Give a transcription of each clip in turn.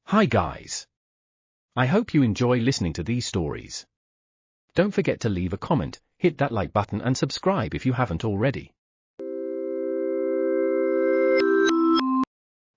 Hi guys. I hope you enjoy listening to these stories. Don't forget to leave a comment, hit that like button and subscribe if you haven't already.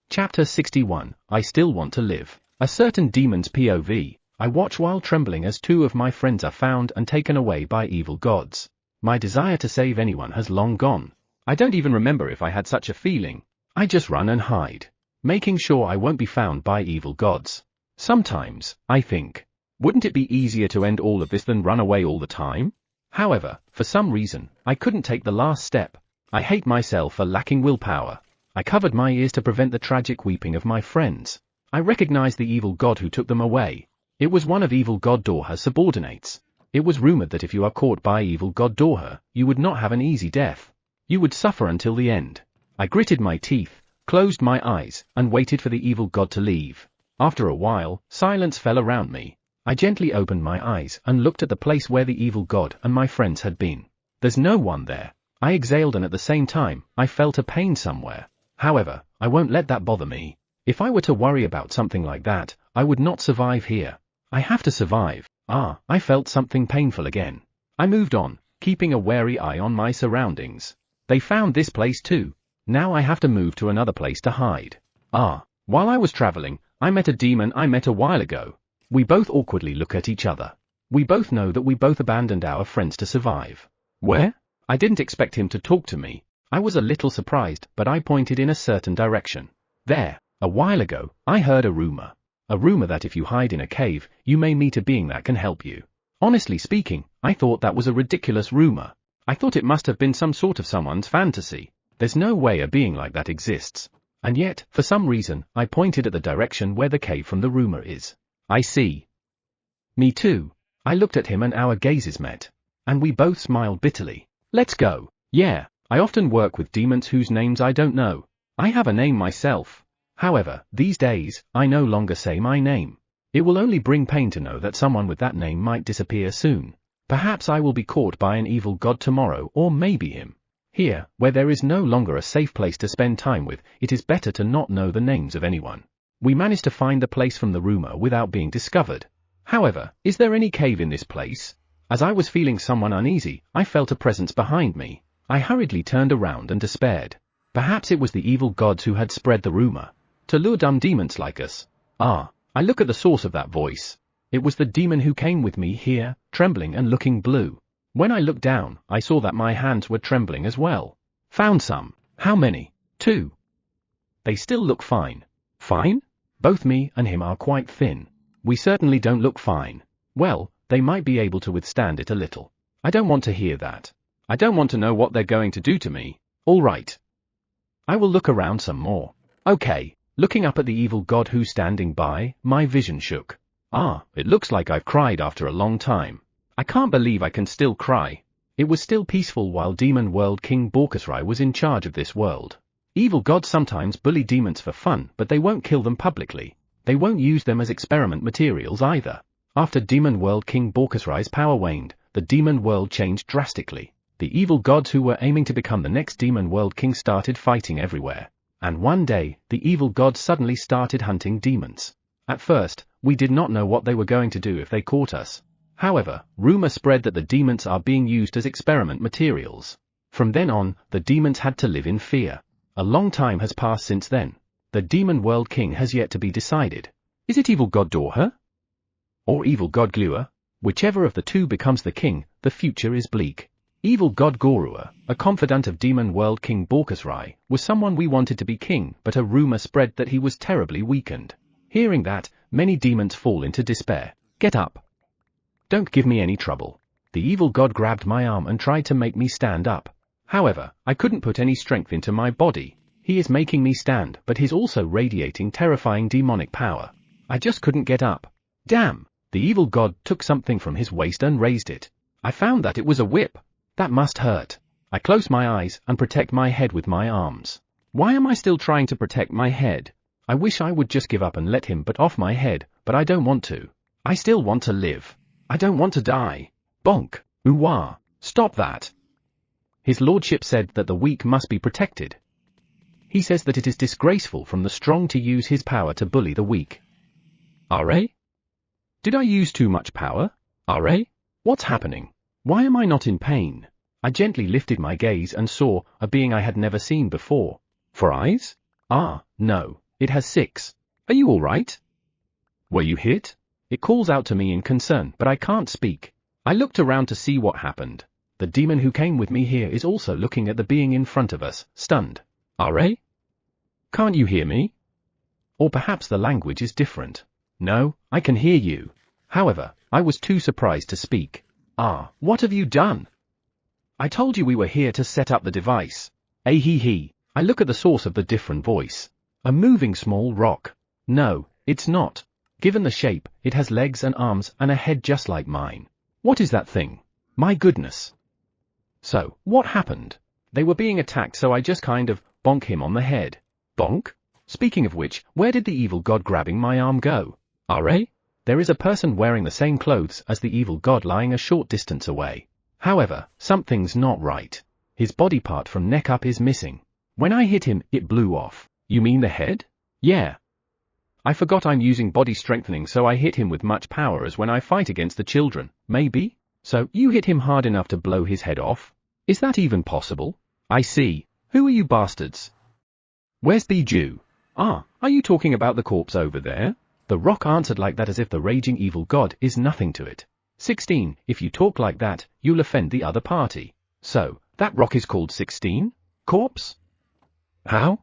Chapter 61, I Still Want to Live. A certain demon's POV, I watch while trembling as two of my friends are found and taken away by evil gods. My desire to save anyone has long gone. I don't even remember if I had such a feeling. I just run and hide, making sure I won't be found by evil gods. Sometimes, I think, wouldn't it be easier to end all of this than run away all the time? However, for some reason, I couldn't take the last step. I hate myself for lacking willpower. I covered my ears to prevent the tragic weeping of my friends. I recognized the evil god who took them away. It was one of evil god Dorha's subordinates. It was rumored that if you are caught by evil god Dorha, you would not have an easy death. You would suffer until the end. I gritted my teeth, closed my eyes, and waited for the evil god to leave. After a while, silence fell around me. I gently opened my eyes and looked at the place where the evil god and my friends had been. There's no one there. I exhaled and at the same time, I felt a pain somewhere. However, I won't let that bother me. If I were to worry about something like that, I would not survive here. I have to survive. I felt something painful again. I moved on, keeping a wary eye on my surroundings. They found this place too. Now I have to move to another place to hide. While I was traveling, I met a demon I met a while ago. We both awkwardly look at each other. We both know that we both abandoned our friends to survive. Where? I didn't expect him to talk to me. I was a little surprised, but I pointed in a certain direction. There, a while ago, I heard a rumor. A rumor that if you hide in a cave, you may meet a being that can help you. Honestly speaking, I thought that was a ridiculous rumor. I thought it must have been some sort of someone's fantasy. There's no way a being like that exists. And yet, for some reason, I pointed at the direction where the cave from the rumor is. I see. Me too. I looked at him and our gazes met. And we both smiled bitterly. Let's go. Yeah, I often work with demons whose names I don't know. I have a name myself. However, these days, I no longer say my name. It will only bring pain to know that someone with that name might disappear soon. Perhaps I will be caught by an evil god tomorrow, or maybe him. Here, where there is no longer a safe place to spend time with, it is better to not know the names of anyone. We managed to find the place from the rumor without being discovered. However, is there any cave in this place? As I was feeling somewhat uneasy, I felt a presence behind me. I hurriedly turned around and despaired. Perhaps it was the evil gods who had spread the rumor to lure dumb demons like us. I look at the source of that voice. It was the demon who came with me here, trembling and looking blue. When I looked down, I saw that my hands were trembling as well. Found some. How many? 2. They still look fine. Fine? Both me and him are quite thin. We certainly don't look fine. Well, they might be able to withstand it a little. I don't want to hear that. I don't want to know what they're going to do to me. All right. I will look around some more. Okay. Looking up at the evil god who's standing by, my vision shook. It looks like I've cried after a long time. I can't believe I can still cry. It was still peaceful while Demon World King Borkusrai was in charge of this world. Evil gods sometimes bully demons for fun, but they won't kill them publicly. They won't use them as experiment materials either. After Demon World King Borkusrai's power waned, the demon world changed drastically. The evil gods who were aiming to become the next Demon World King started fighting everywhere. And one day, the evil gods suddenly started hunting demons. At first, we did not know what they were going to do if they caught us. However, rumor spread that the demons are being used as experiment materials. From then on, the demons had to live in fear. A long time has passed since then. The Demon World King has yet to be decided. Is it evil god Dorha? Or evil god Glua? Whichever of the two becomes the king, the future is bleak. Evil god Gorua, a confidant of Demon World King Borkusrai, was someone we wanted to be king, but a rumor spread that he was terribly weakened. Hearing that, many demons fall into despair. Get up. Don't give me any trouble. The evil god grabbed my arm and tried to make me stand up. However, I couldn't put any strength into my body. He is making me stand, but he's also radiating terrifying demonic power. I just couldn't get up. Damn! The evil god took something from his waist and raised it. I found that it was a whip. That must hurt. I close my eyes and protect my head with my arms. Why am I still trying to protect my head? I wish I would just give up and let him but off my head, but I don't want to. I still want to live. I don't want to die. Bonk. Ooh-wah. Stop that. His lordship said that the weak must be protected. He says that it is disgraceful from the strong to use his power to bully the weak. RA? Did I use too much power? RA? What's happening? Why am I not in pain? I gently lifted my gaze and saw a being I had never seen before. 4 eyes? Ah, no, it has 6. Are you all right? Were you hit? It calls out to me in concern, but I can't speak. I looked around to see what happened. The demon who came with me here is also looking at the being in front of us, stunned. RA? Can't you hear me? Or perhaps the language is different. No, I can hear you. However, I was too surprised to speak. Ah, what have you done? I told you we were here to set up the device. He. I look at the source of the different voice. A moving small rock. No, it's not. Given the shape, it has legs and arms and a head just like mine. What is that thing? My goodness. So, what happened? They were being attacked, so I just kind of bonk him on the head. Bonk? Speaking of which, where did the evil god grabbing my arm go? RA? There is a person wearing the same clothes as the evil god lying a short distance away. However, something's not right. His body part from neck up is missing. When I hit him, it blew off. You mean the head? Yeah. I forgot I'm using body strengthening, so I hit him with much power as when I fight against the children, maybe? So, you hit him hard enough to blow his head off? Is that even possible? I see. Who are you bastards? Where's the Jew? Ah, are you talking about the corpse over there? The rock answered like that as if the raging evil god is nothing to it. 16, if you talk like that, you'll offend the other party. So, that rock is called 16? Corpse? How?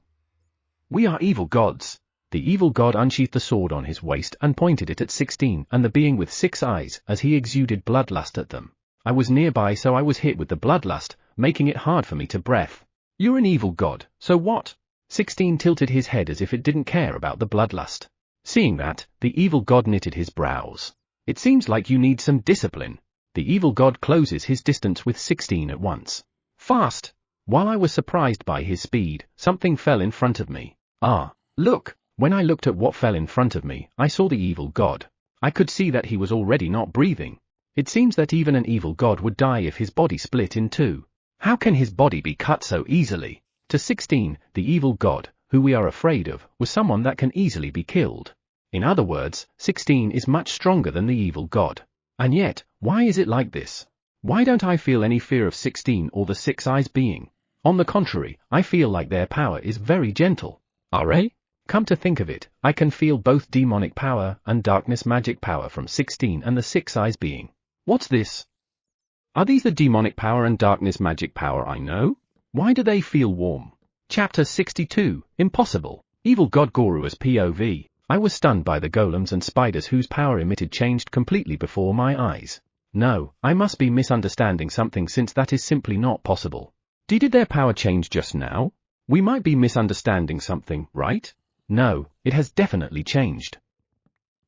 We are evil gods. The evil god unsheathed the sword on his waist and pointed it at 16 and the being with 6 eyes as he exuded bloodlust at them. I was nearby, so I was hit with the bloodlust, making it hard for me to breathe. You're an evil god, so what? 16 tilted his head as if it didn't care about the bloodlust. Seeing that, the evil god knitted his brows. It seems like you need some discipline. The evil god closes his distance with 16 at once. Fast! While I was surprised by his speed, something fell in front of me. Ah, look! When I looked at what fell in front of me, I saw the evil god. I could see that he was already not breathing. It seems that even an evil god would die if his body split in two. How can his body be cut so easily? To 16, the evil god, who we are afraid of, was someone that can easily be killed. In other words, 16 is much stronger than the evil god. And yet, why is it like this? Why don't I feel any fear of 16 or the 6 eyes being? On the contrary, I feel like their power is very gentle. RA? Come to think of it, I can feel both demonic power and darkness magic power from 16 and the 6 eyes being. What's this? Are these the demonic power and darkness magic power I know? Why do they feel warm? Chapter 62, Impossible. Evil God Guru as POV. I was stunned by the golems and spiders whose power emitted changed completely before my eyes. No, I must be misunderstanding something, since that is simply not possible. Did their power change just now? We might be misunderstanding something, right? No, it has definitely changed.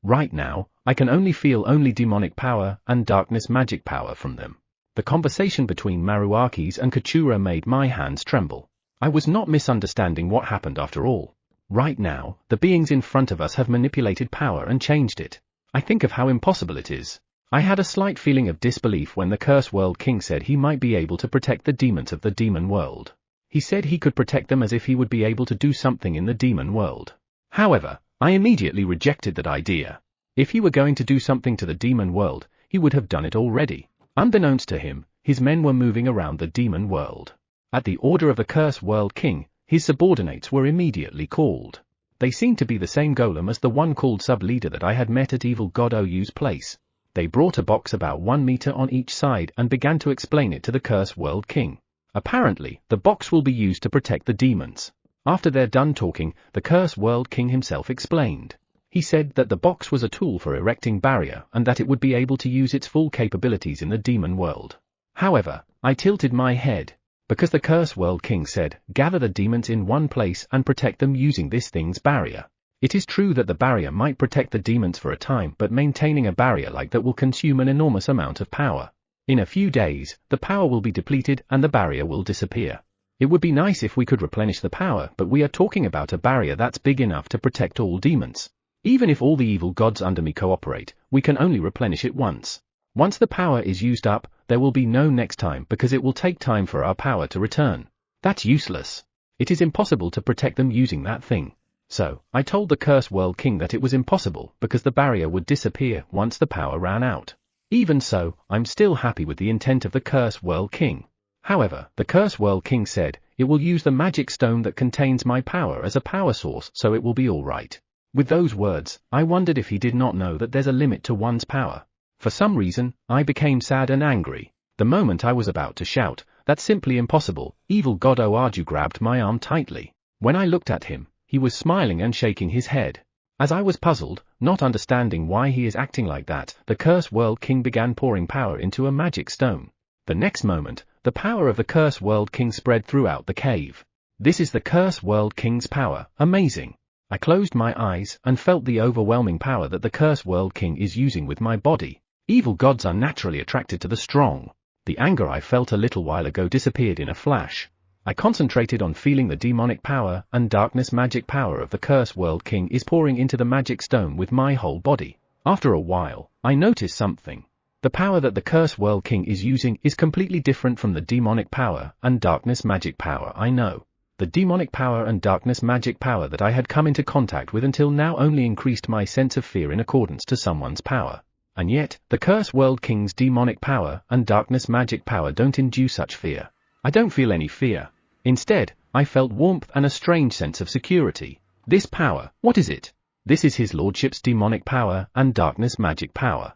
Right now, I can only feel demonic power and darkness magic power from them. The conversation between Maruakis and Katsura made my hands tremble. I was not misunderstanding what happened after all. Right now, the beings in front of us have manipulated power and changed it. I think of how impossible it is. I had a slight feeling of disbelief when the Curse World King said he might be able to protect the demons of the demon world. He said he could protect them as if he would be able to do something in the demon world. However, I immediately rejected that idea. If he were going to do something to the demon world, he would have done it already. Unbeknownst to him, his men were moving around the demon world. At the order of the Curse World King, his subordinates were immediately called. They seemed to be the same golem as the one called sub-leader that I had met at Evil God Oyu's place. They brought a box about 1 meter on each side and began to explain it to the Curse World King. Apparently, the box will be used to protect the demons. After they're done talking, the Curse World King himself explained. He said that the box was a tool for erecting barrier and that it would be able to use its full capabilities in the demon world. However, I tilted my head, because the Curse World King said, gather the demons in one place and protect them using this thing's barrier. It is true that the barrier might protect the demons for a time, but maintaining a barrier like that will consume an enormous amount of power. In a few days, the power will be depleted and the barrier will disappear. It would be nice if we could replenish the power, but we are talking about a barrier that's big enough to protect all demons. Even if all the evil gods under me cooperate, we can only replenish it once. Once the power is used up, there will be no next time because it will take time for our power to return. That's useless. It is impossible to protect them using that thing. So, I told the Curse World King that it was impossible because the barrier would disappear once the power ran out. Even so, I'm still happy with the intent of the Curse World King. However, the Curse World King said, it will use the magic stone that contains my power as a power source, so it will be alright. With those words, I wondered if he did not know that there's a limit to one's power. For some reason, I became sad and angry. The moment I was about to shout, "That's simply impossible," evil god Oaju grabbed my arm tightly. When I looked at him, he was smiling and shaking his head. As I was puzzled, not understanding why he is acting like that, the Curse World King began pouring power into a magic stone. The next moment, the power of the Curse World King spread throughout the cave. This is the Curse World King's power, amazing. I closed my eyes and felt the overwhelming power that the Curse World King is using with my body. Evil gods are naturally attracted to the strong. The anger I felt a little while ago disappeared in a flash. I concentrated on feeling the demonic power and darkness magic power of the Curse World King is pouring into the magic stone with my whole body. After a while, I noticed something. The power that the Curse World King is using is completely different from the demonic power and darkness magic power I know. The demonic power and darkness magic power that I had come into contact with until now only increased my sense of fear in accordance to someone's power. And yet, the Curse World King's demonic power and darkness magic power don't induce such fear. I don't feel any fear. Instead, I felt warmth and a strange sense of security. This power, what is it? This is his lordship's demonic power and darkness magic power.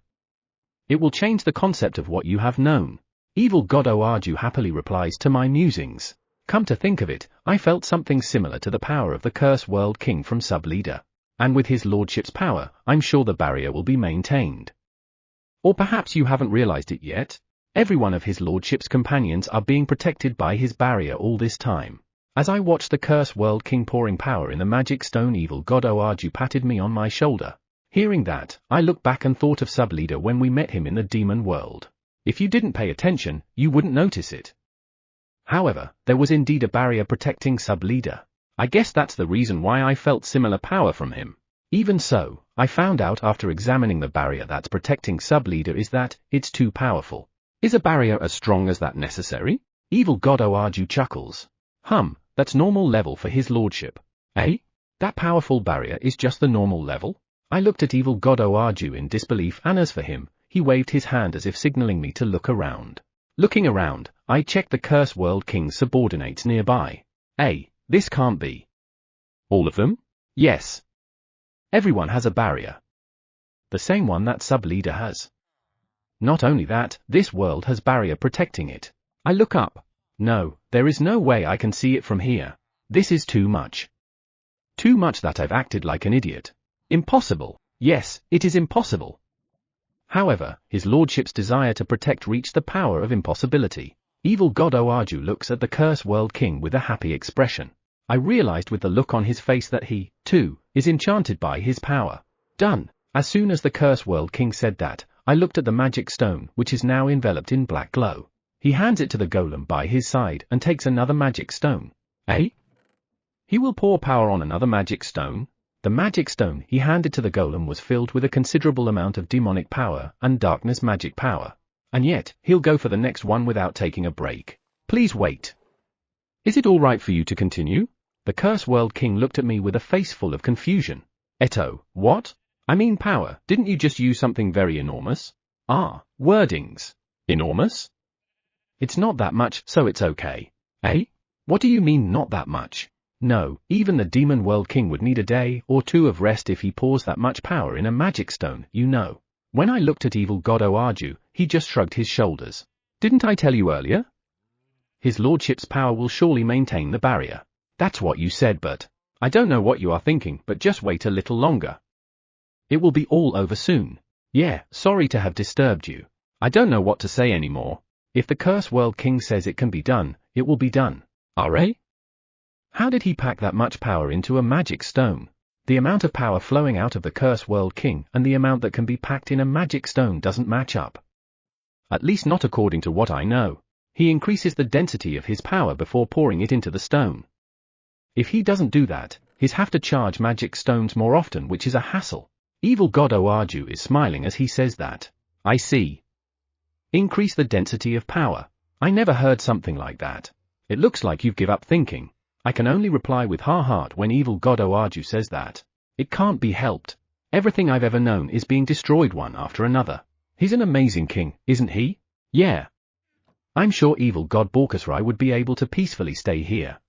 It will change the concept of what you have known. Evil god Oaju happily replies to my musings. Come to think of it, I felt something similar to the power of the Curse World King from Sub-Leader. And with his lordship's power, I'm sure the barrier will be maintained. Or perhaps you haven't realized it yet? Every one of his lordship's companions are being protected by his barrier all this time. As I watched the Curse World King pouring power in the magic stone, evil god Oaju patted me on my shoulder. Hearing that, I looked back and thought of Sub-Leader when we met him in the demon world. If you didn't pay attention, you wouldn't notice it. However, there was indeed a barrier protecting Sub-Leader. I guess that's the reason why I felt similar power from him. Even so, I found out after examining the barrier that's protecting Sub-Leader is that it's too powerful. Is a barrier as strong as that necessary? Evil god Oaju chuckles. That's normal level for his lordship. Eh? That powerful barrier is just the normal level? I looked at evil god Oaju in disbelief, and as for him, he waved his hand as if signaling me to look around. Looking around, I checked the Curse World King's subordinates nearby. This can't be. All of them? Yes. Everyone has a barrier. The same one that Sub-Leader has. Not only that, this world has barrier protecting it. I look up. No, there is no way I can see it from here. This is too much. Too much that I've acted like an idiot. Impossible. Yes, it is impossible. However, his lordship's desire to protect reached the power of impossibility. Evil god Oaju looks at the Curse World King with a happy expression. I realized with the look on his face that he, too, is enchanted by his power. Done. As soon as the Curse World King said that, I looked at the magic stone, which is now enveloped in black glow. He hands it to the golem by his side and takes another magic stone. He will pour power on another magic stone? The magic stone he handed to the golem was filled with a considerable amount of demonic power and darkness magic power. And yet, he'll go for the next one without taking a break. Please wait. Is it alright for you to continue? The Curse World King looked at me with a face full of confusion. Eto, what? I mean power, didn't you just use something very enormous? Wordings. Enormous? It's not that much, so it's okay. What do you mean not that much? No, even the Demon World King would need a day or two of rest if he pours that much power in a magic stone, you know. When I looked at evil god Oaju, he just shrugged his shoulders. Didn't I tell you earlier? His lordship's power will surely maintain the barrier. That's what you said, but I don't know what you are thinking, but just wait a little longer. It will be all over soon. Yeah, sorry to have disturbed you. I don't know what to say anymore. If the Curse World King says it can be done, it will be done. How did he pack that much power into a magic stone? The amount of power flowing out of the Curse World King and the amount that can be packed in a magic stone doesn't match up. At least not according to what I know. He increases the density of his power before pouring it into the stone. If he doesn't do that, he's have to charge magic stones more often, which is a hassle. Evil god Oaju is smiling as he says that. I see. Increase the density of power. I never heard something like that. It looks like you've given up thinking. I can only reply with heart when evil god Oaju says that. It can't be helped. Everything I've ever known is being destroyed one after another. He's an amazing king, isn't he? Yeah. I'm sure evil god Borkusrai would be able to peacefully stay here.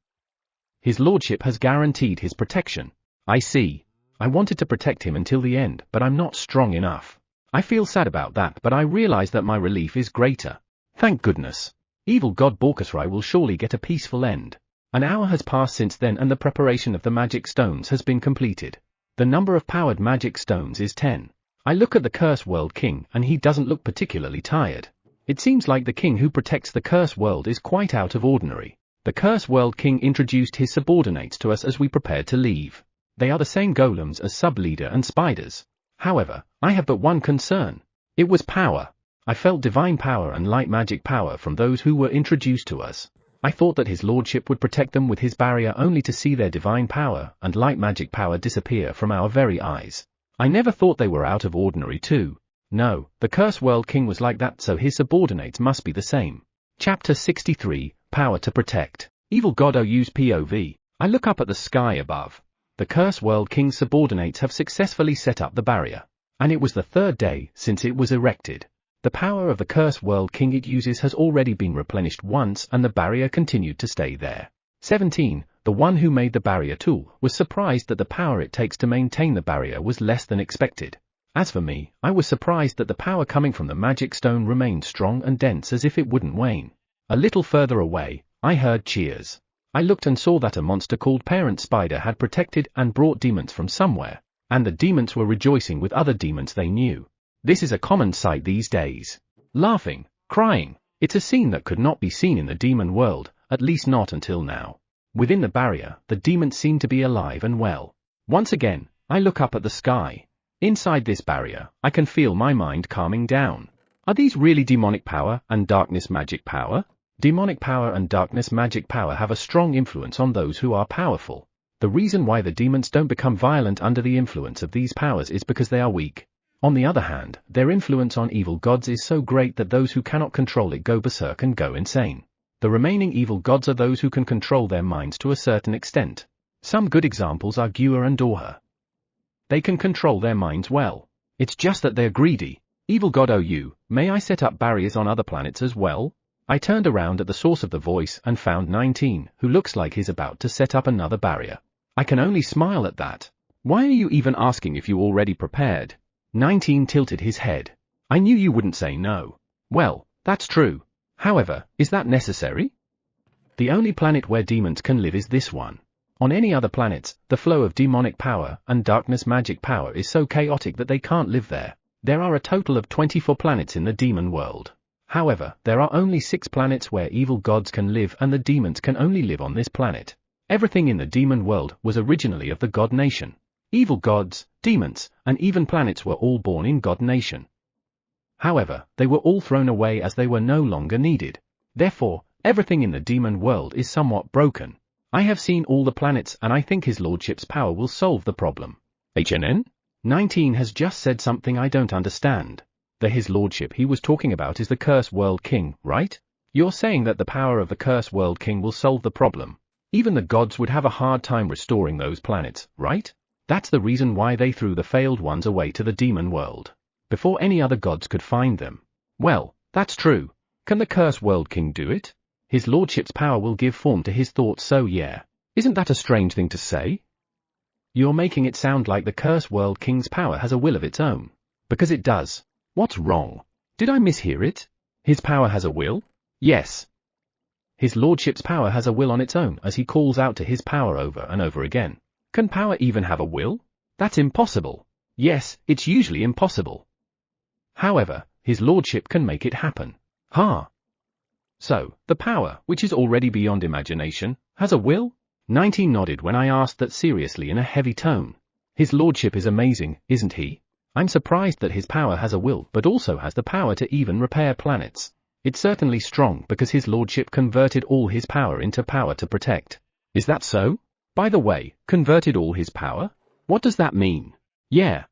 His lordship has guaranteed his protection. I see. I wanted to protect him until the end, but I'm not strong enough. I feel sad about that, but I realize that my relief is greater. Thank goodness. Evil god Borkusrai will surely get a peaceful end. An hour has passed since then and the preparation of the magic stones has been completed. The number of powered magic stones is 10. I look at the Curse World King and he doesn't look particularly tired. It seems like the king who protects the Curse World is quite out of ordinary. The Curse World King introduced his subordinates to us as we prepared to leave. They are the same golems as Sub-Leader and Spiders. However, I have but one concern. It was power. I felt divine power and light magic power from those who were introduced to us. I thought that his lordship would protect them with his barrier only to see their divine power and light magic power disappear from our very eyes. I never thought they were out of ordinary too. No, the Curse World King was like that, so his subordinates must be the same. Chapter 63, Power to Protect. Evil God Ou's POV. I look up at the sky above. The Curse World King's subordinates have successfully set up the barrier. And it was the third day since it was erected. The power of the Curse World King it uses has already been replenished once and the barrier continued to stay there. 17. The one who made the barrier tool was surprised that the power it takes to maintain the barrier was less than expected. As for me, I was surprised that the power coming from the magic stone remained strong and dense as if it wouldn't wane. A little further away, I heard cheers. I looked and saw that a monster called Parent Spider had protected and brought demons from somewhere, and the demons were rejoicing with other demons they knew. This is a common sight these days. Laughing, crying. It's a scene that could not be seen in the demon world, at least not until now. Within the barrier, the demons seem to be alive and well. Once again, I look up at the sky. Inside this barrier, I can feel my mind calming down. Are these really demonic power and darkness magic power? Demonic power and darkness magic power have a strong influence on those who are powerful. The reason why the demons don't become violent under the influence of these powers is because they are weak. On the other hand, their influence on evil gods is so great that those who cannot control it go berserk and go insane. The remaining evil gods are those who can control their minds to a certain extent. Some good examples are Gua and Dorha. They can control their minds well. It's just that they're greedy. Evil god Ou, may I set up barriers on other planets as well? I turned around at the source of the voice and found 19, who looks like he's about to set up another barrier. I can only smile at that. Why are you even asking if you already prepared? 19 tilted his head. I knew you wouldn't say no. Well, that's true. However, is that necessary? The only planet where demons can live is this one. On any other planets, the flow of demonic power and darkness magic power is so chaotic that they can't live there. There are a total of 24 planets in the demon world. However, there are only 6 planets where evil gods can live and the demons can only live on this planet. Everything in the demon world was originally of the god nation. Evil gods, demons, and even planets were all born in God Nation. However, they were all thrown away as they were no longer needed. Therefore, everything in the demon world is somewhat broken. I have seen all the planets and I think his lordship's power will solve the problem. HNN? 19 has just said something I don't understand. The his lordship he was talking about is the Curse World King, right? You're saying that the power of the Curse World King will solve the problem. Even the gods would have a hard time restoring those planets, right? That's the reason why they threw the failed ones away to the demon world, before any other gods could find them. Well, that's true. Can the Curse World King do it? His lordship's power will give form to his thoughts, so yeah. Isn't that a strange thing to say? You're making it sound like the Curse World King's power has a will of its own. Because it does. What's wrong? Did I mishear it? His power has a will? Yes. His lordship's power has a will on its own as he calls out to his power over and over again. Can power even have a will? That's impossible. Yes, it's usually impossible. However, his lordship can make it happen. So, the power, which is already beyond imagination, has a will? 19 nodded when I asked that seriously in a heavy tone. His lordship is amazing, isn't he? I'm surprised that his power has a will but also has the power to even repair planets. It's certainly strong because his lordship converted all his power into power to protect. Is that so? By the way, converted all his power? What does that mean? Yeah.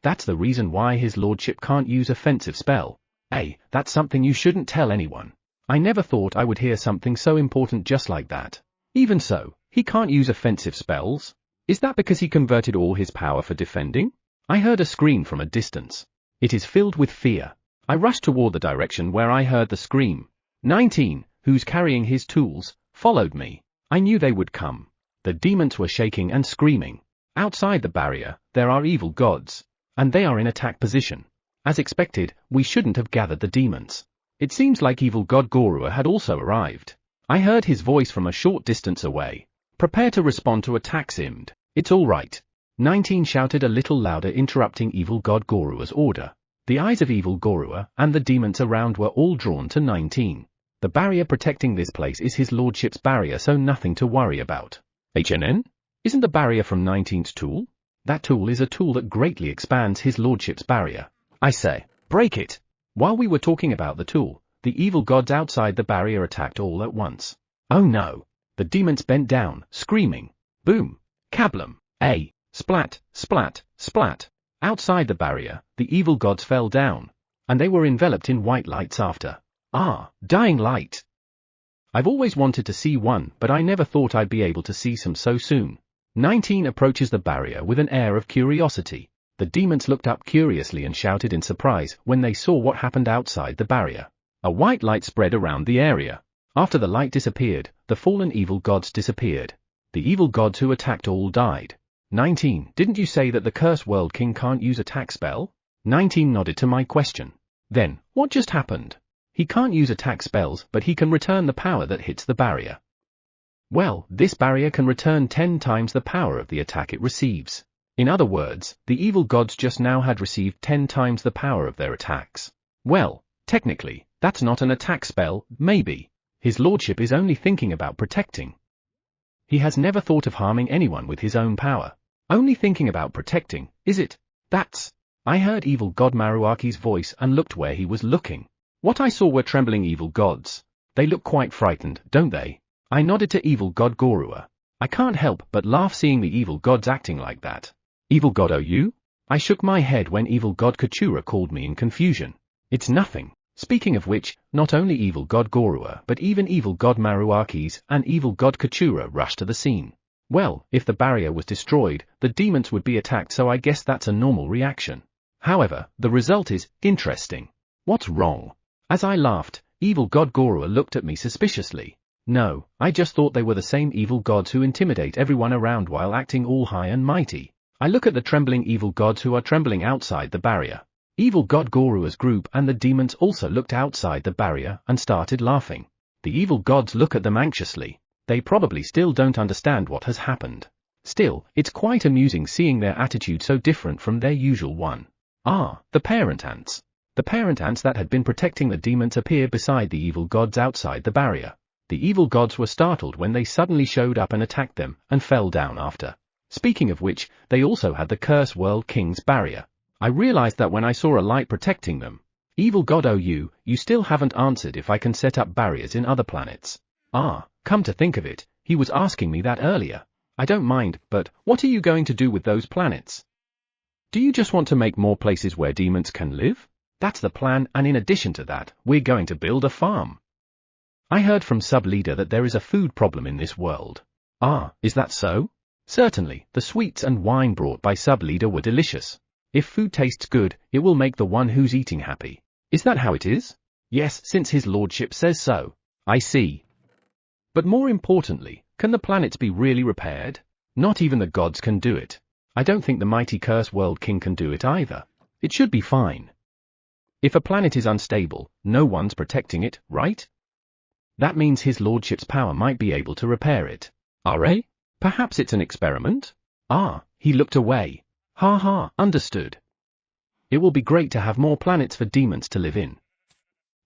That's the reason why his lordship can't use offensive spell. That's something you shouldn't tell anyone. I never thought I would hear something so important just like that. Even so, he can't use offensive spells? Is that because he converted all his power for defending? I heard a scream from a distance. It is filled with fear. I rushed toward the direction where I heard the scream. 19, who's carrying his tools, followed me. I knew they would come. The demons were shaking and screaming. Outside the barrier, there are evil gods. And they are in attack position. As expected, we shouldn't have gathered the demons. It seems like evil god Gorua had also arrived. I heard his voice from a short distance away. Prepare to respond to attacks, Imd. It's all right. 19 shouted a little louder, interrupting evil god Gorua's order. The eyes of evil Gorua and the demons around were all drawn to 19. The barrier protecting this place is his lordship's barrier, so nothing to worry about. HNN? Isn't the barrier from 19's tool? That tool is a tool that greatly expands his lordship's barrier. I say, break it. While we were talking about the tool, the evil gods outside the barrier attacked all at once. Oh no. The demons bent down, screaming. Boom. Kablum. Splat, splat, splat. Outside the barrier, the evil gods fell down. And they were enveloped in white lights after. Dying light. I've always wanted to see one, but I never thought I'd be able to see some so soon. 19 approaches the barrier with an air of curiosity. The demons looked up curiously and shouted in surprise when they saw what happened outside the barrier. A white light spread around the area. After the light disappeared, the fallen evil gods disappeared. The evil gods who attacked all died. 19, didn't you say that the Curse World King can't use attack spell? 19 nodded to my question. Then, what just happened? He can't use attack spells, but he can return the power that hits the barrier. Well, this barrier can return 10 times the power of the attack it receives. In other words, the evil gods just now had received 10 times the power of their attacks. Well, technically, that's not an attack spell, maybe. His lordship is only thinking about protecting. He has never thought of harming anyone with his own power. Only thinking about protecting, is it? I heard evil god Maruaki's voice and looked where he was looking. What I saw were trembling evil gods. They look quite frightened, don't they? I nodded to evil god Gorua. I can't help but laugh seeing the evil gods acting like that. Evil god Ou? I shook my head when evil god Kachura called me in confusion. It's nothing. Speaking of which, not only evil god Gorua but even evil god Maruakis and evil god Kachura rushed to the scene. Well, if the barrier was destroyed, the demons would be attacked, so I guess that's a normal reaction. However, the result is interesting. What's wrong? As I laughed, evil god Gorua looked at me suspiciously. No, I just thought they were the same evil gods who intimidate everyone around while acting all high and mighty. I look at the trembling evil gods who are trembling outside the barrier. Evil god Gorua's group and the demons also looked outside the barrier and started laughing. The evil gods look at them anxiously. They probably still don't understand what has happened. Still, it's quite amusing seeing their attitude so different from their usual one. The parent ants. The parent ants that had been protecting the demons appeared beside the evil gods outside the barrier. The evil gods were startled when they suddenly showed up and attacked them, and fell down after. Speaking of which, they also had the Curse World King's barrier. I realized that when I saw a light protecting them. Evil god Ou, you still haven't answered if I can set up barriers in other planets. Come to think of it, he was asking me that earlier. I don't mind, but what are you going to do with those planets? Do you just want to make more places where demons can live? That's the plan, and in addition to that, we're going to build a farm. I heard from Sub-Leader that there is a food problem in this world. Is that so? Certainly, the sweets and wine brought by Sub-Leader were delicious. If food tastes good, it will make the one who's eating happy. Is that how it is? Yes, since his lordship says so. I see. But more importantly, can the planets be really repaired? Not even the gods can do it. I don't think the mighty Curse World King can do it either. It should be fine. If a planet is unstable, no one's protecting it, right? That means his lordship's power might be able to repair it. Perhaps it's an experiment? He looked away. Understood. It will be great to have more planets for demons to live in.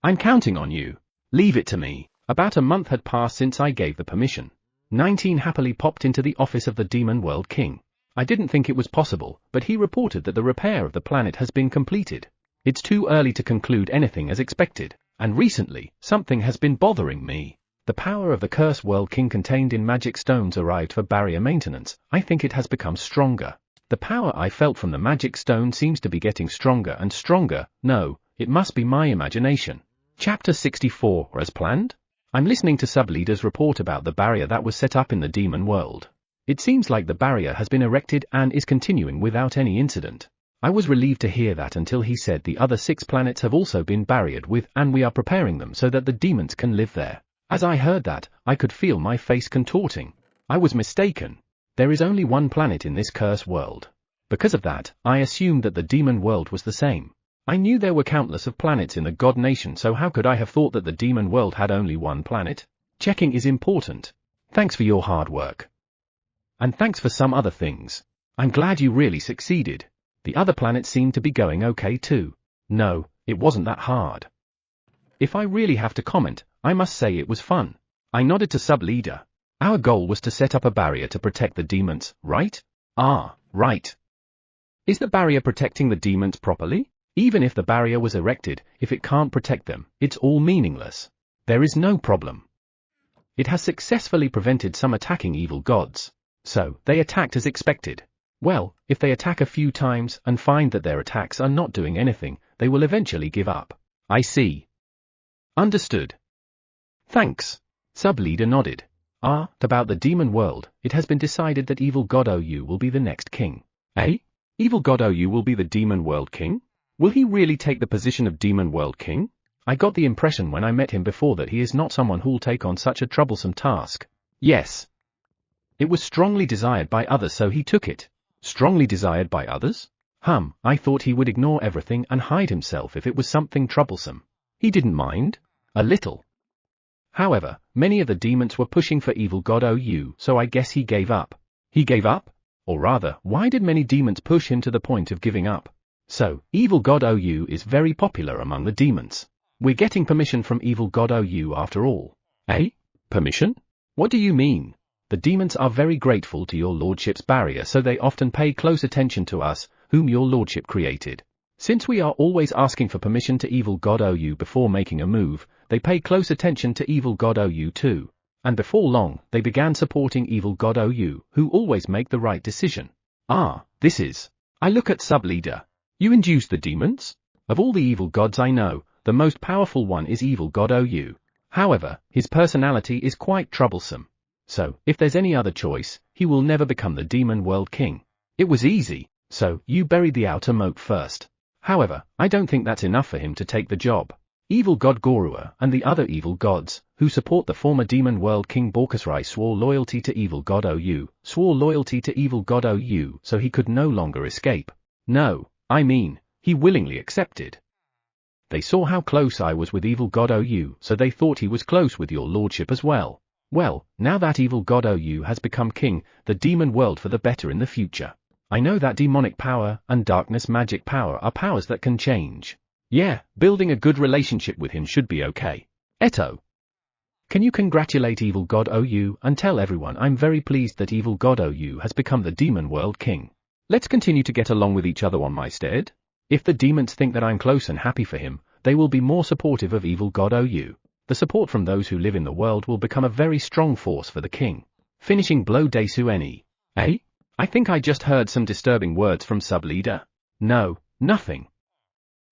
I'm counting on you. Leave it to me. About a month had passed since I gave the permission. 19 happily popped into the office of the Demon World King. I didn't think it was possible, but he reported that the repair of the planet has been completed. It's too early to conclude anything as expected, and recently, something has been bothering me. The power of the Curse World King contained in magic stones arrived for barrier maintenance. I think it has become stronger. The power I felt from the magic stone seems to be getting stronger and stronger. No, it must be my imagination. Chapter 64, as planned? I'm listening to Subleader's report about the barrier that was set up in the demon world. It seems like the barrier has been erected and is continuing without any incident. I was relieved to hear that until he said the other 6 planets have also been barriered with and we are preparing them so that the demons can live there. As I heard that, I could feel my face contorting. I was mistaken. There is only one planet in this cursed world. Because of that, I assumed that the demon world was the same. I knew there were countless of planets in the God Nation, so how could I have thought that the demon world had only one planet? Checking is important. Thanks for your hard work. And thanks for some other things. I'm glad you really succeeded. The other planets seem to be going okay too. No, it wasn't that hard. If I really have to comment, I must say it was fun. I nodded to Subleader. Our goal was to set up a barrier to protect the demons, right? Ah, right. Is the barrier protecting the demons properly? Even if the barrier was erected, if it can't protect them, it's all meaningless. There is no problem. It has successfully prevented some attacking evil gods. So, they attacked as expected. Well, if they attack a few times and find that their attacks are not doing anything, they will eventually give up. I see. Understood. Thanks. Subleader nodded. About the demon world, it has been decided that Evil God OU will be the next king. Eh? Evil God OU will be the demon world king? Will he really take the position of demon world king? I got the impression when I met him before that he is not someone who'll take on such a troublesome task. Yes. It was strongly desired by others, so he took it. Strongly desired by others? I thought he would ignore everything and hide himself if it was something troublesome. He didn't mind? A little. However, many of the demons were pushing for Evil God OU, so I guess he gave up. He gave up? Or rather, why did many demons push him to the point of giving up? So, Evil God OU is very popular among the demons. We're getting permission from Evil God OU after all. Eh? Permission? What do you mean? The demons are very grateful to your lordship's barrier, so they often pay close attention to us, whom your lordship created. Since we are always asking for permission to Evil God OU before making a move, they pay close attention to Evil God OU too. And before long, they began supporting Evil God OU, who always make the right decision. This is... I look at Subleader. You induced the demons? Of all the evil gods I know, the most powerful one is Evil God OU. However, his personality is quite troublesome. So, if there's any other choice, he will never become the demon world king. It was easy, so you buried the outer moat first. However, I don't think that's enough for him to take the job. Evil God Gorua and the other evil gods, who support the former demon world king Borkusrai, swore loyalty to Evil God OU, so he could no longer escape. No, I mean, he willingly accepted. They saw how close I was with Evil God OU, so they thought he was close with your lordship as well. Well, now that Evil God OU has become king, the demon world for the better in the future. I know that demonic power and darkness magic power are powers that can change. Yeah, building a good relationship with him should be okay. Eto. Can you congratulate Evil God OU and tell everyone I'm very pleased that Evil God OU has become the demon world king. Let's continue to get along with each other on my stead. If the demons think that I'm close and happy for him, they will be more supportive of Evil God OU. The support from those who live in the world will become a very strong force for the king. Finishing blow Desu Eni. Eh? I think I just heard some disturbing words from Subleader. No, nothing.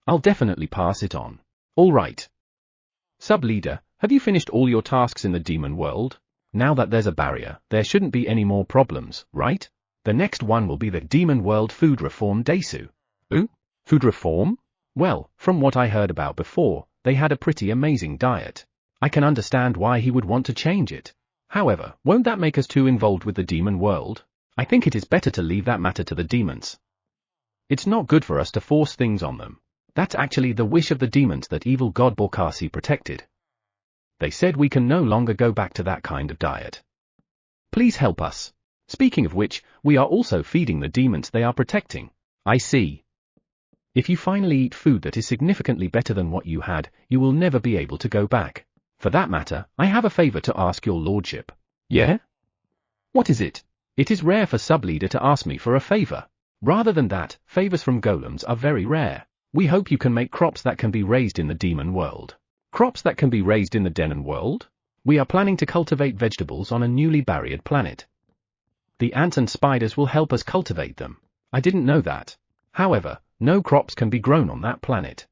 I'll definitely pass it on. Alright. Subleader, have you finished all your tasks in the demon world? Now that there's a barrier, there shouldn't be any more problems, right? The next one will be the demon world food reform Desu. Ooh? Food reform? Well, from what I heard about before, they had a pretty amazing diet. I can understand why he would want to change it. However, won't that make us too involved with the demon world? I think it is better to leave that matter to the demons. It's not good for us to force things on them. That's actually the wish of the demons that Evil God Borkasi protected. They said we can no longer go back to that kind of diet. Please help us. Speaking of which, we are also feeding the demons they are protecting. I see. If you finally eat food that is significantly better than what you had, you will never be able to go back. For that matter, I have a favor to ask your lordship. Yeah? What is it? It is rare for Subleader to ask me for a favor. Rather than that, favors from golems are very rare. We hope you can make crops that can be raised in the demon world. Crops that can be raised in the demon world? We are planning to cultivate vegetables on a newly barriered planet. The ants and spiders will help us cultivate them. I didn't know that. However, no crops can be grown on that planet.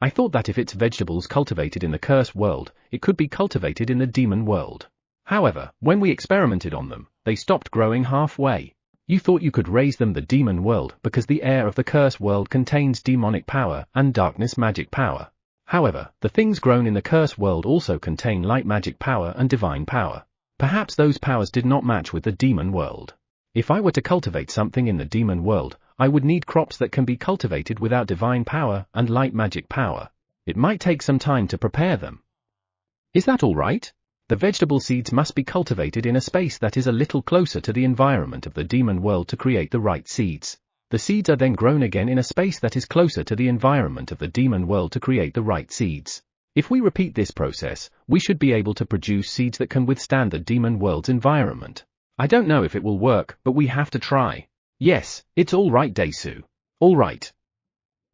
I thought that if it's vegetables cultivated in the curse world, it could be cultivated in the demon world. However, when we experimented on them, they stopped growing halfway. You thought you could raise them the demon world because the air of the curse world contains demonic power and darkness magic power. However, the things grown in the curse world also contain light magic power and divine power. Perhaps those powers did not match with the demon world. If I were to cultivate something in the demon world, I would need crops that can be cultivated without divine power and light magic power. It might take some time to prepare them. Is that all right? The vegetable seeds must be cultivated in a space that is a little closer to the environment of the demon world to create the right seeds. The seeds are then grown again in a space that is closer to the environment of the demon world to create the right seeds. If we repeat this process, we should be able to produce seeds that can withstand the demon world's environment. I don't know if it will work, but we have to try. Yes, it's all right, Desu. All right.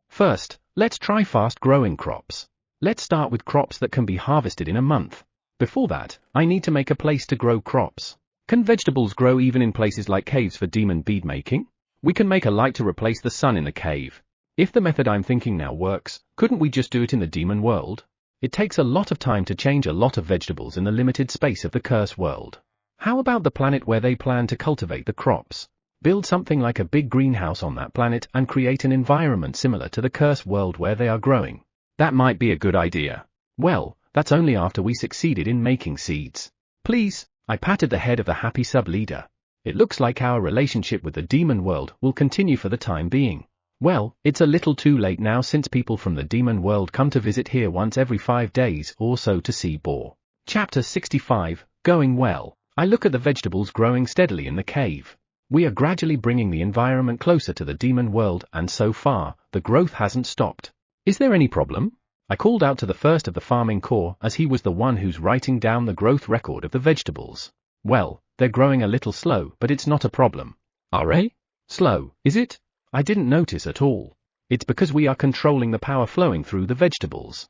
First, let's try fast-growing crops. Let's start with crops that can be harvested in a month. Before that, I need to make a place to grow crops. Can vegetables grow even in places like caves for demon bead making? We can make a light to replace the sun in the cave. If the method I'm thinking now works, couldn't we just do it in the demon world? It takes a lot of time to change a lot of vegetables in the limited space of the curse world. How about the planet where they plan to cultivate the crops? Build something like a big greenhouse on that planet and create an environment similar to the curse world where they are growing. That might be a good idea. Well, that's only after we succeeded in making seeds. Please, I patted the head of the happy sub-leader. It looks like our relationship with the demon world will continue for the time being. Well, it's a little too late now since people from the demon world come to visit here once every 5 days or so to see Boar. Chapter 65, Going Well. I look at the vegetables growing steadily in the cave. We are gradually bringing the environment closer to the demon world and so far, the growth hasn't stopped. Is there any problem? I called out to the first of the farming corps as he was the one who's writing down the growth record of the vegetables. Well, they're growing a little slow, but it's not a problem. Are they? Slow, is it? I didn't notice at all. It's because we are controlling the power flowing through the vegetables.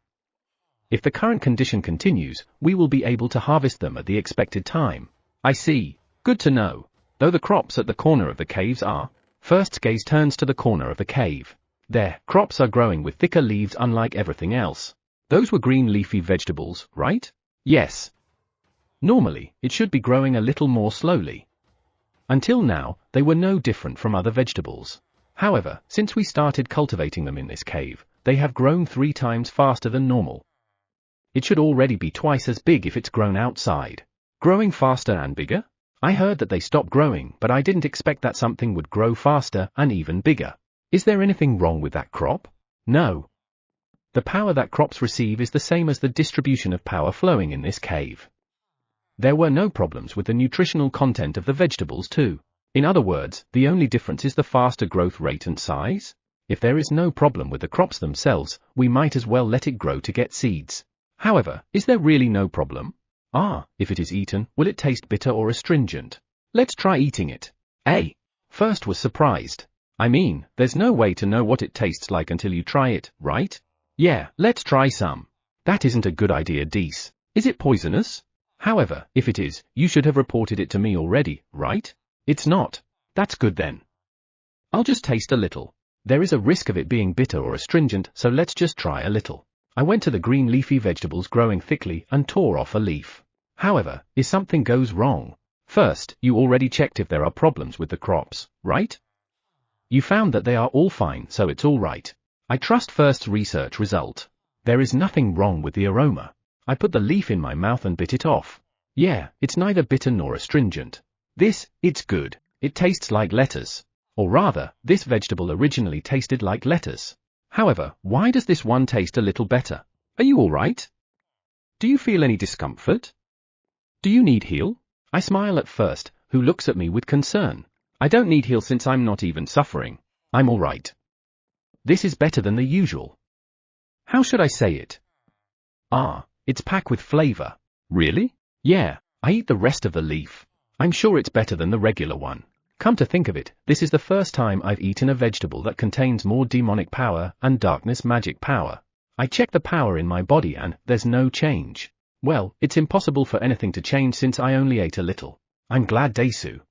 If the current condition continues, we will be able to harvest them at the expected time. I see. Good to know. Though the crops at the corner of the caves are. First's gaze turns to the corner of the cave. There, crops are growing with thicker leaves unlike everything else. Those were green leafy vegetables, right? Yes. Normally, it should be growing a little more slowly. Until now, they were no different from other vegetables. However, since we started cultivating them in this cave, they have grown 3 times faster than normal. It should already be twice as big if it's grown outside. Growing faster and bigger? I heard that they stopped growing, but I didn't expect that something would grow faster and even bigger. Is there anything wrong with that crop? No. The power that crops receive is the same as the distribution of power flowing in this cave. There were no problems with the nutritional content of the vegetables too. In other words, the only difference is the faster growth rate and size. If there is no problem with the crops themselves, we might as well let it grow to get seeds. However, is there really no problem? If it is eaten, will it taste bitter or astringent? Let's try eating it. First was surprised. I mean, there's no way to know what it tastes like until you try it, right? Yeah, let's try some. That isn't a good idea, Dees. Is it poisonous? However, if it is, you should have reported it to me already, right? It's not. That's good then. I'll just taste a little. There is a risk of it being bitter or astringent, so let's just try a little. I went to the green leafy vegetables growing thickly and tore off a leaf. However, if something goes wrong. First, you already checked if there are problems with the crops, right? You found that they are all fine, so it's all right. I trust First's research result. There is nothing wrong with the aroma. I put the leaf in my mouth and bit it off. Yeah, it's neither bitter nor astringent. It's good. It tastes like lettuce. Or rather, this vegetable originally tasted like lettuce. However, why does this one taste a little better? Are you all right? Do you feel any discomfort? Do you need heal? I smile at First, who looks at me with concern. I don't need heal since I'm not even suffering. I'm all right. This is better than the usual. How should I say it? It's packed with flavor. Really? Yeah, I eat the rest of the leaf. I'm sure it's better than the regular one. Come to think of it, this is the first time I've eaten a vegetable that contains more demonic power and darkness magic power. I checked the power in my body and there's no change. Well, it's impossible for anything to change since I only ate a little. I'm glad, Desu.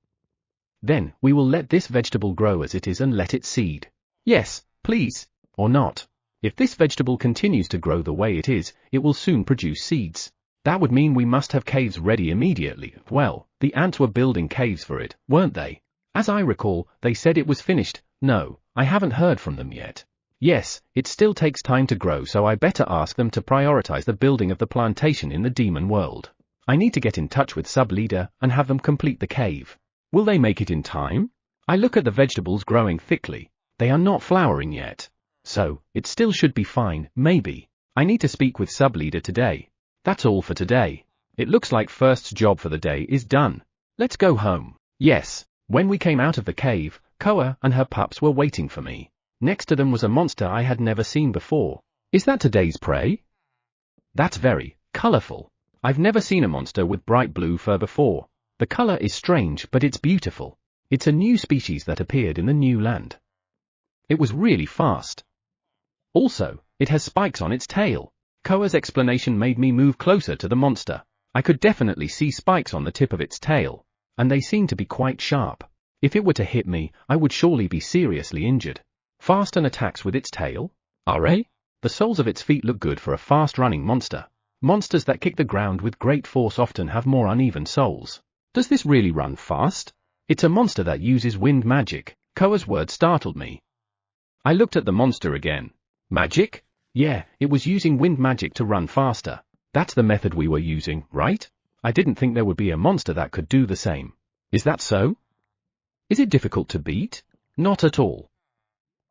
Then, we will let this vegetable grow as it is and let it seed. Yes, please. Or not. If this vegetable continues to grow the way it is, it will soon produce seeds. That would mean we must have caves ready immediately. Well, the ants were building caves for it, weren't they? As I recall, they said it was finished. No, I haven't heard from them yet. Yes, it still takes time to grow, so I better ask them to prioritize the building of the plantation in the demon world. I need to get in touch with sub-leader and have them complete the cave. Will they make it in time? I look at the vegetables growing thickly. They are not flowering yet. So, it still should be fine, maybe. I need to speak with sub-leader today. That's all for today. It looks like first's job for the day is done. Let's go home. Yes, when we came out of the cave, Koa and her pups were waiting for me. Next to them was a monster I had never seen before. Is that today's prey? That's very colorful. I've never seen a monster with bright blue fur before. The color is strange, but it's beautiful. It's a new species that appeared in the new land. It was really fast. Also, it has spikes on its tail. Koa's explanation made me move closer to the monster. I could definitely see spikes on the tip of its tail, and they seemed to be quite sharp. If it were to hit me, I would surely be seriously injured. Fast and attacks with its tail? The soles of its feet look good for a fast-running monster. Monsters that kick the ground with great force often have more uneven soles. Does this really run fast? It's a monster that uses wind magic. Koa's words startled me. I looked at the monster again. Magic? Yeah, it was using wind magic to run faster. That's the method we were using, right? I didn't think there would be a monster that could do the same. Is that so? Is it difficult to beat? Not at all.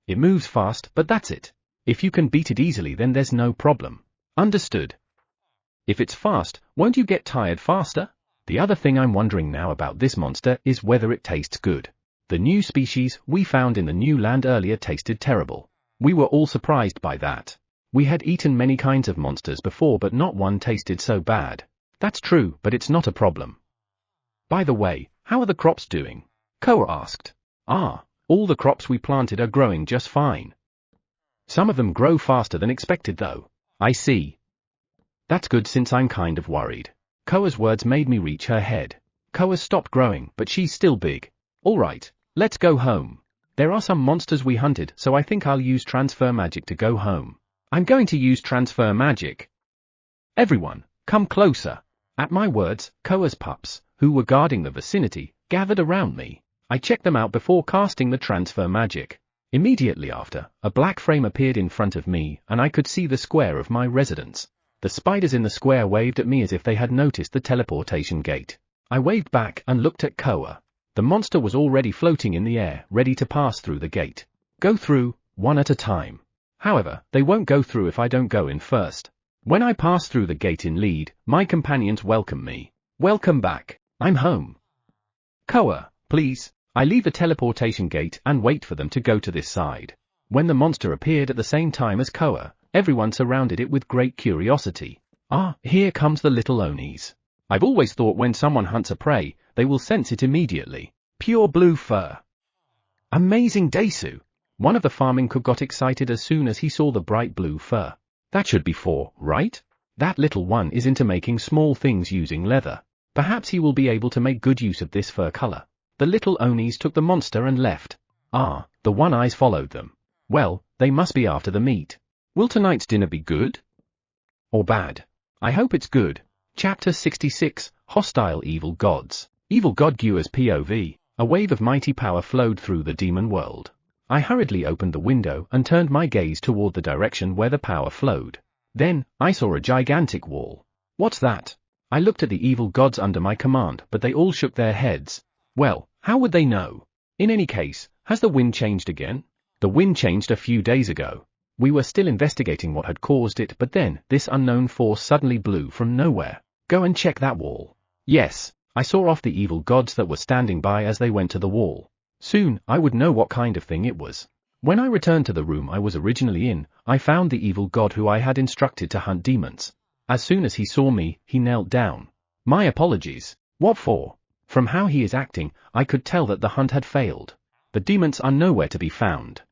It moves fast, but that's it. If you can beat it easily, then there's no problem. Understood. If it's fast, won't you get tired faster? The other thing I'm wondering now about this monster is whether it tastes good. The new species we found in the new land earlier tasted terrible. We were all surprised by that. We had eaten many kinds of monsters before, but not one tasted so bad. That's true, but it's not a problem. By the way, how are the crops doing? Koa asked. All the crops we planted are growing just fine. Some of them grow faster than expected though. I see. That's good since I'm kind of worried. Koa's words made me reach her head. Koa's stopped growing, but she's still big. Alright, let's go home. There are some monsters we hunted, so I think I'll use transfer magic to go home. I'm going to use transfer magic. Everyone, come closer. At my words, Koa's pups, who were guarding the vicinity, gathered around me. I checked them out before casting the transfer magic. Immediately after, a black frame appeared in front of me, and I could see the square of my residence. The spiders in the square waved at me as if they had noticed the teleportation gate. I waved back and looked at Koa. The monster was already floating in the air, ready to pass through the gate. Go through, one at a time. However, they won't go through if I don't go in first. When I pass through the gate in lead, my companions welcome me. Welcome back. I'm home. Koa, please. I leave the teleportation gate and wait for them to go to this side. When the monster appeared at the same time as Koa, everyone surrounded it with great curiosity. Here comes the little Onis. I've always thought when someone hunts a prey, they will sense it immediately. Pure blue fur. Amazing Desu. One of the farming cook got excited as soon as he saw the bright blue fur. That should be 4, right? That little one is into making small things using leather. Perhaps he will be able to make good use of this fur color. The little Onis took the monster and left. The one-eyes followed them. Well, they must be after the meat. Will tonight's dinner be good? Or bad? I hope it's good. Chapter 66, Hostile Evil Gods. Evil God Gua's POV. A wave of mighty power flowed through the demon world. I hurriedly opened the window and turned my gaze toward the direction where the power flowed. Then, I saw a gigantic wall. What's that? I looked at the evil gods under my command, but they all shook their heads. Well, how would they know? In any case, has the wind changed again? The wind changed a few days ago. We were still investigating what had caused it, but then, this unknown force suddenly blew from nowhere. Go and check that wall. Yes, I saw off the evil gods that were standing by as they went to the wall. Soon, I would know what kind of thing it was. When I returned to the room I was originally in, I found the evil god who I had instructed to hunt demons. As soon as he saw me, he knelt down. My apologies. What for? From how he is acting, I could tell that the hunt had failed. The demons are nowhere to be found.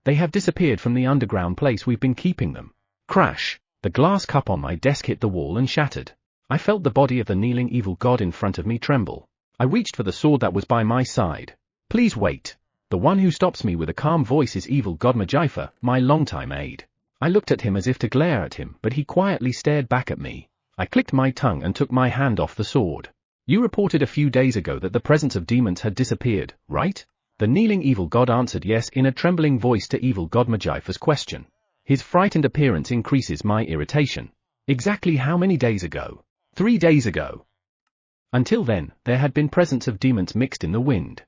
They have disappeared from the underground place we've been keeping them. Crash! The glass cup on my desk hit the wall and shattered. I felt the body of the kneeling evil god in front of me tremble. I reached for the sword that was by my side. Please wait. The one who stops me with a calm voice is evil god Majifa, my longtime aide. I looked at him as if to glare at him, but he quietly stared back at me. I clicked my tongue and took my hand off the sword. You reported a few days ago that the presence of demons had disappeared, right? The kneeling evil god answered yes in a trembling voice to evil god Majaifa's question. His frightened appearance increases my irritation. Exactly how many days ago? 3 days ago. Until then, there had been presence of demons mixed in the wind.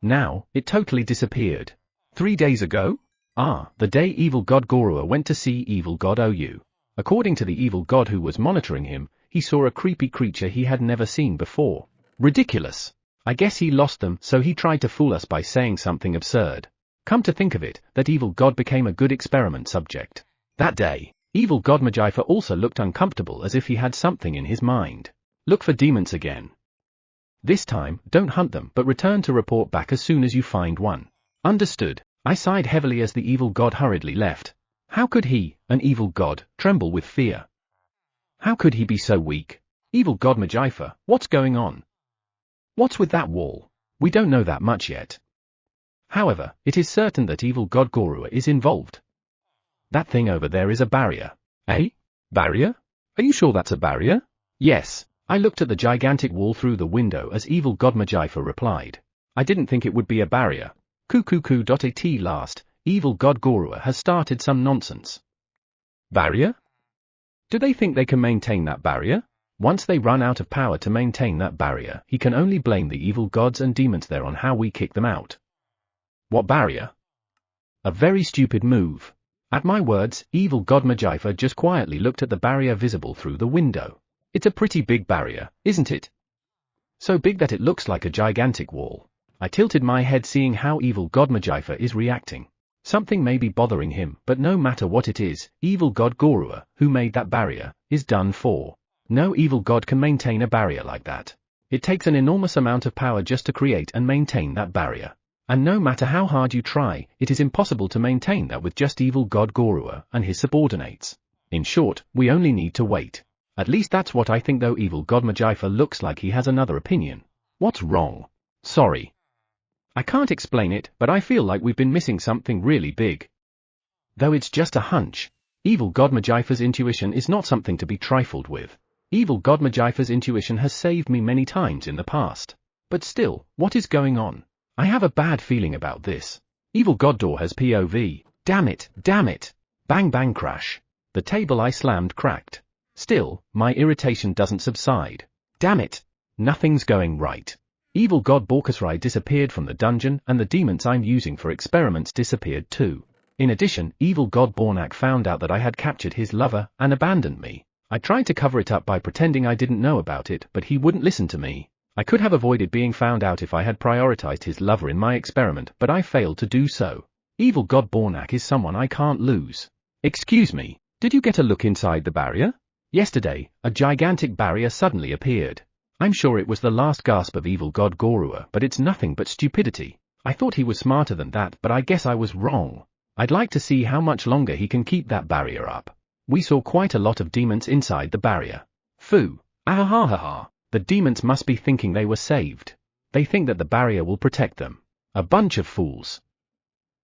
Now, it totally disappeared. 3 days ago? Ah, the day evil god Gorua went to see evil god Ou. According to the evil god who was monitoring him, he saw a creepy creature he had never seen before. Ridiculous. I guess he lost them, so he tried to fool us by saying something absurd. Come to think of it, that evil god became a good experiment subject. That day, evil god Majaifa also looked uncomfortable as if he had something in his mind. Look for demons again. This time, don't hunt them but return to report back as soon as you find one. Understood. I sighed heavily as the evil god hurriedly left. How could he, an evil god, tremble with fear? How could he be so weak? Evil god Majaifa, what's going on? What's with that wall? We don't know that much yet. However, it is certain that evil god Gorua is involved. That thing over there is a barrier. Eh? Barrier? Are you sure that's a barrier? Yes. I looked at the gigantic wall through the window as evil god Majaifa replied. I didn't think it would be a barrier. At last, evil god Gorua has started some nonsense. Barrier? Do they think they can maintain that barrier? Once they run out of power to maintain that barrier, he can only blame the evil gods and demons there on how we kick them out. What barrier? A very stupid move. At my words, evil god Majaifa just quietly looked at the barrier visible through the window. It's a pretty big barrier, isn't it? So big that it looks like a gigantic wall. I tilted my head seeing how evil god Majaifa is reacting. Something may be bothering him, but no matter what it is, evil god Gorua, who made that barrier, is done for. No evil god can maintain a barrier like that. It takes an enormous amount of power just to create and maintain that barrier. And no matter how hard you try, it is impossible to maintain that with just evil god Gorua and his subordinates. In short, we only need to wait. At least that's what I think, though evil god Majaifa looks like he has another opinion. What's wrong? Sorry. I can't explain it, but I feel like we've been missing something really big. Though it's just a hunch. Evil god Majaifa's intuition is not something to be trifled with. Evil god Majaifa's intuition has saved me many times in the past. But still, what is going on? I have a bad feeling about this. Evil god door has POV. Damn it, damn it. Bang bang crash. The table I slammed cracked. Still, my irritation doesn't subside. Damn it. Nothing's going right. Evil god Borkusrai disappeared from the dungeon and the demons I'm using for experiments disappeared too. In addition, evil god Bornak found out that I had captured his lover and abandoned me. I tried to cover it up by pretending I didn't know about it, but he wouldn't listen to me. I could have avoided being found out if I had prioritized his lover in my experiment, but I failed to do so. Evil god Bornak is someone I can't lose. Excuse me, did you get a look inside the barrier? Yesterday, a gigantic barrier suddenly appeared. I'm sure it was the last gasp of evil god Gorua, but it's nothing but stupidity. I thought he was smarter than that, but I guess I was wrong. I'd like to see how much longer he can keep that barrier up. We saw quite a lot of demons inside the barrier. Phoo. Ahahaha. The demons must be thinking they were saved. They think that the barrier will protect them. A bunch of fools.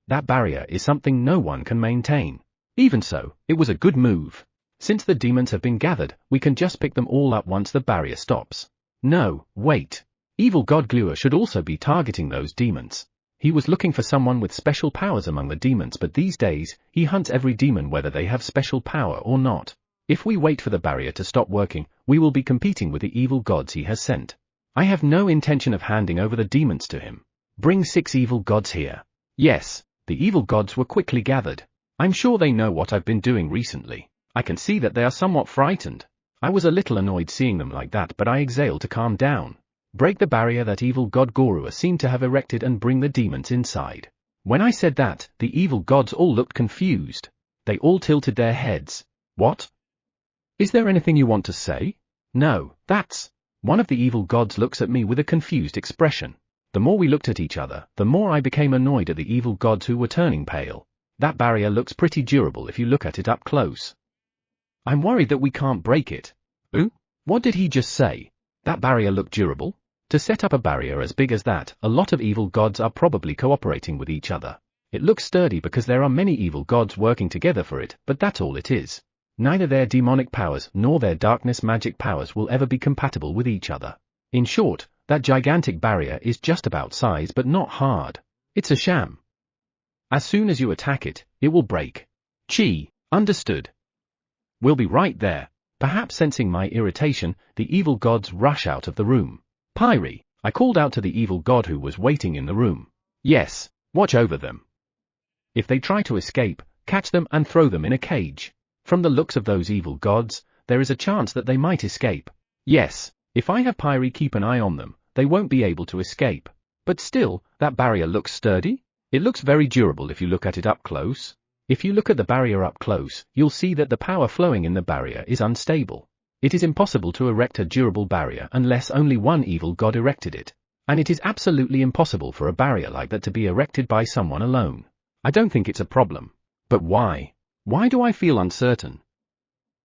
That barrier is something no one can maintain. Even so, it was a good move. Since the demons have been gathered, we can just pick them all up once the barrier stops. No, wait. Evil god Glua should also be targeting those demons. He was looking for someone with special powers among the demons, but these days, he hunts every demon whether they have special power or not. If we wait for the barrier to stop working, we will be competing with the evil gods he has sent. I have no intention of handing over the demons to him. Bring 6 evil gods here. Yes, the evil gods were quickly gathered. I'm sure they know what I've been doing recently. I can see that they are somewhat frightened. I was a little annoyed seeing them like that, but I exhaled to calm down. Break the barrier that evil god Gorua seemed to have erected and bring the demons inside. When I said that, the evil gods all looked confused. They all tilted their heads. What? Is there anything you want to say? No, that's... One of the evil gods looks at me with a confused expression. The more we looked at each other, the more I became annoyed at the evil gods who were turning pale. That barrier looks pretty durable if you look at it up close. I'm worried that we can't break it. Ooh? What did he just say? That barrier looked durable? To set up a barrier as big as that, a lot of evil gods are probably cooperating with each other. It looks sturdy because there are many evil gods working together for it, but that's all it is. Neither their demonic powers nor their darkness magic powers will ever be compatible with each other. In short, that gigantic barrier is just about size but not hard. It's a sham. As soon as you attack it, it will break. Chi, understood. We'll be right there. Perhaps sensing my irritation, the evil gods rush out of the room. Pyri, I called out to the evil god who was waiting in the room. Yes, watch over them. If they try to escape, catch them and throw them in a cage. From the looks of those evil gods, there is a chance that they might escape. Yes, if I have Pyri keep an eye on them, they won't be able to escape. But still, that barrier looks sturdy. It looks very durable if you look at it up close. If you look at the barrier up close, you'll see that the power flowing in the barrier is unstable. It is impossible to erect a durable barrier unless only one evil god erected it. And it is absolutely impossible for a barrier like that to be erected by someone alone. I don't think it's a problem. But why? Why do I feel uncertain?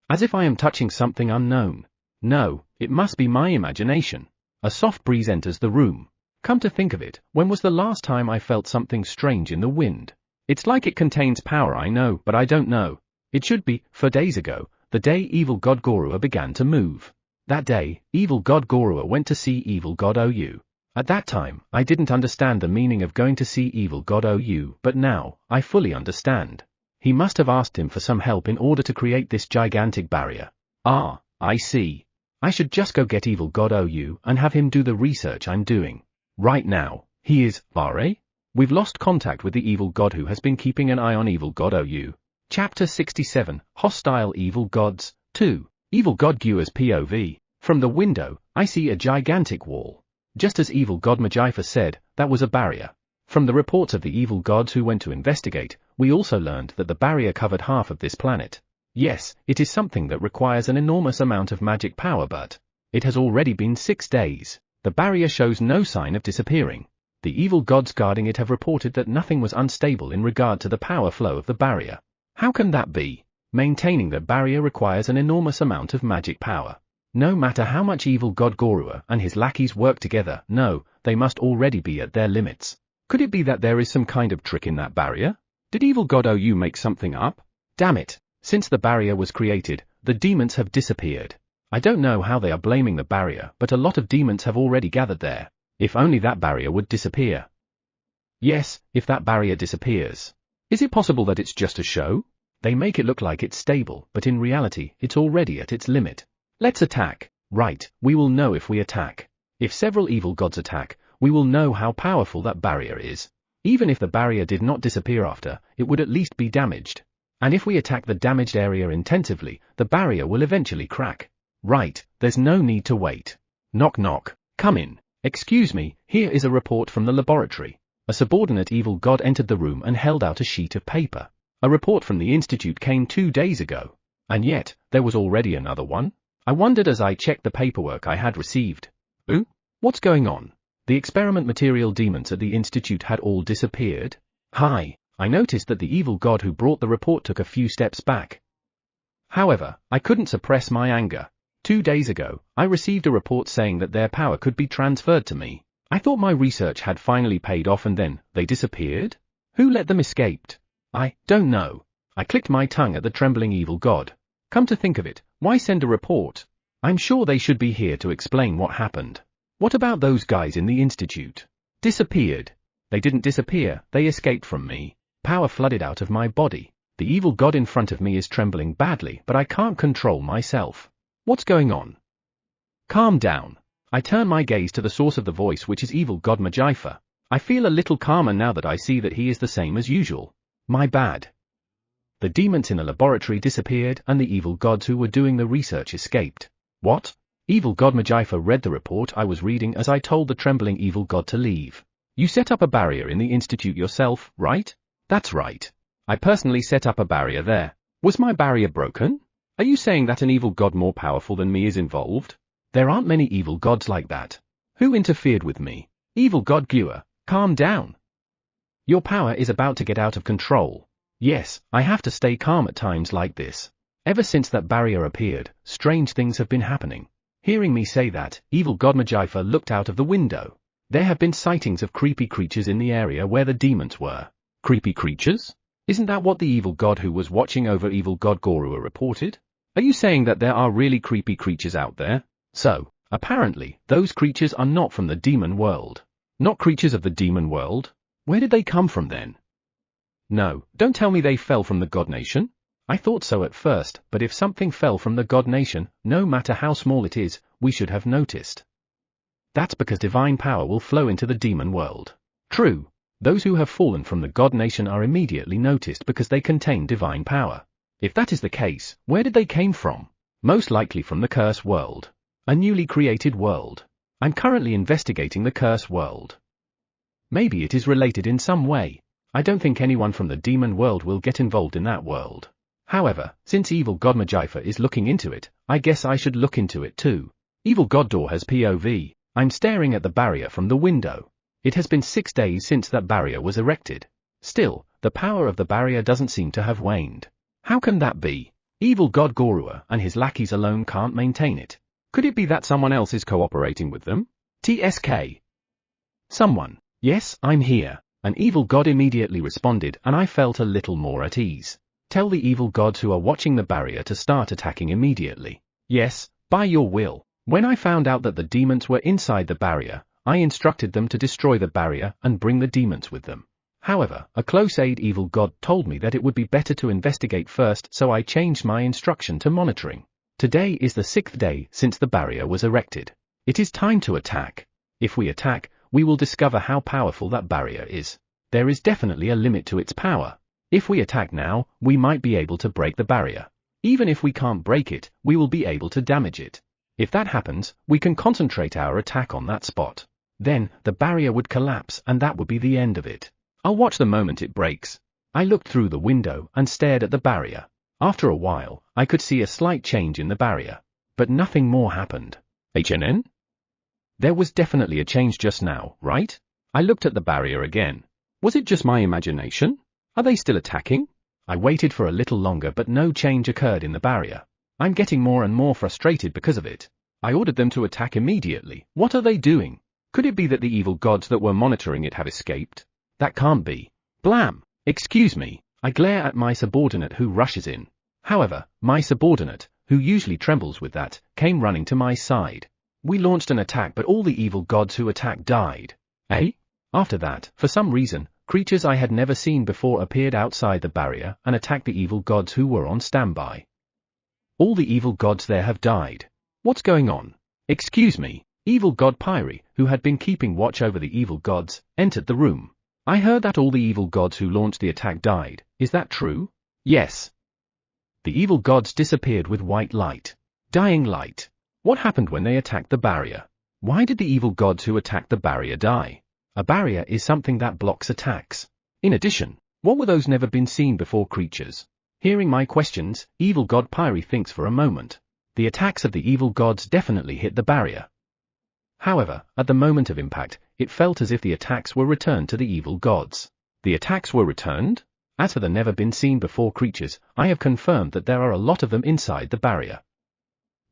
As if I am touching something unknown. No, it must be my imagination. A soft breeze enters the room. Come to think of it, when was the last time I felt something strange in the wind? It's like it contains power, I know, but I don't know. It should be, 4 days ago, the day evil god Gorua began to move. That day, evil god Gorua went to see evil god Ou. At that time, I didn't understand the meaning of going to see evil god Ou, but now, I fully understand. He must have asked him for some help in order to create this gigantic barrier. Ah, I see. I should just go get evil god Ou and have him do the research I'm doing. Right now, he is, Are? We've lost contact with the evil god who has been keeping an eye on evil god Ou. Chapter 67, Hostile Evil Gods, 2. Evil god Gua's POV. From the window, I see a gigantic wall. Just as evil god Magifa said, that was a barrier. From the reports of the evil gods who went to investigate, we also learned that the barrier covered half of this planet. Yes, it is something that requires an enormous amount of magic power, but it has already been 6 days. The barrier shows no sign of disappearing. The evil gods guarding it have reported that nothing was unstable in regard to the power flow of the barrier. How can that be? Maintaining the barrier requires an enormous amount of magic power. No matter how much evil god Gorua and his lackeys work together, no, they must already be at their limits. Could it be that there is some kind of trick in that barrier? Did evil god Ou make something up? Damn it, since the barrier was created, the demons have disappeared. I don't know how they are blaming the barrier, but a lot of demons have already gathered there. If only that barrier would disappear. Yes, if that barrier disappears. Is it possible that it's just a show? They make it look like it's stable, but in reality, it's already at its limit. Let's attack. Right, we will know if we attack. If several evil gods attack, we will know how powerful that barrier is. Even if the barrier did not disappear after, it would at least be damaged. And if we attack the damaged area intensively, the barrier will eventually crack. Right, there's no need to wait. Knock knock, come in. Excuse me, here is a report from the laboratory. A subordinate evil god entered the room and held out a sheet of paper. A report from the institute came 2 days ago. And yet, there was already another one? I wondered as I checked the paperwork I had received. Ooh, what's going on? The experiment material demons at the institute had all disappeared? Hi, I noticed that the evil god who brought the report took a few steps back. However, I couldn't suppress my anger. 2 days ago, I received a report saying that their power could be transferred to me. I thought my research had finally paid off and then, they disappeared? Who let them escape? I don't know. I clicked my tongue at the trembling evil god. Come to think of it, why send a report? I'm sure they should be here to explain what happened. What about those guys in the institute? Disappeared. They didn't disappear, they escaped from me. Power flooded out of my body. The evil god in front of me is trembling badly, but I can't control myself. What's going on? Calm down. I turn my gaze to the source of the voice, which is evil god Magifa. I feel a little calmer now that I see that he is the same as usual. My bad. The demons in the laboratory disappeared and the evil gods who were doing the research escaped. What? Evil god Magifa read the report I was reading as I told the trembling evil god to leave. You set up a barrier in the institute yourself, right? That's right. I personally set up a barrier there. Was my barrier broken? Are you saying that an evil god more powerful than me is involved? There aren't many evil gods like that. Who interfered with me? Evil god Gua, calm down. Your power is about to get out of control. Yes, I have to stay calm at times like this. Ever since that barrier appeared, strange things have been happening. Hearing me say that, evil god Magifa looked out of the window. There have been sightings of creepy creatures in the area where the demons were. Creepy creatures? Isn't that what the evil god who was watching over evil god Gorua reported? Are you saying that there are really creepy creatures out there? So, apparently, those creatures are not from the demon world. Not creatures of the demon world? Where did they come from then? No, don't tell me they fell from the god nation. I thought so at first, but if something fell from the god nation, no matter how small it is, we should have noticed. That's because divine power will flow into the demon world. True, those who have fallen from the god nation are immediately noticed because they contain divine power. If that is the case, where did they came from? Most likely from the curse world. A newly created world. I'm currently investigating the curse world. Maybe it is related in some way. I don't think anyone from the demon world will get involved in that world. However, since evil god Majifa is looking into it, I guess I should look into it too. Evil god Door has POV. I'm staring at the barrier from the window. It has been 6 days since that barrier was erected. Still, the power of the barrier doesn't seem to have waned. How can that be? Evil god Gorua and his lackeys alone can't maintain it. Could it be that someone else is cooperating with them? TSK. Someone. Yes, I'm here. An evil god immediately responded and I felt a little more at ease. Tell the evil gods who are watching the barrier to start attacking immediately. Yes, by your will. When I found out that the demons were inside the barrier, I instructed them to destroy the barrier and bring the demons with them. However, a close aid evil god told me that it would be better to investigate first, so I changed my instruction to monitoring. Today is the 6th day since the barrier was erected. It is time to attack. If we attack, we will discover how powerful that barrier is. There is definitely a limit to its power. If we attack now, we might be able to break the barrier. Even if we can't break it, we will be able to damage it. If that happens, we can concentrate our attack on that spot. Then, the barrier would collapse and that would be the end of it. I'll watch the moment it breaks. I looked through the window and stared at the barrier. After a while, I could see a slight change in the barrier. But nothing more happened. HNN? There was definitely a change just now, right? I looked at the barrier again. Was it just my imagination? Are they still attacking? I waited for a little longer but no change occurred in the barrier. I'm getting more and more frustrated because of it. I ordered them to attack immediately. What are they doing? Could it be that the evil gods that were monitoring it have escaped? That can't be. Blam! Excuse me. I glare at my subordinate who rushes in. However, my subordinate, who usually trembles with that, came running to my side. We launched an attack but all the evil gods who attacked died. Eh? After that, for some reason, creatures I had never seen before appeared outside the barrier and attacked the evil gods who were on standby. All the evil gods there have died. What's going on? Excuse me. Evil god Pyri, who had been keeping watch over the evil gods, entered the room. I heard that all the evil gods who launched the attack died. Is that true? Yes. The evil gods disappeared with white light. Dying light. What happened when they attacked the barrier? Why did the evil gods who attacked the barrier die? A barrier is something that blocks attacks. In addition, what were those never-been-seen-before creatures? Hearing my questions, evil god Pyri thinks for a moment. The attacks of the evil gods definitely hit the barrier. However, at the moment of impact, it felt as if the attacks were returned to the evil gods. The attacks were returned? As for the never-been-seen-before creatures, I have confirmed that there are a lot of them inside the barrier.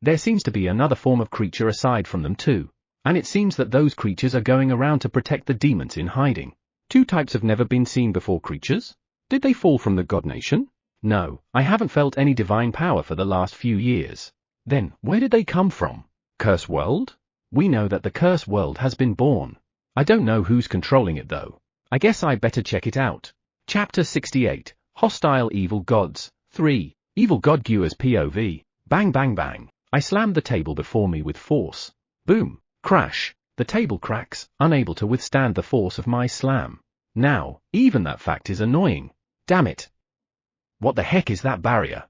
There seems to be another form of creature aside from them too, and it seems that those creatures are going around to protect the demons in hiding. 2 types of never-been-seen-before creatures? Did they fall from the god nation? No, I haven't felt any divine power for the last few years. Then, where did they come from? Curse world? We know that the curse world has been born. I don't know who's controlling it though. I guess I better check it out. Chapter 68, Hostile Evil Gods, 3, Evil God Gua's POV, bang bang bang. I slammed the table before me with force. Boom, crash, the table cracks, unable to withstand the force of my slam. Now, even that fact is annoying. Damn it. What the heck is that barrier?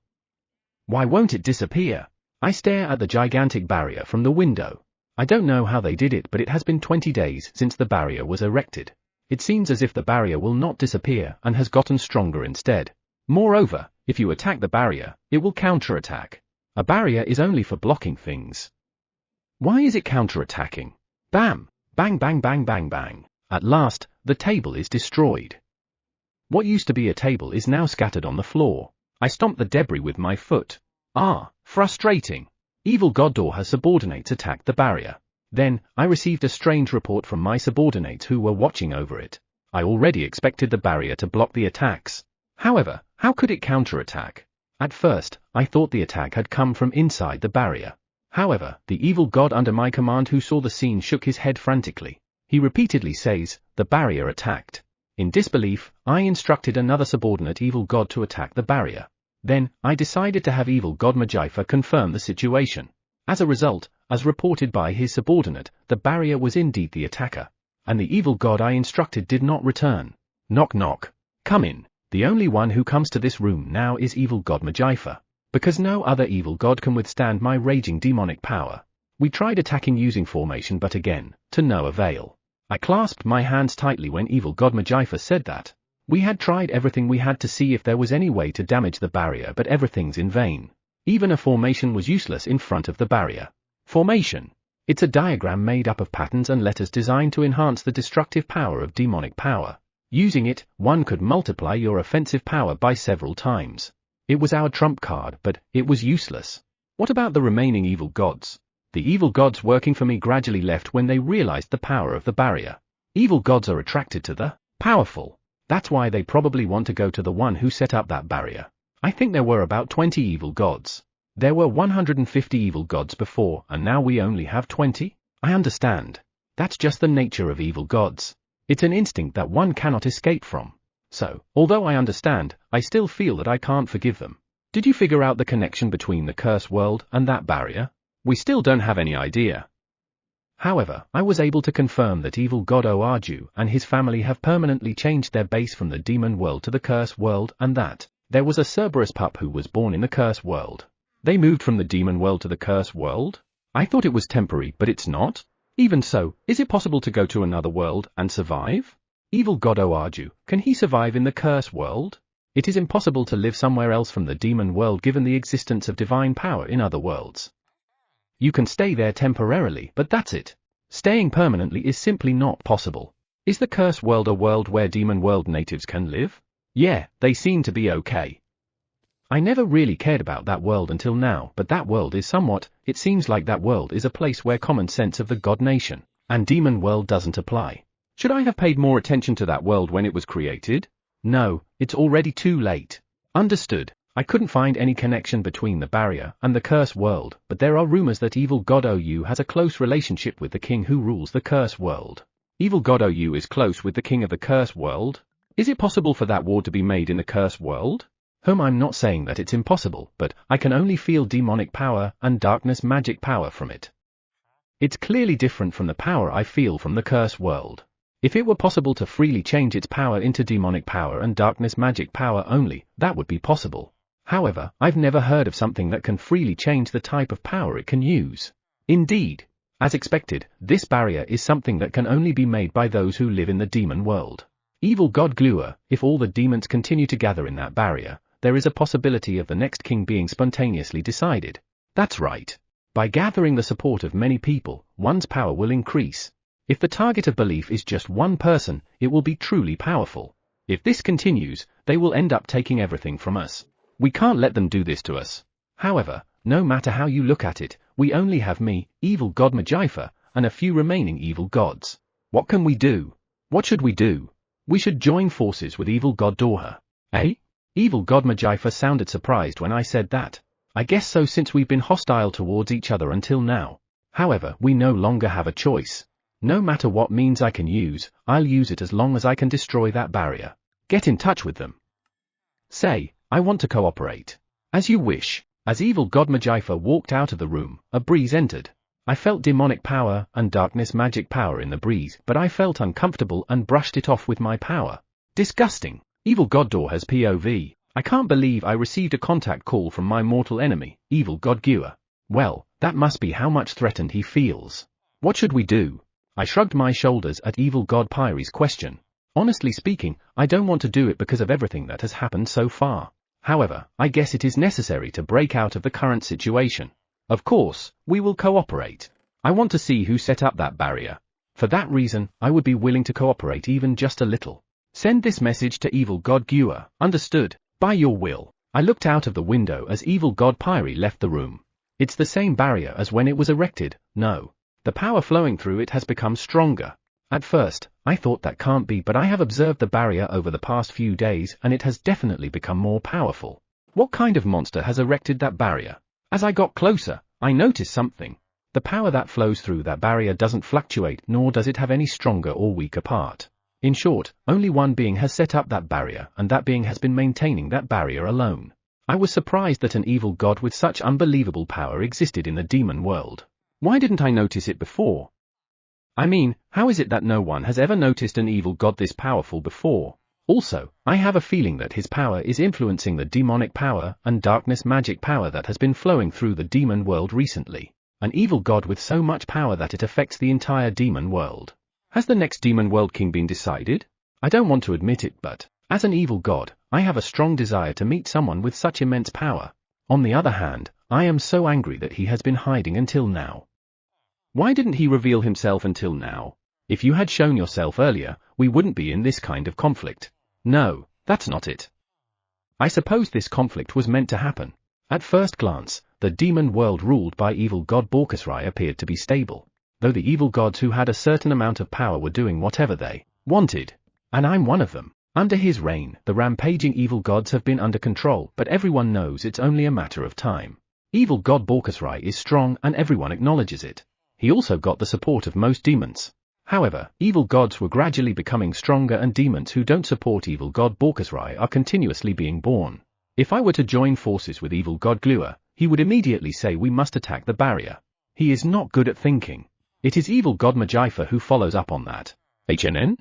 Why won't it disappear? I stare at the gigantic barrier from the window. I don't know how they did it, but it has been 20 days since the barrier was erected. It seems as if the barrier will not disappear and has gotten stronger instead. Moreover, if you attack the barrier, it will counterattack. A barrier is only for blocking things. Why is it counterattacking? Bam! Bang bang bang bang bang. At last, the table is destroyed. What used to be a table is now scattered on the floor. I stomped the debris with my foot. Ah, frustrating. Evil god Door has subordinates attacked the barrier. Then, I received a strange report from my subordinates who were watching over it. I already expected the barrier to block the attacks. However, how could it counterattack? At first, I thought the attack had come from inside the barrier. However, the evil god under my command who saw the scene shook his head frantically. He repeatedly says, "The barrier attacked." In disbelief, I instructed another subordinate evil god to attack the barrier. Then, I decided to have evil god Majaifa confirm the situation. As a result, as reported by his subordinate, the barrier was indeed the attacker. And the evil god I instructed did not return. Knock knock. Come in. The only one who comes to this room now is evil god Majaifa. Because no other evil god can withstand my raging demonic power. We tried attacking using formation but again, to no avail. I clasped my hands tightly when evil god Majaifa said that. We had tried everything we had to see if there was any way to damage the barrier but everything's in vain. Even a formation was useless in front of the barrier. Formation. It's a diagram made up of patterns and letters designed to enhance the destructive power of demonic power. Using it, one could multiply your offensive power by several times. It was our trump card, but it was useless. What about the remaining evil gods? The evil gods working for me gradually left when they realized the power of the barrier. Evil gods are attracted to the powerful. That's why they probably want to go to the one who set up that barrier. I think there were about 20 evil gods. There were 150 evil gods before, and now we only have 20? I understand. That's just the nature of evil gods. It's an instinct that one cannot escape from. So, although I understand, I still feel that I can't forgive them. Did you figure out the connection between the curse world and that barrier? We still don't have any idea. However, I was able to confirm that evil god Oaju and his family have permanently changed their base from the demon world to the curse world and that there was a Cerberus pup who was born in the curse world. They moved from the demon world to the curse world? I thought it was temporary, but it's not? Even so, is it possible to go to another world and survive? Evil god Oaju, can he survive in the curse world? It is impossible to live somewhere else from the demon world given the existence of divine power in other worlds. You can stay there temporarily, but that's it. Staying permanently is simply not possible. Is the curse world a world where demon world natives can live? Yeah, they seem to be okay. I never really cared about that world until now, but that world is it seems like that world is a place where common sense of the god nation and demon world doesn't apply. Should I have paid more attention to that world when it was created? No, it's already too late. Understood. I couldn't find any connection between the barrier and the curse world, but there are rumors that evil god Ou has a close relationship with the king who rules the curse world. Evil god Ou is close with the king of the curse world? Is it possible for that war to be made in the curse world? I'm not saying that it's impossible, but I can only feel demonic power and darkness magic power from it. It's clearly different from the power I feel from the curse world. If it were possible to freely change its power into demonic power and darkness magic power only, that would be possible. However, I've never heard of something that can freely change the type of power it can use. Indeed, as expected, this barrier is something that can only be made by those who live in the demon world. Evil god Glua, if all the demons continue to gather in that barrier, there is a possibility of the next king being spontaneously decided. That's right. By gathering the support of many people, one's power will increase. If the target of belief is just one person, it will be truly powerful. If this continues, they will end up taking everything from us. We can't let them do this to us. However, no matter how you look at it, we only have me, evil god Majaifa, and a few remaining evil gods. What can we do? What should we do? We should join forces with evil god Dorha. Eh? Evil god Majaifa sounded surprised when I said that. I guess so, since we've been hostile towards each other until now. However, we no longer have a choice. No matter what means I can use, I'll use it as long as I can destroy that barrier. Get in touch with them. Say, I want to cooperate. As you wish. As evil god Majaifa walked out of the room, a breeze entered. I felt demonic power and darkness magic power in the breeze, but I felt uncomfortable and brushed it off with my power. Disgusting. Evil god Dorha's POV. I can't believe I received a contact call from my mortal enemy, evil god Gua. Well, that must be how much threatened he feels. What should we do? I shrugged my shoulders at evil god Pyri's question. Honestly speaking, I don't want to do it because of everything that has happened so far. However, I guess it is necessary to break out of the current situation. Of course, we will cooperate. I want to see who set up that barrier. For that reason, I would be willing to cooperate even just a little. Send this message to evil god Gua, understood, by your will. I looked out of the window as evil god Pyri left the room. It's the same barrier as when it was erected, no. The power flowing through it has become stronger. At first, I thought that can't be, but I have observed the barrier over the past few days and it has definitely become more powerful. What kind of monster has erected that barrier? As I got closer, I noticed something. The power that flows through that barrier doesn't fluctuate, nor does it have any stronger or weaker part. In short, only one being has set up that barrier, and that being has been maintaining that barrier alone. I was surprised that an evil god with such unbelievable power existed in the demon world. Why didn't I notice it before? I mean, how is it that no one has ever noticed an evil god this powerful before? Also, I have a feeling that his power is influencing the demonic power and darkness magic power that has been flowing through the demon world recently. An evil god with so much power that it affects the entire demon world. Has the next demon world king been decided? I don't want to admit it, but, as an evil god, I have a strong desire to meet someone with such immense power. On the other hand, I am so angry that he has been hiding until now. Why didn't he reveal himself until now? If you had shown yourself earlier, we wouldn't be in this kind of conflict. No, that's not it. I suppose this conflict was meant to happen. At first glance, the demon world ruled by evil god Borkusrai appeared to be stable, though the evil gods who had a certain amount of power were doing whatever they wanted. And I'm one of them. Under his reign, the rampaging evil gods have been under control, but everyone knows it's only a matter of time. Evil god Borkusrai is strong and everyone acknowledges it. He also got the support of most demons. However, evil gods were gradually becoming stronger and demons who don't support evil god Borkusrai are continuously being born. If I were to join forces with evil god Glua, he would immediately say we must attack the barrier. He is not good at thinking. It is evil god Majaifa who follows up on that. HNN?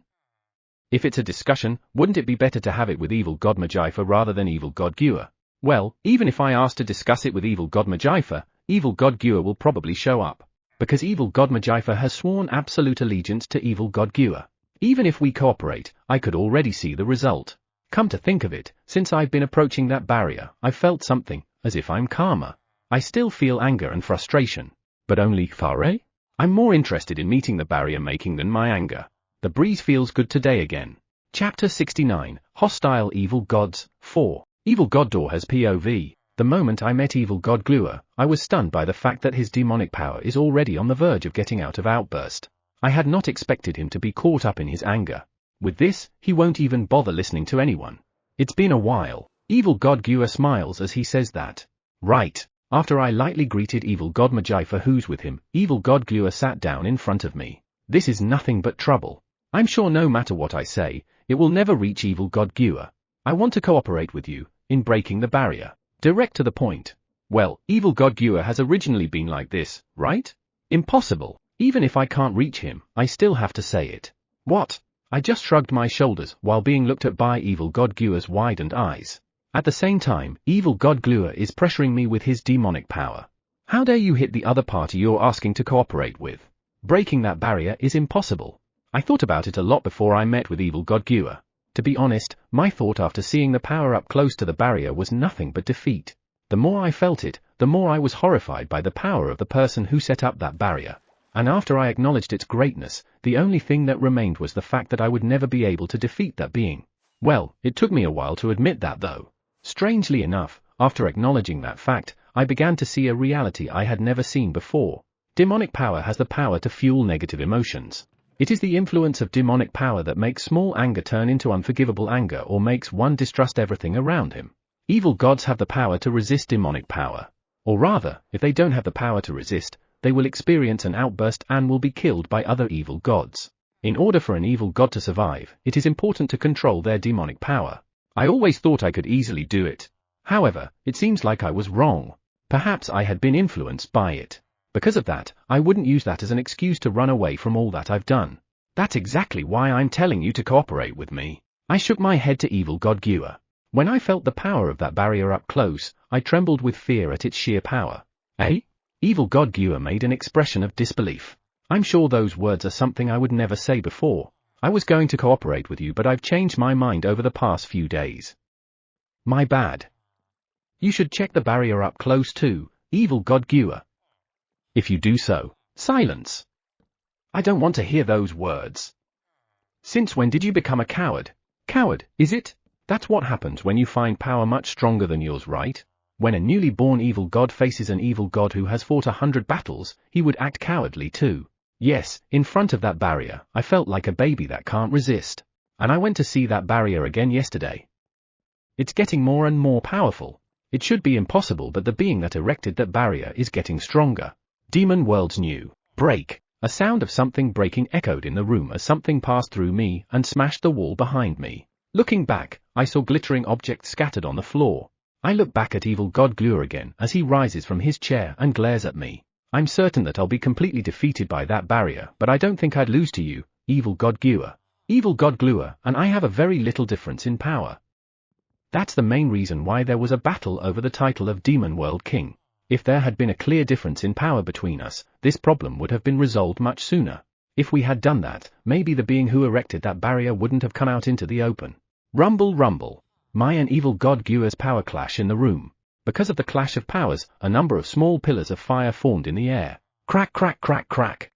If it's a discussion, wouldn't it be better to have it with evil god Majaifa rather than evil god Glua? Well, even if I ask to discuss it with evil god Majaifa, evil god Glua will probably show up. Because evil god Majaifa has sworn absolute allegiance to evil god Glua. Even if we cooperate, I could already see the result. Come to think of it, since I've been approaching that barrier, I felt something, as if I'm calmer. I still feel anger and frustration. But only Fare? I'm more interested in meeting the barrier making than my anger. The breeze feels good today again. Chapter 69, Hostile Evil Gods, 4. Evil God Door has POV. The moment I met evil god Glua, I was stunned by the fact that his demonic power is already on the verge of getting out of outburst. I had not expected him to be caught up in his anger. With this, he won't even bother listening to anyone. It's been a while. Evil god Glua smiles as he says that. Right. After I lightly greeted evil god Majaifa who's with him, evil god Glua sat down in front of me. This is nothing but trouble. I'm sure no matter what I say, it will never reach evil god Glua. I want to cooperate with you, in breaking the barrier. Direct to the point. Well, evil god Glua has originally been like this, right? Impossible. Even if I can't reach him, I still have to say it. What? I just shrugged my shoulders while being looked at by evil god Glua's widened eyes. At the same time, evil god Glua is pressuring me with his demonic power. How dare you hit the other party you're asking to cooperate with? Breaking that barrier is impossible. I thought about it a lot before I met with evil god Glua. To be honest, my thought after seeing the power up close to the barrier was nothing but defeat. The more I felt it, the more I was horrified by the power of the person who set up that barrier. And after I acknowledged its greatness, the only thing that remained was the fact that I would never be able to defeat that being. Well, it took me a while to admit that though. Strangely enough, after acknowledging that fact, I began to see a reality I had never seen before. Demonic power has the power to fuel negative emotions. It is the influence of demonic power that makes small anger turn into unforgivable anger or makes one distrust everything around him. Evil gods have the power to resist demonic power. Or rather, if they don't have the power to resist, they will experience an outburst and will be killed by other evil gods. In order for an evil god to survive, it is important to control their demonic power. I always thought I could easily do it. However, it seems like I was wrong. Perhaps I had been influenced by it. Because of that, I wouldn't use that as an excuse to run away from all that I've done. That's exactly why I'm telling you to cooperate with me. I shook my head to evil god Glua. When I felt the power of that barrier up close, I trembled with fear at its sheer power. Eh? Evil god Glua made an expression of disbelief. I'm sure those words are something I would never say before. I was going to cooperate with you, but I've changed my mind over the past few days. My bad. You should check the barrier up close too, evil god Glua. If you do so, silence. I don't want to hear those words. Since when did you become a coward? Coward, is it? That's what happens when you find power much stronger than yours, right? When a newly born evil god faces an evil god who has fought 100 battles, he would act cowardly too. Yes, in front of that barrier, I felt like a baby that can't resist. And I went to see that barrier again yesterday. It's getting more and more powerful. It should be impossible, but the being that erected that barrier is getting stronger. Demon World's new break. A sound of something breaking echoed in the room as something passed through me and smashed the wall behind me. Looking back, I saw glittering objects scattered on the floor. I look back at Evil God Glue again as he rises from his chair and glares at me. I'm certain that I'll be completely defeated by that barrier, but I don't think I'd lose to you, Evil God Glue. Evil God Glue and I have a very little difference in power. That's the main reason why there was a battle over the title of Demon World King. If there had been a clear difference in power between us, this problem would have been resolved much sooner. If we had done that, maybe the being who erected that barrier wouldn't have come out into the open. Rumble rumble. My and Evil God Glue's power clash in the room. Because of the clash of powers, a number of small pillars of fire formed in the air. Crack crack crack crack.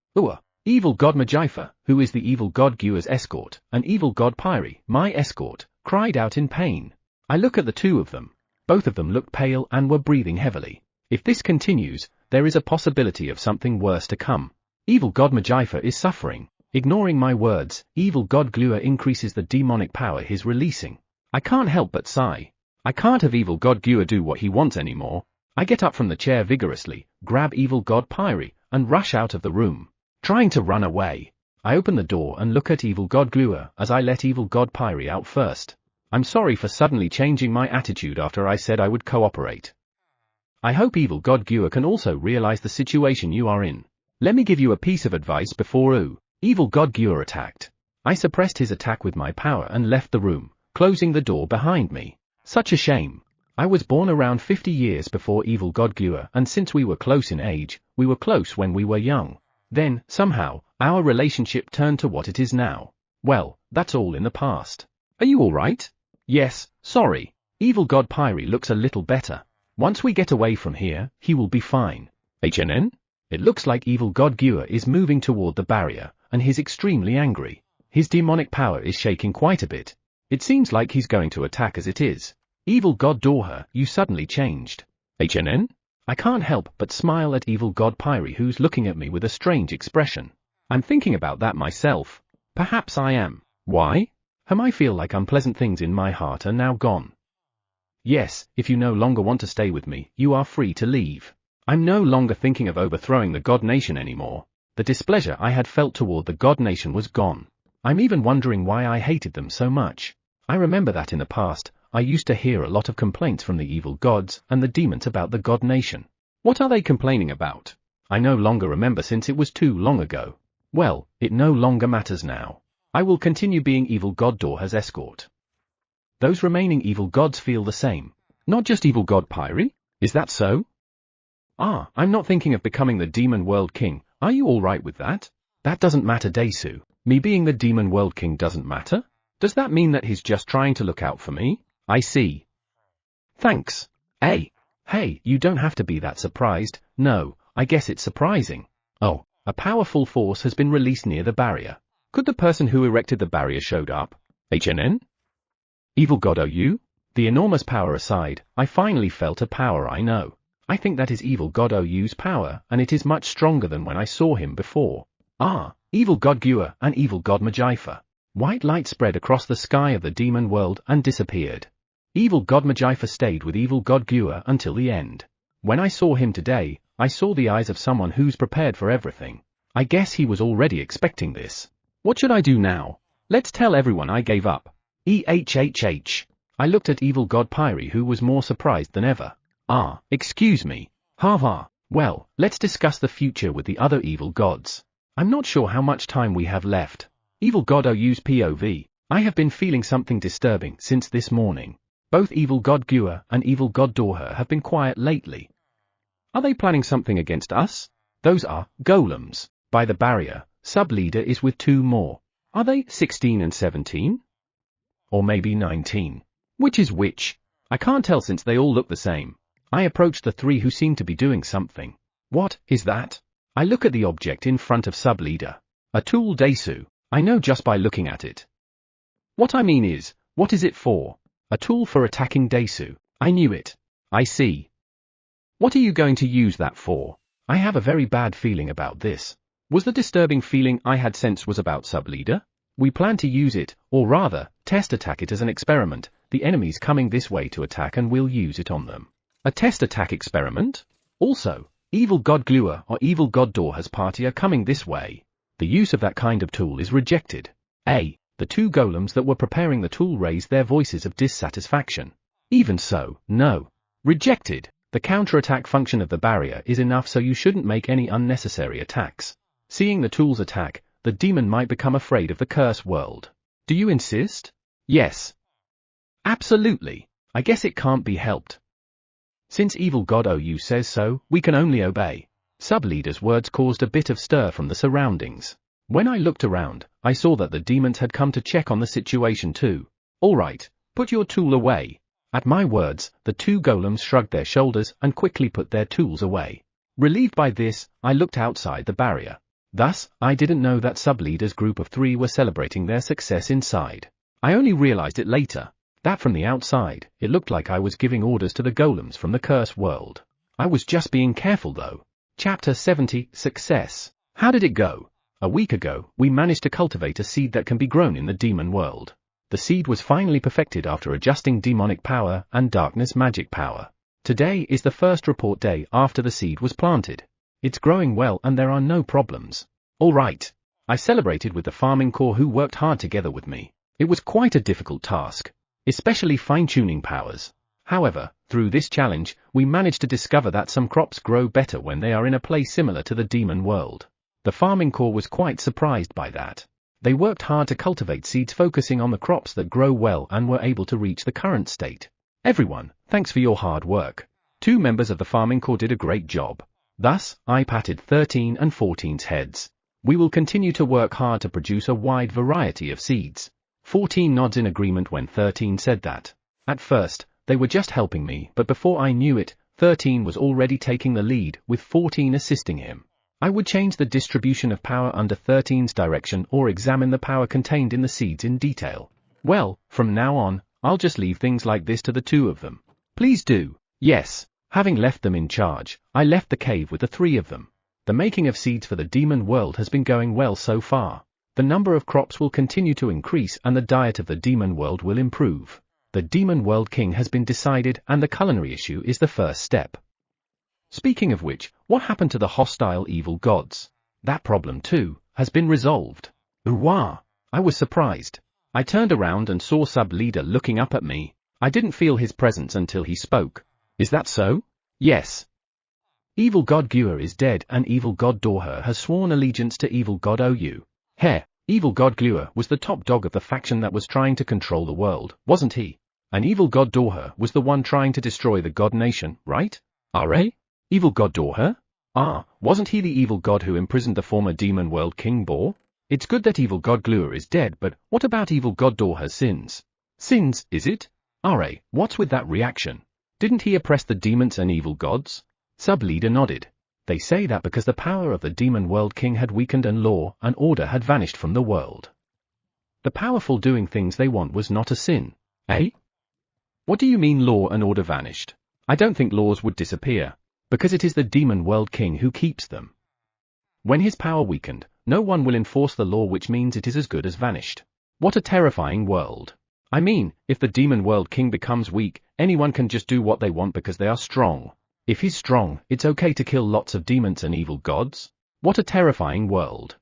Evil God Magifa, who is the Evil God Glue's escort, and Evil God Pyri, my escort, cried out in pain. I look at the two of them. Both of them looked pale and were breathing heavily. If this continues, there is a possibility of something worse to come. Evil God Magifa is suffering. Ignoring my words, Evil God Glue increases the demonic power he's releasing. I can't help but sigh. I can't have Evil God Glue do what he wants anymore. I get up from the chair vigorously, grab Evil God Pyri, and rush out of the room. Trying to run away. I open the door and look at Evil God Glue as I let Evil God Pyri out first. I'm sorry for suddenly changing my attitude after I said I would cooperate. I hope Evil God Glue can also realize the situation you are in. Let me give you a piece of advice before Evil God Glue attacked. I suppressed his attack with my power and left the room, closing the door behind me. Such a shame. I was born around 50 years before Evil God Glue, and since we were close in age, we were close when we were young. Then, somehow, our relationship turned to what it is now. Well, that's all in the past. Are you alright? Yes, sorry. Evil God Pyri looks a little better. Once we get away from here, he will be fine. HNN? It looks like Evil God Glue is moving toward the barrier, and he's extremely angry. His demonic power is shaking quite a bit. It seems like he's going to attack as it is. Evil God Dorha, you suddenly changed. HNN? I can't help but smile at Evil God Pyri, who's looking at me with a strange expression. I'm thinking about that myself. Perhaps I am. Why? I feel like unpleasant things in my heart are now gone. Yes, if you no longer want to stay with me, you are free to leave. I'm no longer thinking of overthrowing the God Nation anymore. The displeasure I had felt toward the God Nation was gone. I'm even wondering why I hated them so much. I remember that in the past, I used to hear a lot of complaints from the evil gods and the demons about the God Nation. What are they complaining about? I no longer remember since it was too long ago. Well, it no longer matters now. I will continue being Evil God Dorha's escort. Those remaining evil gods feel the same. Not just Evil God Pyri? Is that so? I'm not thinking of becoming the Demon World King. Are you alright with that? That doesn't matter, Desu. Me being the Demon World King doesn't matter? Does that mean that he's just trying to look out for me? I see. Thanks. Hey, you don't have to be that surprised. No, I guess it's surprising. Oh, a powerful force has been released near the barrier. Could the person who erected the barrier showed up? HNN? Evil God OU? The enormous power aside, I finally felt a power I know. I think that is Evil God OU's power, and it is much stronger than when I saw him before. Evil God Glue and Evil God Magifa. White light spread across the sky of the demon world and disappeared. Evil God Magifa stayed with Evil God Glue until the end. When I saw him today, I saw the eyes of someone who's prepared for everything. I guess he was already expecting this. What should I do now? Let's tell everyone I gave up. I looked at Evil God Pyri, who was more surprised than ever. Excuse me. Well, let's discuss the future with the other evil gods. I'm not sure how much time we have left. Evil God OU's POV. I have been feeling something disturbing since this morning. Both Evil God Glue and Evil God Dorha have been quiet lately. Are they planning something against us? Those are golems. By the barrier, sub-leader is with 2 more. Are they 16 and 17? Or maybe 19. Which is which? I can't tell since they all look the same. I approach the 3 who seem to be doing something. What is that? I look at the object in front of sub-leader. A tool, Desu. I know just by looking at it. What I mean is, what is it for? A tool for attacking, Desu. I knew it. I see. What are you going to use that for? I have a very bad feeling about this. Was the disturbing feeling I had sensed was about sub-leader? We plan to use it, or rather, test attack it as an experiment. The enemy's coming this way to attack and we'll use it on them. A test attack experiment? Also, evil god Glua or evil god Dorha's party are coming this way. The use of that kind of tool is rejected. The two golems that were preparing the tool raised their voices of dissatisfaction. Even so, no. Rejected. The counterattack function of the barrier is enough, so you shouldn't make any unnecessary attacks. Seeing the tool's attack, the demon might become afraid of the curse world. Do you insist? Yes. Absolutely. I guess it can't be helped. Since evil god OU says so, we can only obey. Sub-leader's words caused a bit of stir from the surroundings. When I looked around, I saw that the demons had come to check on the situation too. All right, put your tool away. At my words, the two golems shrugged their shoulders and quickly put their tools away. Relieved by this, I looked outside the barrier. Thus, I didn't know that sub-leader's group of 3 were celebrating their success inside. I only realized it later, that from the outside, it looked like I was giving orders to the golems from the curse world. I was just being careful though. Chapter 70, Success. How did it go? A week ago, we managed to cultivate a seed that can be grown in the demon world. The seed was finally perfected after adjusting demonic power and darkness magic power. Today is the first report day after the seed was planted. It's growing well and there are no problems. All right. I celebrated with the farming corps who worked hard together with me. It was quite a difficult task, especially fine-tuning powers. However, through this challenge, we managed to discover that some crops grow better when they are in a place similar to the demon world. The farming corps was quite surprised by that. They worked hard to cultivate seeds focusing on the crops that grow well and were able to reach the current state. Everyone, thanks for your hard work. 2 members of the farming corps did a great job. Thus, I patted 13 and 14's heads. We will continue to work hard to produce a wide variety of seeds. 14 nods in agreement when 13 said that. At first, they were just helping me, but before I knew it, 13 was already taking the lead, with 14 assisting him. I would change the distribution of power under 13's direction or examine the power contained in the seeds in detail. Well, from now on, I'll just leave things like this to the 2 of them. Please do. Yes. Having left them in charge, I left the cave with the 3 of them. The making of seeds for the demon world has been going well so far. The number of crops will continue to increase and the diet of the demon world will improve. The demon world king has been decided and the culinary issue is the first step. Speaking of which, what happened to the hostile evil gods? That problem too has been resolved. Ooh-wah! I was surprised. I turned around and saw sub-leader looking up at me. I didn't feel his presence until he spoke. Is that so? Yes. Evil god Gua is dead and evil god Dorha has sworn allegiance to evil god OU. Evil god Glua was the top dog of the faction that was trying to control the world, wasn't he? And evil god Dorha was the one trying to destroy the god nation, right? Evil god Dorha? Wasn't he the evil god who imprisoned the former demon world king Bor? It's good that evil god Glua is dead, but what about evil god Dorha's sins? Sins, is it? What's with that reaction? Didn't he oppress the demons and evil gods? Sub-leader nodded. They say that because the power of the demon world king had weakened and law and order had vanished from the world. The powerful doing things they want was not a sin. What do you mean law and order vanished? I don't think laws would disappear, because it is the demon world king who keeps them. When his power weakened, no one will enforce the law, which means it is as good as vanished. What a terrifying world. I mean, if the demon world king becomes weak, anyone can just do what they want because they are strong. If he's strong, it's okay to kill lots of demons and evil gods? What a terrifying world.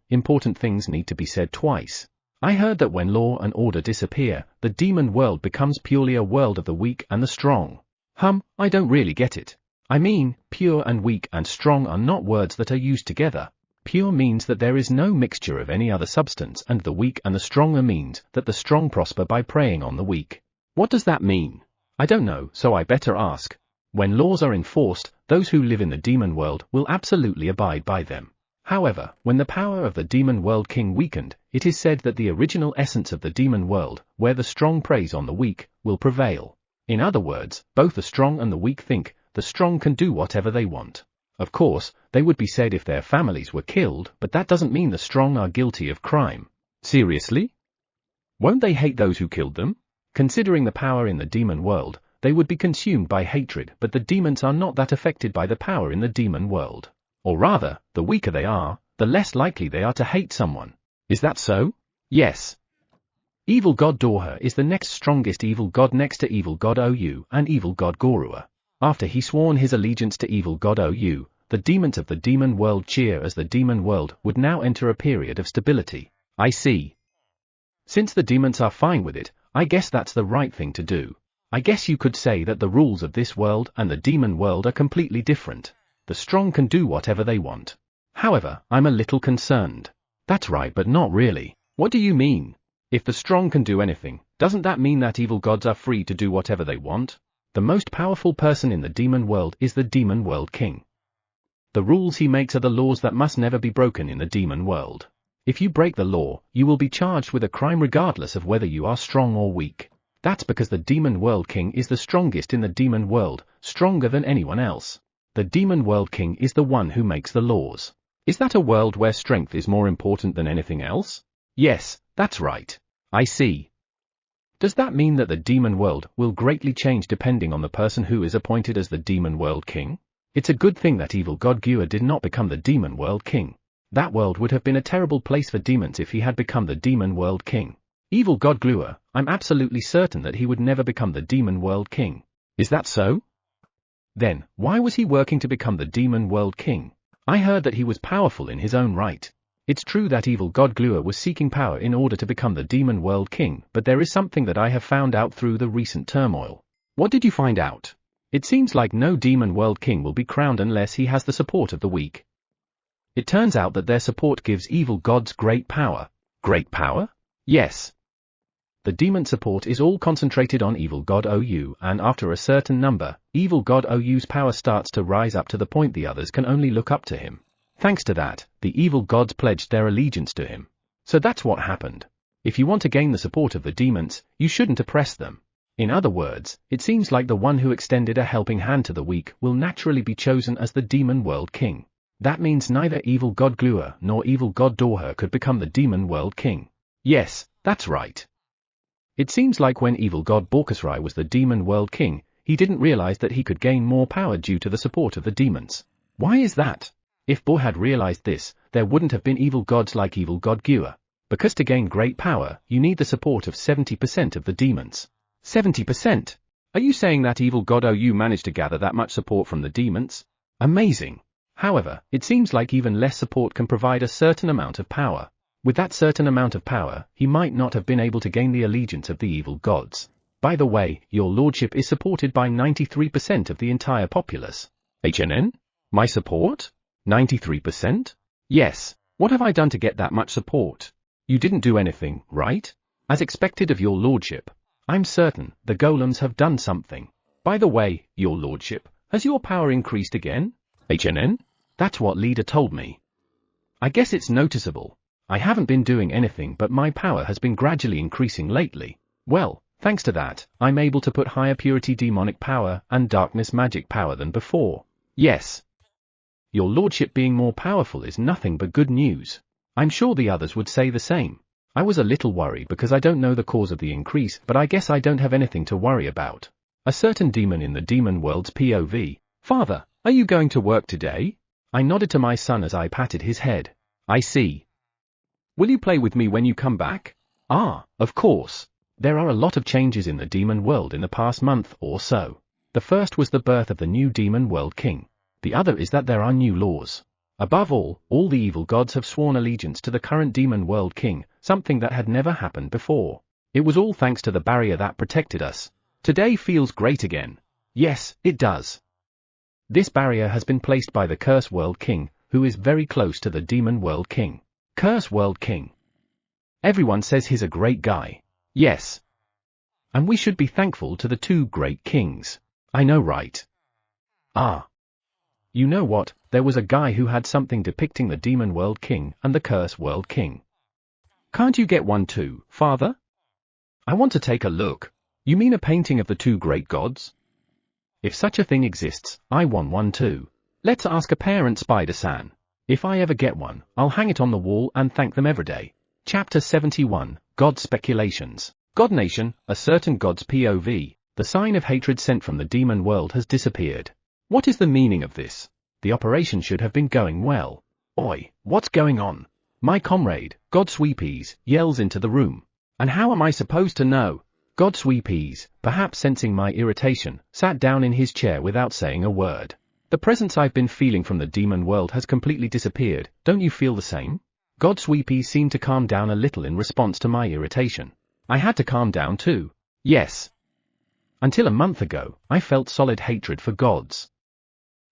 Important things need to be said twice. I heard that when law and order disappear, the demon world becomes purely a world of the weak and the strong. I don't really get it. I mean, pure and weak and strong are not words that are used together. Pure means that there is no mixture of any other substance, and the weak and the stronger means that the strong prosper by preying on the weak. What does that mean? I don't know, so I better ask. When laws are enforced, those who live in the demon world will absolutely abide by them. However, when the power of the demon world king weakened, it is said that the original essence of the demon world, where the strong preys on the weak, will prevail. In other words, both the strong and the weak think the strong can do whatever they want. Of course, they would be said if their families were killed, but that doesn't mean the strong are guilty of crime. Seriously? Won't they hate those who killed them? Considering the power in the demon world, they would be consumed by hatred, but the demons are not that affected by the power in the demon world. Or rather, the weaker they are, the less likely they are to hate someone. Is that so? Yes. Evil god Dorha is the next strongest evil god next to evil god Ou and evil god Gorua. After he sworn his allegiance to evil god Ou, the demons of the demon world cheer as the demon world would now enter a period of stability. I see. Since the demons are fine with it, I guess that's the right thing to do. I guess you could say that the rules of this world and the demon world are completely different. The strong can do whatever they want. However, I'm a little concerned. That's right, but not really. What do you mean? If the strong can do anything, doesn't that mean that evil gods are free to do whatever they want? The most powerful person in the demon world is the demon world king. The rules he makes are the laws that must never be broken in the demon world. If you break the law, you will be charged with a crime regardless of whether you are strong or weak. That's because the demon world king is the strongest in the demon world, stronger than anyone else. The demon world king is the one who makes the laws. Is that a world where strength is more important than anything else? Yes, that's right. I see. Does that mean that the demon world will greatly change depending on the person who is appointed as the demon world king? It's a good thing that evil god Gua did not become the demon world king. That world would have been a terrible place for demons if he had become the demon world king. Evil god Glua, I'm absolutely certain that he would never become the demon world king. Is that so? Then, why was he working to become the demon world king? I heard that he was powerful in his own right. It's true that evil god Glua was seeking power in order to become the demon world king, but there is something that I have found out through the recent turmoil. What did you find out? It seems like no demon world king will be crowned unless he has the support of the weak. It turns out that their support gives evil gods great power. Great power? Yes. The demon support is all concentrated on evil god Ou, and after a certain number, evil god Ou's power starts to rise up to the point the others can only look up to him. Thanks to that, the evil gods pledged their allegiance to him. So that's what happened. If you want to gain the support of the demons, you shouldn't oppress them. In other words, it seems like the one who extended a helping hand to the weak will naturally be chosen as the demon world king. That means neither evil god Glua nor evil god Dorha could become the demon world king. Yes, that's right. It seems like when evil god Borkusrai was the demon world king, he didn't realize that he could gain more power due to the support of the demons. Why is that? If Bor had realized this, there wouldn't have been evil gods like evil god Gua. Because to gain great power, you need the support of 70% of the demons. 70%? Are you saying that evil god Ou managed to gather that much support from the demons? Amazing. However, it seems like even less support can provide a certain amount of power. With that certain amount of power, he might not have been able to gain the allegiance of the evil gods. By the way, your lordship is supported by 93% of the entire populace. HNN? My support? 93%? Yes. What have I done to get that much support? You didn't do anything, right? As expected of your lordship. I'm certain the golems have done something. By the way, your lordship, has your power increased again? HNN? That's what leader told me. I guess it's noticeable. I haven't been doing anything but my power has been gradually increasing lately. Well, thanks to that, I'm able to put higher purity demonic power and darkness magic power than before. Yes. Your lordship being more powerful is nothing but good news. I'm sure the others would say the same. I was a little worried because I don't know the cause of the increase, but I guess I don't have anything to worry about. A certain demon in the demon world's POV. Father, are you going to work today? I nodded to my son as I patted his head. I see. Will you play with me when you come back? Ah, of course. There are a lot of changes in the demon world in the past month or so. The first was the birth of the new demon world king. The other is that there are new laws. Above all the evil gods have sworn allegiance to the current demon world king, something that had never happened before. It was all thanks to the barrier that protected us. Today feels great again. Yes, it does. This barrier has been placed by the Curse World King, who is very close to the Demon World King. Curse World King. Everyone says he's a great guy. Yes. And we should be thankful to the two great kings. I know, right? Ah. You know what, there was a guy who had something depicting the Demon World King and the Curse World King. Can't you get one too, father? I want to take a look. You mean a painting of the two great gods? If such a thing exists, I want one too. Let's ask a parent Spider-san. If I ever get one, I'll hang it on the wall and thank them every day. Chapter 71, God Speculations. God Nation, a certain god's POV, the sign of hatred sent from the demon world has disappeared. What is the meaning of this? The operation should have been going well. Oi, what's going on? My comrade, God Sweepies, yells into the room. And how am I supposed to know? God Sweepies, perhaps sensing my irritation, sat down in his chair without saying a word. The presence I've been feeling from the demon world has completely disappeared, don't you feel the same? God Sweepies seemed to calm down a little in response to my irritation. I had to calm down too. Yes. Until a month ago, I felt solid hatred for gods.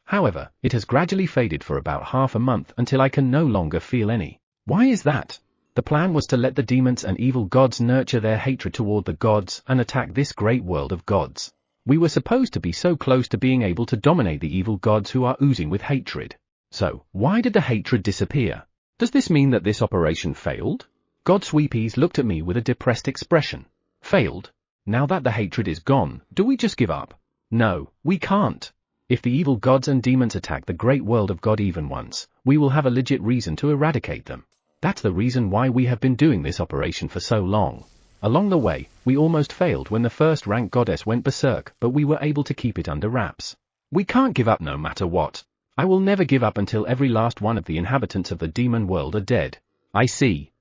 However, it has gradually faded for about half a month until I can no longer feel any. Why is that? The plan was to let the demons and evil gods nurture their hatred toward the gods and attack this great world of gods. We were supposed to be so close to being able to dominate the evil gods who are oozing with hatred. So, why did the hatred disappear? Does this mean that this operation failed? God Sweepies looked at me with a depressed expression. Failed? Now that the hatred is gone, do we just give up? No, we can't. If the evil gods and demons attack the great world of God even once, we will have a legit reason to eradicate them. That's the reason why we have been doing this operation for so long. Along the way, we almost failed when the first-rank goddess went berserk, but we were able to keep it under wraps. We can't give up no matter what. I will never give up until every last one of the inhabitants of the demon world are dead. I see.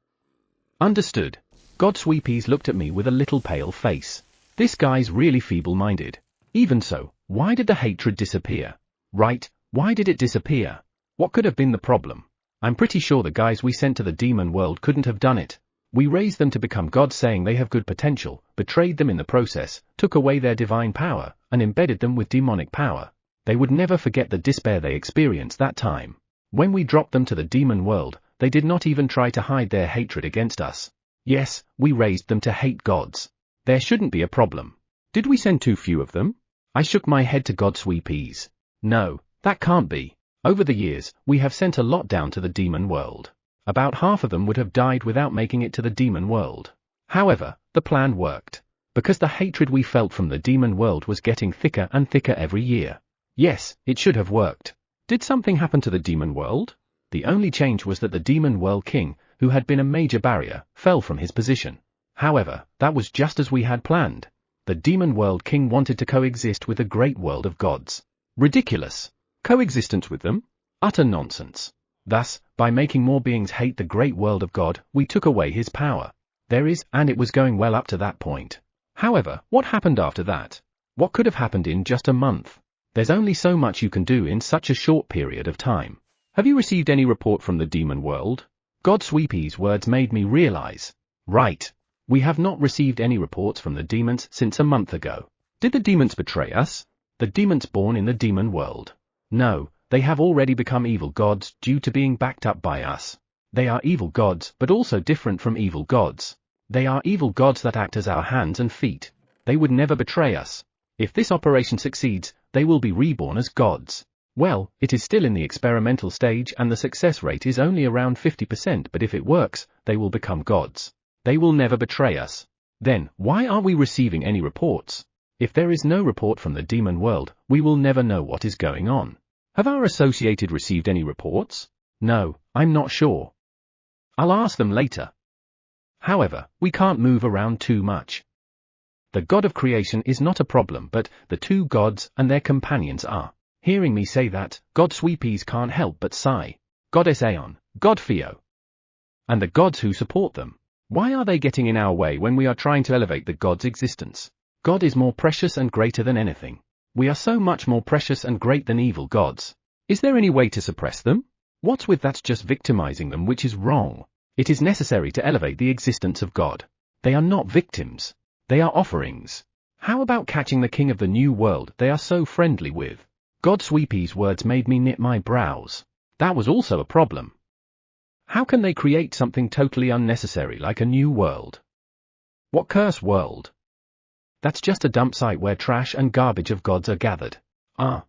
Understood. God Sweepies looked at me with a little pale face. This guy's really feeble-minded. Even so, why did the hatred disappear? Right, why did it disappear? What could have been the problem? I'm pretty sure the guys we sent to the demon world couldn't have done it. We raised them to become gods saying they have good potential, betrayed them in the process, took away their divine power, and embedded them with demonic power. They would never forget the despair they experienced that time. When we dropped them to the demon world, they did not even try to hide their hatred against us. Yes, we raised them to hate gods. There shouldn't be a problem. Did we send too few of them? I shook my head to God Sweepies. No, that can't be. Over the years, we have sent a lot down to the demon world. About half of them would have died without making it to the demon world. However, the plan worked. Because the hatred we felt from the demon world was getting thicker and thicker every year. Yes, it should have worked. Did something happen to the demon world? The only change was that the demon world king, who had been a major barrier, fell from his position. However, that was just as we had planned. The demon world king wanted to coexist with the great world of gods. Ridiculous. Coexistence with them? Utter nonsense. Thus, by making more beings hate the great world of God, we took away his power. And it was going well up to that point. However, what happened after that? What could have happened in just a month? There's only so much you can do in such a short period of time. Have you received any report from the demon world? God Sweepies' words made me realize. Right. We have not received any reports from the demons since a month ago. Did the demons betray us? The demons born in the demon world? No, they have already become evil gods due to being backed up by us. They are evil gods, but also different from evil gods. They are evil gods that act as our hands and feet. They would never betray us. If this operation succeeds, they will be reborn as gods. Well, it is still in the experimental stage and the success rate is only around 50%, but if it works, they will become gods. They will never betray us. Then, why aren't we receiving any reports? If there is no report from the demon world, we will never know what is going on. Have our associated received any reports? No, I'm not sure. I'll ask them later. However, we can't move around too much. The god of creation is not a problem, but the two gods and their companions are. Hearing me say that, God Sweepies can't help but sigh. Goddess Aeon, God Theo. And the gods who support them. Why are they getting in our way when we are trying to elevate the god's existence? God is more precious and greater than anything. We are so much more precious and great than evil gods. Is there any way to suppress them? What's with that's just victimizing them, which is wrong. It is necessary to elevate the existence of God. They are not victims. They are offerings. How about catching the king of the new world they are so friendly with? God Sweepies' words made me knit my brows. That was also a problem. How can they create something totally unnecessary like a new world? What curse world? That's just a dump site where trash and garbage of gods are gathered.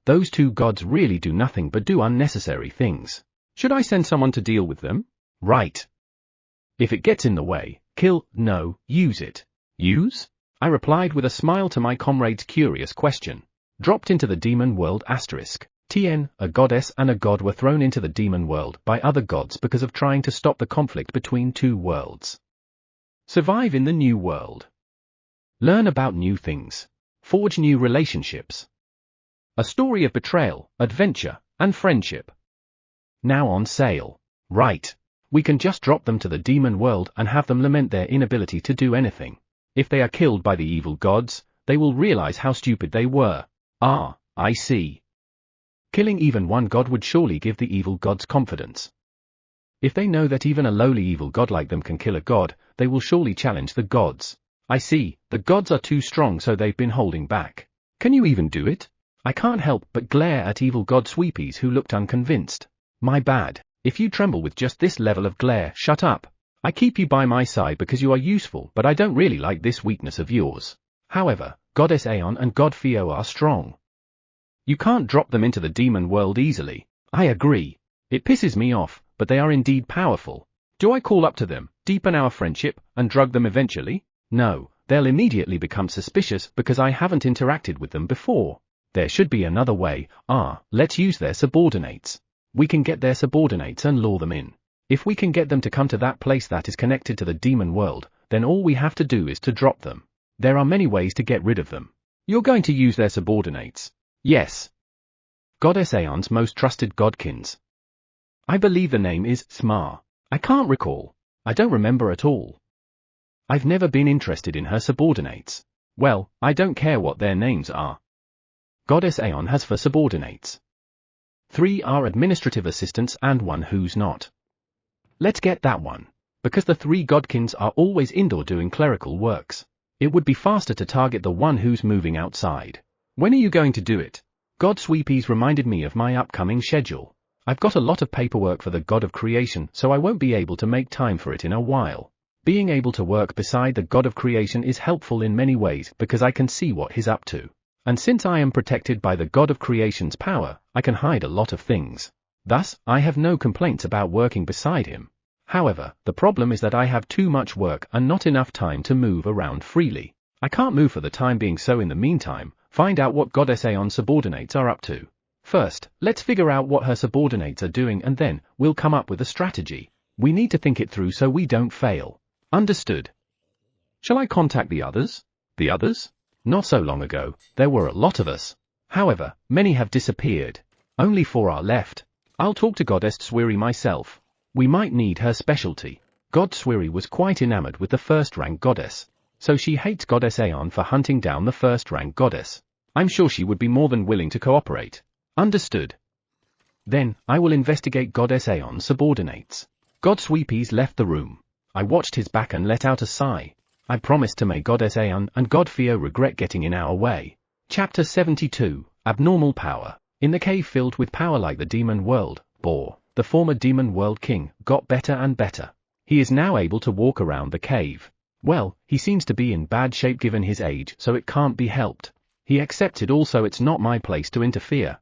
Those two gods really do nothing but do unnecessary things. Should I send someone to deal with them? Right. If it gets in the way, kill, no, use it. Use? I replied with a smile to my comrade's curious question. Dropped into the demon world asterisk. Tien, a goddess and a god were thrown into the demon world by other gods because of trying to stop the conflict between two worlds. Survive in the new world. Learn about new things. Forge new relationships. A story of betrayal, adventure, and friendship. Now on sale. Right. We can just drop them to the demon world and have them lament their inability to do anything. If they are killed by the evil gods, they will realize how stupid they were. Ah, I see. Killing even one god would surely give the evil gods confidence. If they know that even a lowly evil god like them can kill a god, they will surely challenge the gods. I see, the gods are too strong, so they've been holding back. Can you even do it? I can't help but glare at evil god Sweepies, who looked unconvinced. My bad. If you tremble with just this level of glare, shut up. I keep you by my side because you are useful, but I don't really like this weakness of yours. However, Goddess Aeon and God Theo are strong. You can't drop them into the demon world easily. I agree. It pisses me off, but they are indeed powerful. Do I call up to them, deepen our friendship, and drug them eventually? No, they'll immediately become suspicious because I haven't interacted with them before. There should be another way. Let's use their subordinates. We can get their subordinates and lure them in. If we can get them to come to that place that is connected to the demon world, then all we have to do is to drop them. There are many ways to get rid of them. You're going to use their subordinates? Yes. Goddess Aeon's most trusted godkins. I believe the name is Smar. I can't recall. I don't remember at all. I've never been interested in her subordinates. Well, I don't care what their names are. Goddess Aeon has 4 subordinates. 3 are administrative assistants and 1 who's not. Let's get that one. Because the 3 godkins are always indoor doing clerical works. It would be faster to target the one who's moving outside. When are you going to do it? God Sweepies reminded me of my upcoming schedule. I've got a lot of paperwork for the God of Creation, so I won't be able to make time for it in a while. Being able to work beside the God of Creation is helpful in many ways because I can see what he's up to. And since I am protected by the God of Creation's power, I can hide a lot of things. Thus, I have no complaints about working beside him. However, the problem is that I have too much work and not enough time to move around freely. I can't move for the time being, so in the meantime, find out what Goddess Aeon's subordinates are up to. First, let's figure out what her subordinates are doing and then, we'll come up with a strategy. We need to think it through so we don't fail. Understood. Shall I contact the others? The others? Not so long ago, there were a lot of us. However, many have disappeared. Only 4 are left. I'll talk to Goddess Swiri myself. We might need her specialty. God Swiri was quite enamored with the first-rank goddess. So she hates Goddess Aeon for hunting down the first-rank goddess. I'm sure she would be more than willing to cooperate. Understood. Then, I will investigate Goddess Aeon's subordinates. God Sweepies left the room. I watched his back and let out a sigh. I promised to make Goddess Aeon and God Theo regret getting in our way. Chapter 72, Abnormal Power. In the cave filled with power like the demon world, Bor, the former demon world king, got better and better. He is now able to walk around the cave. Well, he seems to be in bad shape given his age, so it can't be helped. He accepted also it's not my place to interfere.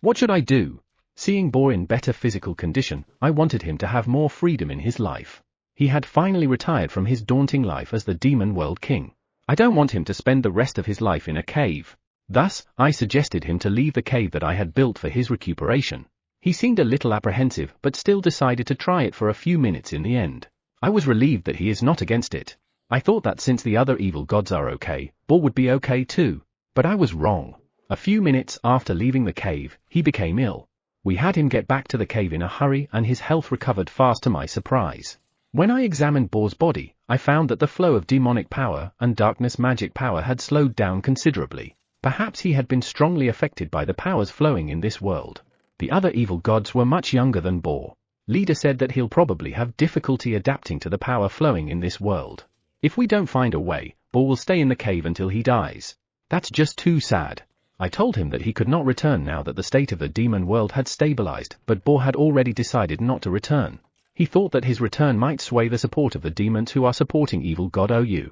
What should I do? Seeing Bor in better physical condition, I wanted him to have more freedom in his life. He had finally retired from his daunting life as the demon world king. I don't want him to spend the rest of his life in a cave. Thus, I suggested him to leave the cave that I had built for his recuperation. He seemed a little apprehensive but still decided to try it for a few minutes in the end. I was relieved that he is not against it. I thought that since the other evil gods are okay, Bor would be okay too. But I was wrong. A few minutes after leaving the cave, he became ill. We had him get back to the cave in a hurry and his health recovered fast to my surprise. When I examined Bor's body, I found that the flow of demonic power and darkness magic power had slowed down considerably. Perhaps he had been strongly affected by the powers flowing in this world. The other evil gods were much younger than Bor. Leader said that he'll probably have difficulty adapting to the power flowing in this world. If we don't find a way, Bor will stay in the cave until he dies. That's just too sad. I told him that he could not return now that the state of the demon world had stabilized, but Bor had already decided not to return. He thought that his return might sway the support of the demons who are supporting evil god OU.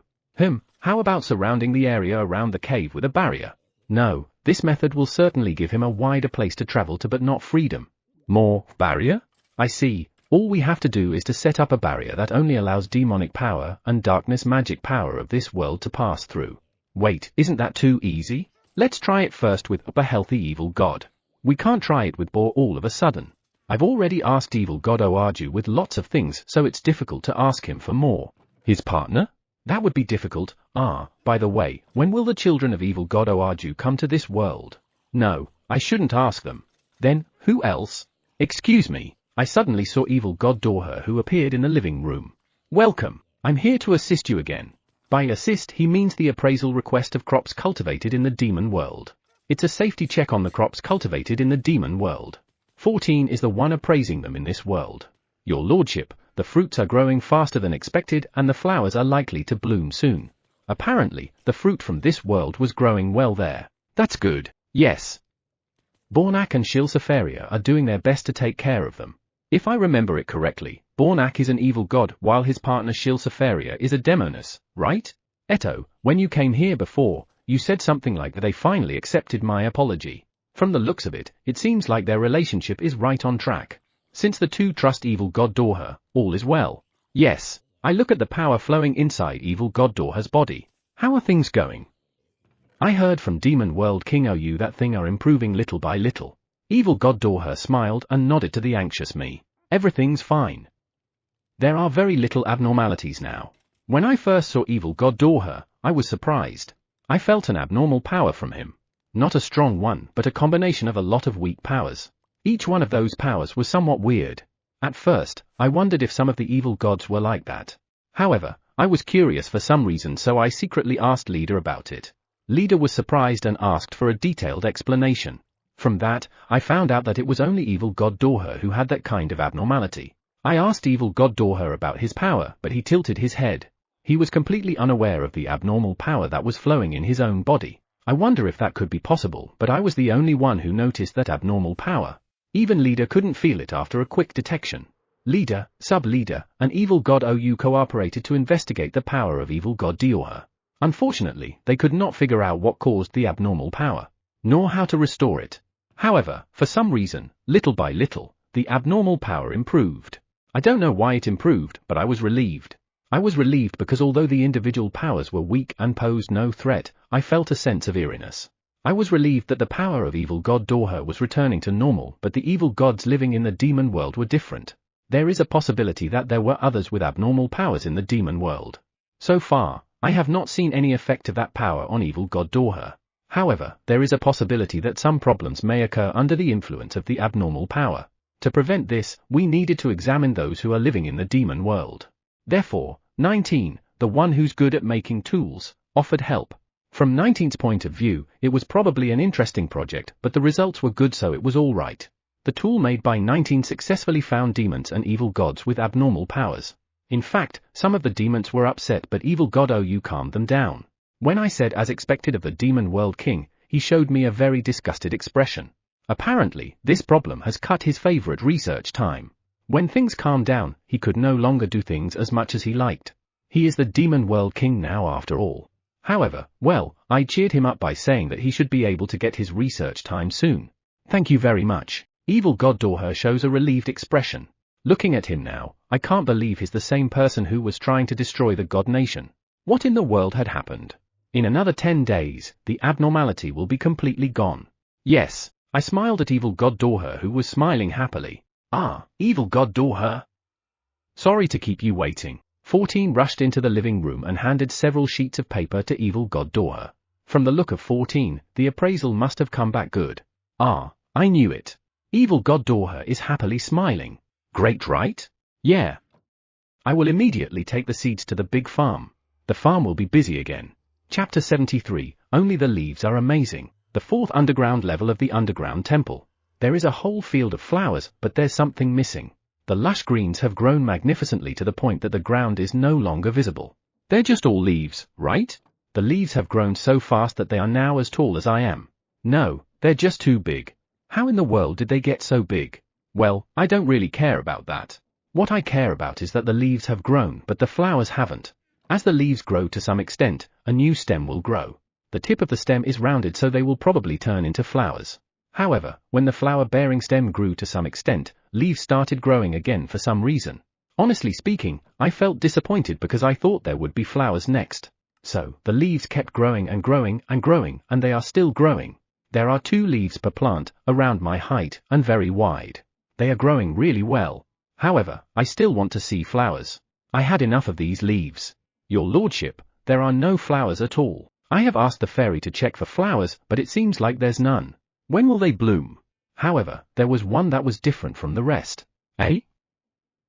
How about surrounding the area around the cave with a barrier? No, this method will certainly give him a wider place to travel to but not freedom. More barrier? I see. All we have to do is to set up a barrier that only allows demonic power and darkness magic power of this world to pass through. Wait, isn't that too easy? Let's try it first with a healthy evil god. We can't try it with Bor all of a sudden. I've already asked evil god Oaju with lots of things, so it's difficult to ask him for more. His partner? That would be difficult. By the way, when will the children of evil god Oaju come to this world? No, I shouldn't ask them. Then, Who else? Excuse me, I suddenly saw evil god Doha, who appeared in the living room. Welcome, I'm here to assist you again. By assist he means the appraisal request of crops cultivated in the demon world. It's a safety check on the crops cultivated in the demon world. 14 is the one appraising them in this world. Your lordship, the fruits are growing faster than expected and the flowers are likely to bloom soon. Apparently, the fruit from this world was growing well there. That's good, yes. Bornak and Shilsafaria are doing their best to take care of them. If I remember it correctly, Bornak is an evil god while his partner Shilsafaria is a demoness, right? Eto, when you came here before, you said something like that they finally accepted my apology. From the looks of it, it seems like their relationship is right on track. Since the two trust evil god Doha, all is well. Yes, I look at the power flowing inside evil god Doha's body. How are things going? I heard from Demon World King Ou that things are improving little by little. Evil god Doha smiled and nodded to the anxious me. Everything's fine. There are very little abnormalities now. When I first saw evil god Doha, I was surprised. I felt an abnormal power from him. Not a strong one, but a combination of a lot of weak powers. Each one of those powers was somewhat weird. At first, I wondered if some of the evil gods were like that. However, I was curious for some reason, so I secretly asked Leader about it. Leader was surprised and asked for a detailed explanation. From that, I found out that it was only evil god Doha who had that kind of abnormality. I asked evil god Doha about his power, but he tilted his head. He was completely unaware of the abnormal power that was flowing in his own body. I wonder if that could be possible, but I was the only one who noticed that abnormal power. Even Leader couldn't feel it after a quick detection. Leader, Sub-Leader, and evil god Ou cooperated to investigate the power of evil god Doha. Unfortunately, they could not figure out what caused the abnormal power, nor how to restore it. However, for some reason, little by little, the abnormal power improved. I don't know why it improved, but I was relieved. I was relieved because although the individual powers were weak and posed no threat, I felt a sense of eeriness. I was relieved that the power of evil god Doha was returning to normal, but the evil gods living in the demon world were different. There is a possibility that there were others with abnormal powers in the demon world. So far, I have not seen any effect of that power on evil god Doha. However, there is a possibility that some problems may occur under the influence of the abnormal power. To prevent this, we needed to examine those who are living in the demon world. Therefore, 19, the one who's good at making tools, offered help. From 19's point of view, it was probably an interesting project, but the results were good, so it was all right. The tool made by 19 successfully found demons and evil gods with abnormal powers. In fact, some of the demons were upset, but evil god Ou calmed them down. When I said as expected of the Demon World King, he showed me a very disgusted expression. Apparently, this problem has cut his favorite research time. When things calmed down, he could no longer do things as much as he liked. He is the Demon World King now after all. However, well, I cheered him up by saying that he should be able to get his research time soon. Thank you very much. Evil god Doha shows a relieved expression. Looking at him now, I can't believe he's the same person who was trying to destroy the god nation. What in the world had happened? In another 10 days, the abnormality will be completely gone. Yes, I smiled at evil god Doha, who was smiling happily. Ah, evil god Doha. Sorry to keep you waiting. 14 rushed into the living room and handed several sheets of paper to evil god Doha. From the look of 14, the appraisal must have come back good. Ah, I knew it. Evil god Doha is happily smiling. Great, right? Yeah. I will immediately take the seeds to the big farm. The farm will be busy again. Chapter 73, Only the Leaves Are Amazing. The fourth underground level of the underground temple. There is a whole field of flowers, but there's something missing. The lush greens have grown magnificently to the point that the ground is no longer visible. They're just all leaves, right? The leaves have grown so fast that they are now as tall as I am. No, they're just too big. How in the world did they get so big? Well, I don't really care about that. What I care about is that the leaves have grown, but the flowers haven't. As the leaves grow to some extent, a new stem will grow. The tip of the stem is rounded, so they will probably turn into flowers. However, when the flower-bearing stem grew to some extent, leaves started growing again for some reason. Honestly speaking, I felt disappointed because I thought there would be flowers next. So, the leaves kept growing and growing and growing, and they are still growing. There are 2 leaves per plant, around my height, and very wide. They are growing really well. However, I still want to see flowers. I had enough of these leaves. Your lordship, there are no flowers at all. I have asked the fairy to check for flowers, but it seems like there's none. When will they bloom? However, there was one that was different from the rest. Eh?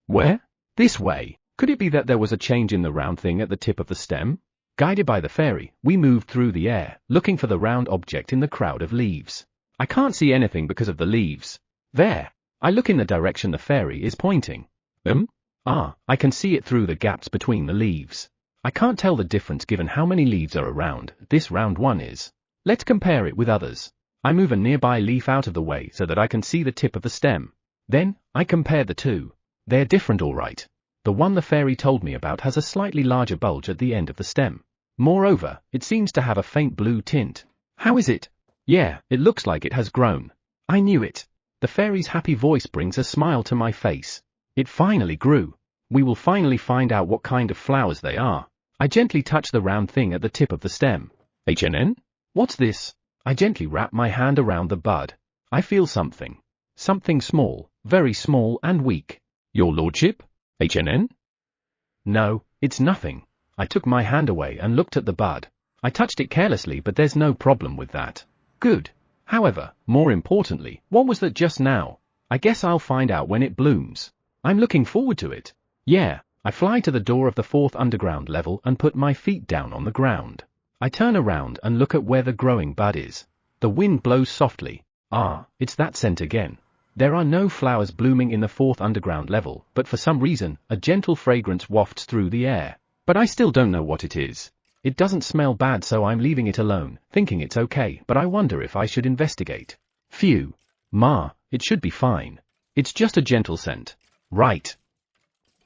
Where? This way. Could it be that there was a change in the round thing at the tip of the stem? Guided by the fairy, we moved through the air, looking for the round object in the crowd of leaves. I can't see anything because of the leaves. There. I look in the direction the fairy is pointing. I can see it through the gaps between the leaves. I can't tell the difference given how many leaves are around. This round one is. Let's compare it with others. I move a nearby leaf out of the way so that I can see the tip of the stem. Then, I compare the two. They're different all right. The one the fairy told me about has a slightly larger bulge at the end of the stem. Moreover, it seems to have a faint blue tint. How is it? Yeah, it looks like it has grown. I knew it. The fairy's happy voice brings a smile to my face. It finally grew. We will finally find out what kind of flowers they are. I gently touch the round thing at the tip of the stem. HNN? What's this? I gently wrap my hand around the bud. I feel something. Something small, very small and weak. Your lordship? HNN? No, it's nothing. I took my hand away and looked at the bud. I touched it carelessly, but there's no problem with that. Good. However, more importantly, what was that just now? I guess I'll find out when it blooms. I'm looking forward to it. Yeah, I fly to the door of the 4th underground level and put my feet down on the ground. I turn around and look at where the growing bud is. The wind blows softly. It's that scent again. There are no flowers blooming in the 4th underground level, but for some reason, a gentle fragrance wafts through the air. But I still don't know what it is. It doesn't smell bad, so I'm leaving it alone, thinking it's okay, but I wonder if I should investigate. Phew. It should be fine. It's just a gentle scent. Right.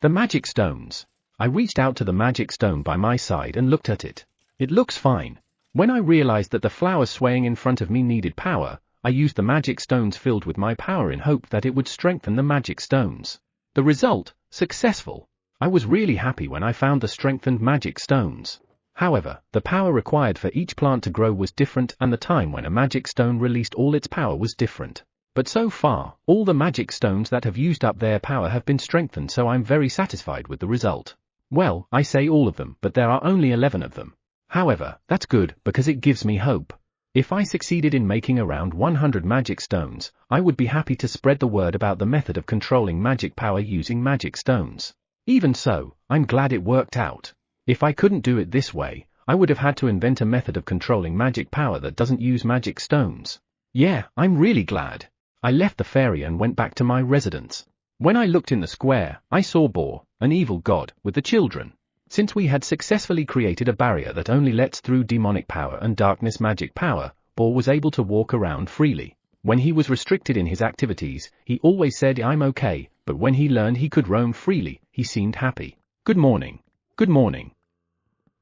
The magic stones. I reached out to the magic stone by my side and looked at it. It looks fine. When I realized that the flowers swaying in front of me needed power, I used the magic stones filled with my power in hope that it would strengthen the magic stones. The result, successful. I was really happy when I found the strengthened magic stones. However, the power required for each plant to grow was different, and the time when a magic stone released all its power was different. But so far, all the magic stones that have used up their power have been strengthened, so I'm very satisfied with the result. Well, I say all of them, but there are only 11 of them. However, that's good, because it gives me hope. If I succeeded in making around 100 magic stones, I would be happy to spread the word about the method of controlling magic power using magic stones. Even so, I'm glad it worked out. If I couldn't do it this way, I would have had to invent a method of controlling magic power that doesn't use magic stones. Yeah, I'm really glad. I left the fairy and went back to my residence. When I looked in the square, I saw Boar, an evil god, with the children. Since we had successfully created a barrier that only lets through demonic power and darkness magic power, Boar was able to walk around freely. When he was restricted in his activities, he always said I'm okay, but when he learned he could roam freely, he seemed happy. Good morning. Good morning.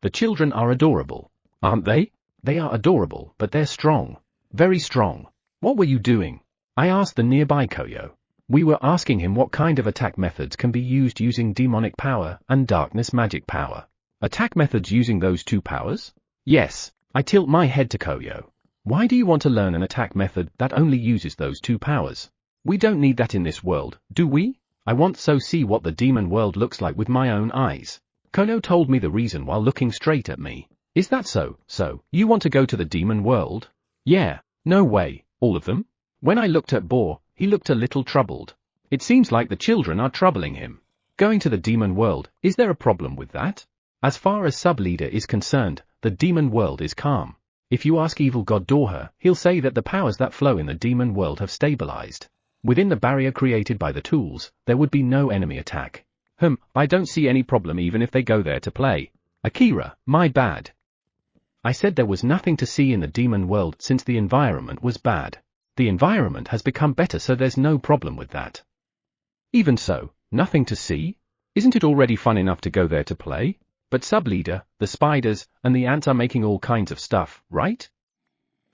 The children are adorable, aren't they? They are adorable, but they're strong. Very strong. What were you doing? I asked the nearby Koyo. We were asking him what kind of attack methods can be used using demonic power and darkness magic power. Attack methods using those two powers? Yes. I tilt my head to Koyo. Why do you want to learn an attack method that only uses those two powers? We don't need that in this world, do we? I want to see what the demon world looks like with my own eyes. Kono told me the reason while looking straight at me. Is that so? So, you want to go to the demon world? Yeah. No way. All of them? When I looked at Boar, he looked a little troubled. It seems like the children are troubling him. Going to the demon world, is there a problem with that? As far as sub-leader is concerned, the demon world is calm. If you ask evil god Dorha, he'll say that the powers that flow in the demon world have stabilized. Within the barrier created by the tools, there would be no enemy attack. I don't see any problem even if they go there to play. Akira, my bad. I said there was nothing to see in the demon world since the environment was bad. The environment has become better, so there's no problem with that. Even so, nothing to see? Isn't it already fun enough to go there to play? But sub-leader, the spiders, and the ants are making all kinds of stuff, right?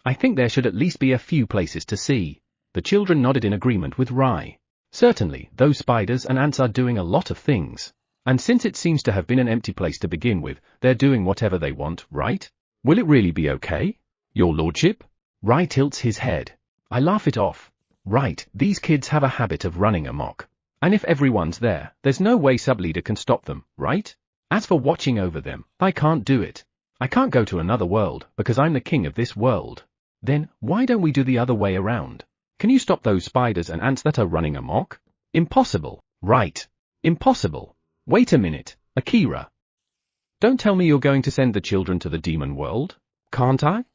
I think there should at least be a few places to see. The children nodded in agreement with Rai. Certainly, those spiders and ants are doing a lot of things. And since it seems to have been an empty place to begin with, they're doing whatever they want, right? Will it really be okay? Your lordship? Rai tilts his head. I laugh it off. Right, these kids have a habit of running amok. And if everyone's there, there's no way sub-leader can stop them, right? As for watching over them, I can't do it. I can't go to another world, because I'm the king of this world. Then, why don't we do the other way around? Can you stop those spiders and ants that are running amok? Impossible. Right. Impossible. Wait a minute, Akira. Don't tell me you're going to send the children to the demon world? Can't I?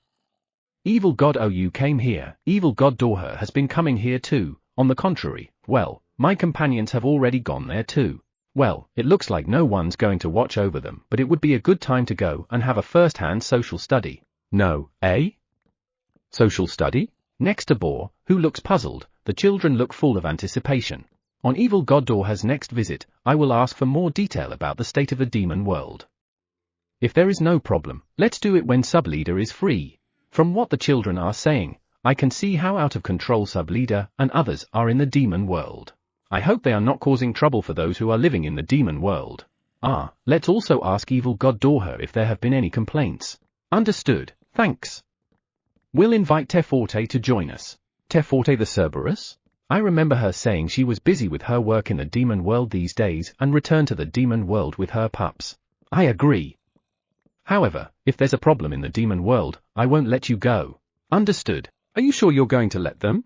Evil God you came here, evil God Doha has been coming here too. On the contrary, well, my companions have already gone there too. Well, it looks like no one's going to watch over them, but it would be a good time to go and have a first-hand social study. No, eh? Social study? Next to Boar, who looks puzzled, the children look full of anticipation. On Evil God Doha's next visit, I will ask for more detail about the state of the demon world. If there is no problem, let's do it when Sub-Leader is free. From what the children are saying, I can see how out of control Sub-Leader and others are in the demon world. I hope they are not causing trouble for those who are living in the demon world. Let's also ask Evil God Doha if there have been any complaints. Understood, thanks. We'll invite Teforte to join us. Teforte the Cerberus? I remember her saying she was busy with her work in the demon world these days and returned to the demon world with her pups. I agree. However, if there's a problem in the demon world, I won't let you go. Understood. Are you sure you're going to let them?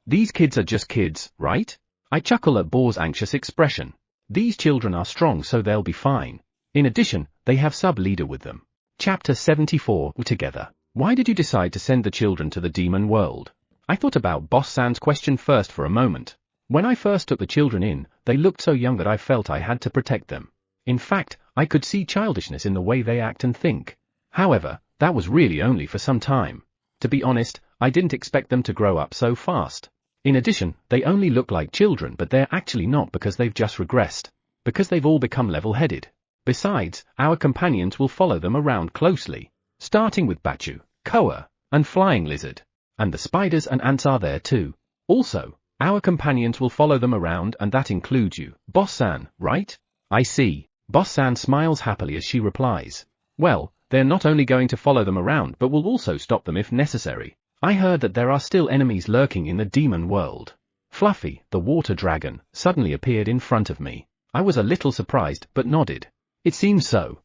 These kids are just kids, right? I chuckle at Boar's anxious expression. These children are strong, so they'll be fine. In addition, they have Sub-Leader with them. Chapter 74. Together. Why did you decide to send the children to the demon world? I thought about Boss San's question first for a moment. When I first took the children in, they looked so young that I felt I had to protect them. In fact, I could see childishness in the way they act and think. However, that was really only for some time. To be honest, I didn't expect them to grow up so fast. In addition, they only look like children, but they're actually not, because they've just regressed. Because they've all become level-headed. Besides, our companions will follow them around closely. Starting with Bachu, Koa, and Flying Lizard. And the spiders and ants are there too. Also, our companions will follow them around, and that includes you, Boss San, right? I see. Boss San smiles happily as she replies. Well, they're not only going to follow them around but will also stop them if necessary. I heard that there are still enemies lurking in the demon world. Fluffy, the water dragon, suddenly appeared in front of me. I was a little surprised but nodded. It seems so.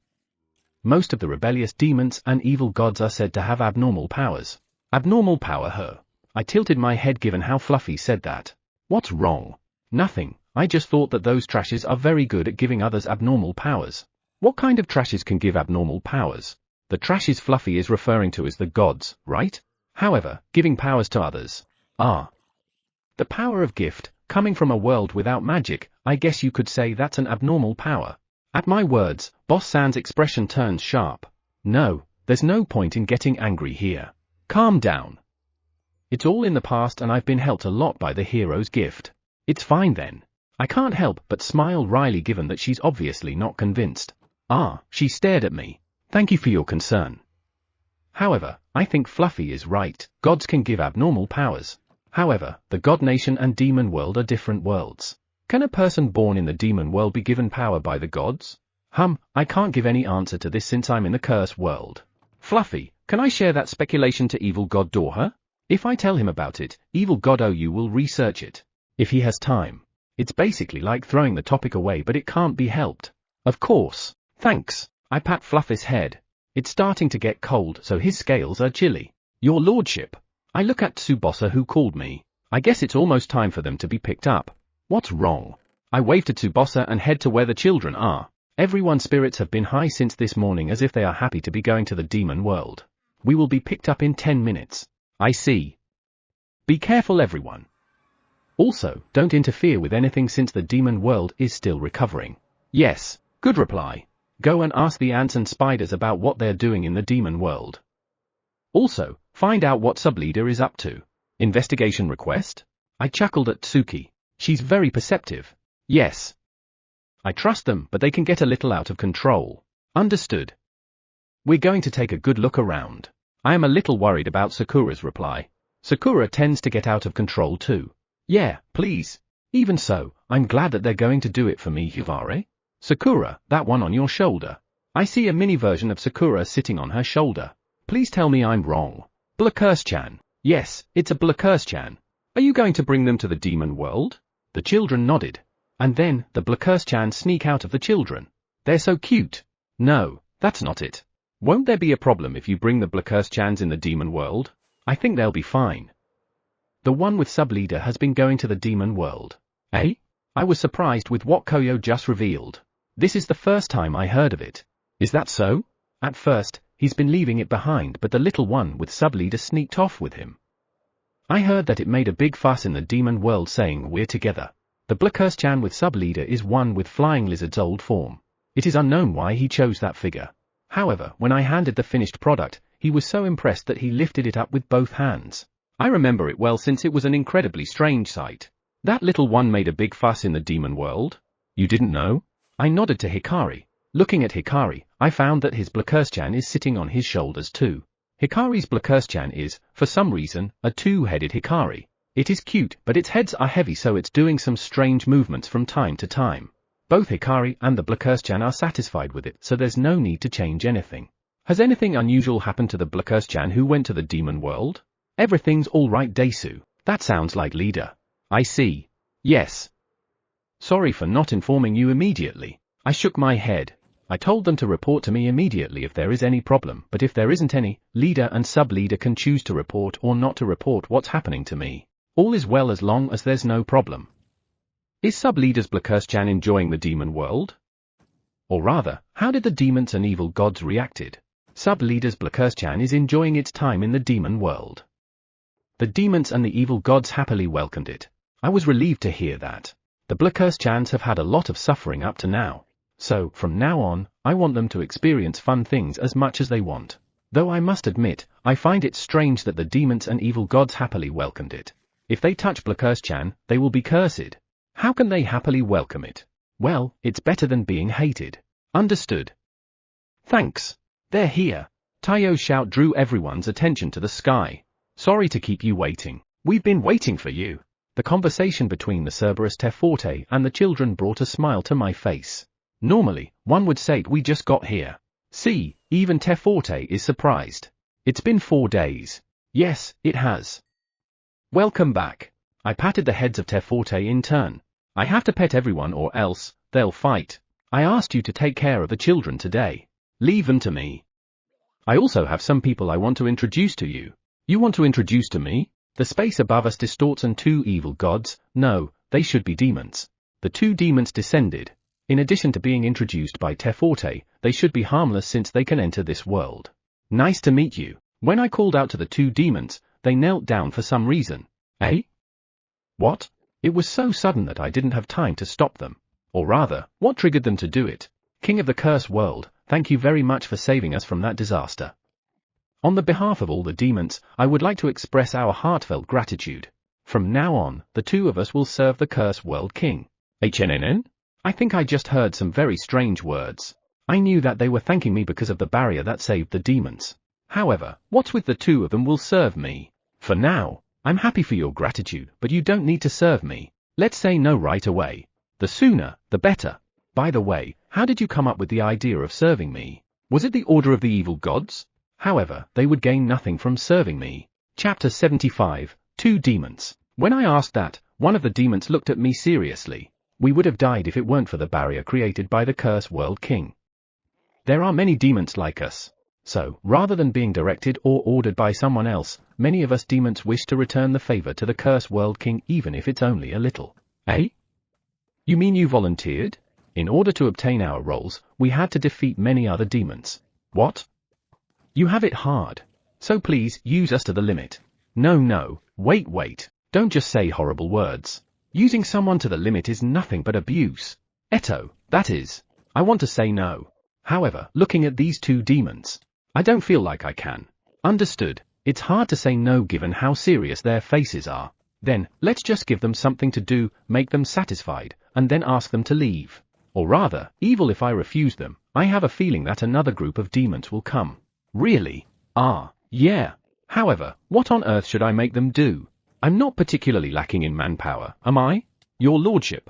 Most of the rebellious demons and evil gods are said to have abnormal powers. Abnormal power, her. I tilted my head given how Fluffy said that. What's wrong? Nothing. I just thought that those trashes are very good at giving others abnormal powers. What kind of trashes can give abnormal powers? The trashes Fluffy is referring to is the gods, right? However, giving powers to others. The power of gift, coming from a world without magic, I guess you could say that's an abnormal power. At my words, Boss San's expression turns sharp. No, there's no point in getting angry here. Calm down. It's all in the past and I've been helped a lot by the hero's gift. It's fine then. I can't help but smile wryly given that she's obviously not convinced. She stared at me. Thank you for your concern. However, I think Fluffy is right. Gods can give abnormal powers. However, the God Nation and Demon World are different worlds. Can a person born in the Demon World be given power by the gods? I can't give any answer to this since I'm in the Curse World. Fluffy, can I share that speculation to Evil God Doha? If I tell him about it, Evil God OU will research it. If he has time. It's basically like throwing the topic away, but it can't be helped. Of course. Thanks. I pat Fluffy's head. It's starting to get cold, so his scales are chilly. Your lordship. I look at Tsubasa who called me. I guess it's almost time for them to be picked up. What's wrong? I wave to Tsubasa and head to where the children are. Everyone's spirits have been high since this morning, as if they are happy to be going to the demon world. We will be picked up in 10 minutes. I see. Be careful everyone. Also, don't interfere with anything since the demon world is still recovering. Yes, good reply. Go and ask the ants and spiders about what they're doing in the demon world. Also, find out what Sub-Leader is up to. Investigation request? I chuckled at Tsuki. She's very perceptive. Yes. I trust them, but they can get a little out of control. Understood. We're going to take a good look around. I am a little worried about Sakura's reply. Sakura tends to get out of control too. Yeah, please. Even so, I'm glad that they're going to do it for me, Hivare. Sakura, that one on your shoulder. I see a mini version of Sakura sitting on her shoulder. Please tell me I'm wrong. Blackurse-chan. Yes, it's a Blackurse-chan. Are you going to bring them to the demon world? The children nodded. And then, the Blackurse-chan sneak out of the children. They're so cute. No, that's not it. Won't there be a problem if you bring the Blackurse-chans in the demon world? I think they'll be fine. The one with sub-leader has been going to the demon world. Eh? I was surprised with what Koyo just revealed. This is the first time I heard of it. Is that so? At first, he's been leaving it behind, but the little one with sub-leader sneaked off with him. I heard that it made a big fuss in the demon world saying we're together. The Blackurse-chan with sub-leader is one with Flying Lizard's old form. It is unknown why he chose that figure. However, when I handed the finished product, he was so impressed that he lifted it up with both hands. I remember it well since it was an incredibly strange sight. That little one made a big fuss in the demon world? You didn't know? I nodded to Hikari. Looking at Hikari, I found that his Blackurse-chan is sitting on his shoulders too. Hikari's Blackurse-chan is, for some reason, a two-headed Hikari. It is cute, but its heads are heavy, so it's doing some strange movements from time to time. Both Hikari and the Blackurse-chan are satisfied with it, so there's no need to change anything. Has anything unusual happened to the Blackurse-chan who went to the demon world? Everything's all right, Daisu. That sounds like leader. I see. Yes. Sorry for not informing you immediately. I shook my head. I told them to report to me immediately if there is any problem, but if there isn't any, leader and sub-leader can choose to report or not to report what's happening to me. All is well as long as there's no problem. Is sub-leader's Blackurse-chan enjoying the demon world? Or rather, how did the demons and evil gods reacted? Sub-leader's Blackurse-chan is enjoying its time in the demon world. The demons and the evil gods happily welcomed it. I was relieved to hear that. The Blackurse-chans have had a lot of suffering up to now. So, from now on, I want them to experience fun things as much as they want. Though I must admit, I find it strange that the demons and evil gods happily welcomed it. If they touch Blackurse-chan, they will be cursed. How can they happily welcome it? Well, it's better than being hated. Understood. Thanks. They're here. Taiyo's shout drew everyone's attention to the sky. Sorry to keep you waiting. We've been waiting for you. The conversation between the Cerberus Teforte and the children brought a smile to my face. Normally, one would say we just got here. See, even Teforte is surprised. It's been 4 days. Yes, it has. Welcome back. I patted the heads of Teforte in turn. I have to pet everyone or else, they'll fight. I asked you to take care of the children today. Leave them to me. I also have some people I want to introduce to you. You want to introduce to me? The space above us distorts and 2 evil gods, no, they should be demons. The 2 demons descended. In addition to being introduced by Teforte, they should be harmless since they can enter this world. Nice to meet you. When I called out to the 2 demons, they knelt down for some reason. Eh? What? It was so sudden that I didn't have time to stop them. Or rather, what triggered them to do it? King of the Cursed World, thank you very much for saving us from that disaster. On the behalf of all the demons, I would like to express our heartfelt gratitude. From now on, the 2 of us will serve the Cursed World King. HNNN? I think I just heard some very strange words. I knew that they were thanking me because of the barrier that saved the demons. However, what's with the 2 of them will serve me? For now, I'm happy for your gratitude, but you don't need to serve me. Let's say no right away. The sooner, the better. By the way, how did you come up with the idea of serving me? Was it the order of the evil gods? However, they would gain nothing from serving me. Chapter 75, 2 Demons. When I asked that, one of the demons looked at me seriously. We would have died if it weren't for the barrier created by the Cursed World King. There are many demons like us. So, rather than being directed or ordered by someone else, many of us demons wish to return the favor to the Cursed World King even if it's only a little. Eh? You mean you volunteered? In order to obtain our roles, we had to defeat many other demons. What? You have it hard. So please, use us to the limit. No, wait. Don't just say horrible words. Using someone to the limit is nothing but abuse. Eto, that is. I want to say no. However, looking at these 2 demons, I don't feel like I can. Understood. It's hard to say no given how serious their faces are. Then, let's just give them something to do, make them satisfied, and then ask them to leave. Or rather, evil if I refuse them, I have a feeling that another group of demons will come. Really? Yeah. However, what on earth should I make them do? I'm not particularly lacking in manpower, am I? Your lordship.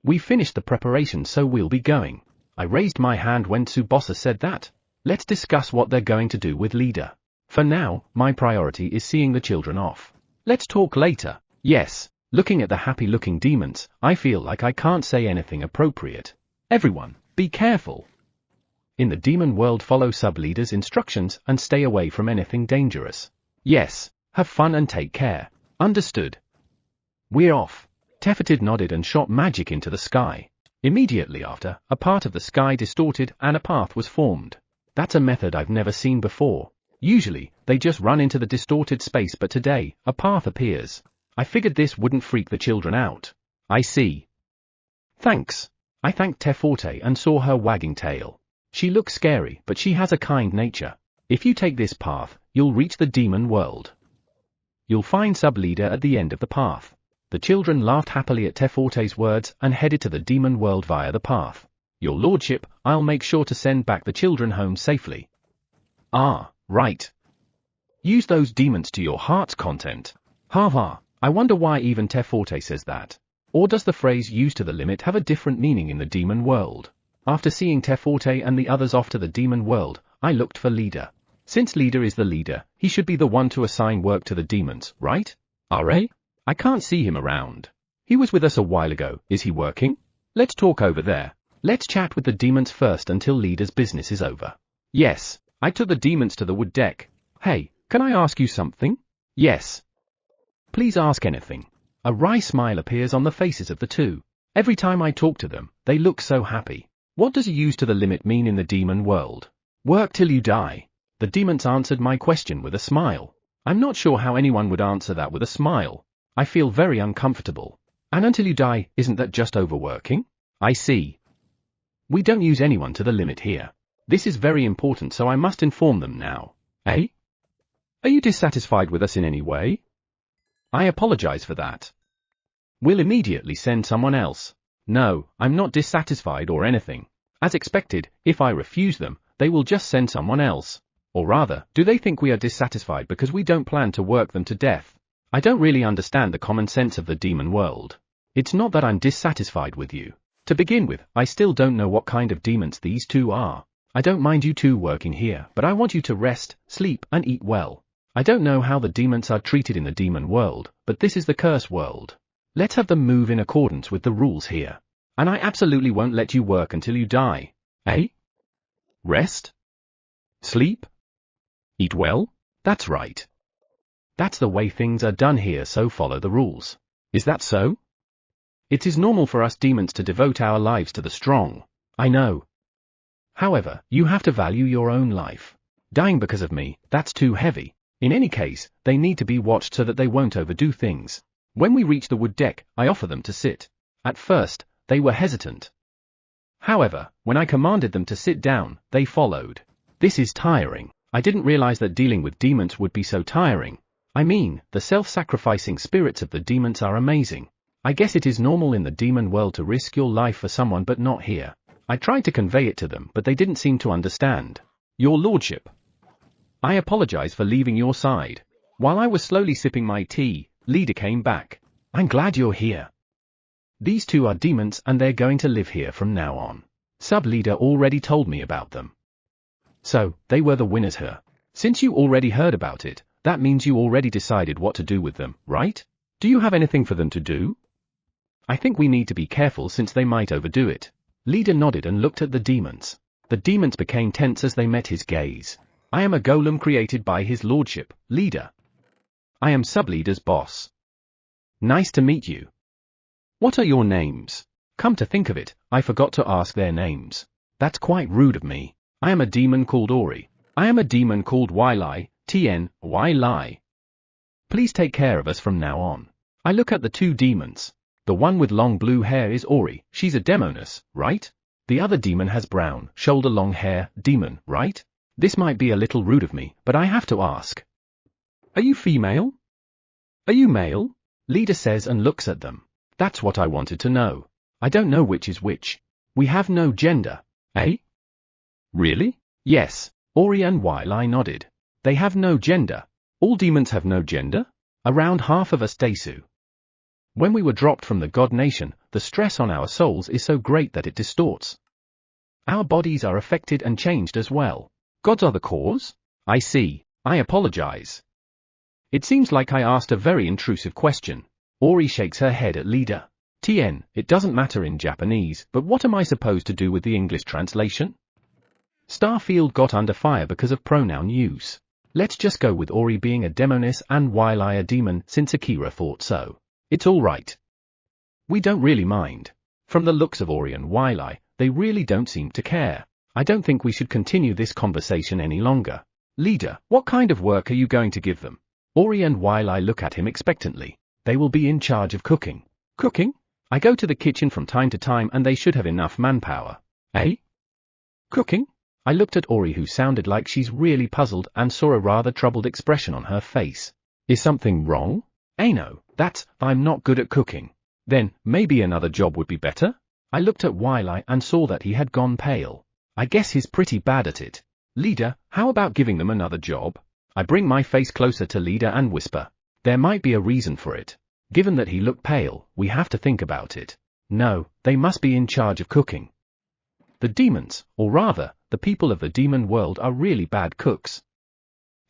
We finished the preparation, so we'll be going. I raised my hand when Tsubasa said that. Let's discuss what they're going to do with leader. For now, my priority is seeing the children off. Let's talk later. Yes, looking at the happy-looking demons, I feel like I can't say anything appropriate. Everyone, be careful. In the demon world, follow sub-leader's instructions and stay away from anything dangerous. Yes, have fun and take care. Understood. We're off. Tefatid nodded and shot magic into the sky. Immediately after, a part of the sky distorted and a path was formed. That's a method I've never seen before. Usually, they just run into the distorted space, but today, a path appears. I figured this wouldn't freak the children out. I see. Thanks. I thanked Teforte and saw her wagging tail. She looks scary, but she has a kind nature. If you take this path, you'll reach the demon world. You'll find sub-leader at the end of the path. The children laughed happily at Teforte's words and headed to the demon world via the path. Your lordship, I'll make sure to send back the children home safely. Ah, right. Use those demons to your heart's content. Ha ha, I wonder why even Teforte says that. Or does the phrase used to the limit have a different meaning in the demon world? After seeing Teforte and the others off to the demon world, I looked for leader. Since leader is the leader, he should be the one to assign work to the demons, right? RA? I can't see him around. He was with us a while ago. Is he working? Let's talk over there. Let's chat with the demons first until leader's business is over. Yes, I took the demons to the wood deck. Hey, can I ask you something? Yes. Please ask anything. A wry smile appears on the faces of the two. Every time I talk to them, they look so happy. What does use to the limit mean in the demon world? Work till you die. The demons answered my question with a smile. I'm not sure how anyone would answer that with a smile. I feel very uncomfortable. And until you die, isn't that just overworking? I see. We don't use anyone to the limit here. This is very important, so I must inform them now. Eh? Are you dissatisfied with us in any way? I apologize for that. We'll immediately send someone else. No, I'm not dissatisfied or anything. As expected, if I refuse them, they will just send someone else. Or rather, do they think we are dissatisfied because we don't plan to work them to death? I don't really understand the common sense of the demon world. It's not that I'm dissatisfied with you. To begin with, I still don't know what kind of demons these two are. I don't mind you two working here, but I want you to rest, sleep, and eat well. I don't know how the demons are treated in the demon world, but this is the curse world. Let's have them move in accordance with the rules here. And I absolutely won't let you work until you die. Eh? Rest? Sleep? Eat well? That's right. That's the way things are done here, so follow the rules. Is that so? It is normal for us demons to devote our lives to the strong. I know. However, you have to value your own life. Dying because of me, that's too heavy. In any case, they need to be watched so that they won't overdo things. When we reach the wood deck, I offer them to sit. At first, they were hesitant. However, when I commanded them to sit down, they followed. This is tiring. I didn't realize that dealing with demons would be so tiring. I mean, the self-sacrificing spirits of the demons are amazing. I guess it is normal in the demon world to risk your life for someone, but not here. I tried to convey it to them, but they didn't seem to understand. Your lordship. I apologize for leaving your side. While I was slowly sipping my tea, leader came back. I'm glad you're here. These two are demons and they're going to live here from now on. Sub-leader already told me about them. So, they were the winners here. Since you already heard about it, that means you already decided what to do with them, right? Do you have anything for them to do? I think we need to be careful since they might overdo it. Leader nodded and looked at the demons. The demons became tense as they met his gaze. I am a golem created by his lordship, leader. I am sub-leader's boss. Nice to meet you. What are your names? Come to think of it, I forgot to ask their names. That's quite rude of me. I am a demon called Ori. I am a demon called Wylai, Tien, Wylai. Please take care of us from now on. I look at the two demons. The one with long blue hair is Ori, she's a demoness, right? The other demon has brown, shoulder-long hair, demon, right? This might be a little rude of me, but I have to ask. Are you female? Are you male? Leader says and looks at them. That's what I wanted to know. I don't know which is which. We have no gender. Eh? Really? Yes. Ori and Wylai nodded. They have no gender. All demons have no gender? Around half of us Desu. When we were dropped from the God Nation, the stress on our souls is so great that it distorts. Our bodies are affected and changed as well. Gods are the cause? I see. I apologize. It seems like I asked a very intrusive question. Ori shakes her head at leader. Tien, it doesn't matter in Japanese, but what am I supposed to do with the English translation? Starfield got under fire because of pronoun use. Let's just go with Ori being a demoness and Wily a demon since Akira thought so. It's alright. We don't really mind. From the looks of Ori and Wily, they really don't seem to care. I don't think we should continue this conversation any longer. Leader, what kind of work are you going to give them? Ori and Wily look at him expectantly. They will be in charge of cooking. Cooking? I go to the kitchen from time to time and they should have enough manpower. Eh? Cooking? I looked at Ori, who sounded like she's really puzzled, and saw a rather troubled expression on her face. Is something wrong? No, I'm not good at cooking. Then, maybe another job would be better? I looked at Wily and saw that he had gone pale. I guess he's pretty bad at it. Leader, how about giving them another job? I bring my face closer to Leader and whisper. There might be a reason for it. Given that he looked pale, we have to think about it. No, they must be in charge of cooking. The demons, or rather, the people of the demon world, are really bad cooks.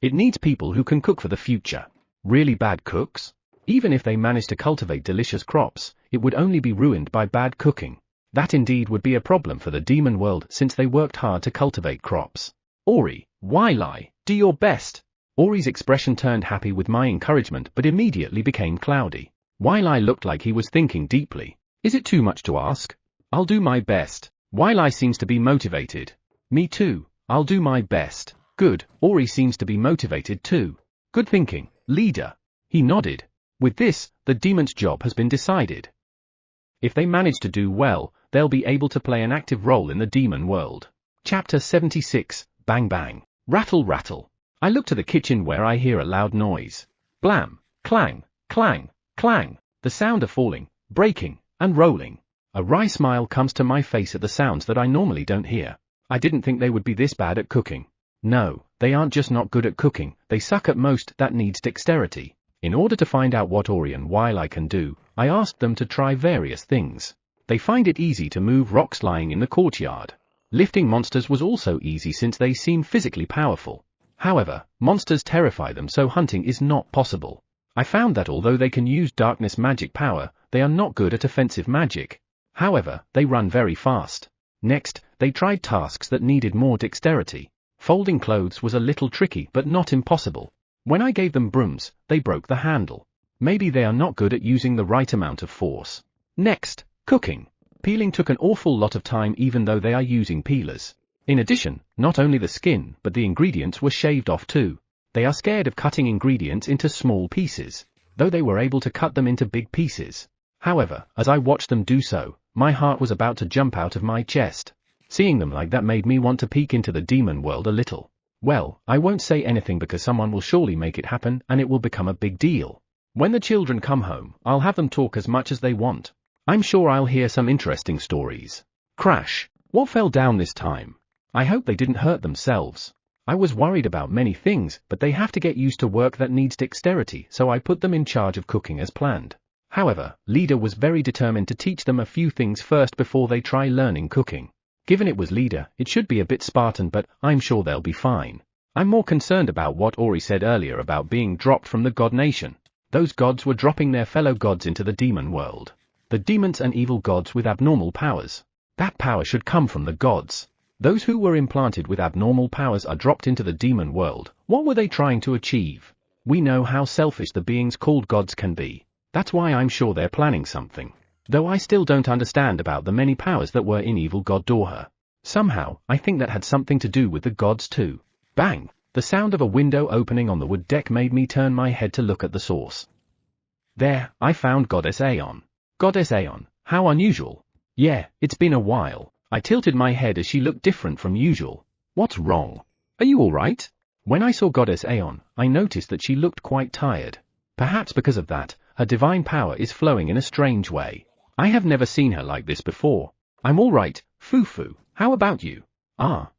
It needs people who can cook for the future. Really bad cooks? Even if they manage to cultivate delicious crops, it would only be ruined by bad cooking. That indeed would be a problem for the demon world, since they worked hard to cultivate crops. Ori, Wily, do your best. Ori's expression turned happy with my encouragement but immediately became cloudy. Wily looked like he was thinking deeply. Is it too much to ask? I'll do my best. Wily seems to be motivated. Me too, I'll do my best. Good, Ori seems to be motivated too. Good thinking, Leader. He nodded. With this, the demon's job has been decided. If they manage to do well, they'll be able to play an active role in the demon world. Chapter 76, Bang Bang. Rattle Rattle. I look to the kitchen where I hear a loud noise. Blam, clang, clang, clang. The sound of falling, breaking, and rolling. A wry smile comes to my face at the sounds that I normally don't hear. I didn't think they would be this bad at cooking. No, they aren't just not good at cooking, they suck at most that needs dexterity. In order to find out what Ori and Wily can do, I asked them to try various things. They find it easy to move rocks lying in the courtyard. Lifting monsters was also easy since they seem physically powerful. However, monsters terrify them, so hunting is not possible. I found that although they can use darkness magic power, they are not good at offensive magic. However, they run very fast. Next, they tried tasks that needed more dexterity. Folding clothes was a little tricky but not impossible. When I gave them brooms, they broke the handle. Maybe they are not good at using the right amount of force. Next, cooking. Peeling took an awful lot of time even though they are using peelers. In addition, not only the skin but the ingredients were shaved off too. They are scared of cutting ingredients into small pieces, though they were able to cut them into big pieces. However, as I watched them do so, my heart was about to jump out of my chest. Seeing them like that made me want to peek into the demon world a little. Well, I won't say anything because someone will surely make it happen and it will become a big deal. When the children come home, I'll have them talk as much as they want. I'm sure I'll hear some interesting stories. Crash. What fell down this time? I hope they didn't hurt themselves. I was worried about many things, but they have to get used to work that needs dexterity, so I put them in charge of cooking as planned. However, Leader was very determined to teach them a few things first before they try learning cooking. Given it was Leader, it should be a bit Spartan, but I'm sure they'll be fine. I'm more concerned about what Ori said earlier about being dropped from the god nation. Those gods were dropping their fellow gods into the demon world. The demons and evil gods with abnormal powers. That power should come from the gods. Those who were implanted with abnormal powers are dropped into the demon world. What were they trying to achieve? We know how selfish the beings called gods can be. That's why I'm sure they're planning something. Though I still don't understand about the many powers that were in evil god Dorha. Somehow, I think that had something to do with the gods too. Bang! The sound of a window opening on the wood deck made me turn my head to look at the source. There, I found Goddess Aeon. Goddess Aeon, how unusual. Yeah, it's been a while. I tilted my head as she looked different from usual. What's wrong? Are you alright? When I saw Goddess Aeon, I noticed that she looked quite tired. Perhaps because of that, her divine power is flowing in a strange way. I have never seen her like this before. I'm alright, Fufu, how about you?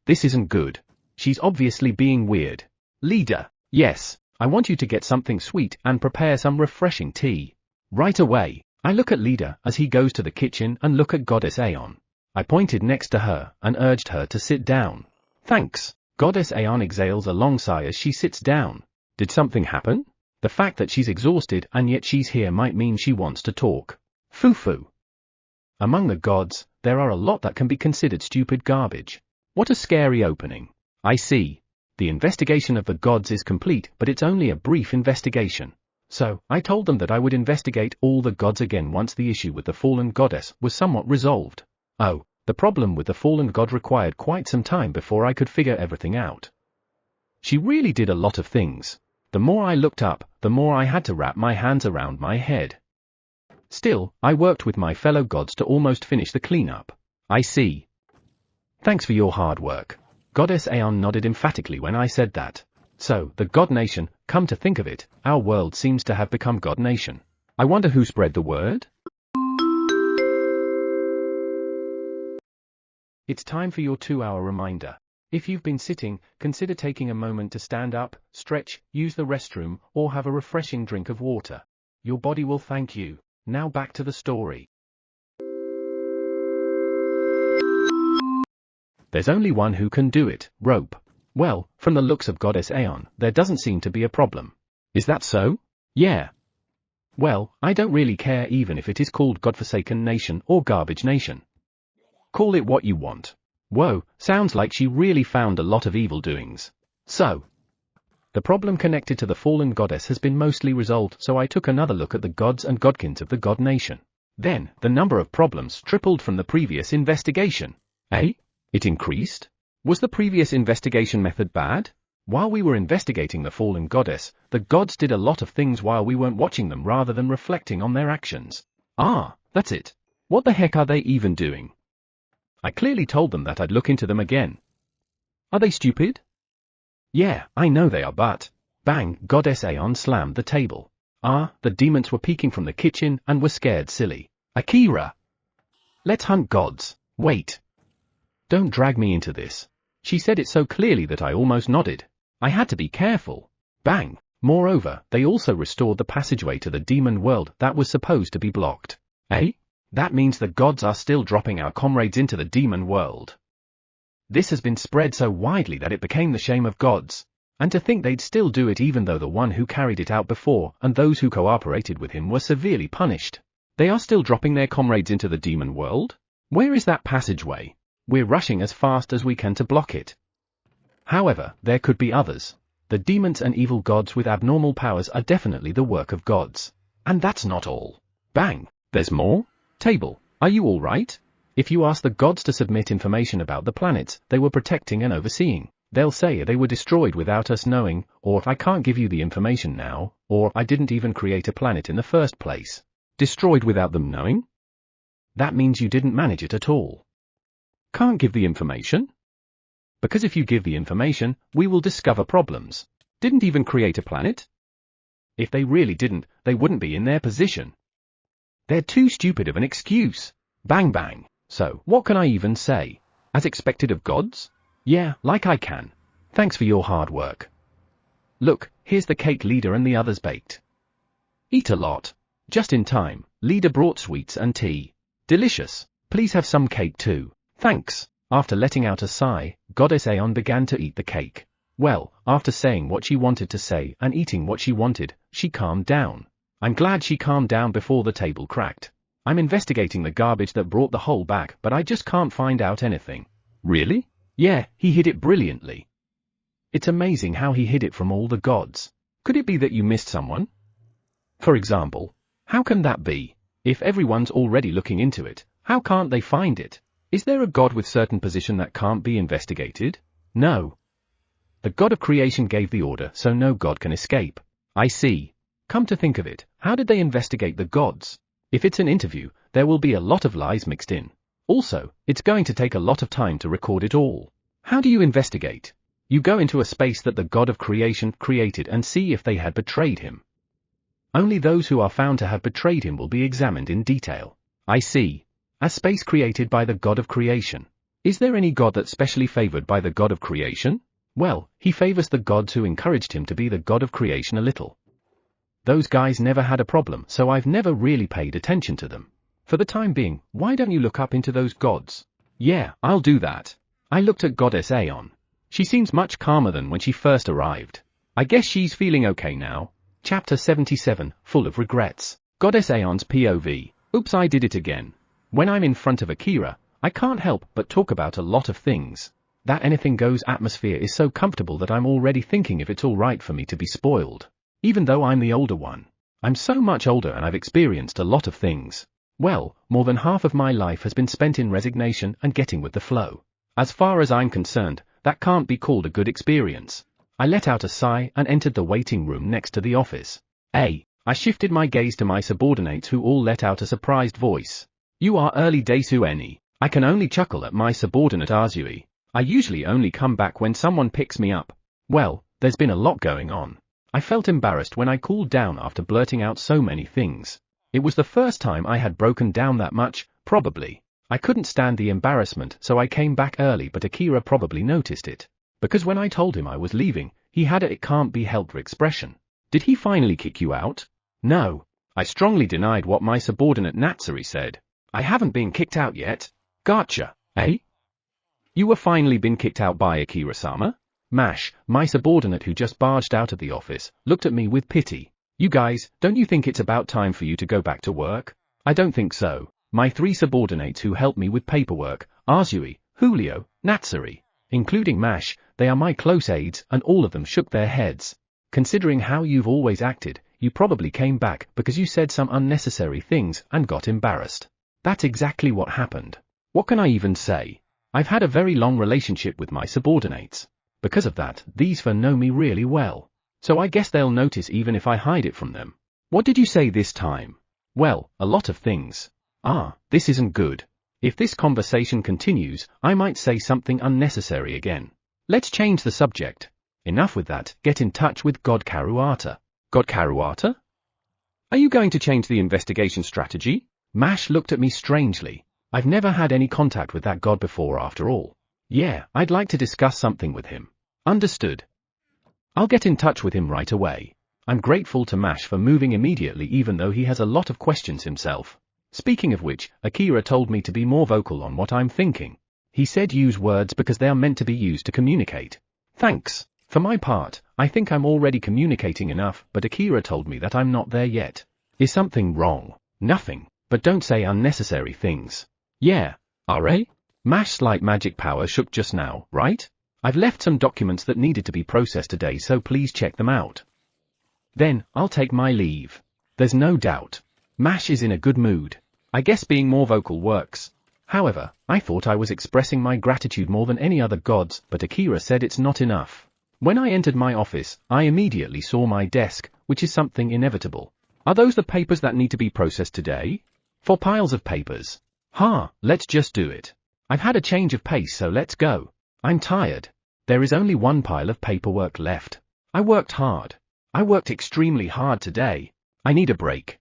This isn't good. She's obviously being weird. Leader, yes, I want you to get something sweet and prepare some refreshing tea. Right away. I look at Leader as he goes to the kitchen and look at Goddess Aeon. I pointed next to her and urged her to sit down. Thanks. Goddess Aeon exhales a long sigh as she sits down. Did something happen? The fact that she's exhausted and yet she's here might mean she wants to talk. Fufu. Among the gods, there are a lot that can be considered stupid garbage. What a scary opening. I see. The investigation of the gods is complete, but it's only a brief investigation. So, I told them that I would investigate all the gods again once the issue with the fallen goddess was somewhat resolved. Oh, the problem with the fallen god required quite some time before I could figure everything out. She really did a lot of things. The more I looked up, the more I had to wrap my hands around my head. Still, I worked with my fellow gods to almost finish the cleanup. I see. Thanks for your hard work. Goddess Aeon nodded emphatically when I said that. So, the God Nation, come to think of it, our world seems to have become God Nation. I wonder who spread the word? It's time for your 2-hour reminder. If you've been sitting, consider taking a moment to stand up, stretch, use the restroom, or have a refreshing drink of water. Your body will thank you. Now back to the story. There's only one who can do it, rope. Well, from the looks of Goddess Aeon, there doesn't seem to be a problem. Is that so? Yeah. Well, I don't really care even if it is called Godforsaken Nation or Garbage Nation. Call it what you want. Whoa, sounds like she really found a lot of evil doings. So, the problem connected to the fallen goddess has been mostly resolved, so I took another look at the gods and godkins of the God Nation. Then, the number of problems tripled from the previous investigation. Eh? It increased? Was the previous investigation method bad? While we were investigating the fallen goddess, the gods did a lot of things while we weren't watching them rather than reflecting on their actions. Ah, that's it. What the heck are they even doing? I clearly told them that I'd look into them again. Are they stupid? Yeah, I know they are, but... Bang, Goddess Aeon slammed the table. Ah, the demons were peeking from the kitchen and were scared silly. Akira! Let's hunt gods. Wait. Don't drag me into this. She said it so clearly that I almost nodded. I had to be careful. Bang! Moreover, they also restored the passageway to the demon world that was supposed to be blocked. Eh? That means the gods are still dropping our comrades into the demon world. This has been spread so widely that it became the shame of gods. And to think they'd still do it even though the one who carried it out before and those who cooperated with him were severely punished. They are still dropping their comrades into the demon world? Where is that passageway? We're rushing as fast as we can to block it. However, there could be others. The demons and evil gods with abnormal powers are definitely the work of gods. And that's not all. Bang! There's more? Table, are you all right? If you ask the gods to submit information about the planets they were protecting and overseeing, they'll say they were destroyed without us knowing, or I can't give you the information now, or I didn't even create a planet in the first place. Destroyed without them knowing? That means you didn't manage it at all. Can't give the information? Because if you give the information, we will discover problems. Didn't even create a planet? If they really didn't, they wouldn't be in their position. They're too stupid of an excuse. Bang bang. So, what can I even say? As expected of gods? Yeah, like I can. Thanks for your hard work. Look, here's the cake leader and the others baked. Eat a lot. Just in time, leader brought sweets and tea. Delicious. Please have some cake too. Thanks. After letting out a sigh, Goddess Aeon began to eat the cake. Well, after saying what she wanted to say and eating what she wanted, she calmed down. I'm glad she calmed down before the table cracked. I'm investigating the garbage that brought the hole back, but I just can't find out anything. Really? Yeah, he hid it brilliantly. It's amazing how he hid it from all the gods. Could it be that you missed someone? For example, how can that be? If everyone's already looking into it, how can't they find it? Is there a god with certain position that can't be investigated? No. The god of creation gave the order, so no god can escape. I see. Come to think of it, how did they investigate the gods? If it's an interview, there will be a lot of lies mixed in. Also, it's going to take a lot of time to record it all. How do you investigate? You go into a space that the god of creation created and see if they had betrayed him. Only those who are found to have betrayed him will be examined in detail. I see. A space created by the god of creation. Is there any god that's specially favored by the god of creation? Well, he favors the gods who encouraged him to be the god of creation a little. Those guys never had a problem, so I've never really paid attention to them. For the time being, why don't you look up into those gods? Yeah, I'll do that. I looked at Goddess Aeon. She seems much calmer than when she first arrived. I guess she's feeling okay now. Chapter 77, full of regrets. Goddess Aeon's POV. Oops, I did it again. When I'm in front of Akira, I can't help but talk about a lot of things. That anything goes atmosphere is so comfortable that I'm already thinking if it's alright for me to be spoiled. Even though I'm the older one. I'm so much older and I've experienced a lot of things. Well, more than half of my life has been spent in resignation and getting with the flow. As far as I'm concerned, that can't be called a good experience. I let out a sigh and entered the waiting room next to the office. I shifted my gaze to my subordinates who all let out a surprised voice. You are early Desu Eni. I can only chuckle at my subordinate Azui. I usually only come back when someone picks me up. Well, there's been a lot going on. I felt embarrassed when I cooled down after blurting out so many things. It was the first time I had broken down that much, probably. I couldn't stand the embarrassment, so I came back early, but Akira probably noticed it. Because when I told him I was leaving, he had a "it can't be helped" expression. Did he finally kick you out? No. I strongly denied what my subordinate Natsuri said. I haven't been kicked out yet. Gotcha, eh? You were finally been kicked out by Akira-sama? Mash, my subordinate who just barged out of the office, looked at me with pity. You guys, don't you think it's about time for you to go back to work? I don't think so. My 3 subordinates who help me with paperwork, Azui, Julio, Natsuri, including Mash, they are my close aides, and all of them shook their heads. Considering how you've always acted, you probably came back because you said some unnecessary things and got embarrassed. That's exactly what happened. What can I even say? I've had a very long relationship with my subordinates. Because of that, these 4 know me really well. So I guess they'll notice even if I hide it from them. What did you say this time? Well, a lot of things. This isn't good. If this conversation continues, I might say something unnecessary again. Let's change the subject. Enough with that, get in touch with God Karuata. God Karuata? Are you going to change the investigation strategy? Mash looked at me strangely. I've never had any contact with that god before after all. Yeah, I'd like to discuss something with him. Understood. I'll get in touch with him right away. I'm grateful to Mash for moving immediately even though he has a lot of questions himself. Speaking of which, Akira told me to be more vocal on what I'm thinking. He said use words because they are meant to be used to communicate. Thanks. For my part, I think I'm already communicating enough, but Akira told me that I'm not there yet. Is something wrong? Nothing, but don't say unnecessary things. Yeah, RA? Mash's light magic power shook just now, right? I've left some documents that needed to be processed today, so please check them out. Then, I'll take my leave. There's no doubt. Mash is in a good mood. I guess being more vocal works. However, I thought I was expressing my gratitude more than any other gods, but Akira said it's not enough. When I entered my office, I immediately saw my desk, which is something inevitable. Are those the papers that need to be processed today? 4 piles of papers. Let's just do it. I've had a change of pace, so let's go. I'm tired. There is only 1 pile of paperwork left. I worked hard. I worked extremely hard today. I need a break.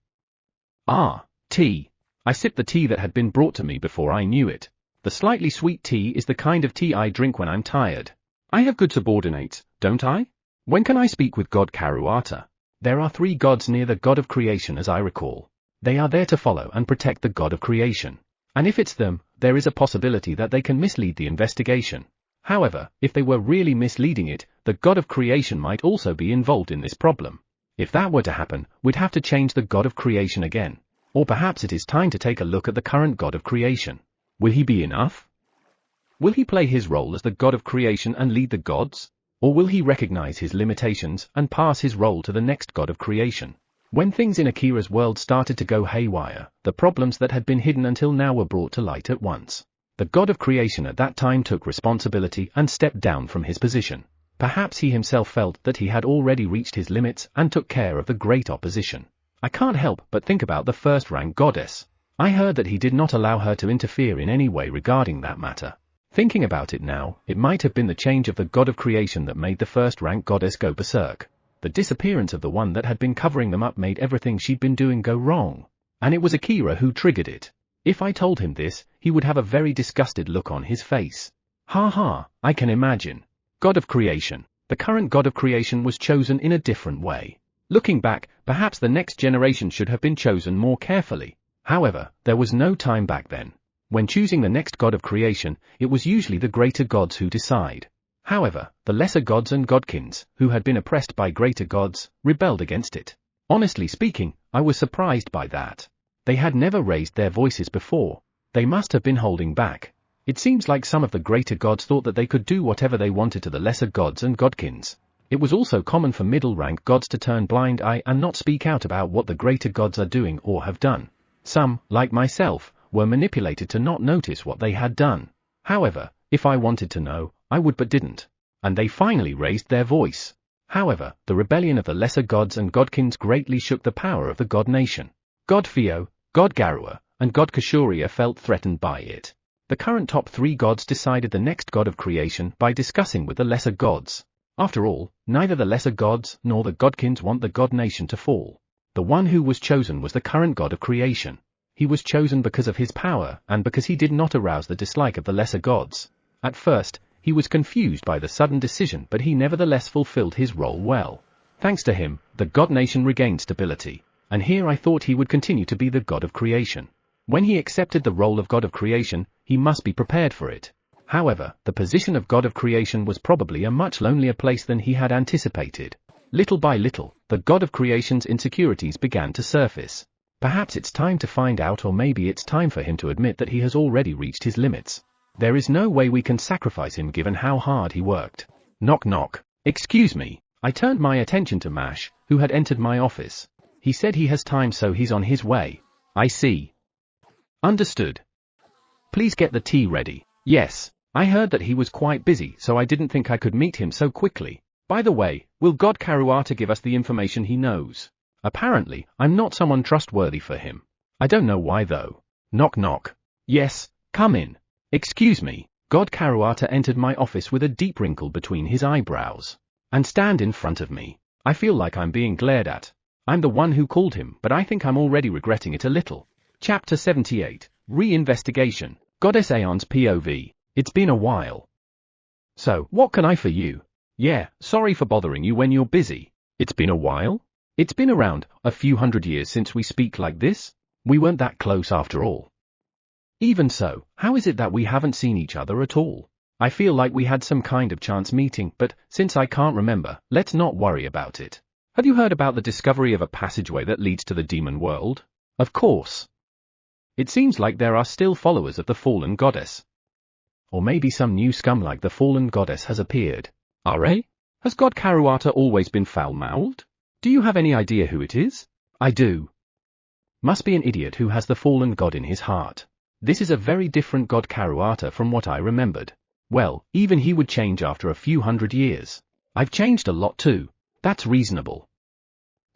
Tea. I sipped the tea that had been brought to me before I knew it. The slightly sweet tea is the kind of tea I drink when I'm tired. I have good subordinates, don't I? When can I speak with God Karuata? There are 3 gods near the god of creation as I recall. They are there to follow and protect the god of creation. And if it's them, there is a possibility that they can mislead the investigation. However, if they were really misleading it, the god of creation might also be involved in this problem. If that were to happen, we'd have to change the god of creation again. Or perhaps it is time to take a look at the current god of creation. Will he be enough? Will he play his role as the god of creation and lead the gods? Or will he recognize his limitations and pass his role to the next god of creation? When things in Akira's world started to go haywire, the problems that had been hidden until now were brought to light at once. The god of creation at that time took responsibility and stepped down from his position. Perhaps he himself felt that he had already reached his limits and took care of the great opposition. I can't help but think about the first-rank goddess. I heard that he did not allow her to interfere in any way regarding that matter. Thinking about it now, it might have been the change of the god of creation that made the first-rank goddess go berserk. The disappearance of the one that had been covering them up made everything she'd been doing go wrong. And it was Akira who triggered it. If I told him this, he would have a very disgusted look on his face. I can imagine. God of creation. The current god of creation was chosen in a different way. Looking back, perhaps the next generation should have been chosen more carefully. However, there was no time back then. When choosing the next god of creation, it was usually the greater gods who decide. However, the lesser gods and godkins, who had been oppressed by greater gods, rebelled against it. Honestly speaking, I was surprised by that. They had never raised their voices before. They must have been holding back. It seems like some of the greater gods thought that they could do whatever they wanted to the lesser gods and godkins. It was also common for middle-rank gods to turn blind eye and not speak out about what the greater gods are doing or have done. Some, like myself, were manipulated to not notice what they had done. However, if I wanted to know, I would but didn't. And they finally raised their voice. However, the rebellion of the lesser gods and godkins greatly shook the power of the god nation. God Theo, God Garua, and God Kashuria felt threatened by it. The current top 3 gods decided the next god of creation by discussing with the lesser gods. After all, neither the lesser gods nor the godkins want the god nation to fall. The one who was chosen was the current god of creation. He was chosen because of his power and because he did not arouse the dislike of the lesser gods. At first, he was confused by the sudden decision, but he nevertheless fulfilled his role well. Thanks to him, the god nation regained stability. And here I thought he would continue to be the god of creation. When he accepted the role of god of creation, he must be prepared for it. However, the position of god of creation was probably a much lonelier place than he had anticipated. Little by little, the god of creation's insecurities began to surface. Perhaps it's time to find out, or maybe it's time for him to admit that he has already reached his limits. There is no way we can sacrifice him given how hard he worked. Knock knock. Excuse me. I turned my attention to Mash, who had entered my office. He said he has time, so he's on his way. I see. Understood. Please get the tea ready. Yes. I heard that he was quite busy, so I didn't think I could meet him so quickly. By the way, will God Karuata give us the information he knows? Apparently, I'm not someone trustworthy for him. I don't know why though. Knock knock. Yes, come in. Excuse me. God Karuata entered my office with a deep wrinkle between his eyebrows. And stand in front of me. I feel like I'm being glared at. I'm the one who called him, but I think I'm already regretting it a little. Chapter 78. Re-investigation. Goddess Aeon's POV. It's been a while. So, what can I for you? Yeah, sorry for bothering you when you're busy. It's been a while? It's been around a few hundred years since we speak like this. We weren't that close after all. Even so, how is it that we haven't seen each other at all? I feel like we had some kind of chance meeting, but since I can't remember, let's not worry about it. Have you heard about the discovery of a passageway that leads to the demon world? Of course. It seems like there are still followers of the fallen goddess. Or maybe some new scum like the fallen goddess has appeared. Are? Has God Karuata always been foul-mouthed? Do you have any idea who it is? I do. Must be an idiot who has the fallen god in his heart. This is a very different God Karuata from what I remembered. Well, even he would change after a few hundred years. I've changed a lot too. That's reasonable.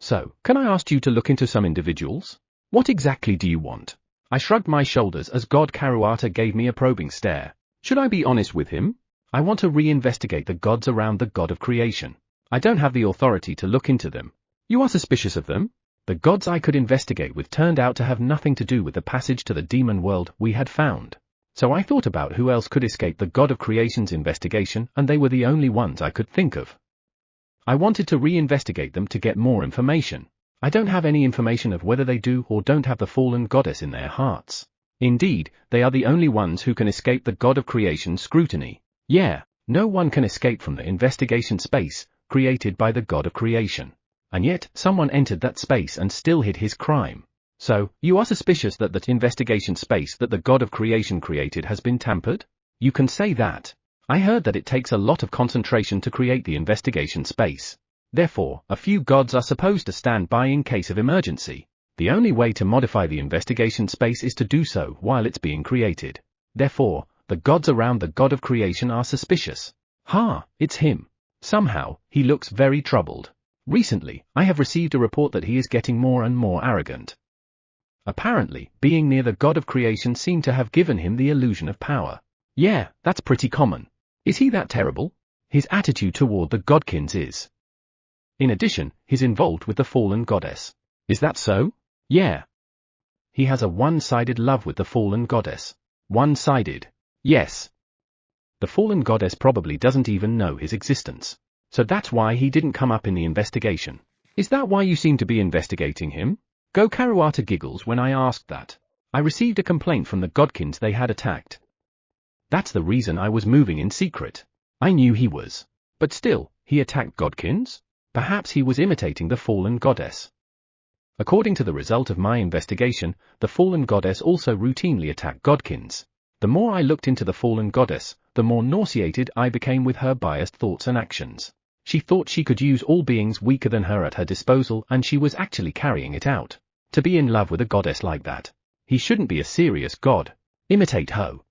So, can I ask you to look into some individuals? What exactly do you want? I shrugged my shoulders as God Karuata gave me a probing stare. Should I be honest with him? I want to re-investigate the gods around the god of creation. I don't have the authority to look into them. You are suspicious of them? The gods I could investigate with turned out to have nothing to do with the passage to the demon world we had found. So I thought about who else could escape the god of creation's investigation, and they were the only ones I could think of. I wanted to re-investigate them to get more information. I don't have any information of whether they do or don't have the fallen goddess in their hearts. Indeed, they are the only ones who can escape the god of creation's scrutiny. Yeah, no one can escape from the investigation space created by the god of creation. And yet, someone entered that space and still hid his crime. So, you are suspicious that that investigation space that the god of creation created has been tampered? You can say that. I heard that it takes a lot of concentration to create the investigation space. Therefore, a few gods are supposed to stand by in case of emergency. The only way to modify the investigation space is to do so while it's being created. Therefore, the gods around the god of creation are suspicious. It's him. Somehow, he looks very troubled. Recently, I have received a report that he is getting more and more arrogant. Apparently, being near the god of creation seemed to have given him the illusion of power. Yeah, that's pretty common. Is he that terrible? His attitude toward the godkins is. In addition, he's involved with the fallen goddess. Is that so? Yeah. He has a one-sided love with the fallen goddess. One-sided. Yes. The fallen goddess probably doesn't even know his existence. So that's why he didn't come up in the investigation. Is that why you seem to be investigating him? Go Karuata giggles when I asked that. I received a complaint from the godkins they had attacked. That's the reason I was moving in secret. I knew he was. But still, he attacked godkins? Perhaps he was imitating the fallen goddess. According to the result of my investigation, the fallen goddess also routinely attacked godkins. The more I looked into the fallen goddess, the more nauseated I became with her biased thoughts and actions. She thought she could use all beings weaker than her at her disposal, and she was actually carrying it out. To be in love with a goddess like that. He shouldn't be a serious god. Imitate Ho.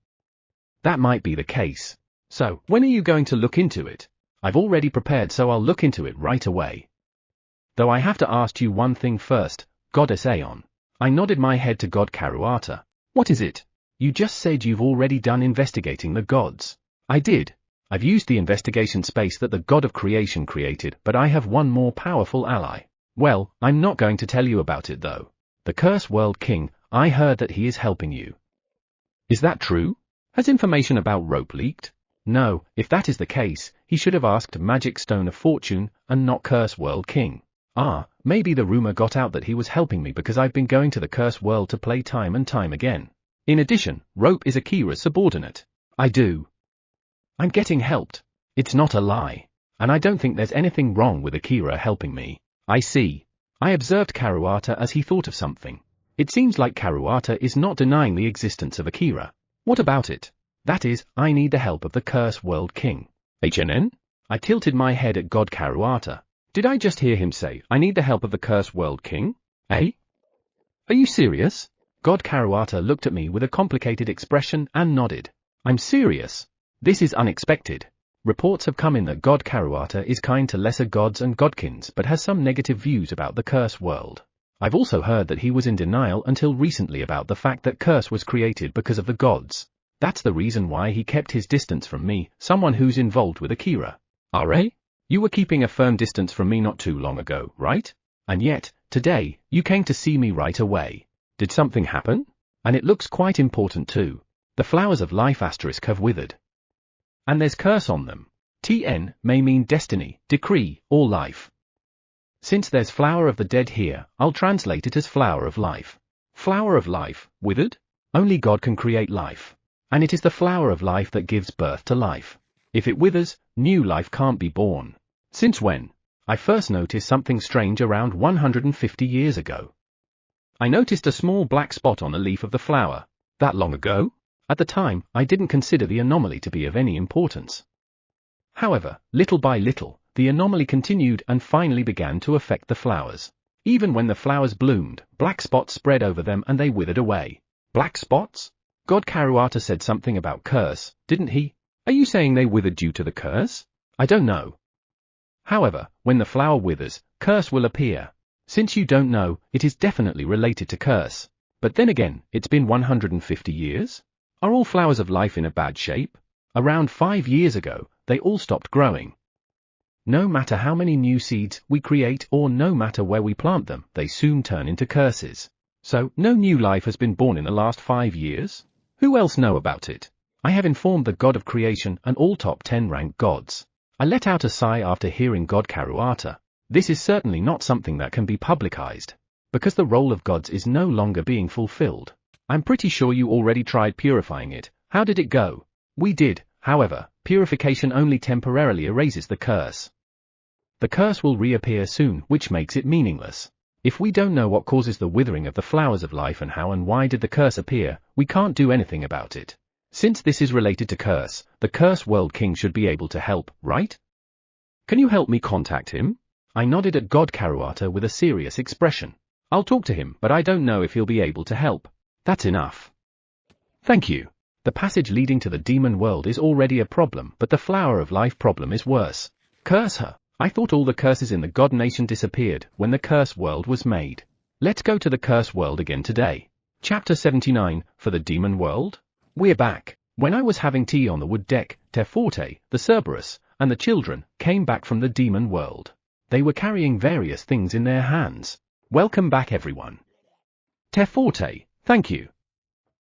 That might be the case. So, when are you going to look into it? I've already prepared, so I'll look into it right away. Though I have to ask you one thing first, Goddess Aeon. I nodded my head to God Karuata. What is it? You just said you've already done investigating the gods. I did. I've used the investigation space that the god of creation created, but I have one more powerful ally. Well, I'm not going to tell you about it though. The Curse World King, I heard that he is helping you. Is that true? Has information about Rope leaked? No, if that is the case, he should have asked Magic Stone of Fortune, and not Curse World King. Ah, maybe the rumor got out that he was helping me because I've been going to the Curse World to play time and time again. In addition, Rope is Akira's subordinate. I do. I'm getting helped. It's not a lie. And I don't think there's anything wrong with Akira helping me. I see. I observed Karuata as he thought of something. It seems like Karuata is not denying the existence of Akira. What about it? That is, I need the help of the Curse World King. HNN? I tilted my head at God Karuata. Did I just hear him say, I need the help of the Curse World King? Eh? Are you serious? God Karuata looked at me with a complicated expression and nodded. I'm serious. This is unexpected. Reports have come in that God Karuata is kind to lesser gods and godkins but has some negative views about the Curse World. I've also heard that he was in denial until recently about the fact that Curse was created because of the gods. That's the reason why he kept his distance from me, someone who's involved with Akira. RA? You were keeping a firm distance from me not too long ago, right? And yet, today, you came to see me right away. Did something happen? And it looks quite important too. The flowers of life asterisk have withered. And there's curse on them. TN may mean destiny, decree, or life. Since there's flower of the dead here, I'll translate it as flower of life. Flower of life, withered? Only God can create life. And it is the flower of life that gives birth to life. If it withers, new life can't be born. Since when? I first noticed something strange around 150 years ago. I noticed a small black spot on a leaf of the flower. That long ago? At the time, I didn't consider the anomaly to be of any importance. However, little by little, the anomaly continued and finally began to affect the flowers. Even when the flowers bloomed, black spots spread over them and they withered away. Black spots? God Karuata said something about curse, didn't he? Are you saying they withered due to the curse? I don't know. However, when the flower withers, curse will appear. Since you don't know, it is definitely related to curse. But then again, it's been 150 years? Are all flowers of life in a bad shape? Around 5 years ago, they all stopped growing. No matter how many new seeds we create or no matter where we plant them, they soon turn into curses. So, no new life has been born in the last 5 years? Who else know about it? I have informed the God of creation and all top 10 ranked gods. I let out a sigh after hearing God Karuata. This is certainly not something that can be publicized. Because the role of gods is no longer being fulfilled. I'm pretty sure you already tried purifying it. How did it go? We did, however, purification only temporarily erases the curse. The curse will reappear soon, which makes it meaningless. If we don't know what causes the withering of the flowers of life and how and why did the curse appear, we can't do anything about it. Since this is related to curse, the Curse World King should be able to help, right? Can you help me contact him? I nodded at God Karuata with a serious expression. I'll talk to him, but I don't know if he'll be able to help. That's enough. Thank you. The passage leading to the demon world is already a problem, but the flower of life problem is worse. Curse her. I thought all the curses in the God Nation disappeared when the Curse World was made. Let's go to the Curse World again today. Chapter 79, for the Demon World? We're back. When I was having tea on the wood deck, Teforte, the Cerberus, and the children came back from the Demon World. They were carrying various things in their hands. Welcome back everyone. Teforte, thank you.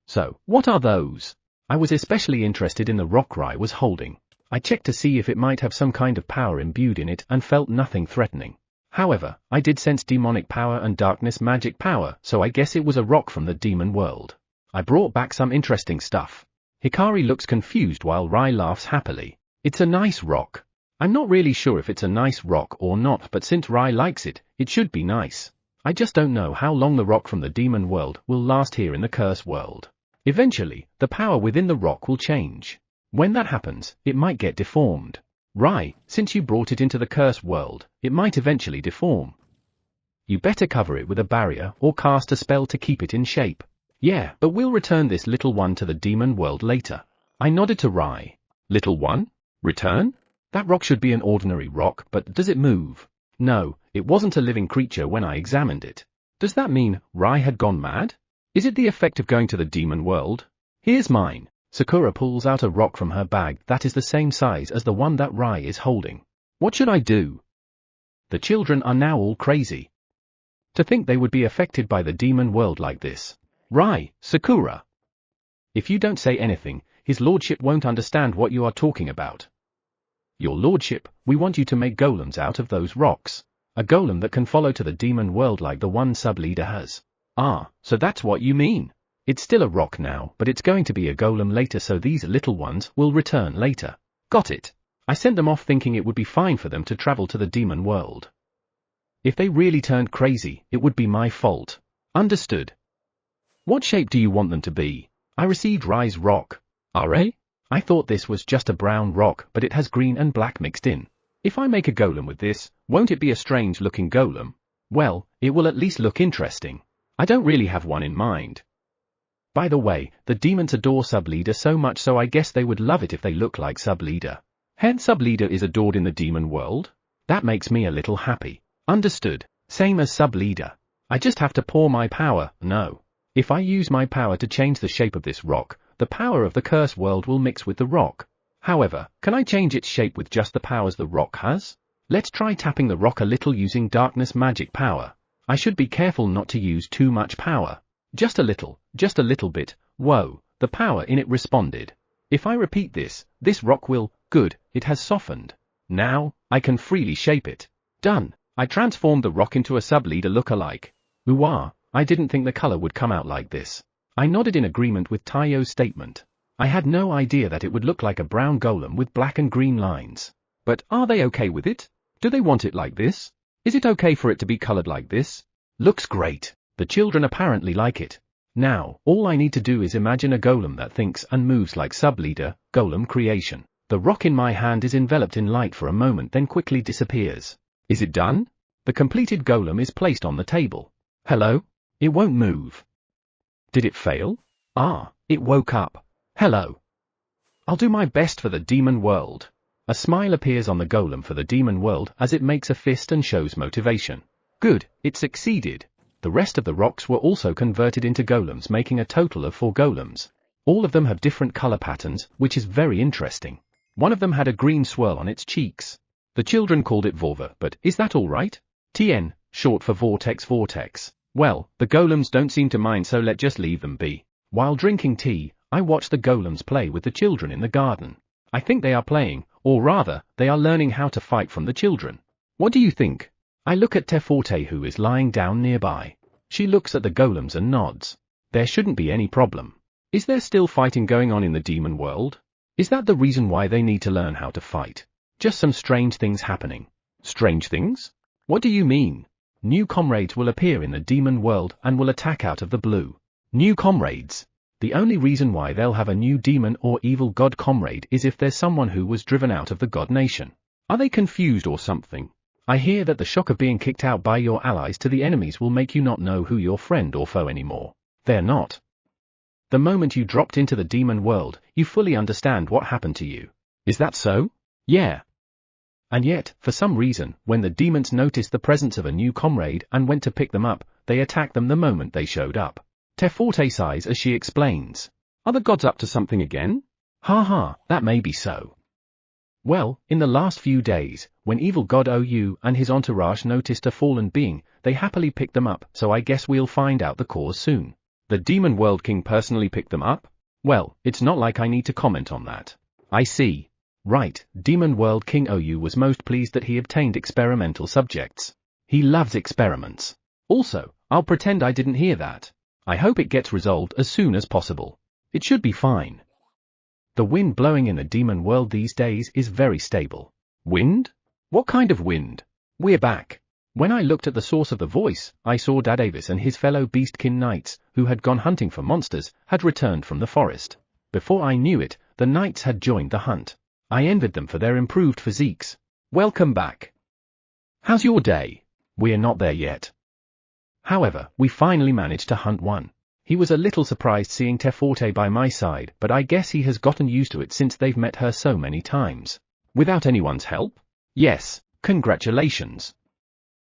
So, what are those? I was especially interested in the rock Rai was holding. I checked to see if it might have some kind of power imbued in it and felt nothing threatening. However, I did sense demonic power and darkness magic power, so I guess it was a rock from the demon world. I brought back some interesting stuff. Hikari looks confused while Rai laughs happily. It's a nice rock. I'm not really sure if it's a nice rock or not, but since Rai likes it, it should be nice. I just don't know how long the rock from the demon world will last here in the curse world. Eventually, the power within the rock will change. When that happens, it might get deformed. Rai, since you brought it into the cursed world, it might eventually deform. You better cover it with a barrier or cast a spell to keep it in shape. Yeah, but we'll return this little one to the demon world later. I nodded to Rai. Little one? Return? That rock should be an ordinary rock, but does it move? No, it wasn't a living creature when I examined it. Does that mean Rai had gone mad? Is it the effect of going to the demon world? Here's mine. Sakura pulls out a rock from her bag that is the same size as the one that Rai is holding. What should I do? The children are now all crazy. To think they would be affected by the demon world like this. Rai, Sakura. If you don't say anything, his lordship won't understand what you are talking about. Your lordship, we want you to make golems out of those rocks. A golem that can follow to the demon world like the one sub-leader has. Ah, so that's what you mean. It's still a rock now, but it's going to be a golem later, so these little ones will return later. Got it. I sent them off thinking it would be fine for them to travel to the demon world. If they really turned crazy, it would be my fault. Understood. What shape do you want them to be? I received Rai's rock. RA? I thought this was just a brown rock, but it has green and black mixed in. If I make a golem with this, won't it be a strange-looking golem? Well, it will at least look interesting. I don't really have one in mind. By the way, the demons adore Sub-Leader so much, so I guess they would love it if they look like Sub-Leader. Hence Sub-Leader is adored in the demon world? That makes me a little happy. Understood. Same as Sub-Leader. I just have to pour my power. No. If I use my power to change the shape of this rock, the power of the cursed world will mix with the rock. However, can I change its shape with just the powers the rock has? Let's try tapping the rock a little using darkness magic power. I should be careful not to use too much power. Just a little bit. Whoa, the power in it responded. If I repeat this rock will, good, it has softened. Now, I can freely shape it. Done. I transformed the rock into a sub-leader look-alike. Ooh, I didn't think the color would come out like this. I nodded in agreement with Taiyo's statement. I had no idea that it would look like a brown golem with black and green lines. But are they okay with it? Do they want it like this? Is it okay for it to be colored like this? Looks great. The children apparently like it. Now, all I need to do is imagine a golem that thinks and moves like sub-leader, golem creation. The rock in my hand is enveloped in light for a moment, then quickly disappears. Is it done? The completed golem is placed on the table. Hello? It won't move. Did it fail? Ah, it woke up. Hello. I'll do my best for the demon world. A smile appears on the golem for the demon world as it makes a fist and shows motivation. Good, it succeeded. The rest of the rocks were also converted into golems, making a total of 4 golems. All of them have different color patterns, which is very interesting. One of them had a green swirl on its cheeks. The children called it Vorva, but is that all right? TN, short for vortex. Well, the golems don't seem to mind, so let's just leave them be. While drinking tea, I watch the golems play with the children in the garden. I think they are playing, or rather, they are learning how to fight from the children. What do you think? I look at Teforte, who is lying down nearby. She looks at the golems and nods. There shouldn't be any problem. Is there still fighting going on in the demon world? Is that the reason why they need to learn how to fight? Just some strange things happening. Strange things? What do you mean? New comrades will appear in the demon world and will attack out of the blue. New comrades? The only reason why they'll have a new demon or evil god comrade is if there's someone who was driven out of the god nation. Are they confused or something? I hear that the shock of being kicked out by your allies to the enemies will make you not know who your friend or foe anymore. They're not. The moment you dropped into the demon world, you fully understand what happened to you. Is that so? Yeah. And yet, for some reason, when the demons noticed the presence of a new comrade and went to pick them up, they attacked them the moment they showed up. Teforte sighs as she explains. Are the gods up to something again? Ha, that may be so. Well, in the last few days, when evil god OU and his entourage noticed a fallen being, they happily picked them up, so I guess we'll find out the cause soon. The demon world king personally picked them up? Well, it's not like I need to comment on that. I see. Right, Demon World King OU was most pleased that he obtained experimental subjects. He loves experiments. Also, I'll pretend I didn't hear that. I hope it gets resolved as soon as possible. It should be fine. The wind blowing in the demon world these days is very stable. Wind? What kind of wind? We're back. When I looked at the source of the voice, I saw Dadavis and his fellow Beastkin knights, who had gone hunting for monsters, had returned from the forest. Before I knew it, the knights had joined the hunt. I envied them for their improved physiques. Welcome back. How's your day? We're not there yet. However, we finally managed to hunt one. He was a little surprised seeing Teforte by my side, but I guess he has gotten used to it since they've met her so many times. Without anyone's help? Yes, congratulations.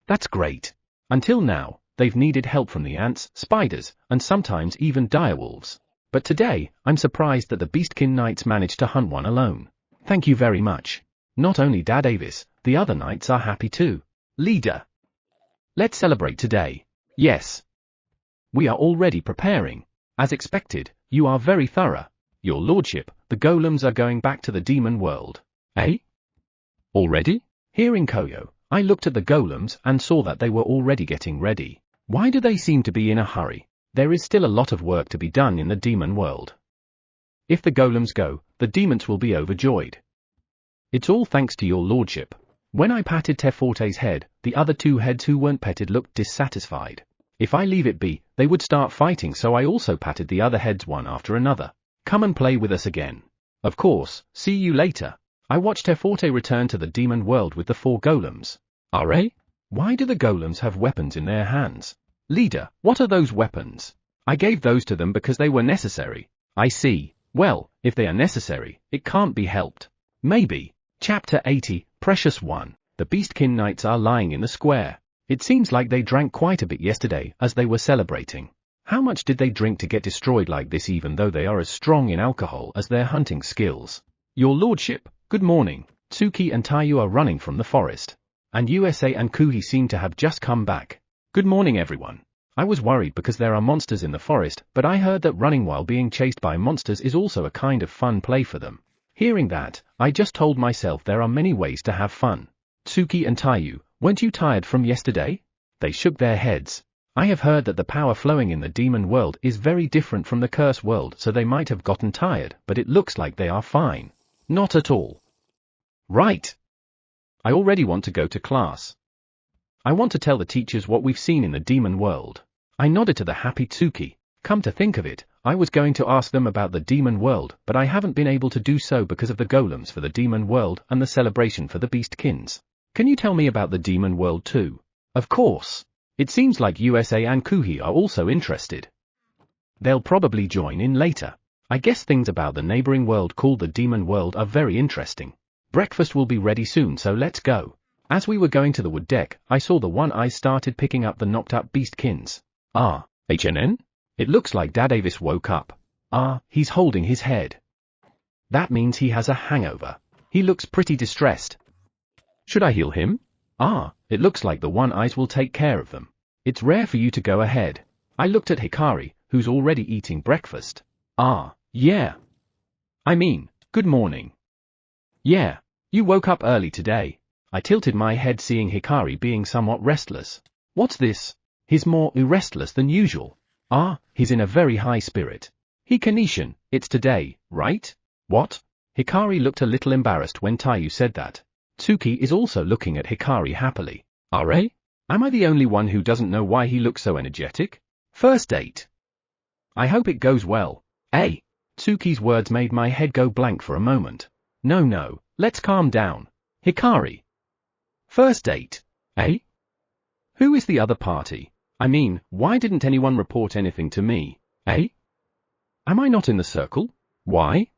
That's great. Until now, they've needed help from the ants, spiders, and sometimes even direwolves. But today, I'm surprised that the Beastkin Knights managed to hunt one alone. Thank you very much. Not only Dadavis, the other knights are happy too. Leader. Let's celebrate today. Yes. We are already preparing. As expected, you are very thorough. Your lordship, the golems are going back to the demon world. Eh? Already? Hearing Koyo, I looked at the golems and saw that they were already getting ready. Why do they seem to be in a hurry? There is still a lot of work to be done in the demon world. If the golems go, the demons will be overjoyed. It's all thanks to your lordship. When I patted Teforte's head, the other two heads who weren't petted looked dissatisfied. If I leave it be, they would start fighting, so I also patted the other heads one after another. Come and play with us again. Of course, see you later. I watched Teforte return to the demon world with the 4 golems. Why do the golems have weapons in their hands? Leader, what are those weapons? I gave those to them because they were necessary. I see. Well, if they are necessary, it can't be helped. Maybe. Chapter 80, Precious One. The Beastkin Knights are lying in the square. It seems like they drank quite a bit yesterday as they were celebrating. How much did they drink to get destroyed like this, even though they are as strong in alcohol as their hunting skills? Your lordship, good morning. Tsuki and Taiyu are running from the forest. And USA and Kuhi seem to have just come back. Good morning everyone. I was worried because there are monsters in the forest, but I heard that running while being chased by monsters is also a kind of fun play for them. Hearing that, I just told myself there are many ways to have fun. Tsuki and Taiyu, weren't you tired from yesterday? They shook their heads. I have heard that the power flowing in the demon world is very different from the curse world, so they might have gotten tired, but it looks like they are fine. Not at all. Right. I already want to go to class. I want to tell the teachers what we've seen in the demon world. I nodded to the happy Tsuki. Come to think of it, I was going to ask them about the demon world, but I haven't been able to do so because of the golems for the demon world and the celebration for the beastkins. Can you tell me about the demon world too? Of course. It seems like USA and Kuhi are also interested. They'll probably join in later. I guess things about the neighboring world called the demon world are very interesting. Breakfast will be ready soon, so let's go. As we were going to the wood deck, I saw the one-eye started picking up the knocked-up beastkins. HNN? It looks like Dadavis woke up. He's holding his head. That means he has a hangover. He looks pretty distressed. Should I heal him? It looks like the one-eyes will take care of them. It's rare for you to go ahead. I looked at Hikari, who's already eating breakfast. Yeah. I mean, good morning. Yeah, you woke up early today. I tilted my head seeing Hikari being somewhat restless. What's this? He's more restless than usual. He's in a very high spirit. Hikanishin, it's today, right? What? Hikari looked a little embarrassed when Taiyu said that. Tsuki is also looking at Hikari happily. Am I the only one who doesn't know why he looks so energetic? First date. I hope it goes well. Tsuki's words made my head go blank for a moment. No, let's calm down. Hikari. First date. Who is the other party? I mean, why didn't anyone report anything to me? Am I not in the circle? Why?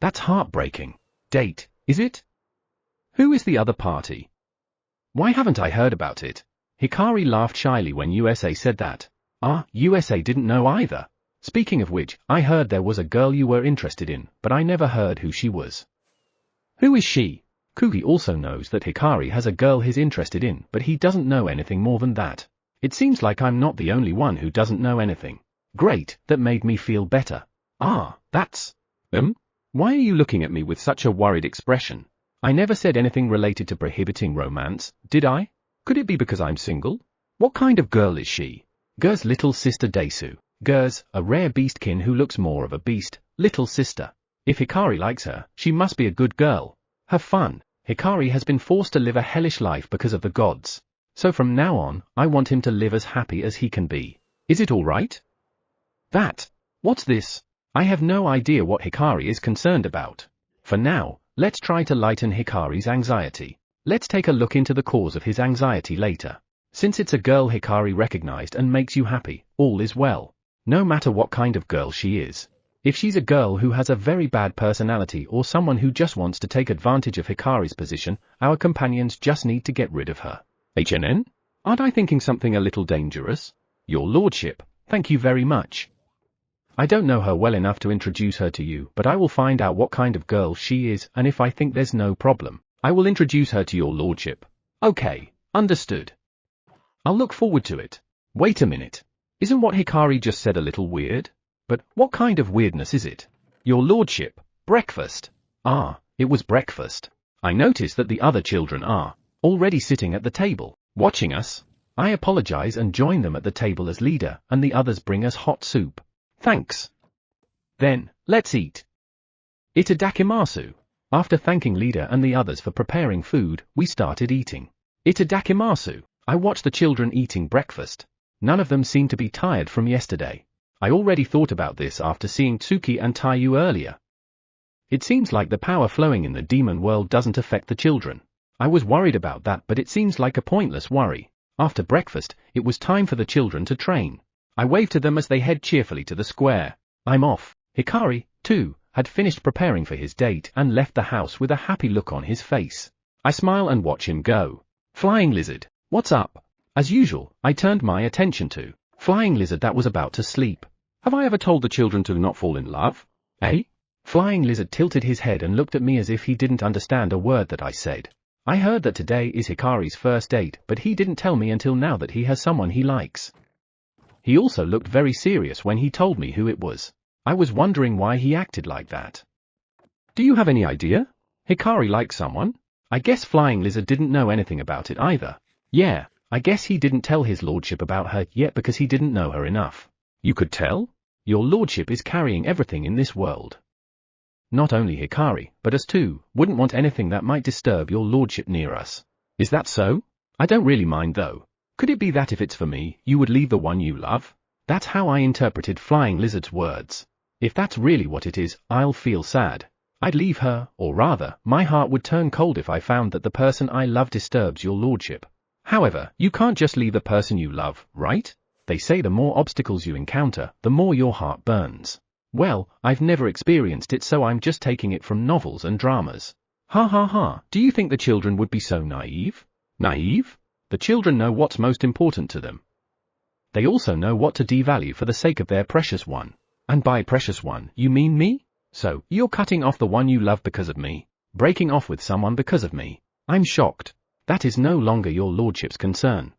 That's heartbreaking. Date, is it? Who is the other party? Why haven't I heard about it? Hikari laughed shyly when USA said that. USA didn't know either. Speaking of which, I heard there was a girl you were interested in, but I never heard who she was. Who is she? Kuhi also knows that Hikari has a girl he's interested in, but he doesn't know anything more than that. It seems like I'm not the only one who doesn't know anything. Great, that made me feel better. That's... Why are you looking at me with such a worried expression? I never said anything related to prohibiting romance, did I? Could it be because I'm single? What kind of girl is she? Ger's little sister Desu. Ger's, a rare beastkin who looks more of a beast, little sister. If Hikari likes her, she must be a good girl. Have fun. Hikari has been forced to live a hellish life because of the gods. So from now on, I want him to live as happy as he can be. Is it all right? What's this? I have no idea what Hikari is concerned about. For now, let's try to lighten Hikari's anxiety. Let's take a look into the cause of his anxiety later. Since it's a girl Hikari recognized and makes you happy, all is well. No matter what kind of girl she is. If she's a girl who has a very bad personality or someone who just wants to take advantage of Hikari's position, our companions just need to get rid of her. HNN? Aren't I thinking something a little dangerous? Your lordship, thank you very much. I don't know her well enough to introduce her to you, but I will find out what kind of girl she is, and if I think there's no problem, I will introduce her to your lordship. Okay, understood. I'll look forward to it. Wait a minute. Isn't what Hikari just said a little weird? But what kind of weirdness is it? Your lordship, breakfast. Ah, it was breakfast. I noticed that the other children are already sitting at the table, watching us. I apologize and join them at the table as leader, and the others bring us hot soup. Thanks. Then, let's eat. Itadakimasu. After thanking leader and the others for preparing food, we started eating. Itadakimasu. I watched the children eating breakfast. None of them seemed to be tired from yesterday. I already thought about this after seeing Tsuki and Taiyu earlier. It seems like the power flowing in the demon world doesn't affect the children. I was worried about that, but it seems like a pointless worry. After breakfast, it was time for the children to train. I waved to them as they head cheerfully to the square. I'm off. Hikari, too, had finished preparing for his date and left the house with a happy look on his face. I smile and watch him go. Flying Lizard, what's up? As usual, I turned my attention to Flying Lizard that was about to sleep. Have I ever told the children to not fall in love? Eh? Flying Lizard tilted his head and looked at me as if he didn't understand a word that I said. I heard that today is Hikari's first date, but he didn't tell me until now that he has someone he likes. He also looked very serious when he told me who it was. I was wondering why he acted like that. Do you have any idea? Hikari likes someone? I guess Flying Lizard didn't know anything about it either. Yeah, I guess he didn't tell his lordship about her yet because he didn't know her enough. You could tell? Your lordship is carrying everything in this world. Not only Hikari, but us too, wouldn't want anything that might disturb your lordship near us. Is that so? I don't really mind though. Could it be that if it's for me, you would leave the one you love? That's how I interpreted Flying Lizard's words. If that's really what it is, I'll feel sad. I'd leave her, or rather, my heart would turn cold if I found that the person I love disturbs your lordship. However, you can't just leave the person you love, right? They say the more obstacles you encounter, the more your heart burns. Well, I've never experienced it, so I'm just taking it from novels and dramas. Ha ha ha, do you think the children would be so naive? Naive? The children know what's most important to them. They also know what to devalue for the sake of their precious one. And by precious one, you mean me? So, you're cutting off the one you love because of me? Breaking off with someone because of me? I'm shocked. That is no longer your lordship's concern.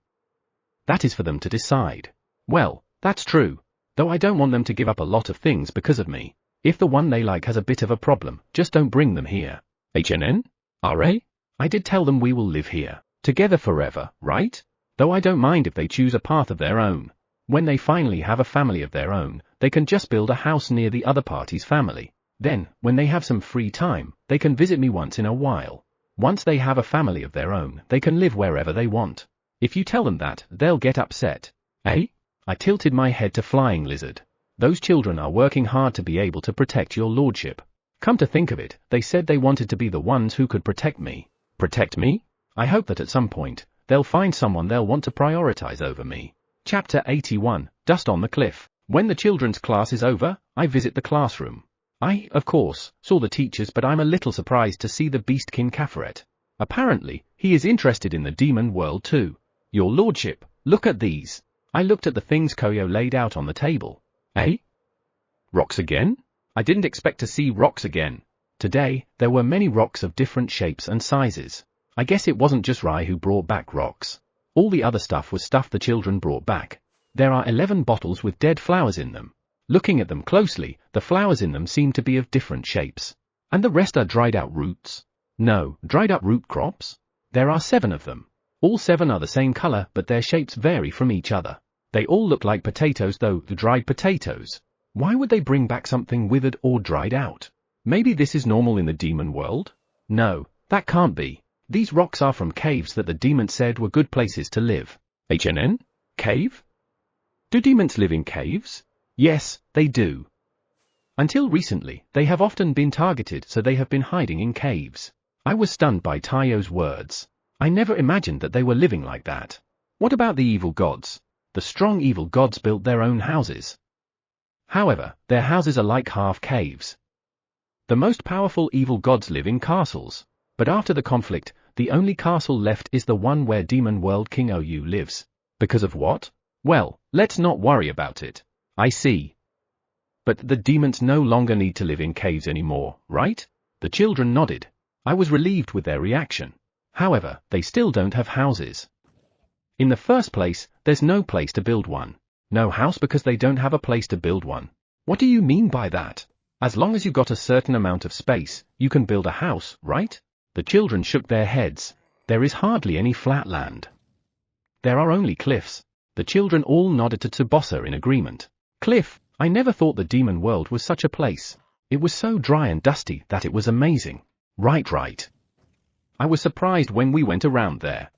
That is for them to decide. Well, that's true. Though I don't want them to give up a lot of things because of me. If the one they like has a bit of a problem, just don't bring them here. HNN? RA? I did tell them we will live here. Together forever, right? Though I don't mind if they choose a path of their own. When they finally have a family of their own, they can just build a house near the other party's family. Then, when they have some free time, they can visit me once in a while. Once they have a family of their own, they can live wherever they want. If you tell them that, they'll get upset. Eh? I tilted my head to Flying Lizard. Those children are working hard to be able to protect your lordship. Come to think of it, they said they wanted to be the ones who could protect me. Protect me? I hope that at some point, they'll find someone they'll want to prioritize over me. Chapter 81, Dust on the Cliff. When the children's class is over, I visit the classroom. I, of course, saw the teachers, but I'm a little surprised to see the Beastkin Kafaret. Apparently, he is interested in the demon world too. Your lordship, look at these. I looked at the things Koyo laid out on the table. Eh? Rocks again? I didn't expect to see rocks again. Today, there were many rocks of different shapes and sizes. I guess it wasn't just Rai who brought back rocks. All the other stuff was stuff the children brought back. There are 11 bottles with dead flowers in them. Looking at them closely, the flowers in them seem to be of different shapes. And the rest are dried out roots. No, dried up root crops? There are 7 of them. All 7 are the same color, but their shapes vary from each other. They all look like potatoes though, the dried potatoes. Why would they bring back something withered or dried out? Maybe this is normal in the demon world? No, that can't be. These rocks are from caves that the demons said were good places to live. HNN? Cave? Do demons live in caves? Yes, they do. Until recently, they have often been targeted, so they have been hiding in caves. I was stunned by Taiyo's words. I never imagined that they were living like that. What about the evil gods? The strong evil gods built their own houses. However, their houses are like half caves. The most powerful evil gods live in castles. But after the conflict, the only castle left is the one where Demon World King Ou lives. Because of what? Well, let's not worry about it. I see. But the demons no longer need to live in caves anymore, right? The children nodded. I was relieved with their reaction. However, they still don't have houses. In the first place, there's no place to build one. No house because they don't have a place to build one. What do you mean by that? As long as you got a certain amount of space, you can build a house, right? The children shook their heads. There is hardly any flat land. There are only cliffs. The children all nodded to Tsubasa in agreement. Cliff, I never thought the demon world was such a place. It was so dry and dusty that it was amazing. Right. I was surprised when we went around there.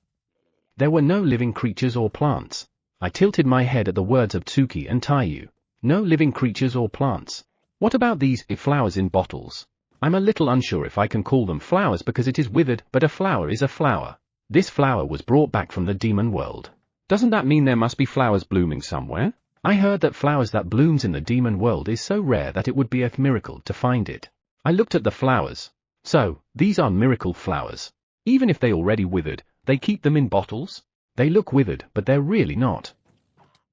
There were no living creatures or plants. I tilted my head at the words of Tsuki and Taiyu. No living creatures or plants. What about these flowers in bottles? I'm a little unsure if I can call them flowers because it is withered, but a flower is a flower. This flower was brought back from the demon world. Doesn't that mean there must be flowers blooming somewhere? I heard that flowers that blooms in the demon world is so rare that it would be a miracle to find it. I looked at the flowers. So, these are miracle flowers. Even if they already withered, they keep them in bottles? They look withered, but they're really not.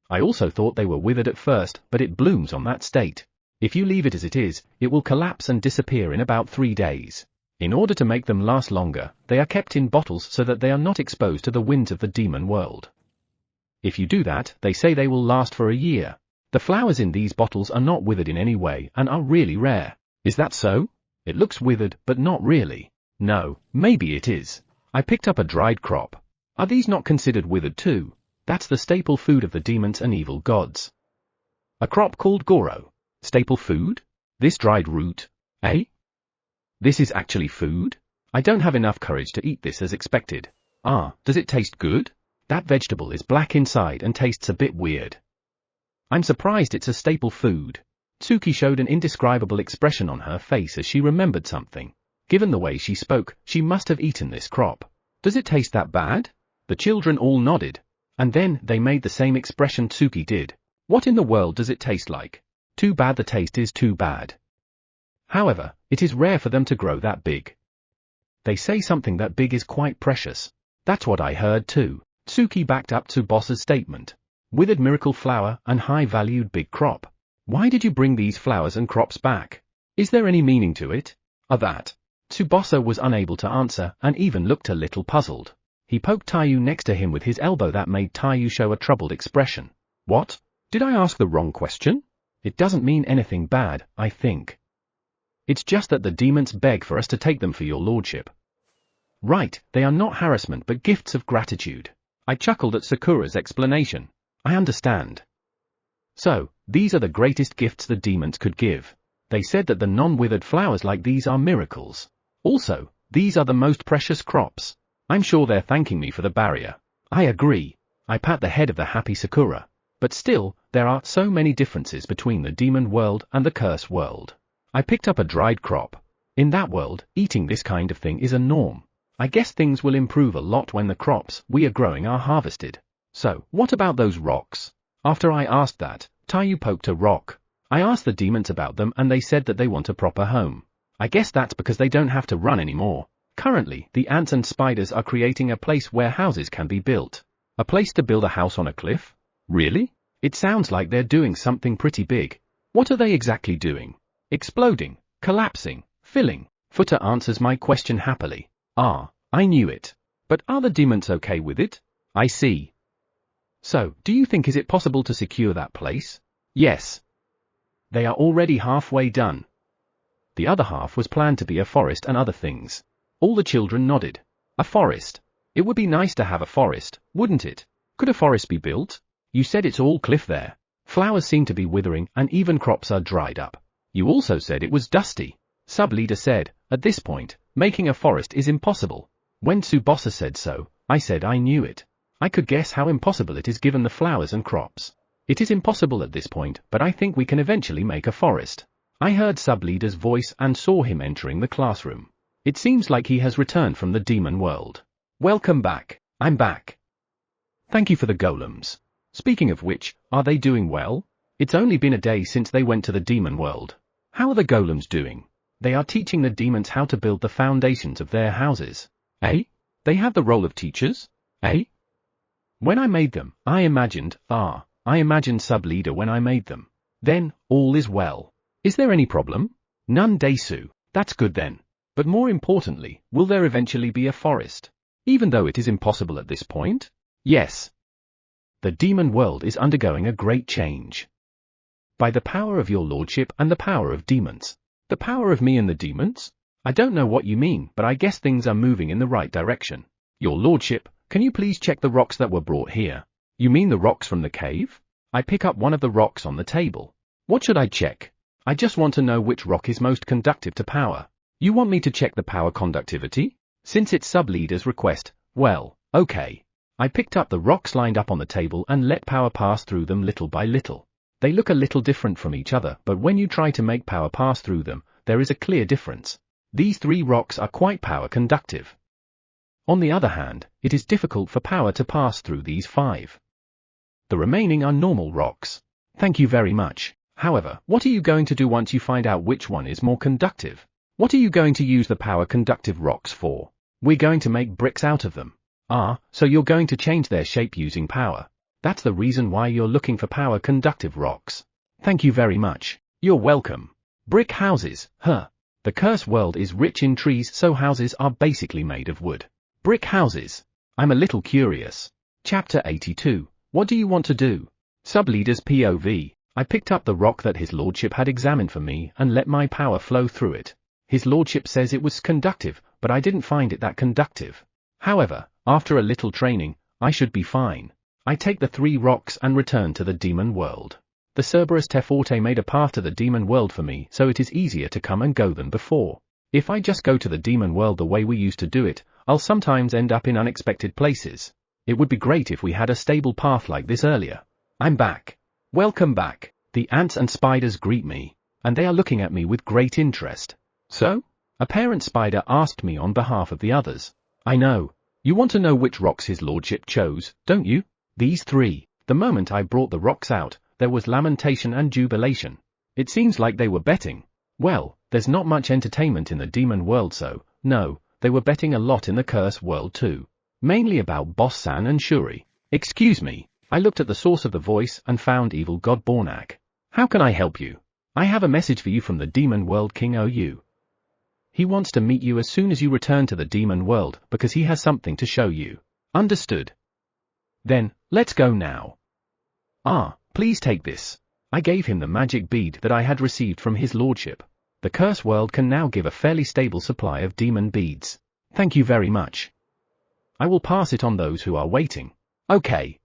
I also thought they were withered at first, but it blooms on that state. If you leave it as it is, it will collapse and disappear in about 3 days. In order to make them last longer, they are kept in bottles so that they are not exposed to the winds of the demon world. If you do that, they say they will last for a year. The flowers in these bottles are not withered in any way and are really rare. Is that so? It looks withered, but not really. No, maybe it is. I picked up a dried crop. Are these not considered withered too? That's the staple food of the demons and evil gods. A crop called Goro. Staple food? This dried root? Eh? This is actually food? I don't have enough courage to eat this as expected. Does it taste good? That vegetable is black inside and tastes a bit weird. I'm surprised it's a staple food. Tsuki showed an indescribable expression on her face as she remembered something. Given the way she spoke, she must have eaten this crop. Does it taste that bad? The children all nodded. And then they made the same expression Tsuki did. What in the world does it taste like? Too bad the taste is too bad. However, it is rare for them to grow that big. They say something that big is quite precious. That's what I heard too. Tsuki backed up Tsubasa's statement. Withered miracle flower and high-valued big crop. Why did you bring these flowers and crops back? Is there any meaning to it? That. Tsubasa was unable to answer and even looked a little puzzled. He poked Taiyu next to him with his elbow that made Taiyu show a troubled expression. What? Did I ask the wrong question? It doesn't mean anything bad, I think. It's just that the demons beg for us to take them for your lordship. Right, they are not harassment but gifts of gratitude. I chuckled at Sakura's explanation. I understand. So, these are the greatest gifts the demons could give. They said that the non-withered flowers like these are miracles. Also, these are the most precious crops. I'm sure they're thanking me for the barrier. I agree. I pat the head of the happy Sakura. But still, there are so many differences between the demon world and the curse world. I picked up a dried crop. In that world, eating this kind of thing is a norm. I guess things will improve a lot when the crops we are growing are harvested. So, what about those rocks? After I asked that, Taiyu poked a rock. I asked the demons about them and they said that they want a proper home. I guess that's because they don't have to run anymore. Currently, the ants and spiders are creating a place where houses can be built. A place to build a house on a cliff? Really? It sounds like they're doing something pretty big. What are they exactly doing? Exploding, collapsing, filling. Futa answers my question happily. I knew it. But are the demons okay with it? I see. So, do you think is it possible to secure that place? Yes. They are already halfway done. The other half was planned to be a forest and other things. All the children nodded. A forest. It would be nice to have a forest, wouldn't it? Could a forest be built? You said it's all cliff there. Flowers seem to be withering and even crops are dried up. You also said it was dusty. Sub-leader said, at this point, making a forest is impossible. When Tsubasa said so, I said I knew it. I could guess how impossible it is given the flowers and crops. It is impossible at this point, but I think we can eventually make a forest. I heard sub-leader's voice and saw him entering the classroom. It seems like he has returned from the demon world. Welcome back. I'm back. Thank you for the golems. Speaking of which, are they doing well? It's only been a day since they went to the demon world. How are the golems doing? They are teaching the demons how to build the foundations of their houses. Eh? They have the role of teachers? Eh? When I made them, I imagined sub-leader when I made them. Then, all is well. Is there any problem? None desu. That's good then. But more importantly, will there eventually be a forest? Even though it is impossible at this point? Yes. The demon world is undergoing a great change. By the power of your lordship and the power of demons. The power of me and the demons? I don't know what you mean, but I guess things are moving in the right direction. Your lordship, can you please check the rocks that were brought here? You mean the rocks from the cave? I pick up one of the rocks on the table. What should I check? I just want to know which rock is most conductive to power. You want me to check the power conductivity? Since it's sub-leader's request, well, okay. I picked up the rocks lined up on the table and let power pass through them little by little. They look a little different from each other, but when you try to make power pass through them, there is a clear difference. These 3 rocks are quite power conductive. On the other hand, it is difficult for power to pass through these 5. The remaining are normal rocks. Thank you very much. However, what are you going to do once you find out which one is more conductive? What are you going to use the power conductive rocks for? We're going to make bricks out of them. Ah, so you're going to change their shape using power. That's the reason why you're looking for power conductive rocks. Thank you very much. You're welcome. Brick houses, huh? The curse world is rich in trees, so houses are basically made of wood. Brick houses. I'm a little curious. Chapter 82. What do you want to do? Sub-leader's POV. I picked up the rock that his lordship had examined for me and let my power flow through it. His lordship says it was conductive, but I didn't find it that conductive. However, after a little training, I should be fine. I take the 3 rocks and return to the demon world. The Cerberus Teforte made a path to the demon world for me, so it is easier to come and go than before. If I just go to the demon world the way we used to do it, I'll sometimes end up in unexpected places. It would be great if we had a stable path like this earlier. I'm back. Welcome back. The ants and spiders greet me, and they are looking at me with great interest. So? A parent spider asked me on behalf of the others. I know. You want to know which rocks his lordship chose, don't you? These 3. The moment I brought the rocks out, there was lamentation and jubilation. It seems like they were betting. Well, there's not much entertainment in the demon world, so, no, they were betting a lot in the curse world too. Mainly about Boss-san and Shuri. Excuse me, I looked at the source of the voice and found Evil God Bornak. How can I help you? I have a message for you from the demon world King OU. He wants to meet you as soon as you return to the demon world because he has something to show you. Understood? Then, let's go now. Ah, please take this. I gave him the magic bead that I had received from his lordship. The curse world can now give a fairly stable supply of demon beads. Thank you very much. I will pass it on those who are waiting. Okay.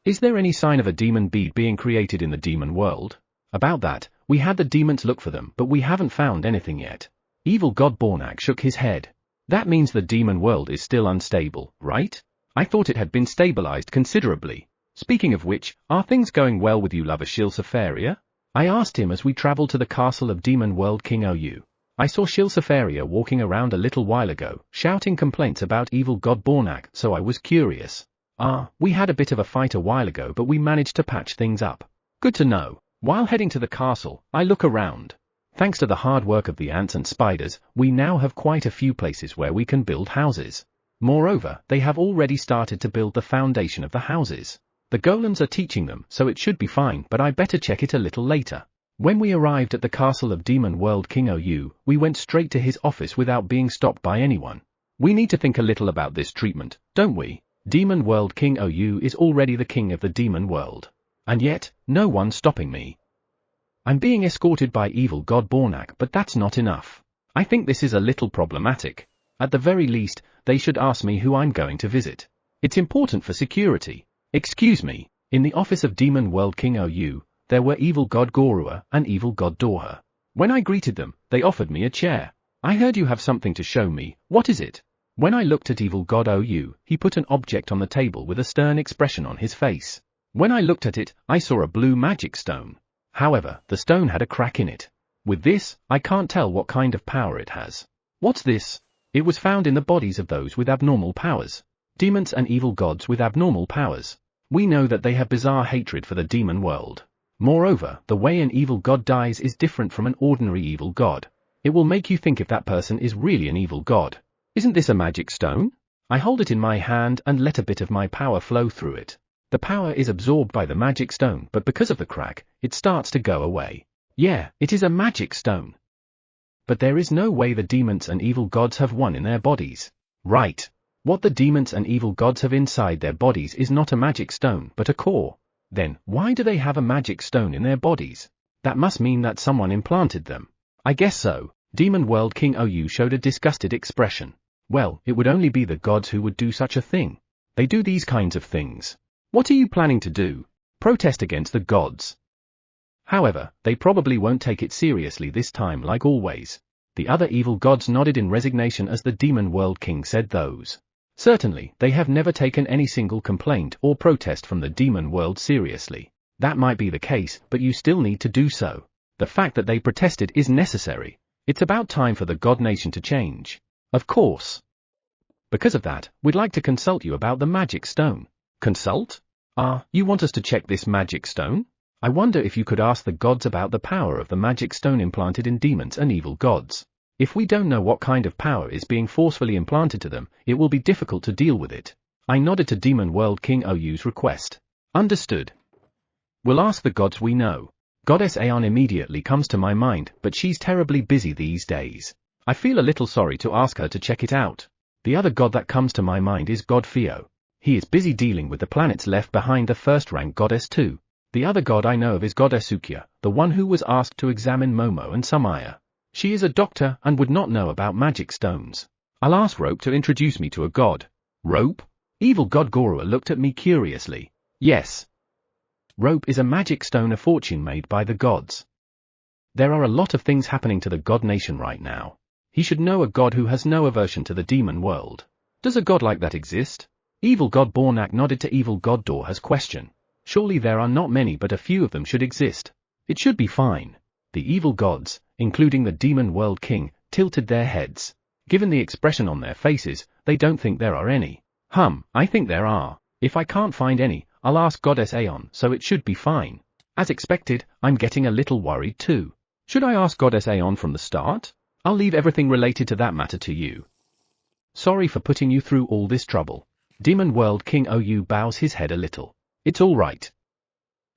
Is there any sign of a demon bead being created in the demon world? About that, we had the demons look for them, but we haven't found anything yet. Evil God Bornak shook his head. That means the demon world is still unstable, right? I thought it had been stabilized considerably. Speaking of which, are things going well with you, lover Shilsafaria? I asked him as we traveled to the castle of demon world King OU. I saw Shilsafaria walking around a little while ago, shouting complaints about evil God Bornak, so I was curious. We had a bit of a fight a while ago, but we managed to patch things up. Good to know. While heading to the castle, I look around. Thanks to the hard work of the ants and spiders, we now have quite a few places where we can build houses. Moreover, they have already started to build the foundation of the houses. The golems are teaching them, so it should be fine, but I better check it a little later. When we arrived at the castle of demon world King OU, we went straight to his office without being stopped by anyone. We need to think a little about this treatment, don't we? Demon world King OU is already the king of the demon world. And yet, no one's stopping me. I'm being escorted by evil God Bornak, but that's not enough. I think this is a little problematic. At the very least, they should ask me who I'm going to visit. It's important for security. Excuse me, in the office of Demon World King OU, there were evil God Gorua and evil God Dorha. When I greeted them, they offered me a chair. I heard you have something to show me. What is it? When I looked at evil god OU, he put an object on the table with a stern expression on his face. When I looked at it, I saw a blue magic stone. However, the stone had a crack in it. With this, I can't tell what kind of power it has. What's this? It was found in the bodies of those with abnormal powers. Demons and evil gods with abnormal powers. We know that they have bizarre hatred for the demon world. Moreover, the way an evil god dies is different from an ordinary evil god. It will make you think if that person is really an evil god. Isn't this a magic stone? I hold it in my hand and let a bit of my power flow through it. The power is absorbed by the magic stone, but because of the crack, it starts to go away. Yeah, it is a magic stone. But there is no way the demons and evil gods have one in their bodies. Right. What the demons and evil gods have inside their bodies is not a magic stone, but a core. Then, why do they have a magic stone in their bodies? That must mean that someone implanted them. I guess so. Demon World King OU showed a disgusted expression. Well, it would only be the gods who would do such a thing. They do these kinds of things. What are you planning to do? Protest against the gods. However, they probably won't take it seriously this time like always. The other evil gods nodded in resignation as the Demon World King said those. Certainly, they have never taken any single complaint or protest from the demon world seriously. That might be the case, but you still need to do so. The fact that they protested is necessary. It's about time for the God Nation to change. Of course. Because of that, we'd like to consult you about the magic stone. Consult? You want us to check this magic stone? I wonder if you could ask the gods about the power of the magic stone implanted in demons and evil gods. If we don't know what kind of power is being forcefully implanted to them, it will be difficult to deal with it. I nodded to Demon World King OU's request. Understood. We'll ask the gods we know. Goddess Aeon immediately comes to my mind, but she's terribly busy these days. I feel a little sorry to ask her to check it out. The other god that comes to my mind is God Theo. He is busy dealing with the planets left behind the first-rank goddess too. The other god I know of is Goddess Sukia, the one who was asked to examine Momo and Samaya. She is a doctor and would not know about magic stones. I'll ask Rope to introduce me to a god. Rope? Evil god Gorua looked at me curiously. Yes. Rope is a magic stone of fortune made by the gods. There are a lot of things happening to the god nation right now. He should know a god who has no aversion to the demon world. Does a god like that exist? Evil god Bornak nodded to evil god Dorha's question. Surely there are not many, but a few of them should exist. It should be fine. The evil gods, including the Demon World King, tilted their heads. Given the expression on their faces, they don't think there are any. I think there are. If I can't find any, I'll ask Goddess Aeon, so it should be fine. As expected, I'm getting a little worried too. Should I ask Goddess Aeon from the start? I'll leave everything related to that matter to you. Sorry for putting you through all this trouble. Demon World King OU bows his head a little. It's all right.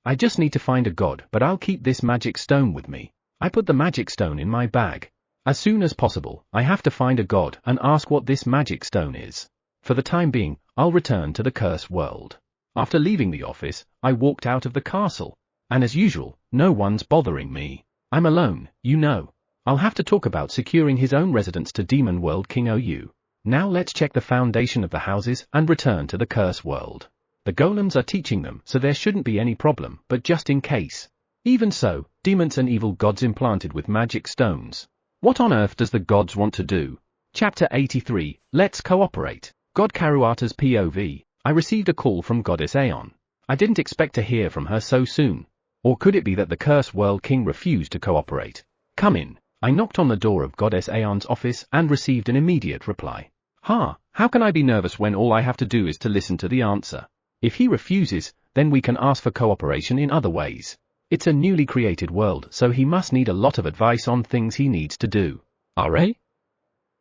I just need to find a god, but I'll keep this magic stone with me. I put the magic stone in my bag. As soon as possible, I have to find a god and ask what this magic stone is. For the time being, I'll return to the cursed world. After leaving the office, I walked out of the castle. And as usual, no one's bothering me. I'm alone, you know. I'll have to talk about securing his own residence to Demon World King OU. Now let's check the foundation of the houses and return to the cursed world. The golems are teaching them, so there shouldn't be any problem, but just in case. Even so, demons and evil gods implanted with magic stones. What on earth does the gods want to do? Chapter 83, Let's Cooperate. God Karuata's POV. I received a call from Goddess Aeon. I didn't expect to hear from her so soon. Or could it be that the Cursed World King refused to cooperate? Come in. I knocked on the door of Goddess Aeon's office and received an immediate reply. How can I be nervous when all I have to do is to listen to the answer? If he refuses, then we can ask for cooperation in other ways. It's a newly created world, so he must need a lot of advice on things he needs to do. RA?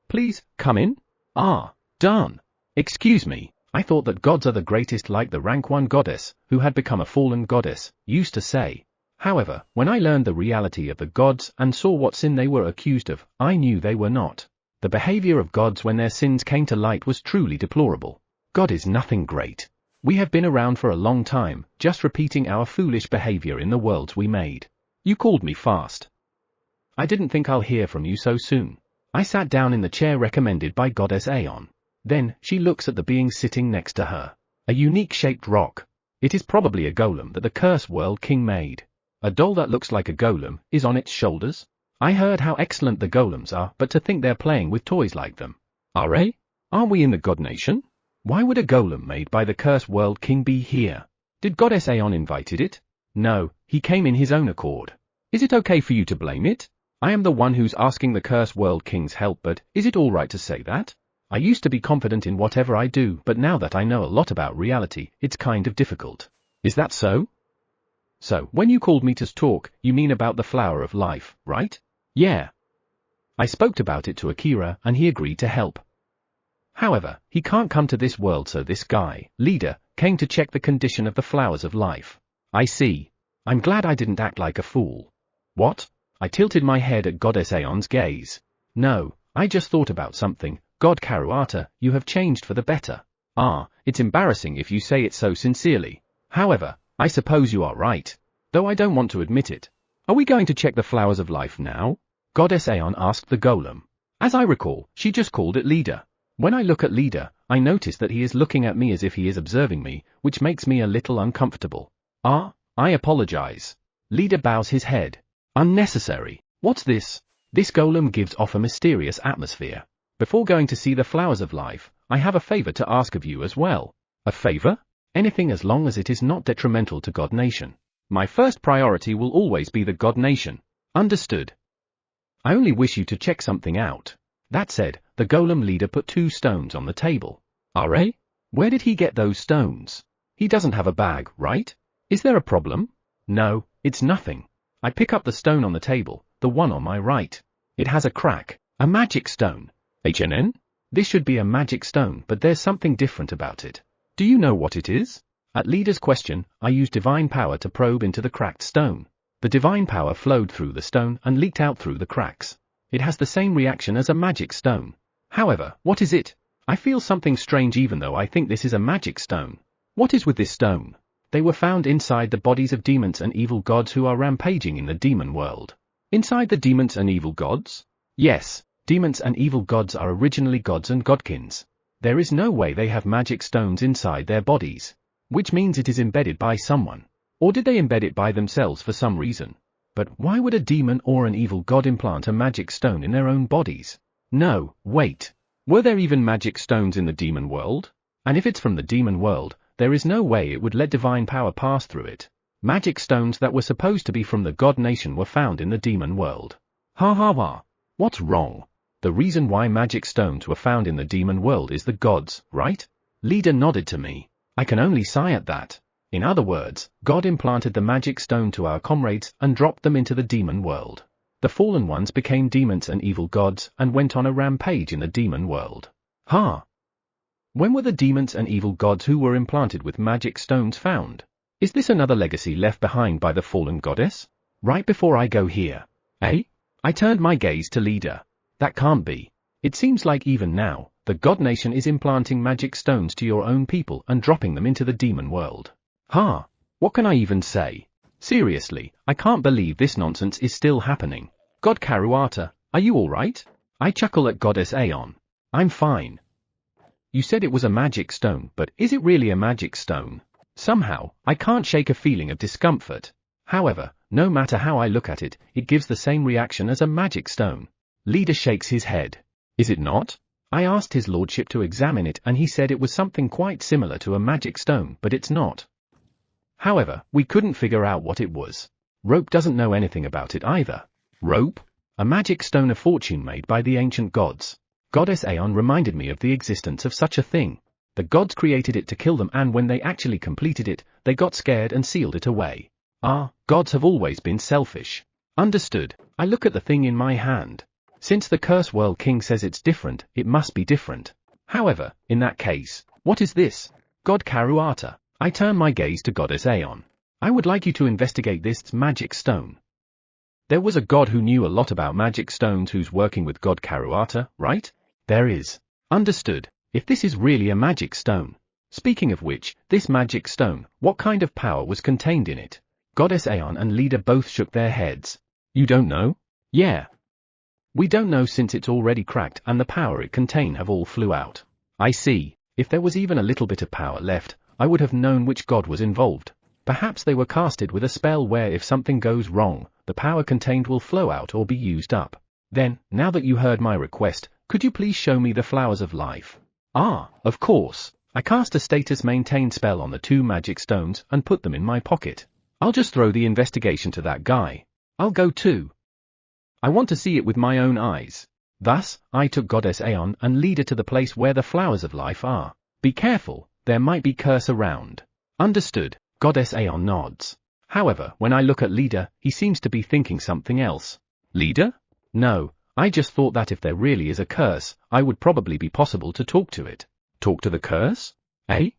Please, come in? Darn. Excuse me, I thought that gods are the greatest, like the rank 1 goddess, who had become a fallen goddess, used to say. However, when I learned the reality of the gods and saw what sin they were accused of, I knew they were not. The behavior of gods when their sins came to light was truly deplorable. God is nothing great. We have been around for a long time, just repeating our foolish behavior in the worlds we made. You called me fast. I didn't think I'll hear from you so soon. I sat down in the chair recommended by Goddess Aeon. Then, she looks at the being sitting next to her. A unique-shaped rock. It is probably a golem that the Cursed World King made. A doll that looks like a golem is on its shoulders. I heard how excellent the golems are, but to think they're playing with toys like them. RA? Aren't we in the God Nation? Why would a golem made by the Cursed World King be here? Did Goddess Aeon invited it? No, he came in his own accord. Is it okay for you to blame it? I am the one who's asking the Cursed World King's help, but is it alright to say that? I used to be confident in whatever I do, but now that I know a lot about reality, it's kind of difficult. Is that so? So, when you called me to talk, you mean about the flower of life, right? Yeah. I spoke about it to Akira, and he agreed to help. However, he can't come to this world, so this guy, leader, came to check the condition of the flowers of life. I see. I'm glad I didn't act like a fool. What? I tilted my head at Goddess Aeon's gaze. No, I just thought about something. God Karuata, you have changed for the better. Ah, it's embarrassing if you say it so sincerely. However, I suppose you are right. Though I don't want to admit it. Are we going to check the flowers of life now? Goddess Aeon asked the golem. As I recall, she just called it leader. When I look at leader, I notice that he is looking at me as if he is observing me, which makes me a little uncomfortable. Ah, I apologize. Leader bows his head. Unnecessary. What's this? This golem gives off a mysterious atmosphere. Before going to see the flowers of life, I have a favor to ask of you as well. A favor? Anything as long as it is not detrimental to God Nation. My first priority will always be the God Nation. Understood. I only wish you to check something out. That said, the golem leader put 2 stones on the table. Are? Where did he get those stones? He doesn't have a bag, right? Is there a problem? No, it's nothing. I pick up the stone on the table, the one on my right. It has a crack. A magic stone. HNN? This should be a magic stone, but there's something different about it. Do you know what it is? At leader's question, I used divine power to probe into the cracked stone. The divine power flowed through the stone and leaked out through the cracks. It has the same reaction as a magic stone. However, what is it? I feel something strange even though I think this is a magic stone. What is with this stone? They were found inside the bodies of demons and evil gods who are rampaging in the demon world. Inside the demons and evil gods? Yes, demons and evil gods are originally gods and godkins. There is no way they have magic stones inside their bodies. Which means it is embedded by someone. Or did they embed it by themselves for some reason? But why would a demon or an evil god implant a magic stone in their own bodies? No, wait. Were there even magic stones in the demon world? And if it's from the demon world, there is no way it would let divine power pass through it. Magic stones that were supposed to be from the God Nation were found in the demon world. Ha ha ha. What's wrong? The reason why magic stones were found in the demon world is the gods, right? Leader nodded to me. I can only sigh at that. In other words, God implanted the magic stone to our comrades and dropped them into the demon world. The fallen ones became demons and evil gods and went on a rampage in the demon world. Ha! When were the demons and evil gods who were implanted with magic stones found? Is this another legacy left behind by the fallen goddess? Right before I go here. I turned my gaze to leader. That can't be. It seems like even now, the God Nation is implanting magic stones to your own people and dropping them into the demon world. Ha! What can I even say? Seriously, I can't believe this nonsense is still happening. God Karuata, are you alright? I chuckle at Goddess Aeon. I'm fine. You said it was a magic stone, but is it really a magic stone? Somehow, I can't shake a feeling of discomfort. However, no matter how I look at it, it gives the same reaction as a magic stone. Leader shakes his head. Is it not? I asked his lordship to examine it and he said it was something quite similar to a magic stone, but it's not. However, we couldn't figure out what it was. Rope doesn't know anything about it either. Rope? A magic stone of fortune made by the ancient gods. Goddess Aeon reminded me of the existence of such a thing. The gods created it to kill them and when they actually completed it, they got scared and sealed it away. Ah, gods have always been selfish. Understood. I look at the thing in my hand. Since the Curse World King says it's different, it must be different. However, in that case, what is this? God Karuata. I turn my gaze to Goddess Aeon. I would like you to investigate this magic stone. There was a god who knew a lot about magic stones who's working with God Karuata, right? There is. Understood. If this is really a magic stone. Speaking of which, this magic stone, what kind of power was contained in it? Goddess Aeon and leader both shook their heads. You don't know? Yeah. We don't know since it's already cracked and the power it contained have all flew out. I see. If there was even a little bit of power left, I would have known which god was involved. Perhaps they were casted with a spell where if something goes wrong, the power contained will flow out or be used up. Then, now that you heard my request, could you please show me the flowers of life? Ah, of course. I cast a status maintain spell on the 2 magic stones and put them in my pocket. I'll just throw the investigation to that guy. I'll go too. I want to see it with my own eyes. Thus, I took Goddess Aeon and lead her to the place where the flowers of life are. Be careful, there might be curse around. Understood, Goddess Aeon nods. However, when I look at Leader, he seems to be thinking something else. Leader? No, I just thought that if there really is a curse, I would probably be possible to talk to it. Talk to the curse? Eh?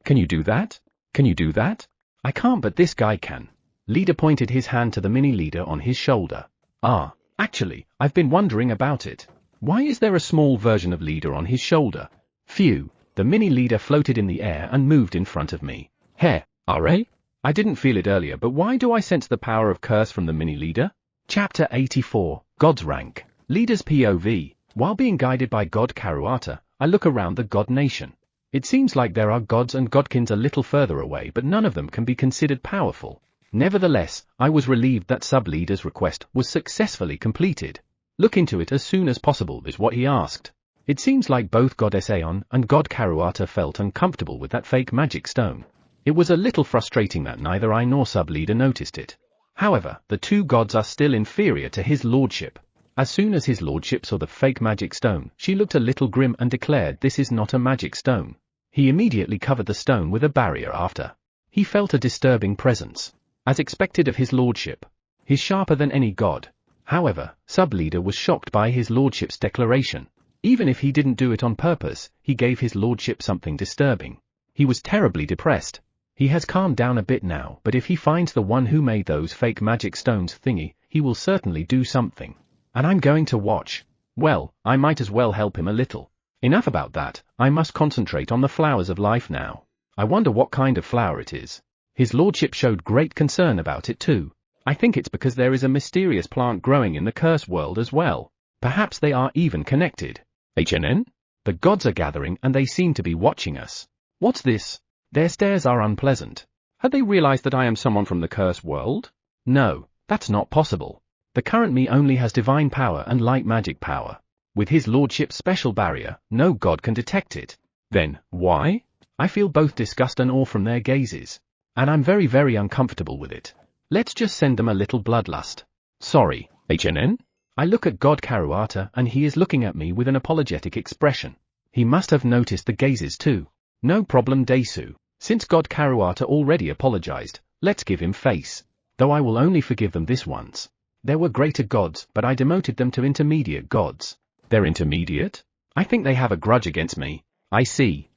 Can you do that? Can you do that? I can't, but this guy can. Leader pointed his hand to the mini leader on his shoulder. Ah, actually, I've been wondering about it. Why is there a small version of Leader on his shoulder? Phew, the mini leader floated in the air and moved in front of me. Heh, RA? I didn't feel it earlier, but why do I sense the power of curse from the mini leader? Chapter 84, God's Rank. Leader's POV. While being guided by God Karuata, I look around the God Nation. It seems like there are gods and godkins a little further away, but none of them can be considered powerful. Nevertheless, I was relieved that sub-leader's request was successfully completed. Look into it as soon as possible is what he asked. It seems like both Goddess Aeon and God Karuata felt uncomfortable with that fake magic stone. It was a little frustrating that neither I nor sub-leader noticed it. However, the 2 gods are still inferior to his lordship. As soon as his lordship saw the fake magic stone, she looked a little grim and declared this is not a magic stone. He immediately covered the stone with a barrier after. He felt a disturbing presence. As expected of his lordship. He's sharper than any god. However, sub-leader was shocked by his lordship's declaration. Even if he didn't do it on purpose, he gave his lordship something disturbing. He was terribly depressed. He has calmed down a bit now, but if he finds the one who made those fake magic stones thingy, he will certainly do something. And I'm going to watch. Well, I might as well help him a little. Enough about that, I must concentrate on the flowers of life now. I wonder what kind of flower it is. His lordship showed great concern about it too. I think it's because there is a mysterious plant growing in the curse world as well. Perhaps they are even connected. HNN? The gods are gathering and they seem to be watching us. What's this? Their stares are unpleasant. Have they realized that I am someone from the curse world? No, that's not possible. The current me only has divine power and light magic power. With his lordship's special barrier, no god can detect it. Then, why? I feel both disgust and awe from their gazes. And I'm very uncomfortable with it. Let's just send them a little bloodlust. Sorry, HNN? I look at God Karuata and he is looking at me with an apologetic expression. He must have noticed the gazes too. No problem Desu. Since God Karuata already apologized, let's give him face. Though I will only forgive them this once. There were greater gods, but I demoted them to intermediate gods. They're intermediate? I think they have a grudge against me. I see.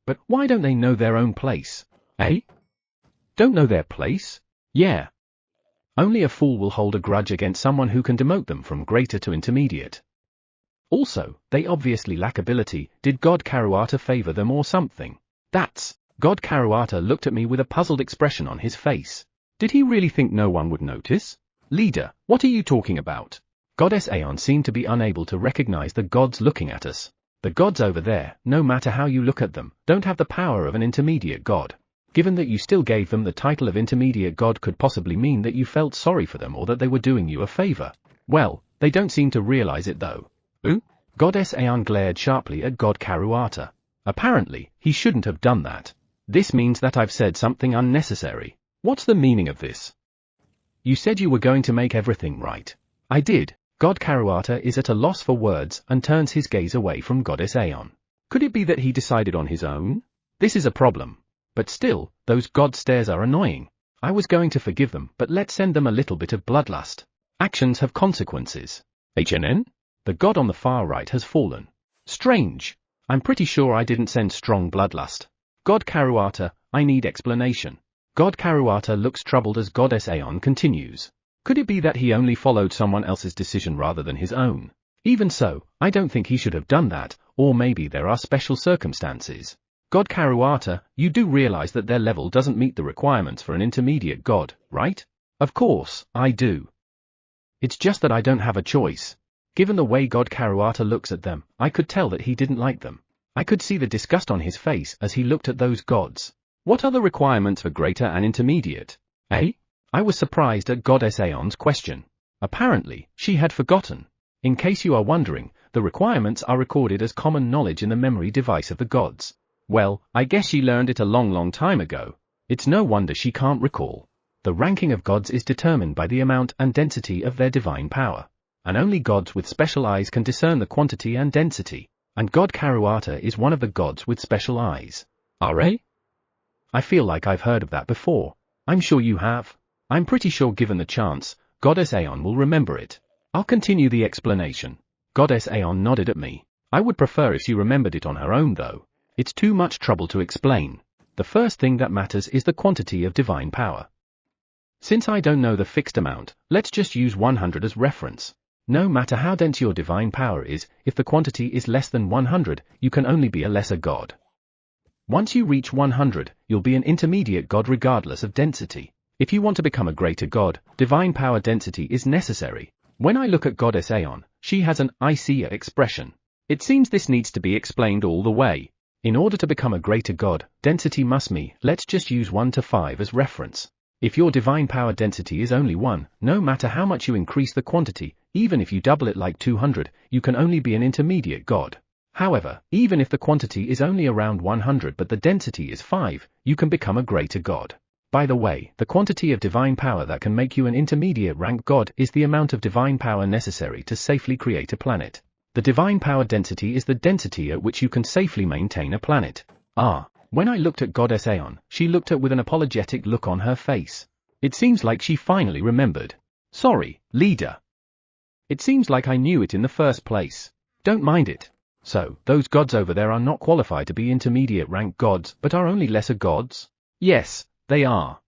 But why don't they know their own place? Eh? Don't know their place? Yeah. Only a fool will hold a grudge against someone who can demote them from greater to intermediate. Also, they obviously lack ability. Did God Karuata favor them or something? That's... God Karuata looked at me with a puzzled expression on his face. Did he really think no one would notice? Leader, what are you talking about? Goddess Aeon seemed to be unable to recognize the gods looking at us. The gods over there, no matter how you look at them, don't have the power of an intermediate god. Given that you still gave them the title of intermediate god could possibly mean that you felt sorry for them or that they were doing you a favor. Well, they don't seem to realize it though. Ooh? Goddess Aeon glared sharply at God Karuata. Apparently, he shouldn't have done that. This means that I've said something unnecessary. What's the meaning of this? You said you were going to make everything right. I did. God Karuata is at a loss for words and turns his gaze away from Goddess Aeon. Could it be that he decided on his own? This is a problem. But still, those god stares are annoying. I was going to forgive them, but let's send them a little bit of bloodlust. Actions have consequences. HNN? The god on the far right has fallen. Strange. I'm pretty sure I didn't send strong bloodlust. God Karuata, I need explanation. God Karuata looks troubled as Goddess Aeon continues. Could it be that he only followed someone else's decision rather than his own? Even so, I don't think he should have done that, or maybe there are special circumstances. God Karuata, you do realize that their level doesn't meet the requirements for an intermediate god, right? Of course, I do. It's just that I don't have a choice. Given the way God Karuata looks at them, I could tell that he didn't like them. I could see the disgust on his face as he looked at those gods. What are the requirements for greater and intermediate? Eh? I was surprised at Goddess Aeon's question. Apparently, she had forgotten. In case you are wondering, the requirements are recorded as common knowledge in the memory device of the gods. Well, I guess she learned it a long time ago. It's no wonder she can't recall. The ranking of gods is determined by the amount and density of their divine power. And only gods with special eyes can discern the quantity and density. And God Karuata is one of the gods with special eyes. Are? I feel like I've heard of that before. I'm sure you have. I'm pretty sure given the chance, Goddess Aeon will remember it. I'll continue the explanation. Goddess Aeon nodded at me. I would prefer if she remembered it on her own though. It's too much trouble to explain. The first thing that matters is the quantity of divine power. Since I don't know the fixed amount, let's just use 100 as reference. No matter how dense your divine power is, if the quantity is less than 100, you can only be a lesser god. Once you reach 100, you'll be an intermediate god regardless of density. If you want to become a greater god, divine power density is necessary. When I look at Goddess Aeon, she has an I see expression. It seems this needs to be explained all the way. In order to become a greater god, density must be, let's just use 1 to 5 as reference. If your divine power density is only 1, no matter how much you increase the quantity, even if you double it like 200, you can only be an intermediate god. However, even if the quantity is only around 100 but the density is 5, you can become a greater god. By the way, the quantity of divine power that can make you an intermediate rank god is the amount of divine power necessary to safely create a planet. The divine power density is the density at which you can safely maintain a planet. When I looked at Goddess Aeon, she looked at with an apologetic look on her face. It seems like she finally remembered. Sorry, leader. It seems like I knew it in the first place. Don't mind it. So, those gods over there are not qualified to be intermediate rank gods, but are only lesser gods? Yes, they are.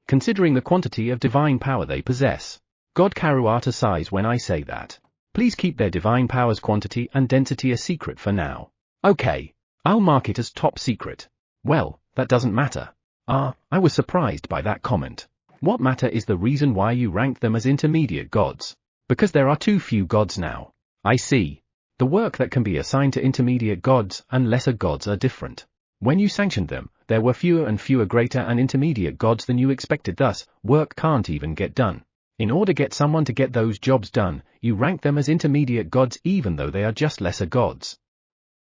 Considering the quantity of divine power they possess. God Karuata sighs when I say that. Please keep their divine power's quantity and density a secret for now. Okay. I'll mark it as top secret. Well, that doesn't matter. I was surprised by that comment. What matter is the reason why you rank them as intermediate gods. Because there are too few gods now. I see. The work that can be assigned to intermediate gods and lesser gods are different. When you sanctioned them, there were fewer and fewer greater and intermediate gods than you expected, thus, work can't even get done. In order to get someone to get those jobs done, you rank them as intermediate gods even though they are just lesser gods.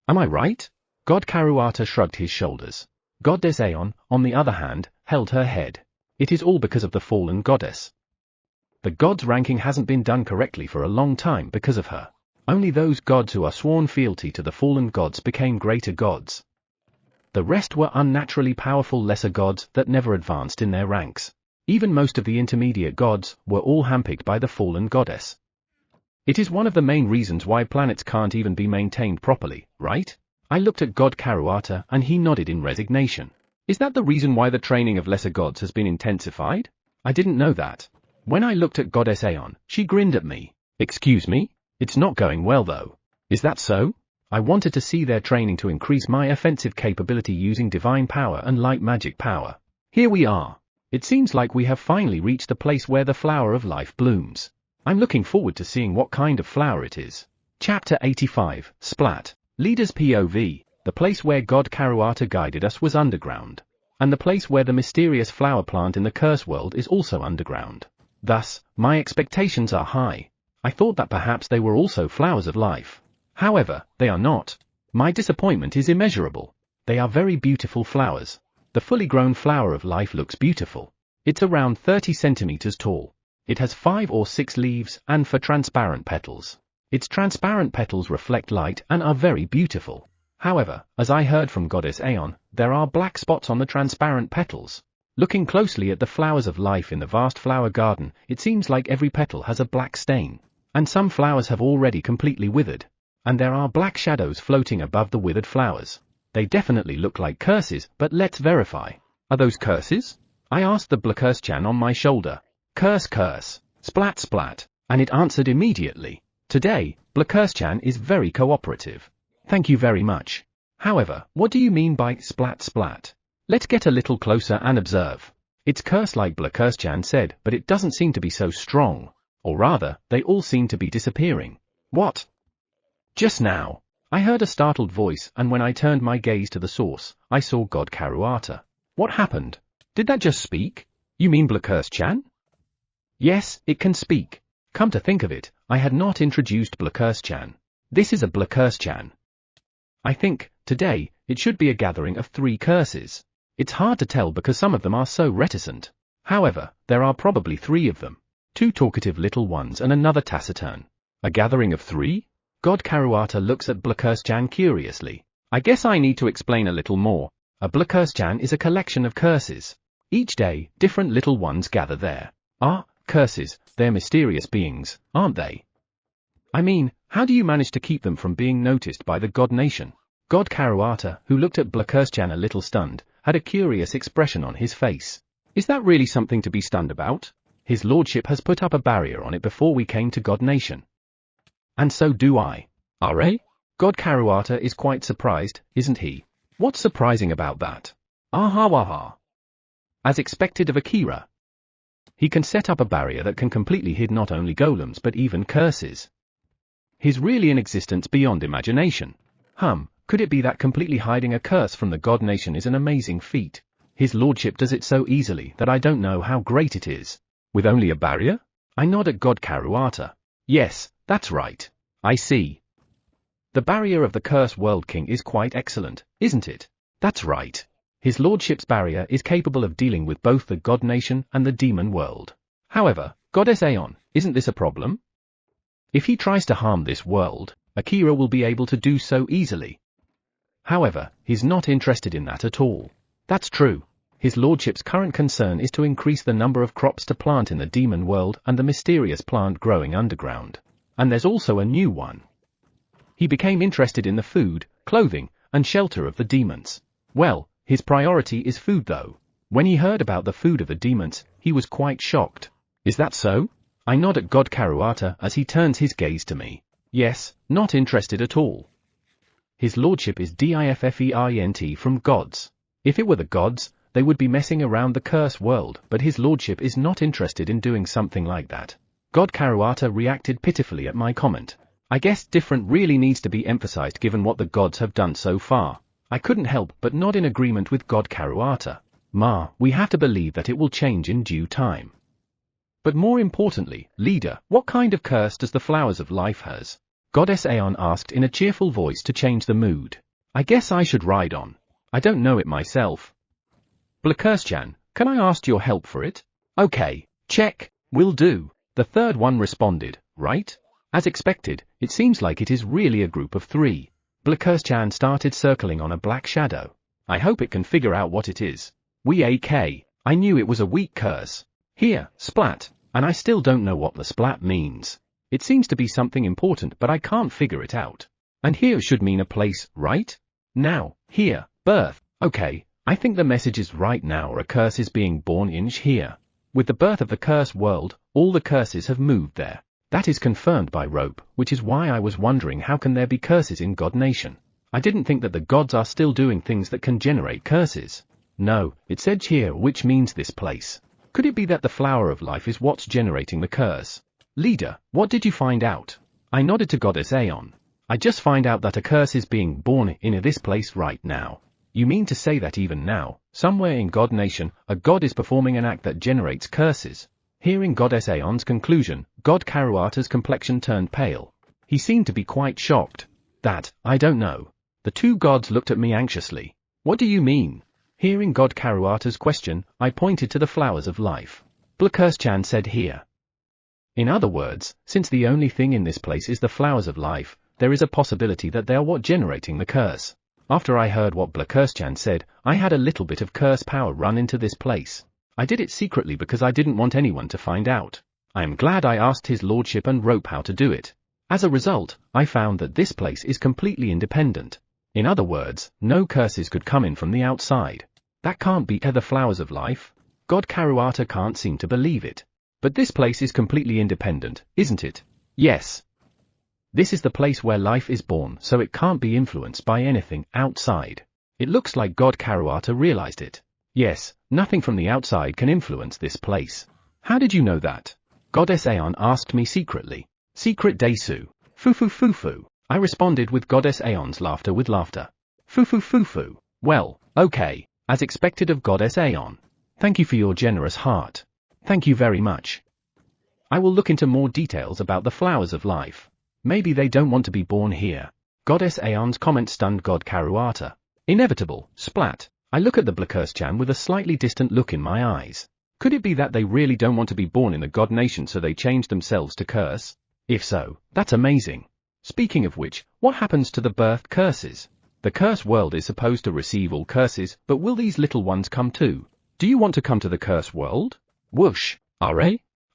Am I right? God Karuata shrugged his shoulders. Goddess Aeon, on the other hand, held her head. It is all because of the fallen goddess. The gods' ranking hasn't been done correctly for a long time because of her. Only those gods who are sworn fealty to the fallen gods became greater gods. The rest were unnaturally powerful lesser gods that never advanced in their ranks. Even most of the intermediate gods were all handpicked by the fallen goddess. It is one of the main reasons why planets can't even be maintained properly, right? I looked at God Karuata and he nodded in resignation. Is that the reason why the training of lesser gods has been intensified? I didn't know that. When I looked at Goddess Aeon, she grinned at me. Excuse me? It's not going well though. Is that so? I wanted to see their training to increase my offensive capability using divine power and light magic power. Here we are. It seems like we have finally reached the place where the flower of life blooms. I'm looking forward to seeing what kind of flower it is. Chapter 85, Splat. Leader's POV, the place where God Karuata guided us was underground. And the place where the mysterious flower plant in the curse world is also underground. Thus, my expectations are high. I thought that perhaps they were also flowers of life. However, they are not. My disappointment is immeasurable. They are very beautiful flowers. The fully grown flower of life looks beautiful. It's around 30 centimeters tall. It has 5 or 6 leaves and 4 transparent petals. Its transparent petals reflect light and are very beautiful. However, as I heard from Goddess Aeon, there are black spots on the transparent petals. Looking closely at the flowers of life in the vast flower garden, it seems like every petal has a black stain. And some flowers have already completely withered. And there are black shadows floating above the withered flowers. They definitely look like curses, but let's verify. Are those curses? I asked the Blackurse-chan on my shoulder. Curse, curse. Splat, splat. And it answered immediately. Today, Blackurse-chan is very cooperative. Thank you very much. However, what do you mean by splat splat? Let's get a little closer and observe. It's curse like Blackurse-chan said, but it doesn't seem to be so strong. Or rather, they all seem to be disappearing. What? Just now, I heard a startled voice, and when I turned my gaze to the source, I saw God Karuata. What happened? Did that just speak? You mean Blackurse-chan? Yes, it can speak. Come to think of it, I had not introduced Blackurse-chan. This is a Curse-chan. I think, today, it should be a gathering of 3 curses. It's hard to tell because some of them are so reticent. However, there are probably 3 of them. 2 talkative little ones and another taciturn. A gathering of 3? God Karuata looks at Curse-chan curiously. I guess I need to explain a little more. A Curse-chan is a collection of curses. Each day, different little ones gather there. Curses, they're mysterious beings, aren't they? I mean, how do you manage to keep them from being noticed by the God Nation? God Karuata, who looked at Curse-chan a little stunned, had a curious expression on his face. Is that really something to be stunned about? His lordship has put up a barrier on it before we came to God Nation. And so do I. Are? God Karuata is quite surprised, isn't he? What's surprising about that? Waha. As expected of Akira. He can set up a barrier that can completely hide not only golems but even curses. He's really in existence beyond imagination. Could it be that completely hiding a curse from the God Nation is an amazing feat? His lordship does it so easily that I don't know how great it is. With only a barrier? I nod at God Karuata. Yes, that's right. I see. The barrier of the Curse World King is quite excellent, isn't it? That's right. His lordship's barrier is capable of dealing with both the God Nation and the demon world. However, Goddess Aeon, isn't this a problem? If he tries to harm this world, Akira will be able to do so easily. However, he's not interested in that at all. That's true. His lordship's current concern is to increase the number of crops to plant in the demon world and the mysterious plant growing underground. And there's also a new one. He became interested in the food, clothing, and shelter of the demons. Well, his priority is food though. When he heard about the food of the demons, he was quite shocked. Is that so? I nod at God Karuata as he turns his gaze to me. Yes, not interested at all. His lordship is different from gods. If it were the gods, they would be messing around the curse world, but his lordship is not interested in doing something like that. God Karuata reacted pitifully at my comment. I guess different really needs to be emphasized given what the gods have done so far. I couldn't help but nod in agreement with God Karuata. We have to believe that it will change in due time. But more importantly, leader, what kind of curse does the Flowers of Life has? Goddess Aeon asked in a cheerful voice to change the mood. I guess I should ride on. I don't know it myself. Curse-chan, can I ask your help for it? Okay, check, will do. The third one responded, right? As expected, it seems like it is really a group of 3. Curse-chan started circling on a black shadow. I hope it can figure out what it is. I knew it was a weak curse. Here, splat, and I still don't know what the splat means. It seems to be something important but I can't figure it out. And here should mean a place, right? Now, here, birth. Okay, I think the message is right now a curse is being born in here. With the birth of the curse world, all the curses have moved there. That is confirmed by rope, which is why I was wondering how can there be curses in God Nation. I didn't think that the gods are still doing things that can generate curses. No, it said here which means this place. Could it be that the Flower of Life is what's generating the curse? Leader, what did you find out? I nodded to Goddess Aeon. I just find out that a curse is being born in this place right now. You mean to say that even now, somewhere in God Nation, a god is performing an act that generates curses? Hearing Goddess Aeon's conclusion, God Karuata's complexion turned pale. He seemed to be quite shocked. I don't know. The 2 gods looked at me anxiously. What do you mean? Hearing God Karuata's question, I pointed to the Flowers of Life. Curse-chan said here. In other words, since the only thing in this place is the Flowers of Life, there is a possibility that they are what generating the curse. After I heard what Curse-chan said, I had a little bit of curse power run into this place. I did it secretly because I didn't want anyone to find out. I am glad I asked his lordship and rope how to do it. As a result, I found that this place is completely independent. In other words, no curses could come in from the outside. That can't be the Flowers of Life. God Karuata can't seem to believe it. But this place is completely independent, isn't it? Yes. This is the place where life is born, so it can't be influenced by anything outside. It looks like God Karuata realized it. Yes, nothing from the outside can influence this place. How did you know that? Goddess Aeon asked me secretly. Secret Desu. Fufu. I responded with Goddess Aeon's laughter with laughter. Fufu. Well, okay, as expected of Goddess Aeon. Thank you for your generous heart. Thank you very much. I will look into more details about the Flowers of Life. Maybe they don't want to be born here. Goddess Aeon's comment stunned God Karuata. Inevitable, splat. I look at the Blackurse-chan with a slightly distant look in my eyes. Could it be that they really don't want to be born in the God Nation so they changed themselves to curse? If so, that's amazing. Speaking of which, what happens to the birthed curses? The curse world is supposed to receive all curses, but will these little ones come too? Do you want to come to the curse world? Whoosh. Are?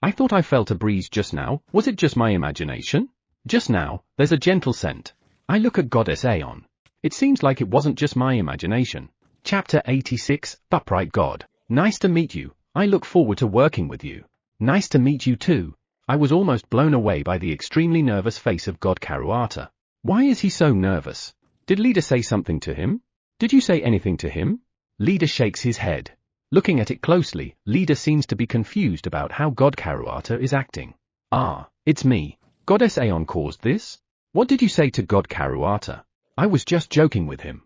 I thought I felt a breeze just now. Was it just my imagination? Just now, there's a gentle scent. I look at Goddess Aeon. It seems like it wasn't just my imagination. Chapter 86, Upright God. Nice to meet you. I look forward to working with you. Nice to meet you too. I was almost blown away by the extremely nervous face of God Karuata. Why is he so nervous? Did Leader say something to him? Did you say anything to him? Leader shakes his head. Looking at it closely, Leader seems to be confused about how God Karuata is acting. Ah, it's me. Goddess Aeon caused this? What did you say to God Karuata? I was just joking with him.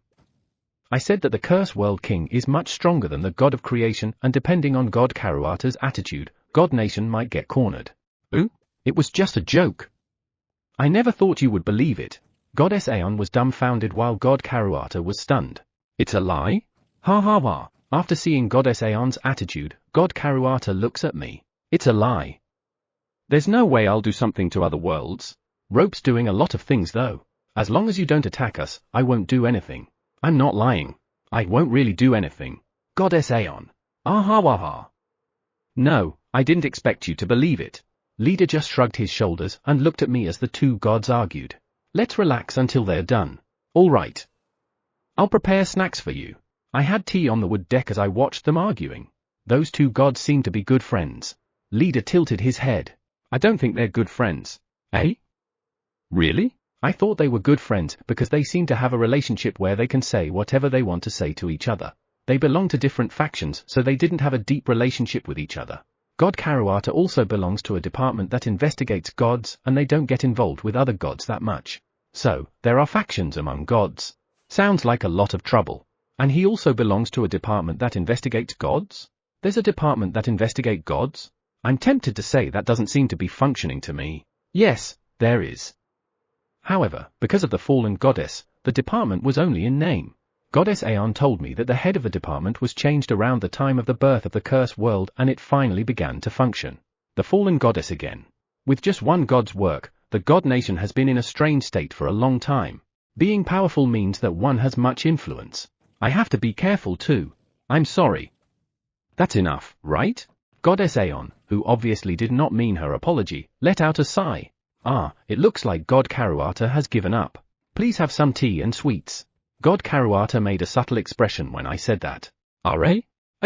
I said that the Curse World King is much stronger than the God of Creation, and depending on God Karuata's attitude, God Nation might get cornered. Ooh? It was just a joke. I never thought you would believe it. Goddess Aeon was dumbfounded while God Karuata was stunned. It's a lie? Ha ha ha. After seeing Goddess Aeon's attitude, God Karuata looks at me. It's a lie. There's no way I'll do something to other worlds. Rope's doing a lot of things though. As long as you don't attack us, I won't do anything. I'm not lying. I won't really do anything. Goddess Aeon. Aha. No, I didn't expect you to believe it. Leader just shrugged his shoulders and looked at me as the two gods argued. Let's relax until they're done. All right. I'll prepare snacks for you. I had tea on the wood deck as I watched them arguing. Those two gods seem to be good friends. Leader tilted his head. I don't think they're good friends. Eh? Really? I thought they were good friends because they seem to have a relationship where they can say whatever they want to say to each other. They belong to different factions, so they didn't have a deep relationship with each other. God Karuata also belongs to a department that investigates gods, and they don't get involved with other gods that much. So, there are factions among gods. Sounds like a lot of trouble. And he also belongs to a department that investigates gods? There's a department that investigates gods? I'm tempted to say that doesn't seem to be functioning to me. Yes, there is. However, because of the fallen goddess, the department was only in name. Goddess Aeon told me that the head of the department was changed around the time of the birth of the Curse World and it finally began to function. The fallen goddess again. With just one god's work, the God Nation has been in a strange state for a long time. Being powerful means that one has much influence. I have to be careful too. I'm sorry. That's enough, right? Goddess Aeon, who obviously did not mean her apology, let out a sigh. Ah, it looks like God Karuata has given up. Please have some tea and sweets. God Karuata made a subtle expression when I said that. Are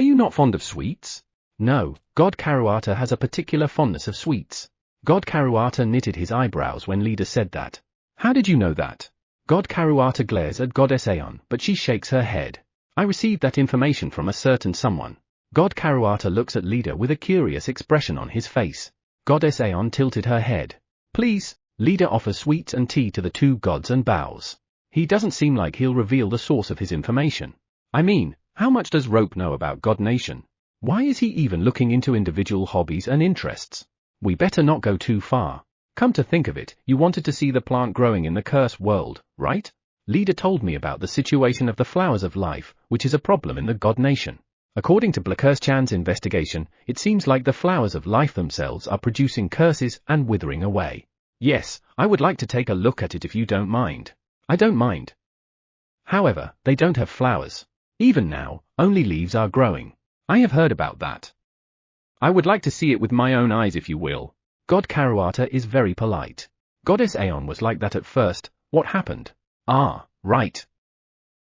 you not fond of sweets? No, God Karuata has a particular fondness of sweets. God Karuata knitted his eyebrows when Leader said that. How did you know that? God Karuata glares at Goddess Aeon, but she shakes her head. I received that information from a certain someone. God Karuata looks at Leader with a curious expression on his face. Goddess Aeon tilted her head. Please, Leader offers sweets and tea to the two gods and bows. He doesn't seem like he'll reveal the source of his information. I mean, how much does Rope know about God Nation? Why is he even looking into individual hobbies and interests? We better not go too far. Come to think of it, you wanted to see the plant growing in the Curse World, right? Leader told me about the situation of the flowers of life, which is a problem in the God Nation. According to Blackurse-chan's investigation, it seems like the flowers of life themselves are producing curses and withering away. Yes, I would like to take a look at it if you don't mind. I don't mind. However, they don't have flowers. Even now, only leaves are growing. I have heard about that. I would like to see it with my own eyes if you will. God Karuata is very polite. Goddess Aeon was like that at first. What happened? Ah, right.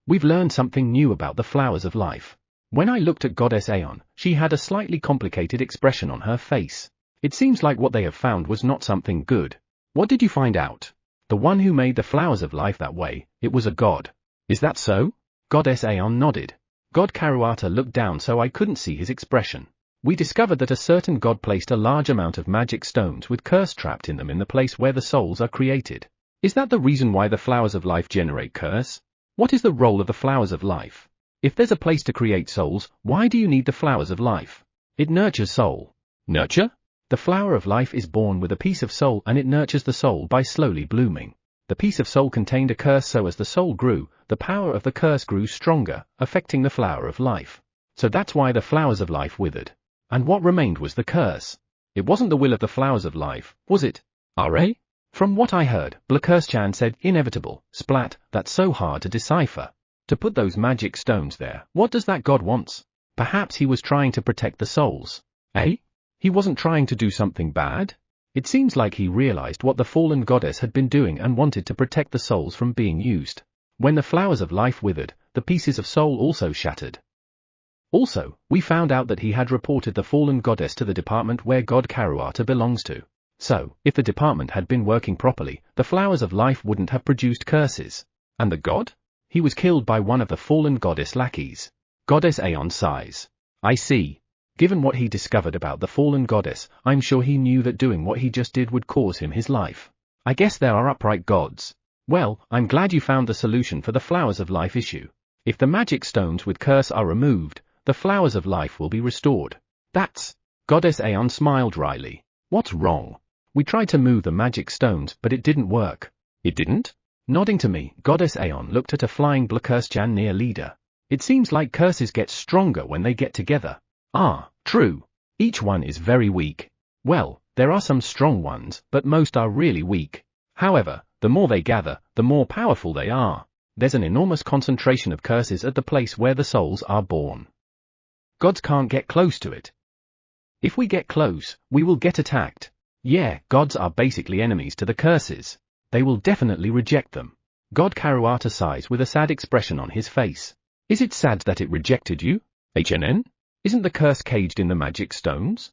We've learned something new about the flowers of life. When I looked at Goddess Aeon, she had a slightly complicated expression on her face. It seems like what they have found was not something good. What did you find out? The one who made the flowers of life that way, it was a god. Is that so? Goddess Aeon nodded. God Karuata looked down so I couldn't see his expression. We discovered that a certain god placed a large amount of magic stones with curse trapped in them in the place where the souls are created. Is that the reason why the flowers of life generate curse? What is the role of the flowers of life? If there's a place to create souls, why do you need the flowers of life? It nurtures soul. Nurture? The flower of life is born with a piece of soul and it nurtures the soul by slowly blooming. The piece of soul contained a curse, so as the soul grew, the power of the curse grew stronger, affecting the flower of life. So that's why the flowers of life withered. And what remained was the curse. It wasn't the will of the flowers of life, was it? RA? From what I heard, Blackurse-chan said, inevitable, splat, that's so hard to decipher. To put those magic stones there, what does that god wants? Perhaps he was trying to protect the souls. Eh? He wasn't trying to do something bad? It seems like he realized what the fallen goddess had been doing and wanted to protect the souls from being used. When the flowers of life withered, the pieces of soul also shattered. Also, we found out that he had reported the fallen goddess to the department where God Karuata belongs to. So, if the department had been working properly, the flowers of life wouldn't have produced curses. And the god? He was killed by one of the fallen goddess lackeys. Goddess Aeon sighs. I see. Given what he discovered about the fallen goddess, I'm sure he knew that doing what he just did would cause him his life. I guess there are upright gods. Well, I'm glad you found the solution for the flowers of life issue. If the magic stones with curse are removed, the flowers of life will be restored. That's... Goddess Aeon smiled wryly. What's wrong? We tried to move the magic stones, but it didn't work. It didn't? Nodding to me, Goddess Aeon looked at a flying Blackurse-chan near leader. It seems like curses get stronger when they get together. Ah, true. Each one is very weak. Well, there are some strong ones, but most are really weak. However, the more they gather, the more powerful they are. There's an enormous concentration of curses at the place where the souls are born. Gods can't get close to it. If we get close, we will get attacked. Yeah, gods are basically enemies to the curses. They will definitely reject them. God Karuata sighs with a sad expression on his face. Is it sad that it rejected you? HNN? Isn't the curse caged in the magic stones?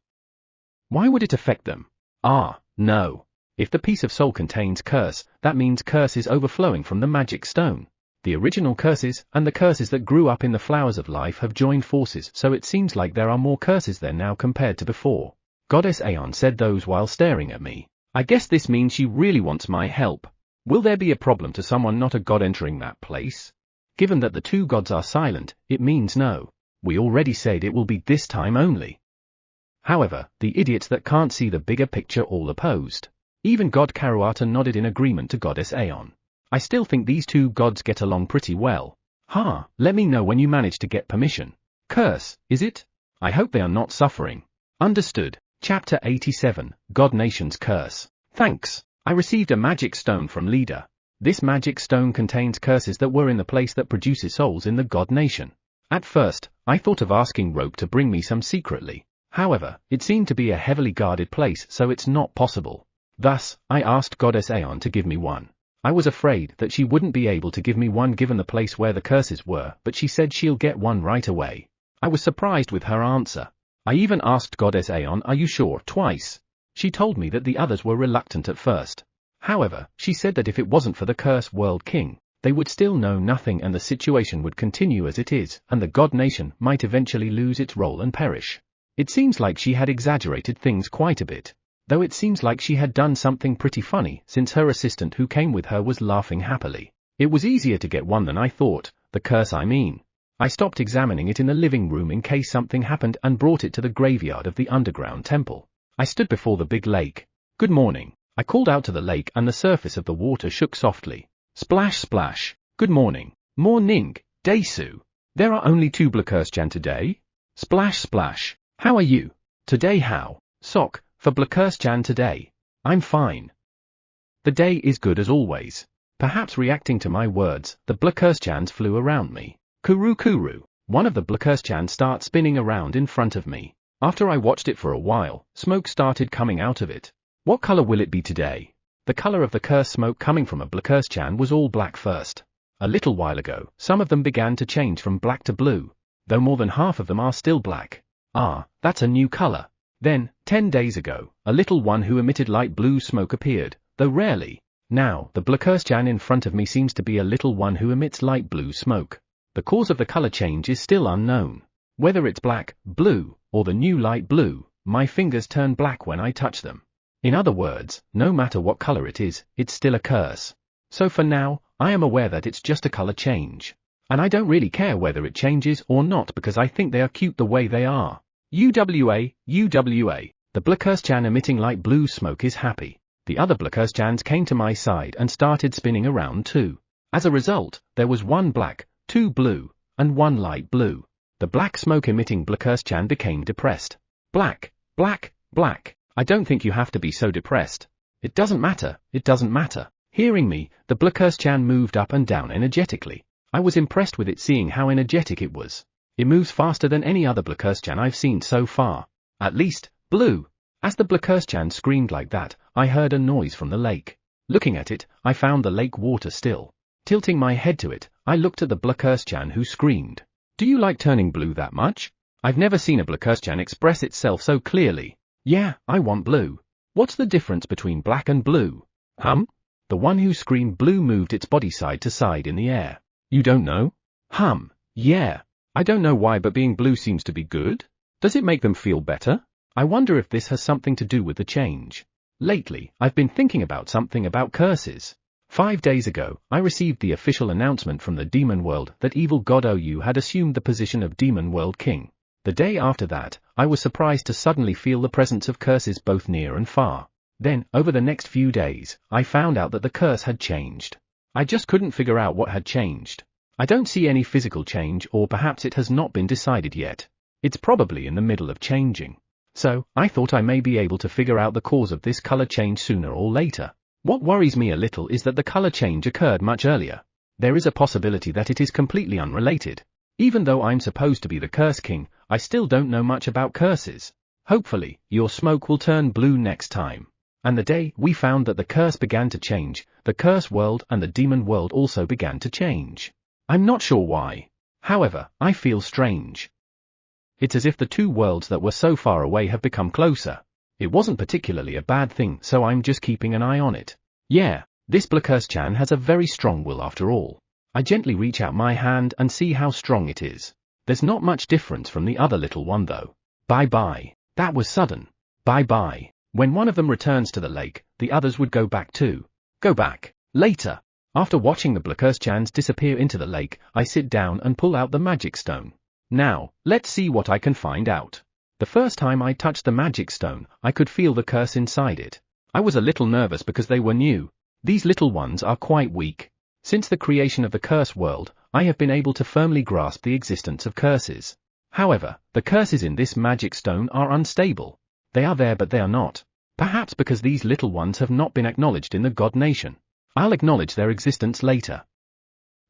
Why would it affect them? Ah, no. If the piece of soul contains curse, that means curse is overflowing from the magic stone. The original curses and the curses that grew up in the flowers of life have joined forces, so it seems like there are more curses there now compared to before. Goddess Aeon said those while staring at me. I guess this means she really wants my help. Will there be a problem to someone not a god entering that place? Given that the two gods are silent, it means no. We already said it will be this time only. However, the idiots that can't see the bigger picture all opposed. Even God Karuata nodded in agreement to Goddess Aeon. I still think these two gods get along pretty well. Let me know when you manage to get permission. Curse, is it? I hope they are not suffering. Understood. Chapter 87, God Nation's Curse. Thanks. I received a magic stone from Leader. This magic stone contains curses that were in the place that produces souls in the God Nation. At first, I thought of asking Rope to bring me some secretly. However, it seemed to be a heavily guarded place, so it's not possible. Thus, I asked Goddess Aeon to give me one. I was afraid that she wouldn't be able to give me one given the place where the curses were, but she said she'll get one right away. I was surprised with her answer. I even asked Goddess Aeon, are you sure, twice. She told me that the others were reluctant at first. However, she said that if it wasn't for the Curse World King, they would still know nothing and the situation would continue as it is, and the God Nation might eventually lose its role and perish. It seems like she had exaggerated things quite a bit. Though it seems like she had done something pretty funny, since her assistant who came with her was laughing happily. It was easier to get one than I thought, the curse I mean. I stopped examining it in the living room in case something happened and brought it to the graveyard of the underground temple. I stood before the big lake. Good morning. I called out to the lake and the surface of the water shook softly. Splash splash. Good morning. Morning, Daisu. There are only two Blackurse-chan today? Splash splash. How are you? Today how? Sock, for Blackurse-chan today. I'm fine. The day is good as always. Perhaps reacting to my words, the Blackurse-chans flew around me. Kuru Kuru. One of the Blackurse-chans started spinning around in front of me. After I watched it for a while, smoke started coming out of it. What color will it be today? The color of the curse smoke coming from a Blackurse-chan was all black first. A little while ago, some of them began to change from black to blue, though more than half of them are still black. Ah, that's a new color. Then, 10 days ago, a little one who emitted light blue smoke appeared, though rarely. Now, the Blackurse-chan in front of me seems to be a little one who emits light blue smoke. The cause of the color change is still unknown. Whether it's black, blue, or the new light blue, my fingers turn black when I touch them. In other words, no matter what color it is, it's still a curse. So for now, I am aware that it's just a color change. And I don't really care whether it changes or not because I think they are cute the way they are. UWA, UWA. The Blackurse-chan emitting light blue smoke is happy. The other Blackurse-chans came to my side and started spinning around too. As a result, there was 1 black, 2 blue, and 1 light blue. The black smoke-emitting Blackurse-chan became depressed. Black, black, black. I don't think you have to be so depressed. It doesn't matter, it doesn't matter. Hearing me, the Blackurse-chan moved up and down energetically. I was impressed with it seeing how energetic it was. It moves faster than any other Blackurse-chan I've seen so far. At least, blue. As the Blackurse-chan screamed like that, I heard a noise from the lake. Looking at it, I found the lake water still. Tilting my head to it, I looked at the Blackurse-chan who screamed. Do you like turning blue that much? I've never seen a Blackurse-chan express itself so clearly. Yeah, I want blue. What's the difference between black and blue? The one who screamed blue moved its body side to side in the air. You don't know? Yeah. I don't know why, but being blue seems to be good. Does it make them feel better? I wonder if this has something to do with the change. Lately, I've been thinking about something about curses. 5 days ago, I received the official announcement from the demon world that evil god Ou had assumed the position of demon world king. The day after that, I was surprised to suddenly feel the presence of curses both near and far. Then, over the next few days, I found out that the curse had changed. I just couldn't figure out what had changed. I don't see any physical change, or perhaps it has not been decided yet. It's probably in the middle of changing. So, I thought I may be able to figure out the cause of this color change sooner or later. What worries me a little is that the color change occurred much earlier. There is a possibility that it is completely unrelated. Even though I'm supposed to be the Curse King, I still don't know much about curses. Hopefully, your smoke will turn blue next time. And the day we found that the curse began to change, the curse world and the demon world also began to change. I'm not sure why. However, I feel strange. It's as if the two worlds that were so far away have become closer. It wasn't particularly a bad thing, so I'm just keeping an eye on it. Yeah, this Blackurse-chan has a very strong will after all. I gently reach out my hand and see how strong it is. There's not much difference from the other little one though. Bye-bye. That was sudden. Bye-bye. When one of them returns to the lake, the others would go back too. Go back. Later. After watching the Blackurse-chans disappear into the lake, I sit down and pull out the magic stone. Now, let's see what I can find out. The first time I touched the magic stone, I could feel the curse inside it. I was a little nervous because they were new. These little ones are quite weak. Since the creation of the curse world, I have been able to firmly grasp the existence of curses. However, the curses in this magic stone are unstable. They are there but they are not. Perhaps because these little ones have not been acknowledged in the God Nation. I'll acknowledge their existence later.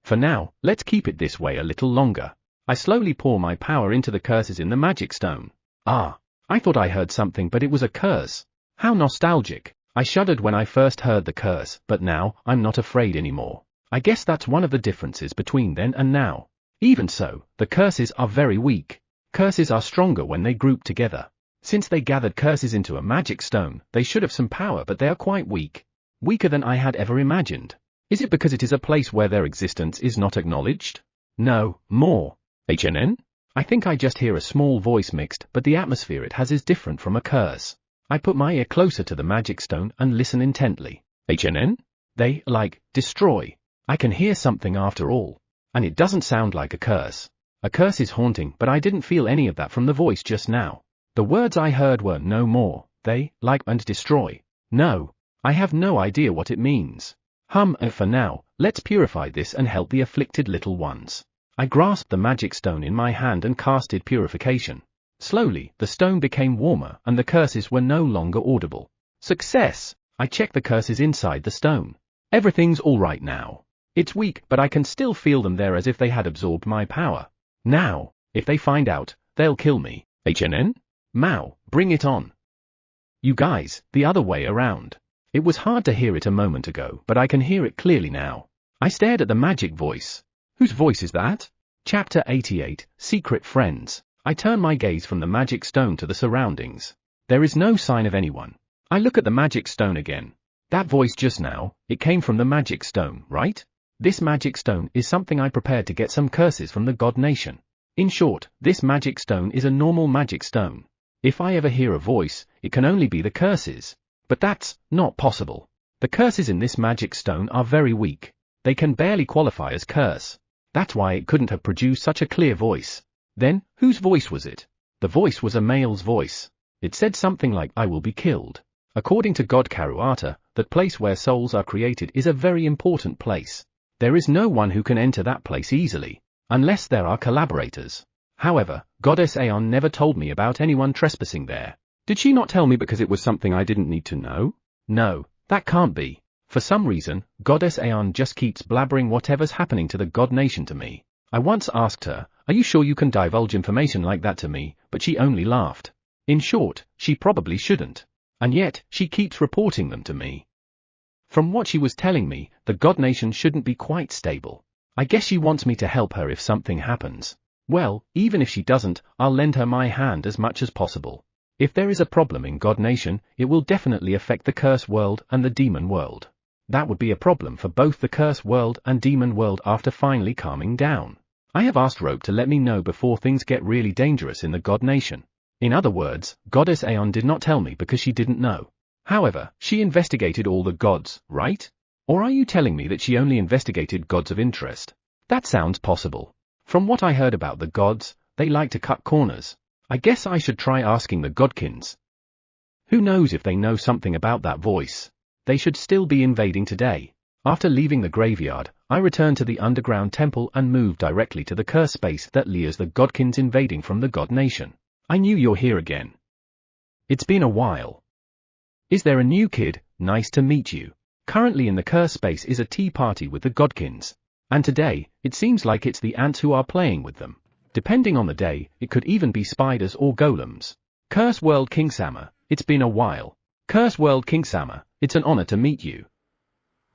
For now, let's keep it this way a little longer. I slowly pour my power into the curses in the magic stone. Ah, I thought I heard something but it was a curse. How nostalgic. I shuddered when I first heard the curse, but now, I'm not afraid anymore. I guess that's one of the differences between then and now. Even so, the curses are very weak. Curses are stronger when they group together. Since they gathered curses into a magic stone, they should have some power but they are quite weak. Weaker than I had ever imagined. Is it because it is a place where their existence is not acknowledged? No, more. HNN? I think I just hear a small voice mixed, but the atmosphere it has is different from a curse. I put my ear closer to the magic stone and listen intently. HNN? They, like, destroy. I can hear something after all. And it doesn't sound like a curse. A curse is haunting, but I didn't feel any of that from the voice just now. The words I heard were no more, they, like, and destroy. No. I have no idea what it means. For now, let's purify this and help the afflicted little ones. I grasped the magic stone in my hand and casted Purification. Slowly, the stone became warmer and the curses were no longer audible. Success! I checked the curses inside the stone. Everything's alright now. It's weak, but I can still feel them there as if they had absorbed my power. Now, if they find out, they'll kill me. HNN? Mao, bring it on. You guys, the other way around. It was hard to hear it a moment ago, but I can hear it clearly now. I stared at the magic voice. Whose voice is that? Chapter 88, Secret Friends. I turn my gaze from the magic stone to the surroundings. There is no sign of anyone. I look at the magic stone again. That voice just now, it came from the magic stone, right? This magic stone is something I prepared to get some curses from the God Nation. In short, this magic stone is a normal magic stone. If I ever hear a voice, it can only be the curses. But that's not possible. The curses in this magic stone are very weak. They can barely qualify as curse. That's why it couldn't have produced such a clear voice. Then, whose voice was it? The voice was a male's voice. It said something like, "I will be killed." According to God Karuata, that place where souls are created is a very important place. There is no one who can enter that place easily, unless there are collaborators. However, Goddess Aeon never told me about anyone trespassing there. Did she not tell me because it was something I didn't need to know? No, that can't be. For some reason, Goddess Aeon just keeps blabbering whatever's happening to the God Nation to me. I once asked her, "Are you sure you can divulge information like that to me?" But she only laughed. In short, she probably shouldn't. And yet, she keeps reporting them to me. From what she was telling me, the God Nation shouldn't be quite stable. I guess she wants me to help her if something happens. Well, even if she doesn't, I'll lend her my hand as much as possible. If there is a problem in God Nation, it will definitely affect the Curse World and the Demon World. That would be a problem for both the Curse World and Demon World after finally calming down. I have asked Rope to let me know before things get really dangerous in the God Nation. In other words, Goddess Aeon did not tell me because she didn't know. However, she investigated all the gods, right? Or are you telling me that she only investigated gods of interest? That sounds possible. From what I heard about the gods, they like to cut corners. I guess I should try asking the godkins. Who knows if they know something about that voice? They should still be invading today. After leaving the graveyard, I returned to the underground temple and moved directly to the curse space that leers the godkins invading from the God Nation. I knew you're here again. It's been a while. Is there a new kid? Nice to meet you. Currently in the curse space is a tea party with the godkins. And today, it seems like it's the ants who are playing with them. Depending on the day, it could even be spiders or golems. Curse World King Sama, it's been a while. Curse World King Sama, it's an honor to meet you.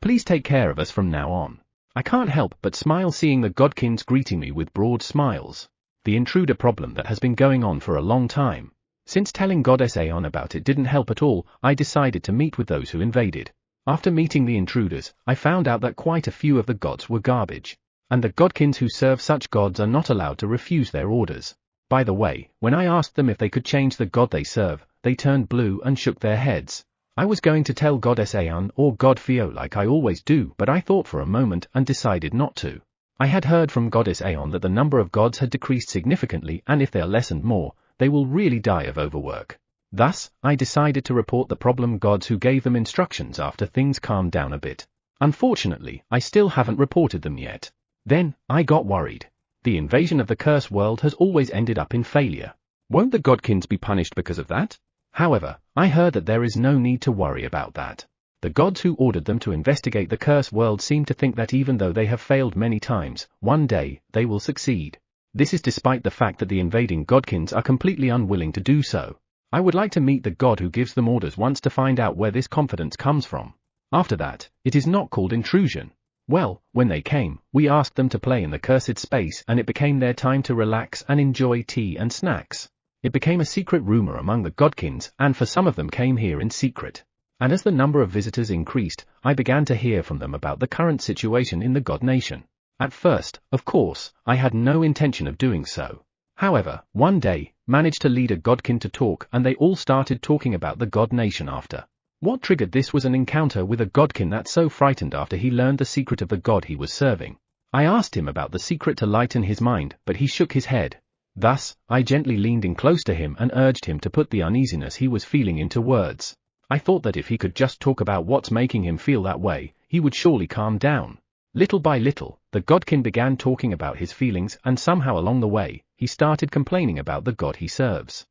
Please take care of us from now on. I can't help but smile seeing the godkins greeting me with broad smiles. The intruder problem that has been going on for a long time. Since telling Goddess Aeon about it didn't help at all, I decided to meet with those who invaded. After meeting the intruders, I found out that quite a few of the gods were garbage. And the godkins who serve such gods are not allowed to refuse their orders. By the way, when I asked them if they could change the god they serve, they turned blue and shook their heads. I was going to tell Goddess Aeon or God Fio like I always do, but I thought for a moment and decided not to. I had heard from Goddess Aeon that the number of gods had decreased significantly, and if they are less and more, they will really die of overwork. Thus, I decided to report the problem gods who gave them instructions after things calmed down a bit. Unfortunately, I still haven't reported them yet. Then, I got worried. The invasion of the Curse World has always ended up in failure. Won't the godkins be punished because of that? However, I heard that there is no need to worry about that. The gods who ordered them to investigate the Curse World seem to think that even though they have failed many times, one day, they will succeed. This is despite the fact that the invading godkins are completely unwilling to do so. I would like to meet the god who gives them orders once to find out where this confidence comes from. After that, it is not called intrusion. Well, when they came, we asked them to play in the cursed space and it became their time to relax and enjoy tea and snacks. It became a secret rumor among the godkins, and for some of them came here in secret. And as the number of visitors increased, I began to hear from them about the current situation in the God Nation. At first, of course, I had no intention of doing so. However, one day, managed to lead a godkin to talk and they all started talking about the God Nation after. What triggered this was an encounter with a godkin that so frightened after he learned the secret of the god he was serving. I asked him about the secret to lighten his mind, but he shook his head. Thus, I gently leaned in close to him and urged him to put the uneasiness he was feeling into words. I thought that if he could just talk about what's making him feel that way, he would surely calm down. Little by little, the godkin began talking about his feelings and somehow along the way, he started complaining about the god he serves.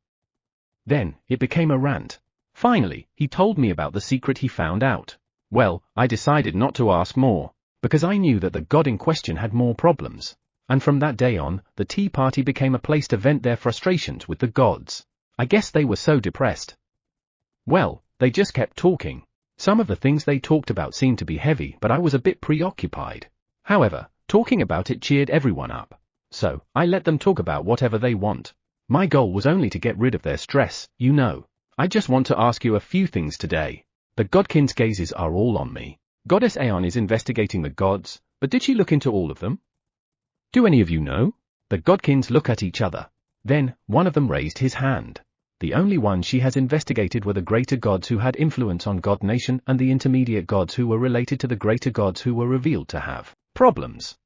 Then, it became a rant. Finally, he told me about the secret he found out. Well, I decided not to ask more, because I knew that the god in question had more problems. And from that day on, the tea party became a place to vent their frustrations with the gods. I guess they were so depressed. Well, they just kept talking. Some of the things they talked about seemed to be heavy, but I was a bit preoccupied. However, talking about it cheered everyone up. So, I let them talk about whatever they want. My goal was only to get rid of their stress, you know. I just want to ask you a few things today. The godkins' gazes are all on me. Goddess Aeon is investigating the gods, but did she look into all of them? Do any of you know? The godkins look at each other. Then, one of them raised his hand. The only ones she has investigated were the greater gods who had influence on God Nation and the intermediate gods who were related to the greater gods who were revealed to have problems.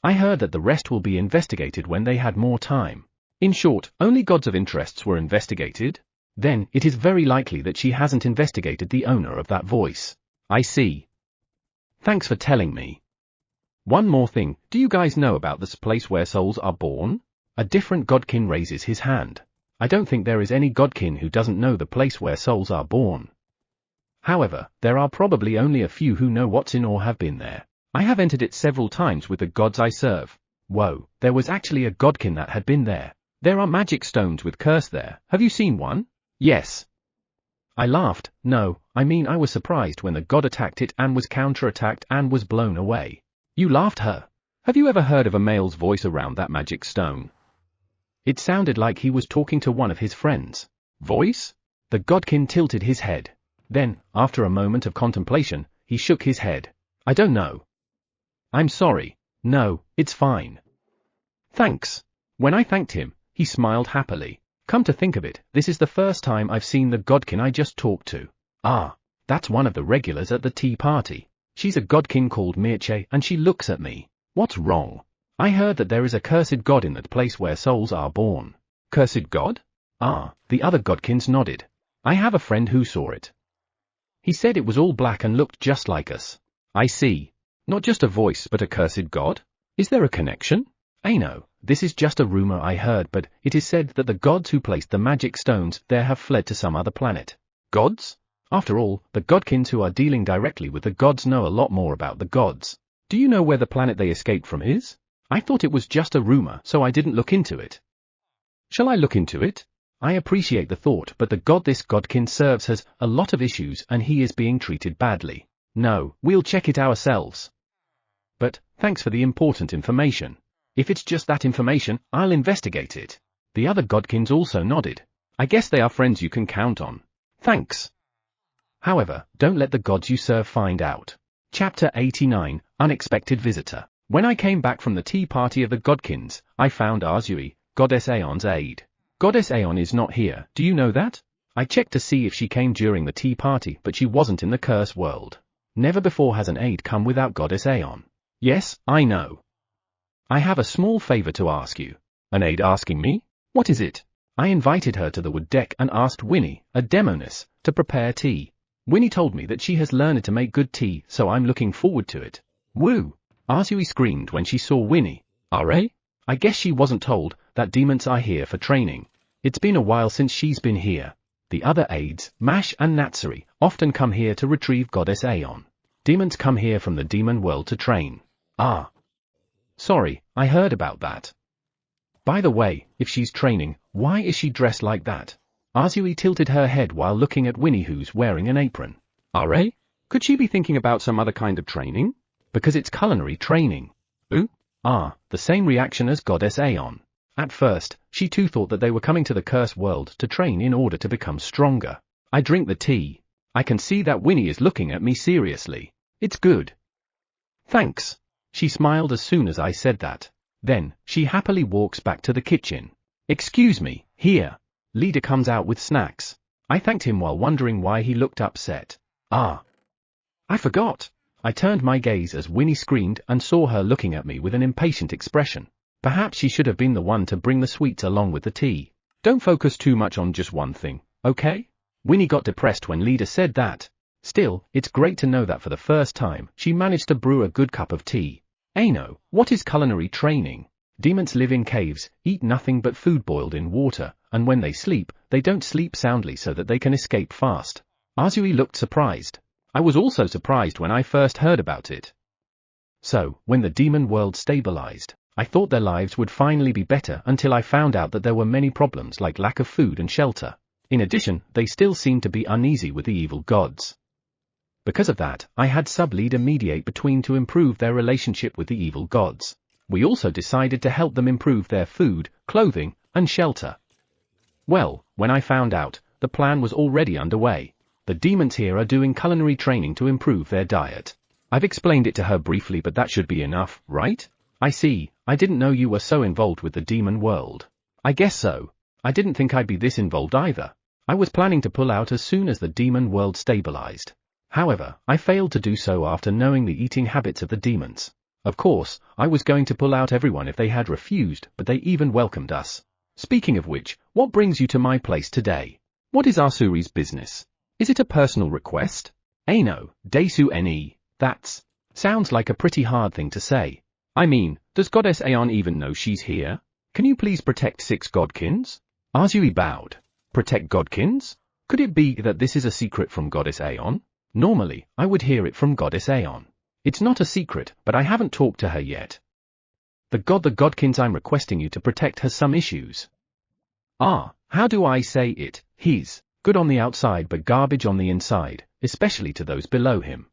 I heard that the rest will be investigated when they had more time. In short, only gods of interests were investigated? Then it is very likely that she hasn't investigated the owner of that voice. I see. Thanks for telling me. One more thing, do you guys know about this place where souls are born? A different godkin raises his hand. I don't think there is any godkin who doesn't know the place where souls are born. However, there are probably only a few who know what's in or have been there. I have entered it several times with the gods I serve. Whoa, there was actually a godkin that had been there. There are magic stones with curse there. Have you seen one? Yes. I laughed. No, I mean I was surprised when the god attacked it and was counterattacked and was blown away. You laughed her. Have you ever heard of a male's voice around that magic stone? It sounded like he was talking to one of his friends. Voice? The godkin tilted his head. Then, after a moment of contemplation, he shook his head. I don't know. I'm sorry. No, it's fine. Thanks. When I thanked him, he smiled happily. Come to think of it, this is the first time I've seen the godkin I just talked to. Ah, that's one of the regulars at the tea party. She's a godkin called Mirche and she looks at me. What's wrong? I heard that there is a cursed god in that place where souls are born. Cursed god? Ah, the other godkins nodded. I have a friend who saw it. He said it was all black and looked just like us. I see. Not just a voice but a cursed god? Is there a connection? I know, this is just a rumor I heard, but it is said that the gods who placed the magic stones there have fled to some other planet. Gods? After all, the godkins who are dealing directly with the gods know a lot more about the gods. Do you know where the planet they escaped from is? I thought it was just a rumor, so I didn't look into it. Shall I look into it? I appreciate the thought, but the god this godkin serves has a lot of issues and he is being treated badly. No, we'll check it ourselves. But, thanks for the important information. If it's just that information, I'll investigate it. The other godkins also nodded. I guess they are friends you can count on. Thanks. However, don't let the gods you serve find out. Chapter 89, Unexpected Visitor. When I came back from the tea party of the godkins, I found Azui, Goddess Aeon's aide. Goddess Aeon is not here, do you know that? I checked to see if she came during the tea party, but she wasn't in the curse world. Never before has an aide come without Goddess Aeon. Yes, I know. I have a small favor to ask you. An aide asking me? What is it? I invited her to the wood deck and asked Winnie, a demoness, to prepare tea. Winnie told me that she has learned to make good tea, so I'm looking forward to it. Woo! Azui screamed when she saw Winnie. Are? I guess she wasn't told that demons are here for training. It's been a while since she's been here. The other aides, Mash and Natsuri, often come here to retrieve Goddess Aeon. Demons come here from the demon world to train. Ah. Sorry, I heard about that. By the way, if she's training, why is she dressed like that? Azui tilted her head while looking at Winnie, who's wearing an apron. Are? Could she be thinking about some other kind of training? Because it's culinary training. Ooh? Ah, the same reaction as Goddess Aeon. At first, she too thought that they were coming to the curse world to train in order to become stronger. I drink the tea. I can see that Winnie is looking at me seriously. It's good. Thanks. She smiled as soon as I said that. Then, she happily walks back to the kitchen. Excuse me, here. Leader comes out with snacks. I thanked him while wondering why he looked upset. Ah. I forgot. I turned my gaze as Winnie screamed and saw her looking at me with an impatient expression. Perhaps she should have been the one to bring the sweets along with the tea. Don't focus too much on just one thing, okay? Winnie got depressed when Leader said that. Still, it's great to know that for the first time, she managed to brew a good cup of tea. Ano, what is culinary training? Demons live in caves, eat nothing but food boiled in water, and when they sleep, they don't sleep soundly so that they can escape fast. Azui looked surprised. I was also surprised when I first heard about it. So, when the demon world stabilized, I thought their lives would finally be better until I found out that there were many problems like lack of food and shelter. In addition, they still seemed to be uneasy with the evil gods. Because of that, I had sub-leader mediate between to improve their relationship with the evil gods. We also decided to help them improve their food, clothing, and shelter. Well, when I found out, the plan was already underway. The demons here are doing culinary training to improve their diet. I've explained it to her briefly, but that should be enough, right? I see, I didn't know you were so involved with the demon world. I guess so. I didn't think I'd be this involved either. I was planning to pull out as soon as the demon world stabilized. However, I failed to do so after knowing the eating habits of the demons. Of course, I was going to pull out everyone if they had refused, but they even welcomed us. Speaking of which, what brings you to my place today? What is Asuri's business? Is it a personal request? No, Desu ne, that's. Sounds like a pretty hard thing to say. I mean, does Goddess Aeon even know she's here? Can you please protect 6 godkins? Asuri bowed. Protect godkins? Could it be that this is a secret from Goddess Aeon? Normally, I would hear it from Goddess Aeon. It's not a secret, but I haven't talked to her yet. The godkins I'm requesting you to protect has some issues. How do I say it? He's good on the outside but garbage on the inside, especially to those below him.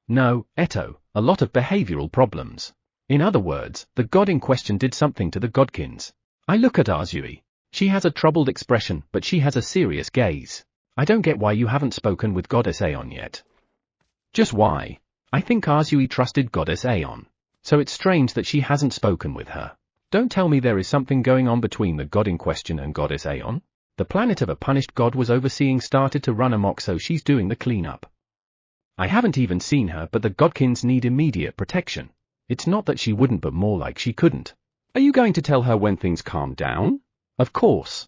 No, Eto, a lot of behavioral problems. In other words, the god in question did something to the godkins. I look at Asuri. She has a troubled expression, but she has a serious gaze. I don't get why you haven't spoken with Goddess Aeon yet. Just why? I think Asuri trusted Goddess Aeon. So it's strange that she hasn't spoken with her. Don't tell me there is something going on between the god in question and Goddess Aeon. The planet of a punished god was overseeing started to run amok, so she's doing the cleanup. I haven't even seen her, but the godkins need immediate protection. It's not that she wouldn't, but more like she couldn't. Are you going to tell her when things calm down? Of course.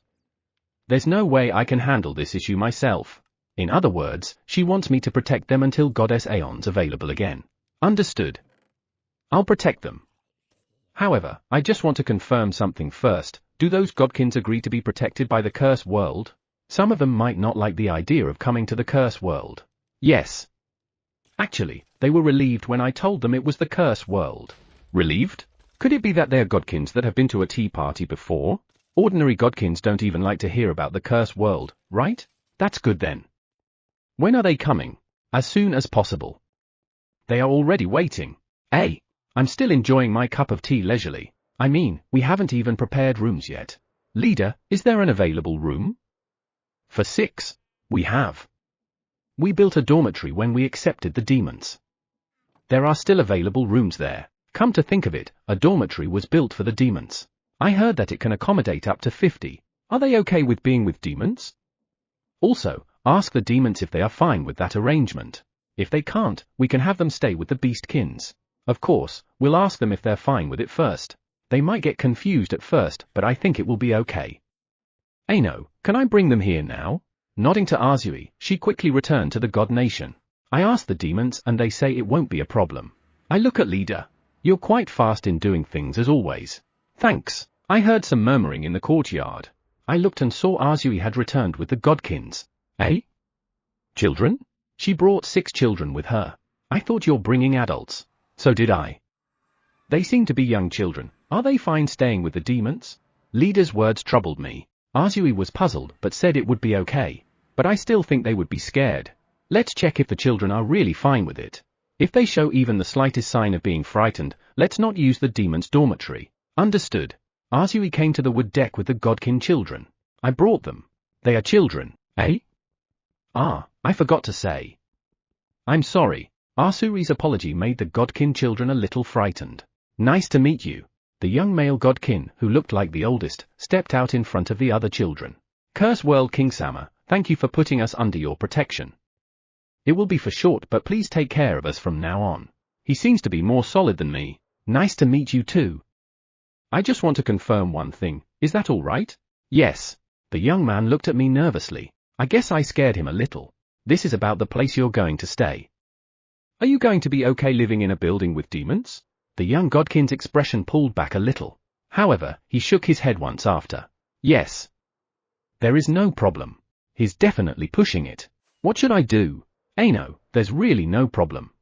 There's no way I can handle this issue myself. In other words, she wants me to protect them until Goddess Aeon's available again. Understood. I'll protect them. However, I just want to confirm something first. Do those godkins agree to be protected by the Curse World? Some of them might not like the idea of coming to the Curse World. Yes. Actually, they were relieved when I told them it was the Curse World. Relieved? Could it be that they're godkins that have been to a tea party before? Ordinary godkins don't even like to hear about the Curse World, right? That's good then. When are they coming? As soon as possible. They are already waiting. Hey, I'm still enjoying my cup of tea leisurely. I mean, we haven't even prepared rooms yet. Leader, is there an available room? For 6. We have. We built a dormitory when we accepted the demons. There are still available rooms there. Come to think of it, a dormitory was built for the demons. I heard that it can accommodate up to 50. Are they okay with being with demons? Also, ask the demons if they are fine with that arrangement. If they can't, we can have them stay with the beastkins. Of course, we'll ask them if they're fine with it first. They might get confused at first, but I think it will be okay. Ano, can I bring them here now? Nodding to Asuri, she quickly returned to the god nation. I asked the demons and they say it won't be a problem. I look at Leader. You're quite fast in doing things as always. Thanks. I heard some murmuring in the courtyard. I looked and saw Asuri had returned with the godkins. Eh? Children? She brought 6 children with her. I thought you're bringing adults. So did I. They seem to be young children. Are they fine staying with the demons? Leader's words troubled me. Asuri was puzzled but said it would be okay. But I still think they would be scared. Let's check if the children are really fine with it. If they show even the slightest sign of being frightened, let's not use the demon's dormitory. Understood. Asuri came to the wood deck with the godkin children. I brought them. They are children, eh? I forgot to say. I'm sorry. Asuri's apology made the godkin children a little frightened. Nice to meet you. The young male godkin, who looked like the oldest, stepped out in front of the other children. Curse World King-sama, thank you for putting us under your protection. It will be for short, but please take care of us from now on. He seems to be more solid than me. Nice to meet you too. I just want to confirm one thing, is that all right? Yes. The young man looked at me nervously. I guess I scared him a little. This is about the place you're going to stay. Are you going to be okay living in a building with demons? The young godkin's expression pulled back a little. However, he shook his head once after. Yes. There is no problem. He's definitely pushing it. What should I do? No, there's really no problem.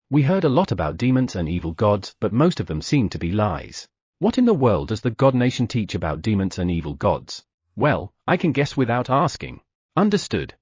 We heard a lot about demons and evil gods, but most of them seem to be lies. What in the world does the god nation teach about demons and evil gods? Well, I can guess without asking. Understood.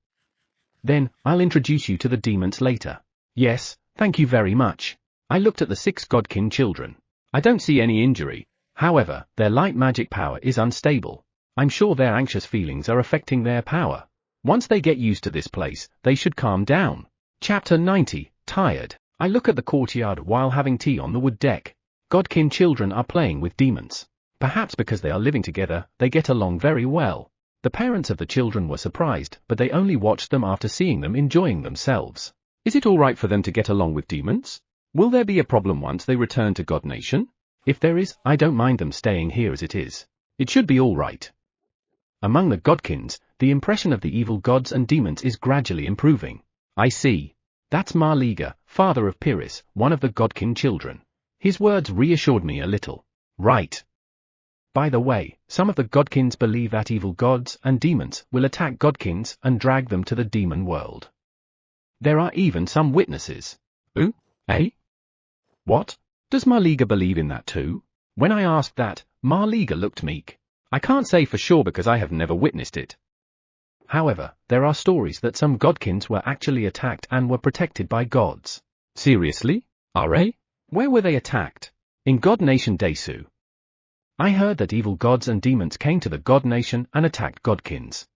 Then, I'll introduce you to the demons later. Yes, thank you very much. I looked at the 6 godkin children. I don't see any injury. However, their light magic power is unstable. I'm sure their anxious feelings are affecting their power. Once they get used to this place, they should calm down. Chapter 90, Tired. I look at the courtyard while having tea on the wood deck. Godkin children are playing with demons. Perhaps because they are living together, they get along very well. The parents of the children were surprised, but they only watched them after seeing them enjoying themselves. Is it all right for them to get along with demons? Will there be a problem once they return to God Nation? If there is, I don't mind them staying here as it is. It should be all right. Among the godkins, The impression of the evil gods and demons is gradually improving. I see. That's Marliga, father of Pyrrhus, one of the godkin children. His words reassured me a little. Right. By the way, some of the godkins believe that evil gods and demons will attack godkins and drag them to the demon world. There are even some witnesses. Ooh? Eh? What? Does Marliga believe in that too? When I asked that, Marliga looked meek. I can't say for sure because I have never witnessed it. However, there are stories that some godkins were actually attacked and were protected by gods. Seriously? Are? Where were they attacked? In God Nation Desu. I heard that evil gods and demons came to the God Nation and attacked godkins.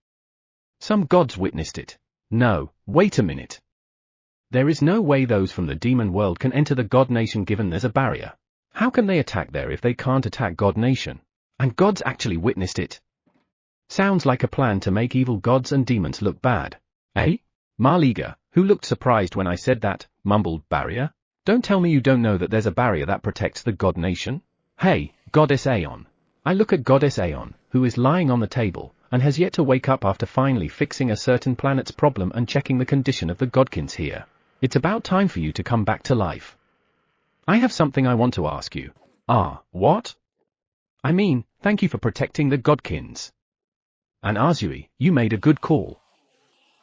Some gods witnessed it. No, wait a minute. There is no way those from the demon world can enter the God Nation given there's a barrier. How can they attack there if they can't attack God Nation? And gods actually witnessed it. Sounds like a plan to make evil gods and demons look bad. Eh? Marliga, who looked surprised when I said that, mumbled, barrier? Don't tell me you don't know that there's a barrier that protects the God Nation? Hey, Goddess Aeon. I look at Goddess Aeon, who is lying on the table, and has yet to wake up after finally fixing a certain planet's problem and checking the condition of the godkins here. It's about time for you to come back to life. I have something I want to ask you. Ah, what? I mean, thank you for protecting the godkins. And Azui, you made a good call.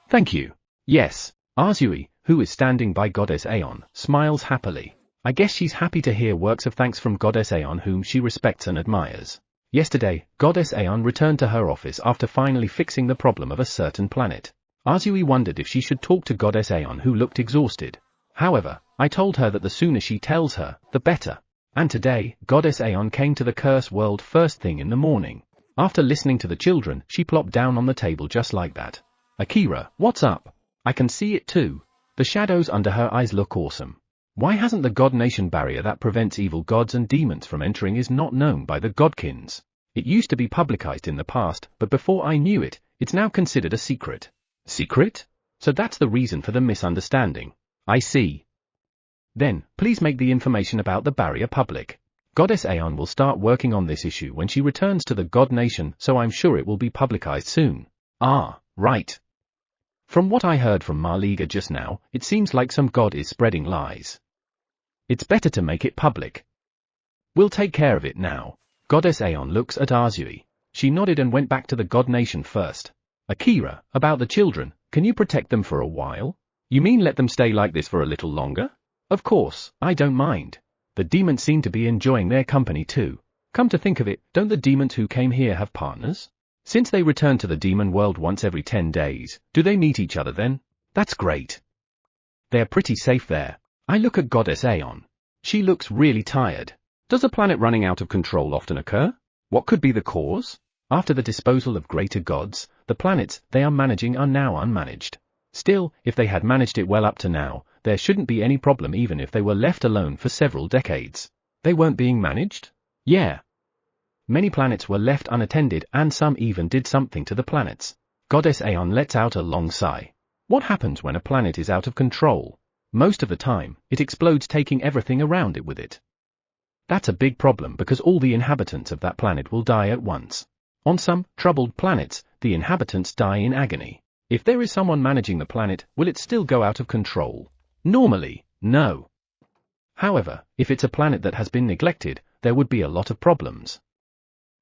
Thank you. Yes, Azui, who is standing by Goddess Aeon, smiles happily. I guess she's happy to hear works of thanks from Goddess Aeon whom she respects and admires. Yesterday, Goddess Aeon returned to her office after finally fixing the problem of a certain planet. Azui wondered if she should talk to Goddess Aeon who looked exhausted. However, I told her that the sooner she tells her, the better. And today, Goddess Aeon came to the curse world first thing in the morning. After listening to the children, she plopped down on the table just like that. Akira, what's up? I can see it too. The shadows under her eyes look awesome. Why hasn't the God Nation barrier that prevents evil gods and demons from entering is not known by the godkins? It used to be publicized in the past, but before I knew it, it's now considered a secret. Secret? So that's the reason for the misunderstanding. I see. Then, please make the information about the barrier public. Goddess Aeon will start working on this issue when she returns to the God Nation, so I'm sure it will be publicized soon. Ah, right. From what I heard from Marliga just now, it seems like some god is spreading lies. It's better to make it public. We'll take care of it now. Goddess Aeon looks at Azui. She nodded and went back to the God Nation first. Akira, about the children, can you protect them for a while? You mean let them stay like this for a little longer? Of course, I don't mind. The demons seem to be enjoying their company too. Come to think of it, don't the demons who came here have partners? Since they return to the demon world once every 10 days, do they meet each other then? That's great. They're pretty safe there. I look at Goddess Aeon. She looks really tired. Does a planet running out of control often occur? What could be the cause? After the disposal of greater gods, the planets they are managing are now unmanaged. Still, if they had managed it well up to now, there shouldn't be any problem even if they were left alone for several decades. They weren't being managed? Yeah. Many planets were left unattended and some even did something to the planets. Goddess Aeon lets out a long sigh. What happens when a planet is out of control? Most of the time, it explodes taking everything around it with it. That's a big problem because all the inhabitants of that planet will die at once. On some troubled planets, the inhabitants die in agony. If there is someone managing the planet, will it still go out of control? Normally, no. However, if it's a planet that has been neglected, there would be a lot of problems.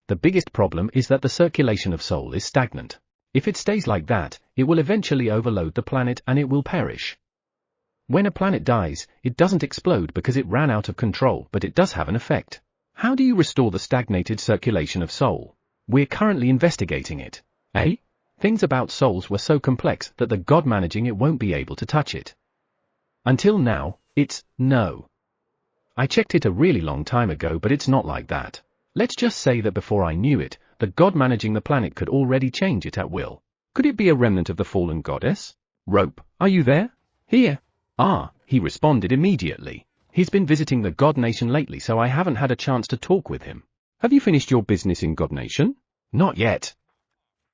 The biggest problem is that the circulation of soul is stagnant. If it stays like that, it will eventually overload the planet and it will perish. When a planet dies, it doesn't explode because it ran out of control, but it does have an effect. How do you restore the stagnated circulation of soul? We're currently investigating it. Eh? Things about souls were so complex that the god managing it won't be able to touch it. Until now, it's no. I checked it a really long time ago, but it's not like that. Let's just say that before I knew it, the god managing the planet could already change it at will. Could it be a remnant of the fallen goddess? Rope, are you there? Here. Ah, he responded immediately. He's been visiting the God Nation lately, so I haven't had a chance to talk with him. Have you finished your business in God Nation? Not yet.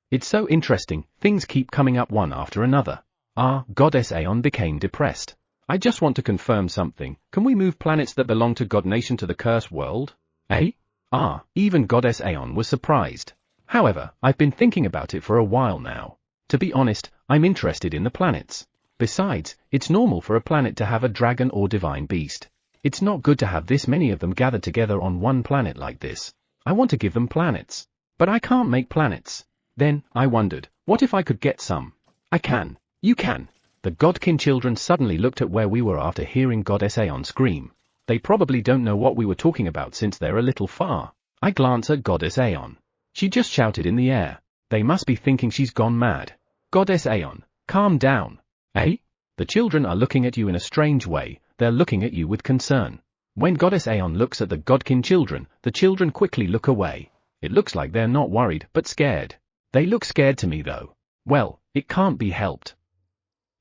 It's so interesting, things keep coming up one after another. Ah, Goddess Aeon became depressed. I just want to confirm something. Can we move planets that belong to God Nation to the Curse World? Eh? Ah, even Goddess Aeon was surprised. However, I've been thinking about it for a while now. To be honest, I'm interested in the planets. Besides, it's normal for a planet to have a dragon or divine beast. It's not good to have this many of them gathered together on one planet like this. I want to give them planets. But I can't make planets. Then, I wondered, what if I could get some? I can. You can. The Godkin children suddenly looked at where we were after hearing Goddess Aeon scream. They probably don't know what we were talking about since they're a little far. I glance at Goddess Aeon. She just shouted in the air. They must be thinking she's gone mad. Goddess Aeon, calm down. Eh? The children are looking at you in a strange way, they're looking at you with concern. When Goddess Aeon looks at the Godkin children, the children quickly look away. It looks like they're not worried, but scared. They look scared to me though. Well, it can't be helped.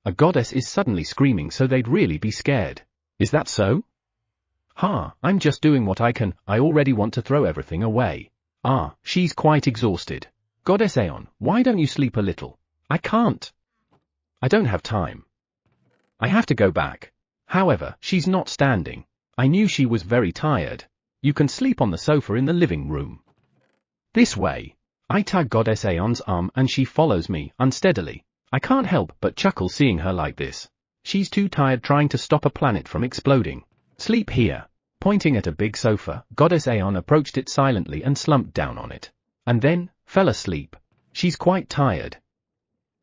A goddess is suddenly screaming, so they'd really be scared. Is that so? I'm just doing what I can, I already want to throw everything away. She's quite exhausted. Goddess Aeon, why don't you sleep a little? I can't. I don't have time. I have to go back. However, she's not standing. I knew she was very tired. You can sleep on the sofa in the living room. This way. I tug Goddess Aeon's arm and she follows me, unsteadily. I can't help but chuckle seeing her like this. She's too tired trying to stop a planet from exploding. Sleep here. Pointing at a big sofa, Goddess Aeon approached it silently and slumped down on it. And then, fell asleep. She's quite tired.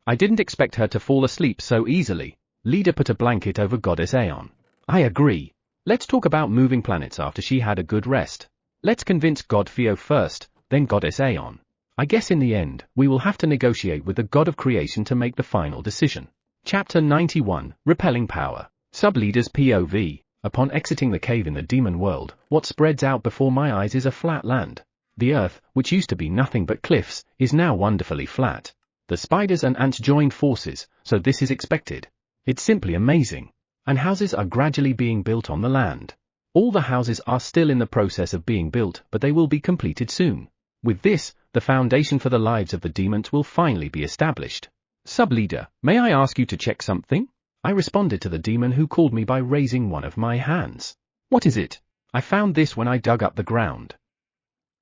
I didn't expect her to fall asleep so easily. Leader put a blanket over Goddess Aeon. I agree. Let's talk about moving planets after she had a good rest. Let's convince God Theo first, then Goddess Aeon. I guess in the end, we will have to negotiate with the God of Creation to make the final decision. Chapter 91, Repelling Power. Sub-Leader's POV. Upon exiting the cave in the demon world, what spreads out before my eyes is a flat land. The earth, which used to be nothing but cliffs, is now wonderfully flat. The spiders and ants joined forces, so this is expected. It's simply amazing. And houses are gradually being built on the land. All the houses are still in the process of being built, but they will be completed soon. With this, the foundation for the lives of the demons will finally be established. Sub-Leader, may I ask you to check something? I responded to the demon who called me by raising one of my hands. What is it? I found this when I dug up the ground.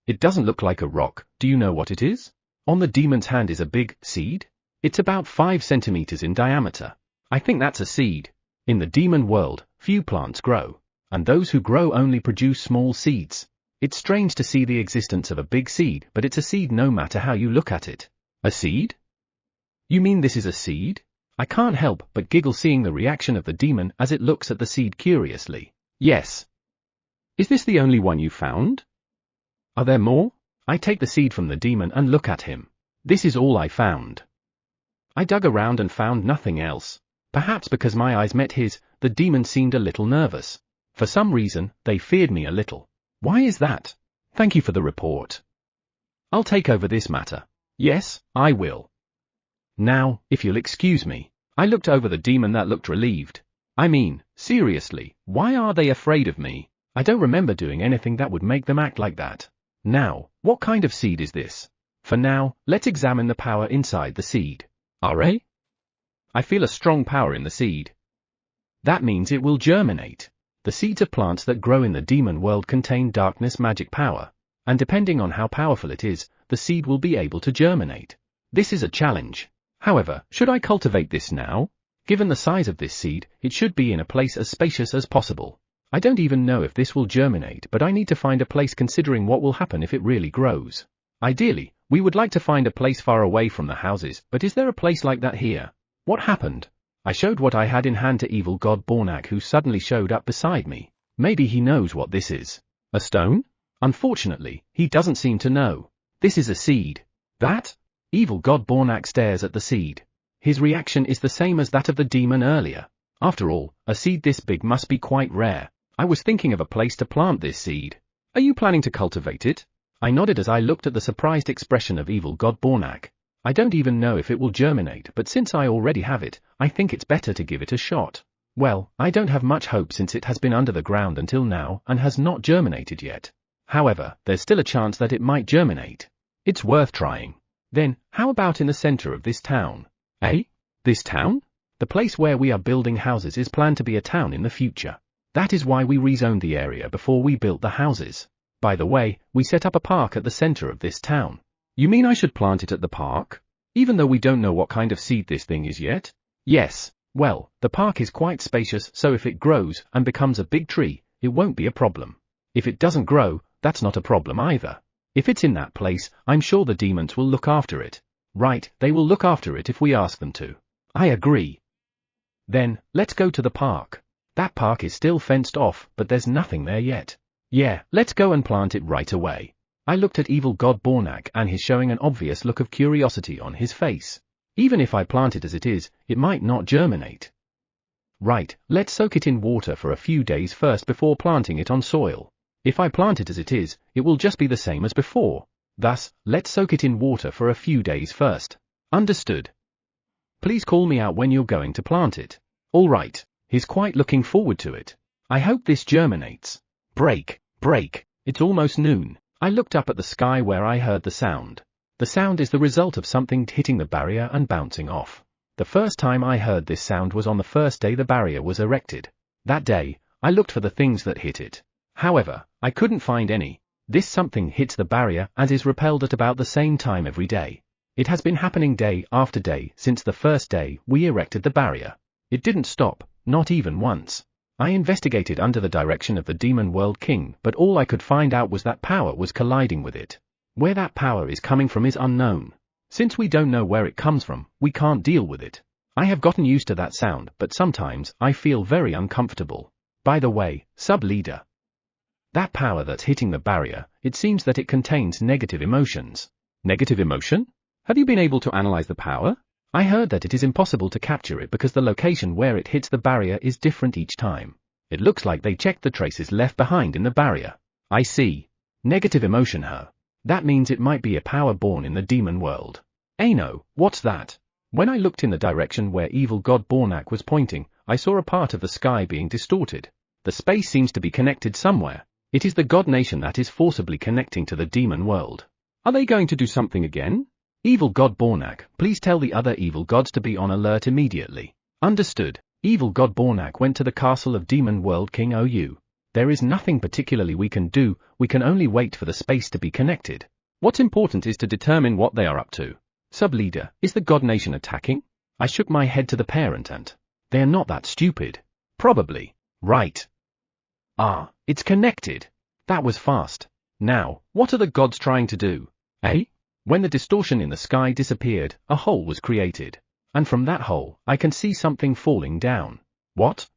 It doesn't look like a rock, do you know what it is? On the demon's hand is a big seed. It's about 5 centimeters in diameter. I think that's a seed. In the demon world, few plants grow, and those who grow only produce small seeds. It's strange to see the existence of a big seed, but it's a seed no matter how you look at it. A seed? You mean this is a seed? I can't help but giggle seeing the reaction of the demon as it looks at the seed curiously. Yes. Is this the only one you found? Are there more? I take the seed from the demon and look at him. This is all I found. I dug around and found nothing else. Perhaps because my eyes met his, the demon seemed a little nervous. For some reason, they feared me a little. Why is that? Thank you for the report. I'll take over this matter. Yes, I will. Now, if you'll excuse me. I looked over the demon that looked relieved. I mean, seriously, why are they afraid of me? I don't remember doing anything that would make them act like that. Now, what kind of seed is this? For now, let's examine the power inside the seed. RA? I feel a strong power in the seed. That means it will germinate. The seeds of plants that grow in the demon world contain darkness magic power, and depending on how powerful it is, the seed will be able to germinate. This is a challenge. However, should I cultivate this now? Given the size of this seed, it should be in a place as spacious as possible. I don't even know if this will germinate, but I need to find a place considering what will happen if it really grows. Ideally, we would like to find a place far away from the houses, but is there a place like that here? What happened? I showed what I had in hand to evil god Bornak, who suddenly showed up beside me. Maybe he knows what this is. A stone? Unfortunately, he doesn't seem to know. This is a seed. That? Evil god Bornak stares at the seed. His reaction is the same as that of the demon earlier. After all, a seed this big must be quite rare. I was thinking of a place to plant this seed. Are you planning to cultivate it? I nodded as I looked at the surprised expression of evil god Bornak. I don't even know if it will germinate, but since I already have it, I think it's better to give it a shot. Well, I don't have much hope since it has been under the ground until now and has not germinated yet. However, there's still a chance that it might germinate. It's worth trying. Then, how about in the center of this town? Eh? This town? The place where we are building houses is planned to be a town in the future. That is why we rezoned the area before we built the houses. By the way, we set up a park at the center of this town. You mean I should plant it at the park? Even though we don't know what kind of seed this thing is yet? Yes. Well, the park is quite spacious, so if it grows and becomes a big tree, it won't be a problem. If it doesn't grow, that's not a problem either. If it's in that place, I'm sure the demons will look after it. Right, they will look after it if we ask them to. I agree. Then, let's go to the park. That park is still fenced off, but there's nothing there yet. Yeah, let's go and plant it right away. I looked at evil god Bornak and he's showing an obvious look of curiosity on his face. Even if I plant it as it is, it might not germinate. Right, let's soak it in water for a few days first before planting it on soil. If I plant it as it is, it will just be the same as before. Thus, let's soak it in water for a few days first. Understood. Please call me out when you're going to plant it. All right. He's quite looking forward to it. I hope this germinates. Break. It's almost noon. I looked up at the sky where I heard the sound. The sound is the result of something hitting the barrier and bouncing off. The first time I heard this sound was on the first day the barrier was erected. That day, I looked for the things that hit it. However, I couldn't find any. This something hits the barrier and is repelled at about the same time every day. It has been happening day after day since the first day we erected the barrier. It didn't stop, not even once. I investigated under the direction of the Demon World King, but all I could find out was that power was colliding with it. Where that power is coming from is unknown. Since we don't know where it comes from, we can't deal with it. I have gotten used to that sound, but sometimes I feel very uncomfortable. By the way, sub-leader. That power that's hitting the barrier, it seems that it contains negative emotions. Negative emotion? Have you been able to analyze the power? I heard that it is impossible to capture it because the location where it hits the barrier is different each time. It looks like they checked the traces left behind in the barrier. I see. Negative emotion, huh? That means it might be a power born in the demon world. No, what's that? When I looked in the direction where evil god Bornak was pointing, I saw a part of the sky being distorted. The space seems to be connected somewhere. It is the god nation that is forcibly connecting to the demon world. Are they going to do something again? Evil god Bornak, please tell the other evil gods to be on alert immediately. Understood. Evil god Bornak went to the castle of Demon World King OU. There is nothing particularly we can do, we can only wait for the space to be connected. What's important is to determine what they are up to. Sub-leader, is the god nation attacking? I shook my head to the parent ant. They're not that stupid. Probably. Right. Ah, it's connected. That was fast. Now, what are the gods trying to do? When the distortion in the sky disappeared, a hole was created. And from that hole, I can see something falling down. What?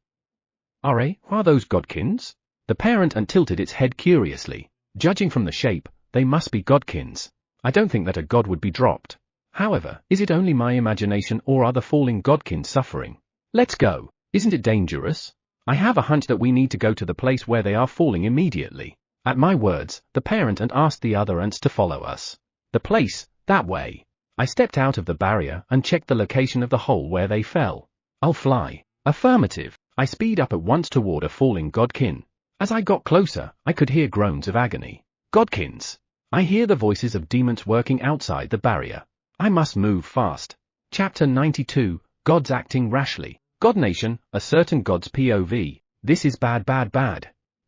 Are those godkins? The parent ant tilted its head curiously. Judging from the shape, they must be godkins. I don't think that a god would be dropped. However, is it only my imagination or are the falling godkins suffering? Let's go. Isn't it dangerous? I have a hunch that we need to go to the place where they are falling immediately. At my words, the parent ant asked the other ants to follow us. The place, that way. I stepped out of the barrier and checked the location of the hole where they fell. I'll fly. Affirmative. I speed up at once toward a falling godkin. As I got closer, I could hear groans of agony. Godkins. I hear the voices of demons working outside the barrier. I must move fast. Chapter 92, Gods Acting Rashly. God Nation, a certain god's POV. This is bad.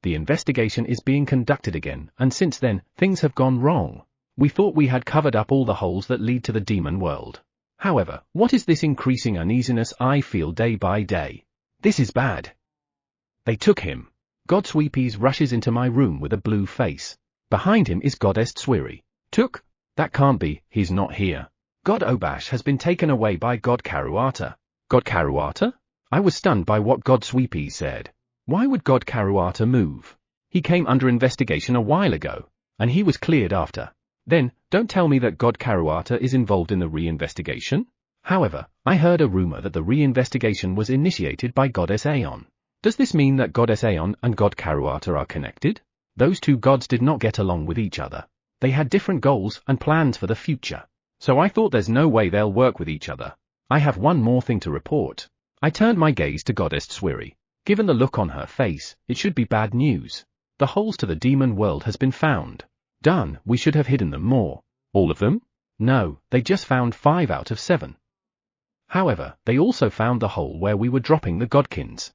The investigation is being conducted again, and since then, things have gone wrong. We thought we had covered up all the holes that lead to the demon world. However, what is this increasing uneasiness I feel day by day? This is bad. They took him. God Sweepies rushes into my room with a blue face. Behind him is Goddess Swiri. Took? That can't be, he's not here. God Obash has been taken away by God Karuata. God Karuata? I was stunned by what God Sweepies said. Why would God Karuata move? He came under investigation a while ago, and he was cleared after. Then, don't tell me that God Karuata is involved in the re-investigation? However, I heard a rumor that the re-investigation was initiated by Goddess Aeon. Does this mean that Goddess Aeon and God Karuata are connected? Those two gods did not get along with each other. They had different goals and plans for the future. So I thought there's no way they'll work with each other. I have one more thing to report. I turned my gaze to Goddess Swiri. Given the look on her face, it should be bad news. The holes to the demon world has been found. Done, we should have hidden them more. All of them? No, they just found 5 out of 7. However, they also found the hole where we were dropping the godkins.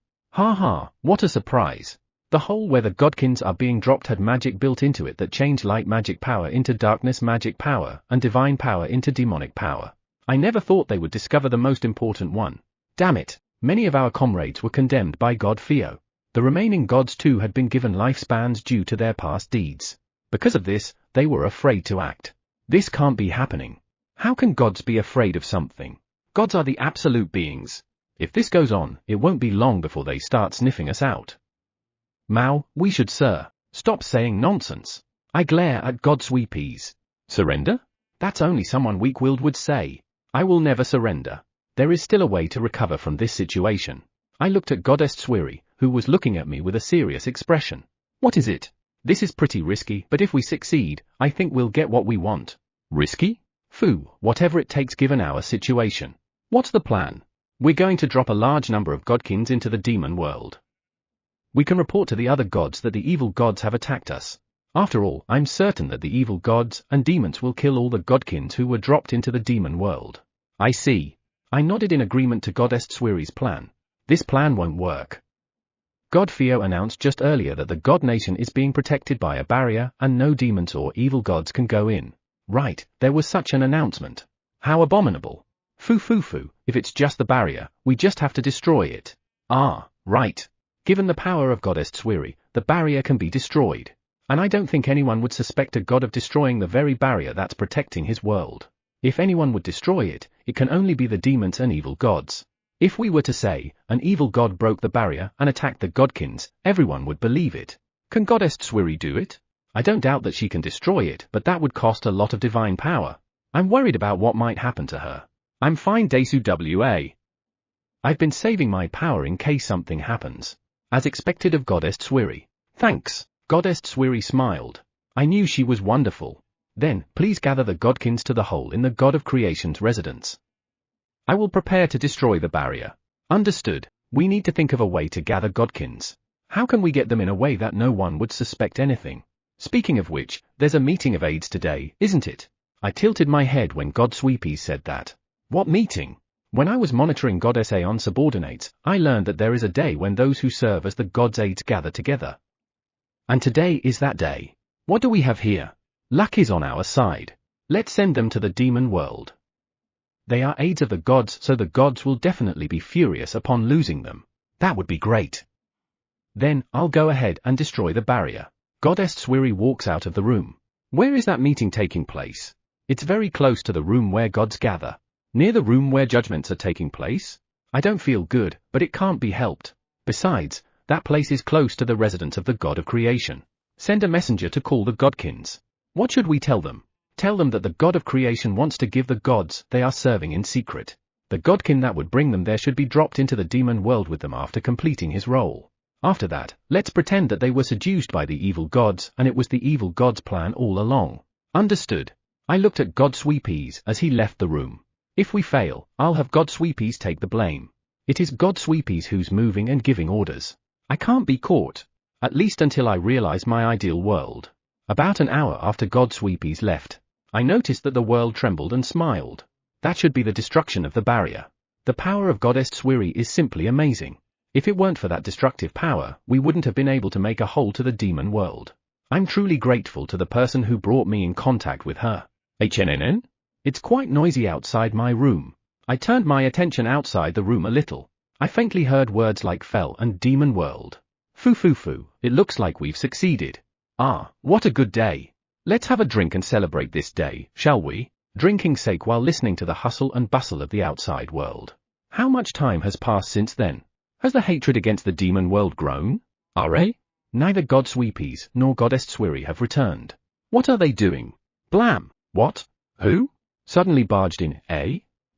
What a surprise. The hole where the godkins are being dropped had magic built into it that changed light magic power into darkness magic power and divine power into demonic power. I never thought they would discover the most important one. Damn it, many of our comrades were condemned by God Theo. The remaining gods too had been given lifespans due to their past deeds. Because of this, they were afraid to act. This can't be happening. How can gods be afraid of something? Gods are the absolute beings. If this goes on, it won't be long before they start sniffing us out. Mao, we should, sir. Stop saying nonsense. I glare at God Sweepies. Surrender? That's only someone weak-willed would say. I will never surrender. There is still a way to recover from this situation. I looked at Goddess Swiri, who was looking at me with a serious expression. What is it? This is pretty risky, but if we succeed, I think we'll get what we want. Risky? Phoo, whatever it takes given our situation. What's the plan? We're going to drop a large number of godkins into the demon world. We can report to the other gods that the evil gods have attacked us. After all, I'm certain that the evil gods and demons will kill all the godkins who were dropped into the demon world. I see. I nodded in agreement to Goddess Swiri's plan. This plan won't work. God Theo announced just earlier that the God Nation is being protected by a barrier and no demons or evil gods can go in. Right, there was such an announcement. How abominable. Foo, if it's just the barrier, we just have to destroy it. Ah, right. Given the power of Goddess Swiri, the barrier can be destroyed. And I don't think anyone would suspect a god of destroying the very barrier that's protecting his world. If anyone would destroy it, it can only be the demons and evil gods. If we were to say, an evil god broke the barrier and attacked the godkins, everyone would believe it. Can Goddess Swiri do it? I don't doubt that she can destroy it, but that would cost a lot of divine power. I'm worried about what might happen to her. I'm fine Desu WA. I've been saving my power in case something happens. As expected of Goddess Swiri. Thanks. Goddess Swiri smiled. I knew she was wonderful. Then, please gather the godkins to the hole in the God of Creation's residence. I will prepare to destroy the barrier. Understood. We need to think of a way to gather godkins. How can we get them in a way that no one would suspect anything? Speaking of which, there's a meeting of aides today, isn't it? I tilted my head when God Sweepies said that. What meeting? When I was monitoring Goddess Aeon subordinates, I learned that there is a day when those who serve as the gods' aides gather together. And today is that day. What do we have here? Luck is on our side. Let's send them to the demon world. They are aides of the gods, so the gods will definitely be furious upon losing them. That would be great. Then, I'll go ahead and destroy the barrier. Goddess Swiri walks out of the room. Where is that meeting taking place? It's very close to the room where gods gather. Near the room where judgments are taking place? I don't feel good, but it can't be helped. Besides, that place is close to the residence of the God of Creation. Send a messenger to call the godkins. What should we tell them? Tell them that the God of Creation wants to give the gods they are serving in secret. The godkin that would bring them there should be dropped into the demon world with them after completing his role. After that, let's pretend that they were seduced by the evil gods and it was the evil gods' plan all along. Understood. I looked at God Sweepies as he left the room. If we fail, I'll have God Sweepies take the blame. It is God Sweepies who's moving and giving orders. I can't be caught. At least until I realize my ideal world. About an hour after God Sweepies left, I noticed that the world trembled and smiled. That should be the destruction of the barrier. The power of Goddess Swiri is simply amazing. If it weren't for that destructive power, we wouldn't have been able to make a hole to the demon world. I'm truly grateful to the person who brought me in contact with her. HNNN? It's quite noisy outside my room. I turned my attention outside the room a little. I faintly heard words like fell and demon world. Foo, it looks like we've succeeded. Ah, what a good day. Let's have a drink and celebrate this day, shall we? Drinking sake while listening to the hustle and bustle of the outside world. How much time has passed since then? Has the hatred against the demon world grown? Neither God Sweepies nor Goddess Swiri have returned. What are they doing? Blam! What? Who? Suddenly barged in,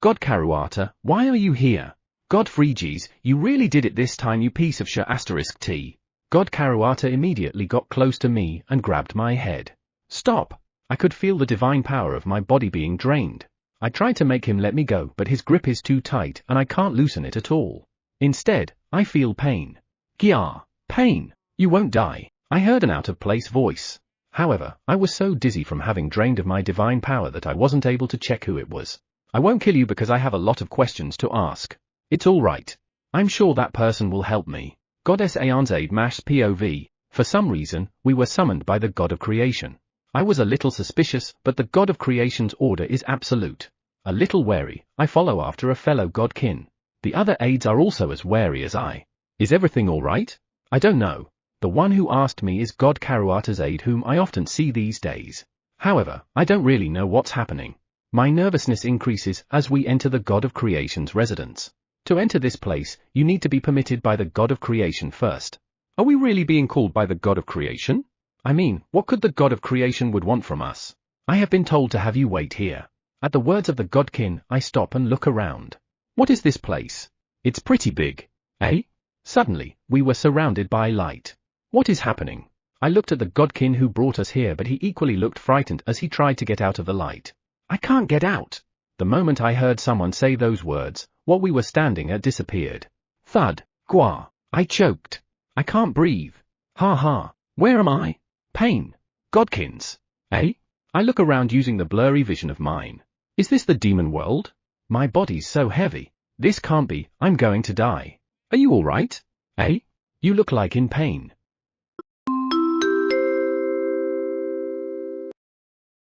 God Karuata, why are you here? God Phryges, you really did it this time, you piece of *T. God Karuata immediately got close to me and grabbed my head. Stop! I could feel the divine power of my body being drained. I tried to make him let me go, but his grip is too tight and I can't loosen it at all. Instead, I feel pain. Gyah! Pain! You won't die. I heard an out-of-place voice. However, I was so dizzy from having drained of my divine power that I wasn't able to check who it was. I won't kill you because I have a lot of questions to ask. It's all right. I'm sure that person will help me. Goddess Aeon's aid mash POV. For some reason, we were summoned by the God of Creation. I was a little suspicious, but the God of Creation's order is absolute. A little wary, I follow after a fellow godkin. The other aides are also as wary as I. Is everything all right? I don't know. The one who asked me is God Karuata's aide whom I often see these days. However, I don't really know what's happening. My nervousness increases as we enter the God of Creation's residence. To enter this place, you need to be permitted by the God of Creation first. Are we really being called by the God of Creation? I mean, what could the God of Creation would want from us? I have been told to have you wait here. At the words of the godkin, I stop and look around. What is this place? It's pretty big. Eh? Suddenly, we were surrounded by light. What is happening? I looked at the godkin who brought us here, but he equally looked frightened as he tried to get out of the light. I can't get out. The moment I heard someone say those words, what we were standing at disappeared. Thud. Gwa. I choked. I can't breathe. Ha ha. Where am I? Pain. Godkins. Eh? I look around using the blurry vision of mine. Is this the demon world? My body's so heavy. This can't be, I'm going to die. Are you all right? Eh? You look like in pain.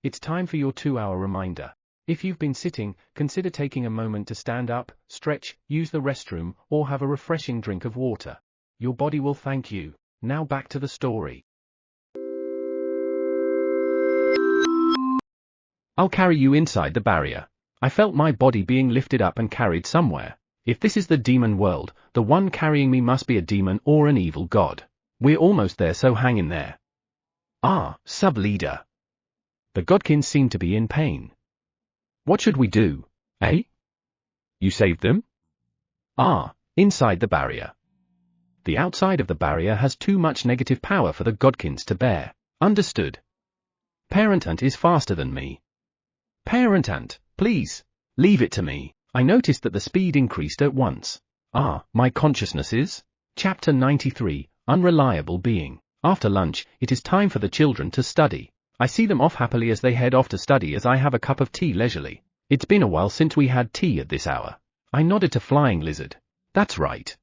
It's time for your 2-hour reminder. If you've been sitting, consider taking a moment to stand up, stretch, use the restroom, or have a refreshing drink of water. Your body will thank you. Now back to the story. I'll carry you inside the barrier. I felt my body being lifted up and carried somewhere. If this is the demon world, the one carrying me must be a demon or an evil god. We're almost there, so hang in there. Ah, sub-leader. The godkins seem to be in pain. What should we do? Eh? You saved them? Ah, inside the barrier. The outside of the barrier has too much negative power for the godkins to bear. Understood. Parent Ant is faster than me. Parent Ant, please, leave it to me. I noticed that the speed increased at once. Ah, my consciousness is? Chapter 93, Unreliable Being. After lunch, it is time for the children to study. I see them off happily as they head off to study as I have a cup of tea leisurely. It's been a while since we had tea at this hour. I nodded to Flying Lizard. That's right.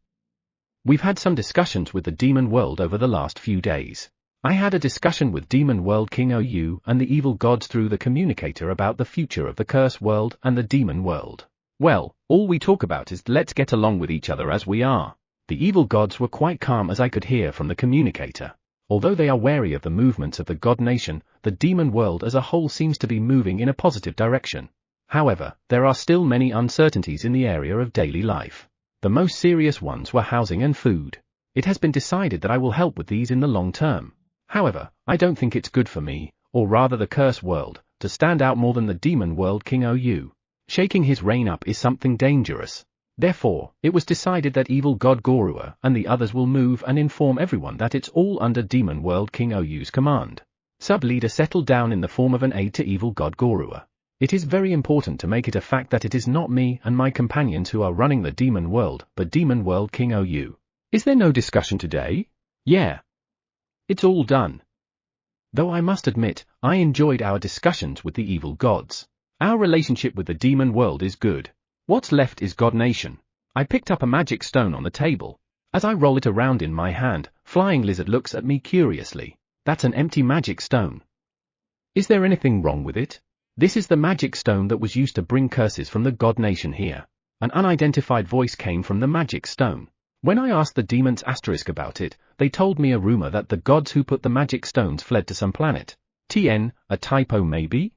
We've had some discussions with the demon world over the last few days. I had a discussion with Demon World King Ou and the evil gods through the communicator about the future of the curse world and the demon world. Well, all we talk about is let's get along with each other as we are. The evil gods were quite calm as I could hear from the communicator. Although they are wary of the movements of the god nation, the demon world as a whole seems to be moving in a positive direction. However, there are still many uncertainties in the area of daily life. The most serious ones were housing and food. It has been decided that I will help with these in the long term. However, I don't think it's good for me, or rather the curse world, to stand out more than the demon world King Ou. Shaking his reign up is something dangerous. Therefore, it was decided that evil god Gorua and the others will move and inform everyone that it's all under demon world King Ou's command. Sub-leader settled down in the form of an aide to evil god Gorua. It is very important to make it a fact that it is not me and my companions who are running the demon world, but demon world King Ou. Is there no discussion today? Yeah. It's all done. Though I must admit, I enjoyed our discussions with the evil gods. Our relationship with the demon world is good. What's left is God Nation. I picked up a magic stone on the table. As I roll it around in my hand, Flying Lizard looks at me curiously. That's an empty magic stone. Is there anything wrong with it? This is the magic stone that was used to bring curses from the God Nation here. An unidentified voice came from the magic stone. When I asked the demons asterisk about it, they told me a rumor that the gods who put the magic stones fled to some planet. TN, a typo maybe?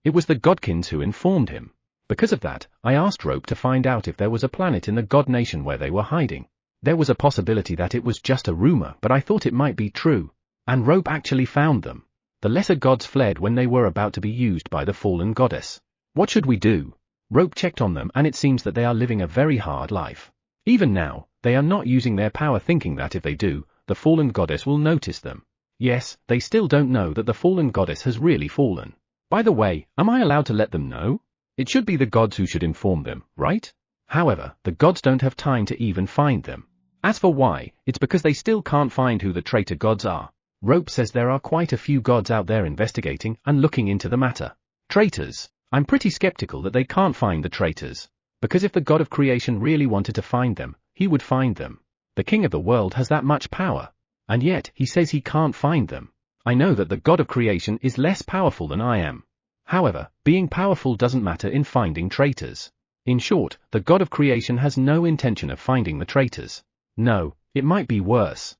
It was the godkins who informed him. Because of that, I asked Rope to find out if there was a planet in the God Nation where they were hiding. There was a possibility that it was just a rumor, but I thought it might be true. And Rope actually found them. The lesser gods fled when they were about to be used by the fallen goddess. What should we do? Rope checked on them and it seems that they are living a very hard life. Even now, they are not using their power thinking that if they do, the fallen goddess will notice them. Yes, they still don't know that the fallen goddess has really fallen. By the way, am I allowed to let them know? It should be the gods who should inform them, right? However, the gods don't have time to even find them. As for why, it's because they still can't find who the traitor gods are. Rope says there are quite a few gods out there investigating and looking into the matter. Traitors. I'm pretty skeptical that they can't find the traitors. Because if the god of creation really wanted to find them, he would find them. The king of the world has that much power. And yet, he says he can't find them. I know that the god of creation is less powerful than I am. However, being powerful doesn't matter in finding traitors. In short, the god of creation has no intention of finding the traitors. No, it might be worse.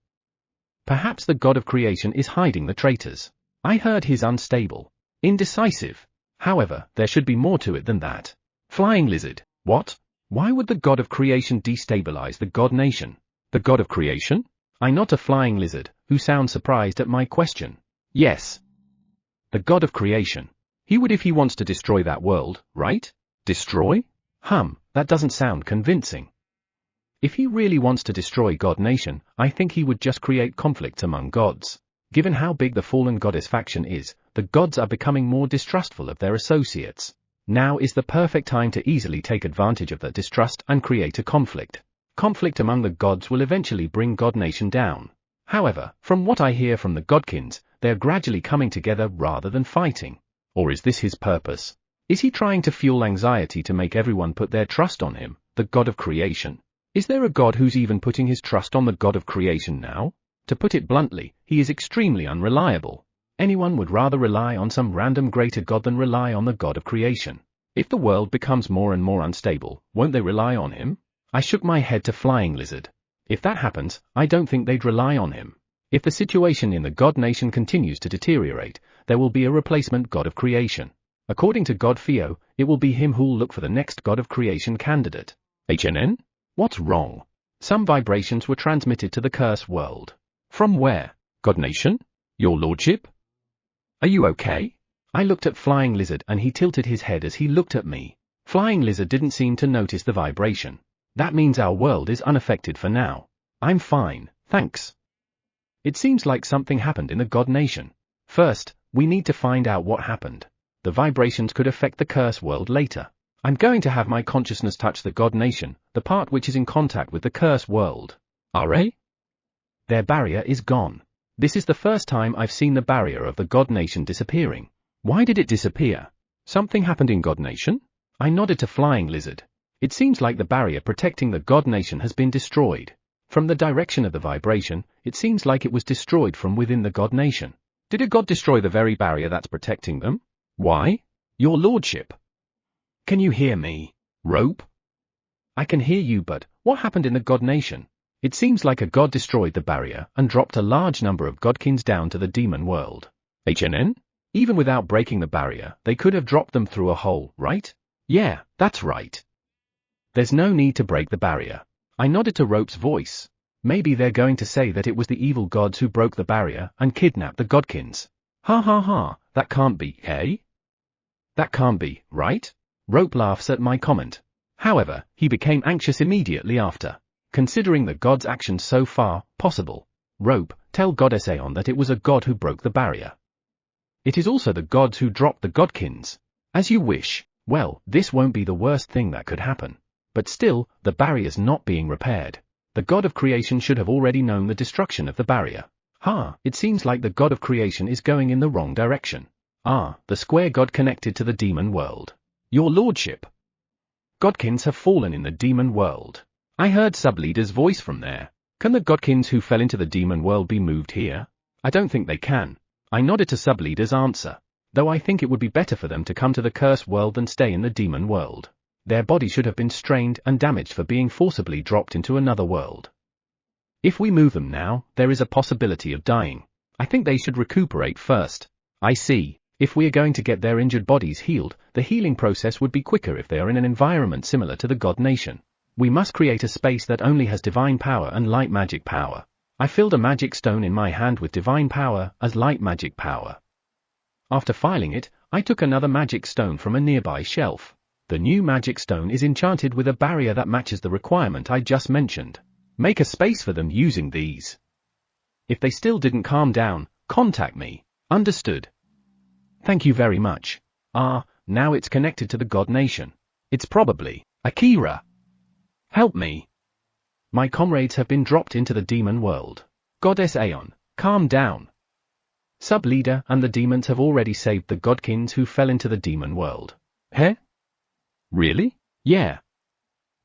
Perhaps the god of creation is hiding the traitors. I heard he's unstable, indecisive. However, there should be more to it than that. Flying lizard. What? Why would the god of creation destabilize the god nation? The god of creation? I nod to Flying Lizard, who sounds surprised at my question. Yes. The god of creation. He would if he wants to destroy that world, right? Destroy? That doesn't sound convincing. If he really wants to destroy God Nation, I think he would just create conflicts among gods. Given how big the fallen goddess faction is, the gods are becoming more distrustful of their associates. Now is the perfect time to easily take advantage of that distrust and create a conflict. Conflict among the gods will eventually bring God Nation down. However, from what I hear from the godkins, they are gradually coming together rather than fighting. Or is this his purpose? Is he trying to fuel anxiety to make everyone put their trust on him, the god of creation? Is there a god who's even putting his trust on the god of creation now? To put it bluntly, he is extremely unreliable. Anyone would rather rely on some random greater god than rely on the god of creation. If the world becomes more and more unstable, won't they rely on him? I shook my head to Flying Lizard. If that happens, I don't think they'd rely on him. If the situation in the God Nation continues to deteriorate, there will be a replacement god of creation. According to God Theo, it will be him who'll look for the next god of creation candidate. HNN? What's wrong? Some vibrations were transmitted to the curse world. From where? God Nation? Your lordship? Are you okay? I looked at Flying Lizard and he tilted his head as he looked at me. Flying Lizard didn't seem to notice the vibration. That means our world is unaffected for now. I'm fine, thanks. It seems like something happened in the God Nation. First, we need to find out what happened. The vibrations could affect the curse world later. I'm going to have my consciousness touch the God Nation, the part which is in contact with the curse world. RA? Their barrier is gone. This is the first time I've seen the barrier of the God Nation disappearing. Why did it disappear? Something happened in God Nation? I nodded to Flying Lizard. It seems like the barrier protecting the God Nation has been destroyed. From the direction of the vibration, it seems like it was destroyed from within the God Nation. Did a god destroy the very barrier that's protecting them? Why? Your lordship. Can you hear me? Rope? I can hear you, but what happened in the God Nation? It seems like a god destroyed the barrier and dropped a large number of godkins down to the demon world. HNN? Even without breaking the barrier, they could have dropped them through a hole, right? Yeah, that's right. There's no need to break the barrier. I nodded to Rope's voice. Maybe they're going to say that it was the evil gods who broke the barrier and kidnapped the godkins. That can't be, hey? That can't be, right? Rope laughs at my comment. However, he became anxious immediately after. Considering the god's actions so far, possible. Rope, tell Goddess Aeon that it was a god who broke the barrier. It is also the gods who dropped the godkins. As you wish. Well, this won't be the worst thing that could happen. But still, the barrier's not being repaired. The god of creation should have already known the destruction of the barrier. It seems like the god of creation is going in the wrong direction. The square god connected to the demon world. Your lordship. Godkins have fallen in the demon world. I heard Subleader's voice from there. Can the godkins who fell into the demon world be moved here? I don't think they can. I nodded to Subleader's answer. Though I think it would be better for them to come to the curse world than stay in the demon world. Their body should have been strained and damaged for being forcibly dropped into another world. If we move them now, there is a possibility of dying. I think they should recuperate first. I see. If we are going to get their injured bodies healed, the healing process would be quicker if they are in an environment similar to the God Nation. We must create a space that only has divine power and light magic power. I filled a magic stone in my hand with divine power as light magic power. After filing it, I took another magic stone from a nearby shelf. The new magic stone is enchanted with a barrier that matches the requirement I just mentioned. Make a space for them using these. If they still didn't calm down, contact me. Understood. Thank you very much. Now it's connected to the God Nation. It's probably Akira. Help me. My comrades have been dropped into the demon world. Goddess Aeon, calm down. Sub-leader and the demons have already saved the godkins who fell into the demon world. Heh? Really? Yeah.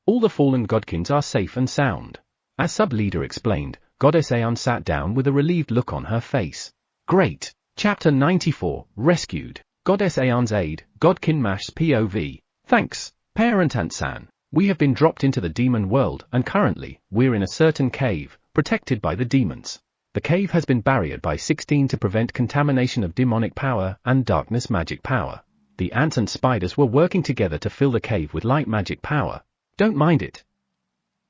All the fallen godkins are safe and sound. As Sub-leader explained, Goddess Aeon sat down with a relieved look on her face. Great. Chapter 94, Rescued. Goddess Aeon's aid, Godkin Mash's POV. Thanks, Parent Ant-san. We have been dropped into the demon world and currently, we're in a certain cave, protected by the demons. The cave has been barriered by 16 to prevent contamination of demonic power and darkness magic power. The ants and spiders were working together to fill the cave with light magic power. Don't mind it.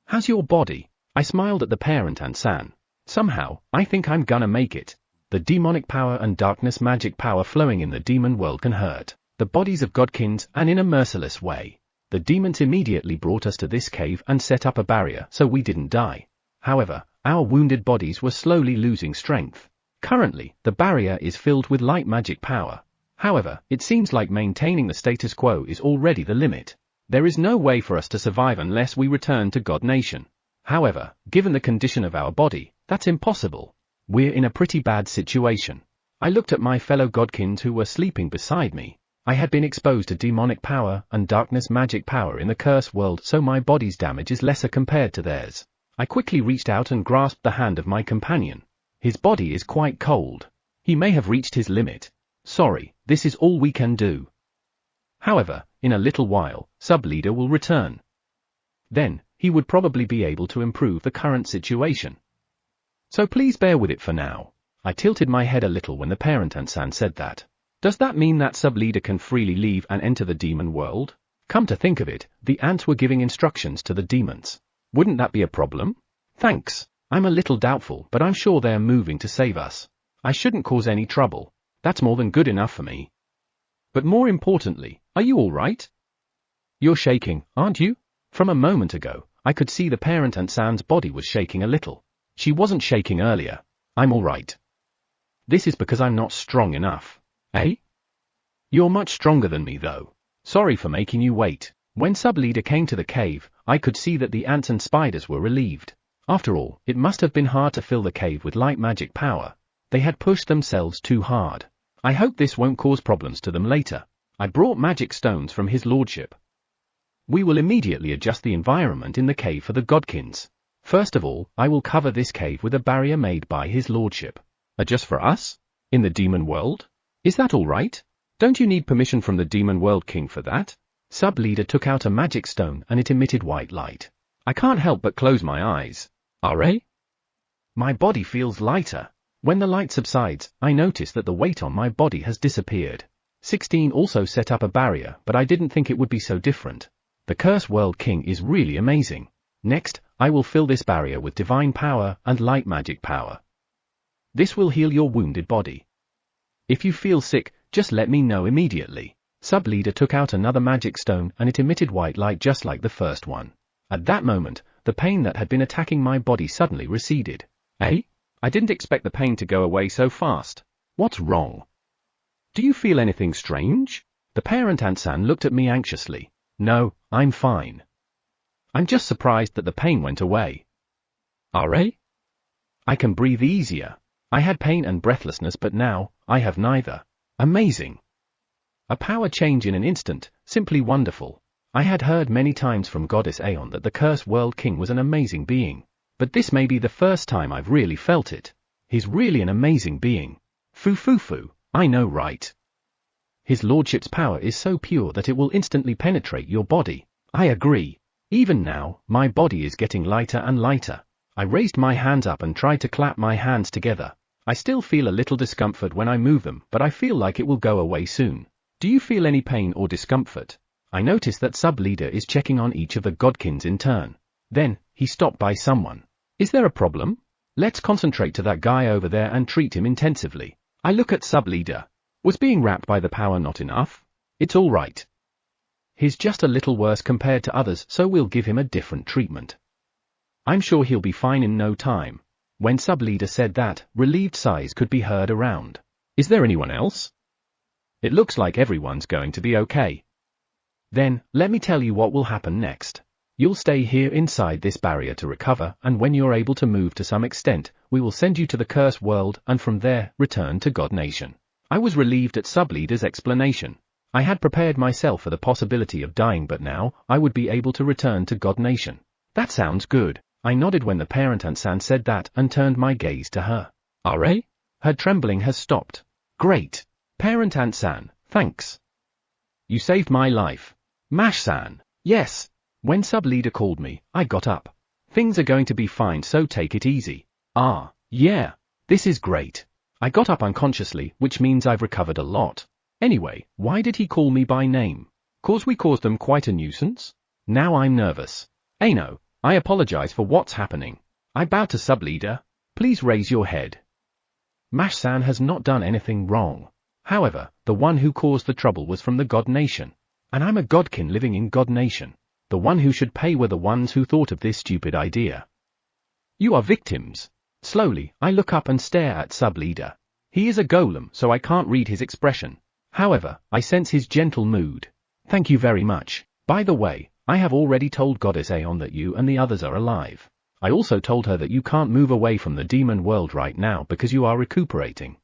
How's your body? I smiled at the Parent Ant-san. Somehow, I think I'm gonna make it. The demonic power and darkness magic power flowing in the demon world can hurt the bodies of godkins and in a merciless way. The demons immediately brought us to this cave and set up a barrier so we didn't die. However, our wounded bodies were slowly losing strength. Currently, the barrier is filled with light magic power. However, it seems like maintaining the status quo is already the limit. There is no way for us to survive unless we return to God Nation. However, given the condition of our body, that's impossible. We're in a pretty bad situation. I looked at my fellow godkins who were sleeping beside me. I had been exposed to demonic power and darkness magic power in the curse world, so my body's damage is lesser compared to theirs. I quickly reached out and grasped the hand of my companion. His body is quite cold. He may have reached his limit. Sorry, this is all we can do. However, in a little while, Sub-Leader will return. Then, he would probably be able to improve the current situation. So please bear with it for now. I tilted my head a little when the Parent Ant-san said that. Does that mean that Sub-Leader can freely leave and enter the demon world? Come to think of it, the ants were giving instructions to the demons. Wouldn't that be a problem? Thanks. I'm a little doubtful, but I'm sure they're moving to save us. I shouldn't cause any trouble. That's more than good enough for me. But more importantly, are you all right? You're shaking, aren't you? From a moment ago, I could see the Parent Ant-san's body was shaking a little. She wasn't shaking earlier. I'm all right. This is because I'm not strong enough. Eh? You're much stronger than me though. Sorry for making you wait. When Sub-Leader came to the cave, I could see that the ants and spiders were relieved. After all, it must have been hard to fill the cave with light magic power. They had pushed themselves too hard. I hope this won't cause problems to them later. I brought magic stones from his lordship. We will immediately adjust the environment in the cave for the godkins. First of all, I will cover this cave with a barrier made by his lordship. Just for us? In the demon world? Is that all right? Don't you need permission from the demon world king for that? Sub-Leader took out a magic stone and it emitted white light. I can't help but close my eyes. Are? My body feels lighter. When the light subsides, I notice that the weight on my body has disappeared. 16 also set up a barrier, but I didn't think it would be so different. The Curse World King is really amazing. Next, I will fill this barrier with divine power and light magic power. This will heal your wounded body. If you feel sick, just let me know immediately. Sub-Leader took out another magic stone and it emitted white light just like the first one. At that moment, the pain that had been attacking my body suddenly receded. Eh? I didn't expect the pain to go away so fast. What's wrong? Do you feel anything strange? The Parent Ant-san looked at me anxiously. No, I'm fine. I'm just surprised that the pain went away. Are? I can breathe easier. I had pain and breathlessness, but now, I have neither. Amazing. A power change in an instant, simply wonderful. I had heard many times from Goddess Aeon that the Curse World King was an amazing being. But this may be the first time I've really felt it. He's really an amazing being. Foo, I know, right? His lordship's power is so pure that it will instantly penetrate your body. I agree. Even now, my body is getting lighter and lighter. I raised my hands up and tried to clap my hands together. I still feel a little discomfort when I move them, but I feel like it will go away soon. Do you feel any pain or discomfort? I noticed that Sub-Leader is checking on each of the godkins in turn. Then, he stopped by someone. Is there a problem? Let's concentrate to that guy over there and treat him intensively. I look at Sub-Leader. Was being wrapped by the power not enough? It's all right. He's just a little worse compared to others, so we'll give him a different treatment. I'm sure he'll be fine in no time. When Sub-Leader said that, relieved sighs could be heard around. Is there anyone else? It looks like everyone's going to be okay. Then, let me tell you what will happen next. You'll stay here inside this barrier to recover, and when you're able to move to some extent, we will send you to the Curse World and from there, return to God Nation. I was relieved at Sub-Leader's explanation. I had prepared myself for the possibility of dying, but now, I would be able to return to God Nation. That sounds good. I nodded when the Parent Ant-san said that and turned my gaze to her. Are? Her trembling has stopped. Great. Parent Ant-san, Thanks. You saved my life. Mash-san. Yes. When sub-leader called me, I got up. Things are going to be fine, so take it easy. Ah, yeah. This is great. I got up unconsciously, which means I've recovered a lot. Anyway, why did he call me by name? 'Cause we caused them quite a nuisance? Now I'm nervous. Ano, I apologize for what's happening. I bow to sub-leader. Please raise your head. Mash-san has not done anything wrong. However, the one who caused the trouble was from the God Nation. And I'm a godkin living in God Nation. The one who should pay were the ones who thought of this stupid idea. You are victims. Slowly, I look up and stare at sub-leader. He is a golem, so I can't read his expression. However, I sense his gentle mood. Thank you very much. By the way, I have already told Goddess Aeon that you and the others are alive. I also told her that you can't move away from the demon world right now because you are recuperating.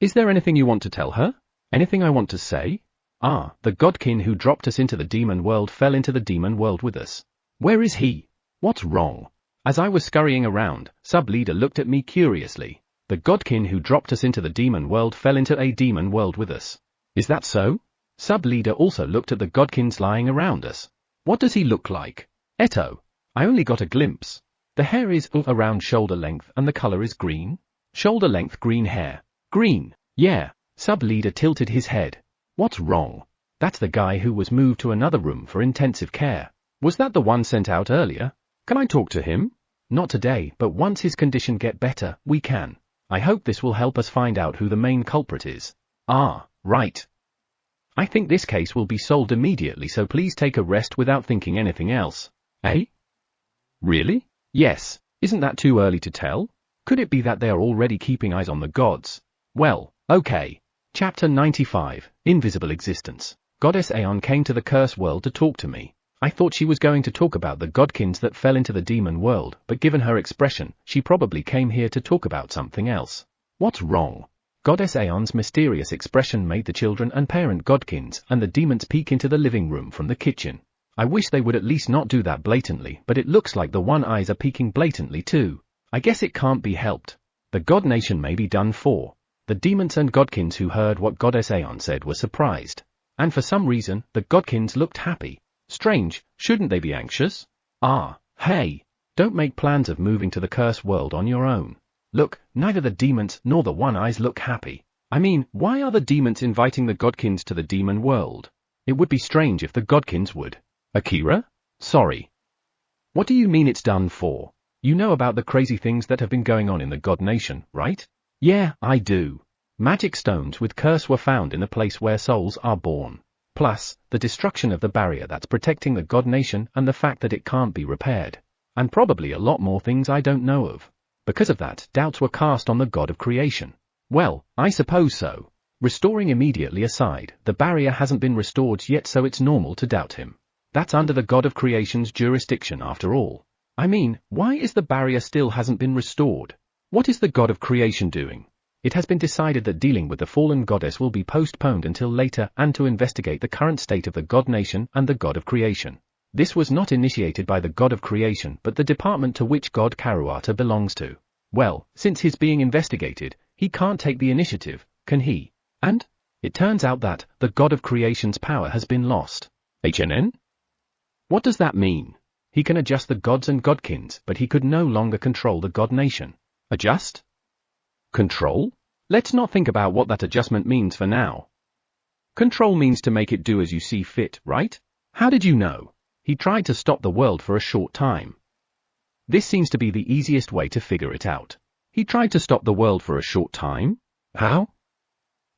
Is there anything you want to tell her? Anything I want to say? Ah, the godkin who dropped us into the demon world fell into the demon world with us. Where is he? What's wrong? As I was scurrying around, sub-leader looked at me curiously. The godkin who dropped us into the demon world fell into a demon world with us. Is that so? Sub-leader also looked at the godkins lying around us. What does he look like? Eto. I only got a glimpse. The hair is around shoulder length and the color is green. Shoulder length green hair. Green. Yeah. Sub-leader tilted his head. What's wrong? That's the guy who was moved to another room for intensive care. Was that the one sent out earlier? Can I talk to him? Not today, but once his condition get better, we can. I hope this will help us find out who the main culprit is. Ah, right. I think this case will be solved immediately, so please take a rest without thinking anything else. Eh? Really? Yes. Isn't that too early to tell? Could it be that they are already keeping eyes on the gods? Well, okay. Chapter 95, Invisible Existence. Goddess Aeon came to the curse world to talk to me. I thought she was going to talk about the godkins that fell into the demon world, but given her expression, she probably came here to talk about something else. What's wrong? Goddess Aeon's mysterious expression made the children and parent godkins and the demons peek into the living room from the kitchen. I wish they would at least not do that blatantly, but it looks like the one eyes are peeking blatantly too. I guess it can't be helped. The God Nation may be done for. The demons and godkins who heard what Goddess Aeon said were surprised. And for some reason, the godkins looked happy. Strange, shouldn't they be anxious? Ah, hey. Don't make plans of moving to the curse world on your own. Look, neither the demons nor the one-eyes look happy. I mean, why are the demons inviting the godkins to the demon world? It would be strange if the godkins would. Akira? Sorry. What do you mean it's done for? You know about the crazy things that have been going on in the God Nation, right? Yeah, I do. Magic stones with curse were found in the place where souls are born. Plus, the destruction of the barrier that's protecting the God Nation and the fact that it can't be repaired. And probably a lot more things I don't know of. Because of that, doubts were cast on the God of Creation. Well, I suppose so. Restoring immediately aside, the barrier hasn't been restored yet, so it's normal to doubt him. That's under the God of Creation's jurisdiction after all. I mean, why is the barrier still hasn't been restored? What is the God of Creation doing? It has been decided that dealing with the fallen goddess will be postponed until later and to investigate the current state of the God Nation and the God of Creation. This was not initiated by the God of Creation but the department to which God Karuata belongs to. Well, since he's being investigated, he can't take the initiative, can he? And? It turns out that the God of Creation's power has been lost. HNN? What does that mean? He can adjust the gods and godkins, but he could no longer control the God Nation. Adjust? Control? Let's not think about what that adjustment means for now. Control means to make it do as you see fit, right? How did you know? He tried to stop the world for a short time. This seems to be the easiest way to figure it out. He tried to stop the world for a short time? How?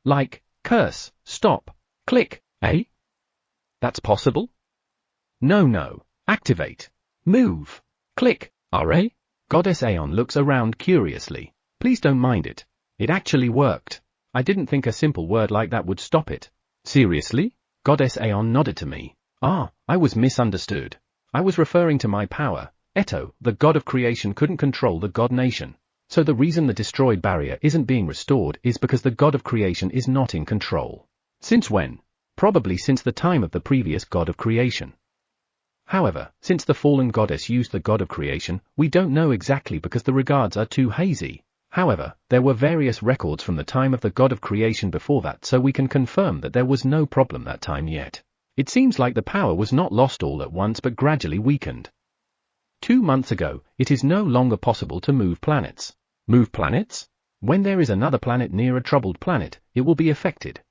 Like, curse, stop, click, eh? That's possible? No. Activate. Move. Click. RA? Goddess Aeon looks around curiously. Please don't mind it. It actually worked. I didn't think a simple word like that would stop it. Seriously? Goddess Aeon nodded to me. Ah, I was misunderstood. I was referring to my power. Eto, the God of Creation, couldn't control the God Nation. So the reason the destroyed barrier isn't being restored is because the God of Creation is not in control. Since when? Probably since the time of the previous God of Creation. However, since the fallen goddess used the God of Creation, we don't know exactly because the regards are too hazy. However, there were various records from the time of the god of creation before that, so we can confirm that there was no problem that time yet. It seems like the power was not lost all at once but gradually weakened. 2 months ago, it is no longer possible to move planets. Move planets? When there is another planet near a troubled planet, it will be affected.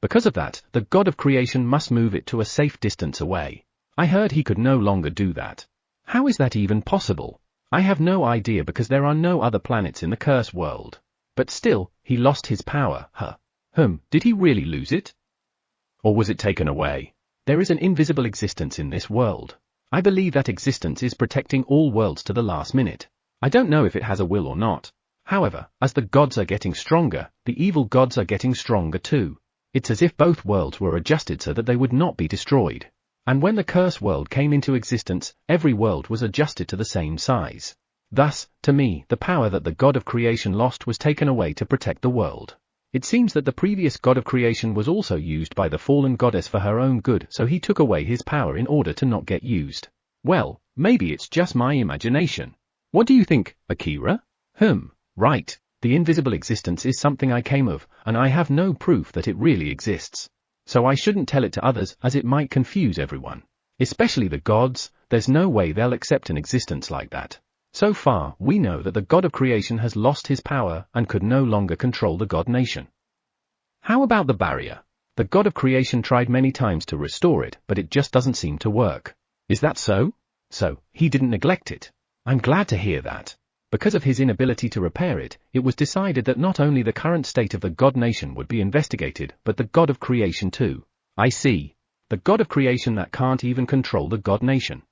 Because of that, the god of creation must move it to a safe distance away. I heard he could no longer do that. How is that even possible? I have no idea because there are no other planets in the curse world. But still, he lost his power, Did he really lose it? Or was it taken away? There is an invisible existence in this world. I believe that existence is protecting all worlds to the last minute. I don't know if it has a will or not. However, as the gods are getting stronger, the evil gods are getting stronger too. It's as if both worlds were adjusted so that they would not be destroyed. And when the curse world came into existence, every world was adjusted to the same size. Thus, to me, the power that the god of creation lost was taken away to protect the world. It seems that the previous god of creation was also used by the fallen goddess for her own good, so he took away his power in order to not get used. Well, maybe it's just my imagination. What do you think, Akira? Right. The invisible existence is something I came of, and I have no proof that it really exists. So I shouldn't tell it to others as it might confuse everyone. Especially the gods, there's no way they'll accept an existence like that. So far, we know that the god of creation has lost his power and could no longer control the god nation. How about the barrier? The god of creation tried many times to restore it, but it just doesn't seem to work. Is that so? So, he didn't neglect it. I'm glad to hear that. Because of his inability to repair it, it was decided that not only the current state of the god nation would be investigated, but the god of creation too. I see. The god of creation that can't even control the god nation.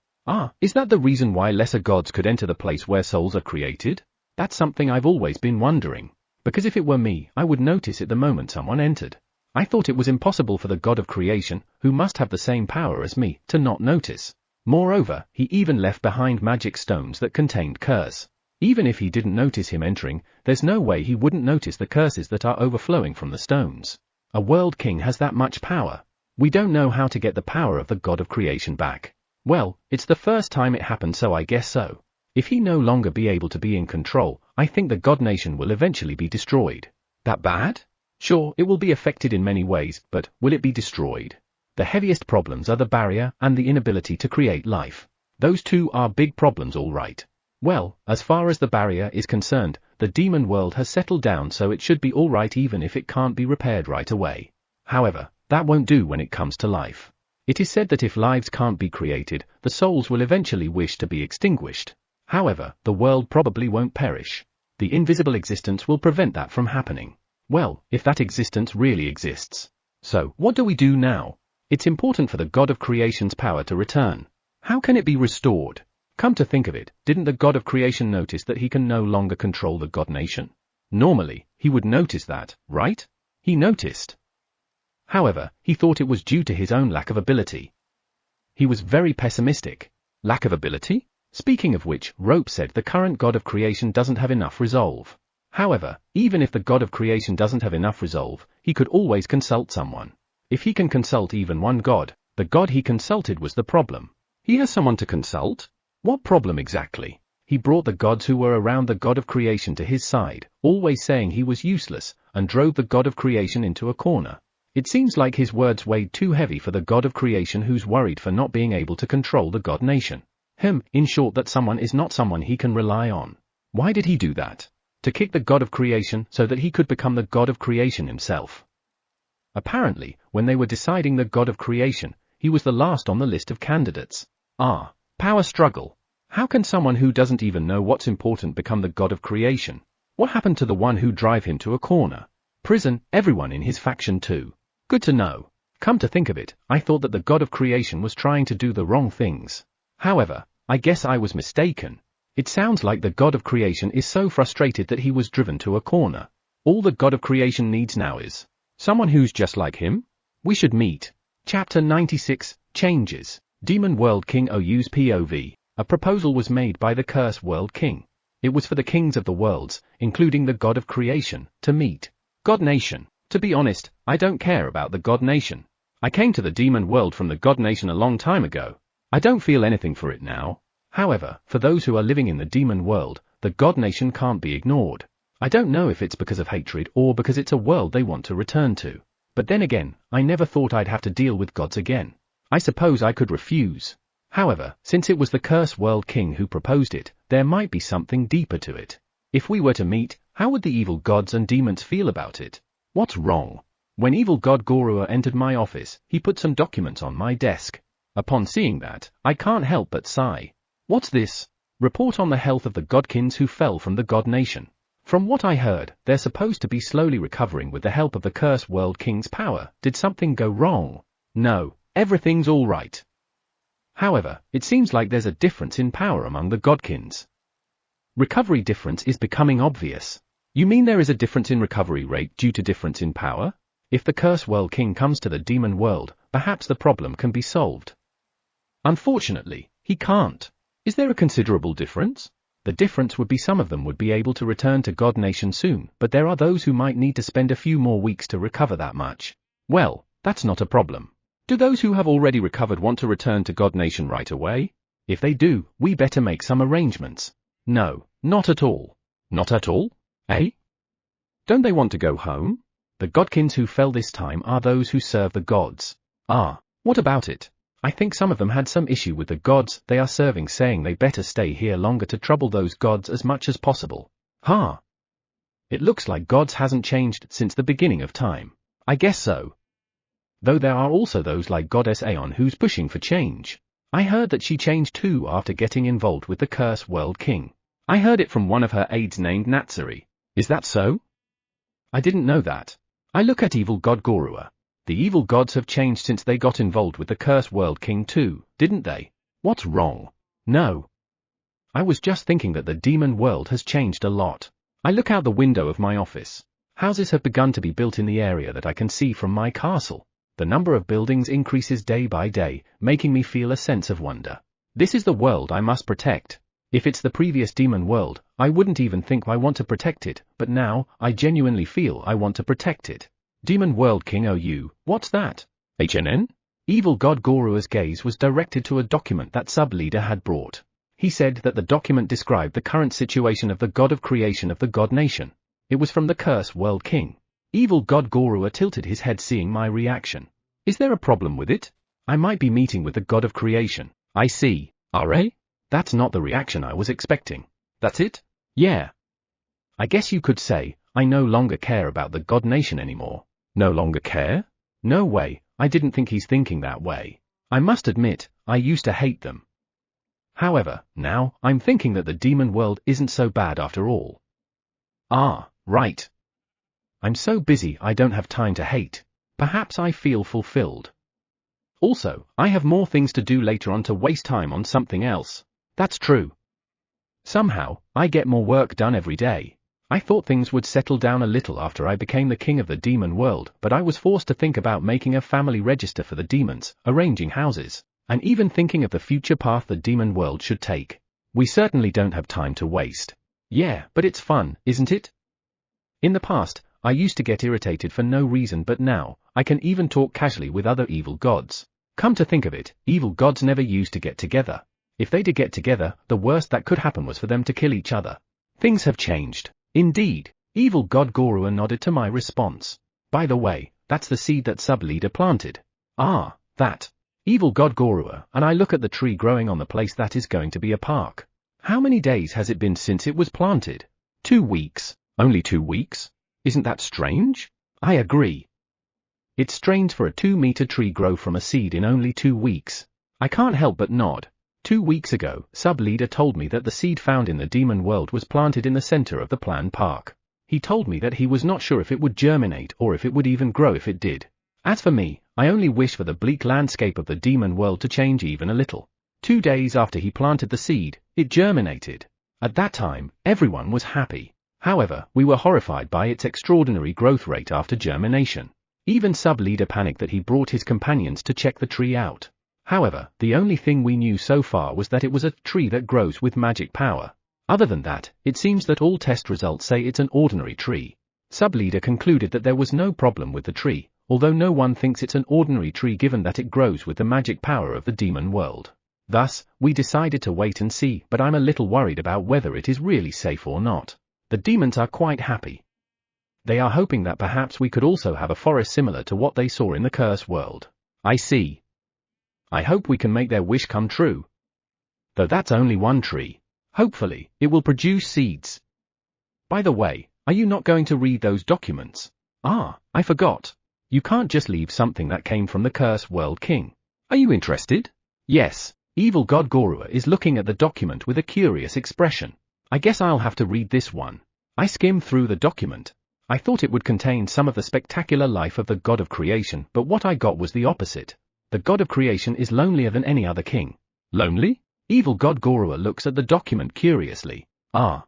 Is that the reason why lesser gods could enter the place where souls are created? That's something I've always been wondering. Because if it were me, I would notice it the moment someone entered. I thought it was impossible for the god of creation, who must have the same power as me, to not notice. Moreover, he even left behind magic stones that contained curse. Even if he didn't notice him entering, there's no way he wouldn't notice the curses that are overflowing from the stones. A world king has that much power. We don't know how to get the power of the god of creation back. Well, it's the first time it happened, so I guess so. If he no longer be able to be in control, I think the god nation will eventually be destroyed. That bad? Sure, it will be affected in many ways, but will it be destroyed? The heaviest problems are the barrier and the inability to create life. Those two are big problems, all right. Well, as far as the barrier is concerned, the demon world has settled down, so it should be all right even if it can't be repaired right away. However, that won't do when it comes to life. It is said that if lives can't be created, the souls will eventually wish to be extinguished. However, the world probably won't perish. The invisible existence will prevent that from happening. Well, if that existence really exists. So, what do we do now? It's important for the god of creation's power to return. How can it be restored? Come to think of it, didn't the god of creation notice that he can no longer control the god nation? Normally, he would notice that, right? He noticed. However, he thought it was due to his own lack of ability. He was very pessimistic. Lack of ability? Speaking of which, Rope said the current god of creation doesn't have enough resolve. However, even if the god of creation doesn't have enough resolve, he could always consult someone. If he can consult even one god, the god he consulted was the problem. He has someone to consult? What problem exactly? He brought the gods who were around the god of creation to his side, always saying he was useless, and drove the god of creation into a corner. It seems like his words weighed too heavy for the god of creation, who's worried for not being able to control the god nation. In short, that someone is not someone he can rely on. Why did he do that? To kick the god of creation so that he could become the god of creation himself. Apparently, when they were deciding the god of creation, he was the last on the list of candidates. Power struggle. How can someone who doesn't even know what's important become the god of creation? What happened to the one who drive him to a corner? Prison, everyone in his faction too. Good to know. Come to think of it, I thought that the god of creation was trying to do the wrong things. However, I guess I was mistaken. It sounds like the god of creation is so frustrated that he was driven to a corner. All the god of creation needs now is someone who's just like him? We should meet. Chapter 96, Changes. Demon World King Oyu's POV. A proposal was made by the Curse World King. It was for the kings of the worlds, including the god of creation, to meet. God Nation. To be honest, I don't care about the God Nation. I came to the demon world from the God Nation a long time ago. I don't feel anything for it now. However, for those who are living in the demon world, the God Nation can't be ignored. I don't know if it's because of hatred or because it's a world they want to return to. But then again, I never thought I'd have to deal with gods again. I suppose I could refuse. However, since it was the Cursed World King who proposed it, there might be something deeper to it. If we were to meet, how would the evil gods and demons feel about it? What's wrong? When evil god Gorua entered my office, he put some documents on my desk. Upon seeing that, I can't help but sigh. What's this? Report on the health of the godkins who fell from the god nation. From what I heard, they're supposed to be slowly recovering with the help of the Cursed World King's power. Did something go wrong? No, everything's all right. However, it seems like there's a difference in power among the godkins. Recovery difference is becoming obvious. You mean there is a difference in recovery rate due to difference in power? If the Cursed World King comes to the demon world, perhaps the problem can be solved. Unfortunately, he can't. Is there a considerable difference? The difference would be some of them would be able to return to God Nation soon, but there are those who might need to spend a few more weeks to recover that much. Well, that's not a problem. Do those who have already recovered want to return to God Nation right away? If they do, we better make some arrangements. No, not at all. Not at all? Eh? Don't they want to go home? The godkins who fell this time are those who serve the gods. Ah, what about it? I think some of them had some issue with the gods they are serving, saying they better stay here longer to trouble those gods as much as possible. Huh? It looks like gods hasn't changed since the beginning of time. I guess so. Though there are also those like Goddess Aeon who's pushing for change. I heard that she changed too after getting involved with the Cursed World King. I heard it from one of her aides named Natsuri. Is that so? I didn't know that. I look at evil god Gorua. The evil gods have changed since they got involved with the Cursed World King too, didn't they? What's wrong? No. I was just thinking that the demon world has changed a lot. I look out the window of my office. Houses have begun to be built in the area that I can see from my castle. The number of buildings increases day by day, making me feel a sense of wonder. This is the world I must protect. If it's the previous demon world, I wouldn't even think I want to protect it, but now, I genuinely feel I want to protect it. Demon World King OU, what's that? HNN? Evil god Gorua's gaze was directed to a document that sub-leader had brought. He said that the document described the current situation of the god of creation of the god nation. It was from the Cursed World King. Evil god Gorua tilted his head seeing my reaction. Is there a problem with it? I might be meeting with the god of creation. I see. RA? That's not the reaction I was expecting. That's it? Yeah. I guess you could say, I no longer care about the god nation anymore. No longer care? No way, I didn't think he's thinking that way. I must admit, I used to hate them. However, now, I'm thinking that the demon world isn't so bad after all. Ah, right. I'm so busy I don't have time to hate. Perhaps I feel fulfilled. Also, I have more things to do later on to waste time on something else. That's true. Somehow, I get more work done every day. I thought things would settle down a little after I became the king of the demon world, but I was forced to think about making a family register for the demons, arranging houses, and even thinking of the future path the demon world should take. We certainly don't have time to waste. Yeah, but it's fun, isn't it? In the past, I used to get irritated for no reason, but now, I can even talk casually with other evil gods. Come to think of it, evil gods never used to get together. If they did get together, the worst that could happen was for them to kill each other. Things have changed. Indeed, evil god Gorua nodded to my response. By the way, that's the seed that sub-leader planted. Ah, that. Evil god Gorua, and I look at the tree growing on the place that is going to be a park. How many days has it been since it was planted? 2 weeks. Only 2 weeks? Isn't that strange? I agree. It's strange for a 2-meter tree grow from a seed in only 2 weeks. I can't help but nod. 2 weeks ago, sub-leader told me that the seed found in the demon world was planted in the center of the planned park. He told me that he was not sure if it would germinate or if it would even grow if it did. As for me, I only wish for the bleak landscape of the demon world to change even a little. 2 days after he planted the seed, it germinated. At that time, everyone was happy. However, we were horrified by its extraordinary growth rate after germination. Even sub-leader panicked that he brought his companions to check the tree out. However, the only thing we knew so far was that it was a tree that grows with magic power. Other than that, it seems that all test results say it's an ordinary tree. Sub-leader concluded that there was no problem with the tree, although no one thinks it's an ordinary tree given that it grows with the magic power of the demon world. Thus, we decided to wait and see, but I'm a little worried about whether it is really safe or not. The demons are quite happy. They are hoping that perhaps we could also have a forest similar to what they saw in the Curse World. I see. I hope we can make their wish come true. Though that's only one tree. Hopefully, it will produce seeds. By the way, are you not going to read those documents? Ah, I forgot. You can't just leave something that came from the Curse World King. Are you interested? Yes. Evil God Gorua is looking at the document with a curious expression. I guess I'll have to read this one. I skimmed through the document. I thought it would contain some of the spectacular life of the God of Creation, but what I got was the opposite. The God of Creation is lonelier than any other king. Lonely? Evil God Gorua looks at the document curiously. Ah.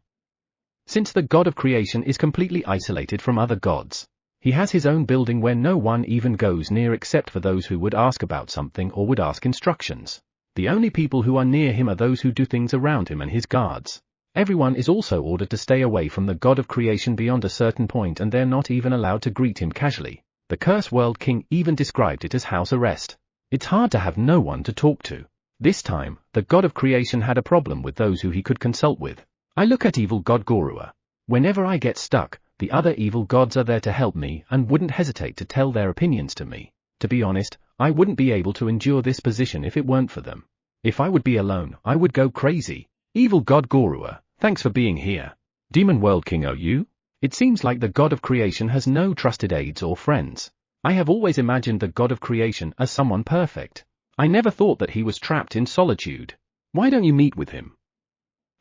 Since the God of Creation is completely isolated from other gods, he has his own building where no one even goes near except for those who would ask about something or would ask instructions. The only people who are near him are those who do things around him and his guards. Everyone is also ordered to stay away from the God of Creation beyond a certain point, and they're not even allowed to greet him casually. The Curse World King even described it as house arrest. It's hard to have no one to talk to. This time, the God of Creation had a problem with those who he could consult with. I look at Evil God Gorua. Whenever I get stuck, the other evil gods are there to help me and wouldn't hesitate to tell their opinions to me. To be honest, I wouldn't be able to endure this position if it weren't for them. If I would be alone, I would go crazy. Evil God Gorua, thanks for being here. Demon World King, are you? It seems like the God of Creation has no trusted aides or friends. I have always imagined the God of Creation as someone perfect. I never thought that he was trapped in solitude. Why don't you meet with him?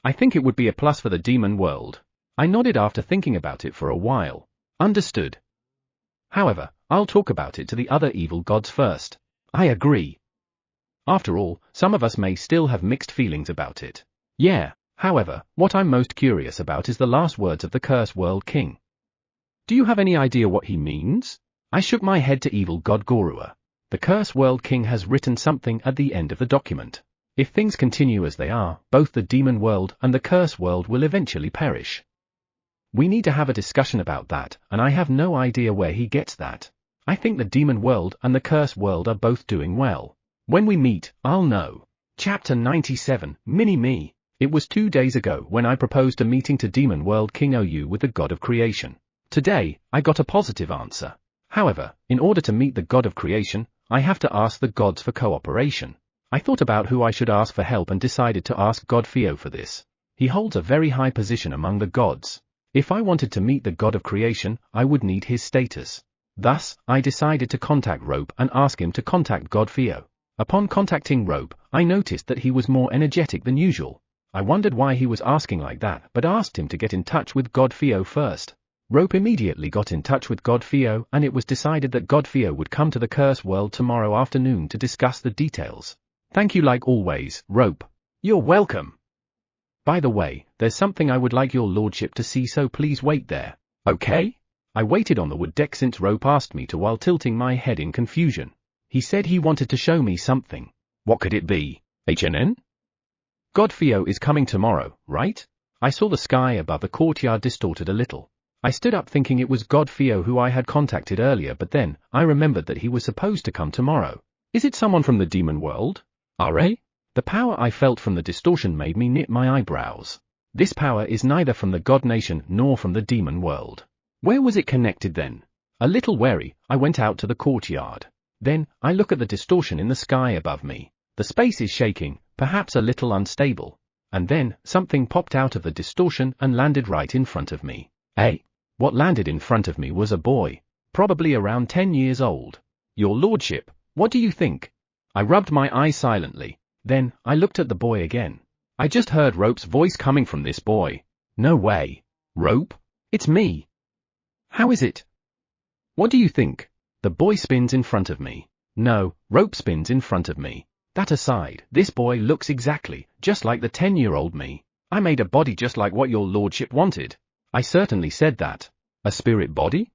I think it would be a plus for the demon world. I nodded after thinking about it for a while. Understood. However, I'll talk about it to the other evil gods first. I agree. After all, some of us may still have mixed feelings about it. Yeah, however, what I'm most curious about is the last words of the Curse World King. Do you have any idea what he means? I shook my head to Evil God Gorua. The Curse World King has written something at the end of the document. If things continue as they are, both the demon world and the curse world will eventually perish. We need to have a discussion about that, and I have no idea where he gets that. I think the demon world and the curse world are both doing well. When we meet, I'll know. Chapter 97, Mini-Me. It was 2 days ago when I proposed a meeting to Demon World King OU with the God of Creation. Today, I got a positive answer. However, in order to meet the God of Creation, I have to ask the gods for cooperation. I thought about who I should ask for help and decided to ask God Theo for this. He holds a very high position among the gods. If I wanted to meet the God of Creation, I would need his status. Thus, I decided to contact Rope and ask him to contact God Theo. Upon contacting Rope, I noticed that he was more energetic than usual. I wondered why he was asking like that, but asked him to get in touch with God Theo first. Rope immediately got in touch with God Theo, and it was decided that God Theo would come to the Curse World tomorrow afternoon to discuss the details. Thank you like always, Rope. You're welcome. By the way, there's something I would like your lordship to see, so please wait there. Okay? I waited on the wood deck since Rope asked me to while tilting my head in confusion. He said he wanted to show me something. What could it be? HNN? God Theo is coming tomorrow, right? I saw the sky above the courtyard distorted a little. I stood up thinking it was God Theo who I had contacted earlier, but then I remembered that he was supposed to come tomorrow. Is it someone from the demon world? RA? The power I felt from the distortion made me knit my eyebrows. This power is neither from the God Nation nor from the demon world. Where was it connected then? A little wary, I went out to the courtyard. Then, I look at the distortion in the sky above me. The space is shaking, perhaps a little unstable. And then, something popped out of the distortion and landed right in front of me. Hey! What landed in front of me was a boy, probably around 10 years old. Your lordship, what do you think? I rubbed my eyes silently. Then, I looked at the boy again. I just heard Rope's voice coming from this boy. No way. Rope? It's me. How is it? What do you think? The boy spins in front of me. No, Rope spins in front of me. That aside, this boy looks exactly just like the 10-year-old me. I made a body just like what your lordship wanted. I certainly said that. A spirit body?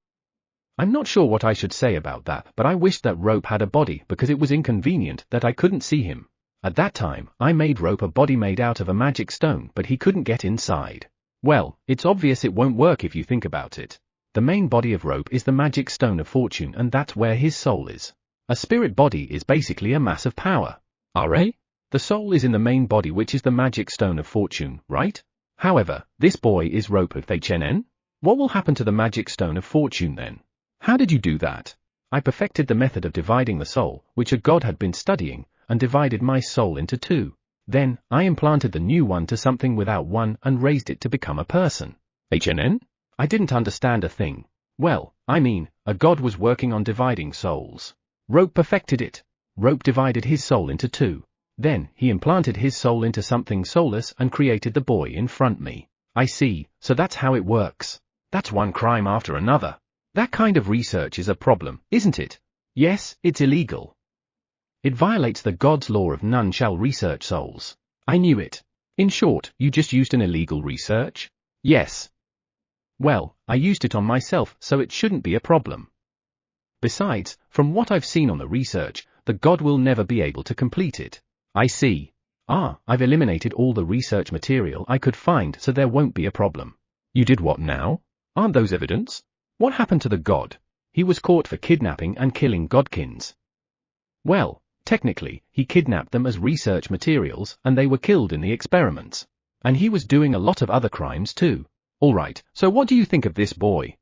I'm not sure what I should say about that, but I wished that Rope had a body because it was inconvenient that I couldn't see him. At that time, I made Rope a body made out of a magic stone, but he couldn't get inside. Well, it's obvious it won't work if you think about it. The main body of Rope is the magic stone of fortune, and that's where his soul is. A spirit body is basically a mass of power. RA? The soul is in the main body, which is the magic stone of fortune, right? However, this boy is Rope of HNN? What will happen to the magic stone of fortune then? How did you do that? I perfected the method of dividing the soul, which a god had been studying, and divided my soul into two. Then, I implanted the new one to something without one and raised it to become a person. HNN? I didn't understand a thing. Well, I mean, a god was working on dividing souls. Rope perfected it. Rope divided his soul into two. Then, he implanted his soul into something soulless and created the boy in front me. I see, so that's how it works. That's one crime after another. That kind of research is a problem, isn't it? Yes, it's illegal. It violates the god's law of none shall research souls. I knew it. In short, you just used an illegal research? Yes. Well, I used it on myself, so it shouldn't be a problem. Besides, from what I've seen on the research, the god will never be able to complete it. I see. I've eliminated all the research material I could find, so there won't be a problem. You did what now? Aren't those evidence? What happened to the god? He was caught for kidnapping and killing godkins. Well, technically, he kidnapped them as research materials and they were killed in the experiments. And he was doing a lot of other crimes too. Alright, so what do you think of this boy?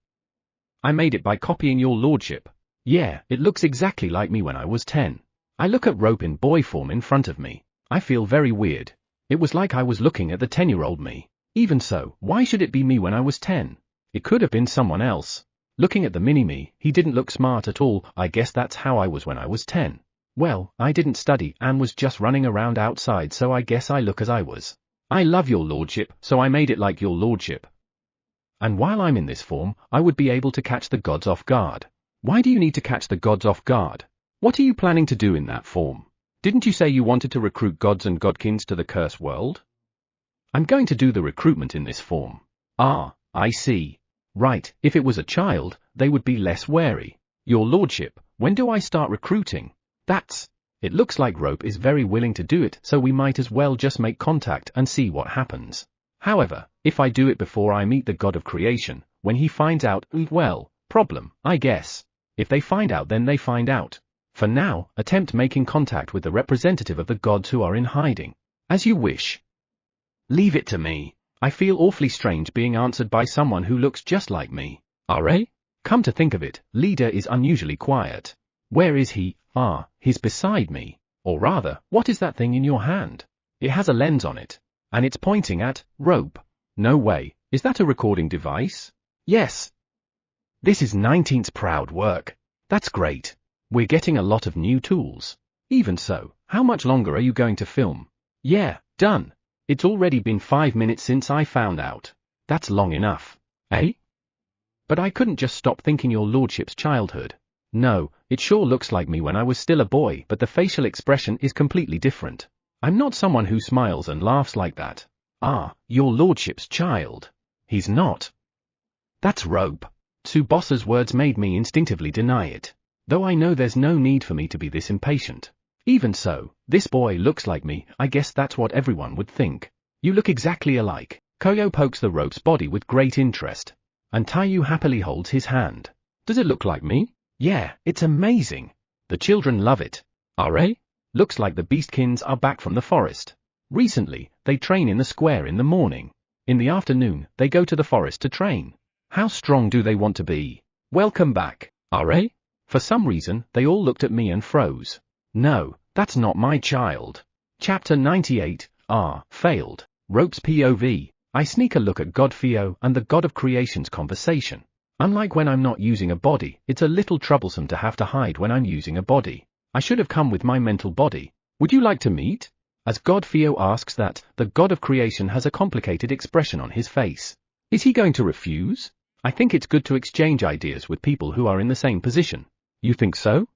I made it by copying your lordship. Yeah, it looks exactly like me when I was 10. I look at Rope in boy form in front of me. I feel very weird. It was like I was looking at the 10-year-old me. Even so, why should it be me when I was 10? It could have been someone else. Looking at the mini-me, he didn't look smart at all. I guess that's how I was when I was 10. Well, I didn't study and was just running around outside, so I guess I look as I was. I love your lordship, so I made it like your lordship. And while I'm in this form, I would be able to catch the gods off guard. Why do you need to catch the gods off guard? What are you planning to do in that form? Didn't you say you wanted to recruit gods and godkins to the cursed world? I'm going to do the recruitment in this form. I see. Right, if it was a child, they would be less wary. Your lordship, when do I start recruiting? It looks like Rope is very willing to do it, so we might as well just make contact and see what happens. However, if I do it before I meet the god of creation, when he finds out, well, problem, I guess. If they find out, then they find out. For now, attempt making contact with the representative of the gods who are in hiding. As you wish. Leave it to me. I feel awfully strange being answered by someone who looks just like me. RA? Come to think of it, Leader is unusually quiet. Where is he? He's beside me. Or rather, what is that thing in your hand? It has a lens on it. And it's pointing at Rope. No way, is that a recording device? Yes. This is 19's proud work. That's great. We're getting a lot of new tools. Even so, how much longer are you going to film? Yeah, done. It's already been 5 minutes since I found out. That's long enough. Eh? But I couldn't just stop thinking your lordship's childhood. No, it sure looks like me when I was still a boy, but the facial expression is completely different. I'm not someone who smiles and laughs like that. Your lordship's child. He's not. That's Rope. Tsubossa's words made me instinctively deny it. Though I know there's no need for me to be this impatient. Even so, this boy looks like me. I guess that's what everyone would think. You look exactly alike. Koyo pokes the Rope's body with great interest. And Taiyu happily holds his hand. Does it look like me? Yeah, it's amazing. The children love it. RA? Looks like the beastkins are back from the forest. Recently, they train in the square in the morning. In the afternoon, they go to the forest to train. How strong do they want to be? Welcome back. RA? For some reason, they all looked at me and froze. No, that's not my child. Chapter 98, Failed. Rope's POV. I sneak a look at God Theo and the God of Creation's conversation. Unlike when I'm not using a body, it's a little troublesome to have to hide when I'm using a body. I should have come with my mental body. Would you like to meet? As God Theo asks that, the God of Creation has a complicated expression on his face. Is he going to refuse? I think it's good to exchange ideas with people who are in the same position. You think so?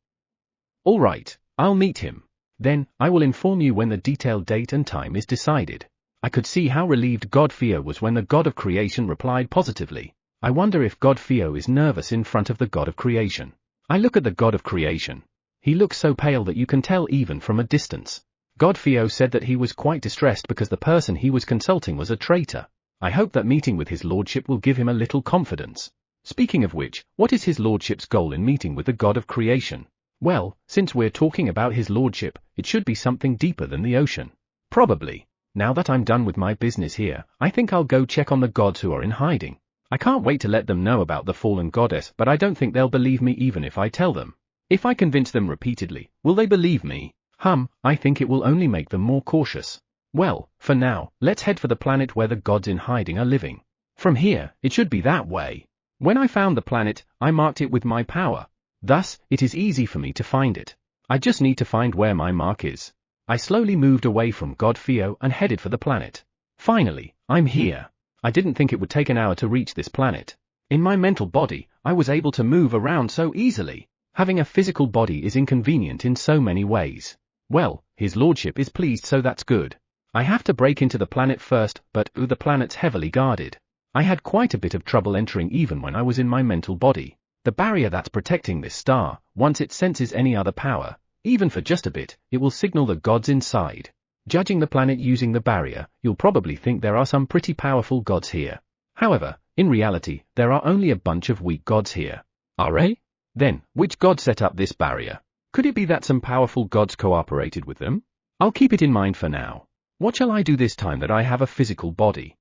All right, I'll meet him. Then, I will inform you when the detailed date and time is decided. I could see how relieved God Theo was when the God of Creation replied positively. I wonder if God Theo is nervous in front of the God of Creation. I look at the God of Creation. He looks so pale that you can tell even from a distance. God Theo said that he was quite distressed because the person he was consulting was a traitor. I hope that meeting with his lordship will give him a little confidence. Speaking of which, what is his lordship's goal in meeting with the God of Creation? Well, since we're talking about his lordship, it should be something deeper than the ocean. Probably. Now that I'm done with my business here, I think I'll go check on the gods who are in hiding. I can't wait to let them know about the fallen goddess, but I don't think they'll believe me even if I tell them. If I convince them repeatedly, will they believe me? I think it will only make them more cautious. Well, for now, let's head for the planet where the gods in hiding are living. From here, it should be that way. When I found the planet, I marked it with my power. Thus, it is easy for me to find it. I just need to find where my mark is. I slowly moved away from God Theo and headed for the planet. Finally, I'm here. I didn't think it would take an hour to reach this planet. In my mental body, I was able to move around so easily. Having a physical body is inconvenient in so many ways. Well, his lordship is pleased, so that's good. I have to break into the planet first, but the planet's heavily guarded. I had quite a bit of trouble entering even when I was in my mental body. The barrier that's protecting this star, once it senses any other power, even for just a bit, it will signal the gods inside. Judging the planet using the barrier, you'll probably think there are some pretty powerful gods here. However, in reality, there are only a bunch of weak gods here. Are they? Then, which god set up this barrier? Could it be that some powerful gods cooperated with them? I'll keep it in mind for now. What shall I do this time that I have a physical body?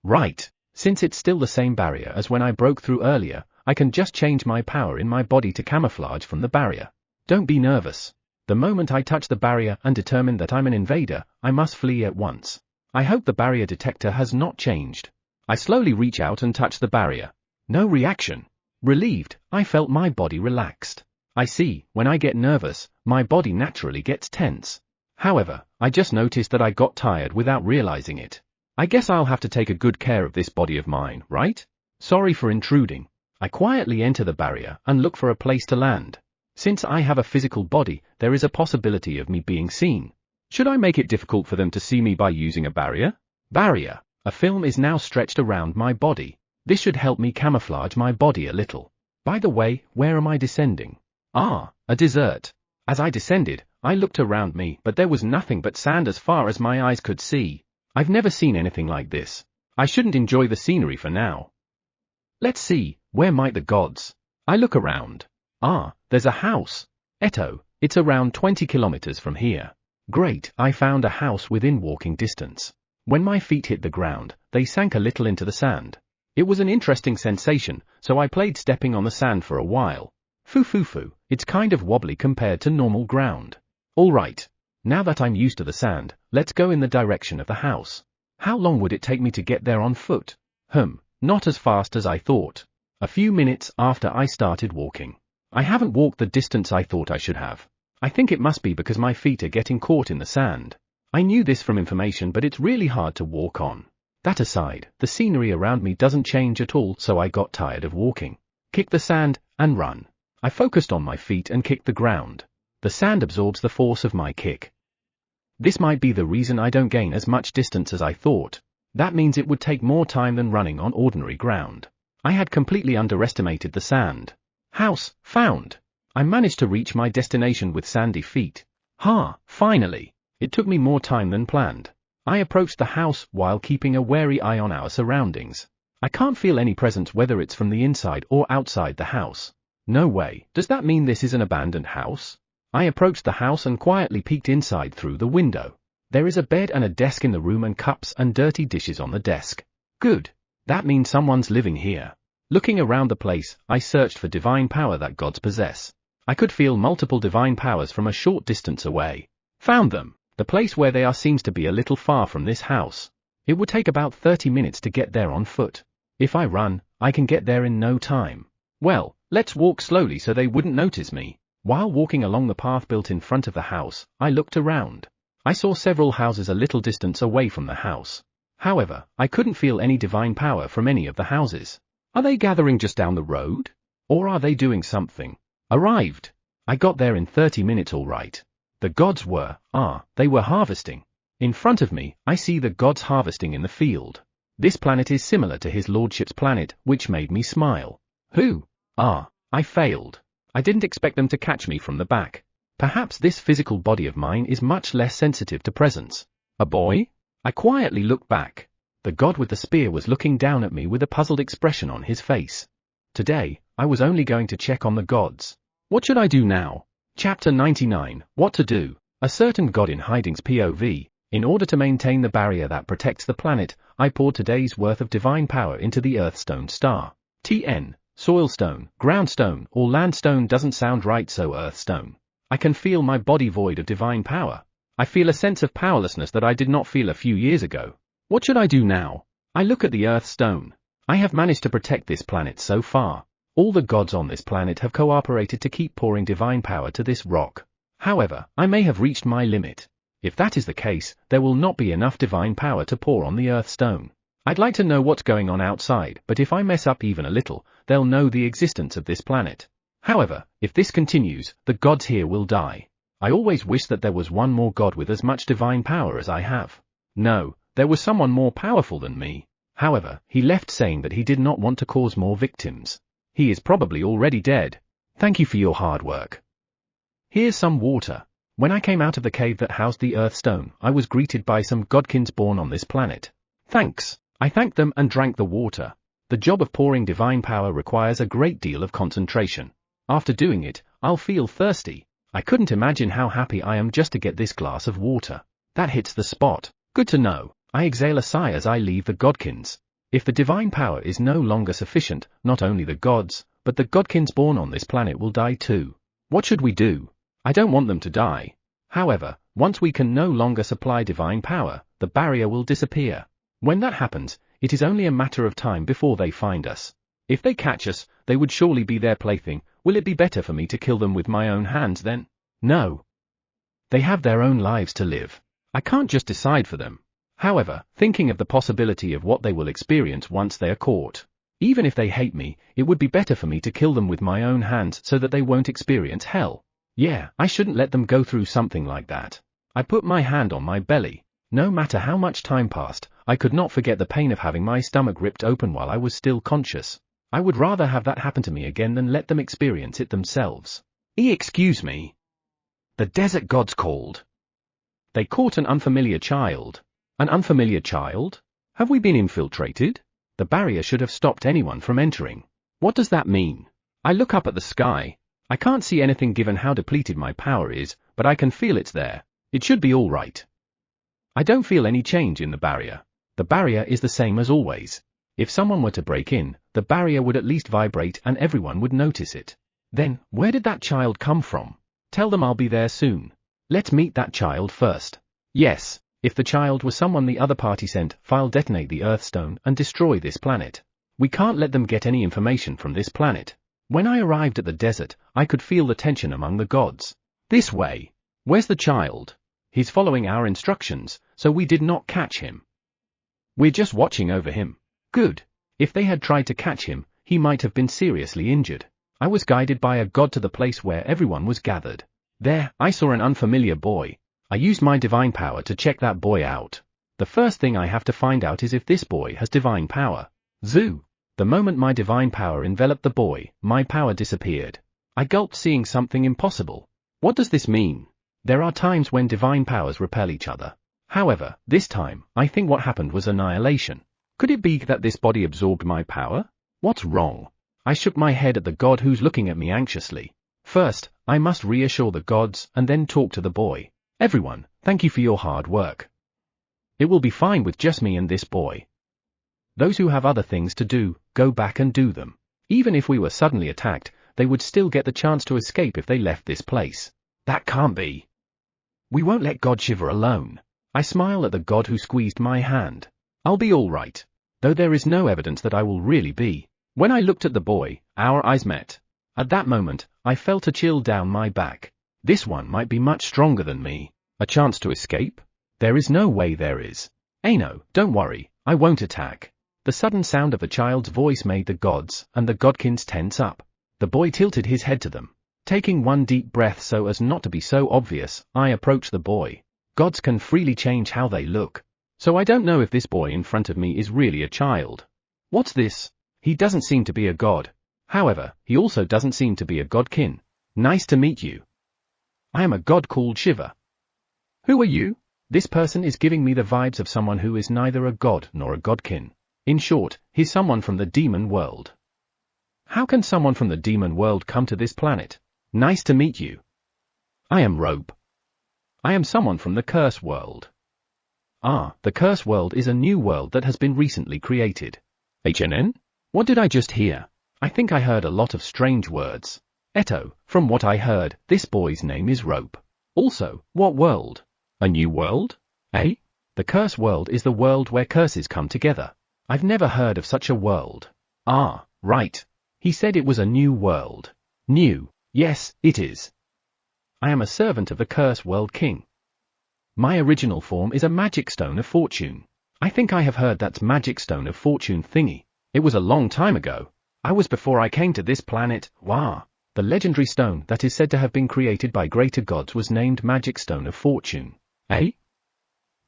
Right. Since it's still the same barrier as when I broke through earlier, I can just change my power in my body to camouflage from the barrier. Don't be nervous. The moment I touch the barrier and determine that I'm an invader, I must flee at once. I hope the barrier detector has not changed. I slowly reach out and touch the barrier. No reaction. Relieved, I felt my body relaxed. I see, when I get nervous, my body naturally gets tense. However, I just noticed that I got tired without realizing it. I guess I'll have to take a good care of this body of mine, right? Sorry for intruding. I quietly enter the barrier and look for a place to land. Since I have a physical body, there is a possibility of me being seen. Should I make it difficult for them to see me by using a barrier? Barrier. A film is now stretched around my body. This should help me camouflage my body a little. By the way, where am I descending? A desert. As I descended, I looked around me, but there was nothing but sand as far as my eyes could see. I've never seen anything like this. I shouldn't enjoy the scenery for now. Let's see, where might the gods? I look around. There's a house. It's around 20 kilometers from here. Great, I found a house within walking distance. When my feet hit the ground, they sank a little into the sand. It was an interesting sensation, so I played stepping on the sand for a while. Foo, it's kind of wobbly compared to normal ground. Alright. Now that I'm used to the sand, let's go in the direction of the house. How long would it take me to get there on foot? Not as fast as I thought. A few minutes after I started walking. I haven't walked the distance I thought I should have. I think it must be because my feet are getting caught in the sand. I knew this from information, but it's really hard to walk on. That aside, the scenery around me doesn't change at all, so I got tired of walking. Kick the sand, and run. I focused on my feet and kicked the ground. The sand absorbs the force of my kick. This might be the reason I don't gain as much distance as I thought. That means it would take more time than running on ordinary ground. I had completely underestimated the sand. House, found. I managed to reach my destination with sandy feet. Finally. It took me more time than planned. I approached the house while keeping a wary eye on our surroundings. I can't feel any presence, whether it's from the inside or outside the house. No way. Does that mean this is an abandoned house? I approached the house and quietly peeked inside through the window. There is a bed and a desk in the room and cups and dirty dishes on the desk. Good. That means someone's living here. Looking around the place, I searched for divine power that gods possess. I could feel multiple divine powers from a short distance away. Found them. The place where they are seems to be a little far from this house. It would take about 30 minutes to get there on foot. If I run, I can get there in no time. Well, let's walk slowly so they wouldn't notice me. While walking along the path built in front of the house, I looked around. I saw several houses a little distance away from the house. However, I couldn't feel any divine power from any of the houses. Are they gathering just down the road? Or are they doing something? Arrived. I got there in 30 minutes all right. The gods were, they were harvesting. In front of me, I see the gods harvesting in the field. This planet is similar to his lordship's planet, which made me smile. I failed. I didn't expect them to catch me from the back. Perhaps this physical body of mine is much less sensitive to presence. A boy? I quietly looked back. The god with the spear was looking down at me with a puzzled expression on his face. Today, I was only going to check on the gods. What should I do now? Chapter 99, What to Do. A certain god in hiding's POV. In order to maintain the barrier that protects the planet, I poured today's worth of divine power into the Earthstone star. TN, Soilstone, Groundstone, or Landstone doesn't sound right, so Earthstone. I can feel my body void of divine power. I feel a sense of powerlessness that I did not feel a few years ago. What should I do now? I look at the Earthstone. I have managed to protect this planet so far. All the gods on this planet have cooperated to keep pouring divine power to this rock. However, I may have reached my limit. If that is the case, there will not be enough divine power to pour on the Earthstone. I'd like to know what's going on outside, but if I mess up even a little, they'll know the existence of this planet. However, if this continues, the gods here will die. I always wish that there was one more god with as much divine power as I have. No, there was someone more powerful than me. However, he left saying that he did not want to cause more victims. He is probably already dead. Thank you for your hard work. Here's some water. When I came out of the cave that housed the Earthstone, I was greeted by some godkins born on this planet. Thanks. I thanked them and drank the water. The job of pouring divine power requires a great deal of concentration. After doing it, I'll feel thirsty. I couldn't imagine how happy I am just to get this glass of water. That hits the spot. Good to know. I exhale a sigh as I leave the godkins. If the divine power is no longer sufficient, not only the gods, but the godkins born on this planet will die too. What should we do? I don't want them to die. However, once we can no longer supply divine power, the barrier will disappear. When that happens, it is only a matter of time before they find us. If they catch us, they would surely be their plaything. Will it be better for me to kill them with my own hands then? No. They have their own lives to live. I can't just decide for them. However, thinking of the possibility of what they will experience once they are caught. Even if they hate me, it would be better for me to kill them with my own hands so that they won't experience hell. Yeah, I shouldn't let them go through something like that. I put my hand on my belly. No matter how much time passed, I could not forget the pain of having my stomach ripped open while I was still conscious. I would rather have that happen to me again than let them experience it themselves. Excuse me. The desert gods called. They caught an unfamiliar child. An unfamiliar child? Have we been infiltrated? The barrier should have stopped anyone from entering. What does that mean? I look up at the sky. I can't see anything given how depleted my power is, but I can feel it's there. It should be all right. I don't feel any change in the barrier. The barrier is the same as always. If someone were to break in, the barrier would at least vibrate and everyone would notice it. Then, where did that child come from? Tell them I'll be there soon. Let's meet that child first. Yes, if the child was someone the other party sent, I'll detonate the Earthstone and destroy this planet. We can't let them get any information from this planet. When I arrived at the desert, I could feel the tension among the gods. This way. Where's the child? He's following our instructions, so we did not catch him. We're just watching over him. Good. If they had tried to catch him, he might have been seriously injured. I was guided by a god to the place where everyone was gathered. There, I saw an unfamiliar boy. I used my divine power to check that boy out. The first thing I have to find out is if this boy has divine power. Zoo. The moment my divine power enveloped the boy, my power disappeared. I gulped, seeing something impossible. What does this mean? There are times when divine powers repel each other. However, this time, I think what happened was annihilation. Could it be that this body absorbed my power? What's wrong? I shook my head at the god who's looking at me anxiously. First, I must reassure the gods and then talk to the boy. Everyone, thank you for your hard work. It will be fine with just me and this boy. Those who have other things to do, go back and do them. Even if we were suddenly attacked, they would still get the chance to escape if they left this place. That can't be. We won't let God Shiva alone. I smile at the god who squeezed my hand. I'll be all right. Though there is no evidence that I will really be. When I looked at the boy, our eyes met. At that moment, I felt a chill down my back. This one might be much stronger than me. A chance to escape? There is no way there is. No, don't worry, I won't attack. The sudden sound of the child's voice made the gods and the godkins tense up. The boy tilted his head to them. Taking one deep breath so as not to be so obvious, I approached the boy. Gods can freely change how they look. So I don't know if this boy in front of me is really a child. What's this? He doesn't seem to be a god. However, he also doesn't seem to be a godkin. Nice to meet you. I am a god called Shiva. Who are you? This person is giving me the vibes of someone who is neither a god nor a godkin. In short, he's someone from the demon world. How can someone from the demon world come to this planet? Nice to meet you. I am Rope. I am someone from the curse world. Ah, the curse world is a new world that has been recently created. HNN? What did I just hear? I think I heard a lot of strange words. Eto, from what I heard, this boy's name is Rope. Also, what world? A new world? Eh? The curse world is the world where curses come together. I've never heard of such a world. Ah, right. He said it was a new world. New. Yes, it is. I am a servant of the curse world king. My original form is a magic stone of fortune. I think I have heard that's magic stone of fortune thingy. It was a long time ago. I was before I came to this planet. Wah. The legendary stone that is said to have been created by greater gods was named Magic Stone of Fortune. Eh?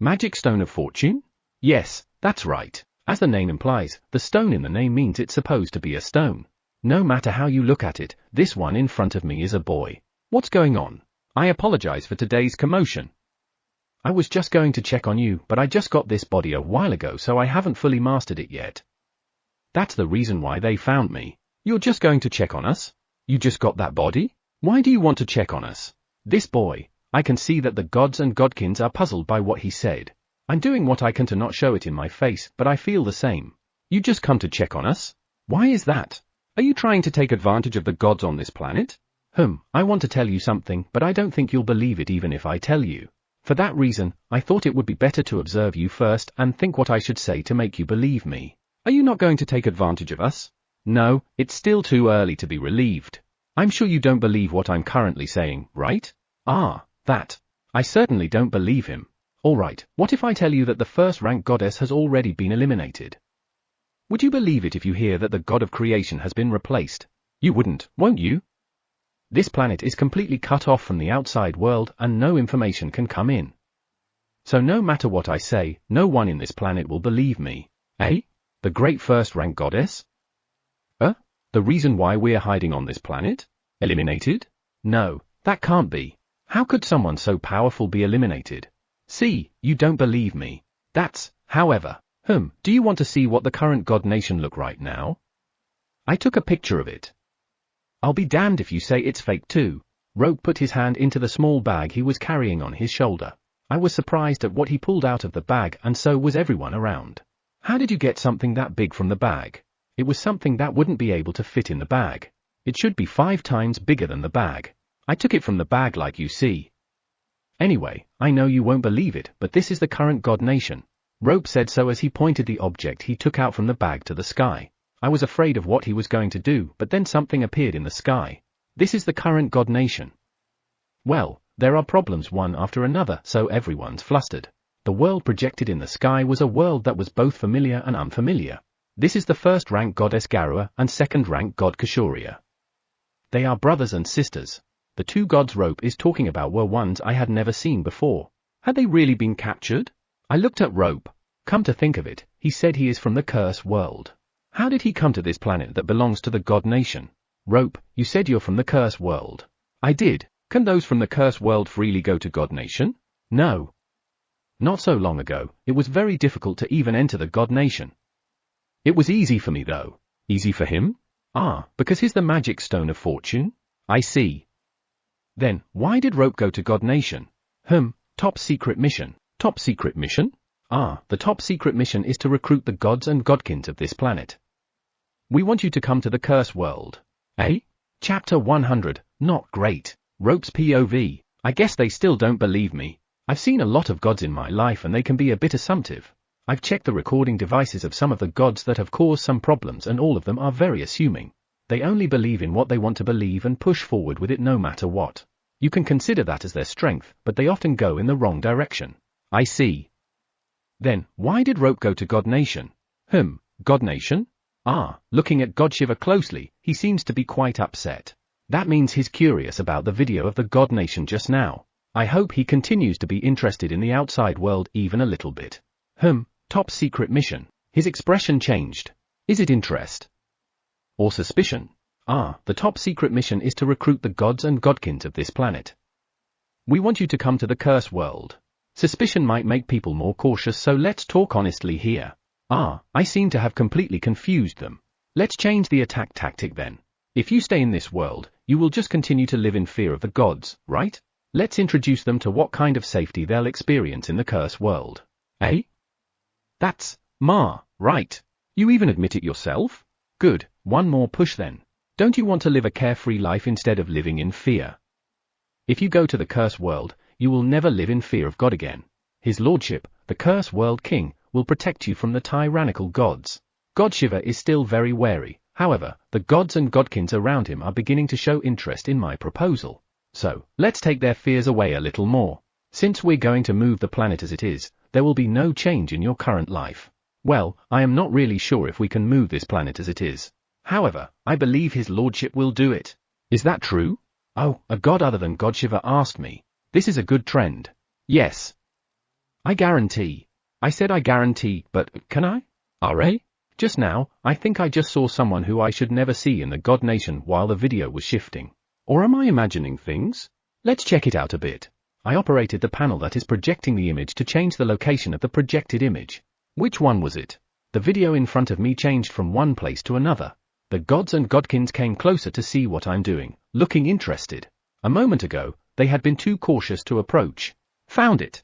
Magic Stone of Fortune? Yes, that's right. As the name implies, the stone in the name means it's supposed to be a stone. No matter how you look at it, this one in front of me is a boy. What's going on? I apologize for today's commotion. I was just going to check on you, but I just got this body a while ago, so I haven't fully mastered it yet. That's the reason why they found me. You're just going to check on us? You just got that body? Why do you want to check on us? This boy, I can see that the gods and godkins are puzzled by what he said. I'm doing what I can to not show it in my face, but I feel the same. You just come to check on us? Why is that? Are you trying to take advantage of the gods on this planet? I want to tell you something, but I don't think you'll believe it even if I tell you. For that reason, I thought it would be better to observe you first and think what I should say to make you believe me. Are you not going to take advantage of us? No, it's still too early to be relieved. I'm sure you don't believe what I'm currently saying, right? Ah, that. I certainly don't believe him. Alright, what if I tell you that the first rank goddess has already been eliminated? Would you believe it if you hear that the god of creation has been replaced? You wouldn't, won't you? This planet is completely cut off from the outside world and no information can come in. So no matter what I say, no one in this planet will believe me. Eh? The great first rank goddess? The reason why we're hiding on this planet? Eliminated? No, that can't be. How could someone so powerful be eliminated? See, you don't believe me. That's, however, do you want to see what the current god nation look right now? I took a picture of it. I'll be damned if you say it's fake too. Rope put his hand into the small bag he was carrying on his shoulder. I was surprised at what he pulled out of the bag, and so was everyone around. How did you get something that big from the bag? It was something that wouldn't be able to fit in the bag. It should be 5 times bigger than the bag. I took it from the bag like you see. Anyway, I know you won't believe it, but this is the current god nation. Rope said so as he pointed the object he took out from the bag to the sky. I was afraid of what he was going to do, but then something appeared in the sky. This is the current god nation. Well, there are problems one after another, so everyone's flustered. The world projected in the sky was a world that was both familiar and unfamiliar. This is the first rank goddess Garua and second rank god Kashuria. They are brothers and sisters. The 2 gods Rope is talking about were ones I had never seen before. Had they really been captured? I looked at Rope. Come to think of it, he said he is from the curse world. How did he come to this planet that belongs to the god nation? Rope, you said you're from the curse world. I did. Can those from the curse world freely go to god nation? No. Not so long ago, it was very difficult to even enter the god nation. It was easy for me though. Easy for him? Ah, because he's the magic stone of fortune? I see. Then, why did Rope go to god nation? Top secret mission. Top secret mission? Ah, the top secret mission is to recruit the gods and godkins of this planet. We want you to come to the curse world. Eh? Chapter 100, not great. Rope's POV. I guess they still don't believe me. I've seen a lot of gods in my life and they can be a bit assumptive. I've checked the recording devices of some of the gods that have caused some problems and all of them are very assuming. They only believe in what they want to believe and push forward with it no matter what. You can consider that as their strength, but they often go in the wrong direction. I see. Then, why did Rope go to God Nation? God Nation? Ah, looking at God Shiva closely, he seems to be quite upset. That means he's curious about the video of the God Nation just now. I hope he continues to be interested in the outside world even a little bit. Top secret mission. His expression changed. Is it interest? Or suspicion? Ah, the top secret mission is to recruit the gods and godkins of this planet. We want you to come to the curse world. Suspicion might make people more cautious, so let's talk honestly here. Ah, I seem to have completely confused them. Let's change the attack tactic then. If you stay in this world, you will just continue to live in fear of the gods, right? Let's introduce them to what kind of safety they'll experience in the curse world. Eh? That's right. You even admit it yourself? Good, one more push then. Don't you want to live a carefree life instead of living in fear? If you go to the Curse World, you will never live in fear of God again. His Lordship, the Curse World King, will protect you from the tyrannical gods. God Shiva is still very wary, however, the gods and godkins around him are beginning to show interest in my proposal. So, let's take their fears away a little more. Since we're going to move the planet as it is, there will be no change in your current life. Well, I am not really sure if we can move this planet as it is. However, I believe his lordship will do it. Is that true? Oh, a god other than God Shiva asked me. This is a good trend. Yes. I guarantee. I said I guarantee, but can I? RA? Just now, I think I just saw someone who I should never see in the God Nation while the video was shifting. Or am I imagining things? Let's check it out a bit. I operated the panel that is projecting the image to change the location of the projected image. Which one was it? The video in front of me changed from one place to another. The gods and godkins came closer to see what I'm doing, looking interested. A moment ago, they had been too cautious to approach. Found it.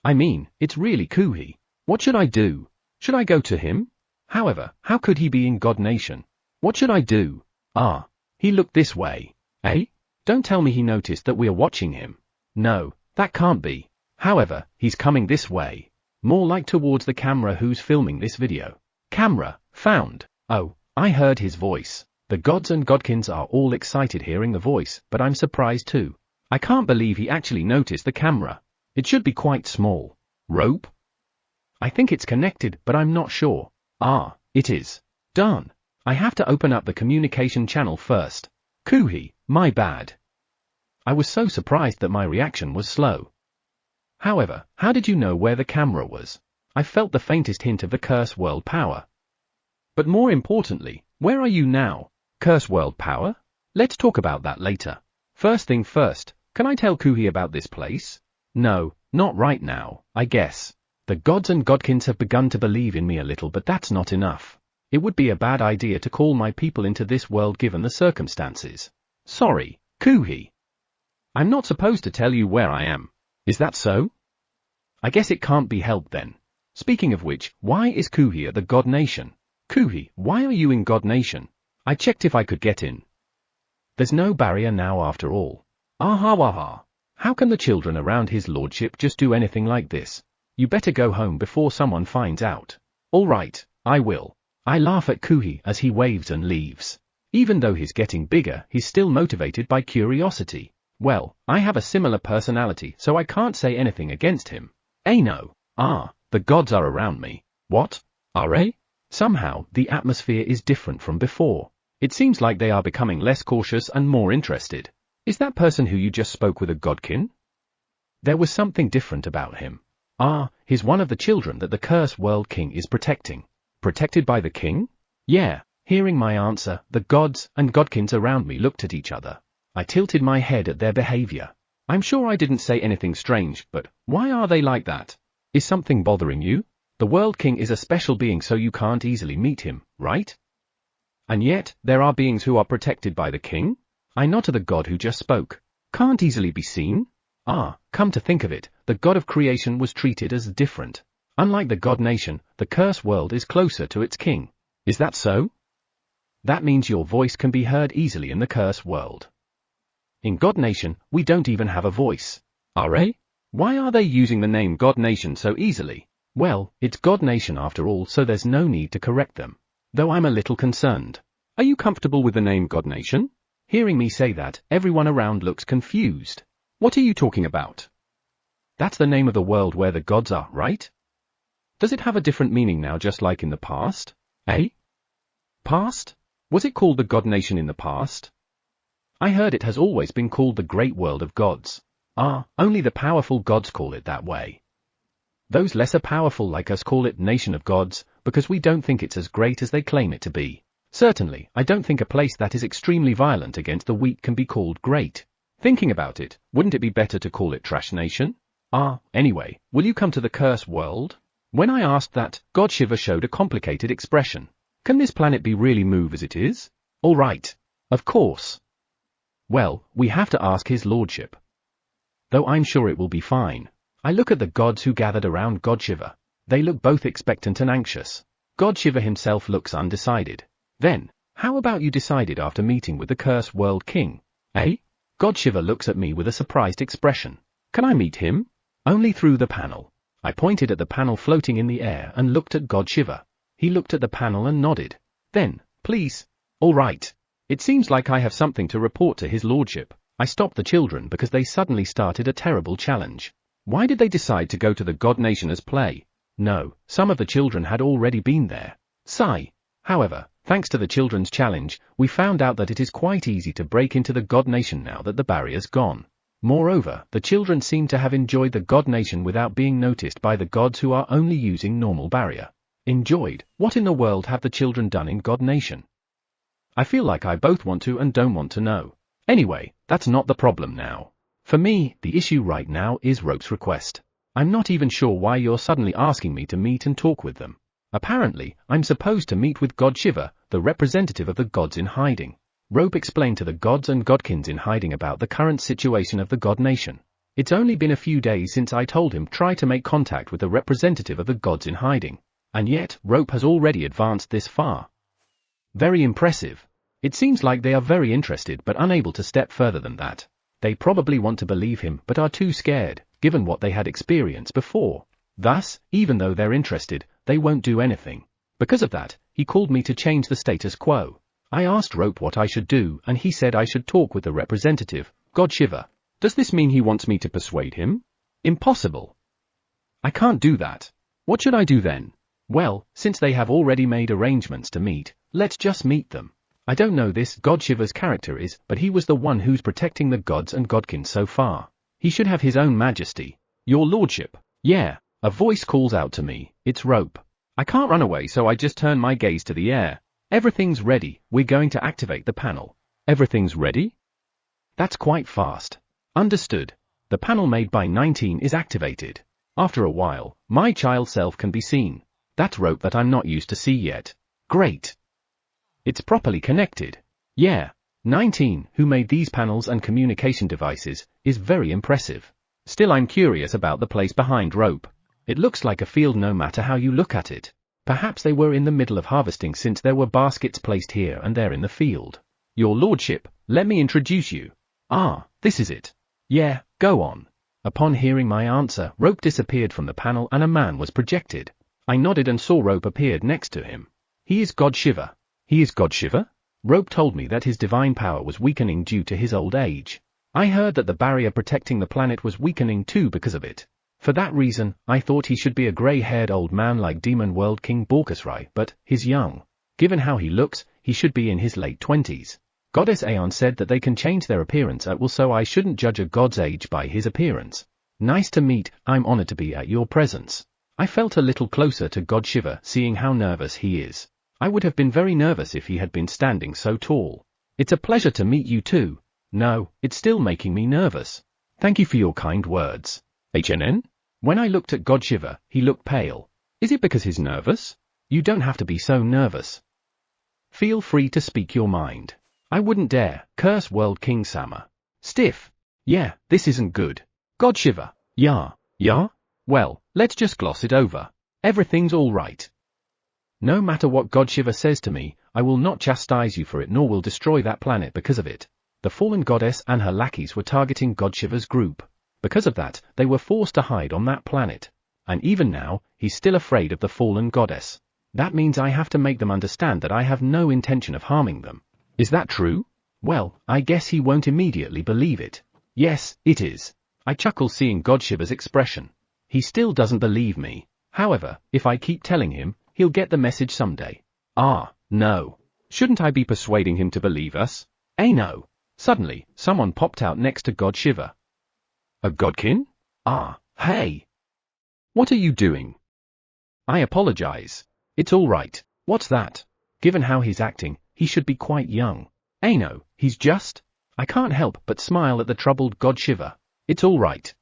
I mean, it's really Kuhi. What should I do? Should I go to him? However, how could he be in God Nation? What should I do? Ah, he looked this way. Eh? Don't tell me he noticed that we're watching him. No, that can't be. However, he's coming this way. More like towards the camera who's filming this video. Camera, found. Oh, I heard his voice. The gods and godkins are all excited hearing the voice, but I'm surprised too. I can't believe he actually noticed the camera. It should be quite small. Rope? I think it's connected, but I'm not sure. Ah, it is. Darn. I have to open up the communication channel first. Kuhi, my bad. I was so surprised that my reaction was slow. However, how did you know where the camera was? I felt the faintest hint of the Curse World power. But more importantly, where are you now? Curse World power? Let's talk about that later. First thing first, can I tell Kuhi about this place? No, not right now, I guess. The gods and godkins have begun to believe in me a little, but that's not enough. It would be a bad idea to call my people into this world given the circumstances. Sorry, Kuhi. I'm not supposed to tell you where I am. Is that so? I guess it can't be helped then. Speaking of which, why is Kuhi at the God Nation? Kuhi, why are you in God Nation? I checked if I could get in. There's no barrier now after all. Aha. How can the children around his lordship just do anything like this? You better go home before someone finds out. All right, I will. I laugh at Kuhi as he waves and leaves. Even though he's getting bigger, he's still motivated by curiosity. Well, I have a similar personality, so I can't say anything against him. No. The gods are around me. What? Are? Somehow, the atmosphere is different from before. It seems like they are becoming less cautious and more interested. Is that person who you just spoke with a godkin? There was something different about him. He's one of the children that the Curse World King is protecting. Protected by the king? Yeah. Hearing my answer, the gods and godkins around me looked at each other. I tilted my head at their behavior. I'm sure I didn't say anything strange, but why are they like that? Is something bothering you? The World King is a special being, so you can't easily meet him, right? And yet, there are beings who are protected by the king? I nod to the god who just spoke. Can't easily be seen? Come to think of it, the god of creation was treated as different. Unlike the God Nation, the Curse World is closer to its king. Is that so? That means your voice can be heard easily in the Curse World. In God Nation, we don't even have a voice. Why are they using the name God Nation so easily? Well, it's God Nation after all, so there's no need to correct them. Though I'm a little concerned. Are you comfortable with the name God Nation? Hearing me say that, everyone around looks confused. What are you talking about? That's the name of the world where the gods are, right? Does it have a different meaning now, just like in the past? Past? Was it called the God Nation in the past? I heard it has always been called the Great World of Gods. Only the powerful gods call it that way. Those lesser powerful like us call it Nation of Gods, because we don't think it's as great as they claim it to be. Certainly, I don't think a place that is extremely violent against the weak can be called great. Thinking about it, wouldn't it be better to call it Trash Nation? Anyway, will you come to the Curse World? When I asked that, God Shiva showed a complicated expression. Can this planet be really moved as it is? All right. Of course. Well, we have to ask his lordship. Though I'm sure it will be fine. I look at the gods who gathered around God Shiva. They look both expectant and anxious. God Shiva himself looks undecided. Then, how about you decided after meeting with the Cursed World King? Eh? God Shiva looks at me with a surprised expression. Can I meet him? Only through the panel. I pointed at the panel floating in the air and looked at God Shiva. He looked at the panel and nodded. Then, please. All right. It seems like I have something to report to his lordship. I stopped the children because they suddenly started a terrible challenge. Why did they decide to go to the God Nation as play? No, some of the children had already been there. Sigh. However, thanks to the children's challenge, we found out that it is quite easy to break into the God Nation now that the barrier's gone. Moreover, the children seem to have enjoyed the God Nation without being noticed by the gods who are only using normal barrier. Enjoyed? What in the world have the children done in God Nation? I feel like I both want to and don't want to know. Anyway, that's not the problem now. For me, the issue right now is Rope's request. I'm not even sure why you're suddenly asking me to meet and talk with them. Apparently, I'm supposed to meet with God Shiva, the representative of the gods in hiding. Rope explained to the gods and godkins in hiding about the current situation of the God Nation. It's only been a few days since I told him try to make contact with the representative of the gods in hiding. And yet, Rope has already advanced this far. Very impressive. It seems like they are very interested but unable to step further than that. They probably want to believe him but are too scared, given what they had experienced before. Thus, even though they're interested, they won't do anything. Because of that, he called me to change the status quo. I asked Rope what I should do and he said I should talk with the representative, God Shiva. Does this mean he wants me to persuade him? Impossible. I can't do that. What should I do then? Well, since they have already made arrangements to meet, let's just meet them. I don't know this God Shiva's character is, but he was the one who's protecting the gods and godkins so far. He should have his own majesty. Your lordship. Yeah, a voice calls out to me. It's Rope. I can't run away, so I just turn my gaze to the air. Everything's ready. We're going to activate the panel. Everything's ready? That's quite fast. Understood. The panel made by 19 is activated. After a while, my child self can be seen. That's Rope that I'm not used to see yet. Great. It's properly connected. Yeah. 19, who made these panels and communication devices, is very impressive. Still, I'm curious about the place behind Rope. It looks like a field no matter how you look at it. Perhaps they were in the middle of harvesting since there were baskets placed here and there in the field. Your lordship, let me introduce you. Ah, this is it. Yeah, go on. Upon hearing my answer, Rope disappeared from the panel and a man was projected. I nodded and saw Rope appeared next to him. He is God Shiva. He is God Shiva? Rope told me that his divine power was weakening due to his old age. I heard that the barrier protecting the planet was weakening too because of it. For that reason, I thought he should be a grey-haired old man like Demon World King Borkusrai, but he's young. Given how he looks, he should be in his late 20s. Goddess Aeon said that they can change their appearance at will, so I shouldn't judge a god's age by his appearance. Nice to meet, I'm honored to be at your presence. I felt a little closer to God Shiva seeing how nervous he is. I would have been very nervous if he had been standing so tall. It's a pleasure to meet you too. No, it's still making me nervous. Thank you for your kind words. HNN? When I looked at God Shiva, he looked pale. Is it because he's nervous? You don't have to be so nervous. Feel free to speak your mind. I wouldn't dare, curse World King Sama. Stiff. Yeah, this isn't good. God Shiva. Yeah? Well, let's just gloss it over. Everything's all right. No matter what God Shiva says to me, I will not chastise you for it nor will destroy that planet because of it. The fallen goddess and her lackeys were targeting God Shiva's group. Because of that, they were forced to hide on that planet. And even now, he's still afraid of the fallen goddess. That means I have to make them understand that I have no intention of harming them. Is that true? Well, I guess he won't immediately believe it. Yes, it is. I chuckle seeing God Shiva's expression. He still doesn't believe me. However, if I keep telling him, he'll get the message someday. Ah, no. Shouldn't I be persuading him to believe us? No. Suddenly, someone popped out next to God Shiva. A godkin? Ah, hey. What are you doing? I apologize. It's all right. What's that? Given how he's acting, he should be quite young. No, he's just... I can't help but smile at the troubled God Shiva. It's all right.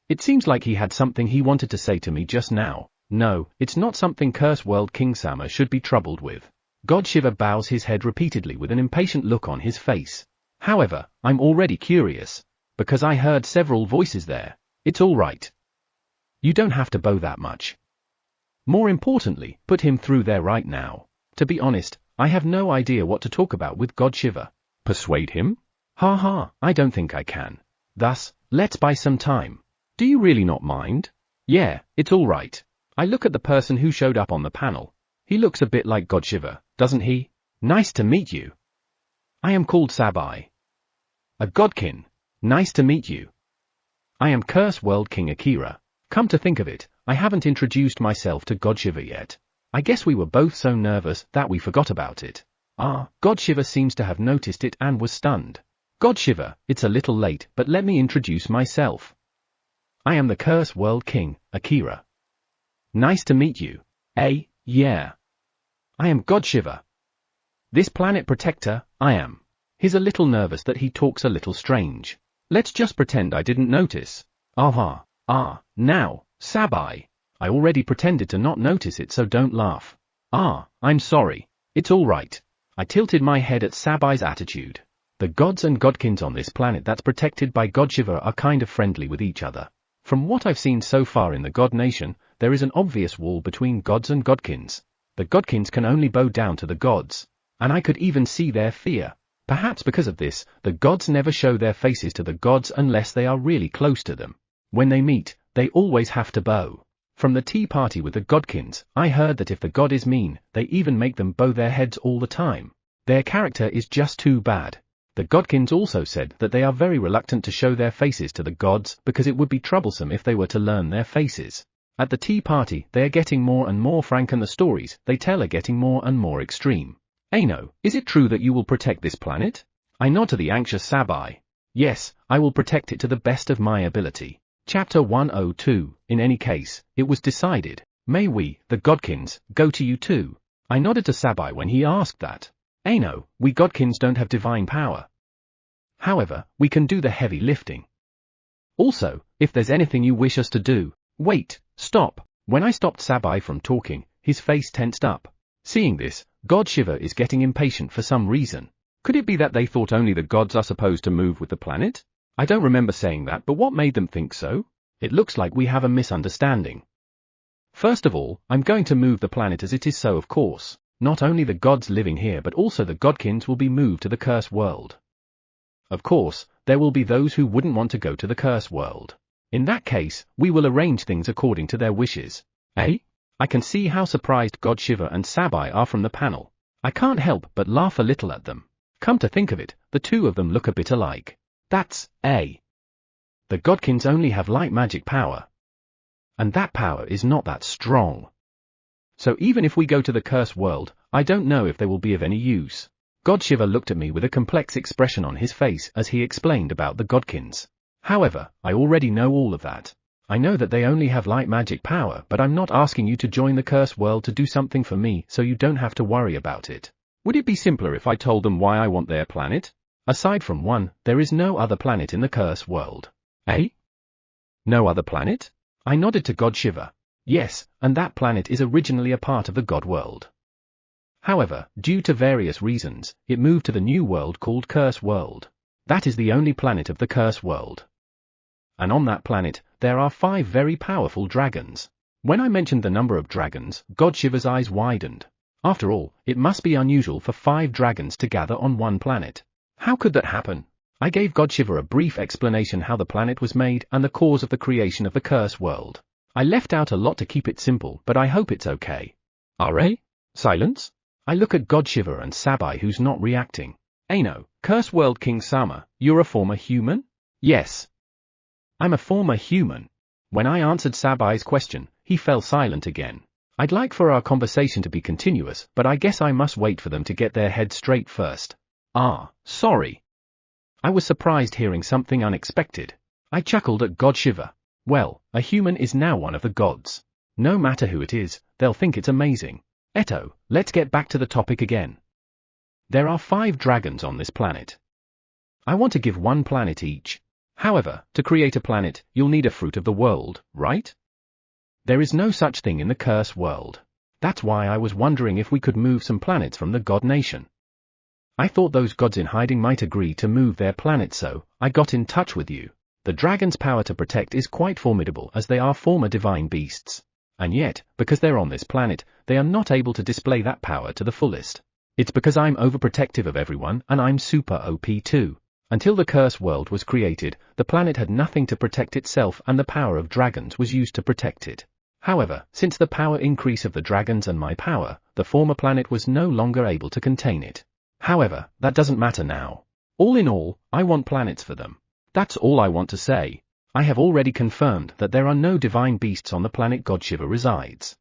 It seems like he had something he wanted to say to me just now. No, it's not something Curse World King Sama should be troubled with. God Shiva bows his head repeatedly with an impatient look on his face. However, I'm already curious. Because I heard several voices there. It's all right. You don't have to bow that much. More importantly, put him through there right now. To be honest, I have no idea what to talk about with God Shiva. Persuade him? Ha ha, I don't think I can. Thus, let's buy some time. Do you really not mind? Yeah, it's all right. I look at the person who showed up on the panel. He looks a bit like God Shiva, doesn't he? Nice to meet you. I am called Sabai. A godkin. Nice to meet you. I am Curse World King Akira. Come to think of it, I haven't introduced myself to God Shiva yet. I guess we were both so nervous that we forgot about it. God Shiva seems to have noticed it and was stunned. God Shiva, it's a little late, but let me introduce myself. I am the Curse World King, Akira. Nice to meet you. Yeah. I am God Shiva. This planet protector, I am. He's a little nervous that he talks a little strange. Let's just pretend I didn't notice. Now, Sabai. I already pretended to not notice it, so don't laugh. I'm sorry. It's all right. I tilted my head at Sabai's attitude. The gods and godkins on this planet that's protected by God Shiva are kind of friendly with each other. From what I've seen so far in the God Nation, there is an obvious wall between gods and godkins. The godkins can only bow down to the gods. And I could even see their fear. Perhaps because of this, the gods never show their faces to the gods unless they are really close to them. When they meet, they always have to bow. From the tea party with the godkins, I heard that if the god is mean, they even make them bow their heads all the time. Their character is just too bad. The godkins also said that they are very reluctant to show their faces to the gods because it would be troublesome if they were to learn their faces. At the tea party, they are getting more and more frank and the stories they tell are getting more and more extreme. Ano, is it true that you will protect this planet? I nod to the anxious Sabai. Yes, I will protect it to the best of my ability. Chapter 102, in any case, it was decided. May we, the godkins, go to you too? I nodded to Sabai when he asked that. Ano, we godkins don't have divine power. However, we can do the heavy lifting. Also, if there's anything you wish us to do. Wait, stop. When I stopped Sabai from talking, his face tensed up. Seeing this, God Shiva is getting impatient for some reason. Could it be that they thought only the gods are supposed to move with the planet? I don't remember saying that, but what made them think so? It looks like we have a misunderstanding. First of all, I'm going to move the planet as it is, so of course, not only the gods living here but also the godkins will be moved to the curse world. Of course, there will be those who wouldn't want to go to the curse world. In that case, we will arrange things according to their wishes. I can see how surprised God Shiva and Sabai are from the panel. I can't help but laugh a little at them. Come to think of it, the two of them look a bit alike. That's the godkins only have light magic power. And that power is not that strong. So even if we go to the curse world, I don't know if they will be of any use. God Shiva looked at me with a complex expression on his face as he explained about the godkins. However, I already know all of that. I know that they only have light magic power, but I'm not asking you to join the curse world to do something for me, so you don't have to worry about it. Would it be simpler if I told them why I want their planet? Aside from one, there is no other planet in the curse world. No other planet? I nodded to God Shiva. Yes, and that planet is originally a part of the God world. However, due to various reasons, it moved to the new world called Curse World. That is the only planet of the Curse World. And on that planet, there are 5 very powerful dragons. When I mentioned the number of dragons, God Shiva's eyes widened. After all, it must be unusual for 5 dragons to gather on one planet. How could that happen? I gave God Shiva a brief explanation how the planet was made and the cause of the creation of the curse world. I left out a lot to keep it simple, but I hope it's okay. Silence? I look at God Shiva and Sabai who's not reacting. Ano, Curse World King Sama, you're a former human? Yes. I'm a former human. When I answered Sabai's question, he fell silent again. I'd like for our conversation to be continuous, but I guess I must wait for them to get their heads straight first. Sorry. I was surprised hearing something unexpected. I chuckled at God Shiva. Well, a human is now one of the gods. No matter who it is, they'll think it's amazing. Let's get back to the topic again. There are 5 dragons on this planet. I want to give 1 planet each. However, to create a planet, you'll need a fruit of the world, right? There is no such thing in the curse world. That's why I was wondering if we could move some planets from the God Nation. I thought those gods in hiding might agree to move their planet, so I got in touch with you. The dragon's power to protect is quite formidable as they are former divine beasts. And yet, because they're on this planet, they are not able to display that power to the fullest. It's because I'm overprotective of everyone and I'm super OP too. Until the curse world was created, the planet had nothing to protect itself and the power of dragons was used to protect it. However, since the power increase of the dragons and my power, the former planet was no longer able to contain it. However, that doesn't matter now. All in all, I want planets for them. That's all I want to say. I have already confirmed that there are no divine beasts on the planet God Shiva resides.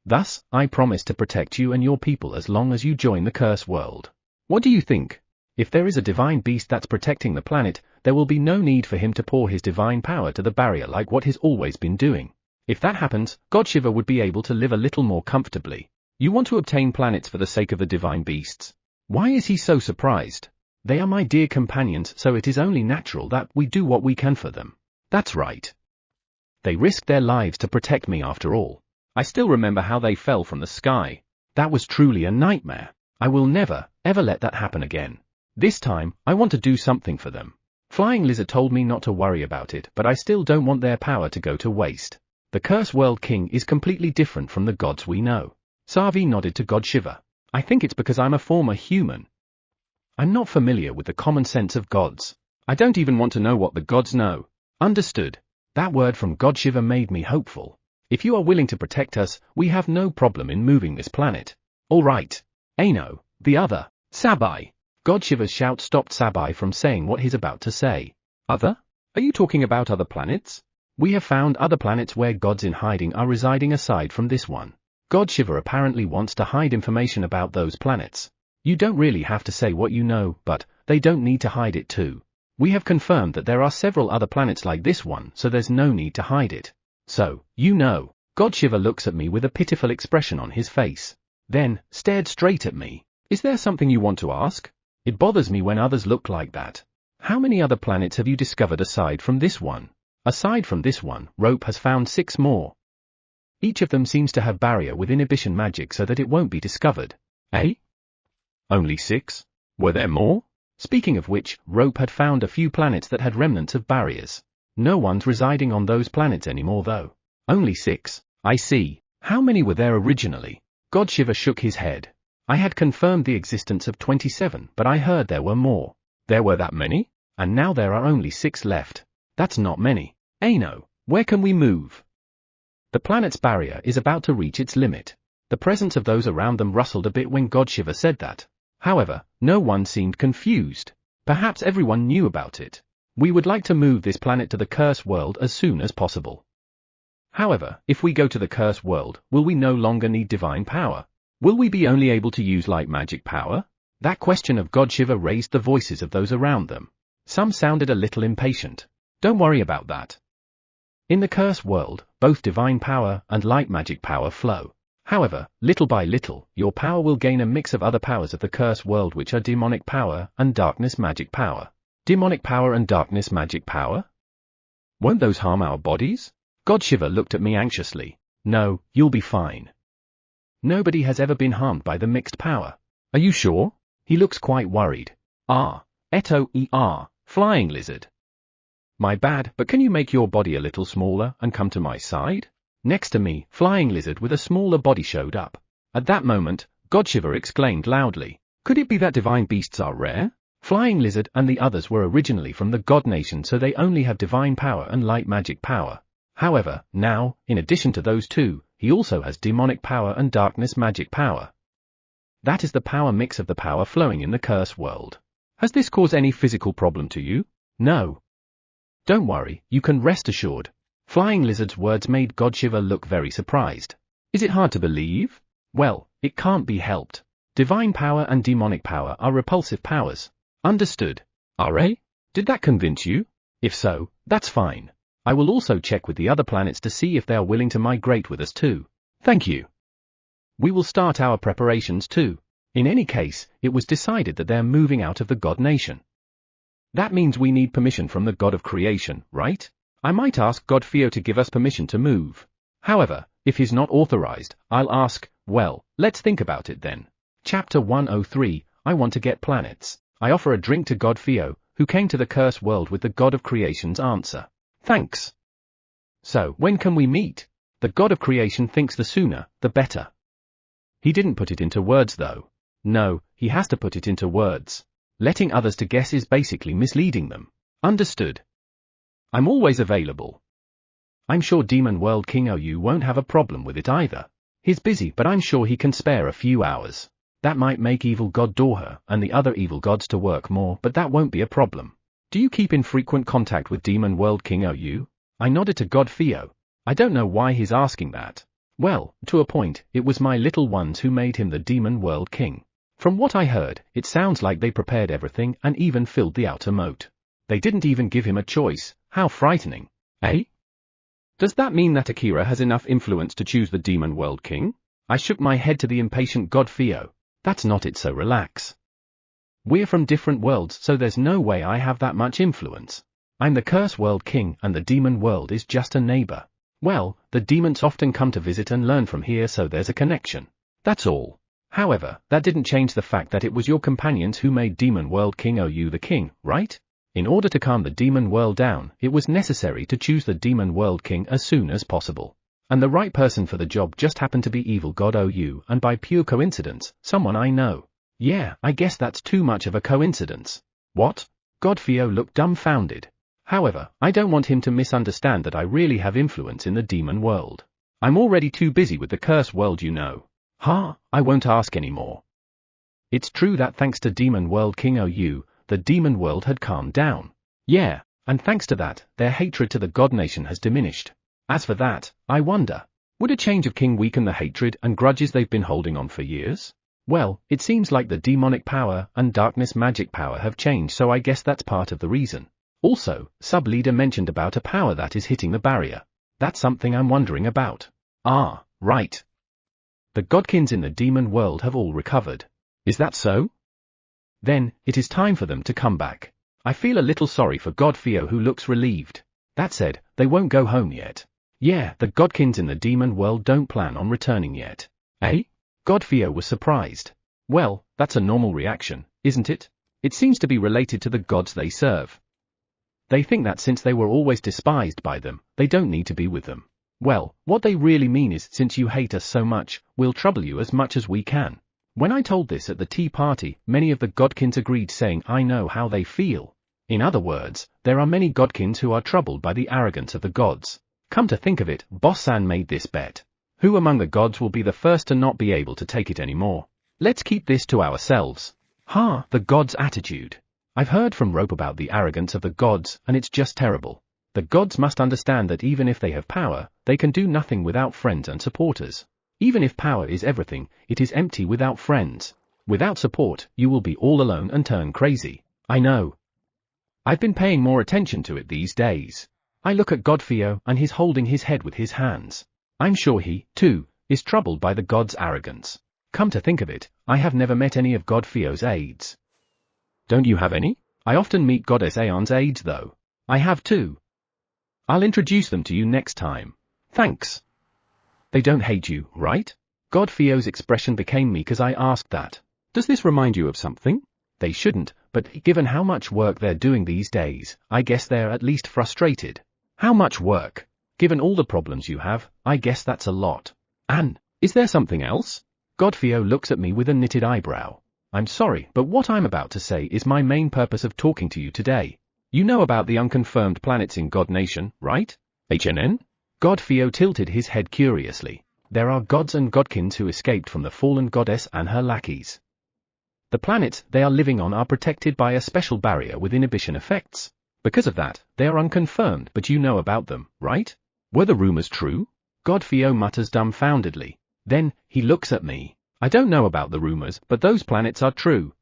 Thus, I promise to protect you and your people as long as you join the curse world. What do you think? If there is a divine beast that's protecting the planet, there will be no need for him to pour his divine power to the barrier like what he's always been doing. If that happens, God Shiva would be able to live a little more comfortably. You want to obtain planets for the sake of the divine beasts? Why is he so surprised? They are my dear companions, so it is only natural that we do what we can for them. That's right. They risked their lives to protect me after all. I still remember how they fell from the sky. That was truly a nightmare. I will never, ever let that happen again. This time, I want to do something for them. Flying Lizard told me not to worry about it, but I still don't want their power to go to waste. The Curse World King is completely different from the gods we know. Savi nodded to God Shiva. I think it's because I'm a former human. I'm not familiar with the common sense of gods. I don't even want to know what the gods know. Understood. That word from God Shiva made me hopeful. If you are willing to protect us, we have no problem in moving this planet. All right. Ano, the other, Sabai. God Shiva's shout stopped Sabai from saying what he's about to say. Other? Are you talking about other planets? We have found other planets where gods in hiding are residing aside from this one. God Shiva apparently wants to hide information about those planets. You don't really have to say what you know, but they don't need to hide it too. We have confirmed that there are several other planets like this one, so there's no need to hide it. So, you know. God Shiva looks at me with a pitiful expression on his face. Then, stared straight at me. Is there something you want to ask? It bothers me when others look like that. How many other planets have you discovered aside from this one? Aside from this one, Rope has found 6 more. Each of them seems to have barrier with inhibition magic so that it won't be discovered. Eh? Only 6? Were there more? Speaking of which, Rope had found a few planets that had remnants of barriers. No one's residing on those planets anymore though. Only 6, I see. How many were there originally? God Shiva shook his head. I had confirmed the existence of 27, but I heard there were more. There were that many? And now there are only 6 left. That's not many. Ano, where can we move? The planet's barrier is about to reach its limit. The presence of those around them rustled a bit when God Shiva said that. However, no one seemed confused. Perhaps everyone knew about it. We would like to move this planet to the Curse World as soon as possible. However, if we go to the Curse World, will we no longer need divine power? Will we be only able to use light magic power? That question of God Shiva raised the voices of those around them. Some sounded a little impatient. Don't worry about that. In the Curse World, both divine power and light magic power flow. However, little by little, your power will gain a mix of other powers of the Curse World which are demonic power and darkness magic power. Demonic power and darkness magic power? Won't those harm our bodies? God Shiva looked at me anxiously. No, you'll be fine. Nobody has ever been harmed by the mixed power. Are you sure? He looks quite worried. Flying Lizard. My bad, but can you make your body a little smaller and come to my side? Next to me, Flying Lizard with a smaller body showed up. At that moment, God Shiva exclaimed loudly. Could it be that divine beasts are rare? Flying Lizard and the others were originally from the God Nation, so they only have divine power and light magic power. However, now, in addition to those two, he also has demonic power and darkness magic power. That is the power mix of the power flowing in the Curse World. Has this caused any physical problem to you? No. Don't worry, you can rest assured. Flying Lizard's words made God Shiva look very surprised. Is it hard to believe? Well, it can't be helped. Divine power and demonic power are repulsive powers. Understood. Are? Did that convince you? If so, that's fine. I will also check with the other planets to see if they are willing to migrate with us too. Thank you. We will start our preparations too. In any case, it was decided that they are moving out of the God Nation. That means we need permission from the God of Creation, right? I might ask God Theo to give us permission to move. However, if he's not authorized, I'll ask, well, let's think about it then. Chapter 103, I want to get planets. I offer a drink to God Theo, who came to the curse world with the God of Creation's answer. Thanks. So, when can we meet? The God of Creation thinks the sooner, the better. He didn't put it into words though. No, he has to put it into words. Letting others to guess is basically misleading them. Understood. I'm always available. I'm sure Demon World King Ou won't have a problem with it either. He's busy, but I'm sure he can spare a few hours. That might make Evil God Dorha and the other evil gods to work more, but that won't be a problem. Do you keep in frequent contact with Demon World King Ou? I nodded to God Theo. I don't know why he's asking that. Well, to a point, it was my little ones who made him the Demon World King. From what I heard, it sounds like they prepared everything and even filled the outer moat. They didn't even give him a choice. How frightening. Eh? Does that mean that Akira has enough influence to choose the Demon World King? I shook my head to the impatient God Theo. That's not it, so relax. We're from different worlds, so there's no way I have that much influence. I'm the Curse World King and the Demon World is just a neighbor. Well, the demons often come to visit and learn from here, so there's a connection. That's all. However, that didn't change the fact that it was your companions who made Demon World King Ou the king, right? In order to calm the demon world down, it was necessary to choose the Demon World King as soon as possible. And the right person for the job just happened to be Evil God Ou, and by pure coincidence, someone I know. Yeah, I guess that's too much of a coincidence. What? God Theo looked dumbfounded. However, I don't want him to misunderstand that I really have influence in the demon world. I'm already too busy with the curse world, you know. I won't ask anymore. It's true that thanks to Demon World King Ou, the demon world had calmed down. Yeah, and thanks to that, their hatred to the God Nation has diminished. As for that, I wonder, would a change of king weaken the hatred and grudges they've been holding on for years? Well, it seems like the demonic power and darkness magic power have changed, so I guess that's part of the reason. Also, sub-leader mentioned about a power that is hitting the barrier. That's something I'm wondering about. Ah, right. The godkins in the demon world have all recovered. Is that so? Then, it is time for them to come back. I feel a little sorry for God Theo, who looks relieved. That said, they won't go home yet. Yeah, the godkins in the demon world don't plan on returning yet. Eh? God Theo was surprised. Well, that's a normal reaction, isn't it? It seems to be related to the gods they serve. They think that since they were always despised by them, they don't need to be with them. Well, what they really mean is, since you hate us so much, we'll trouble you as much as we can. When I told this at the tea party, many of the godkins agreed, saying I know how they feel. In other words, there are many godkins who are troubled by the arrogance of the gods. Come to think of it, Boss-san made this bet. Who among the gods will be the first to not be able to take it anymore? Let's keep this to ourselves. The gods' attitude. I've heard from Rope about the arrogance of the gods, and it's just terrible. The gods must understand that even if they have power, they can do nothing without friends and supporters. Even if power is everything, it is empty without friends. Without support, you will be all alone and turn crazy. I know. I've been paying more attention to it these days. I look at God Theo, and he's holding his head with his hands. I'm sure he, too, is troubled by the gods' arrogance. Come to think of it, I have never met any of God Theo's aides. Don't you have any? I often meet Goddess Aeon's aides though. I have too. I'll introduce them to you next time. Thanks. They don't hate you, right? God Theo's expression became meek as I asked that. Does this remind you of something? They shouldn't, but given how much work they're doing these days, I guess they're at least frustrated. How much work? Given all the problems you have, I guess that's a lot. Anne, is there something else? God Theo looks at me with a knitted eyebrow. I'm sorry, but what I'm about to say is my main purpose of talking to you today. You know about the unconfirmed planets in God Nation, right? HNN? God Theo tilted his head curiously. There are gods and godkins who escaped from the fallen goddess and her lackeys. The planets they are living on are protected by a special barrier with inhibition effects. Because of that, they are unconfirmed, but you know about them, right? Were the rumors true? God Theo mutters dumbfoundedly. Then, he looks at me. I don't know about the rumors, but those planets are true.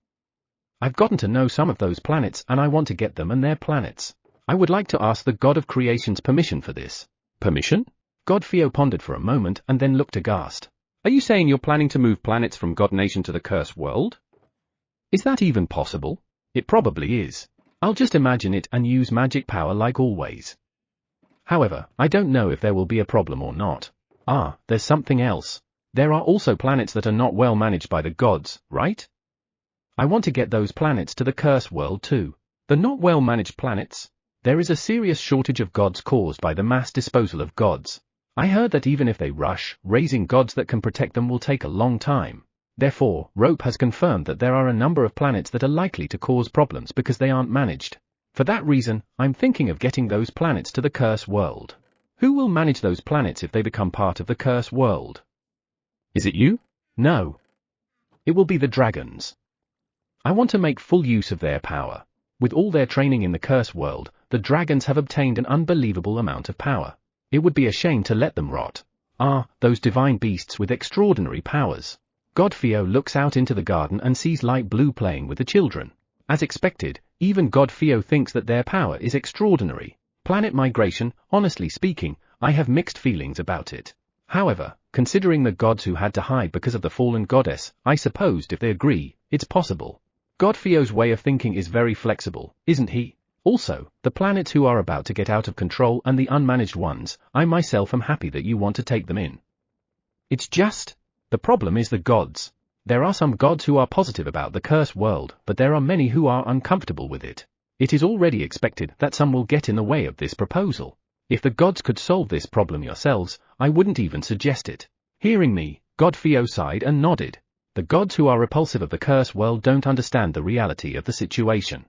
I've gotten to know some of those planets and I want to get them and their planets. I would like to ask the God of Creation's permission for this. Permission? God Theo pondered for a moment and then looked aghast. Are you saying you're planning to move planets from God Nation to the Cursed World? Is that even possible? It probably is. I'll just imagine it and use magic power like always. However, I don't know if there will be a problem or not. There's something else. There are also planets that are not well managed by the gods, right? I want to get those planets to the Cursed World too. The not well-managed planets? There is a serious shortage of gods caused by the mass disposal of gods. I heard that even if they rush, raising gods that can protect them will take a long time. Therefore, Rope has confirmed that there are a number of planets that are likely to cause problems because they aren't managed. For that reason, I'm thinking of getting those planets to the Curse World. Who will manage those planets if they become part of the Curse World? Is it you? No. It will be the dragons. I want to make full use of their power. With all their training in the Curse World, the dragons have obtained an unbelievable amount of power. It would be a shame to let them rot. Ah, those divine beasts with extraordinary powers. Godfio looks out into the garden and sees Light Blue playing with the children. As expected, even Godfio thinks that their power is extraordinary. Planet migration, honestly speaking, I have mixed feelings about it. However, considering the gods who had to hide because of the fallen goddess, I supposed if they agree, it's possible. Godfio's way of thinking is very flexible, isn't he? Also, the planets who are about to get out of control and the unmanaged ones, I myself am happy that you want to take them in. It's just, the problem is the gods. There are some gods who are positive about the Curse World, but there are many who are uncomfortable with it. It is already expected that some will get in the way of this proposal. If the gods could solve this problem yourselves, I wouldn't even suggest it. Hearing me, Godfio sighed and nodded. The gods who are repulsive of the Curse World don't understand the reality of the situation.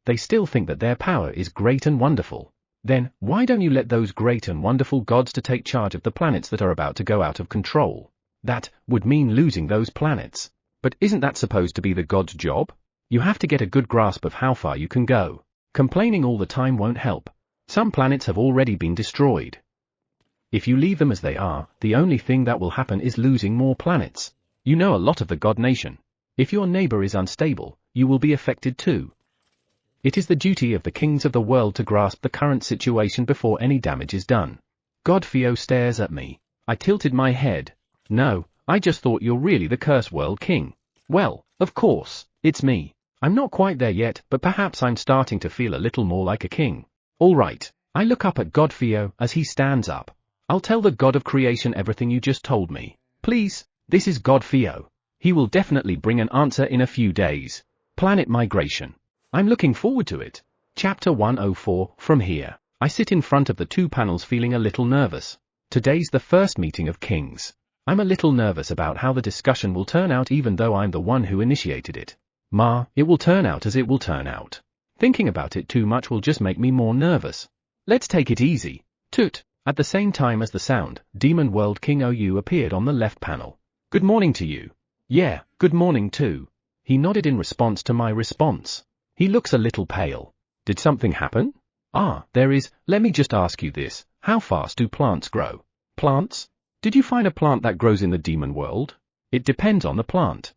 They still think that their power is great and wonderful. Then, why don't you let those great and wonderful gods to take charge of the planets that are about to go out of control? That would mean losing those planets. But isn't that supposed to be the god's job? You have to get a good grasp of how far you can go. Complaining all the time won't help. Some planets have already been destroyed. If you leave them as they are, the only thing that will happen is losing more planets. You know a lot of the god nation. If your neighbor is unstable, you will be affected too. It is the duty of the kings of the world to grasp the current situation before any damage is done. Godfio stares at me. I tilted my head. No, I just thought you're really the Curse World King. Well, of course, it's me. I'm not quite there yet, but perhaps I'm starting to feel a little more like a king. All right, I look up at Godfio as he stands up. I'll tell the god of creation everything you just told me. Please, this is Godfio. He will definitely bring an answer in a few days. Planet migration. I'm looking forward to it. Chapter 104, From Here. I sit in front of the two panels feeling a little nervous. Today's the first meeting of kings. I'm a little nervous about how the discussion will turn out even though I'm the one who initiated it. It will turn out as it will turn out. Thinking about it too much will just make me more nervous. Let's take it easy. Toot. At the same time as the sound, Demon World King OU appeared on the left panel. Good morning to you. Yeah, good morning too. He nodded in response to my response. He looks a little pale. Did something happen? There is. Let me just ask you this. How fast do plants grow? Plants? Did you find a plant that grows in the demon world? It depends on the plant.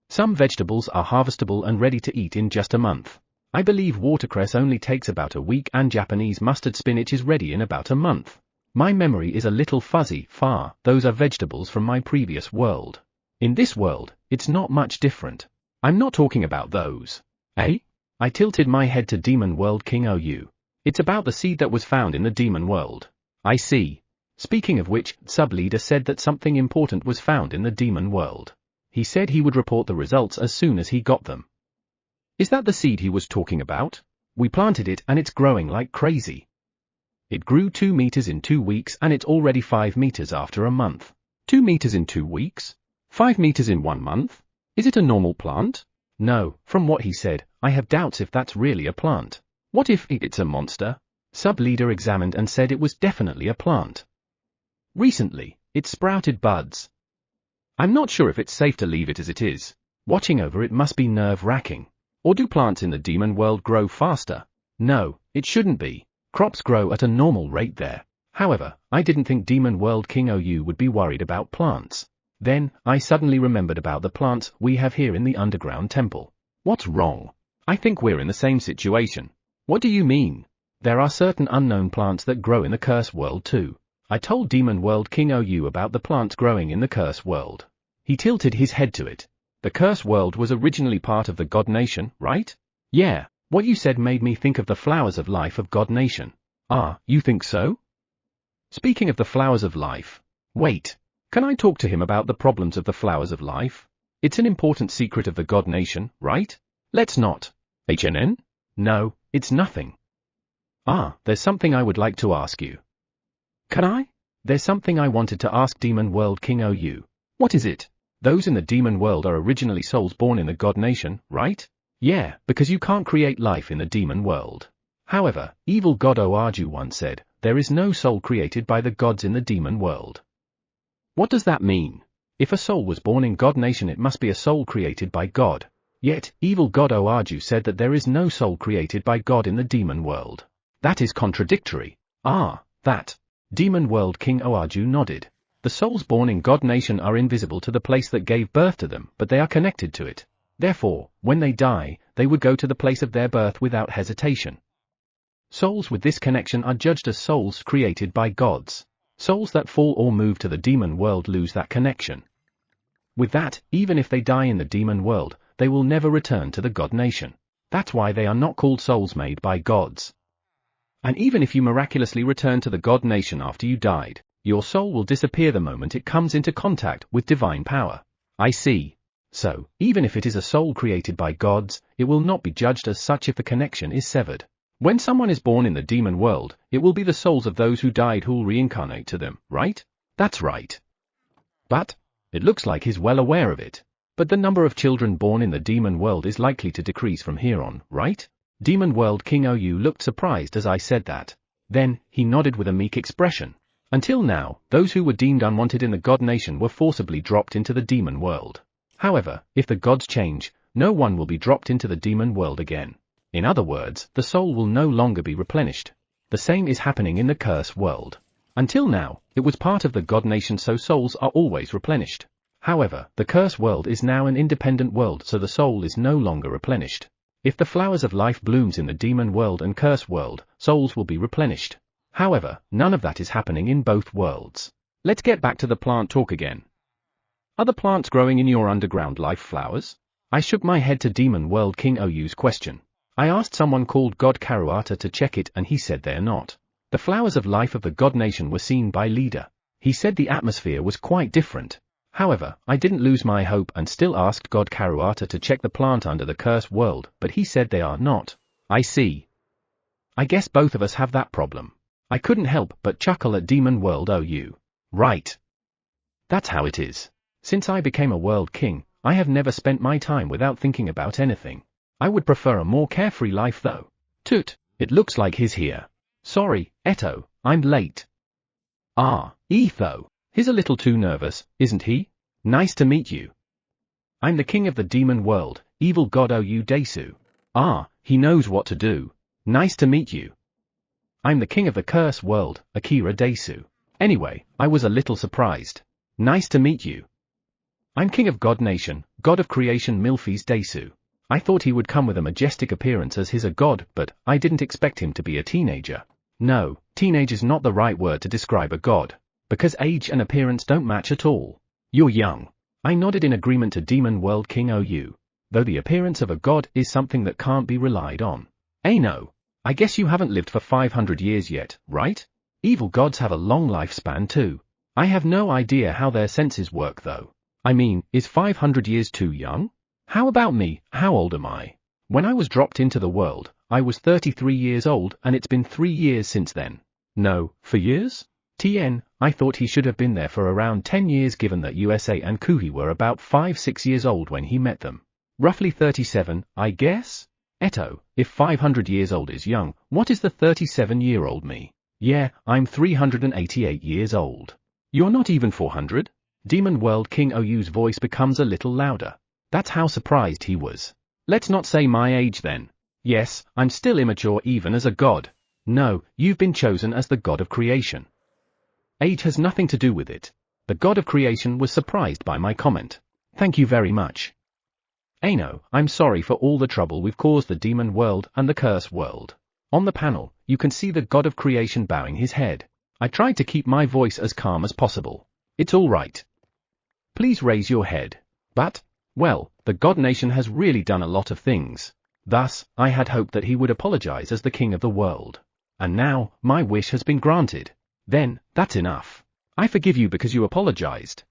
Some vegetables are harvestable and ready to eat in just a month. I believe watercress only takes about a week and Japanese mustard spinach is ready in about a month. My memory is a little fuzzy. Those are vegetables from my previous world. In this world, it's not much different. I'm not talking about those. Eh? I tilted my head to Demon World King OU. It's about the seed that was found in the demon world. I see. Speaking of which, Sub-Leader said that something important was found in the demon world. He said he would report the results as soon as he got them. Is that the seed he was talking about? We planted it and it's growing like crazy. It grew 2 meters in 2 weeks and it's already 5 meters after a month. 2 meters in 2 weeks? 5 meters in 1 month? Is it a normal plant? No, from what he said, I have doubts if that's really a plant. What if it's a monster? Sub-Leader examined and said it was definitely a plant. Recently, it sprouted buds. I'm not sure if it's safe to leave it as it is. Watching over it must be nerve-wracking. Or do plants in the demon world grow faster? No, it shouldn't be. Crops grow at a normal rate there. However, I didn't think Demon World King OU would be worried about plants. Then, I suddenly remembered about the plants we have here in the underground temple. What's wrong? I think we're in the same situation. What do you mean? There are certain unknown plants that grow in the Curse World too. I told Demon World King OU about the plants growing in the Curse World. He tilted his head to it. The Curse World was originally part of the God Nation, right? Yeah, what you said made me think of the flowers of life of God Nation. You think so? Speaking of the flowers of life. Wait, can I talk to him about the problems of the flowers of life? It's an important secret of the God Nation, right? Let's not. HNN? No, it's nothing. Ah, there's something I would like to ask you. Can I? There's something I wanted to ask Demon World King OU. What is it? Those in the demon world are originally souls born in the God Nation, right? Yeah, because you can't create life in the demon world. However, evil god Oarju once said, there is no soul created by the gods in the demon world. What does that mean? If a soul was born in God Nation, it must be a soul created by God. Yet, evil god Oarju said that there is no soul created by God in the demon world. That is contradictory. Ah, that. Demon World King Oarju nodded. The souls born in God Nation are invisible to the place that gave birth to them, but they are connected to it. Therefore, when they die, they would go to the place of their birth without hesitation. Souls with this connection are judged as souls created by gods. Souls that fall or move to the demon world lose that connection. With that, even if they die in the demon world, they will never return to the God Nation. That's why they are not called souls made by gods. And even if you miraculously return to the God Nation after you died, your soul will disappear the moment it comes into contact with divine power. I see. So, even if it is a soul created by gods, it will not be judged as such if the connection is severed. When someone is born in the demon world, it will be the souls of those who died who will reincarnate to them, right? That's right. But, it looks like he's well aware of it. But the number of children born in the demon world is likely to decrease from here on, right? Demon World King OU looked surprised as I said that. Then, he nodded with a meek expression. Until now, those who were deemed unwanted in the God Nation were forcibly dropped into the demon world. However, if the gods change, no one will be dropped into the demon world again. In other words, the soul will no longer be replenished. The same is happening in the curse world. Until now, it was part of the God Nation, so souls are always replenished. However, the curse world is now an independent world, so the soul is no longer replenished. If the flowers of life blooms in the demon world and curse world, souls will be replenished. However, none of that is happening in both worlds. Let's get back to the plant talk again. Are the plants growing in your underground life flowers? I shook my head to Demon World King OU's question. I asked someone called God Karuata to check it, and he said they're not. The flowers of life of the God Nation were seen by Leader. He said the atmosphere was quite different. However, I didn't lose my hope and still asked God Karuata to check the plant under the curse world, but he said they are not. I see. I guess both of us have that problem. I couldn't help but chuckle at Demon World OU. Right. That's how it is. Since I became a world king, I have never spent my time without thinking about anything. I would prefer a more carefree life though. Toot, it looks like he's here. Sorry, Eto, I'm late. Ah, Etho. He's a little too nervous, isn't he? Nice to meet you. I'm the king of the demon world, evil god OU Desu. Ah, he knows what to do. Nice to meet you. I'm the king of the curse world, Akira Desu. Anyway, I was a little surprised. Nice to meet you. I'm king of God Nation, god of creation Milphys Desu. I thought he would come with a majestic appearance as he's a god, but I didn't expect him to be a teenager. No, teenage is not the right word to describe a god. Because age and appearance don't match at all. You're young. I nodded in agreement to Demon World King OU. Though the appearance of a god is something that can't be relied on. No. I guess you haven't lived for 500 years yet, right? Evil gods have a long lifespan too. I have no idea how their senses work though. I mean, is 500 years too young? How about me, how old am I? When I was dropped into the world, I was 33 years old, and it's been 3 years since then. No, for years? TN, I thought he should have been there for around 10 years given that USA and Kuhi were about 5-6 years old when he met them. Roughly 37, I guess? Eto, if 500 years old is young, what is the 37-year-old me? Yeah, I'm 388 years old. You're not even 400? Demon World King OU's voice becomes a little louder. That's how surprised he was. Let's not say my age then. Yes, I'm still immature even as a god. No, you've been chosen as the god of creation. Age has nothing to do with it. The god of creation was surprised by my comment. Thank you very much. Ano, I'm sorry for all the trouble we've caused the demon world and the curse world. On the panel, you can see the god of creation bowing his head. I tried to keep my voice as calm as possible. It's all right. Please raise your head. But, well, the God Nation has really done a lot of things. Thus, I had hoped that he would apologize as the king of the world. And now, my wish has been granted. Then, that's enough. I forgive you because you apologized.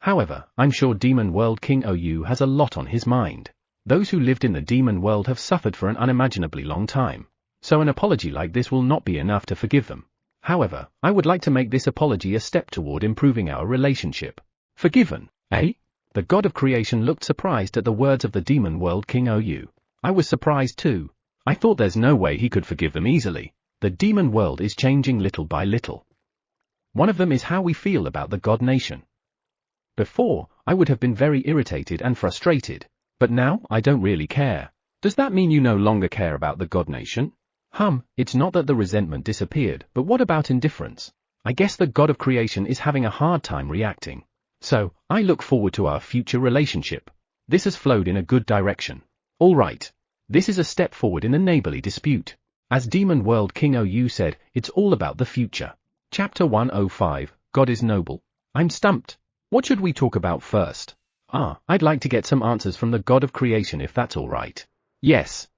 However, I'm sure Demon World King OU has a lot on his mind. Those who lived in the demon world have suffered for an unimaginably long time. So an apology like this will not be enough to forgive them. However, I would like to make this apology a step toward improving our relationship. Forgiven, eh? The god of creation looked surprised at the words of the demon world king Ou. I was surprised too. I thought there's no way he could forgive them easily. The demon world is changing little by little. One of them is how we feel about the god nation. Before, I would have been very irritated and frustrated, but now I don't really care. Does that mean you no longer care about the god nation? It's not that the resentment disappeared, but what about indifference? I guess the god of creation is having a hard time reacting. So, I look forward to our future relationship. This has flowed in a good direction. Alright. This is a step forward in the neighborly dispute. As Demon World King Ou said, it's all about the future. Chapter 105, God is Noble. I'm stumped. What should we talk about first? I'd like to get some answers from the god of creation if that's alright. Yes.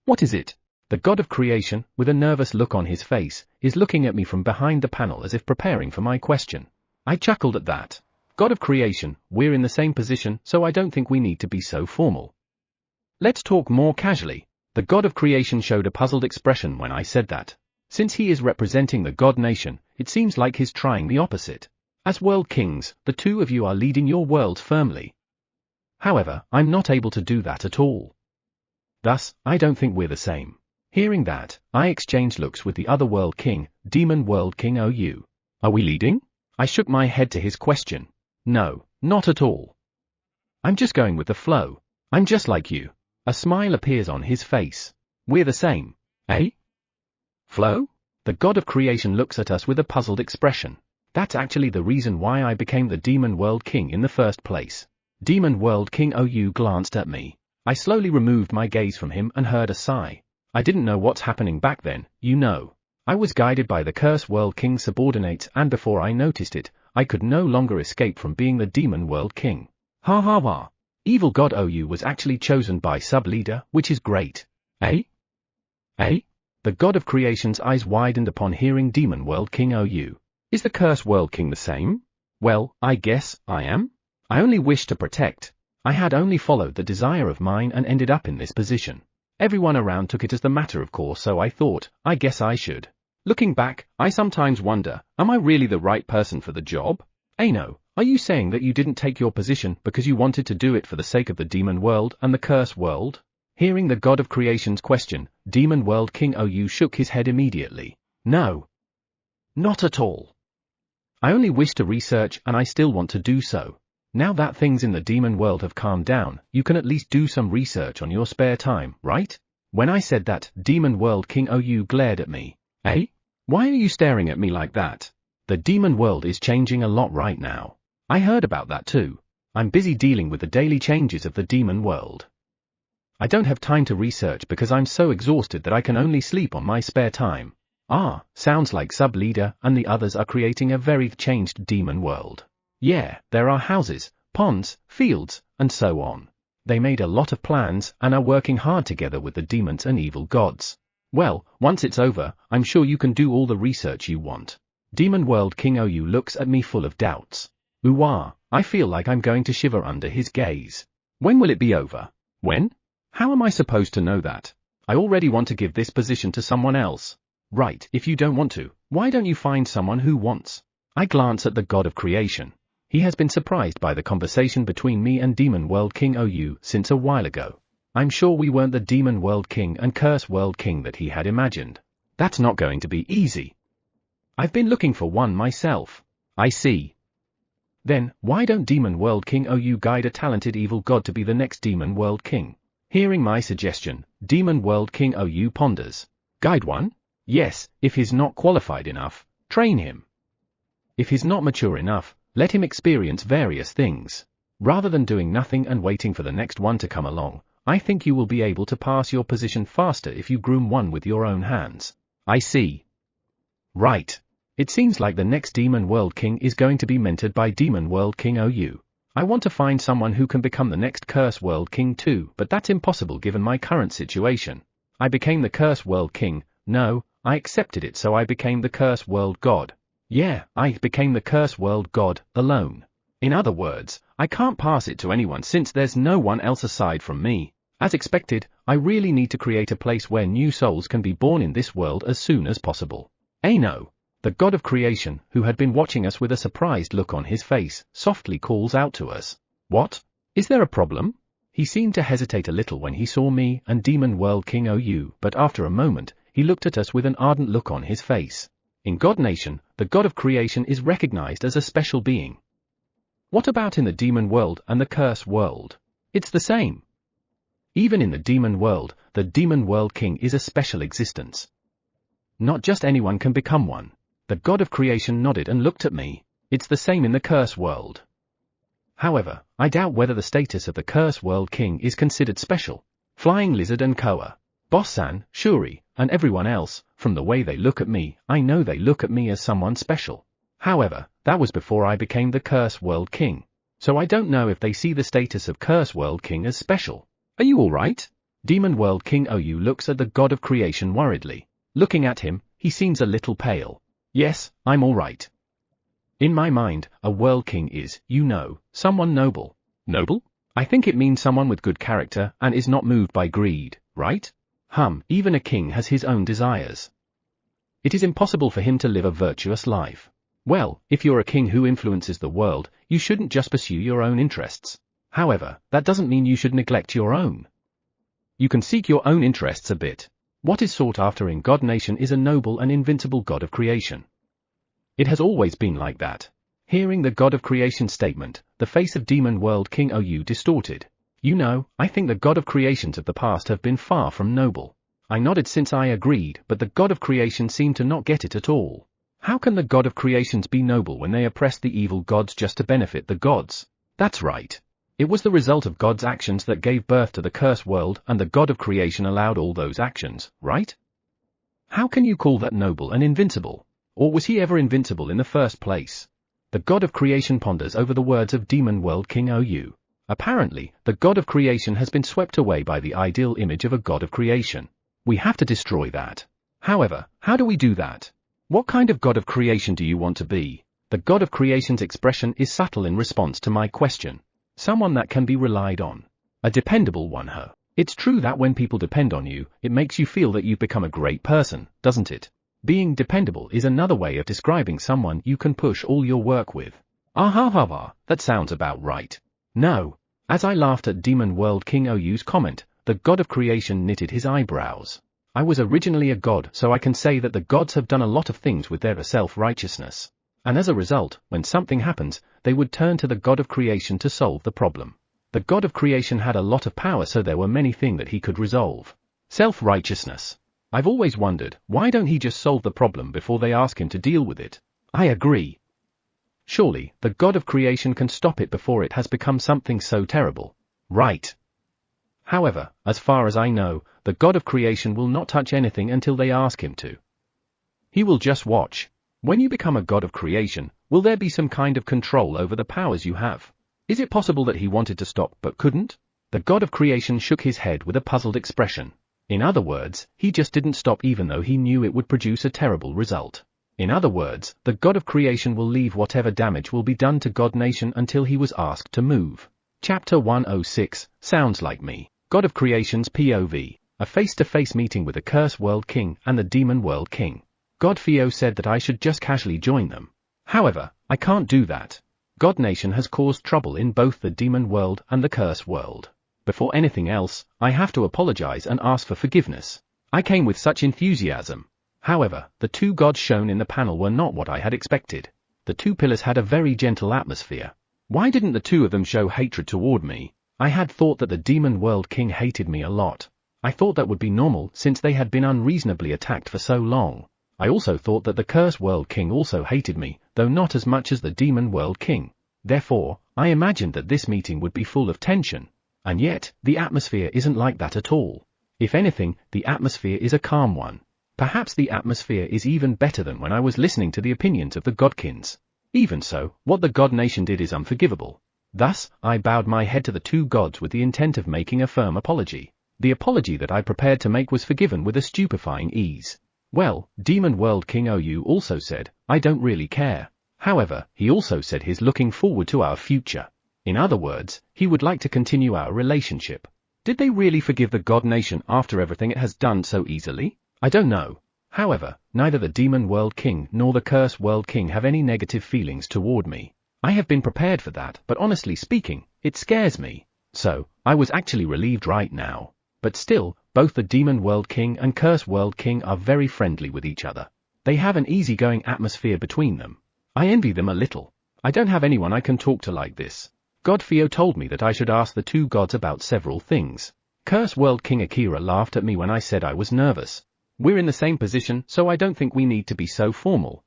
What is it? The god of creation, with a nervous look on his face, is looking at me from behind the panel as if preparing for my question. I chuckled at that. God of creation, we're in the same position, so I don't think we need to be so formal. Let's talk more casually. The god of creation showed a puzzled expression when I said that. Since he is representing the god nation, it seems like he's trying the opposite. As world kings, the two of you are leading your worlds firmly. However, I'm not able to do that at all. Thus, I don't think we're the same. Hearing that, I exchanged looks with the other world king, Demon World King Ou. Are we leading? I shook my head to his question. No, not at all. I'm just going with the flow. I'm just like you. A smile appears on his face. We're the same. Eh? Flow? The god of creation looks at us with a puzzled expression. That's actually the reason why I became the Demon World King in the first place. Demon World King Ou glanced at me. I slowly removed my gaze from him and heard a sigh. I didn't know what's happening back then, you know. I was guided by the Curse World King's subordinates, and before I noticed it, I could no longer escape from being the Demon World King. Ha ha ha. Evil God Ou was actually chosen by sub-leader, which is great. Eh? Eh? The god of creation's eyes widened upon hearing Demon World King Ou. Is the Curse World King the same? Well, I guess I am. I only wish to protect. I had only followed the desire of mine and ended up in this position. Everyone around took it as the matter of course, so I thought, I guess I should. Looking back, I sometimes wonder, am I really the right person for the job? Ano, are you saying that you didn't take your position because you wanted to do it for the sake of the demon world and the curse world? Hearing the god of creation's question, Demon World King Ou shook his head immediately. No. Not at all. I only wish to research, and I still want to do so. Now that things in the demon world have calmed down, you can at least do some research on your spare time, right? When I said that, Demon World King Ou glared at me. Eh? Why are you staring at me like that? The demon world is changing a lot right now. I heard about that too. I'm busy dealing with the daily changes of the demon world. I don't have time to research because I'm so exhausted that I can only sleep on my spare time. Sounds like sub-leader and the others are creating a very changed demon world. Yeah, there are houses, ponds, fields, and so on. They made a lot of plans and are working hard together with the demons and evil gods. Well, once it's over, I'm sure you can do all the research you want. Demon World King Ou looks at me full of doubts. I feel like I'm going to shiver under his gaze. When will it be over? When? How am I supposed to know that? I already want to give this position to someone else. Right, if you don't want to, why don't you find someone who wants? I glance at the god of creation. He has been surprised by the conversation between me and Demon World King Ou since a while ago. I'm sure we weren't the Demon World King and Curse World King that he had imagined. That's not going to be easy. I've been looking for one myself. I see. Then, why don't Demon World King Ou guide a talented evil god to be the next Demon World King? Hearing my suggestion, Demon World King Ou ponders. Guide one? Yes, if he's not qualified enough, train him. If he's not mature enough, let him experience various things. Rather than doing nothing and waiting for the next one to come along, I think you will be able to pass your position faster if you groom one with your own hands. I see. Right. It seems like the next Demon World King is going to be mentored by Demon World King Ou. I want to find someone who can become the next Curse World King too, but that's impossible given my current situation. I became the Curse World King. No, I accepted it, so I became the Curse World God. Yeah, I became the Curse World God, alone. In other words, I can't pass it to anyone since there's no one else aside from me. As expected, I really need to create a place where new souls can be born in this world as soon as possible. No. The god of creation, who had been watching us with a surprised look on his face, softly calls out to us. What? Is there a problem? He seemed to hesitate a little when he saw me and Demon World King OU, but after a moment, he looked at us with an ardent look on his face. In God Nation, the god of creation is recognized as a special being. What about in the demon world and the curse world? It's the same. Even in the demon world, the Demon World King is a special existence. Not just anyone can become one. The god of creation nodded and looked at me. It's the same in the curse world. However, I doubt whether the status of the curse world king is considered special. Flying Lizard and Koa, Boss-san, Shuri, and everyone else, from the way they look at me, I know they look at me as someone special. However, that was before I became the curse world king. So I don't know if they see the status of curse world king as special. Are you alright? Demon World King OU looks at the god of creation worriedly. Looking at him, he seems a little pale. Yes, I'm alright. In my mind, a world king is, someone noble. Noble? I think it means someone with good character and is not moved by greed, right? Even a king has his own desires. It is impossible for him to live a virtuous life. Well, if you're a king who influences the world, you shouldn't just pursue your own interests. However, that doesn't mean you should neglect your own. You can seek your own interests a bit. What is sought after in God Nation is a noble and invincible god of creation. It has always been like that. Hearing the god of creation statement, the face of Demon World King OU distorted. I think the god of creations of the past have been far from noble. I nodded since I agreed, but the god of creation seemed to not get it at all. How can the god of creations be noble when they oppress the evil gods just to benefit the gods? That's right. It was the result of God's actions that gave birth to the curse world, and the god of creation allowed all those actions, right? How can you call that noble and invincible? Or was he ever invincible in the first place? The god of creation ponders over the words of Demon World King OU. Apparently, the god of creation has been swept away by the ideal image of a god of creation. We have to destroy that. However, how do we do that? What kind of god of creation do you want to be? The god of creation's expression is subtle in response to my question. Someone that can be relied on. A dependable one, huh? It's true that when people depend on you, it makes you feel that you've become a great person, doesn't it? Being dependable is another way of describing someone you can push all your work with. That sounds about right. No. As I laughed at Demon World King OU's comment, the god of creation knitted his eyebrows. I was originally a god, so I can say that the gods have done a lot of things with their self-righteousness. And as a result, when something happens, they would turn to the god of creation to solve the problem. The god of creation had a lot of power, so there were many things that he could resolve. Self-righteousness. I've always wondered, why don't he just solve the problem before they ask him to deal with it? I agree. Surely, the god of creation can stop it before it has become something so terrible. Right. However, as far as I know, the god of creation will not touch anything until they ask him to. He will just watch. When you become a god of creation, will there be some kind of control over the powers you have? Is it possible that he wanted to stop but couldn't? The god of creation shook his head with a puzzled expression. In other words, he just didn't stop even though he knew it would produce a terrible result. In other words, the god of creation will leave whatever damage will be done to God Nation until he was asked to move. Chapter 106, sounds like me. God of Creation's POV, a face-to-face meeting with the Curse World King and the Demon World King. God Theo said that I should just casually join them. However, I can't do that. God Nation has caused trouble in both the Demon World and the Curse World. Before anything else, I have to apologize and ask for forgiveness. I came with such enthusiasm. However, the two gods shown in the panel were not what I had expected. The two pillars had a very gentle atmosphere. Why didn't the two of them show hatred toward me? I had thought that the Demon World King hated me a lot. I thought that would be normal since they had been unreasonably attacked for so long. I also thought that the Curse World King also hated me, though not as much as the Demon World King. Therefore, I imagined that this meeting would be full of tension. And yet, the atmosphere isn't like that at all. If anything, the atmosphere is a calm one. Perhaps the atmosphere is even better than when I was listening to the opinions of the Godkins. Even so, what the God Nation did is unforgivable. Thus, I bowed my head to the two gods with the intent of making a firm apology. The apology that I prepared to make was forgiven with a stupefying ease. Well, Demon World King OU also said, I don't really care. However, he also said he's looking forward to our future. In other words, he would like to continue our relationship. Did they really forgive the God Nation after everything it has done so easily? I don't know. However, neither the Demon World King nor the Curse World King have any negative feelings toward me. I have been prepared for that, but honestly speaking, it scares me. So, I was actually relieved right now. But still, both the Demon World King and Curse World King are very friendly with each other. They have an easygoing atmosphere between them. I envy them a little. I don't have anyone I can talk to like this. God Theo told me that I should ask the two gods about several things. Curse World King Akira laughed at me when I said I was nervous. We're in the same position, so I don't think we need to be so formal.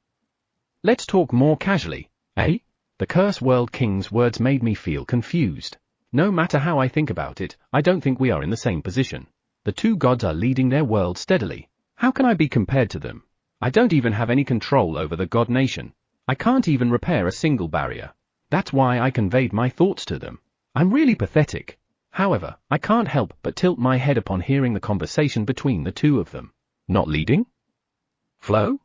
Let's talk more casually, eh? The Curse World King's words made me feel confused. No matter how I think about it, I don't think we are in the same position. The two gods are leading their world steadily. How can I be compared to them? I don't even have any control over the God Nation. I can't even repair a single barrier. That's why I conveyed my thoughts to them. I'm really pathetic. However, I can't help but tilt my head upon hearing the conversation between the two of them. Not leading? Flow?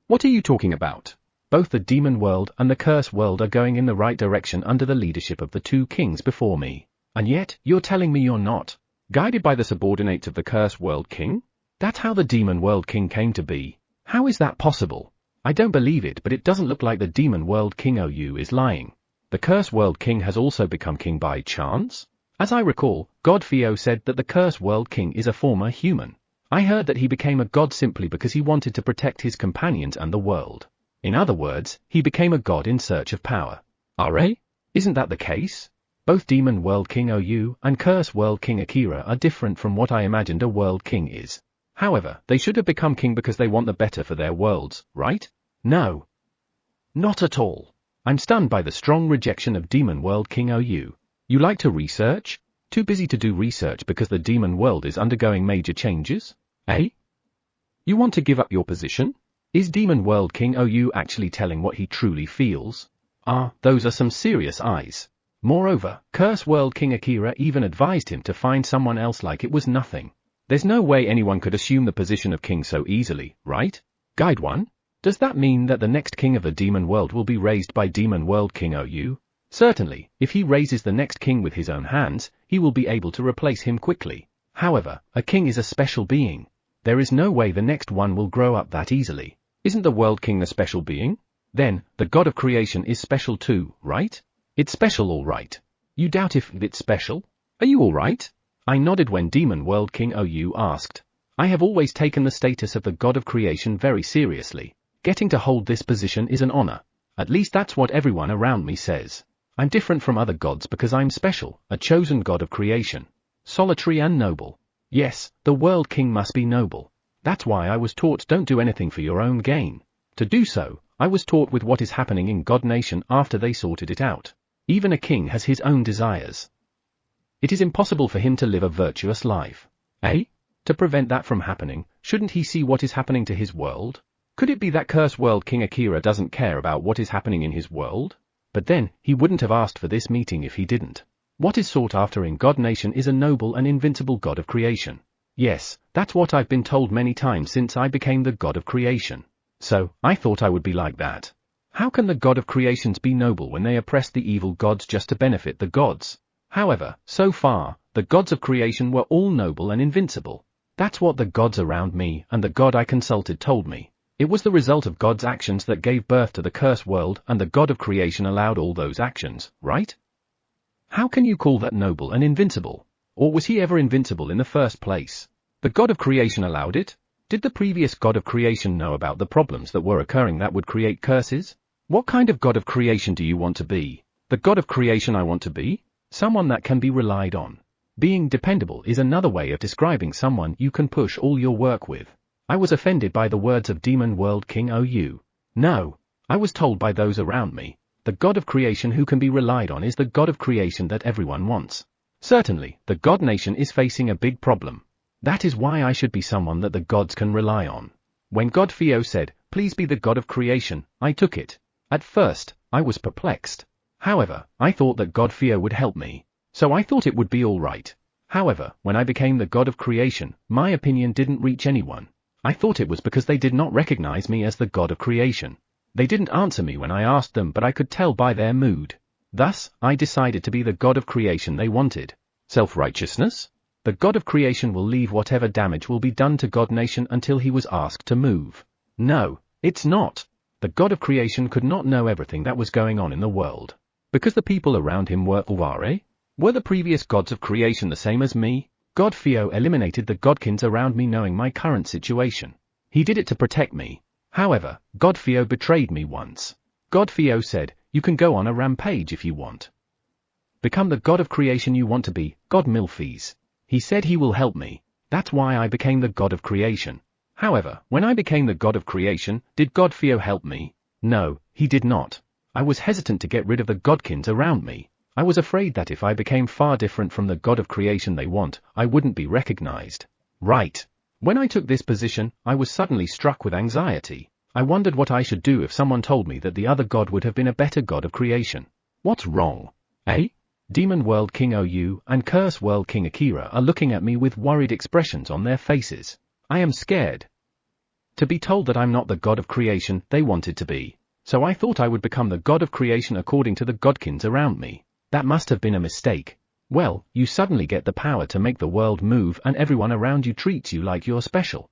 What are you talking about? Both the Demon World and the Curse World are going in the right direction under the leadership of the two kings before me. And yet, you're telling me you're not. Guided by the subordinates of the Curse World King? That's how the Demon World King came to be. How is that possible? I don't believe it, but it doesn't look like the Demon World King OU is lying. The Curse World King has also become king by chance? As I recall, God Theo said that the Curse World King is a former human. I heard that he became a god simply because he wanted to protect his companions and the world. In other words, he became a god in search of power. RA? Isn't that the case? Both Demon World King OU and Curse World King Akira are different from what I imagined a world king is. However, they should have become king because they want the better for their worlds, right? No. Not at all. I'm stunned by the strong rejection of Demon World King OU. You like to research? Too busy to do research because the demon world is undergoing major changes? Eh? You want to give up your position? Is Demon World King OU actually telling what he truly feels? Those are some serious eyes. Moreover, Curse World King Akira even advised him to find someone else like it was nothing. There's no way anyone could assume the position of king so easily, right? Guide 1? Does that mean that the next king of the demon world will be raised by Demon World King OU? Certainly, if he raises the next king with his own hands, he will be able to replace him quickly. However, a king is a special being. There is no way the next one will grow up that easily. Isn't the World King a special being? Then, the God of Creation is special too, right? It's special all right. You doubt if it's special? Are you all right? I nodded when Demon World King OU asked. I have always taken the status of the God of Creation very seriously. Getting to hold this position is an honor. At least that's what everyone around me says. I'm different from other gods because I'm special, a chosen God of Creation. Solitary and noble. Yes, the World King must be noble. That's why I was taught don't do anything for your own gain. To do so, I was taught with what is happening in God Nation after they sorted it out. Even a king has his own desires. It is impossible for him to live a virtuous life. Eh? To prevent that from happening, shouldn't he see what is happening to his world? Could it be that Curse World King Akira doesn't care about what is happening in his world? But then, he wouldn't have asked for this meeting if he didn't. What is sought after in God Nation is a noble and invincible God of Creation. Yes, that's what I've been told many times since I became the God of Creation. So, I thought I would be like that. How can the God of Creations be noble when they oppress the evil gods just to benefit the gods? However, so far, the gods of creation were all noble and invincible. That's what the gods around me and the God I consulted told me. It was the result of God's actions that gave birth to the curse world, and the God of creation allowed all those actions, right? How can you call that noble and invincible? Or was he ever invincible in the first place? The God of creation allowed it? Did the previous God of creation know about the problems that were occurring that would create curses? What kind of God of creation do you want to be? The God of creation I want to be? Someone that can be relied on. Being dependable is another way of describing someone you can push all your work with. I was offended by the words of Demon World King OU. No, I was told by those around me. The God of creation who can be relied on is the God of creation that everyone wants. Certainly, the God Nation is facing a big problem. That is why I should be someone that the gods can rely on. When God Theo said, "Please be the God of creation," I took it. At first, I was perplexed. However, I thought that God Theo would help me. So I thought it would be all right. However, when I became the God of creation, my opinion didn't reach anyone. I thought it was because they did not recognize me as the God of creation. They didn't answer me when I asked them, but I could tell by their mood. Thus, I decided to be the god of creation they wanted. Self-righteousness? The god of creation will leave whatever damage will be done to God Nation until he was asked to move. No, it's not. The god of creation could not know everything that was going on in the world. Because the people around him were Uware? Were the previous gods of creation the same as me? God Theo eliminated the godkins around me knowing my current situation. He did it to protect me. However, God Theo betrayed me once. God Theo said, you can go on a rampage if you want. Become the god of creation you want to be, God Milfies. He said he will help me. That's why I became the god of creation. However, when I became the god of creation, did God Theo help me? No, he did not. I was hesitant to get rid of the godkins around me. I was afraid that if I became far different from the god of creation they want, I wouldn't be recognized. Right. When I took this position, I was suddenly struck with anxiety. I wondered what I should do if someone told me that the other god would have been a better god of creation. What's wrong? Eh? Demon World King OU and Curse World King Akira are looking at me with worried expressions on their faces. I am scared to be told that I'm not the god of creation they wanted to be. So I thought I would become the god of creation according to the godkins around me. That must have been a mistake. Well, you suddenly get the power to make the world move and everyone around you treats you like you're special.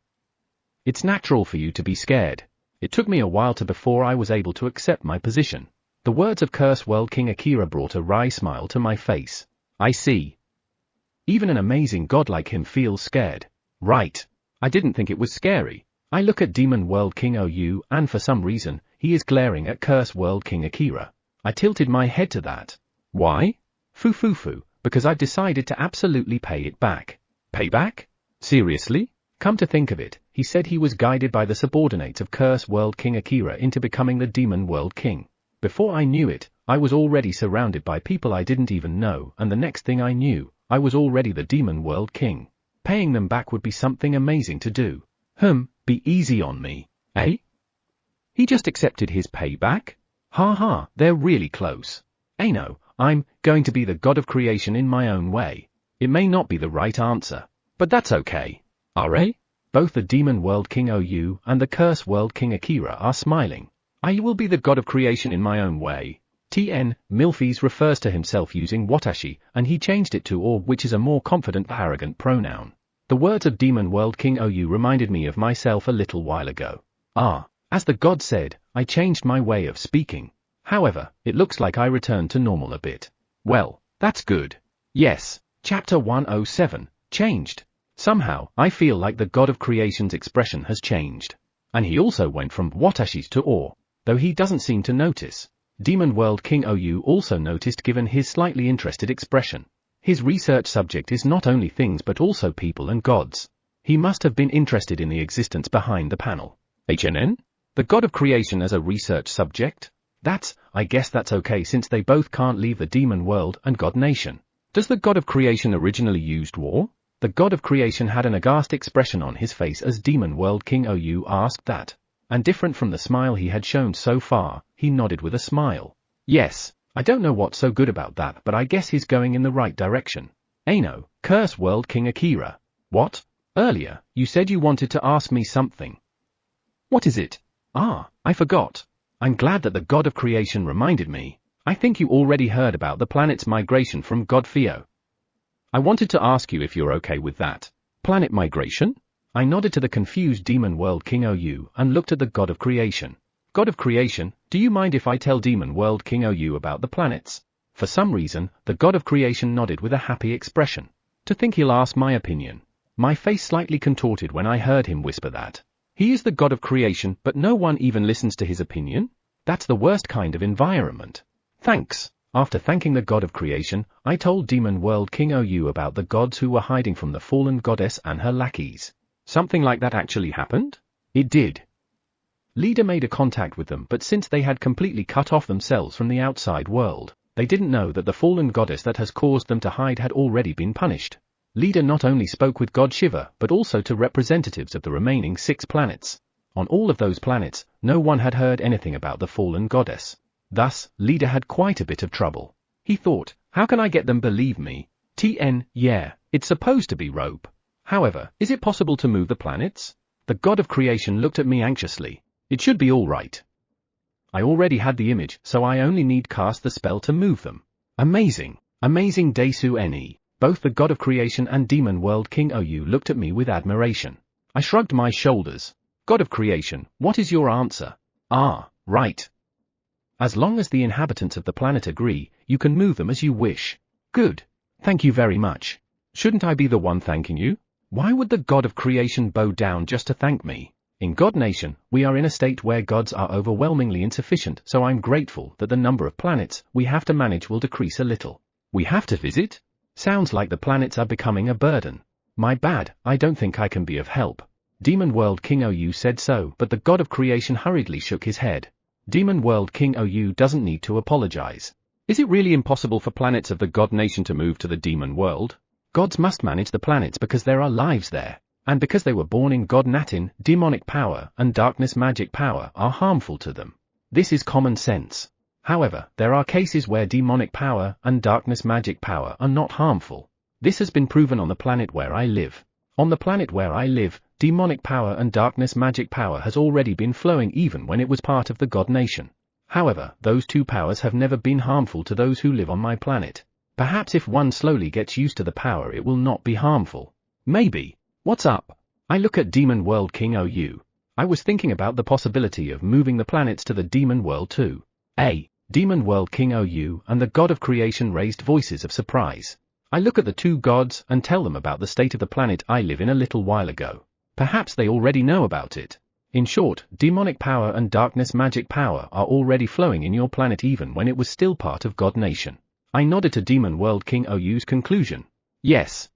It's natural for you to be scared. It took me a while before I was able to accept my position. The words of Curse World King Akira brought a wry smile to my face. I see. Even an amazing god like him feels scared. Right. I didn't think it was scary. I look at Demon World King OU and for some reason, he is glaring at Curse World King Akira. I tilted my head to that. Why? Foo, because I've decided to absolutely pay it back. Pay back? Seriously? Come to think of it, he said he was guided by the subordinates of Curse World King Akira into becoming the Demon World King. Before I knew it, I was already surrounded by people I didn't even know, and the next thing I knew, I was already the Demon World King. Paying them back would be something amazing to do. Be easy on me, eh? He just accepted his payback? Ha, they're really close. No, I'm going to be the god of creation in my own way. It may not be the right answer, but that's okay. Are? Both the Demon World King OU and the Curse World King Akira are smiling. I will be the god of creation in my own way. TN, Milfies refers to himself using watashi, and he changed it to or, which is a more confident arrogant pronoun. The words of Demon World King OU reminded me of myself a little while ago. As the god said, I changed my way of speaking. However, it looks like I returned to normal a bit. Well, that's good. Yes, Chapter 107, changed. Somehow, I feel like the god of creation's expression has changed. And he also went from watashis to or, though he doesn't seem to notice. Demon World King OU also noticed given his slightly interested expression. His research subject is not only things but also people and gods. He must have been interested in the existence behind the panel. HNN? The god of creation as a research subject? I guess that's okay since they both can't leave the demon world and God Nation. Does the god of creation originally used war? The god of creation had an aghast expression on his face as Demon World King OU asked that. And different from the smile he had shown so far, he nodded with a smile. Yes. I don't know what's so good about that, but I guess he's going in the right direction. No, Curse World King Akira. What? Earlier, you said you wanted to ask me something. What is it? I forgot. I'm glad that the god of creation reminded me. I think you already heard about the planet's migration from God Theo. I wanted to ask you if you're okay with that. Planet migration? I nodded to the confused Demon World King OU and looked at the god of creation. God of creation, do you mind if I tell Demon World King OU about the planets? For some reason, the god of creation nodded with a happy expression. To think he'll ask my opinion. My face slightly contorted when I heard him whisper that. He is the god of creation, but no one even listens to his opinion? That's the worst kind of environment. Thanks. After thanking the god of creation, I told Demon World King OU about the gods who were hiding from the fallen goddess and her lackeys. Something like that actually happened? It did. Leader made a contact with them, but since they had completely cut off themselves from the outside world, they didn't know that the fallen goddess that has caused them to hide had already been punished. Leader not only spoke with God Shiva, but also to representatives of the remaining 6 planets. On all of those planets, no one had heard anything about the fallen goddess. Thus, Leader had quite a bit of trouble. He thought, how can I get them believe me? Yeah, it's supposed to be rope. However, is it possible to move the planets? The god of creation looked at me anxiously. It should be all right. I already had the image, so I only need cast the spell to move them. Amazing. Amazing Desu Ne. Both the god of creation and demon world King Ou looked at me with admiration. I shrugged my shoulders. God of creation, what is your answer? Ah, right. As long as the inhabitants of the planet agree, you can move them as you wish. Good. Thank you very much. Shouldn't I be the one thanking you? Why would the god of creation bow down just to thank me? In God Nation, we are in a state where gods are overwhelmingly insufficient, so I'm grateful that the number of planets we have to manage will decrease a little. We have to visit? Sounds like the planets are becoming a burden. My bad, I don't think I can be of help. Demon World King Ou said so, but the god of creation hurriedly shook his head. Demon World King Ou doesn't need to apologize. Is it really impossible for planets of the God Nation to move to the demon world? Gods must manage the planets because there are lives there. And because they were born in God Natin, demonic power and darkness magic power are harmful to them. This is common sense. However, there are cases where demonic power and darkness magic power are not harmful. This has been proven on the planet where I live. On the planet where I live, demonic power and darkness magic power has already been flowing even when it was part of the God Nation. However, those two powers have never been harmful to those who live on my planet. Perhaps if one slowly gets used to the power it will not be harmful. Maybe. What's up? I look at Demon World King Ou. I was thinking about the possibility of moving the planets to the Demon World too. Demon World King Ou and the god of creation raised voices of surprise. I look at the two gods and tell them about the state of the planet I live in a little while ago. Perhaps they already know about it. In short, demonic power and darkness magic power are already flowing in your planet even when it was still part of God Nation. I nodded to Demon World King Ou's conclusion. Yes.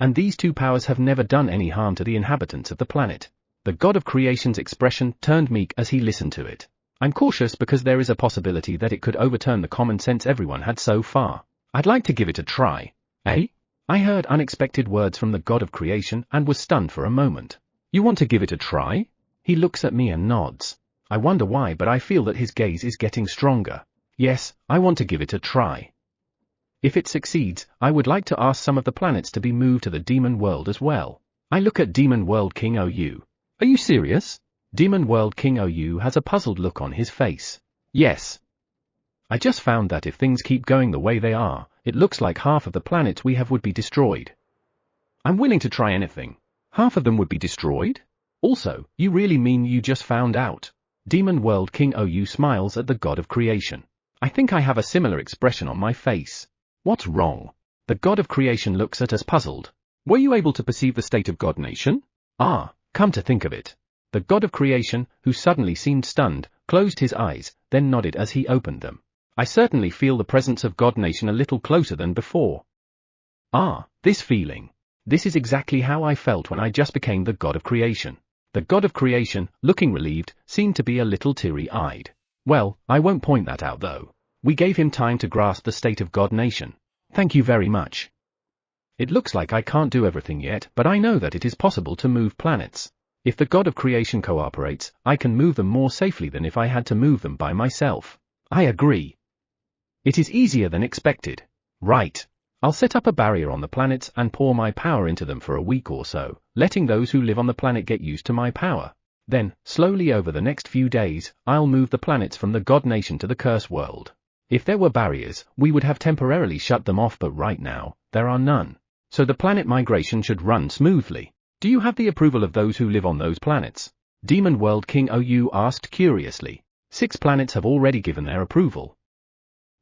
And these two powers have never done any harm to the inhabitants of the planet. The god of creation's expression turned meek as he listened to it. I'm cautious because there is a possibility that it could overturn the common sense everyone had so far. I'd like to give it a try. I heard unexpected words from the god of creation and was stunned for a moment. You want to give it a try? He looks at me and nods. I wonder why, but I feel that his gaze is getting stronger. Yes, I want to give it a try. If it succeeds, I would like to ask some of the planets to be moved to the demon world as well. I look at Demon World King Ou. Are you serious? Demon World King Ou has a puzzled look on his face. Yes. I just found that if things keep going the way they are, it looks like half of the planets we have would be destroyed. I'm willing to try anything. Half of them would be destroyed? Also, you really mean you just found out? Demon World King Ou smiles at the god of creation. I think I have a similar expression on my face. What's wrong? The god of creation looks at us puzzled. Were you able to perceive the state of God Nation? Come to think of it. The god of creation, who suddenly seemed stunned, closed his eyes, then nodded as he opened them. I certainly feel the presence of God Nation a little closer than before. This feeling. This is exactly how I felt when I just became the god of creation. The god of creation, looking relieved, seemed to be a little teary-eyed. Well, I won't point that out though. We gave him time to grasp the state of God Nation. Thank you very much. It looks like I can't do everything yet, but I know that it is possible to move planets. If the god of creation cooperates, I can move them more safely than if I had to move them by myself. I agree. It is easier than expected. Right. I'll set up a barrier on the planets and pour my power into them for a week or so, letting those who live on the planet get used to my power. Then, slowly over the next few days, I'll move the planets from the God Nation to the Curse World. If there were barriers, we would have temporarily shut them off, but right now, there are none. So the planet migration should run smoothly. Do you have the approval of those who live on those planets? Demon World King Ou asked curiously. 6 planets have already given their approval.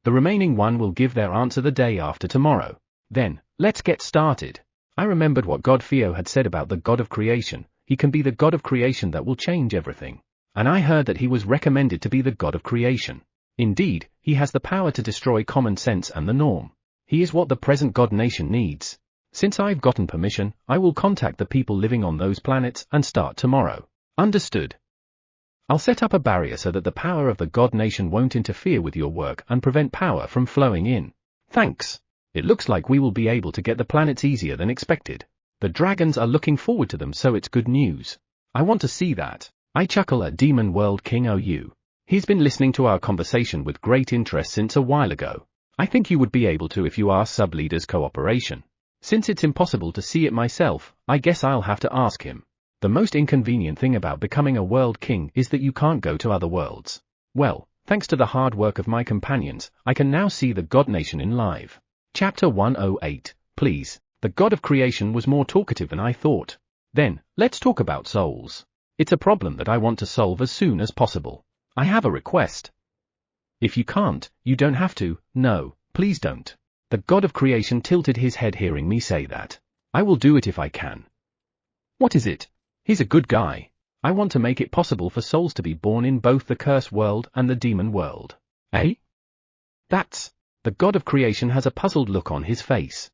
The remaining one will give their answer the day after tomorrow. Then, let's get started. I remembered what God Theo had said about the God of Creation. He can be the God of Creation that will change everything. And I heard that he was recommended to be the God of Creation. Indeed, he has the power to destroy common sense and the norm. He is what the present God Nation needs. Since I've gotten permission, I will contact the people living on those planets and start tomorrow. Understood. I'll set up a barrier so that the power of the God Nation won't interfere with your work and prevent power from flowing in. Thanks. It looks like we will be able to get the planets easier than expected. The dragons are looking forward to them, so it's good news. I want to see that. I chuckle at Demon World King Ou. He's been listening to our conversation with great interest since a while ago. I think you would be able to if you ask sub-leaders cooperation. Since it's impossible to see it myself, I guess I'll have to ask him. The most inconvenient thing about becoming a world king is that you can't go to other worlds. Well, thanks to the hard work of my companions, I can now see the God Nation in live. Chapter 108, please. The God of Creation was more talkative than I thought. Then, let's talk about souls. It's a problem that I want to solve as soon as possible. I have a request. If you can't, you don't have to. No, please don't. The God of Creation tilted his head hearing me say that. I will do it if I can. What is it? He's a good guy. I want to make it possible for souls to be born in both the curse world and the demon world. Eh? That's... The God of Creation has a puzzled look on his face.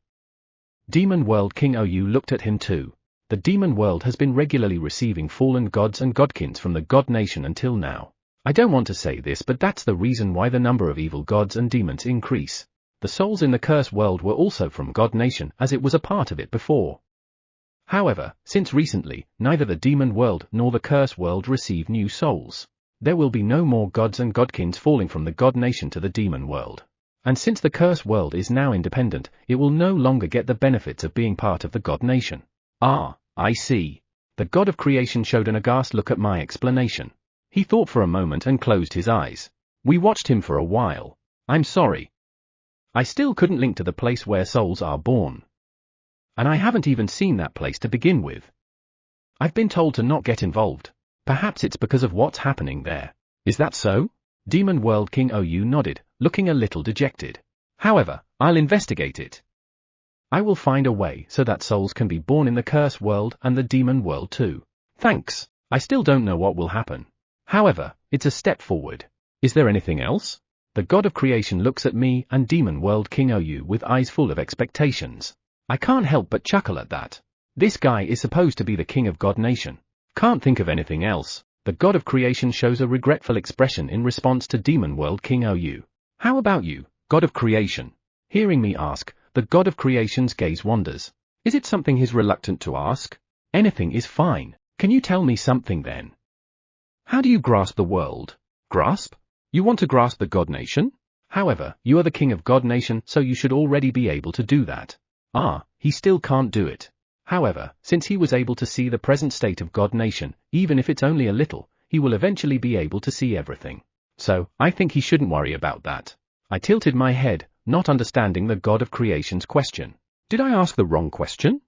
Demon World King Ou looked at him too. The demon world has been regularly receiving fallen gods and godkins from the God Nation until now. I don't want to say this, but that's the reason why the number of evil gods and demons increase. The souls in the curse world were also from God Nation, as it was a part of it before. However, since recently, neither the demon world nor the curse world receive new souls. There will be no more gods and godkins falling from the God Nation to the demon world. And since the curse world is now independent, it will no longer get the benefits of being part of the God Nation. Ah, I see. The God of Creation showed an aghast look at my explanation. He thought for a moment and closed his eyes. We watched him for a while. I'm sorry. I still couldn't link to the place where souls are born. And I haven't even seen that place to begin with. I've been told to not get involved. Perhaps it's because of what's happening there. Is that so? Demon World King Ou nodded, looking a little dejected. However, I'll investigate it. I will find a way so that souls can be born in the curse world and the demon world too. Thanks. I still don't know what will happen. However, it's a step forward. Is there anything else? The God of Creation looks at me and Demon World King Ou with eyes full of expectations. I can't help but chuckle at that. This guy is supposed to be the king of God Nation. Can't think of anything else. The God of Creation shows a regretful expression in response to Demon World King Ou. How about you, God of Creation? Hearing me ask, the God of Creation's gaze wanders. Is it something he's reluctant to ask? Anything is fine. Can you tell me something then? How do you grasp the world? Grasp? You want to grasp the God Nation? However, you are the king of God Nation, so you should already be able to do that. Ah, he still can't do it. However, since he was able to see the present state of God Nation, even if it's only a little, he will eventually be able to see everything. So, I think he shouldn't worry about that. I tilted my head, not understanding the God of Creation's question. Did I ask the wrong question?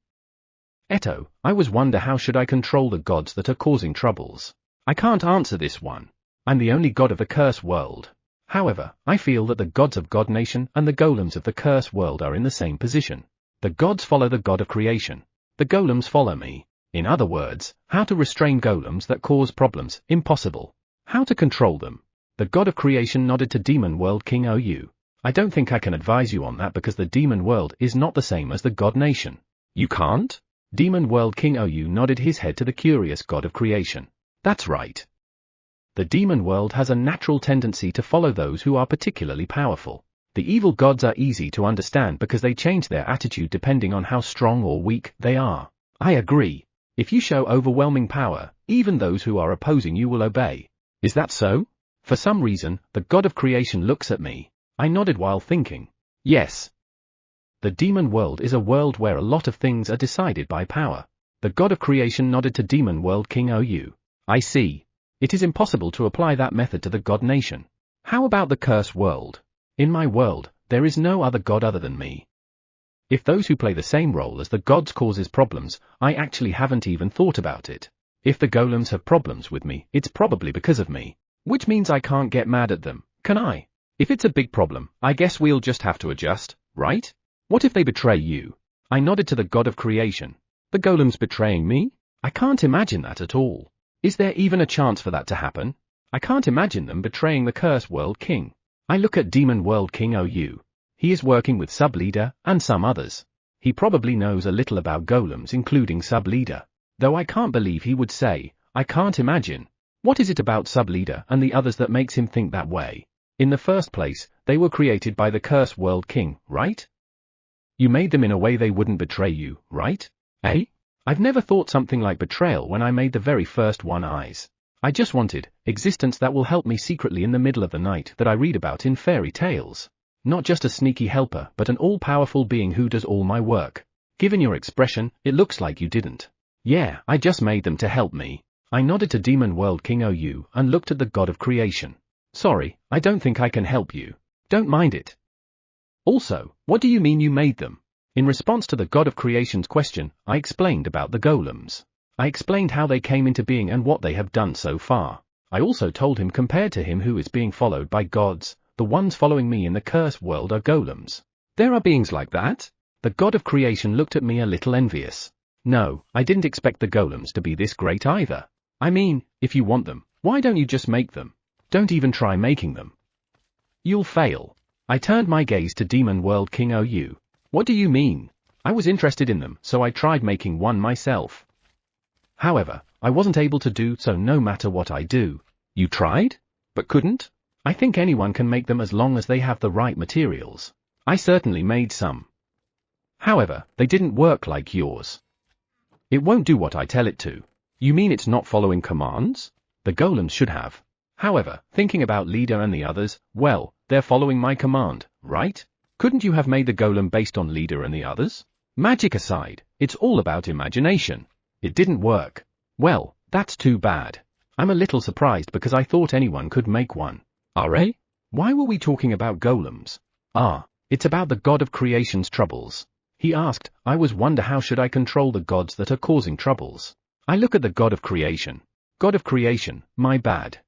Eto, I wonder how should I control the gods that are causing troubles. I can't answer this one. I'm the only god of the curse world. However, I feel that the gods of God Nation and the golems of the curse world are in the same position. The gods follow the God of Creation. The golems follow me. In other words, how to restrain golems that cause problems, impossible. How to control them. The God of Creation nodded to Demon World King Ou. I don't think I can advise you on that because the demon world is not the same as the God Nation. You can't? Demon World King Ou nodded his head to the curious God of Creation. That's right. The demon world has a natural tendency to follow those who are particularly powerful. The evil gods are easy to understand because they change their attitude depending on how strong or weak they are. I agree. If you show overwhelming power, even those who are opposing you will obey. Is that so? For some reason, the God of Creation looks at me. I nodded while thinking. Yes. The demon world is a world where a lot of things are decided by power. The God of Creation nodded to Demon World King Ou. I see. It is impossible to apply that method to the God Nation. How about the curse world? In my world, there is no other god other than me. If those who play the same role as the gods causes problems, I actually haven't even thought about it. If the golems have problems with me, it's probably because of me. Which means I can't get mad at them, can I? If it's a big problem, I guess we'll just have to adjust, right? What if they betray you? I nodded to the God of Creation. The golems betraying me? I can't imagine that at all. Is there even a chance for that to happen? I can't imagine them betraying the Curse World King. I look at Demon World King Ou. He is working with Sub-Leader and some others. He probably knows a little about golems including Sub-Leader. Though I can't believe he would say, I can't imagine. What is it about Sub-Leader and the others that makes him think that way? In the first place, they were created by the Curse World King, right? You made them in a way they wouldn't betray you, right? Eh? I've never thought something like betrayal when I made the very first One Eyes. I just wanted existence that will help me secretly in the middle of the night that I read about in fairy tales. Not just a sneaky helper but an all-powerful being who does all my work. Given your expression, it looks like you didn't. Yeah, I just made them to help me. I nodded to Demon World King Ou and looked at the God of Creation. Sorry, I don't think I can help you. Don't mind it. Also, what do you mean you made them? In response to the God of Creation's question, I explained about the golems. I explained how they came into being and what they have done so far. I also told him compared to him who is being followed by gods, the ones following me in the cursed world are golems. There are beings like that? The God of Creation looked at me a little envious. No, I didn't expect the golems to be this great either. I mean, if you want them, why don't you just make them? Don't even try making them. You'll fail. I turned my gaze to Demon World King OU. What do you mean? I was interested in them, so I tried making one myself. However, I wasn't able to do so no matter what I do. You tried? But couldn't? I think anyone can make them as long as they have the right materials. I certainly made some. However, they didn't work like yours. It won't do what I tell it to. You mean it's not following commands? The golems should have. However, thinking about Leader and the others, well, they're following my command, right? Couldn't you have made the golem based on Leader and the others? Magic aside, it's all about imagination. It didn't work. Well, that's too bad. I'm a little surprised because I thought anyone could make one. Are? Why were we talking about golems? It's about the God of Creation's troubles. He asked, I wonder how should I control the gods that are causing troubles? I look at the God of Creation. God of Creation, my bad.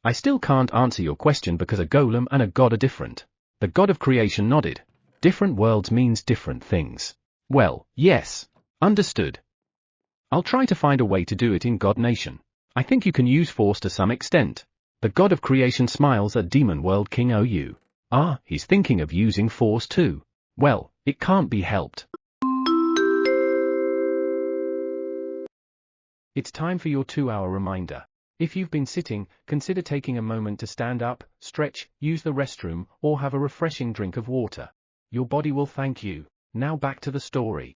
I still can't answer your question because a golem and a god are different. The God of Creation nodded. Different worlds means different things. Well, yes. Understood. I'll try to find a way to do it in God Nation. I think you can use force to some extent. The God of Creation smiles at Demon World King OU. He's thinking of using force too. Well, it can't be helped. It's time for your 2-hour reminder. If you've been sitting, consider taking a moment to stand up, stretch, use the restroom, or have a refreshing drink of water. Your body will thank you. Now back to the story.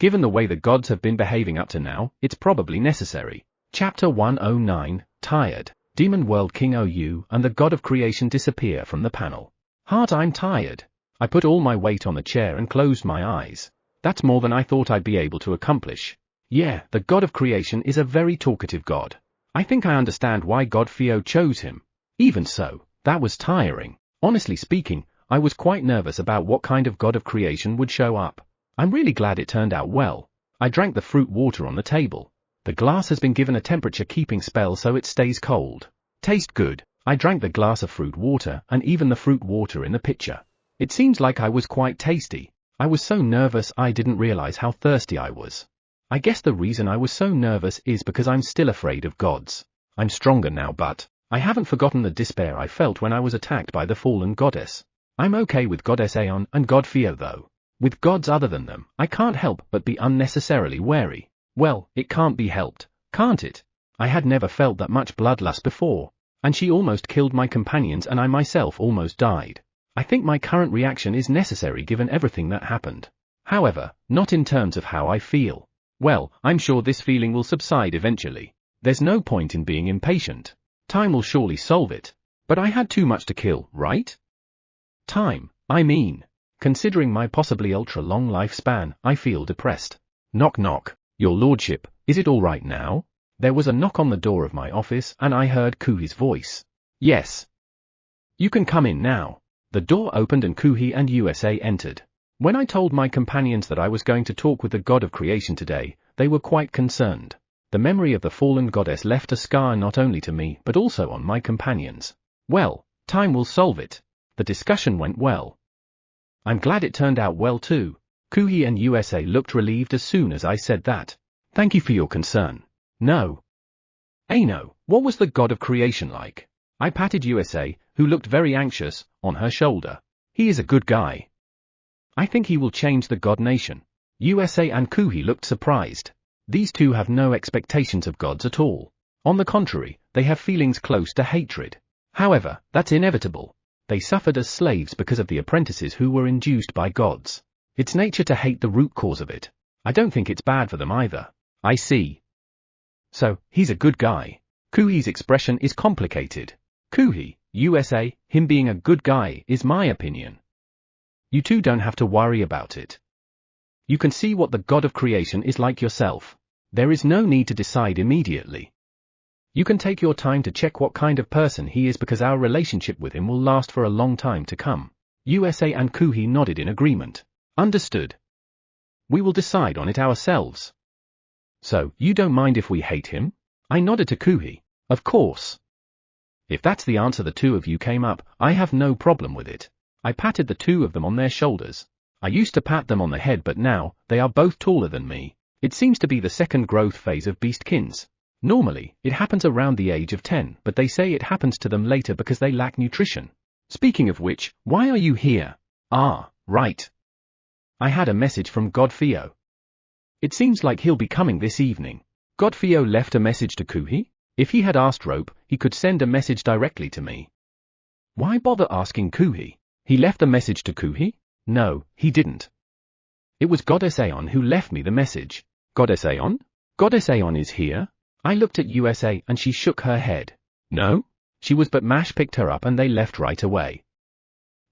Given the way the gods have been behaving up to now, it's probably necessary. Chapter 109, Tired. Demon World King OU and the God of Creation disappear from the panel. I'm tired. I put all my weight on the chair and closed my eyes. That's more than I thought I'd be able to accomplish. Yeah, the God of Creation is a very talkative god. I think I understand why God Theo chose him. Even so, that was tiring. Honestly speaking, I was quite nervous about what kind of God of Creation would show up. I'm really glad it turned out well. I drank the fruit water on the table. The glass has been given a temperature-keeping spell so it stays cold. Taste good. I drank the glass of fruit water and even the fruit water in the pitcher. It seems like I was quite tasty. I was so nervous I didn't realize how thirsty I was. I guess the reason I was so nervous is because I'm still afraid of gods. I'm stronger now but I haven't forgotten the despair I felt when I was attacked by the fallen goddess. I'm okay with Goddess Aeon and God Theo though. With gods other than them, I can't help but be unnecessarily wary. Well, it can't be helped, can't it? I had never felt that much bloodlust before, and she almost killed my companions and I myself almost died. I think my current reaction is necessary given everything that happened. However, not in terms of how I feel. Well, I'm sure this feeling will subside eventually. There's no point in being impatient. Time will surely solve it. But I had too much to kill, right? Time, I mean. Considering my possibly ultra-long lifespan, I feel depressed. Knock knock. Your lordship, is it all right now? There was a knock on the door of my office and I heard Kuhi's voice. Yes. You can come in now. The door opened and Kuhi and USA entered. When I told my companions that I was going to talk with the God of Creation today, they were quite concerned. The memory of the fallen goddess left a scar not only to me but also on my companions. Well, time will solve it. The discussion went well. I'm glad it turned out well too. Kuhi and USA looked relieved as soon as I said that. Thank you for your concern. No. No, what was the God of Creation like? I patted USA, who looked very anxious, on her shoulder. He is a good guy. I think he will change the God Nation. USA and Kuhi looked surprised. These two have no expectations of gods at all. On the contrary, they have feelings close to hatred. However, that's inevitable. They suffered as slaves because of the apprentices who were induced by gods. It's nature to hate the root cause of it. I don't think it's bad for them either. I see. So, he's a good guy. Kuhi's expression is complicated. Kuhi, USA, him being a good guy is my opinion. You two don't have to worry about it. You can see what the God of Creation is like yourself. There is no need to decide immediately. You can take your time to check what kind of person he is because our relationship with him will last for a long time to come. USA and Kuhi nodded in agreement. Understood. We will decide on it ourselves. So, you don't mind if we hate him? I nodded to Kuhi. Of course. If that's the answer the two of you came up, I have no problem with it. I patted the two of them on their shoulders. I used to pat them on the head, but now, they are both taller than me. It seems to be the second growth phase of beastkins. Normally, it happens around the age of 10, but they say it happens to them later because they lack nutrition. Speaking of which, why are you here? Ah, right. I had a message from Godfio. It seems like he'll be coming this evening. Godfio left a message to Kuhi? If he had asked Rope, he could send a message directly to me. Why bother asking Kuhi? He left a message to Kuhi? No, he didn't. It was Goddess Aeon who left me the message. Goddess Aeon? Goddess Aeon is here? I looked at USA and she shook her head. No? She was, but Mash picked her up and they left right away.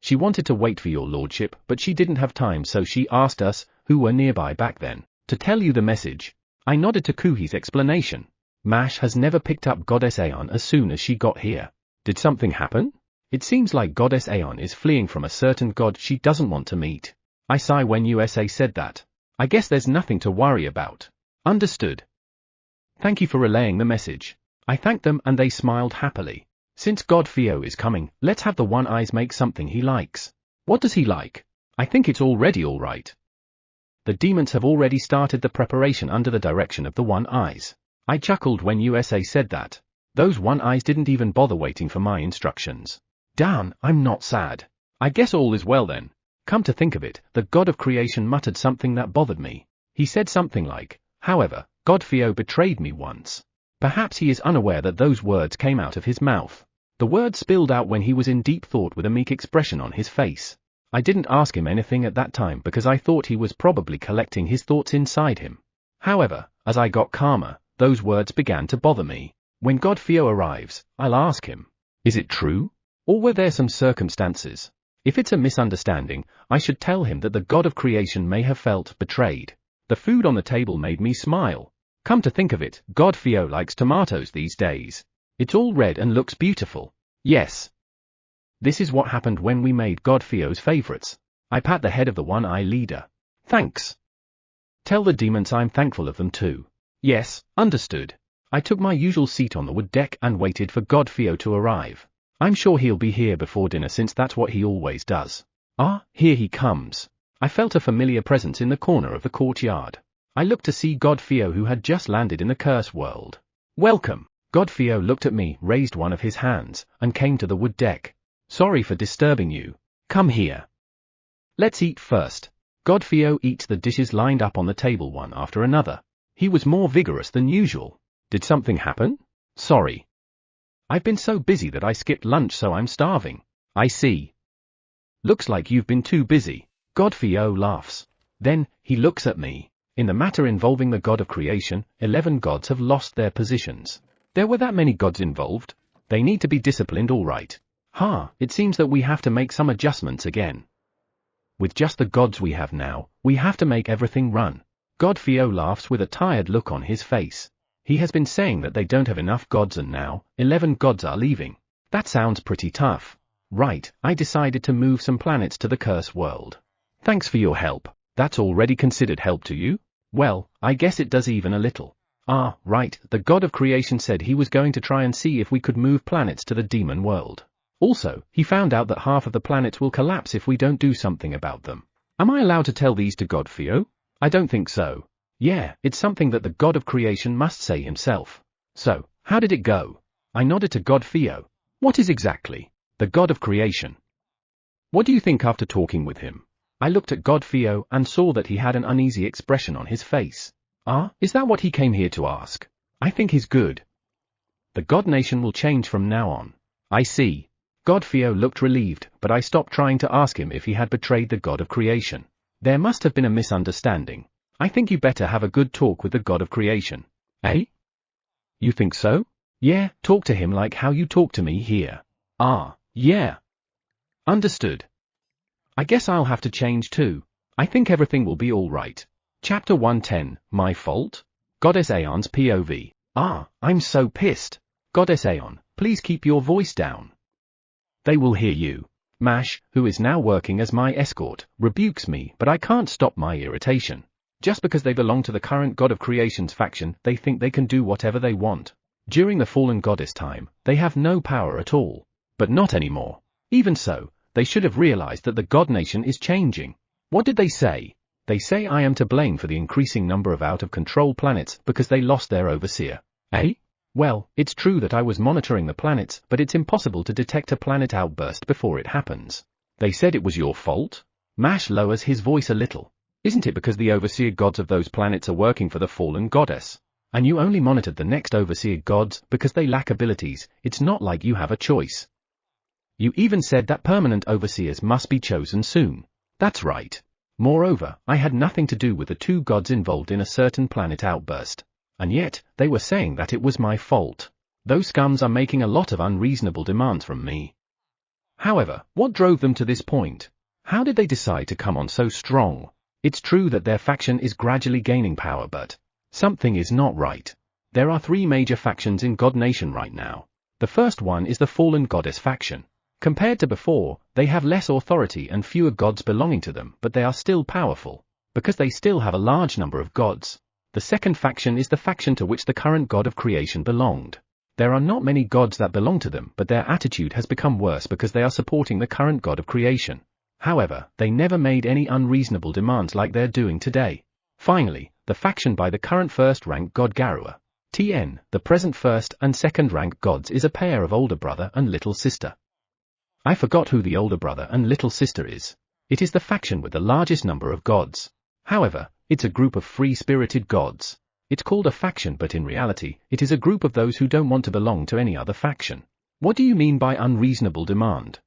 She wanted to wait for your lordship, but she didn't have time, so she asked us, who were nearby back then, to tell you the message. I nodded to Kuhi's explanation. Mash has never picked up Goddess Aeon as soon as she got here. Did something happen? It seems like Goddess Aeon is fleeing from a certain god she doesn't want to meet. I sigh when USA said that. I guess there's nothing to worry about. Understood. Thank you for relaying the message. I thanked them and they smiled happily. Since Godfio is coming, let's have the One Eyes make something he likes. What does he like? I think it's already alright. The demons have already started the preparation under the direction of the One Eyes. I chuckled when USA said that. Those One Eyes didn't even bother waiting for my instructions. Darn, I'm not sad. I guess all is well then. Come to think of it, the god of creation muttered something that bothered me. He said something like, however, Godfio betrayed me once. Perhaps he is unaware that those words came out of his mouth. The words spilled out when he was in deep thought with a meek expression on his face. I didn't ask him anything at that time because I thought he was probably collecting his thoughts inside him. However, as I got calmer, those words began to bother me. When Godfio arrives, I'll ask him, is it true? Or were there some circumstances? If it's a misunderstanding, I should tell him that the god of creation may have felt betrayed. The food on the table made me smile. Come to think of it, Godfio likes tomatoes these days. It's all red and looks beautiful. Yes. This is what happened when we made Godfio's favorites. I pat the head of the one-eye leader. Thanks. Tell the demons I'm thankful of them too. Yes, understood. I took my usual seat on the wood deck and waited for Godfio to arrive. I'm sure he'll be here before dinner since that's what he always does. Ah, here he comes. I felt a familiar presence in the corner of the courtyard. I looked to see Godfio who had just landed in the curse world. Welcome. Godfio looked at me, raised one of his hands, and came to the wood deck. Sorry for disturbing you. Come here. Let's eat first. Godfio eats the dishes lined up on the table one after another. He was more vigorous than usual. Did something happen? Sorry. I've been so busy that I skipped lunch, so I'm starving. I see. Looks like you've been too busy. Godfio laughs. Then, he looks at me. In the matter involving the god of creation, 11 gods have lost their positions. There were that many gods involved. They need to be disciplined, all right. It seems that we have to make some adjustments again. With just the gods we have now, we have to make everything run. Godfio laughs with a tired look on his face. He has been saying that they don't have enough gods and now, 11 gods are leaving. That sounds pretty tough. Right, I decided to move some planets to the curse world. Thanks for your help. That's already considered help to you? Well, I guess it does even a little. Ah, right, the god of creation said he was going to try and see if we could move planets to the demon world. Also, he found out that half of the planets will collapse if we don't do something about them. Am I allowed to tell these to Godfio? I don't think so. Yeah, it's something that the god of creation must say himself. So, how did it go? I nodded to Godfio. What is exactly the god of creation? What do you think after talking with him? I looked at Godfio and saw that he had an uneasy expression on his face. Is that what he came here to ask? I think he's good. The god nation will change from now on. I see. Godfio looked relieved, but I stopped trying to ask him if he had betrayed the god of creation. There must have been a misunderstanding. I think you better have a good talk with the god of creation. Eh? You think so? Yeah, talk to him like how you talk to me here. Yeah. Understood. I guess I'll have to change too. I think everything will be alright. Chapter 110, My Fault? Goddess Aeon's POV. Ah, I'm so pissed. Goddess Aeon, please keep your voice down. They will hear you. Mash, who is now working as my escort, rebukes me, but I can't stop my irritation. Just because they belong to the current God of Creation's faction, they think they can do whatever they want. During the fallen goddess time, they have no power at all. But not anymore. Even so, they should have realized that the God Nation is changing. What did they say? They say I am to blame for the increasing number of out-of-control planets because they lost their overseer. Eh? Well, it's true that I was monitoring the planets, but it's impossible to detect a planet outburst before it happens. They said it was your fault? Mash lowers his voice a little. Isn't it because the overseer gods of those planets are working for the fallen goddess? And you only monitored the next overseer gods because they lack abilities? It's not like you have a choice. You even said that permanent overseers must be chosen soon. That's right. Moreover, I had nothing to do with the two gods involved in a certain planet outburst. And yet, they were saying that it was my fault. Those scums are making a lot of unreasonable demands from me. However, what drove them to this point? How did they decide to come on so strong? It's true that their faction is gradually gaining power, but something is not right. There are three major factions in God Nation right now. The first one is the Fallen Goddess faction. Compared to before, they have less authority and fewer gods belonging to them, but they are still powerful, because they still have a large number of gods. The second faction is the faction to which the current God of Creation belonged. There are not many gods that belong to them, but their attitude has become worse because they are supporting the current God of Creation. However, they never made any unreasonable demands like they're doing today. Finally, the faction by the current first-rank god Garua. TN, the present first and second-rank gods, is a pair of older brother and little sister. I forgot who the older brother and little sister is. It is the faction with the largest number of gods. However, it's a group of free-spirited gods. It's called a faction, but in reality, it is a group of those who don't want to belong to any other faction. What do you mean by unreasonable demand?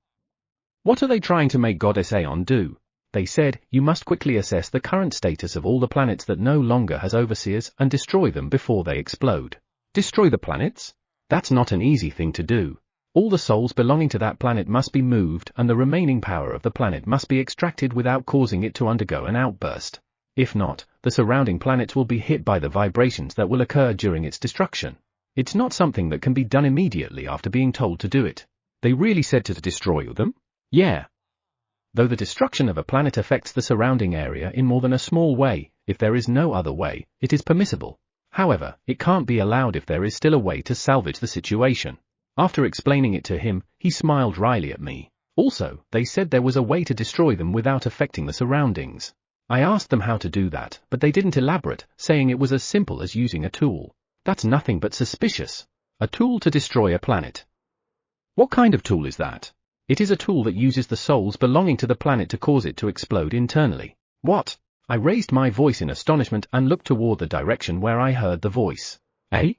What are they trying to make Goddess Aeon do? They said, you must quickly assess the current status of all the planets that no longer has overseers and destroy them before they explode. Destroy the planets? That's not an easy thing to do. All the souls belonging to that planet must be moved and the remaining power of the planet must be extracted without causing it to undergo an outburst. If not, the surrounding planets will be hit by the vibrations that will occur during its destruction. It's not something that can be done immediately after being told to do it. They really said to destroy them? Yeah. Though the destruction of a planet affects the surrounding area in more than a small way, if there is no other way, it is permissible. However, it can't be allowed if there is still a way to salvage the situation. After explaining it to him, he smiled wryly at me. Also, they said there was a way to destroy them without affecting the surroundings. I asked them how to do that, but they didn't elaborate, saying it was as simple as using a tool. That's nothing but suspicious. A tool to destroy a planet. What kind of tool is that? It is a tool that uses the souls belonging to the planet to cause it to explode internally. What? I raised my voice in astonishment and looked toward the direction where I heard the voice. Eh?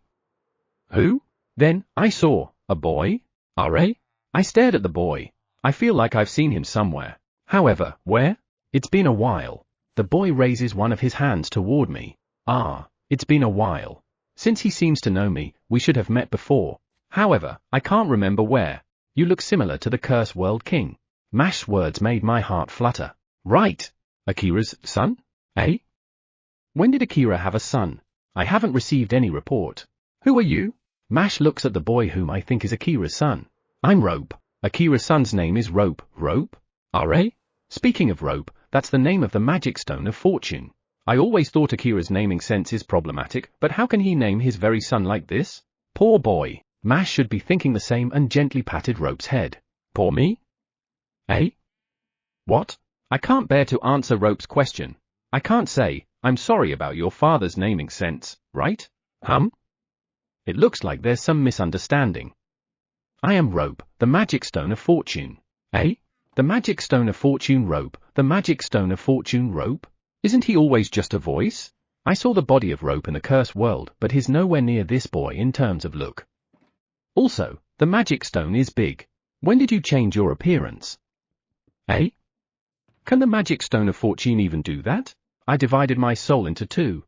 Who? Then, I saw a boy? R.A.? I stared at the boy. I feel like I've seen him somewhere. However, where? It's been a while. The boy raises one of his hands toward me. Ah, it's been a while. Since he seems to know me, we should have met before. However, I can't remember where. You look similar to the Curse World King. Mash's words made my heart flutter. Right. Akira's son? Eh? When did Akira have a son? I haven't received any report. Who are you? Mash looks at the boy whom I think is Akira's son. I'm Rope. Akira's son's name is Rope. Rope? R.A.? Speaking of Rope, that's the name of the magic stone of fortune. I always thought Akira's naming sense is problematic, but how can he name his very son like this? Poor boy. Mash should be thinking the same and gently patted Rope's head. Poor me? Eh? What? I can't bear to answer Rope's question. I can't say, I'm sorry about your father's naming sense, right? It looks like there's some misunderstanding. I am Rope, the magic stone of fortune. Eh? The magic stone of fortune Rope, the magic stone of fortune Rope? Isn't he always just a voice? I saw the body of Rope in the cursed world, but he's nowhere near this boy in terms of look. Also, the magic stone is big. When did you change your appearance? Eh? Can the magic stone of fortune even do that? I divided my soul into two.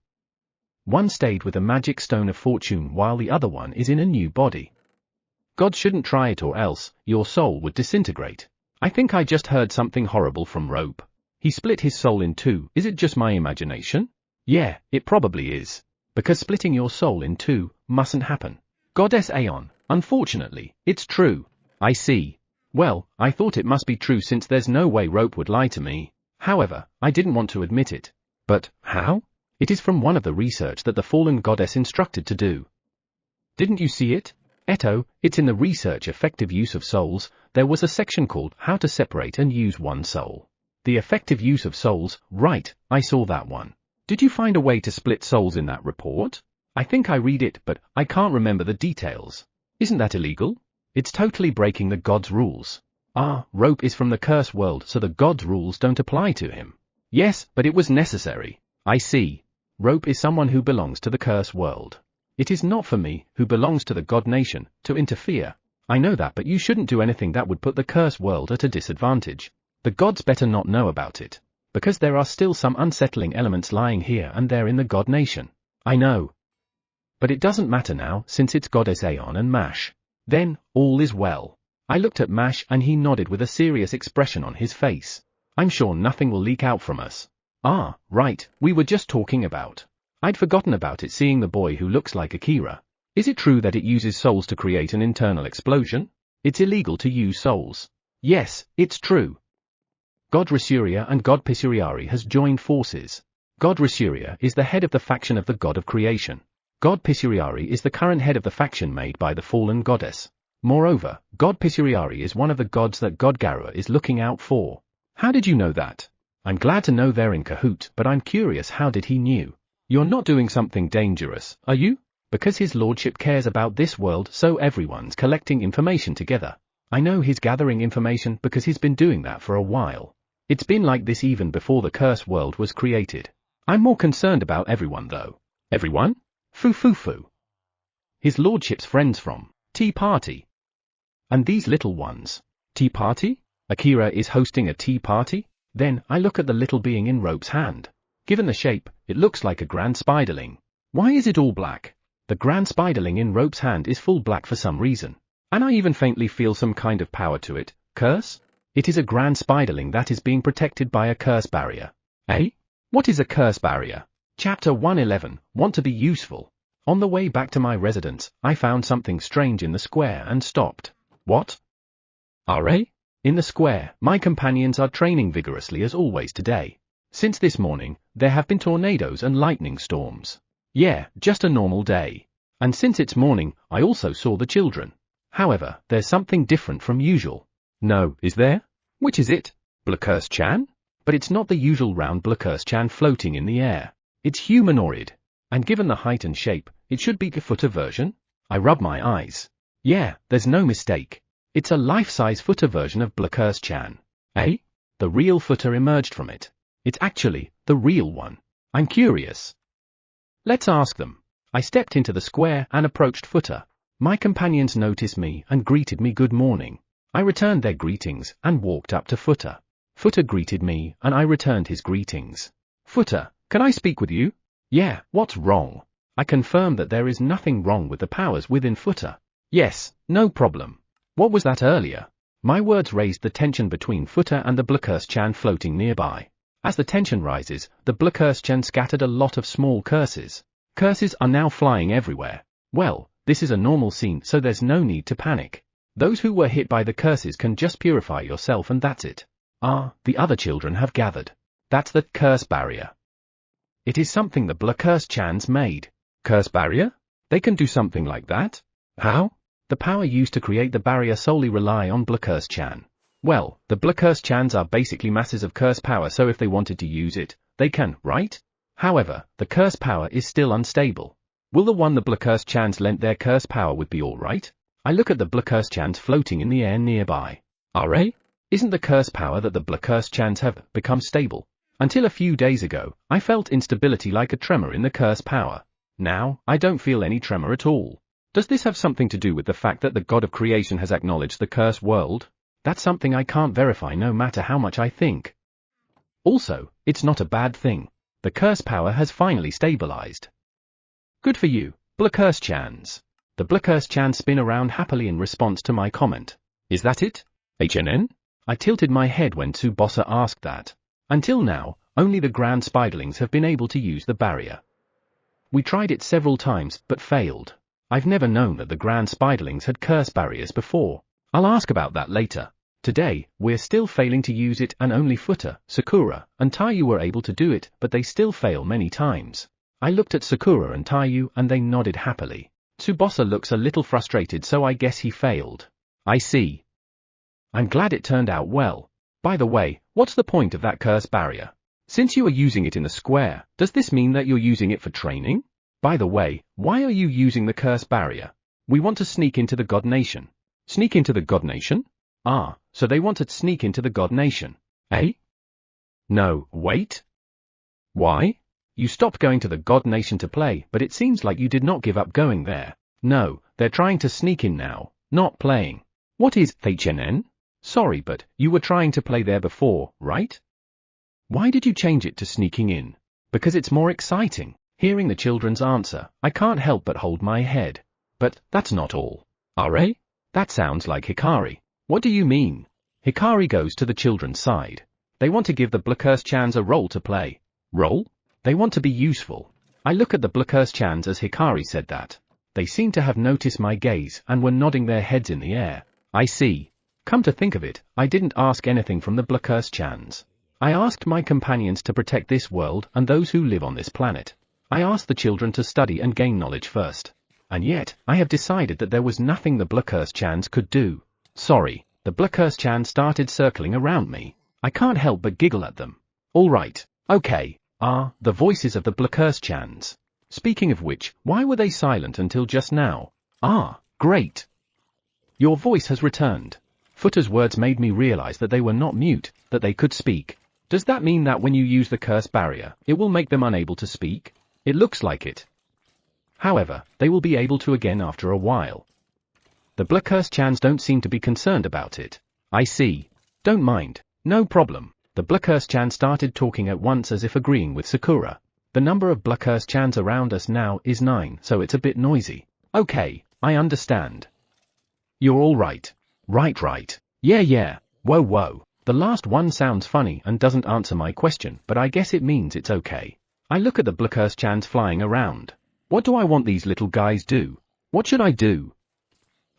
One stayed with the magic stone of fortune while the other one is in a new body. God shouldn't try it or else, your soul would disintegrate. I think I just heard something horrible from Rope. He split his soul in two. Is it just my imagination? Yeah, it probably is. Because splitting your soul in two mustn't happen. Goddess Aeon, unfortunately, it's true. I see. Well, I thought it must be true since there's no way Rope would lie to me. However, I didn't want to admit it. But, how? It is from one of the research that the fallen goddess instructed to do. Didn't you see it? Eto, it's in the research effective use of souls. There was a section called How to Separate and Use One Soul. The effective use of souls, right, I saw that one. Did you find a way to split souls in that report? I think I read it, but I can't remember the details. Isn't that illegal? It's totally breaking the god's rules. Rope is from the curse world, so the god's rules don't apply to him. Yes, but it was necessary. I see. Rope is someone who belongs to the curse world. It is not for me, who belongs to the god nation, to interfere. I know that, but you shouldn't do anything that would put the curse world at a disadvantage. The gods better not know about it. Because there are still some unsettling elements lying here and there in the god nation. I know. But it doesn't matter now, since it's Goddess Aeon and Mash. Then, all is well. I looked at Mash and he nodded with a serious expression on his face. I'm sure nothing will leak out from us. Right, we were just talking about. I'd forgotten about it, seeing the boy who looks like Akira. Is it true that it uses souls to create an internal explosion? It's illegal to use souls. Yes, it's true. God Rasuria and God Pisuriari has joined forces. God Rasuria is the head of the faction of the god of creation. God Pisuriari is the current head of the faction made by the fallen goddess. Moreover, God Pisuriari is one of the gods that God Garua is looking out for. How did you know that? I'm glad to know they're in cahoot, but I'm curious, how did he knew? You're not doing something dangerous, are you? Because his lordship cares about this world, so everyone's collecting information together. I know he's gathering information because he's been doing that for a while. It's been like this even before the curse world was created. I'm more concerned about everyone though. Everyone? Foo. His lordship's friends from Tea Party. And these little ones. Tea Party? Akira is hosting a tea party? Then, I look at the little being in Rope's hand. Given the shape, it looks like a grand spiderling. Why is it all black? The grand spiderling in Rope's hand is full black for some reason. And I even faintly feel some kind of power to it. Curse? It is a grand spiderling that is being protected by a curse barrier. Eh? What is a curse barrier? Chapter 111, Want to be useful. On the way back to my residence, I found something strange in the square and stopped. What? RA? In the square, my companions are training vigorously as always today. Since this morning, there have been tornadoes and lightning storms. Yeah, just a normal day. And since it's morning, I also saw the children. However, there's something different from usual. No, is there? Which is it? Blackhurst-chan? But it's not the usual round Blackhurst-chan floating in the air. It's humanoid. And given the height and shape, it should be a footer version? I rub my eyes. Yeah, there's no mistake. It's a life-size footer version of Blackhurst-chan. Eh? The real footer emerged from it. It's actually the real one. I'm curious. Let's ask them. I stepped into the square and approached Footer. My companions noticed me and greeted me good morning. I returned their greetings and walked up to Footer. Footer greeted me and I returned his greetings. Footer, can I speak with you? Yeah, what's wrong? I confirm that there is nothing wrong with the powers within Footer. Yes, no problem. What was that earlier? My words raised the tension between Footer and the Blackhurst-chan floating nearby. As the tension rises, the Blackhurst-chan scattered a lot of small curses. Curses are now flying everywhere. Well, this is a normal scene, so there's no need to panic. Those who were hit by the curses can just purify yourself and that's it. The other children have gathered. That's the curse barrier. It is something the Blackhurst-chans made. Curse barrier? They can do something like that? How? The power used to create the barrier solely rely on Blackhurst-chan. Well, the Blackhurst-chans are basically masses of curse power, so if they wanted to use it, they can, right? However, the curse power is still unstable. Will the one the Blackhurst-chans lent their curse power would be alright? I look at the Blackhurst-chans floating in the air nearby. RA? Isn't the curse power that the Blackhurst-chans have become stable? Until a few days ago, I felt instability like a tremor in the curse power. Now, I don't feel any tremor at all. Does this have something to do with the fact that the god of creation has acknowledged the curse world? That's something I can't verify no matter how much I think. Also, it's not a bad thing. The curse power has finally stabilized. Good for you, Blackhurst-chans. The Blackhurst-chans spin around happily in response to my comment. Is that it? HNN? I tilted my head when Tsubasa asked that. Until now, only the grand spiderlings have been able to use the barrier. We tried it several times, but failed. I've never known that the grand spiderlings had curse barriers before. I'll ask about that later. Today, we're still failing to use it, and only Futa, Sakura, and Taiyu were able to do it, but they still fail many times. I looked at Sakura and Taiyu and they nodded happily. Tsubasa looks a little frustrated, so I guess he failed. I see. I'm glad it turned out well. By the way, what's the point of that curse barrier? Since you are using it in the square, does this mean that you're using it for training? By the way, why are you using the curse barrier? We want to sneak into the God Nation. Sneak into the God Nation? Ah, so they want to sneak into the God Nation. Eh? No, wait. Why? You stopped going to the God Nation to play, but it seems like you did not give up going there. No, they're trying to sneak in now, not playing. What is HNN? Sorry, but you were trying to play there before, right? Why did you change it to sneaking in? Because it's more exciting. Hearing the children's answer, I can't help but hold my head. But that's not all. Are? That sounds like Hikari. What do you mean? Hikari goes to the children's side. They want to give the Blackhurst-chans a role to play. Role? They want to be useful. I look at the Blackhurst-chans as Hikari said that. They seem to have noticed my gaze and were nodding their heads in the air. I see. Come to think of it, I didn't ask anything from the Blackhurst-chans. I asked my companions to protect this world and those who live on this planet. I asked the children to study and gain knowledge first. And yet, I have decided that there was nothing the Blackhurst-chans could do. Sorry, the Blackhurst-chans started circling around me. I can't help but giggle at them. All right, okay. The voices of the Blackhurst-chans. Speaking of which, why were they silent until just now? Great. Your voice has returned. Futa's words made me realize that they were not mute, that they could speak. Does that mean that when you use the curse barrier, it will make them unable to speak? It looks like it. However, they will be able to again after a while. The Blackhurst-chans don't seem to be concerned about it. I see. Don't mind. No problem. The Blackhurst-chans started talking at once as if agreeing with Sakura. The number of Blackhurst-chans around us now is 9, so it's a bit noisy. Okay, I understand. You're all right. Right. Yeah. Whoa. The last one sounds funny and doesn't answer my question, but I guess it means it's okay. I look at the Blackhurst-chans flying around. What do I want these little guys do? What should I do?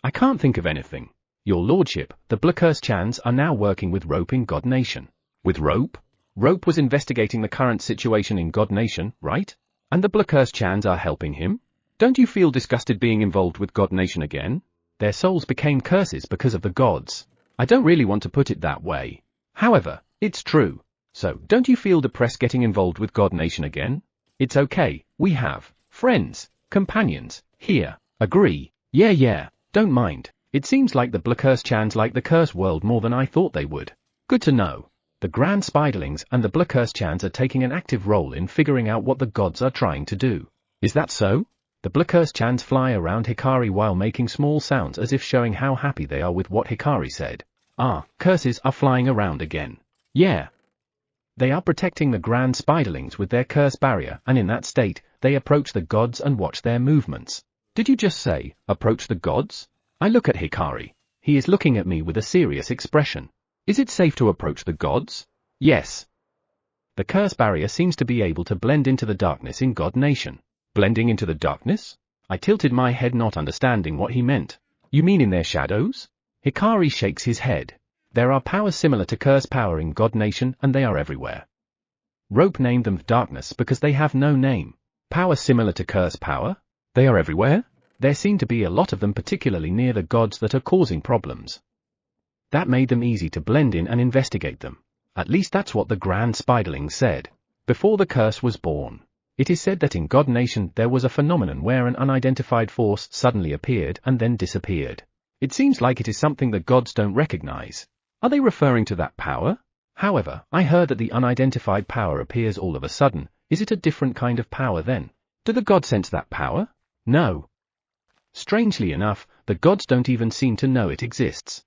I can't think of anything. Your lordship, the Blackhurst-chans are now working with Rope in God Nation. With Rope? Rope was investigating the current situation in God Nation, right? And the Blackhurst-chans are helping him? Don't you feel disgusted being involved with God Nation again? Their souls became curses because of the gods. I don't really want to put it that way. However, it's true. So, don't you feel depressed getting involved with God Nation again? It's okay, we have friends, companions, here. Agree. Yeah, don't mind. It seems like the Blackhurst-chans like the curse world more than I thought they would. Good to know. The Grand Spiderlings and the Blackhurst-chans are taking an active role in figuring out what the gods are trying to do. Is that so? The Blackhurst-chans fly around Hikari while making small sounds as if showing how happy they are with what Hikari said. Curses are flying around again. Yeah. They are protecting the Grand Spiderlings with their curse barrier, and in that state, they approach the gods and watch their movements. Did you just say, approach the gods? I look at Hikari. He is looking at me with a serious expression. Is it safe to approach the gods? Yes. The curse barrier seems to be able to blend into the darkness in God Nation. Blending into the darkness? I tilted my head, not understanding what he meant. You mean in their shadows? Hikari shakes his head. There are powers similar to curse power in God Nation, and they are everywhere. Rope named them darkness because they have no name. Power similar to curse power? They are everywhere? There seem to be a lot of them, particularly near the gods, that are causing problems. That made them easy to blend in and investigate them. At least that's what the Grand Spiderling said. Before the curse was born. It is said that in God Nation there was a phenomenon where an unidentified force suddenly appeared and then disappeared. It seems like it is something the gods don't recognize. Are they referring to that power? However, I heard that the unidentified power appears all of a sudden. Is it a different kind of power then? Do the gods sense that power? No. Strangely enough, the gods don't even seem to know it exists.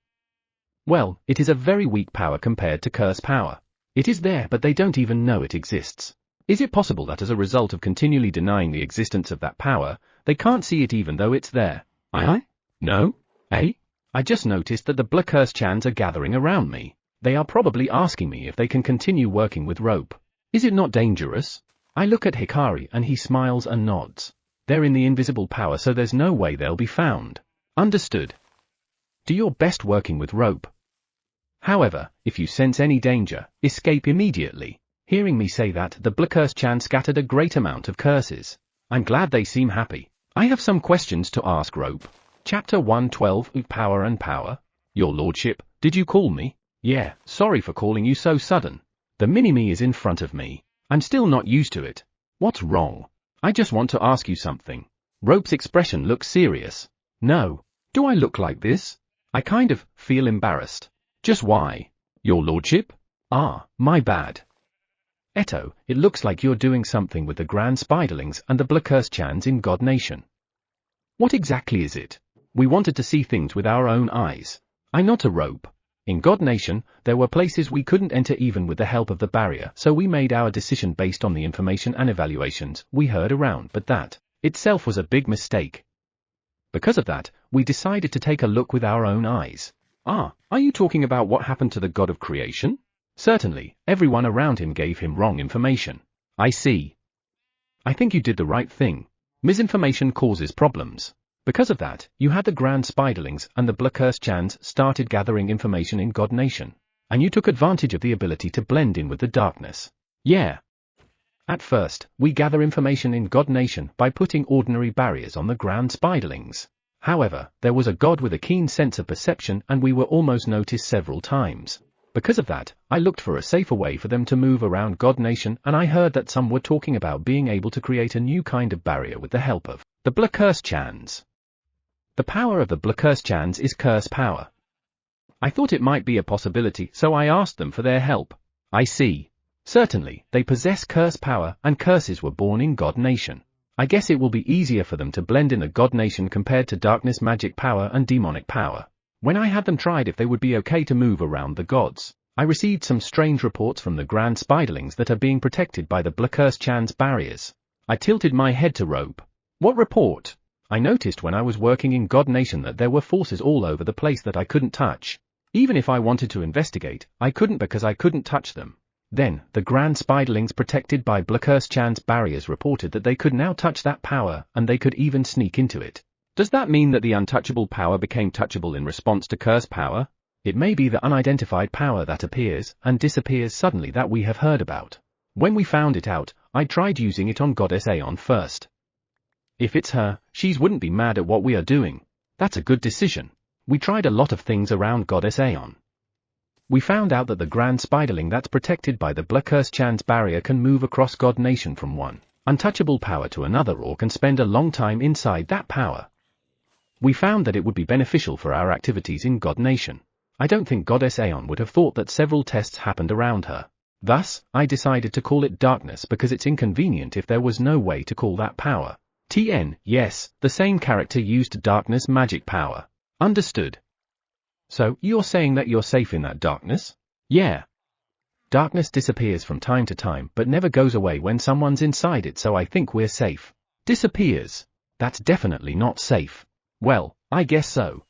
Well, it is a very weak power compared to curse power. It is there, but they don't even know it exists. Is it possible that as a result of continually denying the existence of that power, they can't see it even though it's there? No? I just noticed that the Blackhurst-chans are gathering around me. They are probably asking me if they can continue working with Rope. Is it not dangerous? I look at Hikari and he smiles and nods. They're in the invisible power, so there's no way they'll be found. Understood. Do your best working with rope. However, if you sense any danger, escape immediately. Hearing me say that, the Blackurse-chan scattered a great amount of curses. I'm glad they seem happy. I have some questions to ask Rope. Chapter 112, Power and Power. Your Lordship, did you call me? Yeah, sorry for calling you so sudden. The mini-me is in front of me. I'm still not used to it. What's wrong? I just want to ask you something. Rope's expression looks serious. No. Do I look like this? I kind of feel embarrassed. Just why? Your Lordship? Ah, my bad. Eto, it looks like you're doing something with the Grand Spiderlings and the Blackurse-chans in God Nation. What exactly is it? We wanted to see things with our own eyes. I nod to Rope. In God Nation, there were places we couldn't enter even with the help of the barrier, so we made our decision based on the information and evaluations we heard around, but that itself was a big mistake. Because of that, we decided to take a look with our own eyes. Ah, are you talking about what happened to the God of Creation? Certainly, everyone around him gave him wrong information. I see. I think you did the right thing. Misinformation causes problems. Because of that, you had the Grand Spiderlings and the Blackurse-chans started gathering information in God Nation. And you took advantage of the ability to blend in with the darkness. Yeah. At first, we gather information in God Nation by putting ordinary barriers on the Grand Spiderlings. However, there was a god with a keen sense of perception and we were almost noticed several times. Because of that, I looked for a safer way for them to move around God Nation, and I heard that some were talking about being able to create a new kind of barrier with the help of the Blackurse-chans. The power of the Blackurse-chans is curse power. I thought it might be a possibility, so I asked them for their help. I see. Certainly, they possess curse power, and curses were born in God Nation. I guess it will be easier for them to blend in the God Nation compared to darkness magic power and demonic power. When I had them tried if they would be okay to move around the gods, I received some strange reports from the Grand Spiderlings that are being protected by the Blackurse-chan's barriers. I tilted my head to Rope. What report? I noticed when I was working in God Nation that there were forces all over the place that I couldn't touch. Even if I wanted to investigate, I couldn't because I couldn't touch them. Then, the Grand Spiderlings protected by Blackurse-chan's barriers reported that they could now touch that power, and they could even sneak into it. Does that mean that the untouchable power became touchable in response to curse power? It may be the unidentified power that appears and disappears suddenly that we have heard about. When we found it out, I tried using it on Goddess Aeon first. If it's her, she wouldn't be mad at what we are doing. That's a good decision. We tried a lot of things around Goddess Aeon. We found out that the Grand Spiderling that's protected by the Blackurse-chan's barrier can move across God Nation from one untouchable power to another or can spend a long time inside that power. We found that it would be beneficial for our activities in God Nation. I don't think Goddess Aeon would have thought that several tests happened around her. Thus, I decided to call it darkness because it's inconvenient if there was no way to call that power. Yes, the same character used darkness magic power. Understood. So, you're saying that you're safe in that darkness? Yeah. Darkness disappears from time to time but never goes away when someone's inside it, so I think we're safe. Disappears? That's definitely not safe. Well, I guess so.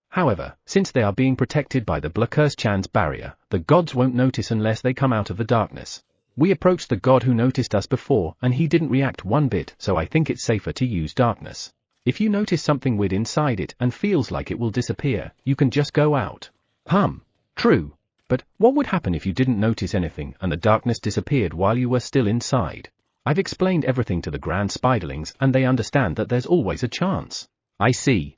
However, since they are being protected by the Blackurse-chan's barrier, the gods won't notice unless they come out of the darkness. We approached the god who noticed us before and he didn't react one bit, so I think it's safer to use darkness. If you notice something weird inside it and feels like it will disappear, you can just go out. True. But what would happen if you didn't notice anything and the darkness disappeared while you were still inside? I've explained everything to the Grand Spiderlings and they understand that there's always a chance. I see.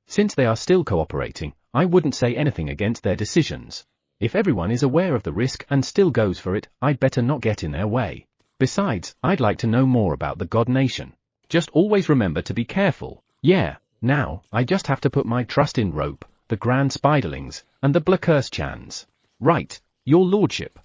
Since they are still cooperating, I wouldn't say anything against their decisions. If everyone is aware of the risk and still goes for it, I'd better not get in their way. Besides, I'd like to know more about the God Nation. Just always remember to be careful. Yeah, now, I just have to put my trust in Rope, the Grand Spiderlings, and the Blackurse-chans. Right, your lordship.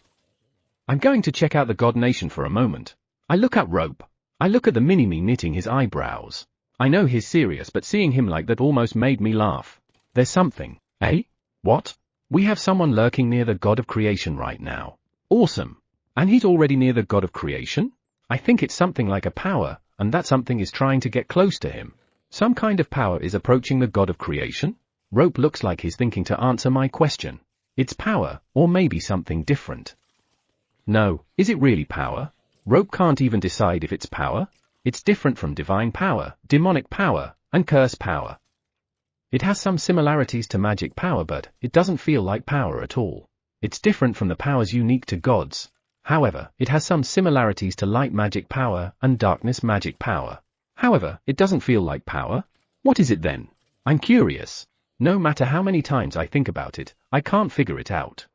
I'm going to check out the God Nation for a moment. I look at Rope. I look at the mini-me knitting his eyebrows. I know he's serious, but seeing him like that almost made me laugh. There's something. Eh? What? We have someone lurking near the God of Creation right now. Awesome. And he's already near the God of Creation? I think it's something like a power, and that something is trying to get close to him. Some kind of power is approaching the God of Creation? Rope looks like he's thinking to answer my question. It's power, or maybe something different. No, is it really power? Rope can't even decide if it's power. It's different from divine power, demonic power, and curse power. It has some similarities to magic power, but it doesn't feel like power at all. It's different from the powers unique to gods. However, it has some similarities to light magic power and darkness magic power. However, it doesn't feel like power. What is it then? I'm curious. No matter how many times I think about it, I can't figure it out.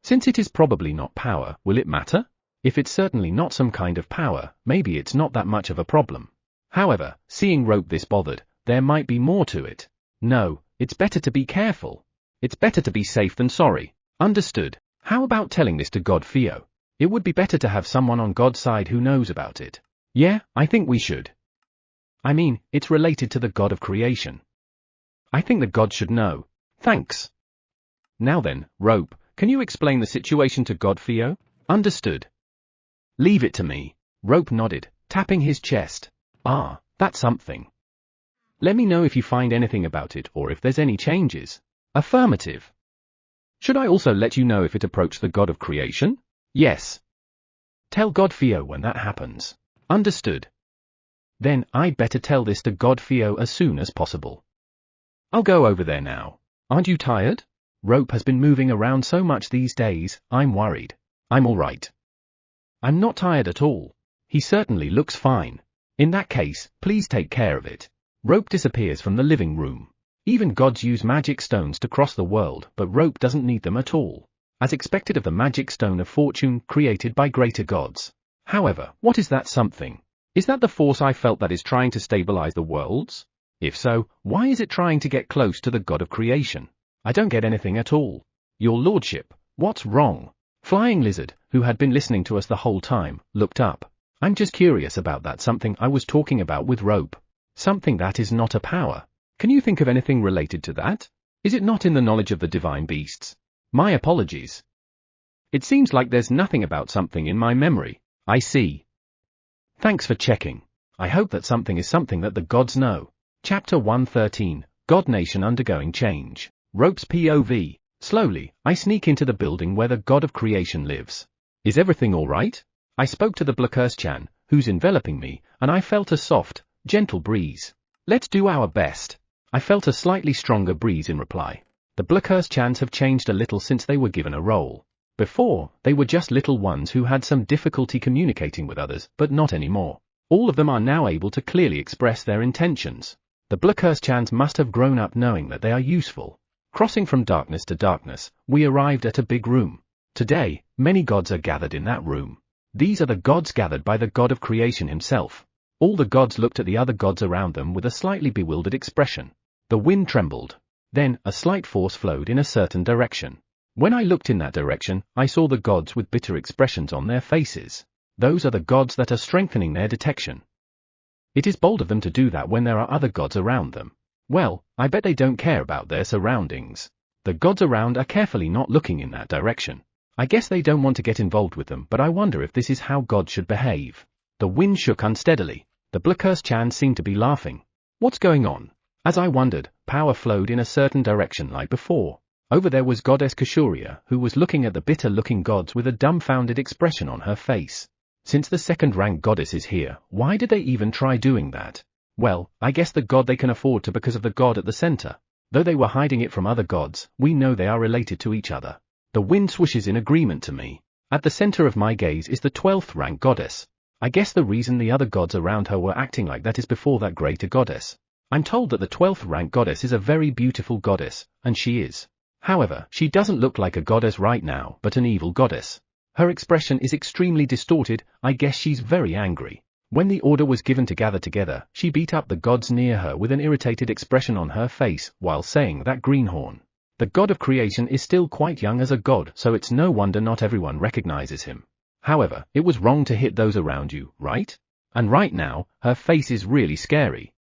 Since it is probably not power, will it matter? If it's certainly not some kind of power, maybe it's not that much of a problem. However, seeing Rope this bothered, there might be more to it. No, it's better to be careful. It's better to be safe than sorry. Understood. How about telling this to God Theo? It would be better to have someone on God's side who knows about it. Yeah, I think we should. I mean, it's related to the God of creation. I think the God should know. Thanks. Now then, Rope, can you explain the situation to God Theo? Understood. Leave it to me. Rope nodded, tapping his chest. Ah, that's something. Let me know if you find anything about it or if there's any changes. Affirmative. Should I also let you know if it approached the God of creation? Yes. Tell God Theo when that happens. Understood. Then I'd better tell this to God Theo as soon as possible. I'll go over there now. Aren't you tired? Rope has been moving around so much these days, I'm worried. I'm all right. I'm not tired at all. He certainly looks fine. In that case, please take care of it. Rope disappears from the living room. Even gods use magic stones to cross the world, but Rope doesn't need them at all. As expected of the magic stone of fortune created by greater gods. However, what is that something? Is that the force I felt that is trying to stabilize the worlds? If so, why is it trying to get close to the God of creation? I don't get anything at all. Your lordship, what's wrong? Flying Lizard, who had been listening to us the whole time, looked up. I'm just curious about that something I was talking about with Rope. Something that is not a power. Can you think of anything related to that? Is it not in the knowledge of the divine beasts? My apologies. It seems like there's nothing about something in my memory. I see. Thanks for checking. I hope that something is something that the gods know. Chapter 113, God Nation Undergoing Change. Rope's POV. Slowly, I sneak into the building where the God of creation lives. Is everything all right? I spoke to the Blackhurst-chan, who's enveloping me, and I felt a soft, gentle breeze. Let's do our best. I felt a slightly stronger breeze in reply. The Blackhurst-chans have changed a little since they were given a role. Before, they were just little ones who had some difficulty communicating with others, but not anymore. All of them are now able to clearly express their intentions. The Blackhurst-chans must have grown up knowing that they are useful. Crossing from darkness to darkness, we arrived at a big room. Today, many gods are gathered in that room. These are the gods gathered by the God of creation himself. All the gods looked at the other gods around them with a slightly bewildered expression. The wind trembled. Then, a slight force flowed in a certain direction. When I looked in that direction, I saw the gods with bitter expressions on their faces. Those are the gods that are strengthening their detection. It is bold of them to do that when there are other gods around them. Well, I bet they don't care about their surroundings. The gods around are carefully not looking in that direction. I guess they don't want to get involved with them, but I wonder if this is how gods should behave. The wind shook unsteadily. The Blackhurst-chan seemed to be laughing. What's going on? As I wondered, power flowed in a certain direction like before. Over there was Goddess Kashuria, who was looking at the bitter-looking gods with a dumbfounded expression on her face. Since the second-rank goddess is here, why did they even try doing that? Well, I guess the god they can afford to because of the god at the center. Though they were hiding it from other gods, we know they are related to each other. The wind swishes in agreement to me. At the center of my gaze is the 12th rank goddess. I guess the reason the other gods around her were acting like that is before that greater goddess. I'm told that the 12th rank goddess is a very beautiful goddess, and she is. However, she doesn't look like a goddess right now, but an evil goddess. Her expression is extremely distorted. I guess she's very angry. When the order was given to gather together, she beat up the gods near her with an irritated expression on her face, while saying that Greenhorn, the god of creation, is still quite young as a god, so it's no wonder not everyone recognizes him. However, it was wrong to hit those around you, right? And right now, her face is really scary.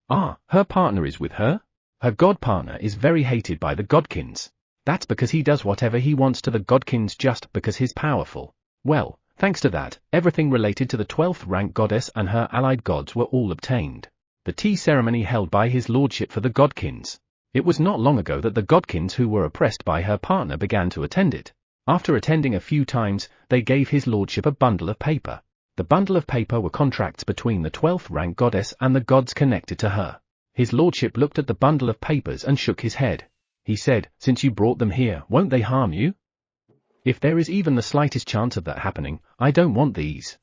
Ah, her partner is with her? Her god partner is very hated by the godkins. That's because he does whatever he wants to the godkins just because he's powerful. Well, thanks to that, everything related to the 12th rank goddess and her allied gods were all obtained. The tea ceremony held by his lordship for the godkins. It was not long ago that the godkins who were oppressed by her partner began to attend it. After attending a few times, they gave his lordship a bundle of paper. The bundle of paper were contracts between the 12th rank goddess and the gods connected to her. His lordship looked at the bundle of papers and shook his head. He said, "Since you brought them here, won't they harm you? If there is even the slightest chance of that happening, I don't want these.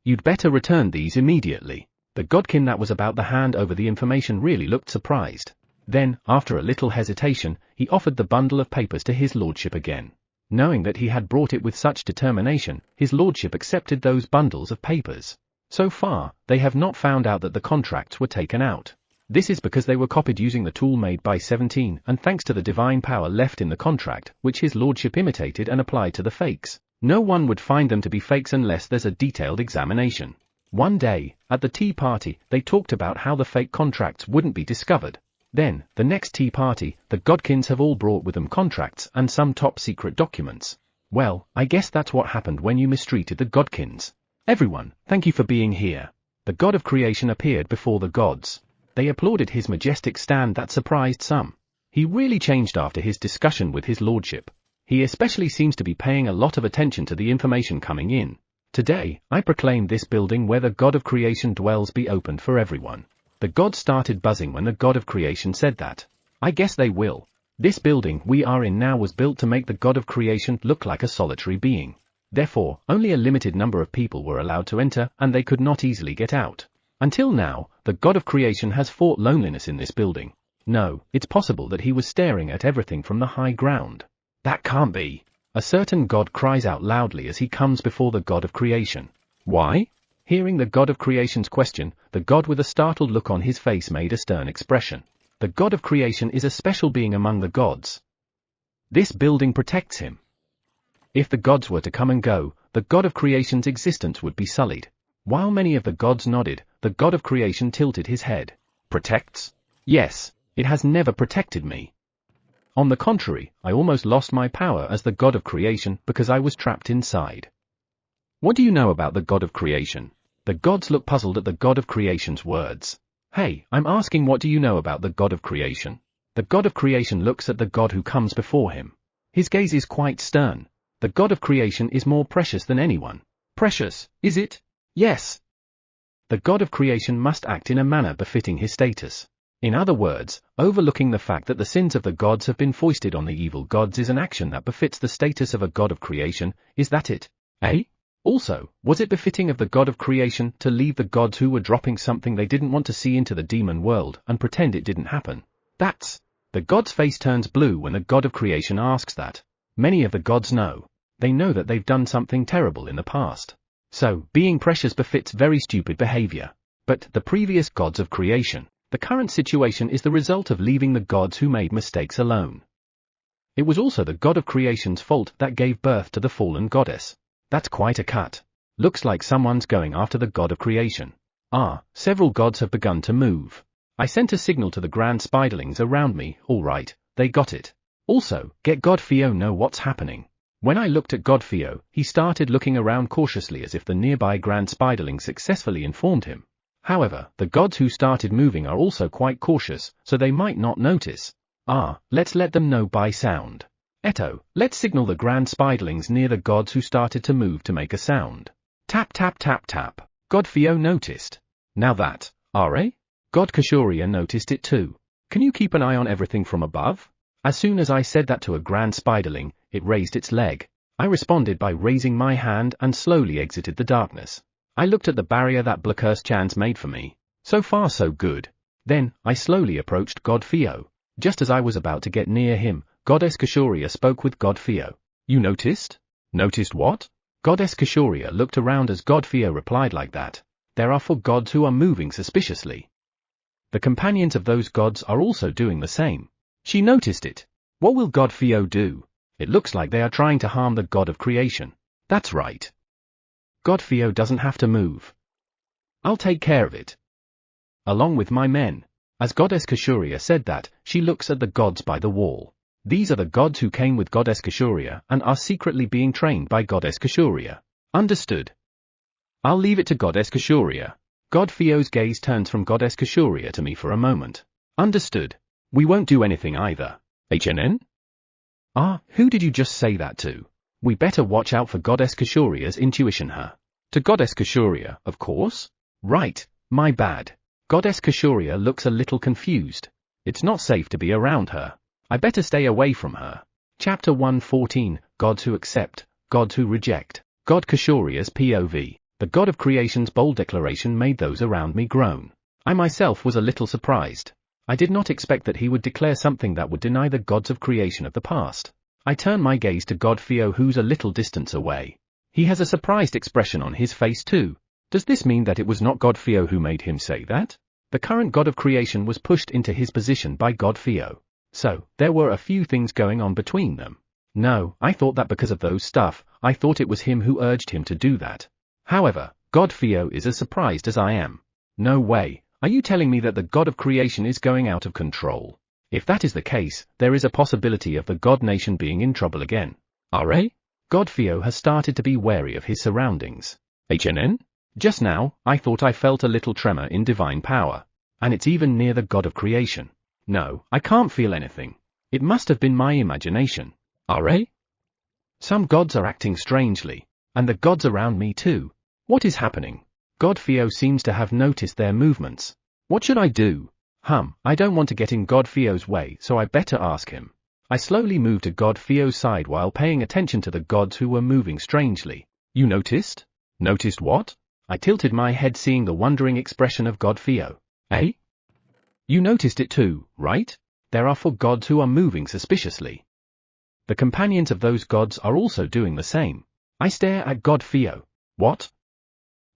You'd better return these immediately." The godkin that was about to hand over the information really looked surprised. Then, after a little hesitation, he offered the bundle of papers to his lordship again. Knowing that he had brought it with such determination, his lordship accepted those bundles of papers. So far, they have not found out that the contracts were taken out. This is because they were copied using the tool made by 17, and thanks to the divine power left in the contract, which his lordship imitated and applied to the fakes. No one would find them to be fakes unless there's a detailed examination. One day, at the tea party, they talked about how the fake contracts wouldn't be discovered. Then, the next tea party, the godkins have all brought with them contracts and some top-secret documents. Well, I guess that's what happened when you mistreated the godkins. Everyone, thank you for being here. The god of creation appeared before the gods. They applauded his majestic stand that surprised some. He really changed after his discussion with his lordship. He especially seems to be paying a lot of attention to the information coming in. Today, I proclaim this building where the god of creation dwells be opened for everyone. The gods started buzzing when the god of creation said that. I guess they will. This building we are in now was built to make the god of creation look like a solitary being. Therefore, only a limited number of people were allowed to enter and they could not easily get out. Until now, the god of creation has fought loneliness in this building. No, it's possible that he was staring at everything from the high ground. That can't be. A certain god cries out loudly as he comes before the god of creation. Why? Hearing the god of creation's question, the god with a startled look on his face made a stern expression. The god of creation is a special being among the gods. This building protects him. If the gods were to come and go, the god of creation's existence would be sullied. While many of the gods nodded, the god of creation tilted his head. Protects? Yes, it has never protected me. On the contrary, I almost lost my power as the god of creation because I was trapped inside. What do you know about the god of creation? The gods look puzzled at the god of creation's words. Hey, I'm asking, what do you know about the god of creation? The god of creation looks at the god who comes before him. His gaze is quite stern. The god of creation is more precious than anyone. Precious, is it? Yes. The god of creation must act in a manner befitting his status. In other words, overlooking the fact that the sins of the gods have been foisted on the evil gods is an action that befits the status of a god of creation. Is that it? Eh? Also, was it befitting of the god of creation to leave the gods who were dropping something they didn't want to see into the demon world and pretend it didn't happen? That's... The god's face turns blue when the god of creation asks that. Many of the gods know. They know that they've done something terrible in the past. So, being precious befits very stupid behavior. But the previous gods of creation, the current situation is the result of leaving the gods who made mistakes alone. It was also the god of creation's fault that gave birth to the fallen goddess. That's quite a cut. Looks like someone's going after the god of creation. Several gods have begun to move. I sent a signal to the grand spiderlings around me. All right, they got it. Also, get God Theo know what's happening. When I looked at God Theo, he started looking around cautiously as if the nearby grand spiderling successfully informed him. However, the gods who started moving are also quite cautious, so they might not notice. Let's let them know by sound. Eto, let's signal the grand spiderlings near the gods who started to move to make a sound. Tap tap tap tap. God Theo noticed. Now that, God Kashuria noticed it too. Can you keep an eye on everything from above? As soon as I said that to a grand spiderling, it raised its leg. I responded by raising my hand and slowly exited the darkness. I looked at the barrier that Blackhurst-chan's made for me. So far so good. Then, I slowly approached God Theo. Just as I was about to get near him, Goddess Kashuria spoke with God Theo. You noticed? Noticed what? Goddess Kashuria looked around as God Theo replied like that. There are 4 gods who are moving suspiciously. The companions of those gods are also doing the same. She noticed it. What will God Theo do? It looks like they are trying to harm the god of creation. That's right. God Theo doesn't have to move. I'll take care of it. Along with my men. As Goddess Kashuria said that, she looks at the gods by the wall. These are the gods who came with Goddess Kashuria and are secretly being trained by Goddess Kashuria. Understood. I'll leave it to Goddess Kashuria. God Theo's gaze turns from Goddess Kashuria to me for a moment. Understood. We won't do anything either. HNN? Who did you just say that to? We better watch out for Goddess Kashuria's intuition her. To Goddess Kashuria, of course? Right, my bad. Goddess Kashuria looks a little confused. It's not safe to be around her. I better stay away from her. Chapter 114, Gods Who Accept, Gods Who Reject. God Kashuria's POV. The God of Creation's bold declaration made those around me groan. I myself was a little surprised. I did not expect that he would declare something that would deny the gods of creation of the past. I turn my gaze to God Theo, who's a little distance away. He has a surprised expression on his face too. Does this mean that it was not God Theo who made him say that? The current God of Creation was pushed into his position by God Theo. So, there were a few things going on between them. No, I thought that because of those stuff, I thought it was him who urged him to do that. However, God Theo is as surprised as I am. No way, are you telling me that the God of Creation is going out of control? If that is the case, there is a possibility of the God Nation being in trouble again. RA? God Theo has started to be wary of his surroundings. HNN? Just now, I thought I felt a little tremor in divine power. And it's even near the God of Creation. No, I can't feel anything. It must have been my imagination. RA? Some gods are acting strangely. And the gods around me too. What is happening? God Theo seems to have noticed their movements. What should I do? I don't want to get in God Theo's way, so I better ask him. I slowly moved to God Theo's side while paying attention to the gods who were moving strangely. You noticed? Noticed what? I tilted my head, seeing the wondering expression of God Theo. Eh? You noticed it too, right? There are 4 gods who are moving suspiciously. The companions of those gods are also doing the same. I stare at God Theo. What?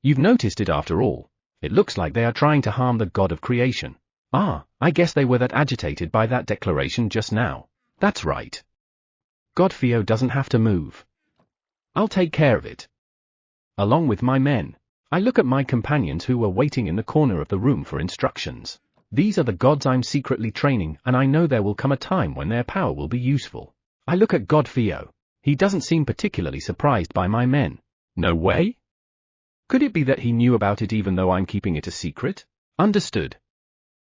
You've noticed it after all. It looks like they are trying to harm the God of Creation. I guess they were that agitated by that declaration just now. That's right. God Theo doesn't have to move. I'll take care of it. Along with my men, I look at my companions who were waiting in the corner of the room for instructions. These are the gods I'm secretly training, and I know there will come a time when their power will be useful. I look at God Theo. He doesn't seem particularly surprised by my men. No way? Could it be that he knew about it even though I'm keeping it a secret? Understood.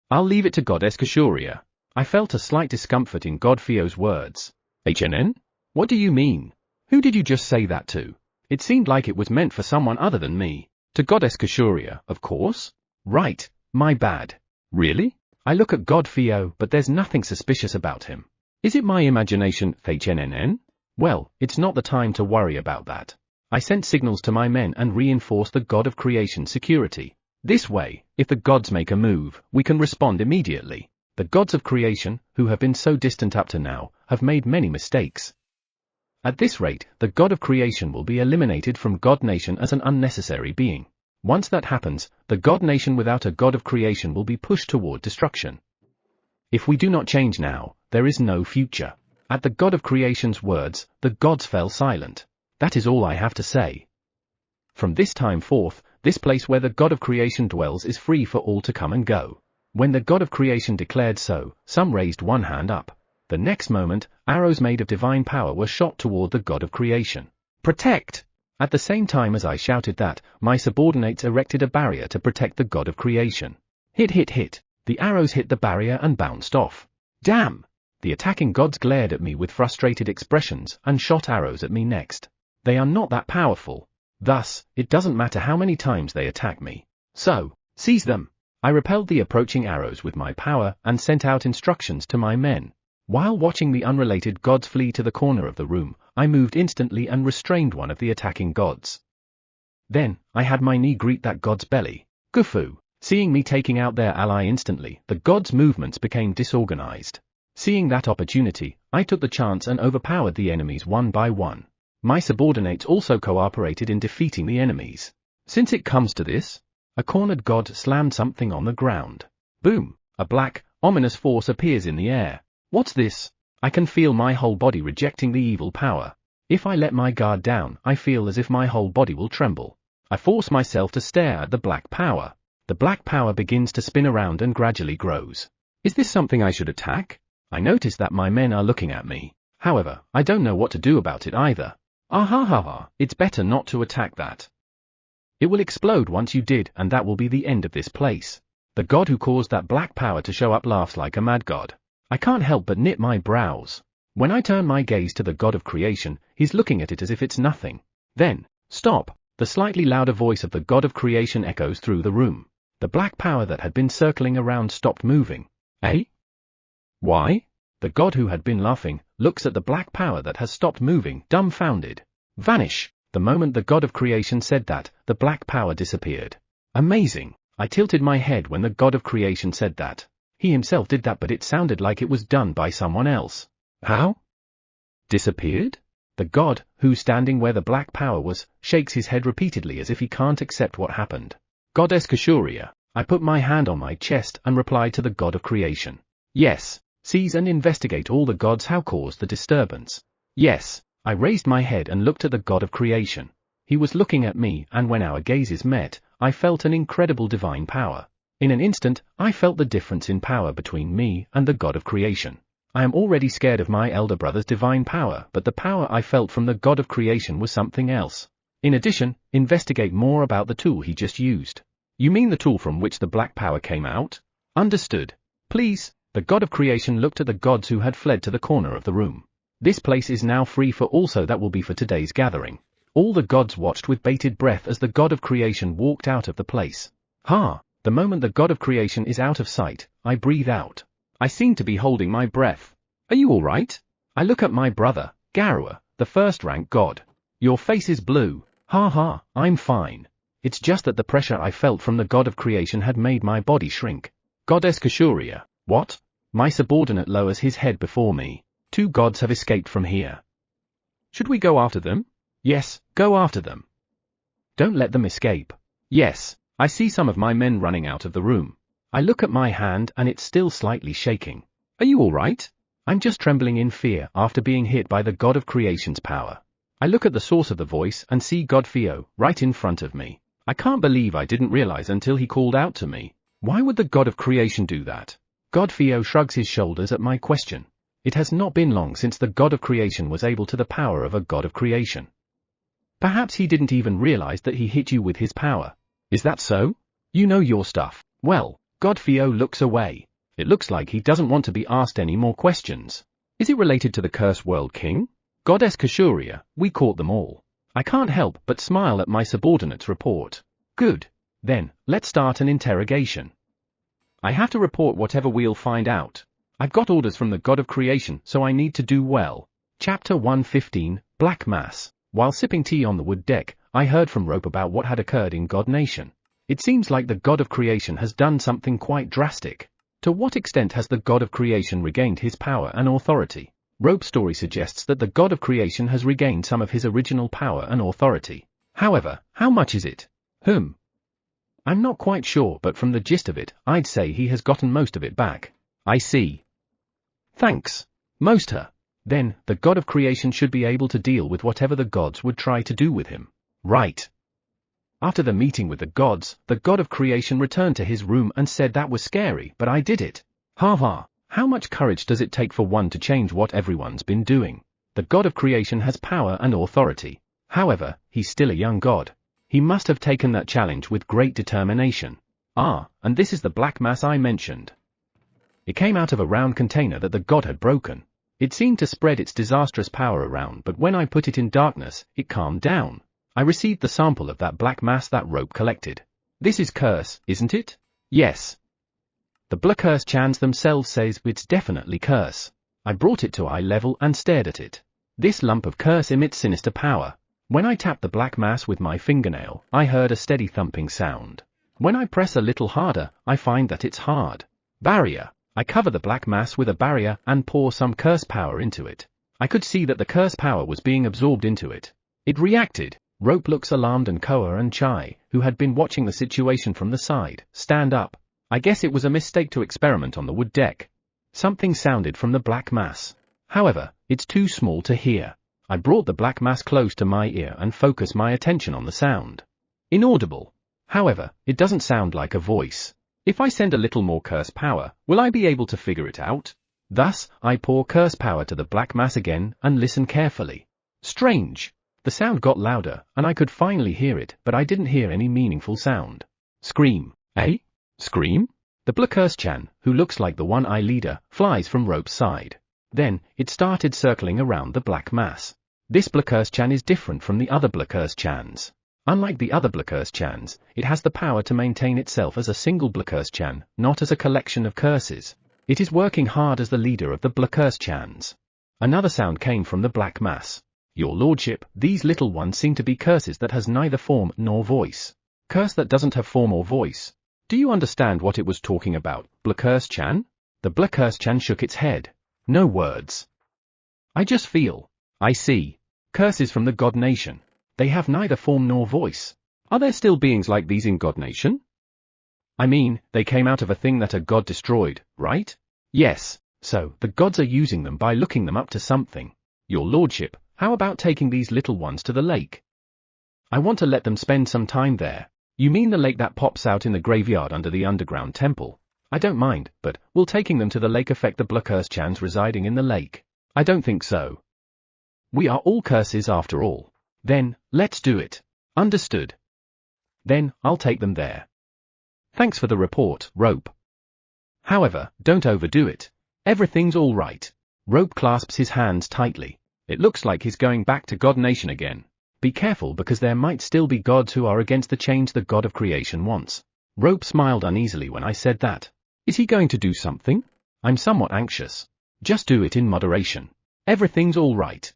I'll leave it to Goddess Kashuria. I felt a slight discomfort in God Theo's words. HNN? What do you mean? Who did you just say that to? It seemed like it was meant for someone other than me. To Goddess Kashuria, of course. Right, my bad. Really? I look at God Theo, but there's nothing suspicious about him. Is it my imagination, HNNN? Well, it's not the time to worry about that. I sent signals to my men and reinforced the God of Creation security. This way, if the gods make a move, we can respond immediately. The gods of creation, who have been so distant up to now, have made many mistakes. At this rate, the God of Creation will be eliminated from God Nation as an unnecessary being. Once that happens, the God Nation without a God of Creation will be pushed toward destruction. If we do not change now, there is no future. At the God of Creation's words, the gods fell silent. That is all I have to say. From this time forth, this place where the God of Creation dwells is free for all to come and go. When the God of Creation declared so, some raised one hand up. The next moment, arrows made of divine power were shot toward the God of Creation. Protect! At the same time as I shouted that, my subordinates erected a barrier to protect the God of Creation. Hit hit hit! The arrows hit the barrier and bounced off. Damn! The attacking gods glared at me with frustrated expressions and shot arrows at me next. They are not that powerful. Thus, it doesn't matter how many times they attack me. So, seize them! I repelled the approaching arrows with my power and sent out instructions to my men. While watching the unrelated gods flee to the corner of the room, I moved instantly and restrained one of the attacking gods. Then, I had my knee greet that god's belly. Gufu! Seeing me taking out their ally instantly, the god's movements became disorganized. Seeing that opportunity, I took the chance and overpowered the enemies one by one. My subordinates also cooperated in defeating the enemies. Since it comes to this, a cornered god slammed something on the ground. Boom! A black, ominous force appears in the air. What's this? I can feel my whole body rejecting the evil power. If I let my guard down, I feel as if my whole body will tremble. I force myself to stare at the black power. The black power begins to spin around and gradually grows. Is this something I should attack? I notice that my men are looking at me. However, I don't know what to do about it either. It's better not to attack that. It will explode once you did, and that will be the end of this place. The god who caused that black power to show up laughs like a mad god. I can't help but knit my brows. When I turn my gaze to the god of creation, he's looking at it as if it's nothing. Then, stop! The slightly louder voice of the god of creation echoes through the room. The black power that had been circling around stopped moving. Eh? Why? The god who had been laughing looks at the black power that has stopped moving, dumbfounded. Vanish! The moment the god of creation said that, the black power disappeared. Amazing! I tilted my head when the god of creation said that. He himself did that, but it sounded like it was done by someone else. How? Disappeared? The god, who's standing where the black power was, shakes his head repeatedly as if he can't accept what happened. Goddess Kashuria. I put my hand on my chest and replied to the god of creation. Yes. Seize and investigate all the gods how caused the disturbance. Yes. I raised my head and looked at the god of creation. He was looking at me, and when our gazes met, I felt an incredible divine power. In an instant, I felt the difference in power between me and the god of creation. I am already scared of my elder brother's divine power, but the power I felt from the god of creation was something else. In addition, investigate more about the tool he just used. You mean the tool from which the black power came out? Understood. Please. The god of creation looked at the gods who had fled to the corner of the room. This place is now free for all, so that will be for today's gathering. All the gods watched with bated breath as the god of creation walked out of the place. The moment the god of creation is out of sight, I breathe out. I seem to be holding my breath. Are you alright? I look at my brother, Garua, the first-rank god. Your face is blue. I'm fine. It's just that the pressure I felt from the god of creation had made my body shrink. Goddess Kashuria. What? My subordinate lowers his head before me. 2 gods have escaped from here. Should we go after them? Yes, go after them. Don't let them escape. Yes, I see some of my men running out of the room. I look at my hand and it's still slightly shaking. Are you alright? I'm just trembling in fear after being hit by the god of creation's power. I look at the source of the voice and see God Theo right in front of me. I can't believe I didn't realize until he called out to me. Why would the god of creation do that? God Theo shrugs his shoulders at my question. It has not been long since the god of creation was able to the power of a god of creation. Perhaps he didn't even realize that he hit you with his power. Is that so? You know your stuff. Well, God Theo looks away. It looks like he doesn't want to be asked any more questions. Is it related to the Cursed World King? Goddess Kashuria, we caught them all. I can't help but smile at my subordinate's report. Good. Then, let's start an interrogation. I have to report whatever we'll find out. I've got orders from the god of creation, so I need to do well. Chapter 115, Black Mass. While sipping tea on the wood deck, I heard from Rope about what had occurred in God Nation. It seems like the god of creation has done something quite drastic. To what extent has the god of creation regained his power and authority? Rope's story suggests that the god of creation has regained some of his original power and authority. However, how much is it? I'm not quite sure, but from the gist of it, I'd say he has gotten most of it back. I see. Thanks. Then, the god of creation should be able to deal with whatever the gods would try to do with him. Right. After the meeting with the god of creation returned to his room and said that was scary, but I did it. How much courage does it take for one to change what everyone's been doing? The god of creation has power and authority. However, he's still a young god. He must have taken that challenge with great determination. And this is the black mass I mentioned. It came out of a round container that the god had broken. It seemed to spread its disastrous power around, but when I put it in darkness, it calmed down. I received the sample of that black mass that Rope collected. This is curse, isn't it? Yes. The black curse chants themselves says it's definitely curse. I brought it to eye level and stared at it. This lump of curse emits sinister power. When I tapped the black mass with my fingernail, I heard a steady thumping sound. When I press a little harder, I find that it's hard. Barrier. I cover the black mass with a barrier and pour some curse power into it. I could see that the curse power was being absorbed into it. It reacted. Rope looks alarmed and Koa and Chai, who had been watching the situation from the side, stand up. I guess it was a mistake to experiment on the wood deck. Something sounded from the black mass. However, it's too small to hear. I brought the black mass close to my ear and focused my attention on the sound. Inaudible. However, it doesn't sound like a voice. If I send a little more curse power, will I be able to figure it out? Thus, I pour curse power to the black mass again and listen carefully. Strange. The sound got louder, and I could finally hear it, but I didn't hear any meaningful sound. Scream. Eh? Scream? The Black Curse-chan, who looks like the one-eye leader, flies from Rope's side. Then, it started circling around the black mass. This Black Curse-chan is different from the other Black Curse-chans. Unlike the other Black Curse-chans, it has the power to maintain itself as a single Black Curse-chan, not as a collection of curses. It is working hard as the leader of the Black Curse-chans. Another sound came from the black mass. Your lordship, these little ones seem to be curses that has neither form nor voice. Curse that doesn't have form or voice. Do you understand what it was talking about, Black Curse-chan? The Black Curse-chan shook its head. No words. I just feel. I see. Curses from the God Nation. They have neither form nor voice. Are there still beings like these in God Nation? I mean, they came out of a thing that a god destroyed, right? Yes, so the gods are using them by looking them up to something. Your lordship, how about taking these little ones to the lake? I want to let them spend some time there. You mean the lake that pops out in the graveyard under the underground temple? I don't mind, but will taking them to the lake affect the Black Curse-chans residing in the lake? I don't think so. We are all curses after all. Then, let's do it. Understood. Then, I'll take them there. Thanks for the report, Rope. However, don't overdo it. Everything's all right. Rope clasps his hands tightly. It looks like he's going back to God Nation again. Be careful because there might still be gods who are against the change the God of Creation wants. Rope smiled uneasily when I said that. Is he going to do something? I'm somewhat anxious. Just do it in moderation. Everything's all right.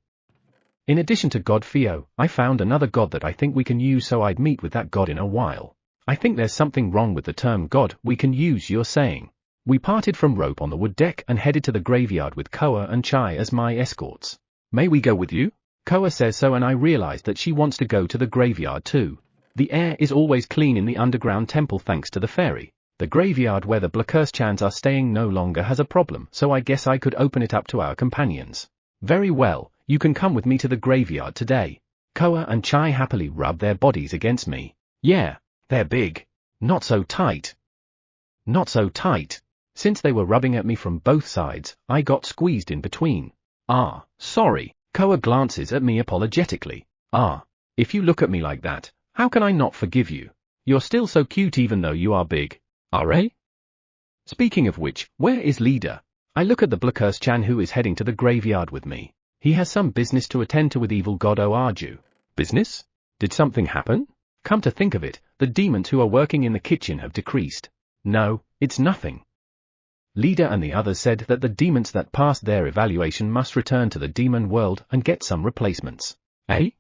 In addition to God Theo, I found another god that I think we can use, so I'd meet with that god in a while. I think there's something wrong with the term god we can use, you're saying. We parted from Rope on the wood deck and headed to the graveyard with Koa and Chai as my escorts. May we go with you? Koa says so, and I realized that she wants to go to the graveyard too. The air is always clean in the underground temple thanks to the fairy. The graveyard where the Black Curse-chans are staying no longer has a problem, so I guess I could open it up to our companions. Very well, you can come with me to the graveyard today. Koa and Chai happily rub their bodies against me. Yeah, they're big. Not so tight. Not so tight. Since they were rubbing at me from both sides, I got squeezed in between. Ah, sorry. Koa glances at me apologetically. Ah, if you look at me like that, how can I not forgive you? You're still so cute even though you are big. Are? Speaking of which, where is Leader? I look at the Black Curse-chan who is heading to the graveyard with me. He has some business to attend to with evil god Oarju. Business? Did something happen? Come to think of it, the demons who are working in the kitchen have decreased. No, it's nothing. Leader and the others said that the demons that passed their evaluation must return to the demon world and get some replacements. Eh?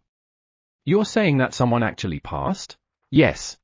You're saying that someone actually passed? Yes.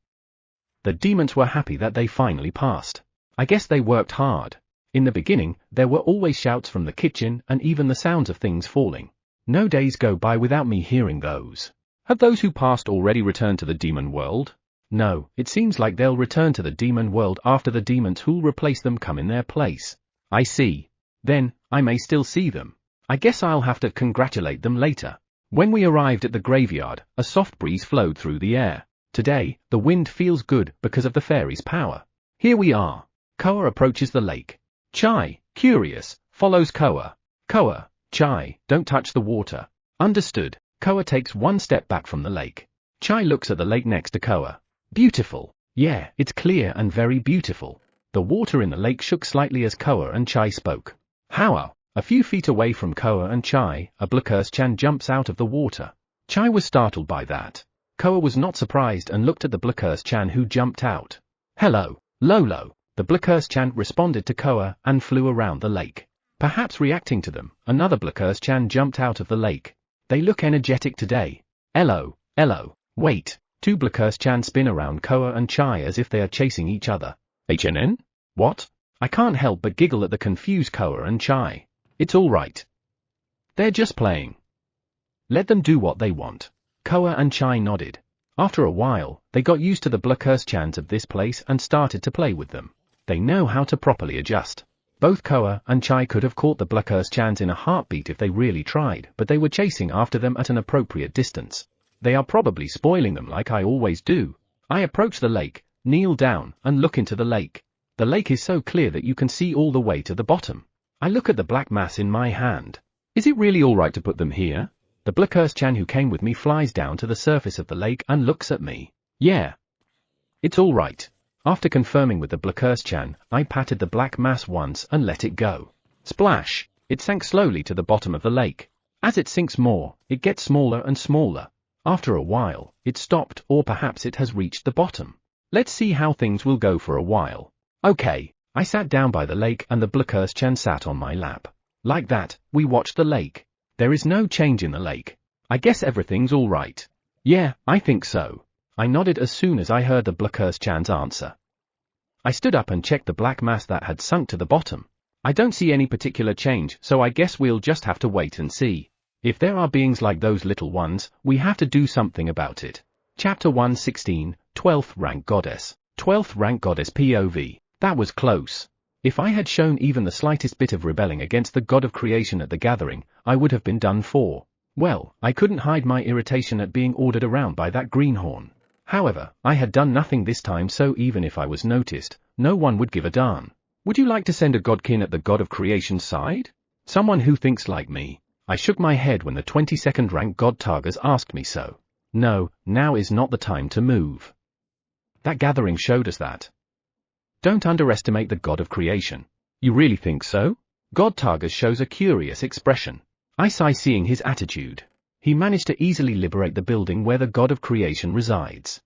The demons were happy that they finally passed. I guess they worked hard. In the beginning, there were always shouts from the kitchen and even the sounds of things falling. No days go by without me hearing those. Have those who passed already returned to the demon world? No, it seems like they'll return to the demon world after the demons who'll replace them come in their place. I see. Then, I may still see them. I guess I'll have to congratulate them later. When we arrived at the graveyard, a soft breeze flowed through the air. Today, the wind feels good because of the fairy's power. Here we are. Koa approaches the lake. Chai, curious, follows Koa. Koa, Chai, don't touch the water. Understood. Koa takes one step back from the lake. Chai looks at the lake next to Koa. Beautiful. Yeah, it's clear and very beautiful. The water in the lake shook slightly as Koa and Chai spoke. How? A few feet away from Koa and Chai, a Black Curse-chan jumps out of the water. Chai was startled by that. Koa was not surprised and looked at the Black Curse-chan who jumped out. Hello, Lolo. The Black Curse-chan responded to Koa and flew around the lake. Perhaps reacting to them, another Black Curse-chan jumped out of the lake. They look energetic today. Ello. Wait. Two Black Curse-chan spin around Koa and Chai as if they are chasing each other. HNN? What? I can't help but giggle at the confused Koa and Chai. It's all right. They're just playing. Let them do what they want. Koa and Chai nodded. After a while, they got used to the Black Curse-chans of this place and started to play with them. They know how to properly adjust. Both Koa and Chai could have caught the Black Curse-chans in a heartbeat if they really tried, but they were chasing after them at an appropriate distance. They are probably spoiling them like I always do. I approach the lake, kneel down, and look into the lake. The lake is so clear that you can see all the way to the bottom. I look at the black mass in my hand. Is it really alright to put them here? The Black Curse-chan who came with me flies down to the surface of the lake and looks at me. Yeah. It's alright. After confirming with the Black Curse-chan, I patted the black mass once and let it go. Splash! It sank slowly to the bottom of the lake. As it sinks more, it gets smaller and smaller. After a while, it stopped, or perhaps it has reached the bottom. Let's see how things will go for a while. Okay, I sat down by the lake and the Blackurse-chan sat on my lap. Like that, we watched the lake. There is no change in the lake. I guess everything's all right. Yeah, I think so. I nodded as soon as I heard the Blackurse-chan's answer. I stood up and checked the black mass that had sunk to the bottom. I don't see any particular change, so I guess we'll just have to wait and see. If there are beings like those little ones, we have to do something about it. Chapter 116, 12th Rank Goddess. 12th Rank Goddess POV. That was close. If I had shown even the slightest bit of rebelling against the god of creation at the gathering, I would have been done for. Well, I couldn't hide my irritation at being ordered around by that greenhorn. However, I had done nothing this time, so even if I was noticed, no one would give a darn. Would you like to send a godkin at the god of creation's side? Someone who thinks like me. I shook my head when the 22nd rank god Targas asked me so. No, now is not the time to move. That gathering showed us that. Don't underestimate the god of creation. You really think so? God Targas shows a curious expression. I sigh seeing his attitude. He managed to easily liberate the building where the god of creation resides.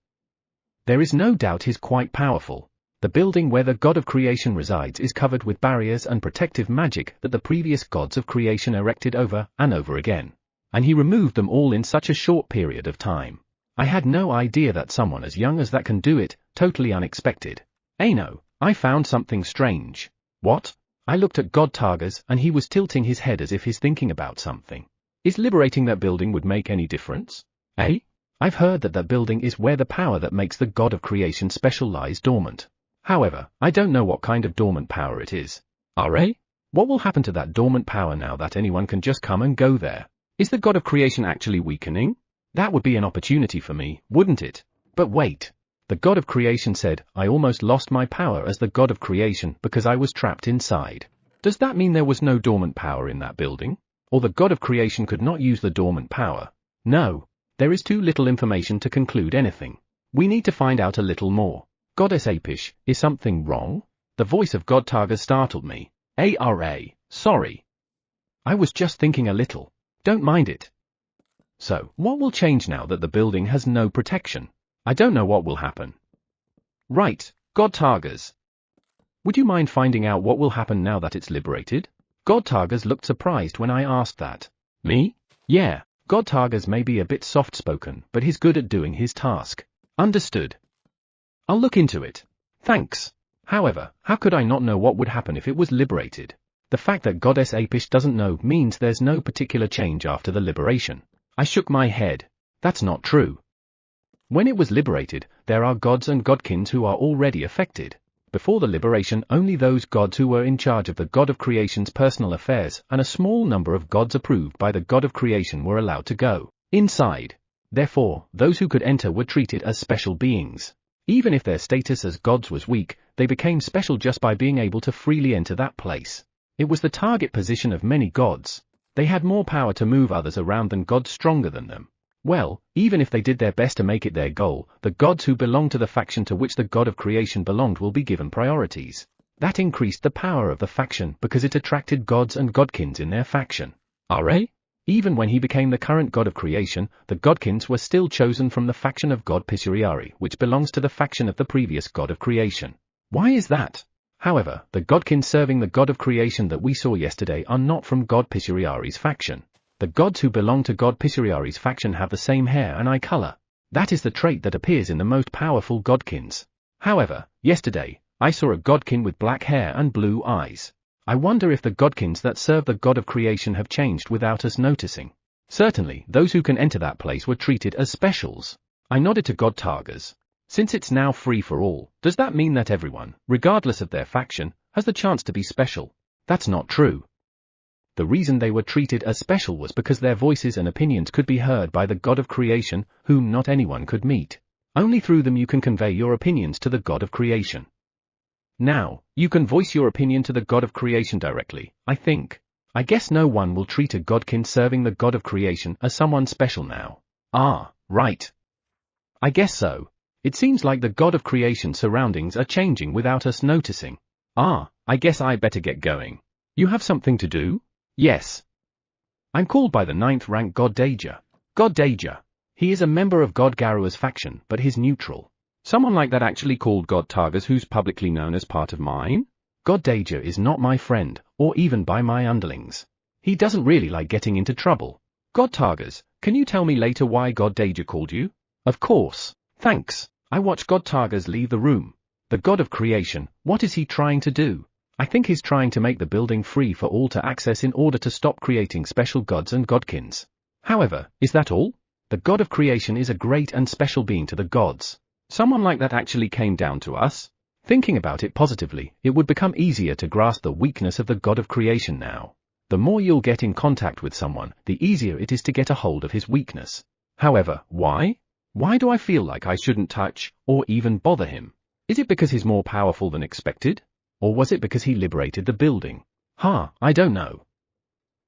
There is no doubt he's quite powerful. The building where the god of creation resides is covered with barriers and protective magic that the previous gods of creation erected over and over again. And he removed them all in such a short period of time. I had no idea that someone as young as that can do it, totally unexpected. No, I found something strange. What? I looked at God Targas and he was tilting his head as if he's thinking about something. Is liberating that building would make any difference? I've heard that building is where the power that makes the god of creation special lies dormant. However, I don't know what kind of dormant power it is. What will happen to that dormant power now that anyone can just come and go there? Is the god of creation actually weakening? That would be an opportunity for me, wouldn't it? But wait. The god of creation said, I almost lost my power as the god of creation because I was trapped inside. Does that mean there was no dormant power in that building? Or the god of creation could not use the dormant power? No. There is too little information to conclude anything. We need to find out a little more. Goddess Apish, is something wrong? The voice of God Targas startled me. Sorry. I was just thinking a little. Don't mind it. So, what will change now that the building has no protection? I don't know what will happen. Right, God Targas. Would you mind finding out what will happen now that it's liberated? God Targas looked surprised when I asked that. Me? Yeah, God Targas may be a bit soft-spoken, but he's good at doing his task. Understood. I'll look into it. Thanks. However, how could I not know what would happen if it was liberated? The fact that Goddess Apish doesn't know means there's no particular change after the liberation. I shook my head. That's not true. When it was liberated, there are gods and godkins who are already affected. Before the liberation, only those gods who were in charge of the god of creation's personal affairs and a small number of gods approved by the god of creation were allowed to go inside. Therefore, those who could enter were treated as special beings. Even if their status as gods was weak, they became special just by being able to freely enter that place. It was the target position of many gods. They had more power to move others around than gods stronger than them. Well, even if they did their best to make it their goal, the gods who belong to the faction to which the god of creation belonged will be given priorities. That increased the power of the faction because it attracted gods and godkins in their faction. Even when he became the current god of creation, the godkins were still chosen from the faction of god Purification, which belongs to the faction of the previous god of creation. Why is that? However, the godkins serving the god of creation that we saw yesterday are not from god Purification's faction. The gods who belong to god Purification's faction have the same hair and eye color. That is the trait that appears in the most powerful godkins. However, yesterday, I saw a godkin with black hair and blue eyes. I wonder if the godkins that serve the god of creation have changed without us noticing. Certainly, those who can enter that place were treated as specials. I nodded to God Targas. Since it's now free for all, does that mean that everyone, regardless of their faction, has the chance to be special? That's not true. The reason they were treated as special was because their voices and opinions could be heard by the god of creation, whom not anyone could meet. Only through them you can convey your opinions to the god of creation. Now, you can voice your opinion to the god of creation directly, I think. I guess no one will treat a godkin serving the god of creation as someone special now. Right. I guess so. It seems like the god of creation surroundings are changing without us noticing. I guess I better get going. You have something to do? Yes. I'm called by the 9th rank God Danger. God Danger. He is a member of God Garua's faction, but he's neutral. Someone like that actually called God Targas who's publicly known as part of mine? God Danger is not my friend, or even by my underlings. He doesn't really like getting into trouble. God Targas, can you tell me later why God Danger called you? Of course. Thanks. I watch God Targas leave the room. The God of Creation, what is he trying to do? I think he's trying to make the building free for all to access in order to stop creating special gods and godkins. However, is that all? The God of Creation is a great and special being to the gods. Someone like that actually came down to us? Thinking about it positively, it would become easier to grasp the weakness of the God of Creation now. The more you'll get in contact with someone, the easier it is to get a hold of his weakness. However, why? Why do I feel like I shouldn't touch, or even bother him? Is it because he's more powerful than expected? Or was it because he liberated the building? I don't know.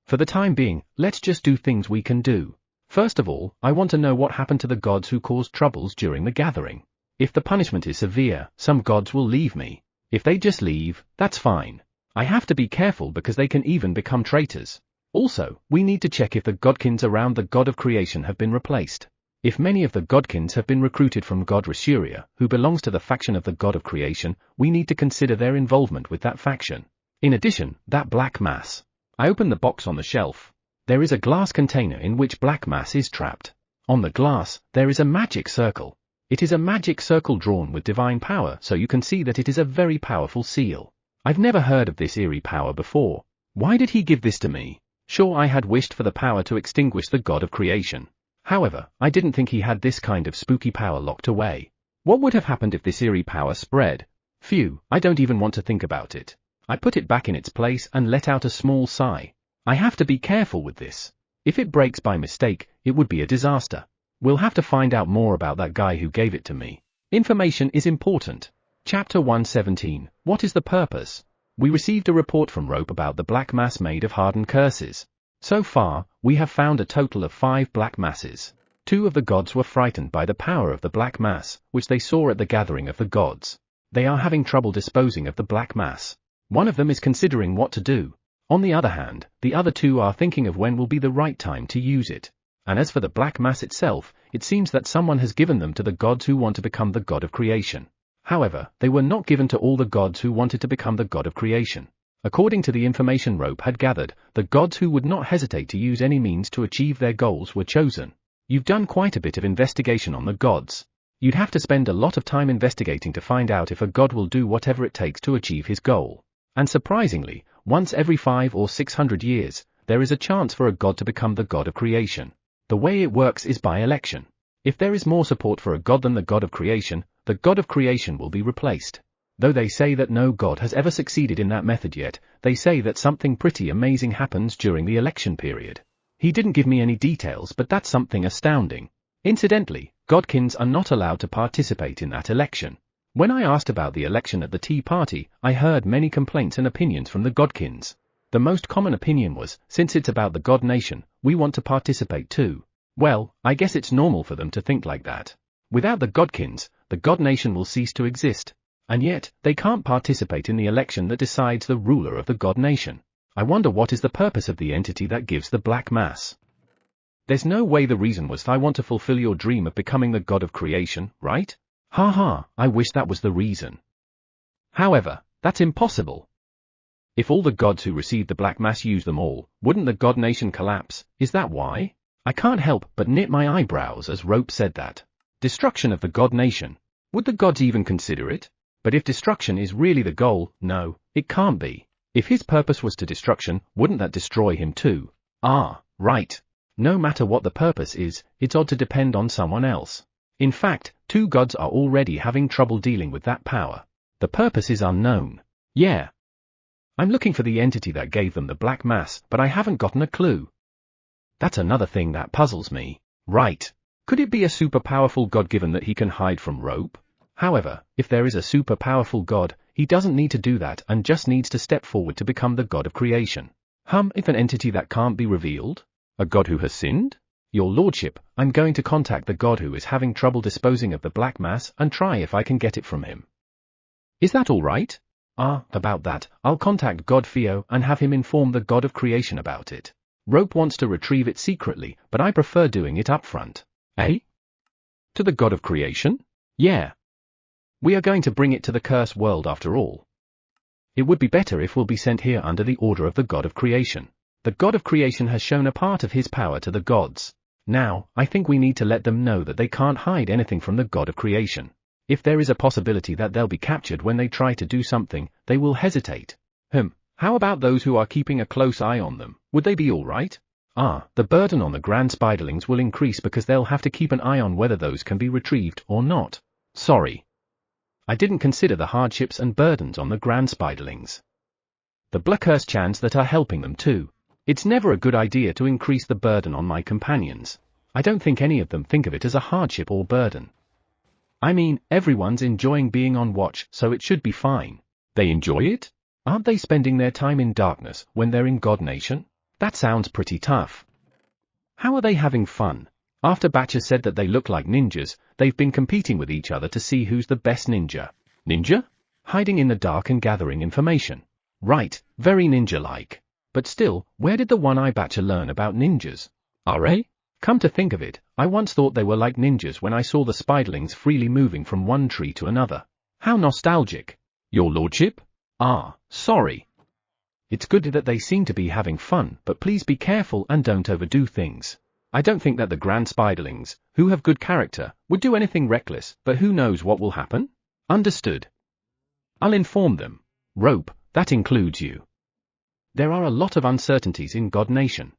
For the time being, let's just do things we can do. First of all, I want to know what happened to the gods who caused troubles during the gathering. If the punishment is severe, some gods will leave me. If they just leave, that's fine. I have to be careful because they can even become traitors. Also, we need to check if the godkins around the God of Creation have been replaced. If many of the godkins have been recruited from God Rasuria, who belongs to the faction of the God of Creation, we need to consider their involvement with that faction. In addition, that black mass. I open the box on the shelf. There is a glass container in which black mass is trapped. On the glass, there is a magic circle. It is a magic circle drawn with divine power, so you can see that it is a very powerful seal. I've never heard of this eerie power before. Why did he give this to me? Sure, I had wished for the power to extinguish the God of Creation. However, I didn't think he had this kind of spooky power locked away. What would have happened if this eerie power spread? Phew, I don't even want to think about it. I put it back in its place and let out a small sigh. I have to be careful with this. If it breaks by mistake, it would be a disaster. We'll have to find out more about that guy who gave it to me. Information is important. Chapter 117. What is the purpose? We received a report from Rope about the black mass made of hardened curses. So far, we have found a total of 5 black masses. 2 of the gods were frightened by the power of the black mass, which they saw at the gathering of the gods. They are having trouble disposing of the black mass. One of them is considering what to do. On the other hand, the other 2 are thinking of when will be the right time to use it. And as for the black mass itself, it seems that someone has given them to the gods who want to become the God of Creation. However, they were not given to all the gods who wanted to become the God of Creation. According to the information Rope had gathered, the gods who would not hesitate to use any means to achieve their goals were chosen. You've done quite a bit of investigation on the gods. You'd have to spend a lot of time investigating to find out if a god will do whatever it takes to achieve his goal. And surprisingly, once every 500 or 600 years, there is a chance for a god to become the God of Creation. The way it works is by election. If there is more support for a god than the God of Creation, the God of Creation will be replaced. Though they say that no god has ever succeeded in that method yet, they say that something pretty amazing happens during the election period. He didn't give me any details, but that's something astounding. Incidentally, godkins are not allowed to participate in that election. When I asked about the election at the tea party, I heard many complaints and opinions from the godkins. The most common opinion was, since it's about the god nation, we want to participate too. Well, I guess it's normal for them to think like that. Without the godkins, the god nation will cease to exist. And yet, they can't participate in the election that decides the ruler of the god nation. I wonder what is the purpose of the entity that gives the black mass. There's no way the reason was I want to fulfill your dream of becoming the God of Creation, right? I wish that was the reason. However, that's impossible. If all the gods who received the black mass use them all, wouldn't the god nation collapse? Is that why? I can't help but knit my eyebrows as Rope said that. Destruction of the god nation. Would the gods even consider it? But if destruction is really the goal, no, it can't be. If his purpose was to destruction, wouldn't that destroy him too? Right. No matter what the purpose is, it's odd to depend on someone else. In fact, 2 gods are already having trouble dealing with that power. The purpose is unknown. Yeah. I'm looking for the entity that gave them the black mass, but I haven't gotten a clue. That's another thing that puzzles me. Right. Could it be a super powerful god given that he can hide from Rope? However, if there is a super powerful god, he doesn't need to do that and just needs to step forward to become the God of Creation. If an entity that can't be revealed? A god who has sinned? Your lordship, I'm going to contact the god who is having trouble disposing of the black mass and try if I can get it from him. Is that all right? About that, I'll contact God Theo and have him inform the God of creation about it. Rope wants to retrieve it secretly, but I prefer doing it up front. Eh? To the God of creation? Yeah. We are going to bring it to the cursed world after all. It would be better if we'll be sent here under the order of the God of creation. The God of creation has shown a part of his power to the gods. Now, I think we need to let them know that they can't hide anything from the God of creation. If there is a possibility that they'll be captured when they try to do something, they will hesitate. How about those who are keeping a close eye on them? Would they be all right? The burden on the grand spiderlings will increase because they'll have to keep an eye on whether those can be retrieved or not. Sorry. I didn't consider the hardships and burdens on the grand spiderlings. The Blackhurst chants that are helping them too. It's never a good idea to increase the burden on my companions. I don't think any of them think of it as a hardship or burden. I mean, everyone's enjoying being on watch, so it should be fine. They enjoy it? Aren't they spending their time in darkness when they're in God Nation? That sounds pretty tough. How are they having fun? After Batcher said that they look like ninjas, they've been competing with each other to see who's the best ninja. Ninja? Hiding in the dark and gathering information. Right, very ninja-like. But still, where did the one-eye Batcher learn about ninjas? Come to think of it, I once thought they were like ninjas when I saw the spiderlings freely moving from one tree to another. How nostalgic. Your lordship? Sorry. It's good that they seem to be having fun, but please be careful and don't overdo things. I don't think that the grand spiderlings, who have good character, would do anything reckless, but who knows what will happen? Understood. I'll inform them. Rope, that includes you. There are a lot of uncertainties in God Nation.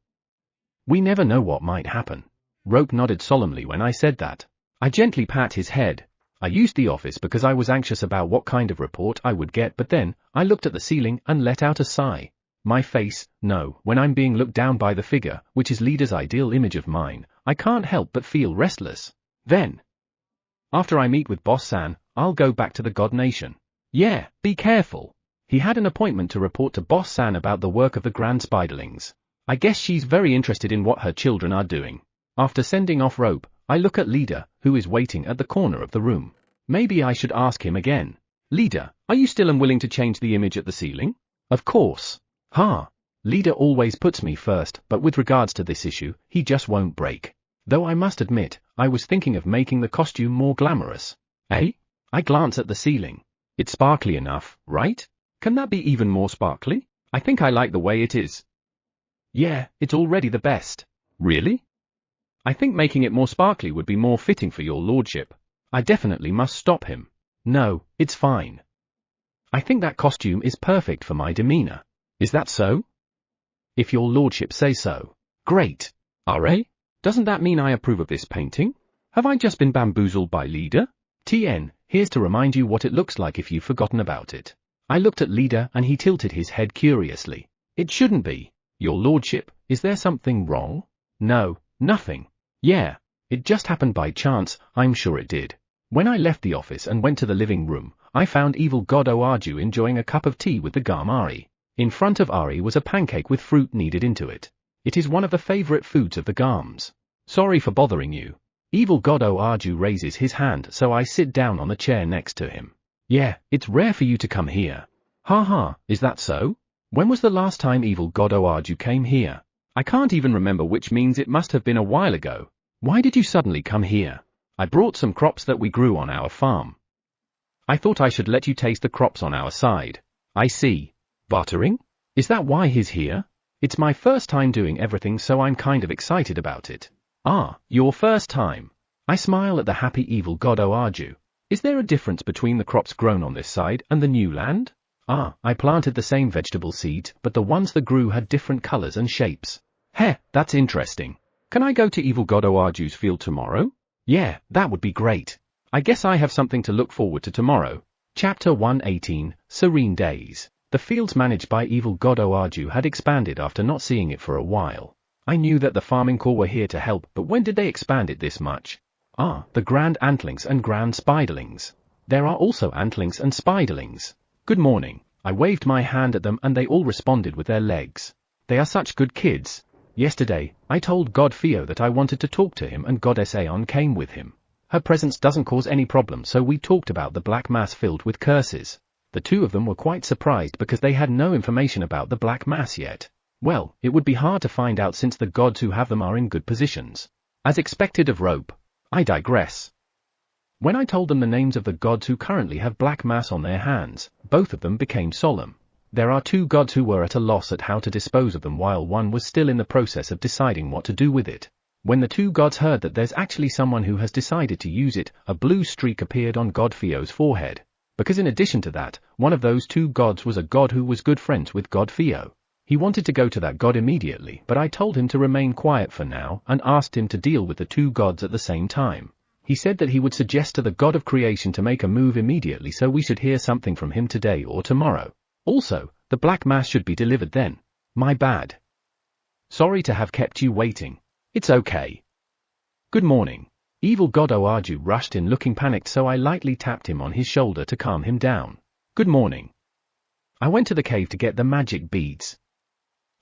We never know what might happen. Rope nodded solemnly when I said that. I gently pat his head. I used the office because I was anxious about what kind of report I would get, but then, I looked at the ceiling and let out a sigh. My face, no, when I'm being looked down by the figure, which is leader's ideal image of mine, I can't help but feel restless. Then, after I meet with Boss San, I'll go back to the God Nation. Yeah, be careful. He had an appointment to report to Boss San about the work of the Grand Spiderlings. I guess she's very interested in what her children are doing. After sending off Rope, I look at Leader, who is waiting at the corner of the room. Maybe I should ask him again. Leader, are you still unwilling to change the image at the ceiling? Of course. Leader always puts me first, but with regards to this issue, he just won't break. Though I must admit, I was thinking of making the costume more glamorous. I glance at the ceiling. It's sparkly enough, right? Can that be even more sparkly? I think I like the way it is. Yeah, it's already the best. Really? I think making it more sparkly would be more fitting for your lordship. I definitely must stop him. No, it's fine. I think that costume is perfect for my demeanor. Is that so? If your lordship says so. Great. Doesn't that mean I approve of this painting? Have I just been bamboozled by Leader? TN, here's to remind you what it looks like if you've forgotten about it. I looked at Leader and he tilted his head curiously. It shouldn't be. Your lordship, is there something wrong? No, nothing. Yeah, it just happened by chance, I'm sure it did. When I left the office and went to the living room, I found evil God Oarju enjoying a cup of tea with the Garm Ari. In front of Ari was a pancake with fruit kneaded into it. It is one of the favorite foods of the Garms. Sorry for bothering you. Evil God Oarju raises his hand, so I sit down on the chair next to him. Yeah, it's rare for you to come here. Is that so? When was the last time Evil God Oarju came here? I can't even remember, which means it must have been a while ago. Why did you suddenly come here? I brought some crops that we grew on our farm. I thought I should let you taste the crops on our side. I see. Bartering? Is that why he's here? It's my first time doing everything, so I'm kind of excited about it. Your first time. I smile at the happy Evil God Oarju. Is there a difference between the crops grown on this side and the new land? I planted the same vegetable seeds, but the ones that grew had different colors and shapes. That's interesting. Can I go to Evil God Oarju's field tomorrow? Yeah, that would be great. I guess I have something to look forward to tomorrow. Chapter 118, Serene Days. The fields managed by Evil God Oarju had expanded after not seeing it for a while. I knew that the farming corps were here to help, but when did they expand it this much? The Grand Antlings and Grand Spiderlings. There are also Antlings and Spiderlings. Good morning. I waved my hand at them and they all responded with their legs. They are such good kids. Yesterday, I told God Theo that I wanted to talk to him and Goddess Aeon came with him. Her presence doesn't cause any problem, so we talked about the black mass filled with curses. The two of them were quite surprised because they had no information about the black mass yet. Well, it would be hard to find out since the gods who have them are in good positions. As expected of Rope. I digress. When I told them the names of the gods who currently have black mass on their hands, both of them became solemn. There are two gods who were at a loss at how to dispose of them while one was still in the process of deciding what to do with it. When the two gods heard that there's actually someone who has decided to use it, a blue streak appeared on God Theo's forehead. Because in addition to that, one of those two gods was a god who was good friends with God Theo. He wanted to go to that god immediately, but I told him to remain quiet for now and asked him to deal with the two gods at the same time. He said that he would suggest to the god of creation to make a move immediately, so we should hear something from him today or tomorrow. Also, the black mass should be delivered then. My bad. Sorry to have kept you waiting. It's okay. Good morning. Evil god Oaju rushed in looking panicked, so I lightly tapped him on his shoulder to calm him down. Good morning. I went to the cave to get the magic beads.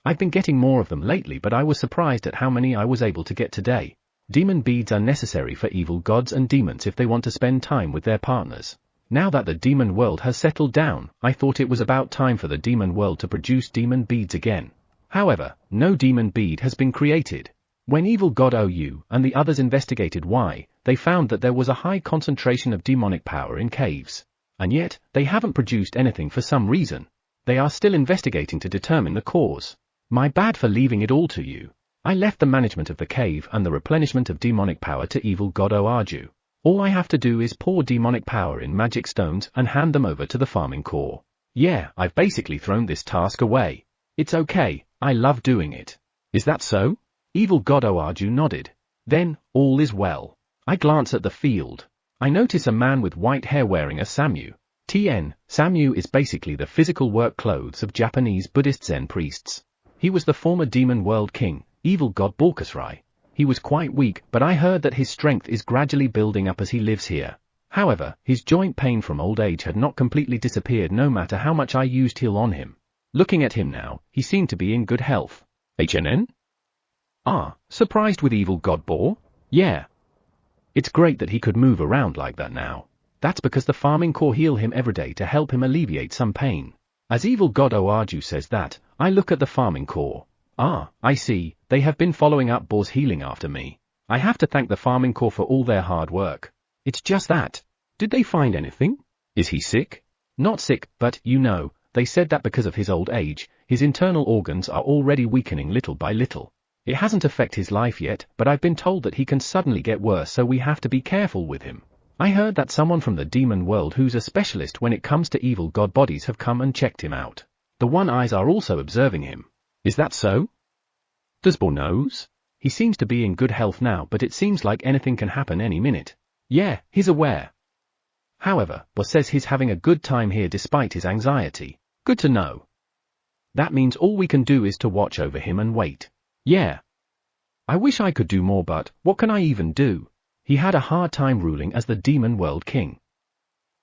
I've been getting more of them lately, but I was surprised at how many I was able to get today. Demon beads are necessary for evil gods and demons if they want to spend time with their partners. Now that the demon world has settled down, I thought it was about time for the demon world to produce demon beads again. However, no demon bead has been created. When evil god OU and the others investigated why, they found that there was a high concentration of demonic power in caves. And yet, they haven't produced anything for some reason. They are still investigating to determine the cause. My bad for leaving it all to you. I left the management of the cave and the replenishment of demonic power to evil god Oaju. All I have to do is pour demonic power in magic stones and hand them over to the farming core. Yeah, I've basically thrown this task away. It's okay, I love doing it. Is that so? Evil god Oaju nodded. Then, all is well. I glance at the field. I notice a man with white hair wearing a samu. Samu is basically the physical work clothes of Japanese Buddhist Zen priests. He was the former demon world king, evil god Balkasrai. He was quite weak, but I heard that his strength is gradually building up as he lives here. However, his joint pain from old age had not completely disappeared no matter how much I used heal on him. Looking at him now, he seemed to be in good health. HNN? Ah, surprised with evil god Boar? Yeah. It's great that he could move around like that now. That's because the farming core heal him every day to help him alleviate some pain. As evil god Oaju says that, I look at the farming core. Ah, I see, they have been following up Boar's healing after me. I have to thank the farming core for all their hard work. It's just that. Did they find anything? Is he sick? Not sick, but, you know, they said that because of his old age, his internal organs are already weakening little by little. It hasn't affected his life yet, but I've been told that he can suddenly get worse, so we have to be careful with him. I heard that someone from the demon world who's a specialist when it comes to evil god bodies have come and checked him out. The One Eyes are also observing him. Is that so? Does Boar knows? He seems to be in good health now, but it seems like anything can happen any minute. Yeah, he's aware. However, Boar says he's having a good time here despite his anxiety. Good to know. That means all we can do is to watch over him and wait. Yeah. I wish I could do more, but what can I even do? He had a hard time ruling as the demon world king.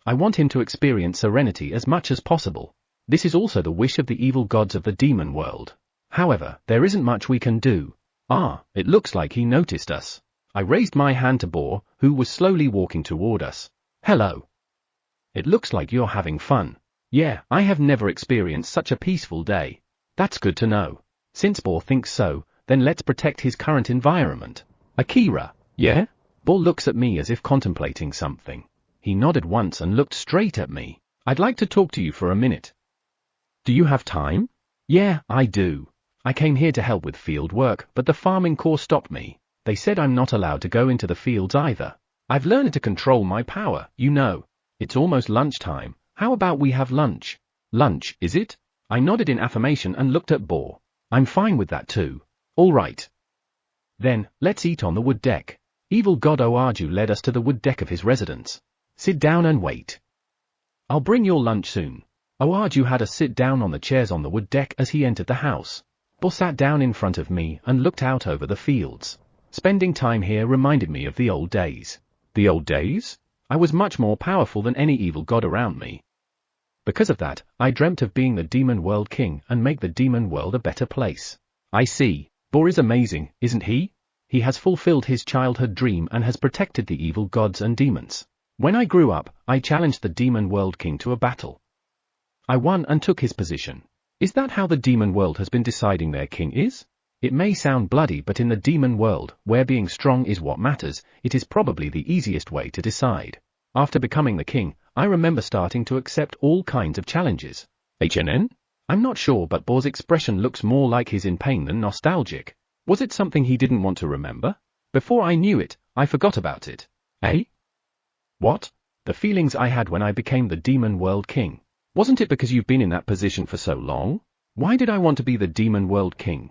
I want him to experience serenity as much as possible. This is also the wish of the evil gods of the demon world. However, there isn't much we can do. Ah, it looks like he noticed us. I raised my hand to Boar, who was slowly walking toward us. Hello. It looks like you're having fun. Yeah, I have never experienced such a peaceful day. That's good to know. Since Boar thinks so, then let's protect his current environment. Akira, yeah? Boar looks at me as if contemplating something. He nodded once and looked straight at me. I'd like to talk to you for a minute. Do you have time? Yeah, I do. I came here to help with field work, but the farming core stopped me. They said I'm not allowed to go into the fields either. I've learned to control my power, you know. It's almost lunchtime. How about we have lunch? Lunch, is it? I nodded in affirmation and looked at Boar. I'm fine with that too. All right. Then, let's eat on the wood deck. Evil god Oaju led us to the wood deck of his residence. Sit down and wait. I'll bring your lunch soon. Oaju had us sit down on the chairs on the wood deck as he entered the house. Boar sat down in front of me and looked out over the fields. Spending time here reminded me of the old days. The old days? I was much more powerful than any evil god around me. Because of that, I dreamt of being the demon world king and make the demon world a better place. I see. Boar is amazing, isn't he? He has fulfilled his childhood dream and has protected the evil gods and demons. When I grew up, I challenged the demon world king to a battle. I won and took his position. Is that how the demon world has been deciding their king is? It may sound bloody, but in the demon world, where being strong is what matters, it is probably the easiest way to decide. After becoming the king, I remember starting to accept all kinds of challenges. HNN? I'm not sure, but Bo's expression looks more like he's in pain than nostalgic. Was it something he didn't want to remember? Before I knew it, I forgot about it. Eh? What? The feelings I had when I became the demon world king. Wasn't it because you've been in that position for so long? Why did I want to be the demon world king?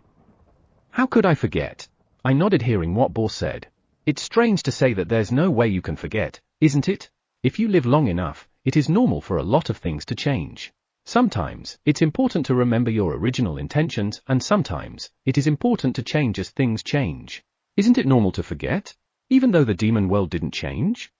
How could I forget? I nodded, hearing what Bo said. It's strange to say that there's no way you can forget, isn't it? If you live long enough, it is normal for a lot of things to change. Sometimes, it's important to remember your original intentions, and sometimes, it is important to change as things change. Isn't it normal to forget? Even though the demon world didn't change?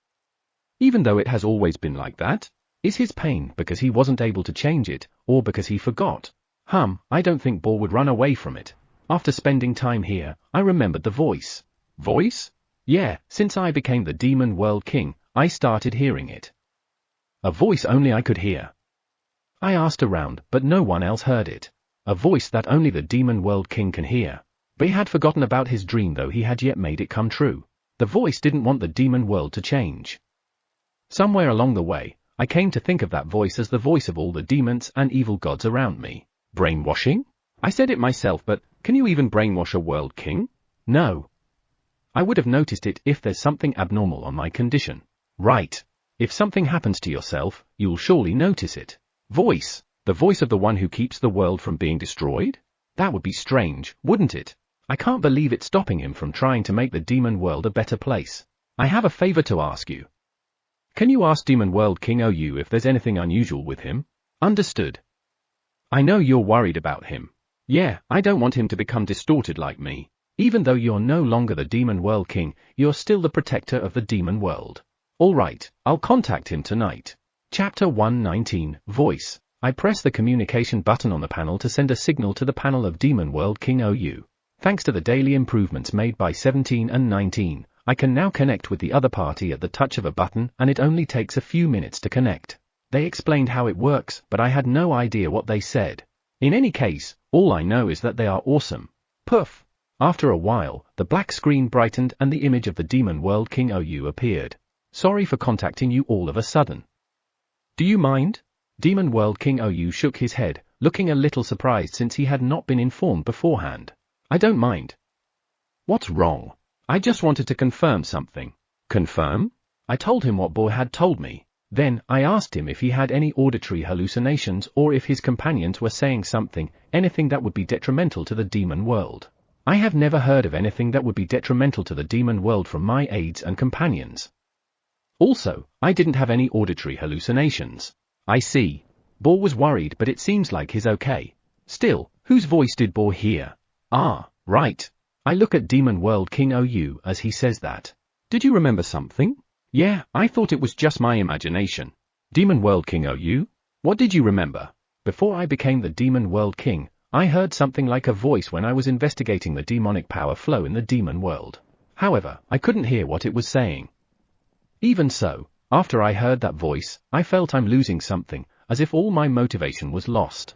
Even though it has always been like that? Is his pain because he wasn't able to change it, or because he forgot? I don't think Bo would run away from it. After spending time here, I remembered the voice. Voice? Yeah, since I became the demon world king, I started hearing it. A voice only I could hear. I asked around, but no one else heard it. A voice that only the demon world king can hear. But he had forgotten about his dream, though he had yet made it come true. The voice didn't want the demon world to change. Somewhere along the way, I came to think of that voice as the voice of all the demons and evil gods around me. Brainwashing? I said it myself, but can you even brainwash a world king? No. I would have noticed it if there's something abnormal on my condition. Right. If something happens to yourself, you'll surely notice it. Voice. The voice of the one who keeps the world from being destroyed? That would be strange, wouldn't it? I can't believe it's stopping him from trying to make the demon world a better place. I have a favor to ask you. Can you ask Demon World King OU if there's anything unusual with him? Understood. I know you're worried about him. Yeah, I don't want him to become distorted like me. Even though you're no longer the Demon World King, you're still the protector of the demon world. Alright, I'll contact him tonight. Chapter 119, Voice. I press the communication button on the panel to send a signal to the panel of Demon World King OU. Thanks to the daily improvements made by 17 and 19, I can now connect with the other party at the touch of a button, and it only takes a few minutes to connect. They explained how it works, but I had no idea what they said. In any case, all I know is that they are awesome. Poof! After a while, the black screen brightened and the image of the Demon World King OU appeared. Sorry for contacting you all of a sudden. Do you mind? Demon World King OU shook his head, looking a little surprised since he had not been informed beforehand. I don't mind. What's wrong? I just wanted to confirm something. Confirm? I told him what Bo had told me. Then, I asked him if he had any auditory hallucinations or if his companions were saying something, anything that would be detrimental to the demon world. I have never heard of anything that would be detrimental to the demon world from my aides and companions. Also, I didn't have any auditory hallucinations. I see. Bo was worried, but it seems like he's okay. Still, whose voice did Bo hear? Ah, right. I look at Demon World King OU as he says that. Did you remember something? Yeah, I thought it was just my imagination. Demon World King OU? What did you remember? Before I became the Demon World King, I heard something like a voice when I was investigating the demonic power flow in the demon world. However, I couldn't hear what it was saying. Even so, after I heard that voice, I felt I'm losing something, as if all my motivation was lost.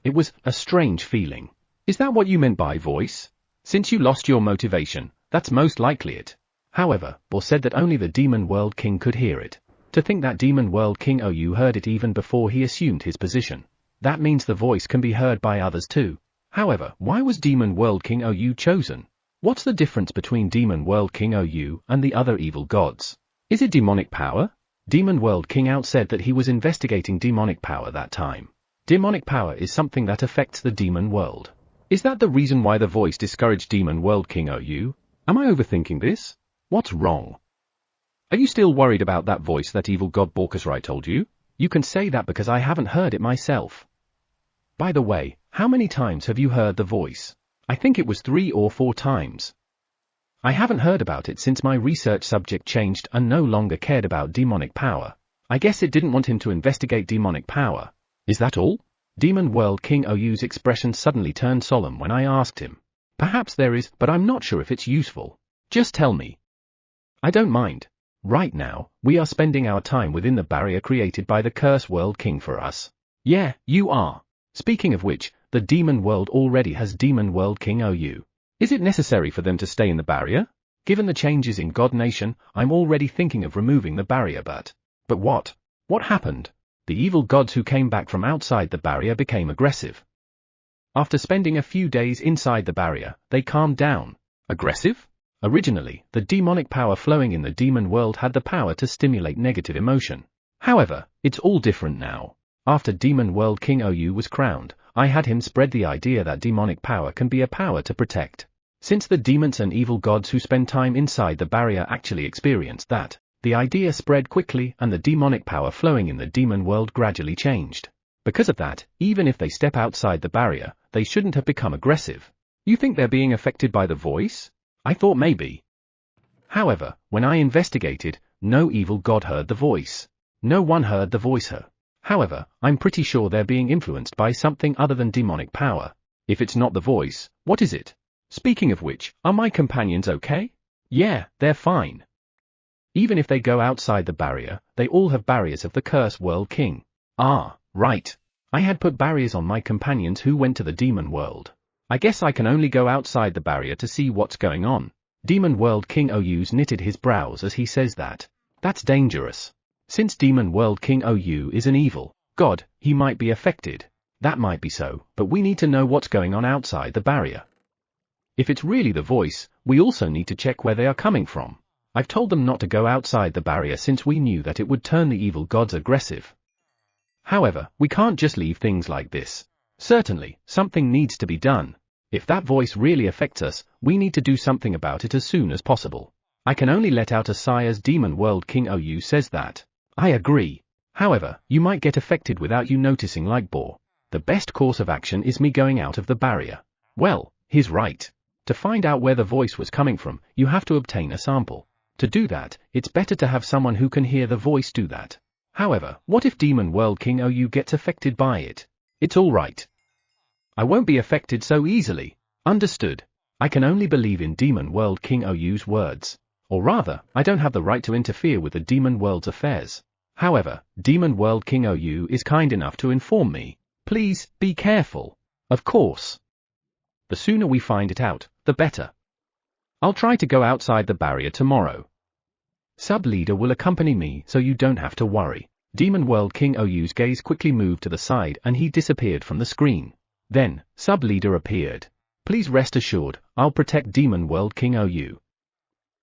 It was a strange feeling. Is that what you meant by voice? Since you lost your motivation, that's most likely it. However, Bo said that only the Demon World King could hear it. To think that Demon World King OU heard it even before he assumed his position. That means the voice can be heard by others too. However, why was Demon World King OU chosen? What's the difference between Demon World King OU and the other evil gods? Is it demonic power? Demon World King Out said that he was investigating demonic power that time. Demonic power is something that affects the demon world. Is that the reason why the voice discouraged Demon World King OU? Am I overthinking this? What's wrong? Are you still worried about that voice that evil god Borkusrai told you? You can say that because I haven't heard it myself. By the way, how many times have you heard the voice? I think it was 3 or 4 times. I haven't heard about it since my research subject changed and no longer cared about demonic power. I guess it didn't want him to investigate demonic power. Is that all? Demon World King OU's expression suddenly turned solemn when I asked him. Perhaps there is, but I'm not sure if it's useful. Just tell me. I don't mind. Right now, we are spending our time within the barrier created by the Curse World King for us. Yeah, you are. Speaking of which, the demon world already has Demon World King OU. Is it necessary for them to stay in the barrier? Given the changes in God Nation, I'm already thinking of removing the barrier but what? What happened? The evil gods who came back from outside the barrier became aggressive. After spending a few days inside the barrier, they calmed down. Aggressive? Originally, the demonic power flowing in the demon world had the power to stimulate negative emotion. However, it's all different now. After Demon World King OU was crowned, I had him spread the idea that demonic power can be a power to protect. Since the demons and evil gods who spend time inside the barrier actually experienced that, the idea spread quickly and the demonic power flowing in the demon world gradually changed. Because of that, even if they step outside the barrier, they shouldn't have become aggressive. You think they're being affected by the voice? I thought maybe. However, when I investigated, no evil god heard the voice. No one heard the voice. However, I'm pretty sure they're being influenced by something other than demonic power. If it's not the voice, what is it? Speaking of which, are my companions okay? Yeah, they're fine. Even if they go outside the barrier, they all have barriers of the Curse World King. Ah, right. I had put barriers on my companions who went to the demon world. I guess I can only go outside the barrier to see what's going on. Demon World King OU's knitted his brows as he says that. That's dangerous. Since Demon World King OU is an evil god, he might be affected. That might be so, but we need to know what's going on outside the barrier. If it's really the voice, we also need to check where they are coming from. I've told them not to go outside the barrier since we knew that it would turn the evil gods aggressive. However, we can't just leave things like this. Certainly, something needs to be done. If that voice really affects us, we need to do something about it as soon as possible. I can only let out a sigh as Demon World King OU says that. I agree. However, you might get affected without you noticing like Boar. The best course of action is me going out of the barrier. Well, he's right. To find out where the voice was coming from, you have to obtain a sample. To do that, it's better to have someone who can hear the voice do that. However, what if Demon World King OU gets affected by it? It's alright. I won't be affected so easily. Understood. I can only believe in Demon World King OU's words. Or rather, I don't have the right to interfere with the demon world's affairs. However, Demon World King OU is kind enough to inform me. Please, be careful. Of course. The sooner we find it out, the better. I'll try to go outside the barrier tomorrow. Sub-leader will accompany me so you don't have to worry. Demon World King OU's gaze quickly moved to the side and he disappeared from the screen. Then, Sub-leader appeared. Please rest assured, I'll protect Demon World King OU.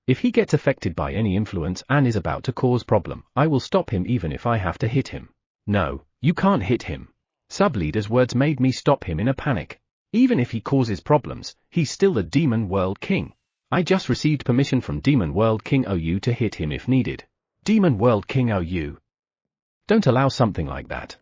If he gets affected by any influence and is about to cause problem, I will stop him even if I have to hit him. No, you can't hit him. Sub-leader's words made me stop him in a panic. Even if he causes problems, he's still the Demon World King. I just received permission from Demon World King OU to hit him if needed. Demon World King OU. Don't allow something like that.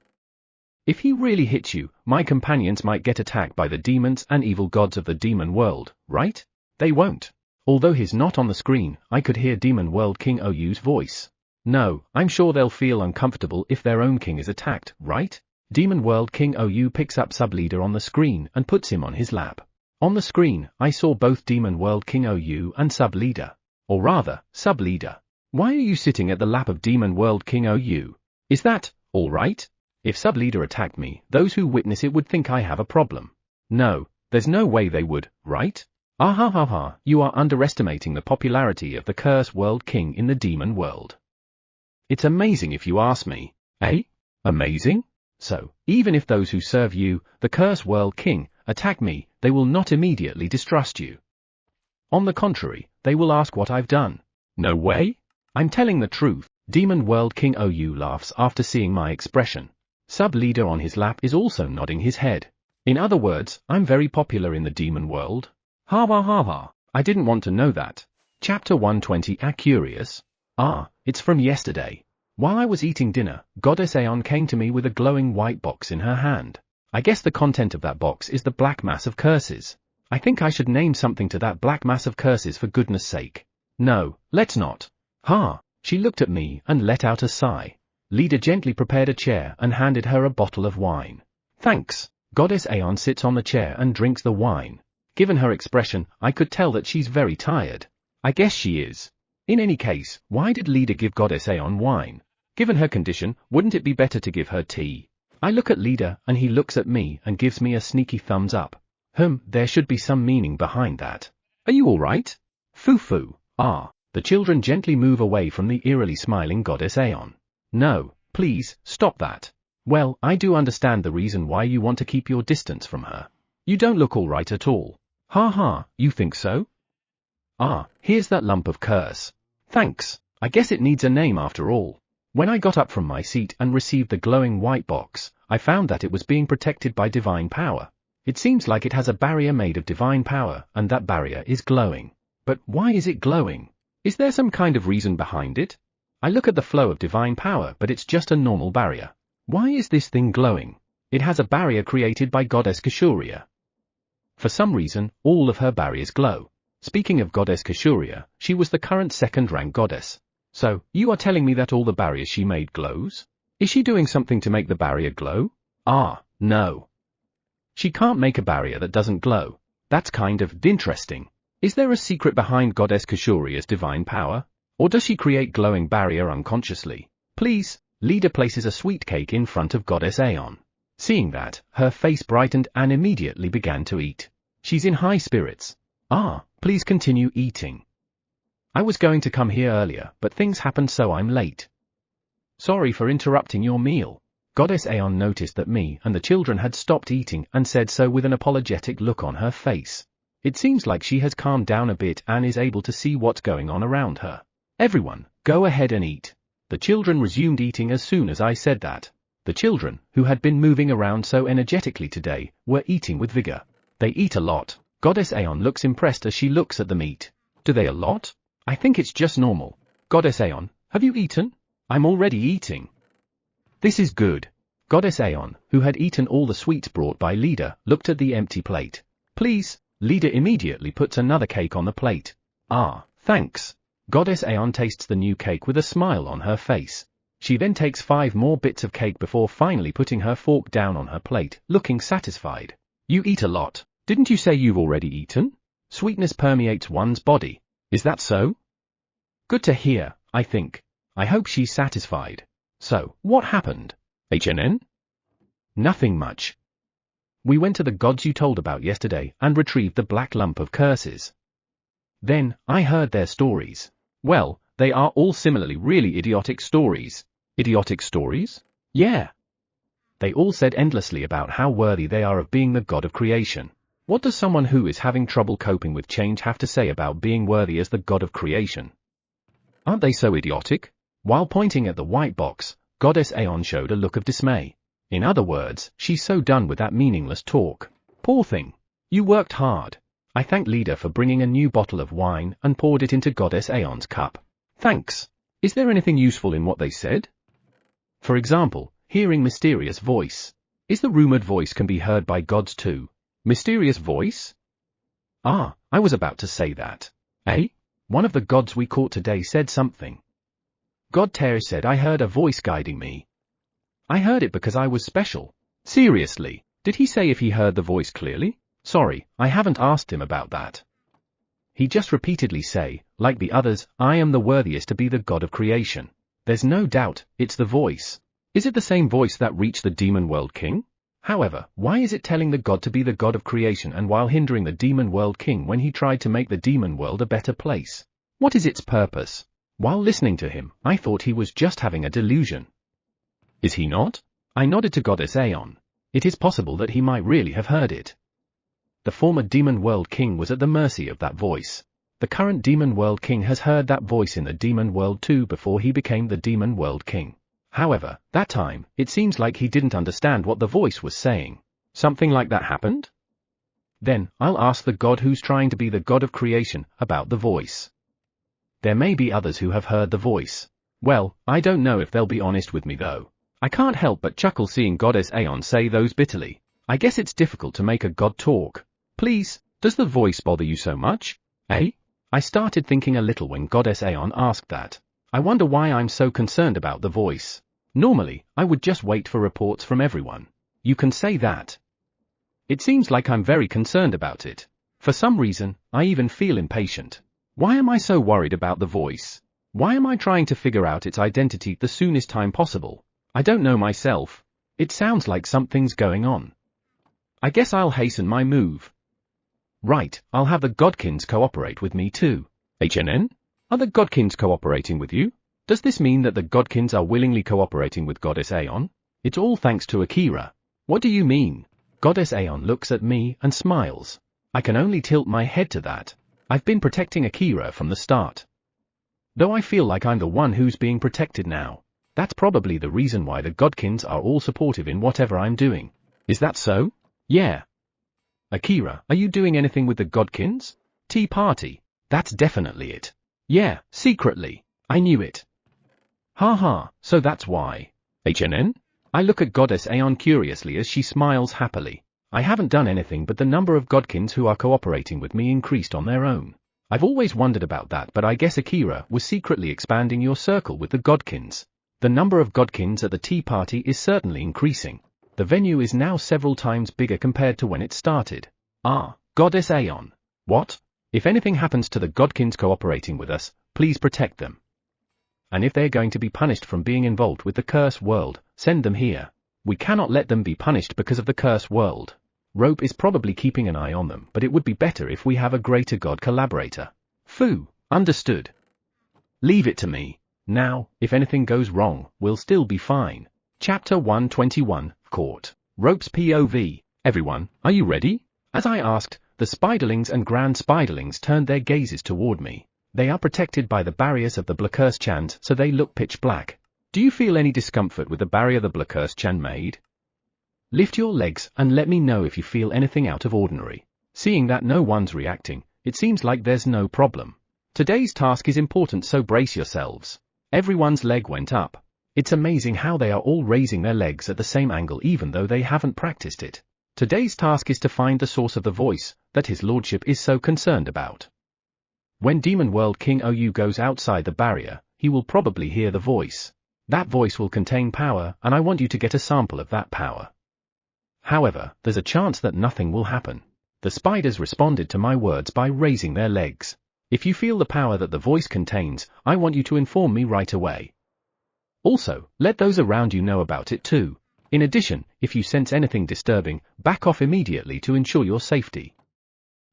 If he really hits you, my companions might get attacked by the demons and evil gods of the demon world, right? They won't. Although he's not on the screen, I could hear Demon World King OU's voice. No, I'm sure they'll feel uncomfortable if their own king is attacked, right? Demon World King OU picks up Sub-leader on the screen and puts him on his lap. On the screen, I saw both Demon World King OU and Sub-leader. Or rather, Sub-leader. Why are you sitting at the lap of Demon World King OU? Is that all right? If Sub-leader attacked me, those who witness it would think I have a problem. No, there's no way they would, right? Ah, you are underestimating the popularity of the Curse World King in the demon world. It's amazing if you ask me. Eh? Amazing? So, even if those who serve you, the Curse World King, attack me, they will not immediately distrust you. On the contrary, they will ask what I've done. No way? I'm telling the truth. Demon World King OU laughs after seeing my expression. Sub-leader on his lap is also nodding his head. In other words, I'm very popular in the demon world. Ha. I didn't want to know that. Chapter 120. Curious? Ah, it's from yesterday. While I was eating dinner, Goddess Aeon came to me with a glowing white box in her hand. I guess the content of that box is the black mass of curses. I think I should name something to that black mass of curses for goodness sake. No, let's not. Ha! She looked at me and let out a sigh. Leader gently prepared a chair and handed her a bottle of wine. Thanks. Goddess Aeon sits on the chair and drinks the wine. Given her expression, I could tell that she's very tired. I guess she is. In any case, why did Leader give Goddess Aeon wine? Given her condition, wouldn't it be better to give her tea? I look at leader and he looks at me and gives me a sneaky thumbs up. There should be some meaning behind that. Are you alright? Foo-foo. The children gently move away from the eerily smiling goddess Aeon. No, please, stop that. Well, I do understand the reason why you want to keep your distance from her. You don't look alright at all. You think so? Here's that lump of curse. Thanks, I guess it needs a name after all. When I got up from my seat and received the glowing white box, I found that it was being protected by divine power. It seems like it has a barrier made of divine power, and that barrier is glowing. But why is it glowing? Is there some kind of reason behind it? I look at the flow of divine power, but it's just a normal barrier. Why is this thing glowing? It has a barrier created by goddess Kashuria. For some reason, all of her barriers glow. Speaking of goddess Kashuria, she was the current second-rank goddess. So, you are telling me that all the barriers she made glows? Is she doing something to make the barrier glow? No. She can't make a barrier that doesn't glow. That's kind of interesting. Is there a secret behind goddess Kashuria's divine power? Or does she create glowing barrier unconsciously? Please, leader places a sweet cake in front of goddess Aeon. Seeing that, her face brightened and immediately began to eat. She's in high spirits. Please continue eating. I was going to come here earlier, but things happened so I'm late. Sorry for interrupting your meal. Goddess Aeon noticed that me and the children had stopped eating and said so with an apologetic look on her face. It seems like she has calmed down a bit and is able to see what's going on around her. Everyone, go ahead and eat. The children resumed eating as soon as I said that. The children, who had been moving around so energetically today, were eating with vigor. They eat a lot. Goddess Aeon looks impressed as she looks at the meat. Do they a lot? I think it's just normal. Goddess Aeon, have you eaten? I'm already eating. This is good. Goddess Aeon, who had eaten all the sweets brought by leader, looked at the empty plate. Please, leader immediately puts another cake on the plate. Thanks. Goddess Aeon tastes the new cake with a smile on her face. She then takes 5 more bits of cake before finally putting her fork down on her plate, looking satisfied. You eat a lot. Didn't you say you've already eaten? Sweetness permeates one's body. Is that so? Good to hear, I think. I hope she's satisfied. So, what happened? HNN? Nothing much. We went to the gods you told about yesterday and retrieved the black lump of curses. Then, I heard their stories. Well, they are all similarly really idiotic stories. Idiotic stories? Yeah. They all said endlessly about how worthy they are of being the god of creation. What does someone who is having trouble coping with change have to say about being worthy as the god of creation? Aren't they so idiotic? While pointing at the white box, Goddess Aeon showed a look of dismay. In other words, she's so done with that meaningless talk. Poor thing. You worked hard. I thanked leader for bringing a new bottle of wine and poured it into Goddess Aeon's cup. Thanks. Is there anything useful in what they said? For example, hearing mysterious voice. Is the rumored voice can be heard by gods too? Mysterious voice? I was about to say that. One of the gods we caught today said something. God Ter said I heard a voice guiding me. I heard it because I was special. Seriously, did he say if he heard the voice clearly? Sorry, I haven't asked him about that. He just repeatedly say, like the others, I am the worthiest to be the god of creation. There's no doubt, it's the voice. Is it the same voice that reached the demon world king? However, why is it telling the god to be the god of creation and while hindering the demon world king when he tried to make the demon world a better place? What is its purpose? While listening to him, I thought he was just having a delusion. Is he not? I nodded to Goddess Aeon. It is possible that he might really have heard it. The former demon world king was at the mercy of that voice. The current demon world king has heard that voice in the demon world too before he became the demon world king. However, that time, it seems like he didn't understand what the voice was saying. Something like that happened? Then, I'll ask the god who's trying to be the god of creation about the voice. There may be others who have heard the voice. Well, I don't know if they'll be honest with me though. I can't help but chuckle seeing Goddess Aeon say those bitterly. I guess it's difficult to make a god talk. Please, does the voice bother you so much? I started thinking a little when Goddess Aeon asked that. I wonder why I'm so concerned about the voice. Normally, I would just wait for reports from everyone. You can say that. It seems like I'm very concerned about it. For some reason, I even feel impatient. Why am I so worried about the voice? Why am I trying to figure out its identity the soonest time possible? I don't know myself. It sounds like something's going on. I guess I'll hasten my move. Right, I'll have the Godkins cooperate with me too. HNN? Are the Godkins cooperating with you? Does this mean that the Godkins are willingly cooperating with Goddess Aeon? It's all thanks to Akira. What do you mean? Goddess Aeon looks at me and smiles. I can only tilt my head to that. I've been protecting Akira from the start. Though I feel like I'm the one who's being protected now. That's probably the reason why the Godkins are all supportive in whatever I'm doing. Is that so? Yeah. Akira, are you doing anything with the Godkins? Tea party. That's definitely it. Yeah, secretly. I knew it. Haha, so that's why. HNN? I look at Goddess Aeon curiously as she smiles happily. I haven't done anything, but the number of Godkins who are cooperating with me increased on their own. I've always wondered about that, but I guess Akira was secretly expanding your circle with the Godkins. The number of Godkins at the tea party is certainly increasing. The venue is now several times bigger compared to when it started. Ah, Goddess Aeon. What? If anything happens to the Godkins cooperating with us, please protect them. And if they're going to be punished from being involved with the Curse World, send them here. We cannot let them be punished because of the Curse World. Rope is probably keeping an eye on them, but it would be better if we have a greater god collaborator. Fu, understood. Leave it to me. Now, if anything goes wrong, we'll still be fine. Chapter 121, Court. Rope's POV. Everyone, are you ready? As I asked, the Spiderlings and Grand Spiderlings turned their gazes toward me. They are protected by the barriers of the Blackurse-chans, so they look pitch black. Do you feel any discomfort with the barrier the Blackurse-chan made? Lift your legs and let me know if you feel anything out of ordinary. Seeing that no one's reacting, it seems like there's no problem. Today's task is important, so brace yourselves. Everyone's leg went up. It's amazing how they are all raising their legs at the same angle even though they haven't practiced it. Today's task is to find the source of the voice that his lordship is so concerned about. When Demon World King Ou goes outside the barrier, he will probably hear the voice. That voice will contain power, and I want you to get a sample of that power. However, there's a chance that nothing will happen. The spiders responded to my words by raising their legs. If you feel the power that the voice contains, I want you to inform me right away. Also, let those around you know about it too. In addition, if you sense anything disturbing, back off immediately to ensure your safety.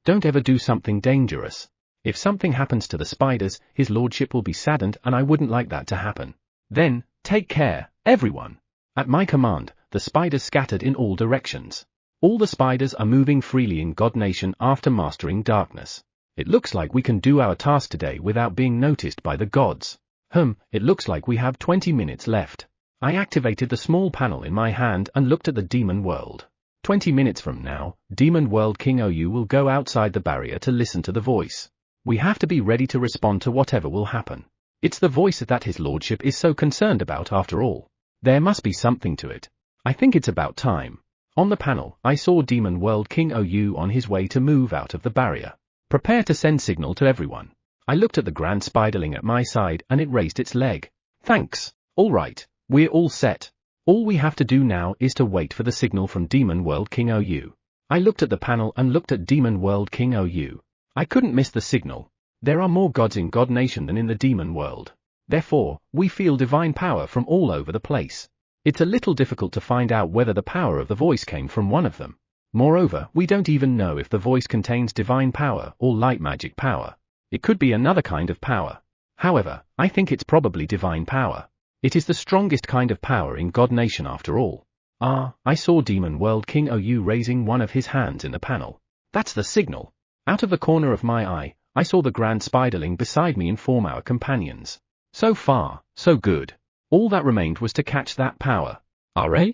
Don't ever do something dangerous. If something happens to the spiders, his lordship will be saddened, and I wouldn't like that to happen. Then, take care, everyone. At my command, the spiders scattered in all directions. All the spiders are moving freely in God Nation after mastering darkness. It looks like we can do our task today without being noticed by the gods. It looks like we have 20 minutes left. I activated the small panel in my hand and looked at the Demon World. 20 minutes from now, Demon World King Ou will go outside the barrier to listen to the voice. We have to be ready to respond to whatever will happen. It's the voice that his lordship is so concerned about after all. There must be something to it. I think it's about time. On the panel, I saw Demon World King Ou on his way to move out of the barrier. Prepare to send signal to everyone. I looked at the Grand Spiderling at my side and it raised its leg. Thanks. All right, we're all set. All we have to do now is to wait for the signal from Demon World King Ou. I looked at the panel and looked at Demon World King Ou. I couldn't miss the signal. There are more gods in God Nation than in the Demon World. Therefore, we feel divine power from all over the place. It's a little difficult to find out whether the power of the voice came from one of them. Moreover, we don't even know if the voice contains divine power or light magic power. It could be another kind of power. However, I think it's probably divine power. It is the strongest kind of power in God Nation after all. I saw Demon World King Ou raising one of his hands in the panel. That's the signal. Out of the corner of my eye, I saw the Grand Spiderling beside me inform our companions. So far, so good. All that remained was to catch that power. RA?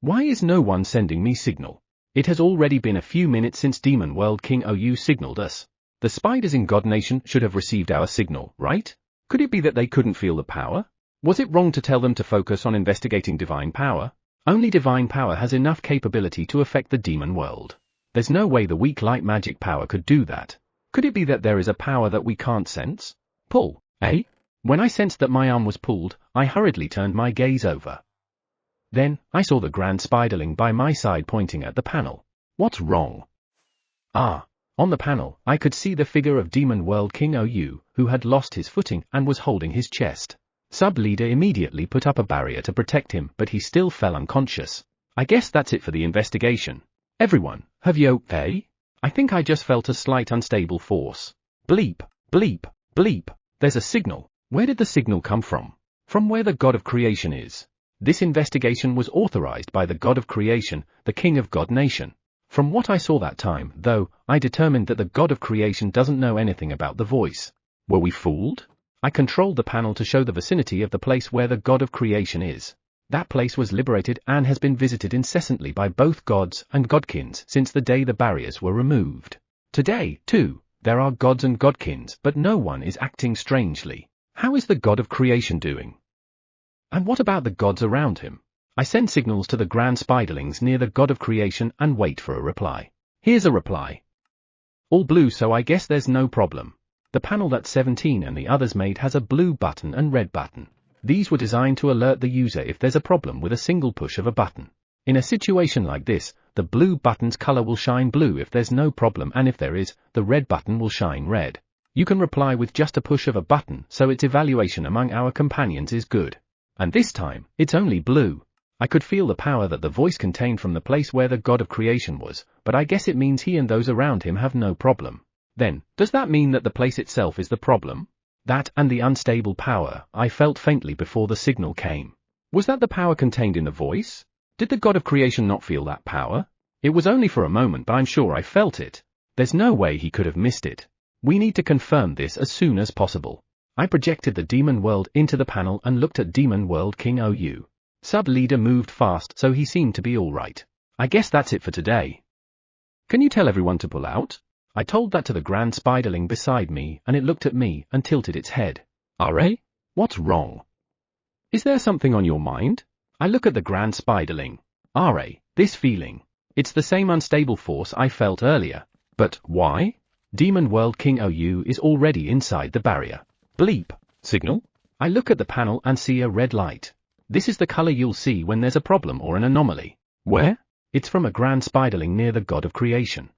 Why is no one sending me signal? It has already been a few minutes since Demon World King Ou signaled us. The spiders in God Nation should have received our signal, right? Could it be that they couldn't feel the power? Was it wrong to tell them to focus on investigating divine power? Only divine power has enough capability to affect the demon world. There's no way the weak light magic power could do that. Could it be that there is a power that we can't sense? Pull, eh? When I sensed that my arm was pulled, I hurriedly turned my gaze over. Then, I saw the Grand Spiderling by my side pointing at the panel. What's wrong? On the panel, I could see the figure of Demon World King Ou, who had lost his footing and was holding his chest. Sub-leader immediately put up a barrier to protect him, but he still fell unconscious. I guess that's it for the investigation. Everyone, have you okay? I think I just felt a slight unstable force. Bleep, bleep, bleep. There's a signal. Where did the signal come from? From where the god of creation is. This investigation was authorized by the god of creation, the king of God Nation. From what I saw that time, though, I determined that the god of creation doesn't know anything about the voice. Were we fooled? I controlled the panel to show the vicinity of the place where the god of creation is. That place was liberated and has been visited incessantly by both gods and godkins since the day the barriers were removed. Today, too, there are gods and godkins, but no one is acting strangely. How is the god of creation doing? And what about the gods around him? I send signals to the grand spiderlings near the god of creation and wait for a reply. Here's a reply. All blue, so I guess there's no problem. The panel that 17 and the others made has a blue button and red button. These were designed to alert the user if there's a problem with a single push of a button. In a situation like this, the blue button's color will shine blue if there's no problem, and if there is, the red button will shine red. You can reply with just a push of a button, so its evaluation among our companions is good. And this time, it's only blue. I could feel the power that the voice contained from the place where the god of creation was, but I guess it means he and those around him have no problem. Then, does that mean that the place itself is the problem? That and the unstable power I felt faintly before the signal came. Was that the power contained in the voice? Did the god of creation not feel that power? It was only for a moment, but I'm sure I felt it. There's no way he could have missed it. We need to confirm this as soon as possible. I projected the demon world into the panel and looked at Demon World King OU. Sub-leader moved fast, so he seemed to be alright. I guess that's it for today. Can you tell everyone to pull out? I told that to the grand spiderling beside me, and it looked at me and tilted its head. RA? What's wrong? Is there something on your mind? I look at the grand spiderling. RA, this feeling. It's the same unstable force I felt earlier. But why? Demon World King OU is already inside the barrier. Bleep. Signal? I look at the panel and see a red light. This is the color you'll see when there's a problem or an anomaly. Where? It's from a grand spiderling near the god of creation.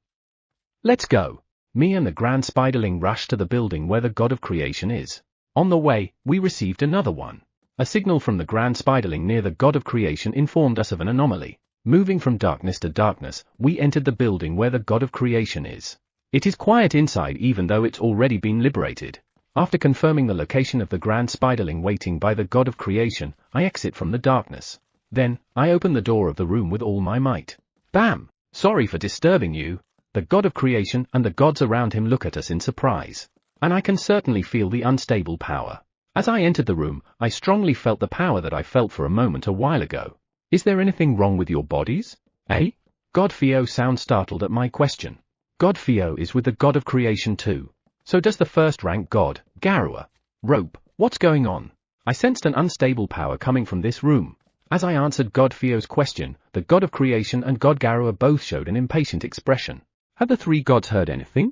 Let's go. Me and the grand spiderling rushed to the building where the god of creation is. On the way, we received another one. A signal from the grand spiderling near the god of creation informed us of an anomaly. Moving from darkness to darkness, we entered the building where the god of creation is. It is quiet inside even though it's already been liberated. After confirming the location of the grand spiderling waiting by the god of creation, I exit from the darkness. Then, I open the door of the room with all my might. Bam! Sorry for disturbing you. The god of creation and the gods around him look at us in surprise. And I can certainly feel the unstable power. As I entered the room, I strongly felt the power that I felt for a moment a while ago. Is there anything wrong with your bodies? Eh? God Theo sounds startled at my question. God Theo is with the god of creation too. So does the first rank god, Garua. Rope, what's going on? I sensed an unstable power coming from this room. As I answered God Theo's question, the god of creation and god Garua both showed an impatient expression. Had the three gods heard anything?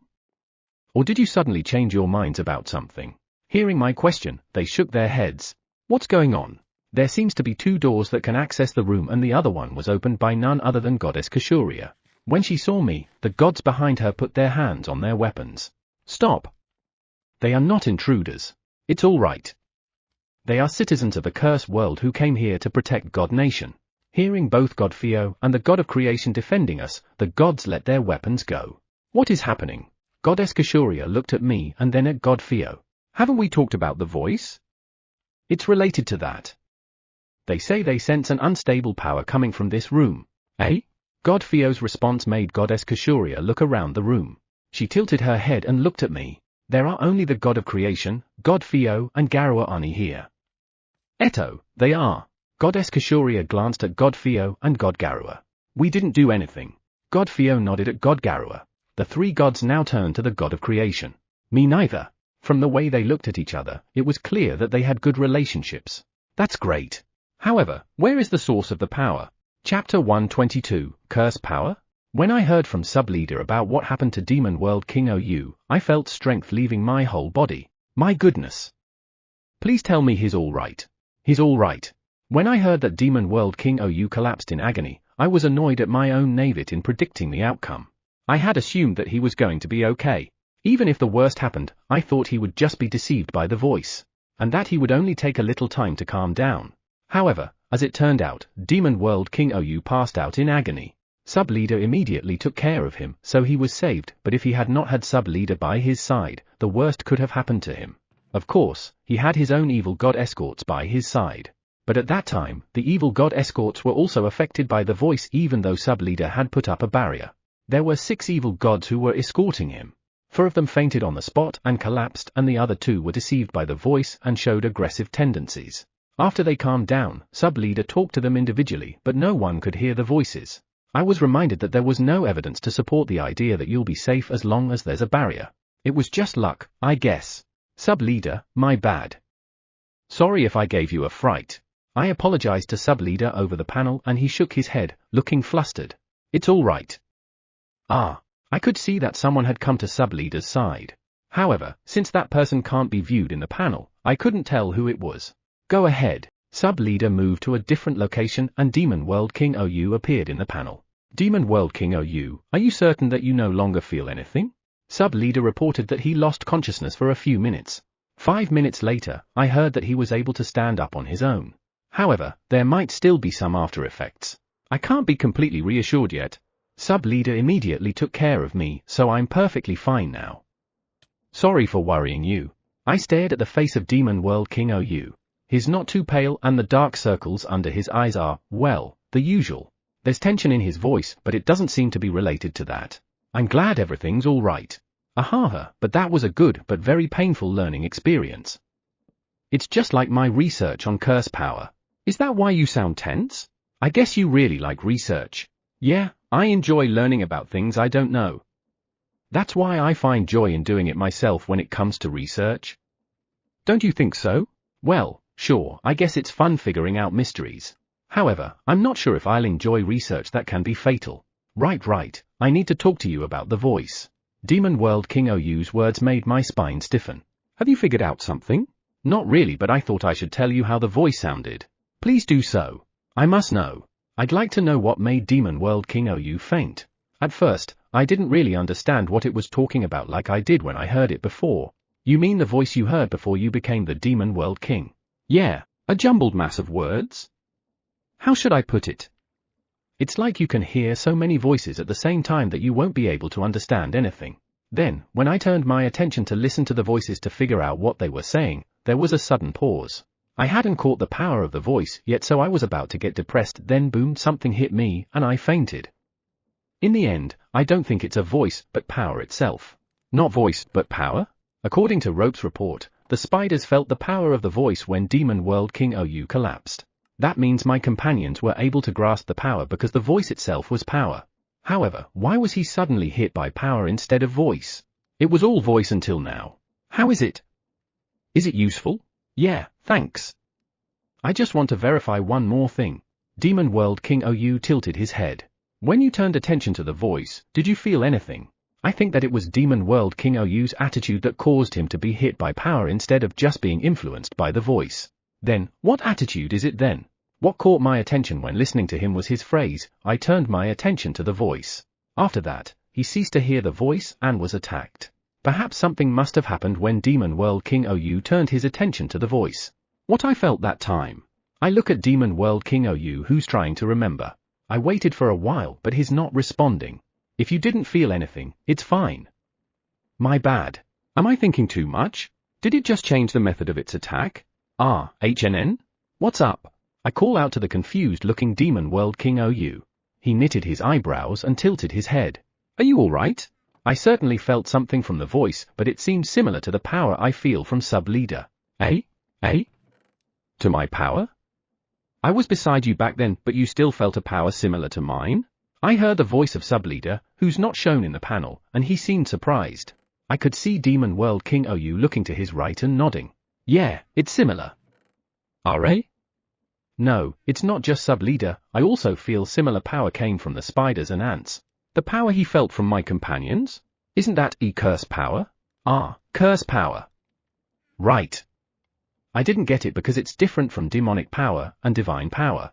Or did you suddenly change your minds about something? Hearing my question, they shook their heads. What's going on? There seems to be two doors that can access the room, and the other one was opened by none other than goddess Kashuria. When she saw me, the gods behind her put their hands on their weapons. Stop. They are not intruders. It's all right. They are citizens of the cursed world who came here to protect God Nation. Hearing both God Theo and the god of creation defending us, the gods let their weapons go. What is happening? Goddess Kashuria looked at me and then at God Theo. Haven't we talked about the voice? It's related to that. They say they sense an unstable power coming from this room. Eh? God Theo's response made Goddess Kashuria look around the room. She tilted her head and looked at me. There are only the god of creation, God Theo, and Garua Ani here. Eto, they are. Goddess Kashuria glanced at God Theo and God Garua. We didn't do anything. God Theo nodded at God Garua. The three gods now turned to the god of creation. Me neither. From the way they looked at each other, it was clear that they had good relationships. That's great. However, where is the source of the power? Chapter 122, Curse Power? When I heard from Sub-Leader about what happened to Demon World King OU, I felt strength leaving my whole body. My goodness. Please tell me he's alright. He's alright. When I heard that Demon World King OU collapsed in agony, I was annoyed at my own naivete in predicting the outcome. I had assumed that he was going to be okay. Even if the worst happened, I thought he would just be deceived by the voice. and that he would only take a little time to calm down. However, as it turned out, Demon World King Oyu passed out in agony. Sub-leader immediately took care of him, so he was saved, but if he had not had sub-leader by his side, the worst could have happened to him. Of course, he had his own evil god escorts by his side. But at that time, the evil god escorts were also affected by the voice even though sub-leader had put up a barrier. There were 6 evil gods who were escorting him. 4 of them fainted on the spot and collapsed, and the other 2 were deceived by the voice and showed aggressive tendencies. After they calmed down, sub-leader talked to them individually, but no one could hear the voices. I was reminded that there was no evidence to support the idea that you'll be safe as long as there's a barrier. It was just luck, I guess. Sub-leader, my bad. Sorry if I gave you a fright. I apologized to sub-leader over the panel and he shook his head, looking flustered. It's all right. I could see that someone had come to sub-leader's side. However, since that person can't be viewed in the panel, I couldn't tell who it was. Go ahead. Sub-leader moved to a different location and Demon World King Oyu appeared in the panel. Demon World King Oyu, are you certain that you no longer feel anything? Sub-leader reported that he lost consciousness for a few minutes. 5 minutes later, I heard that he was able to stand up on his own. However, there might still be some after effects. I can't be completely reassured yet. Sub-leader immediately took care of me, so I'm perfectly fine now. Sorry for worrying you. I stared at the face of Demon World King Oyu. He's not too pale and the dark circles under his eyes are, well, the usual. There's tension in his voice, but it doesn't seem to be related to that. I'm glad everything's all right. But that was a good but very painful learning experience. It's just like my research on curse power. Is that why you sound tense? I guess you really like research. Yeah, I enjoy learning about things I don't know. That's why I find joy in doing it myself when it comes to research. Don't you think so? Well, sure, I guess it's fun figuring out mysteries. However, I'm not sure if I'll enjoy research that can be fatal. Right, I need to talk to you about the voice. Demon World King Oyu's words made my spine stiffen. Have you figured out something? Not really, but I thought I should tell you how the voice sounded. Please do so. I must know. I'd like to know what made Demon World King Oyu faint. At first, I didn't really understand what it was talking about like I did when I heard it before. You mean the voice you heard before you became the Demon World King? Yeah, a jumbled mass of words? How should I put it? It's like you can hear so many voices at the same time that you won't be able to understand anything. Then, when I turned my attention to listen to the voices to figure out what they were saying, there was a sudden pause. I hadn't caught the power of the voice yet, so I was about to get depressed, then boom, something hit me, and I fainted. In the end, I don't think it's a voice, but power itself. Not voice, but power? According to Rope's report, the spiders felt the power of the voice when Demon World King Oyu collapsed. That means my companions were able to grasp the power because the voice itself was power. However, why was he suddenly hit by power instead of voice? It was all voice until now. How is it? Is it useful? Yeah, thanks. I just want to verify one more thing. Demon World King Oyu tilted his head. When you turned attention to the voice, did you feel anything? I think that it was Demon World King Oyu's attitude that caused him to be hit by power instead of just being influenced by the voice. Then, what attitude is it then? What caught my attention when listening to him was his phrase, I turned my attention to the voice. After that, he ceased to hear the voice and was attacked. Perhaps something must have happened when Demon World King Oyu turned his attention to the voice. What I felt that time. I look at Demon World King Oyu who's trying to remember. I waited for a while but he's not responding. If you didn't feel anything, it's fine. My bad. Am I thinking too much? Did it just change the method of its attack? HNN? What's up? I call out to the confused-looking Demon World King Oyu. He knitted his eyebrows and tilted his head. Are you alright? I certainly felt something from the voice, but it seemed similar to the power I feel from sub-leader. To my power? I was beside you back then, but you still felt a power similar to mine? I heard the voice of sub-leader, who's not shown in the panel, and he seemed surprised. I could see Demon World King Oyu looking to his right and nodding. Yeah, it's similar. No, it's not just sub-leader, I also feel similar power came from the spiders and ants. The power he felt from my companions? Isn't that curse power? Curse power. Right. I didn't get it because it's different from demonic power and divine power.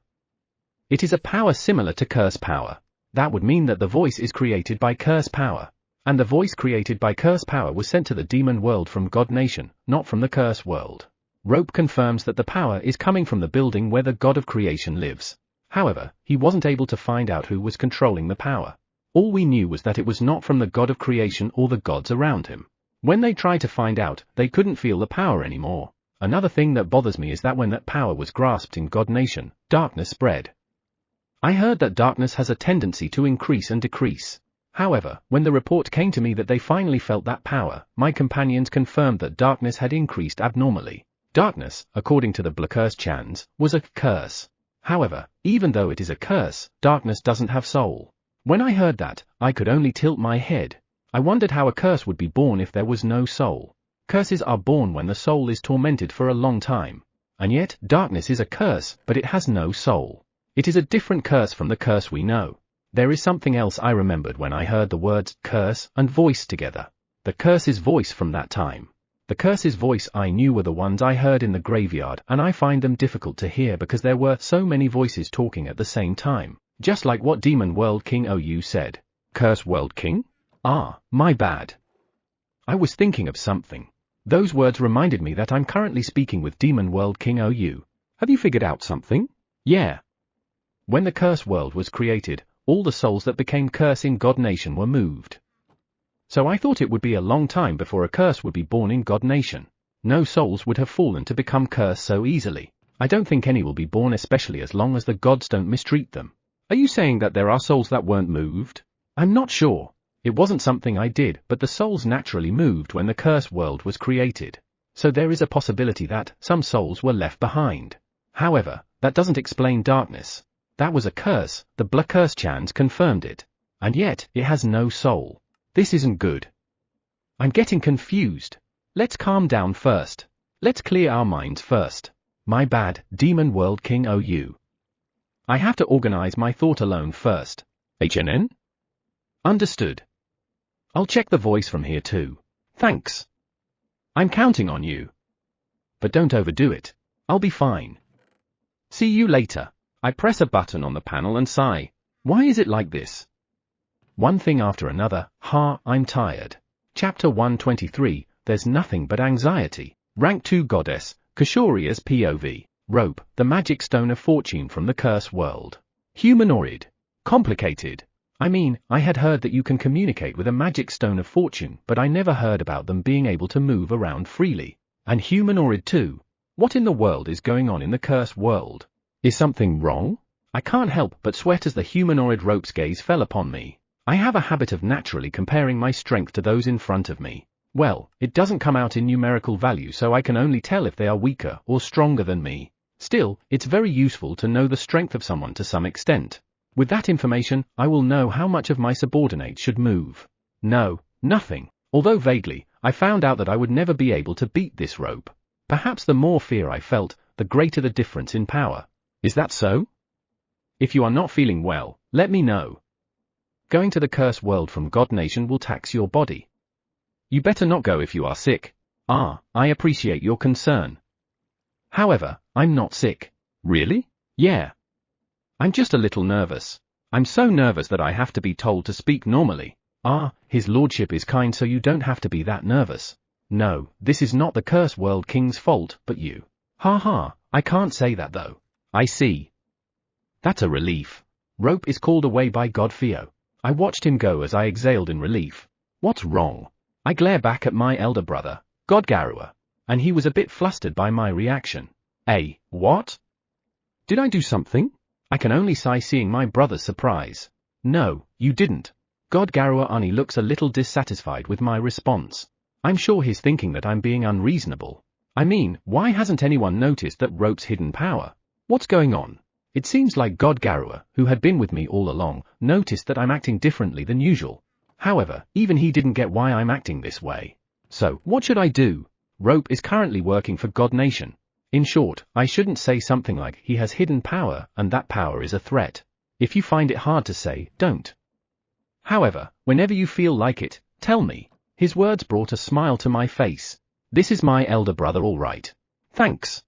It is a power similar to curse power. That would mean that the voice is created by curse power. And the voice created by curse power was sent to the demon world from God Nation, not from the curse world. Rope confirms that the power is coming from the building where the god of creation lives. However, he wasn't able to find out who was controlling the power. All we knew was that it was not from the god of creation or the gods around him. When they tried to find out, they couldn't feel the power anymore. Another thing that bothers me is that when that power was grasped in God Nation, darkness spread. I heard that darkness has a tendency to increase and decrease. However, when the report came to me that they finally felt that power, my companions confirmed that darkness had increased abnormally. Darkness, according to the Blackurse-chans, was a curse. However, even though it is a curse, darkness doesn't have soul. When I heard that, I could only tilt my head. I wondered how a curse would be born if there was no soul. Curses are born when the soul is tormented for a long time. And yet, darkness is a curse, but it has no soul. It is a different curse from the curse we know. There is something else I remembered when I heard the words curse and voice together. The curse's voice from that time. The curse's voice I knew were the ones I heard in the graveyard, and I find them difficult to hear because there were so many voices talking at the same time. Just like what Demon World King OU said. Curse World King? Ah, my bad. I was thinking of something. Those words reminded me that I'm currently speaking with Demon World King OU. Have you figured out something? Yeah. When the curse world was created, all the souls that became curse in God Nation were moved. So I thought it would be a long time before a curse would be born in God Nation. No souls would have fallen to become cursed so easily. I don't think any will be born, especially as long as the gods don't mistreat them. Are you saying that there are souls that weren't moved? I'm not sure. It wasn't something I did, but the souls naturally moved when the curse world was created. So there is a possibility that some souls were left behind. However, that doesn't explain darkness. That was a curse, the Blackurse-chans confirmed it. And yet, it has no soul. This isn't good. I'm getting confused. Let's calm down first. Let's clear our minds first. My bad, Demon World King OU. I have to organize my thought alone first. HNN? Understood. I'll check the voice from here too. Thanks. I'm counting on you. But don't overdo it. I'll be fine. See you later. I press a button on the panel and sigh. Why is it like this? One thing after another. I'm tired. Chapter 123, There's Nothing But Anxiety. Rank 2 Goddess, Kishoria's POV. Rope, the magic stone of fortune from the curse world. Humanoid. Complicated. I mean, I had heard that you can communicate with a magic stone of fortune, but I never heard about them being able to move around freely. And humanoid too. What in the world is going on in the curse world? Is something wrong? I can't help but sweat as the humanoid Rope's gaze fell upon me. I have a habit of naturally comparing my strength to those in front of me. Well, it doesn't come out in numerical value, so I can only tell if they are weaker or stronger than me. Still, it's very useful to know the strength of someone to some extent. With that information, I will know how much of my subordinates should move. No, nothing. Although vaguely, I found out that I would never be able to beat this Rope. Perhaps the more fear I felt, the greater the difference in power. Is that so? If you are not feeling well, let me know. Going to the curse world from God Nation will tax your body. You better not go if you are sick. I appreciate your concern. However, I'm not sick. Really? Yeah. I'm just a little nervous. I'm so nervous that I have to be told to speak normally. His lordship is kind, so you don't have to be that nervous. No, this is not the curse world king's fault, but you. I can't say that though. I see. That's a relief. Rope is called away by God Theo. I watched him go as I exhaled in relief. What's wrong? I glare back at my elder brother, God Garua, and he was a bit flustered by my reaction. What? Did I do something? I can only sigh seeing my brother's surprise. No, you didn't. God Garua Ani looks a little dissatisfied with my response. I'm sure he's thinking that I'm being unreasonable. I mean, why hasn't anyone noticed that Rope's hidden power? What's going on? It seems like God Garua, who had been with me all along, noticed that I'm acting differently than usual. However, even he didn't get why I'm acting this way. So, what should I do? Rope is currently working for God Nation. In short, I shouldn't say something like he has hidden power and that power is a threat. If you find it hard to say, don't. However, whenever you feel like it, tell me. His words brought a smile to my face. This is my elder brother, all right. Thanks.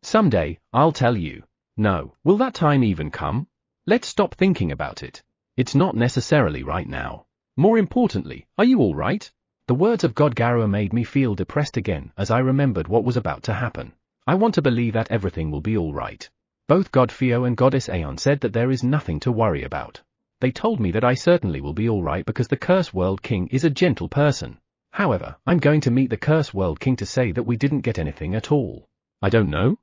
Someday, I'll tell you. No, will that time even come? Let's stop thinking about it. It's not necessarily right now. More importantly, are you all right? The words of God Garua made me feel depressed again as I remembered what was about to happen. I want to believe that everything will be alright. Both God Theo and Goddess Aeon said that there is nothing to worry about. They told me that I certainly will be alright because the Curse World King is a gentle person. However, I'm going to meet the Curse World King to say that we didn't get anything at all. I don't know.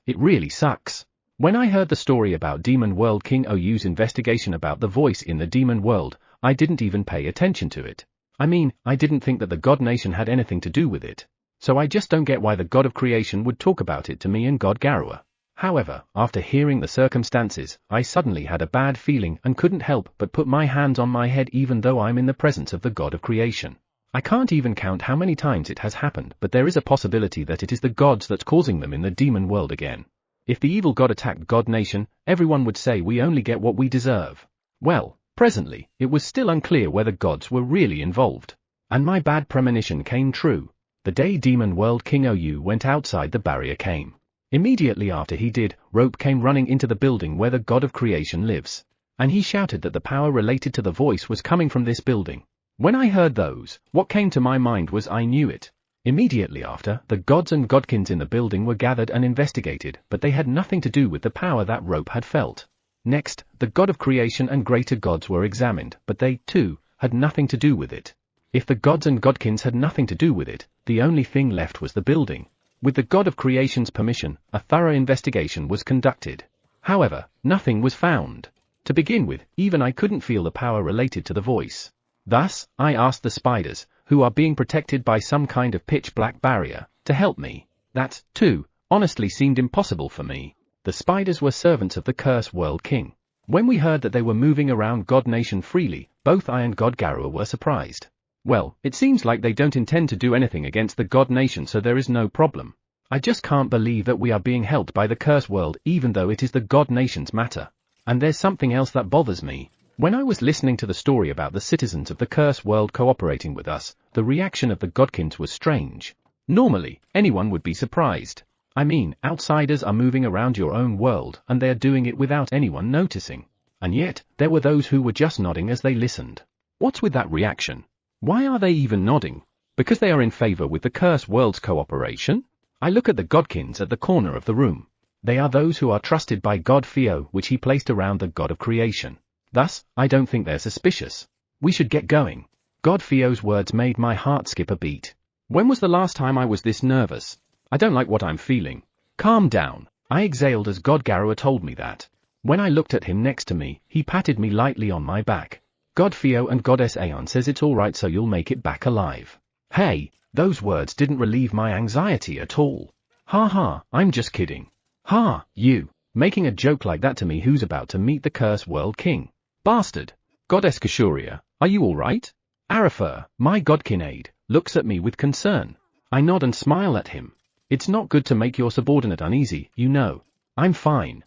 It really sucks. When I heard the story about Demon World King Oyu's investigation about the voice in the Demon World, I didn't even pay attention to it. I mean, I didn't think that the God Nation had anything to do with it. So I just don't get why the God of Creation would talk about it to me and God Garua. However, after hearing the circumstances, I suddenly had a bad feeling and couldn't help but put my hands on my head even though I'm in the presence of the God of Creation. I can't even count how many times it has happened, but there is a possibility that it is the gods that's causing them in the demon world again. If the evil god attacked God Nation, everyone would say we only get what we deserve. Well, presently, it was still unclear whether gods were really involved. And my bad premonition came true. The day Demon World King Oyu went outside the barrier came. Immediately after he did, Rope came running into the building where the God of Creation lives. And he shouted that the power related to the voice was coming from this building. When I heard those, what came to my mind was I knew it. Immediately after, the gods and godkins in the building were gathered and investigated, but they had nothing to do with the power that Rope had felt. Next, the God of Creation and greater gods were examined, but they, too, had nothing to do with it. If the gods and godkins had nothing to do with it, the only thing left was the building. With the God of Creation's permission, a thorough investigation was conducted. However, nothing was found. To begin with, even I couldn't feel the power related to the voice. Thus, I asked the spiders, who are being protected by some kind of pitch-black barrier, to help me. That, too, honestly seemed impossible for me. The spiders were servants of the Curse World King. When we heard that they were moving around God Nation freely, both I and God Garua were surprised. Well, it seems like they don't intend to do anything against the God Nation, so there is no problem. I just can't believe that we are being helped by the Curse World even though it is the God Nation's matter. And there's something else that bothers me. When I was listening to the story about the citizens of the Curse World cooperating with us, the reaction of the Godkins was strange. Normally, anyone would be surprised. I mean, outsiders are moving around your own world and they are doing it without anyone noticing. And yet, there were those who were just nodding as they listened. What's with that reaction? Why are they even nodding? Because they are in favor with the Curse World's cooperation? I look at the Godkins at the corner of the room. They are those who are trusted by God Theo, which he placed around the God of Creation. Thus, I don't think they're suspicious. We should get going. God Theo's words made my heart skip a beat. When was the last time I was this nervous? I don't like what I'm feeling. Calm down. I exhaled as God Garua told me that. When I looked at him next to me, he patted me lightly on my back. God Theo and Goddess Aeon says it's alright, so you'll make it back alive. Hey, those words didn't relieve my anxiety at all. Ha ha, I'm just kidding. Ha, you, making a joke like that to me who's about to meet the Curse World King. Bastard. Goddess Kashuria, are you alright? Arafer, my godkin aide, looks at me with concern. I nod and smile at him. It's not good to make your subordinate uneasy, you know. I'm fine.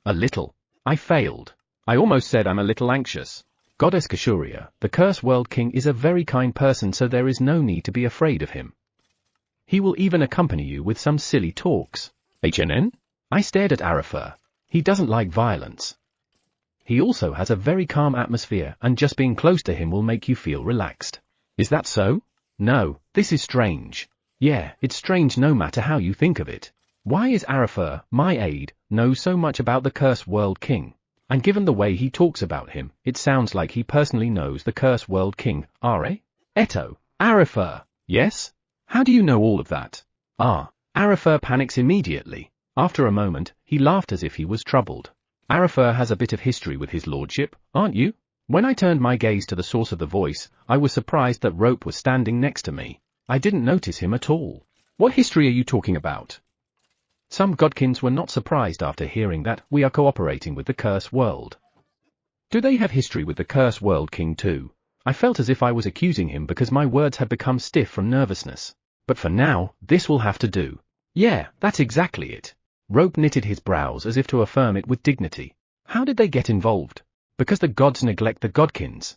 A little. I failed. I almost said I'm a little anxious. Goddess Kashuria, the Curse World King is a very kind person, so there is no need to be afraid of him. He will even accompany you with some silly talks. HNN? I stared at Arafer. He doesn't like violence. He also has a very calm atmosphere, and just being close to him will make you feel relaxed. Is that so? No, this is strange. Yeah, it's strange no matter how you think of it. Why is Arafer, my aide, know so much about the Curse World King? And given the way he talks about him, it sounds like he personally knows the Curse World King, Are? Eto, Arafer, yes? How do you know all of that? Arafer panics immediately. After a moment, he laughed as if he was troubled. Arafer has a bit of history with his lordship, aren't you? When I turned my gaze to the source of the voice, I was surprised that Rope was standing next to me. I didn't notice him at all. What history are you talking about? Some godkins were not surprised after hearing that we are cooperating with the Curse World. Do they have history with the Curse World King too? I felt as if I was accusing him because my words had become stiff from nervousness. But for now, this will have to do. Yeah, that's exactly it. Rope knitted his brows as if to affirm it with dignity. How did they get involved? Because the gods neglect the godkins.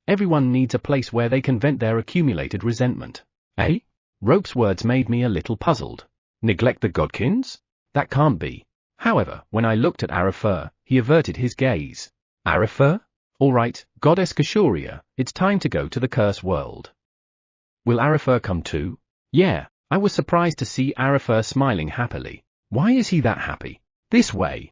Everyone needs a place where they can vent their accumulated resentment. Eh? Rope's words made me a little puzzled. Neglect the godkins? That can't be. However, when I looked at Arafer, he averted his gaze. Arafer? Alright, Goddess Kashuria, it's time to go to the Curse World. Will Arifer come too? Yeah, I was surprised to see Arifer smiling happily. Why is he that happy? This way.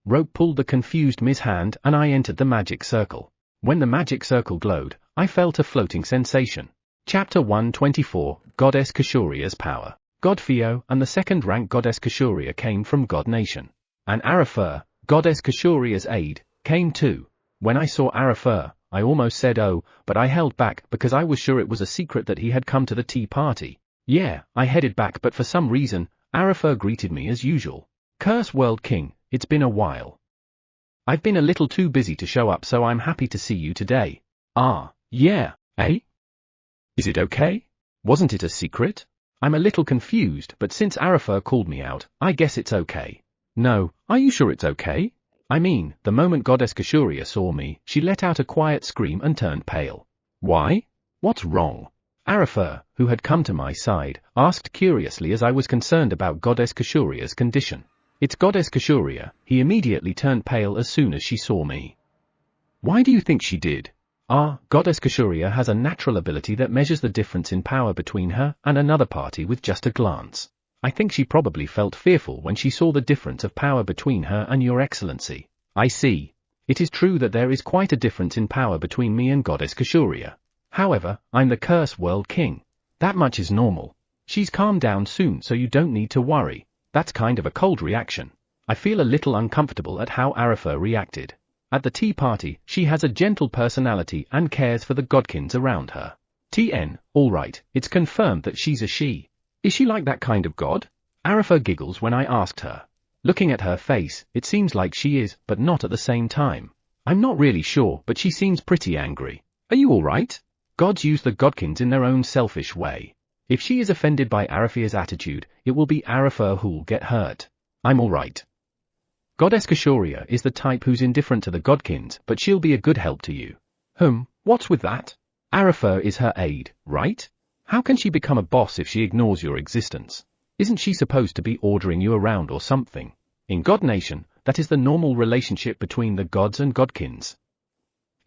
Rope pulled the confused Ms. hand and I entered the magic circle. When the magic circle glowed, I felt a floating sensation. Chapter 124, Goddess Kashuria's Power. God Theo and the second-rank Goddess Kashuria came from God Nation. And Arifer, Goddess Kashuria's aide, came too. When I saw Arifer, I almost said oh, but I held back because I was sure it was a secret that he had come to the tea party. Yeah, I headed back but for some reason, Arifer greeted me as usual. Curse World King, it's been a while. I've been a little too busy to show up so I'm happy to see you today. Yeah, eh? Is it okay? Wasn't it a secret? I'm a little confused but since Arifer called me out, I guess it's okay. No, are you sure it's okay? I mean, the moment Goddess Kashuria saw me, she let out a quiet scream and turned pale. Why? What's wrong? Arifer, who had come to my side, asked curiously as I was concerned about Goddess Kashuria's condition. It's Goddess Kashuria. He immediately turned pale as soon as she saw me. Why do you think she did? Goddess Kashuria has a natural ability that measures the difference in power between her and another party with just a glance. I think she probably felt fearful when she saw the difference of power between her and your excellency. I see. It is true that there is quite a difference in power between me and Goddess Kashuria. However, I'm the Curse World King. That much is normal. She's calmed down soon so you don't need to worry. That's kind of a cold reaction. I feel a little uncomfortable at how Arifer reacted. At the tea party, she has a gentle personality and cares for the godkins around her. TN, alright, it's confirmed that she's a she. Is she like that kind of god? Arifer giggles when I asked her. Looking at her face, it seems like she is, but not at the same time. I'm not really sure, but she seems pretty angry. Are you alright? Gods use the godkins in their own selfish way. If she is offended by Arifer's attitude, it will be Arifer who'll get hurt. I'm alright. Goddess Kashuria is the type who's indifferent to the godkins, but she'll be a good help to you. What's with that? Arifer is her aide, right? How can she become a boss if she ignores your existence? Isn't she supposed to be ordering you around or something? In God Nation, that is the normal relationship between the gods and godkins.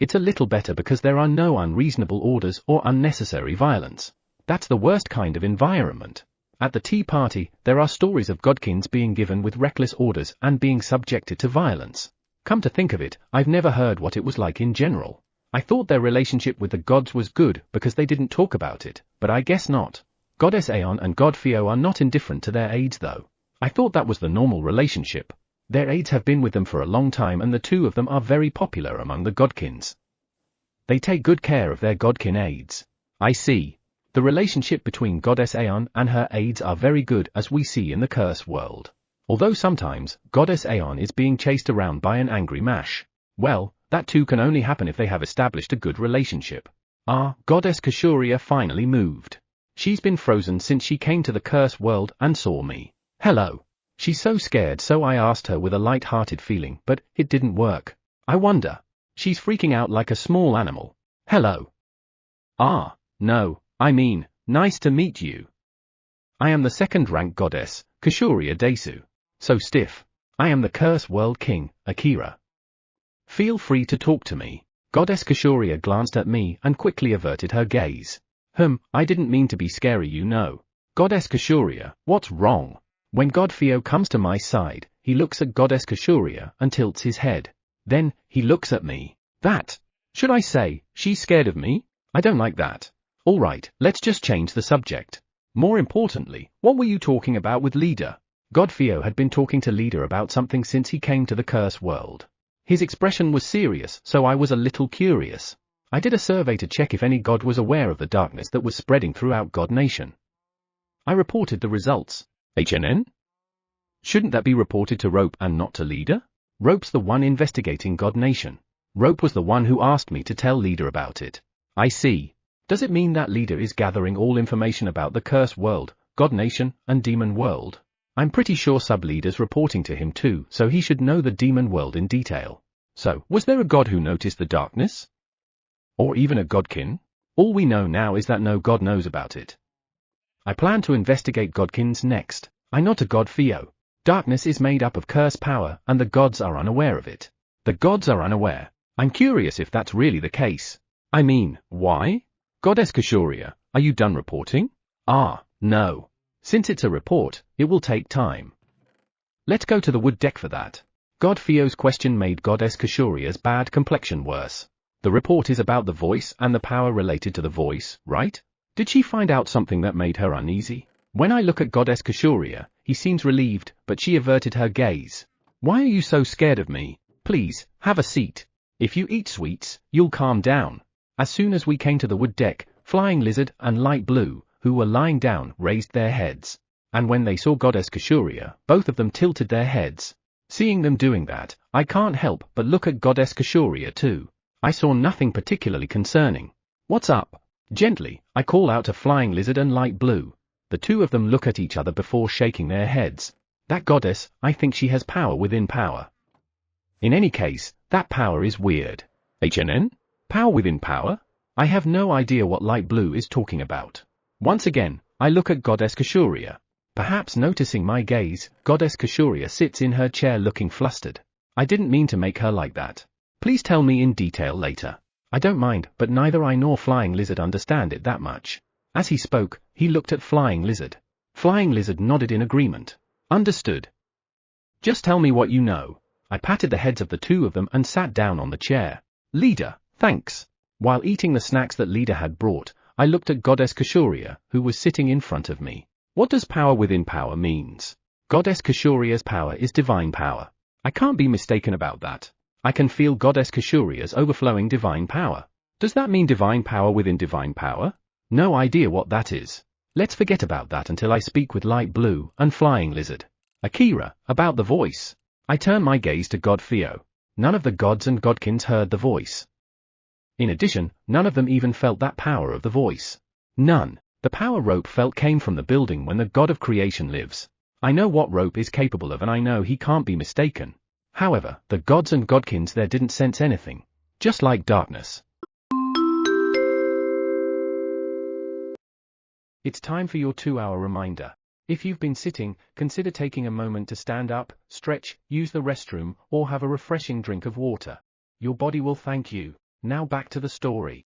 It's a little better because there are no unreasonable orders or unnecessary violence. That's the worst kind of environment. At the tea party, there are stories of godkins being given with reckless orders and being subjected to violence. Come to think of it, I've never heard what it was like in general. I thought their relationship with the gods was good because they didn't talk about it, but I guess not. Goddess Aeon and God Theo are not indifferent to their aides though. I thought that was the normal relationship. Their aides have been with them for a long time and the two of them are very popular among the godkins. They take good care of their godkin aides. I see. The relationship between Goddess Aeon and her aides are very good as we see in the Curse world. Although sometimes, Goddess Aeon is being chased around by an angry Mash. Well, that too can only happen if they have established a good relationship. Goddess Kashuria finally moved. She's been frozen since she came to the Curse world and saw me. Hello. She's so scared so I asked her with a light-hearted feeling but it didn't work. I wonder. She's freaking out like a small animal. Hello. No. I mean, nice to meet you. I am the second-rank goddess, Kashuria Desu. So stiff. I am the Curse World King, Akira. Feel free to talk to me. Goddess Kashuria glanced at me and quickly averted her gaze. I didn't mean to be scary you know. Goddess Kashuria, what's wrong? When God Theo comes to my side, he looks at Goddess Kashuria and tilts his head. Then, he looks at me. Should I say, she's scared of me? I don't like that. Alright, let's just change the subject. More importantly, what were you talking about with Leader? God Theo had been talking to Leader about something since he came to the Curse world. His expression was serious, so I was a little curious. I did a survey to check if any god was aware of the darkness that was spreading throughout God Nation. I reported the results. HNN? Shouldn't that be reported to Rope and not to Leader? Rope's the one investigating God Nation. Rope was the one who asked me to tell Leader about it. I see. Does it mean that Leader is gathering all information about the Curse world, God Nation, and Demon world? I'm pretty sure Sub-Leader's reporting to him too, so he should know the Demon world in detail. So, was there a god who noticed the darkness? Or even a godkin? All we know now is that no god knows about it. I plan to investigate godkins next. I nod to God Theo. Darkness is made up of curse power, and the gods are unaware of it. The gods are unaware. I'm curious if that's really the case. I mean, why? Goddess Kashuria, Are you done reporting? Ah, no. Since it's a report, it will take time. Let's go to the wood deck for that. God Theo's question made Goddess Kashuria's bad complexion worse. The report is about the voice and the power related to the voice, right? Did she find out something that made her uneasy? When I look at Goddess Kashuria, he seems relieved, but she averted her gaze. Why are you so scared of me? Please, have a seat. If you eat sweets, you'll calm down. As soon as we came to the wood deck, Flying Lizard and Light Blue, who were lying down, raised their heads. And when they saw Goddess Kashuria, both of them tilted their heads. Seeing them doing that, I can't help but look at Goddess Kashuria too. I saw nothing particularly concerning. What's up? Gently, I call out to Flying Lizard and Light Blue. The two of them look at each other before shaking their heads. That goddess, I think she has power within power. In any case, that power is weird. HNN? Power within power? I have no idea what Light Blue is talking about. Once again, I look at Goddess Kashuria. Perhaps noticing my gaze, Goddess Kashuria sits in her chair looking flustered. I didn't mean to make her like that. Please tell me in detail later. I don't mind, but neither I nor Flying Lizard understand it that much. As he spoke, he looked at Flying Lizard. Flying Lizard nodded in agreement. Understood. Just tell me what you know. I patted the heads of the two of them and sat down on the chair. Leader, thanks. While eating the snacks that Leader had brought, I looked at Goddess Kashuria, who was sitting in front of me. What does power within power means? Goddess Kashuria's power is divine power. I can't be mistaken about that. I can feel Goddess Kashuria's overflowing divine power. Does that mean divine power within divine power? No idea what that is. Let's forget about that until I speak with Light Blue and Flying Lizard. Akira, about the voice. I turn my gaze to God Theo. None of the gods and godkins heard the voice. In addition, none of them even felt that power of the voice. None. The power Rope felt came from the building when the god of creation lives. I know what Rope is capable of and I know he can't be mistaken. However, the gods and godkins there didn't sense anything. Just like darkness. It's time for your 2-hour reminder. If you've been sitting, consider taking a moment to stand up, stretch, use the restroom, or have a refreshing drink of water. Your body will thank you. Now back to the story.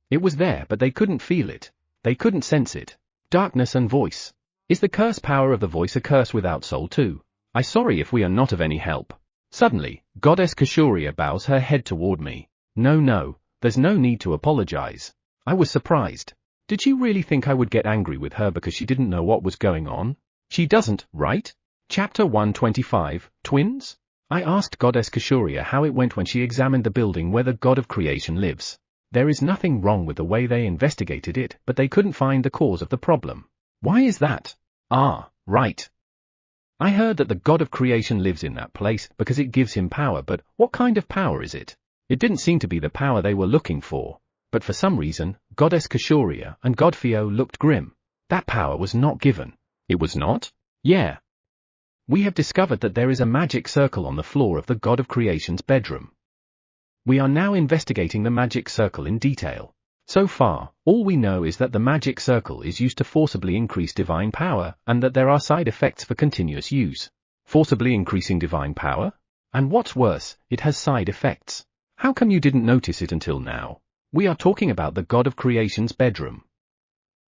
It was there, but they couldn't feel it. They couldn't sense it. Darkness and voice. Is the curse power of the voice a curse without soul too? I'm sorry if we are not of any help. Suddenly, Goddess Kashuria bows her head toward me. No, there's no need to apologize. I was surprised. Did she really think I would get angry with her because she didn't know what was going on? She doesn't, right? Chapter 125, Twins? I asked Goddess Kashuria how it went when she examined the building where the god of creation lives. There is nothing wrong with the way they investigated it, but they couldn't find the cause of the problem. Why is that? Ah, right. I heard that the god of creation lives in that place because it gives him power, but what kind of power is it? It didn't seem to be the power they were looking for. But for some reason, Goddess Kashuria and God Theo looked grim. That power was not given. It was not? Yeah. We have discovered that there is a magic circle on the floor of the god of creation's bedroom. We are now investigating the magic circle in detail. So far, all we know is that the magic circle is used to forcibly increase divine power, and that there are side effects for continuous use. Forcibly increasing divine power? And what's worse, it has side effects. How come you didn't notice it until now? We are talking about the god of creation's bedroom.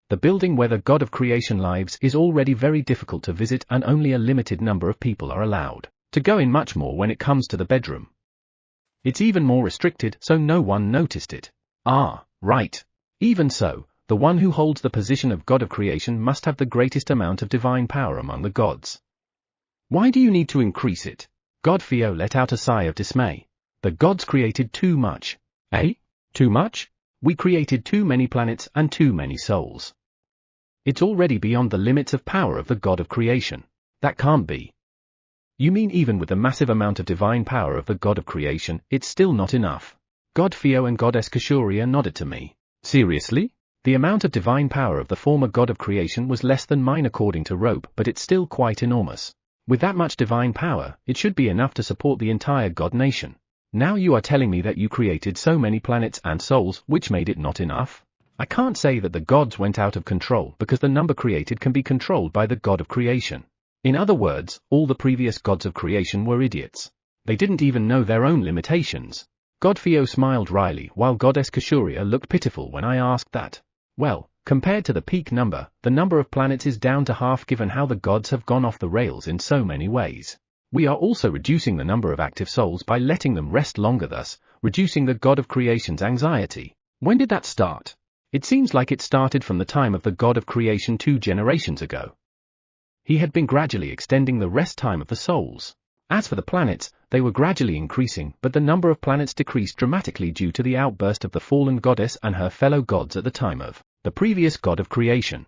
The building where the god of creation lives is already very difficult to visit, and only a limited number of people are allowed to go in, much more when it comes to the bedroom. It's even more restricted, so no one noticed it. Ah, right. Even so, the one who holds the position of god of creation must have the greatest amount of divine power among the gods. Why do you need to increase it? God Theo let out a sigh of dismay. The gods created too much. Eh? Too much? We created too many planets and too many souls. It's already beyond the limits of power of the god of creation. That can't be. You mean even with the massive amount of divine power of the god of creation, it's still not enough? God Theo and Goddess Kashuria nodded to me. Seriously? The amount of divine power of the former god of creation was less than mine according to Rope, but it's still quite enormous. With that much divine power, it should be enough to support the entire god nation. Now you are telling me that you created so many planets and souls, which made it not enough? I can't say that the gods went out of control, because the number created can be controlled by the god of creation. In other words, all the previous gods of creation were idiots. They didn't even know their own limitations. Godfio smiled wryly while Goddess Kashuria looked pitiful when I asked that. Well, compared to the peak number, the number of planets is down to half given how the gods have gone off the rails in so many ways. We are also reducing the number of active souls by letting them rest longer, thus reducing the god of creation's anxiety. When did that start? It seems like it started from the time of the god of creation 2 generations ago. He had been gradually extending the rest time of the souls. As for the planets, they were gradually increasing, but the number of planets decreased dramatically due to the outburst of the fallen goddess and her fellow gods at the time of the previous god of creation.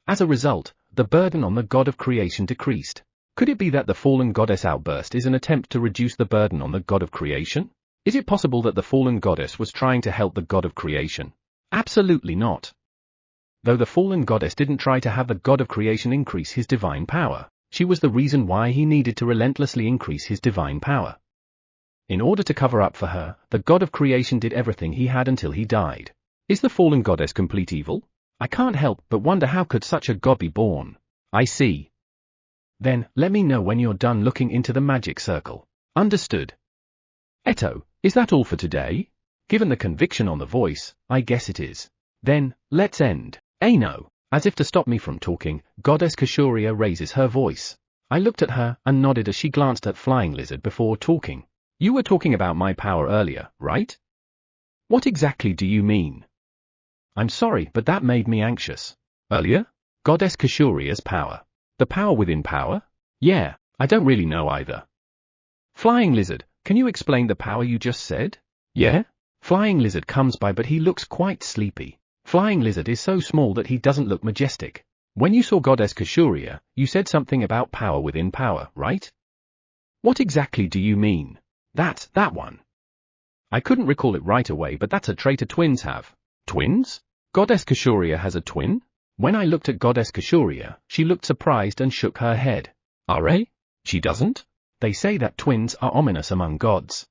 As a result, the burden on the god of creation decreased. Could it be that the fallen goddess outburst is an attempt to reduce the burden on the god of creation? Is it possible that the fallen goddess was trying to help the god of creation? Absolutely not. Though the fallen goddess didn't try to have the god of creation increase his divine power, she was the reason why he needed to relentlessly increase his divine power. In order to cover up for her, the god of creation did everything he had until he died. Is the fallen goddess complete evil? I can't help but wonder how could such a god be born. I see. Then, let me know when you're done looking into the magic circle. Understood. Eto, is that all for today? Given the conviction on the voice, I guess it is. Then, let's end. No. As if to stop me from talking, Goddess Kashuria raises her voice. I looked at her and nodded as she glanced at Flying Lizard before talking. You were talking about my power earlier, right? What exactly do you mean? I'm sorry, but that made me anxious. Earlier? Goddess Kashuria's power. The power within power? Yeah, I don't really know either. Flying Lizard, can you explain the power you just said? Yeah? Flying Lizard comes by, but he looks quite sleepy. Flying Lizard is so small that he doesn't look majestic. When you saw Goddess Kashuria, you said something about power within power, right? What exactly do you mean? That one. I couldn't recall it right away, but that's a trait twins have. Twins? Goddess Kashuria has a twin? When I looked at Goddess Kashuria, she looked surprised and shook her head. She doesn't? They say that twins are ominous among gods.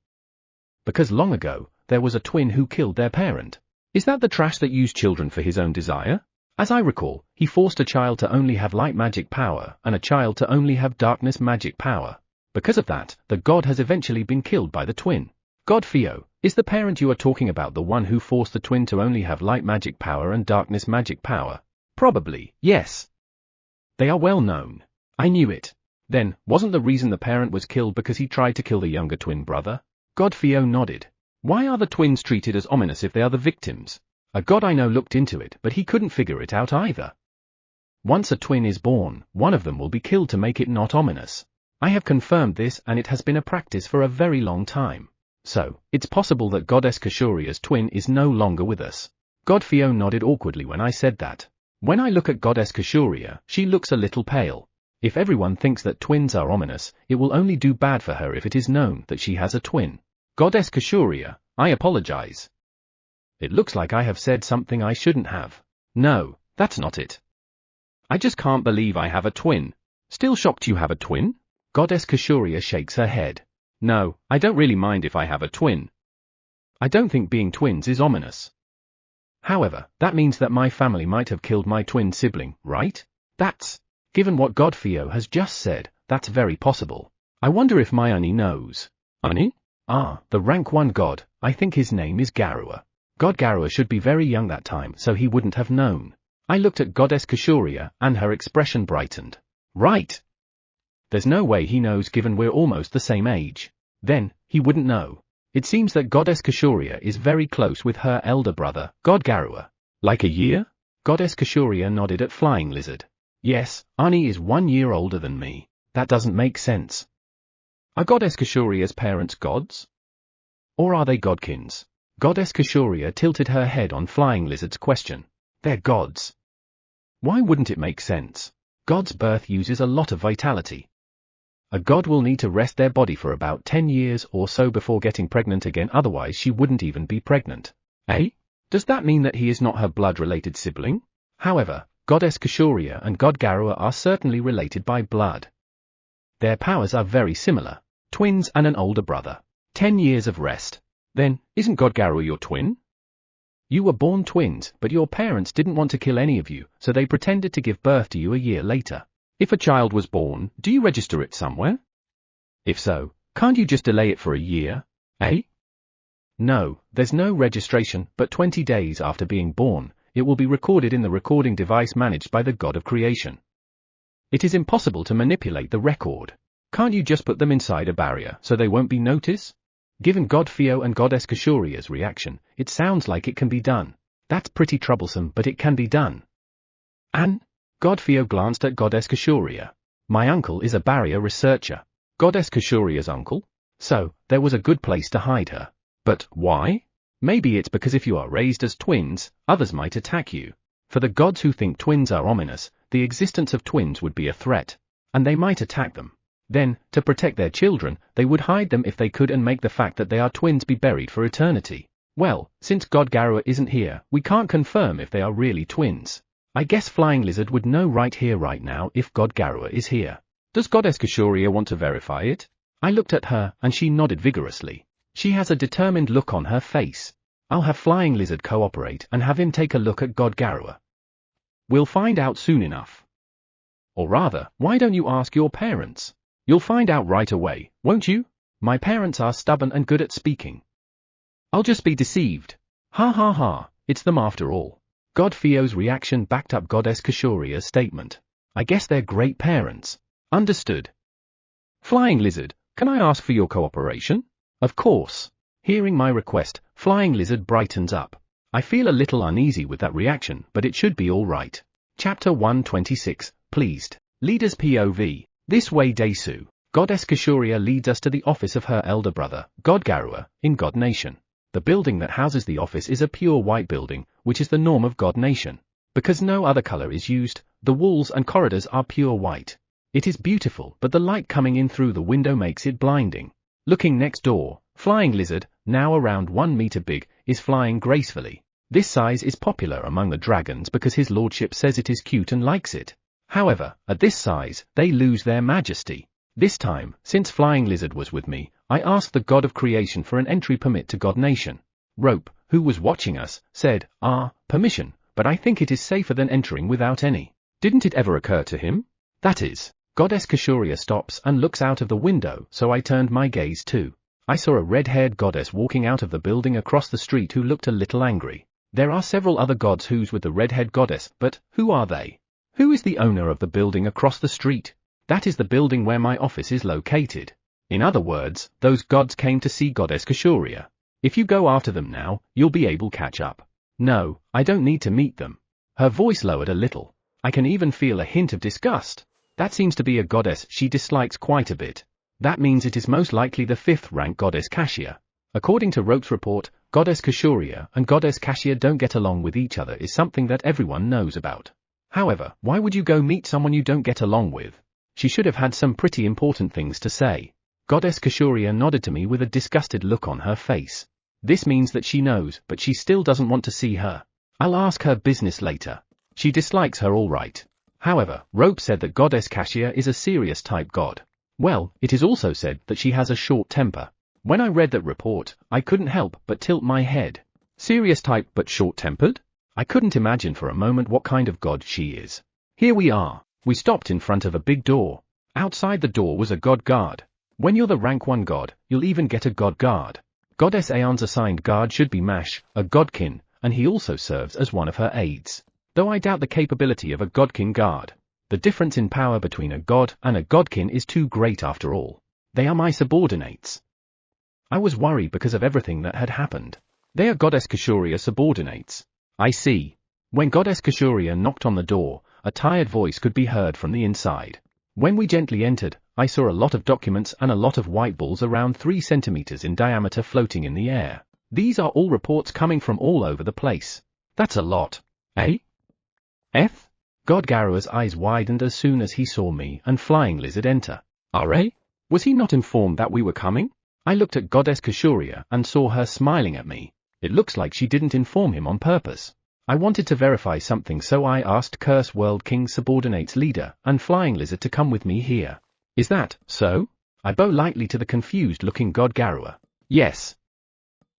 Because long ago, there was a twin who killed their parent. Is that the trash that used children for his own desire? As I recall, he forced a child to only have light magic power and a child to only have darkness magic power. Because of that, the god has eventually been killed by the twin. God Theo, is the parent you are talking about the one who forced the twin to only have light magic power and darkness magic power? Probably, yes. They are well known. I knew it. Then, wasn't the reason the parent was killed because he tried to kill the younger twin brother? God Theo nodded. Why are the twins treated as ominous if they are the victims? A god I know looked into it, but he couldn't figure it out either. Once a twin is born, one of them will be killed to make it not ominous. I have confirmed this, and it has been a practice for a very long time. So, it's possible that Goddess Kashuria's twin is no longer with us. God Theo nodded awkwardly when I said that. When I look at Goddess Kashuria, she looks a little pale. If everyone thinks that twins are ominous, it will only do bad for her if it is known that she has a twin. Goddess Kashuria, I apologize. It looks like I have said something I shouldn't have. No, that's not it. I just can't believe I have a twin. Still shocked you have a twin? Goddess Kashuria shakes her head. No, I don't really mind if I have a twin. I don't think being twins is ominous. However, that means that my family might have killed my twin sibling, right? Given what God Theo has just said, that's very possible. I wonder if my Ani knows. Ani? The rank 1 god, I think his name is Garua. God Garua should be very young that time, so he wouldn't have known. I looked at Goddess Kashuria, and her expression brightened. Right. There's no way he knows given we're almost the same age. Then, he wouldn't know. It seems that Goddess Kashuria is very close with her elder brother, God Garua. Like a year? Goddess Kashuria nodded at Flying Lizard. Yes, Ani is 1 year older than me. That doesn't make sense. Are Goddess Kashuria's parents gods? Or are they godkins? Goddess Kashuria tilted her head on Flying Lizard's question. They're gods. Why wouldn't it make sense? God's birth uses a lot of vitality. A god will need to rest their body for about 10 years or so before getting pregnant again, otherwise she wouldn't even be pregnant. Does that mean that he is not her blood-related sibling? However, Goddess Kashuria and God Garua are certainly related by blood. Their powers are very similar. Twins and an older brother. 10 years of rest. Then, isn't God Garua your twin? You were born twins, but your parents didn't want to kill any of you, so they pretended to give birth to you a year later. If a child was born, do you register it somewhere? If so, can't you just delay it for a year? No, there's no registration, but 20 days after being born, it will be recorded in the recording device managed by the God of Creation. It is impossible to manipulate the record. Can't you just put them inside a barrier so they won't be noticed? Given God Theo and Goddess Kashuria's reaction, it sounds like it can be done. That's pretty troublesome, but it can be done. And? God Theo glanced at Goddess Kashuria. My uncle is a barrier researcher. Goddess Kashuria's uncle? So, there was a good place to hide her. But why? Maybe it's because if you are raised as twins, others might attack you. For the gods who think twins are ominous, the existence of twins would be a threat, and they might attack them. Then, to protect their children, they would hide them if they could and make the fact that they are twins be buried for eternity. Well, since God Garua isn't here, we can't confirm if they are really twins. I guess Flying Lizard would know right here right now if God Garua is here. Does Goddess Kashuria want to verify it? I looked at her, and she nodded vigorously. She has a determined look on her face. I'll have Flying Lizard cooperate and have him take a look at God Garua. We'll find out soon enough. Or rather, why don't you ask your parents? You'll find out right away, won't you? My parents are stubborn and good at speaking. I'll just be deceived. Ha ha ha, it's them after all. God Theo's reaction backed up Goddess Kashuria's statement. I guess they're great parents. Understood. Flying Lizard, can I ask for your cooperation? Of course. Hearing my request, Flying Lizard brightens up. I feel a little uneasy with that reaction, but it should be all right. Chapter 126, Pleased. Leader's POV. This way Desu, Goddess Kashuria leads us to the office of her elder brother, God Garua, in God Nation. The building that houses the office is a pure white building, which is the norm of God Nation. Because no other color is used, the walls and corridors are pure white. It is beautiful, but the light coming in through the window makes it blinding. Looking next door, Flying Lizard, now around 1 meter big, is flying gracefully. This size is popular among the dragons because his lordship says it is cute and likes it. However, at this size, they lose their majesty. This time, since Flying Lizard was with me, I asked the God of Creation for an entry permit to God Nation. Rope, who was watching us, said, permission, but I think it is safer than entering without any. Didn't it ever occur to him? That is. Goddess Kashuria stops and looks out of the window, so I turned my gaze too. I saw a red-haired goddess walking out of the building across the street who looked a little angry. There are several other gods who's with the red-haired goddess, but who are they? Who is the owner of the building across the street? That is the building where my office is located. In other words, those gods came to see Goddess Kashuria. If you go after them now, you'll be able to catch up. No, I don't need to meet them. Her voice lowered a little. I can even feel a hint of disgust. That seems to be a goddess she dislikes quite a bit. That means it is most likely the 5th rank Goddess Kashia. According to Rope's report, Goddess Kashuria and Goddess Kashia don't get along with each other is something that everyone knows about. However, why would you go meet someone you don't get along with? She should have had some pretty important things to say. Goddess Kashuria nodded to me with a disgusted look on her face. This means that she knows, but she still doesn't want to see her. I'll ask her business later. She dislikes her all right. However, Rope said that Goddess Kashia is a serious type god. Well, it is also said that she has a short temper. When I read that report, I couldn't help but tilt my head. Serious type but short-tempered? I couldn't imagine for a moment what kind of god she is. Here we are. We stopped in front of a big door. Outside the door was a god guard. When you're the rank 1 god, you'll even get a god guard. Goddess Aeon's assigned guard should be Mash, a godkin, and he also serves as one of her aides. Though I doubt the capability of a godkin guard. The difference in power between a god and a godkin is too great after all. They are my subordinates. I was worried because of everything that had happened. They are Goddess Kashuria subordinates. I see. When Goddess Kashuria knocked on the door, a tired voice could be heard from the inside. When we gently entered, I saw a lot of documents and a lot of white balls around 3 centimeters in diameter floating in the air. These are all reports coming from all over the place. That's a lot. Eh? God Garua's eyes widened as soon as he saw me and Flying Lizard enter. Was he not informed that we were coming? I looked at Goddess Kashuria and saw her smiling at me. It looks like she didn't inform him on purpose. I wanted to verify something, so I asked Curse World King's subordinates leader and Flying Lizard to come with me here. Is that so? I bow lightly to the confused-looking God Garua. Yes.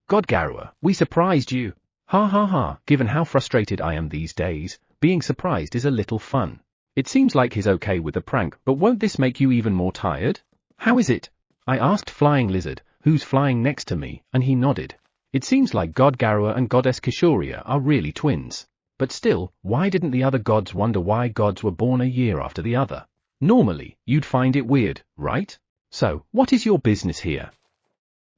God Garua, we surprised you. Ha ha ha, given how frustrated I am these days, being surprised is a little fun. It seems like he's okay with the prank, but won't this make you even more tired? How is it? I asked Flying Lizard, who's flying next to me, and he nodded. It seems like God Garua and Goddess Kashuria are really twins. But still, why didn't the other gods wonder why gods were born a year after the other? Normally, you'd find it weird, right? So, what is your business here?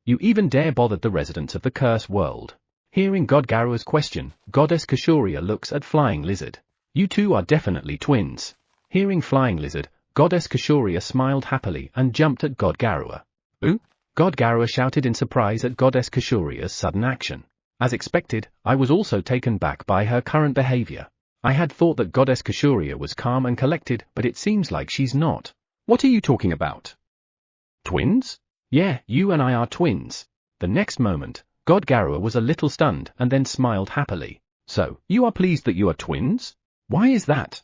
You even dare bother the residents of the Curse World? Hearing God Garua's question, Goddess Kashuria looks at Flying Lizard. You two are definitely twins. Hearing Flying Lizard, Goddess Kashuria smiled happily and jumped at God Garua. Ooh? God Garua shouted in surprise at Goddess Kashuria's sudden action. As expected, I was also taken back by her current behavior. I had thought that Goddess Kashuria was calm and collected, but it seems like she's not. What are you talking about? Twins? Yeah, you and I are twins. The next moment, God Garua was a little stunned and then smiled happily. So, you are pleased that you are twins? Why is that?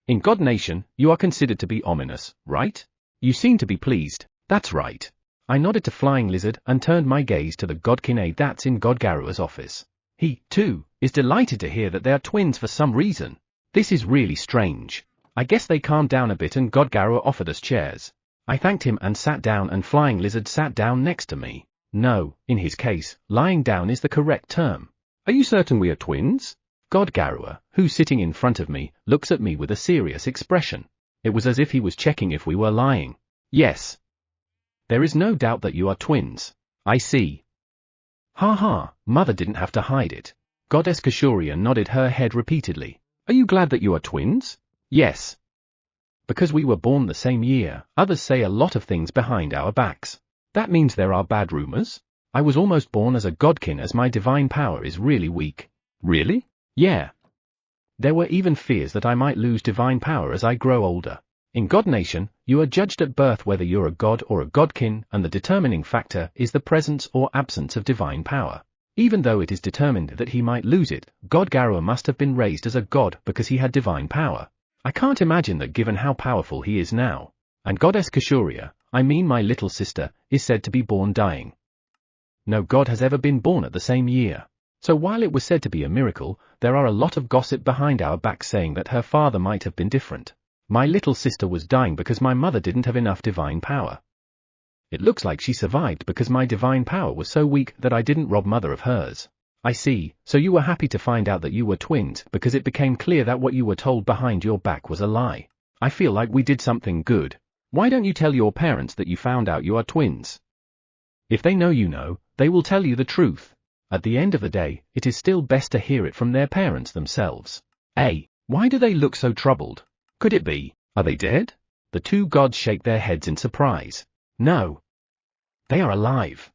In God Nation, you are considered to be ominous, right? You seem to be pleased. That's right. I nodded to Flying Lizard and turned my gaze to the Godkin aide that's in God Garua's office. He, too, is delighted to hear that they are twins for some reason. This is really strange. I guess they calmed down a bit and God Garua offered us chairs. I thanked him and sat down, and Flying Lizard sat down next to me. No, in his case, lying down is the correct term. Are you certain we are twins? God Garua, who's sitting in front of me, looks at me with a serious expression. It was as if he was checking if we were lying. Yes. There is no doubt that you are twins. I see. Ha ha, Mother didn't have to hide it. Goddess Kashuria nodded her head repeatedly. Are you glad that you are twins? Yes. Because we were born the same year, others say a lot of things behind our backs. That means there are bad rumors? I was almost born as a godkin as my divine power is really weak. Really? Yeah. There were even fears that I might lose divine power as I grow older. In God Nation, you are judged at birth whether you're a god or a godkin, and the determining factor is the presence or absence of divine power. Even though it is determined that he might lose it, God Garua must have been raised as a god because he had divine power. I can't imagine that given how powerful he is now. And Goddess Kashuria, I mean my little sister, is said to be born dying. No god has ever been born at the same year. So while it was said to be a miracle, there are a lot of gossip behind our back saying that her father might have been different. My little sister was dying because my mother didn't have enough divine power. It looks like she survived because my divine power was so weak that I didn't rob mother of hers. I see, so you were happy to find out that you were twins because it became clear that what you were told behind your back was a lie. I feel like we did something good. Why don't you tell your parents that you found out you are twins? If they know you know, they will tell you the truth. At the end of the day, it is still best to hear it from their parents themselves. Why do they look so troubled? Could it be, are they dead? The two gods shake their heads in surprise. No. They are alive.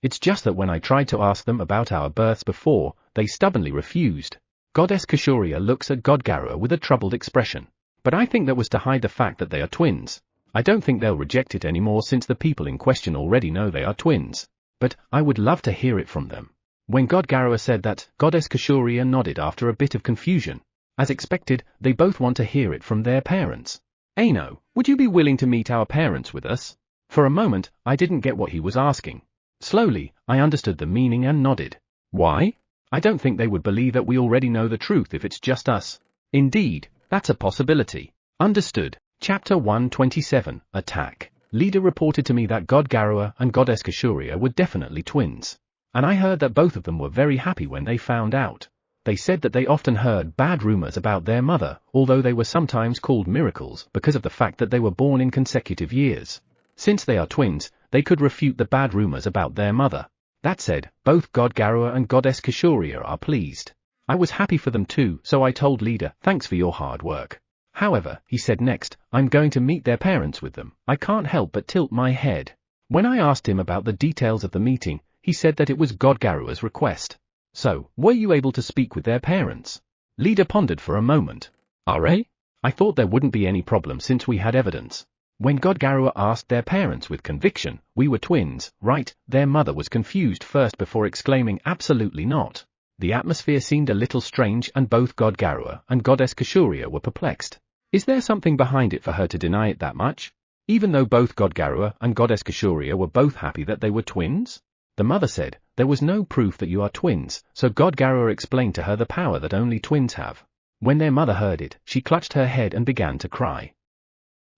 It's just that when I tried to ask them about our births before, they stubbornly refused. Goddess Kashuria looks at God Garua with a troubled expression. But I think that was to hide the fact that they are twins. I don't think they'll reject it anymore since the people in question already know they are twins. But I would love to hear it from them. When God Garua said that, Goddess Kashuria nodded after a bit of confusion. As expected, they both want to hear it from their parents. Ano, would you be willing to meet our parents with us? For a moment, I didn't get what he was asking. Slowly, I understood the meaning and nodded. Why? I don't think they would believe that we already know the truth if it's just us. Indeed, that's a possibility. Understood. Chapter 127, Attack. Leader reported to me that God Garua and Goddess Kashuria were definitely twins. And I heard that both of them were very happy when they found out. They said that they often heard bad rumors about their mother, although they were sometimes called miracles because of the fact that they were born in consecutive years. Since they are twins, they could refute the bad rumors about their mother. That said, both God Garua and Goddess Kashuria are pleased. I was happy for them too, so I told Leader, thanks for your hard work. However, he said next, I'm going to meet their parents with them. I can't help but tilt my head. When I asked him about the details of the meeting, he said that it was God Garua's request. So, were you able to speak with their parents? Leader pondered for a moment. I thought there wouldn't be any problem since we had evidence. When God Garua asked their parents with conviction, we were twins, right? Their mother was confused first before exclaiming absolutely not. The atmosphere seemed a little strange and both God Garua and Goddess Kashuria were perplexed. Is there something behind it for her to deny it that much? Even though both God Garua and Goddess Kashuria were both happy that they were twins? The mother said, there was no proof that you are twins, so God Garua explained to her the power that only twins have. When their mother heard it, she clutched her head and began to cry.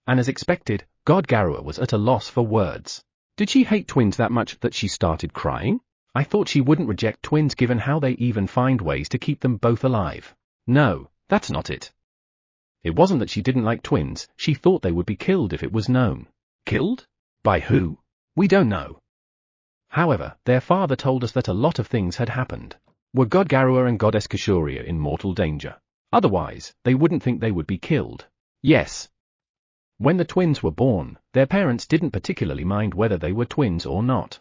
And as expected, God Garua was at a loss for words. Did she hate twins that much that she started crying? I thought she wouldn't reject twins given how they even find ways to keep them both alive. No, that's not it. It wasn't that she didn't like twins, she thought they would be killed if it was known. Killed? By who? We don't know. However, their father told us that a lot of things had happened. Were God Garua and Goddess Kashuria in mortal danger? Otherwise, they wouldn't think they would be killed. Yes. When the twins were born, their parents didn't particularly mind whether they were twins or not.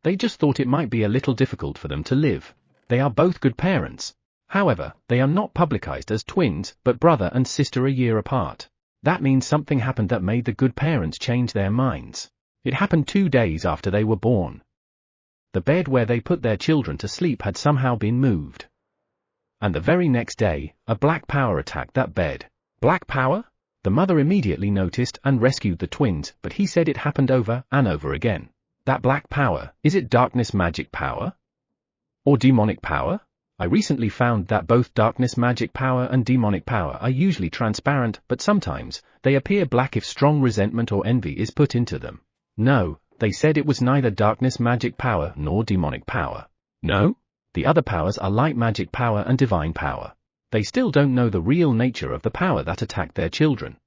They just thought it might be a little difficult for them to live. They are both good parents. However, they are not publicized as twins, but brother and sister a year apart. That means something happened that made the good parents change their minds. It happened 2 days after they were born. The bed where they put their children to sleep had somehow been moved. And the very next day, a black power attacked that bed. Black power? The mother immediately noticed and rescued the twins, but he said it happened over and over again. That black power, is it darkness magic power? Or demonic power? I recently found that both darkness magic power and demonic power are usually transparent, but sometimes, they appear black if strong resentment or envy is put into them. No, they said it was neither darkness magic power nor demonic power. No? The other powers are light magic power and divine power. They still don't know the real nature of the power that attacked their children.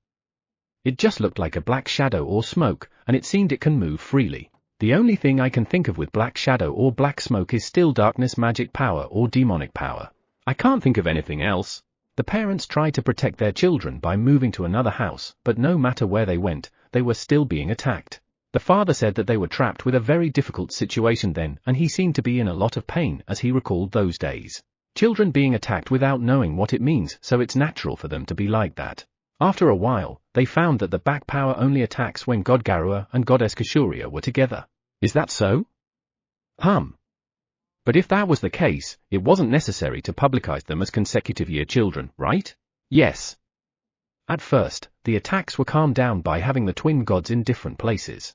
It just looked like a black shadow or smoke, and it seemed it can move freely. The only thing I can think of with black shadow or black smoke is still darkness magic power or demonic power. I can't think of anything else. The parents tried to protect their children by moving to another house, but no matter where they went, they were still being attacked. The father said that they were trapped with a very difficult situation then, and he seemed to be in a lot of pain as he recalled those days. Children being attacked without knowing what it means, so it's natural for them to be like that. After a while, they found that the back power only attacks when God Garua and Goddess Kashuria were together. Is that so? But if that was the case, it wasn't necessary to publicize them as consecutive year children, right? Yes. At first, the attacks were calmed down by having the twin gods in different places.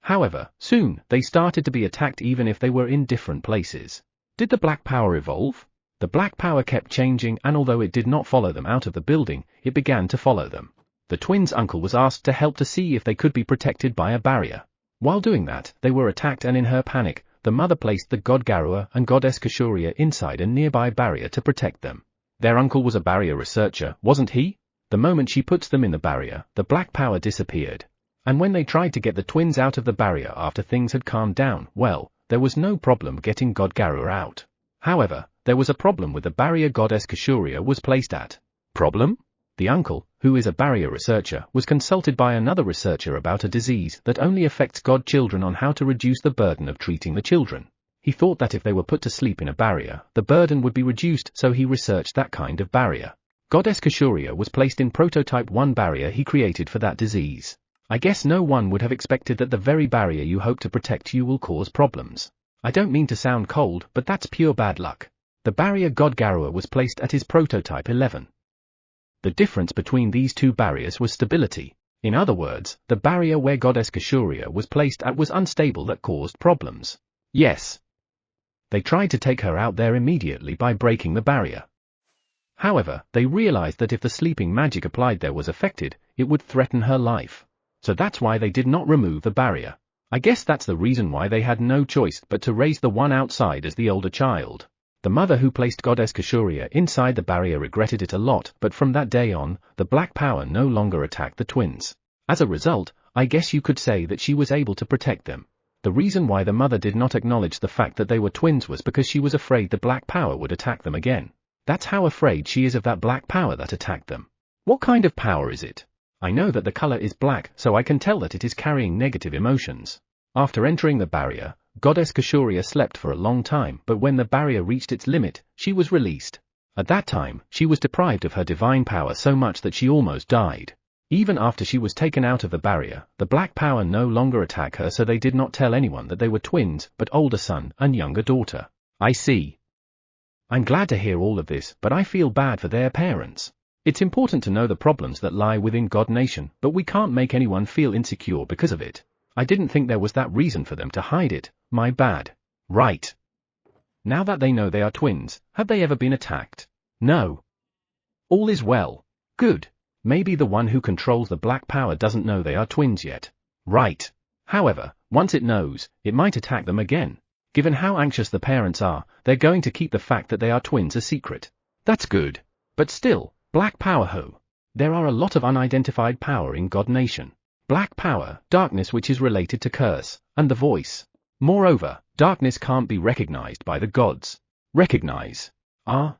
However, soon, they started to be attacked even if they were in different places. Did the black power evolve? The black power kept changing, and although it did not follow them out of the building, it began to follow them. The twins' uncle was asked to help to see if they could be protected by a barrier. While doing that, they were attacked, and in her panic, the mother placed the god Garua and Goddess Kashuria inside a nearby barrier to protect them. Their uncle was a barrier researcher, wasn't he? The moment she puts them in the barrier, the black power disappeared. And when they tried to get the twins out of the barrier after things had calmed down, well, there was no problem getting god Garua out. However, there was a problem with the barrier Goddess Kashuria was placed at. Problem? The uncle, who is a barrier researcher, was consulted by another researcher about a disease that only affects god children on how to reduce the burden of treating the children. He thought that if they were put to sleep in a barrier, the burden would be reduced, so he researched that kind of barrier. Goddess Kashuria was placed in prototype 1 barrier he created for that disease. I guess no one would have expected that the very barrier you hope to protect you will cause problems. I don't mean to sound cold, but that's pure bad luck. The barrier god Garua was placed at his prototype 11. The difference between these two barriers was stability. In other words, the barrier where Goddess Kashuria was placed at was unstable, that caused problems. Yes. They tried to take her out there immediately by breaking the barrier. However, they realized that if the sleeping magic applied there was affected, it would threaten her life. So that's why they did not remove the barrier. I guess that's the reason why they had no choice but to raise the one outside as the older child. The mother who placed Goddess Kashuria inside the barrier regretted it a lot, but from that day on, the black power no longer attacked the twins. As a result, I guess you could say that she was able to protect them. The reason why the mother did not acknowledge the fact that they were twins was because she was afraid the black power would attack them again. That's how afraid she is of that black power that attacked them. What kind of power is it? I know that the color is black, so I can tell that it is carrying negative emotions. After entering the barrier, Goddess Kashuria slept for a long time, but when the barrier reached its limit, she was released. At that time, she was deprived of her divine power so much that she almost died. Even after she was taken out of the barrier, the black power no longer attacked her, so they did not tell anyone that they were twins, but older son and younger daughter. I see. I'm glad to hear all of this, but I feel bad for their parents. It's important to know the problems that lie within God Nation, but we can't make anyone feel insecure because of it. I didn't think there was that reason for them to hide it. My bad. Right. Now that they know they are twins, have they ever been attacked? No. All is well. Good. Maybe the one who controls the black power doesn't know they are twins yet. Right. However, once it knows, it might attack them again. Given how anxious the parents are, they're going to keep the fact that they are twins a secret. That's good. But still, black power ho. There are a lot of unidentified power in God Nation. Black power, darkness which is related to curse, and the voice. Moreover, darkness can't be recognized by the gods. Recognize.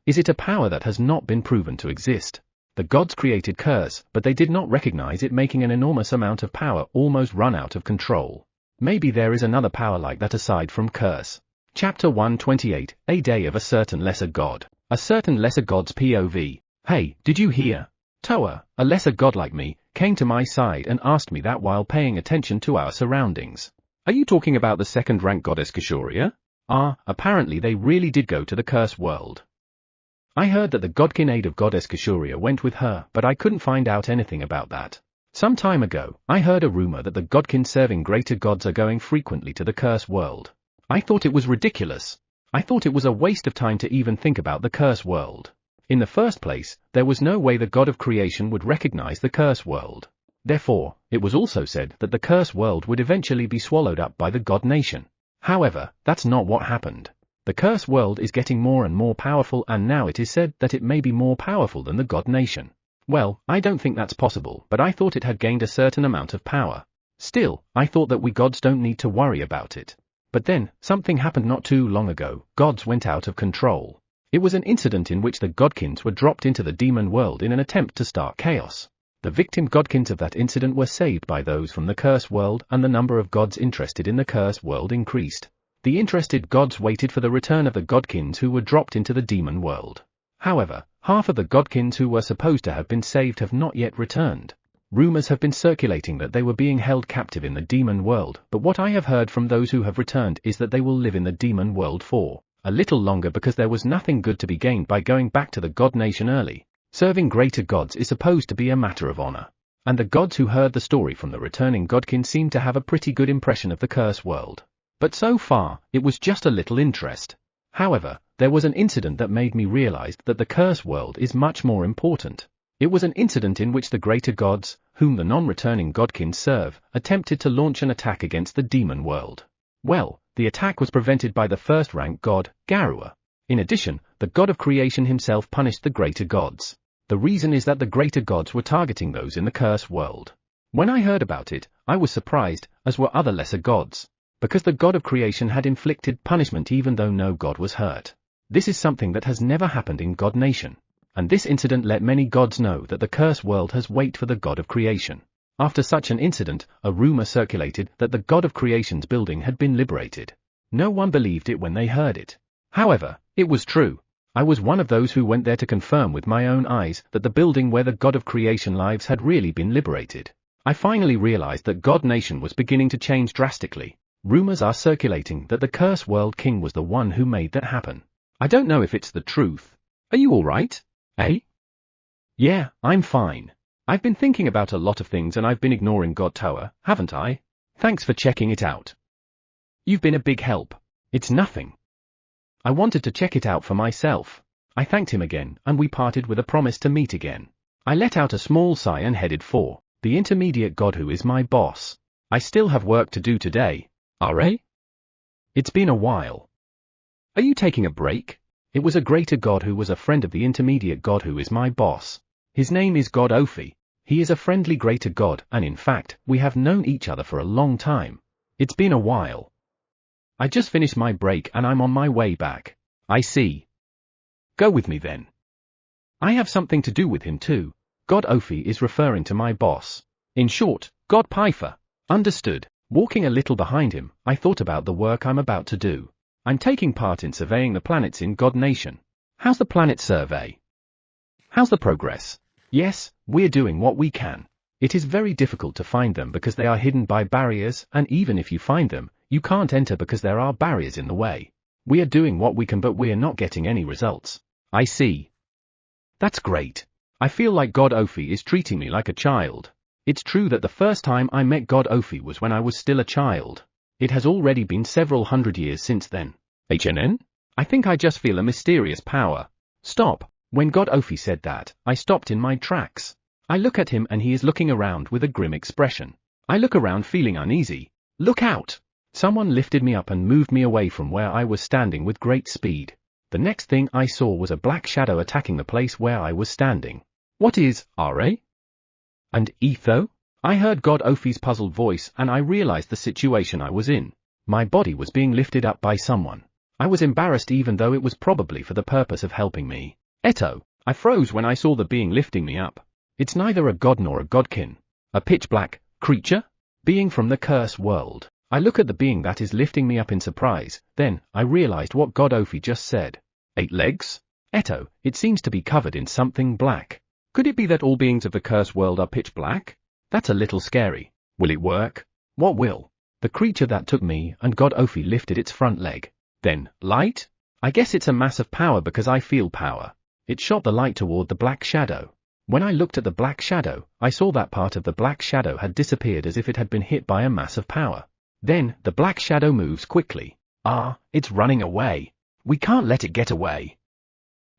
Is it a power that has not been proven to exist? The gods created curse, but they did not recognize it, making an enormous amount of power almost run out of control. Maybe there is another power like that aside from curse. Chapter 128, A Day of a Certain Lesser God. A certain lesser god's POV. Hey, did you hear? Toa, a lesser god like me, came to my side and asked me that while paying attention to our surroundings. Are you talking about the second-rank goddess Kashuria? Apparently they really did go to the curse world. I heard that the godkin aid of goddess Kashuria went with her, but I couldn't find out anything about that. Some time ago, I heard a rumor that the godkin serving greater gods are going frequently to the curse world. I thought it was ridiculous. I thought it was a waste of time to even think about the curse world. In the first place, there was no way the god of creation would recognize the curse world. Therefore, it was also said that the curse world would eventually be swallowed up by the god nation. However, that's not what happened. The curse world is getting more and more powerful, and now it is said that it may be more powerful than the god nation. Well, I don't think that's possible, but I thought it had gained a certain amount of power. Still, I thought that we gods don't need to worry about it. But then, something happened not too long ago. Gods went out of control. It was an incident in which the godkins were dropped into the demon world in an attempt to start chaos. The victim godkins of that incident were saved by those from the curse world, and the number of gods interested in the curse world increased. The interested gods waited for the return of the godkins who were dropped into the demon world. However, half of the godkins who were supposed to have been saved have not yet returned. Rumors have been circulating that they were being held captive in the demon world, but what I have heard from those who have returned is that they will live in the demon world for a little longer, because there was nothing good to be gained by going back to the god nation early. Serving greater gods is supposed to be a matter of honor. And the gods who heard the story from the returning godkin seem to have a pretty good impression of the curse world. But so far, it was just a little interest. However, there was an incident that made me realize that the curse world is much more important. It was an incident in which the greater gods, whom the non-returning godkins serve, attempted to launch an attack against the demon world. Well, the attack was prevented by the first-rank god, Garua. In addition, the god of creation himself punished the greater gods. The reason is that the greater gods were targeting those in the curse world. When I heard about it, I was surprised, as were other lesser gods, because the god of creation had inflicted punishment even though no god was hurt. This is something that has never happened in God Nation. And this incident let many gods know that the curse world has wait for the god of creation. After such an incident, a rumor circulated that the god of creation's building had been liberated. No one believed it when they heard it. However, it was true. I was one of those who went there to confirm with my own eyes that the building where the god of creation lives had really been liberated. I finally realized that God Nation was beginning to change drastically. Rumors are circulating that the curse world king was the one who made that happen. I don't know if it's the truth. Are you alright? Eh? Yeah, I'm fine. I've been thinking about a lot of things and I've been ignoring God Tower, haven't I? Thanks for checking it out. You've been a big help. It's nothing. I wanted to check it out for myself. I thanked him again, and we parted with a promise to meet again. I let out a small sigh and headed for the intermediate god who is my boss. I still have work to do today. RA? It's been a while. Are you taking a break? It was a greater god who was a friend of the intermediate god who is my boss. His name is God Ophi. He is a friendly greater god, and in fact, we have known each other for a long time. It's been a while. I just finished my break and I'm on my way back. I see. Go with me then. I have something to do with him too. God Ophi is referring to my boss. In short, God Pyfer. Understood. Walking a little behind him, I thought about the work I'm about to do. I'm taking part in surveying the planets in God Nation. How's the planet survey? How's the progress? Yes, we're doing what we can. It is very difficult to find them because they are hidden by barriers, and even if you find them, you can't enter because there are barriers in the way. We are doing what we can, but we're not getting any results. I see. That's great. I feel like God Ophi is treating me like a child. It's true that the first time I met God Ophi was when I was still a child. It has already been several hundred years since then. HNN? I think I just feel a mysterious power. Stop. When God Ophi said that, I stopped in my tracks. I look at him and he is looking around with a grim expression. I look around feeling uneasy. Look out! Someone lifted me up and moved me away from where I was standing with great speed. The next thing I saw was a black shadow attacking the place where I was standing. What is RA? And Etho? I heard God Ophi's puzzled voice and I realized the situation I was in. My body was being lifted up by someone. I was embarrassed even though it was probably for the purpose of helping me. Eto, I froze when I saw the being lifting me up. It's neither a god nor a godkin. A pitch-black creature? Being from the curse world. I look at the being that is lifting me up in surprise, then I realized what God Ophi just said. 8 legs? Eto, it seems to be covered in something black. Could it be that all beings of the curse world are pitch black? That's a little scary. Will it work? What will? The creature that took me and God Ophi lifted its front leg. Then, light? I guess it's a mass of power because I feel power. It shot the light toward the black shadow. When I looked at the black shadow, I saw that part of the black shadow had disappeared as if it had been hit by a mass of power. Then, the black shadow moves quickly. It's running away. We can't let it get away.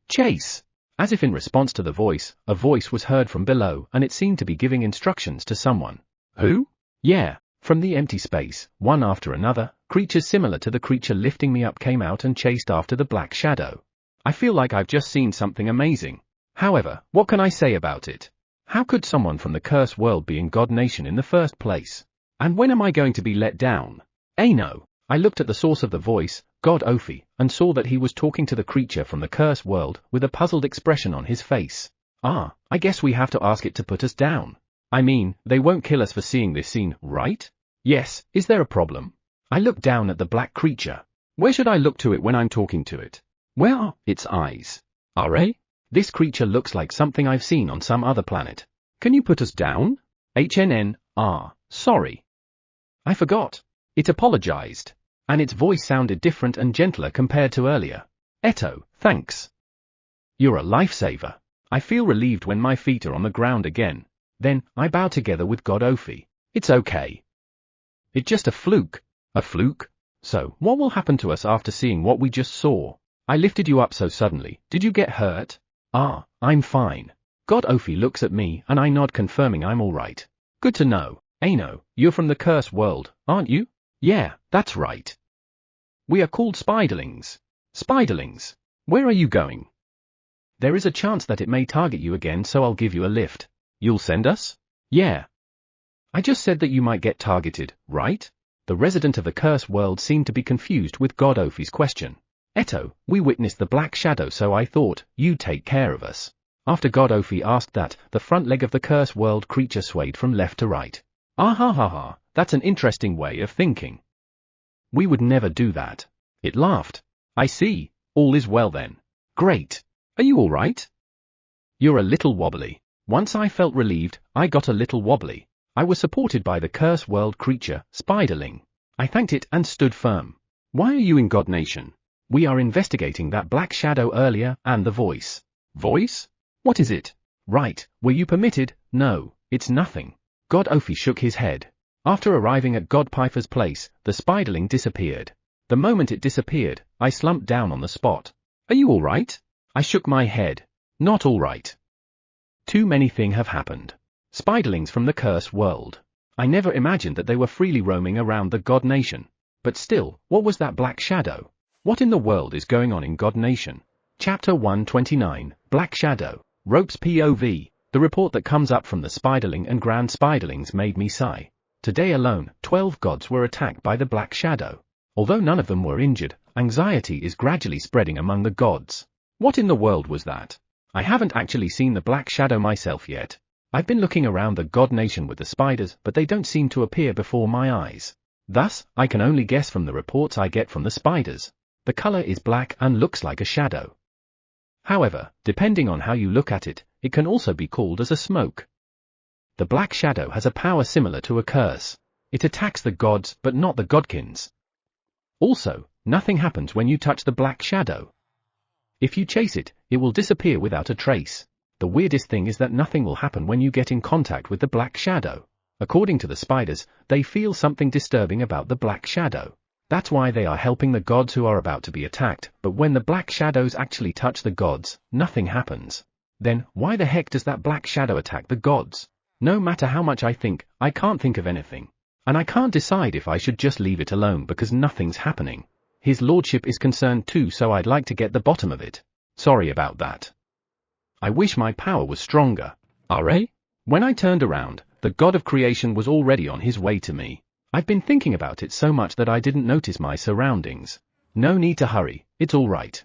Chase! As if in response to the voice, a voice was heard from below and it seemed to be giving instructions to someone. Who? Yeah, from the empty space, one after another, creatures similar to the creature lifting me up came out and chased after the black shadow. I feel like I've just seen something amazing. However, what can I say about it? How could someone from the curse world be in God Nation in the first place? And when am I going to be let down? No. I looked at the source of the voice, God Ophi, and saw that he was talking to the creature from the curse world with a puzzled expression on his face. I guess we have to ask it to put us down. I mean, they won't kill us for seeing this scene, right? Yes, is there a problem? I looked down at the black creature. Where should I look to it when I'm talking to it? Where are its eyes? This creature looks like something I've seen on some other planet. Can you put us down? Sorry. I forgot. It apologized. And its voice sounded different and gentler compared to earlier. Eto, thanks. You're a lifesaver. I feel relieved when my feet are on the ground again. Then, I bow together with God Ophi. It's okay. It's just a fluke. A fluke? So, what will happen to us after seeing what we just saw? I lifted you up so suddenly. Did you get hurt? I'm fine. God Ophi looks at me and I nod confirming I'm alright. Good to know. Ano, you're from the curse world, aren't you? Yeah, that's right. We are called spiderlings. Spiderlings. Where are you going? There is a chance that it may target you again, so I'll give you a lift. You'll send us? Yeah. I just said that you might get targeted, right? The resident of the curse world seemed to be confused with God Ophi's question. Eto, we witnessed the black shadow, so I thought you'd take care of us. After God Ophi asked that, the front leg of the curse world creature swayed from left to right. That's an interesting way of thinking. We would never do that. It laughed. I see. All is well then. Great. Are you all right? You're a little wobbly. Once I felt relieved, I got a little wobbly. I was supported by the curse world creature, Spiderling. I thanked it and stood firm. Why are you in God Nation? We are investigating that black shadow earlier and the voice. Voice? What is it? Right, were you permitted? No, it's nothing. God Ophi shook his head. After arriving at God Piper's place, the Spiderling disappeared. The moment it disappeared, I slumped down on the spot. Are you all right? I shook my head. Not all right. Too many things have happened. Spiderlings from the curse world. I never imagined that they were freely roaming around the God Nation. But still, what was that black shadow? What in the world is going on in God Nation? Chapter 129, Black Shadow. Rope's POV. The report that comes up from the Spiderling and Grand Spiderlings made me sigh. Today alone, 12 gods were attacked by the Black Shadow. Although none of them were injured, anxiety is gradually spreading among the gods. What in the world was that? I haven't actually seen the Black Shadow myself yet. I've been looking around the God Nation with the spiders, but they don't seem to appear before my eyes. Thus, I can only guess from the reports I get from the spiders. The color is black and looks like a shadow. However, depending on how you look at it, it can also be called as a smoke. The Black Shadow has a power similar to a curse. It attacks the gods, but not the godkins. Also, nothing happens when you touch the Black Shadow. If you chase it, it will disappear without a trace. The weirdest thing is that nothing will happen when you get in contact with the Black Shadow. According to the spiders, they feel something disturbing about the Black Shadow. That's why they are helping the gods who are about to be attacked, but when the Black Shadows actually touch the gods, nothing happens. Then, why the heck does that Black Shadow attack the gods? No matter how much I think, I can't think of anything. and I can't decide if I should just leave it alone because nothing's happening. His lordship is concerned too, so I'd like to get the bottom of it. Sorry about that. I wish my power was stronger. Alright? When I turned around, the god of creation was already on his way to me. I've been thinking about it so much that I didn't notice my surroundings. No need to hurry, it's alright.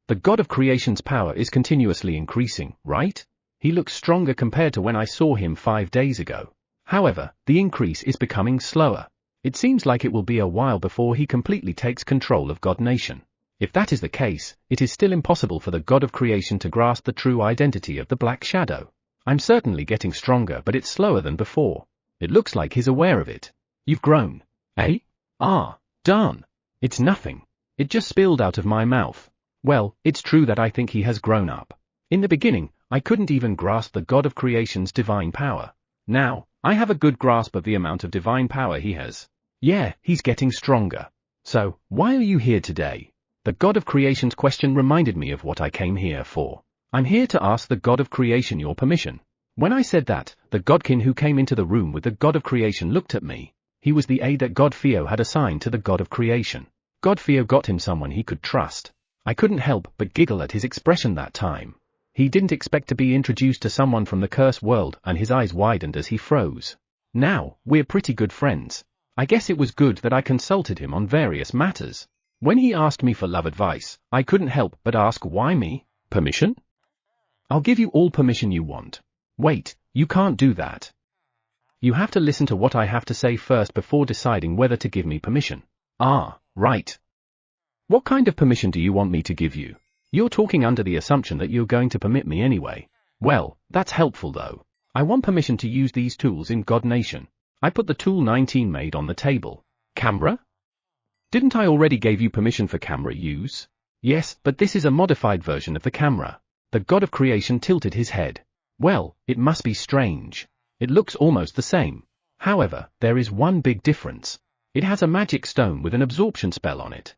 The god of creation's power is continuously increasing, right? He looks stronger compared to when I saw him 5 days ago. However, the increase is becoming slower. It seems like it will be a while before he completely takes control of God Nation. If that is the case, it is still impossible for the god of creation to grasp the true identity of the Black Shadow. I'm certainly getting stronger, but it's slower than before. It looks like he's aware of it. You've grown. Eh? Ah, darn. It's nothing. It just spilled out of my mouth. Well, it's true that I think he has grown up. In the beginning, I couldn't even grasp the god of creation's divine power. Now, I have a good grasp of the amount of divine power he has. Yeah, he's getting stronger. So, why are you here today? The god of creation's question reminded me of what I came here for. I'm here to ask the god of creation your permission. When I said that, the godkin who came into the room with the god of creation looked at me. He was the aide that God Theo had assigned to the god of creation. God Theo got him someone he could trust. I couldn't help but giggle at his expression that time. He didn't expect to be introduced to someone from the cursed world, and his eyes widened as he froze. Now, we're pretty good friends. I guess it was good that I consulted him on various matters. When he asked me for love advice, I couldn't help but ask, why me? Permission? I'll give you all permission you want. Wait, you can't do that. You have to listen to what I have to say first before deciding whether to give me permission. Ah, right. What kind of permission do you want me to give you? You're talking under the assumption that you're going to permit me anyway. Well, that's helpful though. I want permission to use these tools in God Nation. I put the tool 19 made on the table. Camera? Didn't I already give you permission for camera use? Yes, but this is a modified version of the camera. The god of creation tilted his head. Well, it must be strange. It looks almost the same. However, there is one big difference. It has a magic stone with an absorption spell on it.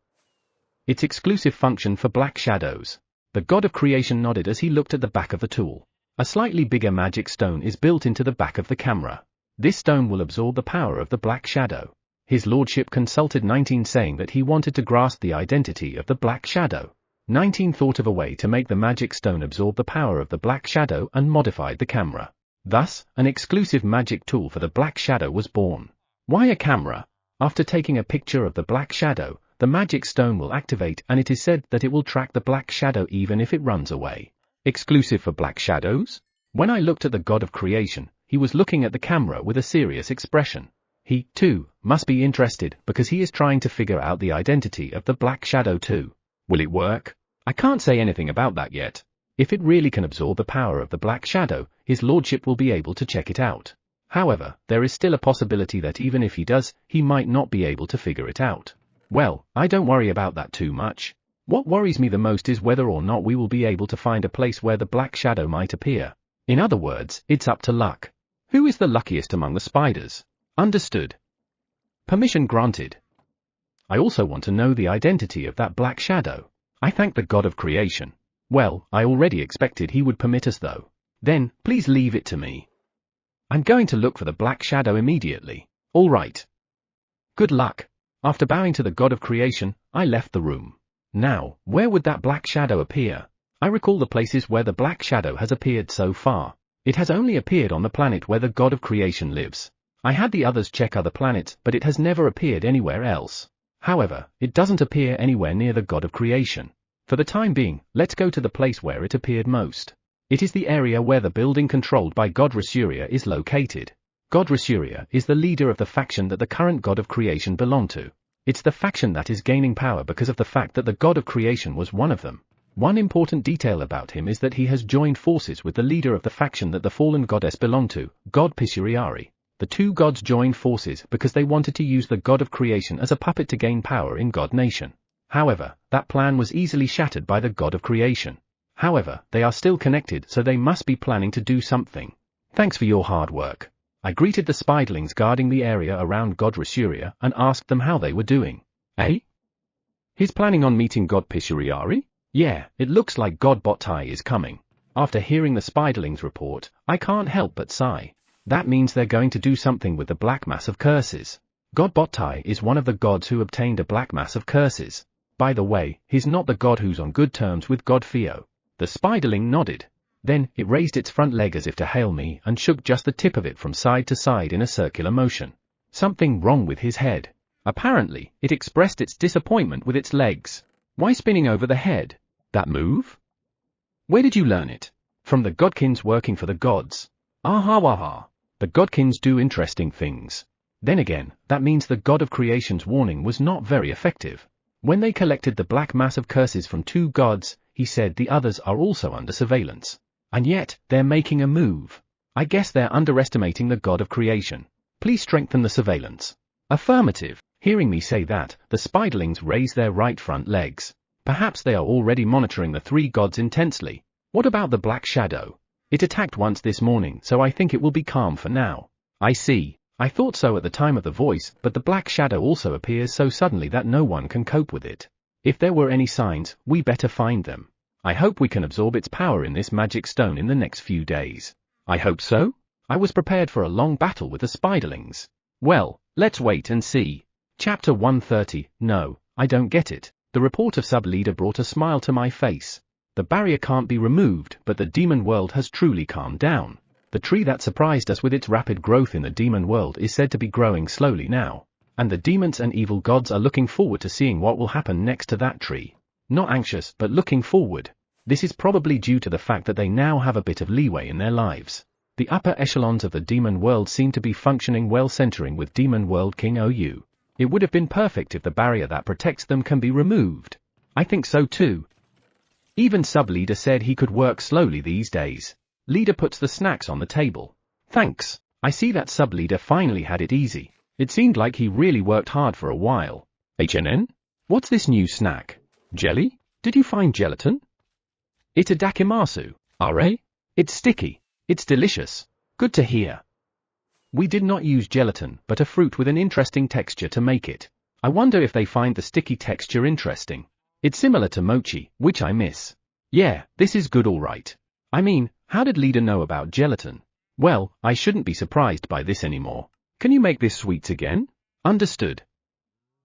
Its exclusive function for black shadows. The god of creation nodded as he looked at the back of the tool. A slightly bigger magic stone is built into the back of the camera. This stone will absorb the power of the black shadow. His lordship consulted 19 saying that he wanted to grasp the identity of the black shadow. 19 thought of a way to make the magic stone absorb the power of the black shadow and modified the camera. Thus, an exclusive magic tool for the black shadow was born. Why a camera? After taking a picture of the black shadow, the magic stone will activate, and it is said that it will track the black shadow even if it runs away. Exclusive for black shadows? When I looked at the god of creation, he was looking at the camera with a serious expression. He, too, must be interested because he is trying to figure out the identity of the black shadow too. Will it work? I can't say anything about that yet. If it really can absorb the power of the black shadow, his lordship will be able to check it out. However, there is still a possibility that even if he does, he might not be able to figure it out. Well, I don't worry about that too much. What worries me the most is whether or not we will be able to find a place where the black shadow might appear. In other words, it's up to luck. Who is the luckiest among the spiders? Understood. Permission granted. I also want to know the identity of that black shadow. I thank the god of creation. Well, I already expected he would permit us though. Then, please leave it to me. I'm going to look for the black shadow immediately. All right. Good luck. After bowing to the god of creation, I left the room. Now, where would that black shadow appear? I recall the places where the black shadow has appeared so far. It has only appeared on the planet where the god of creation lives. I had the others check other planets, but it has never appeared anywhere else. However, it doesn't appear anywhere near the god of creation. For the time being, let's go to the place where it appeared most. It is the area where the building controlled by God Rasuria is located. God Rasuria is the leader of the faction that the current god of creation belonged to. It's the faction that is gaining power because of the fact that the god of creation was one of them. One important detail about him is that he has joined forces with the leader of the faction that the fallen goddess belonged to, God Pishiriari. The two gods joined forces because they wanted to use the god of creation as a puppet to gain power in God Nation. However, that plan was easily shattered by the god of creation. However, they are still connected, so they must be planning to do something. Thanks for your hard work. I greeted the spiderlings guarding the area around God Rasuria and asked them how they were doing. Eh? He's planning on meeting God Pishiriari? Yeah, it looks like God Botai is coming. After hearing the spiderlings report, I can't help but sigh. That means they're going to do something with the black mass of curses. God Bottai is one of the gods who obtained a black mass of curses. By the way, he's not the god who's on good terms with God Theo. The spiderling nodded. Then, it raised its front leg as if to hail me and shook just the tip of it from side to side in a circular motion. Something wrong with his head. Apparently, it expressed its disappointment with its legs. Why spinning over the head? That move? Where did you learn it? From the godkins working for the gods. Aha. The godkins do interesting things. Then again, that means the god of creation's warning was not very effective. When they collected the black mass of curses from 2 gods, he said the others are also under surveillance. And yet, they're making a move. I guess they're underestimating the god of creation. Please strengthen the surveillance. Affirmative. Hearing me say that, the spiderlings raise their right front legs. Perhaps they are already monitoring the 3 gods intensely. What about the black shadow? It attacked once this morning, so I think it will be calm for now. I see. I thought so at the time of the voice, but the black shadow also appears so suddenly that no one can cope with it. If there were any signs, we better find them. I hope we can absorb its power in this magic stone in the next few days. I hope so? I was prepared for a long battle with the spiderlings. Well, let's wait and see. Chapter 130. No, I don't get it. The report of sub-leader brought a smile to my face. The barrier can't be removed, but the demon world has truly calmed down. The tree that surprised us with its rapid growth in the demon world is said to be growing slowly now. And the demons and evil gods are looking forward to seeing what will happen next to that tree. Not anxious, but looking forward. This is probably due to the fact that they now have a bit of leeway in their lives. The upper echelons of the demon world seem to be functioning well, centering with Demon World King OU. It would have been perfect if the barrier that protects them can be removed. I think so too. Even sub-leader said he could work slowly these days. Leader puts the snacks on the table. Thanks. I see that sub-leader finally had it easy. It seemed like he really worked hard for a while. HNN? What's this new snack? Jelly? Did you find gelatin? Itadakimasu. RA? It's sticky. It's delicious. Good to hear. We did not use gelatin, but a fruit with an interesting texture to make it. I wonder if they find the sticky texture interesting. It's similar to mochi, which I miss. Yeah, this is good alright. I mean, how did leader know about gelatin? Well, I shouldn't be surprised by this anymore. Can you make this sweets again? Understood.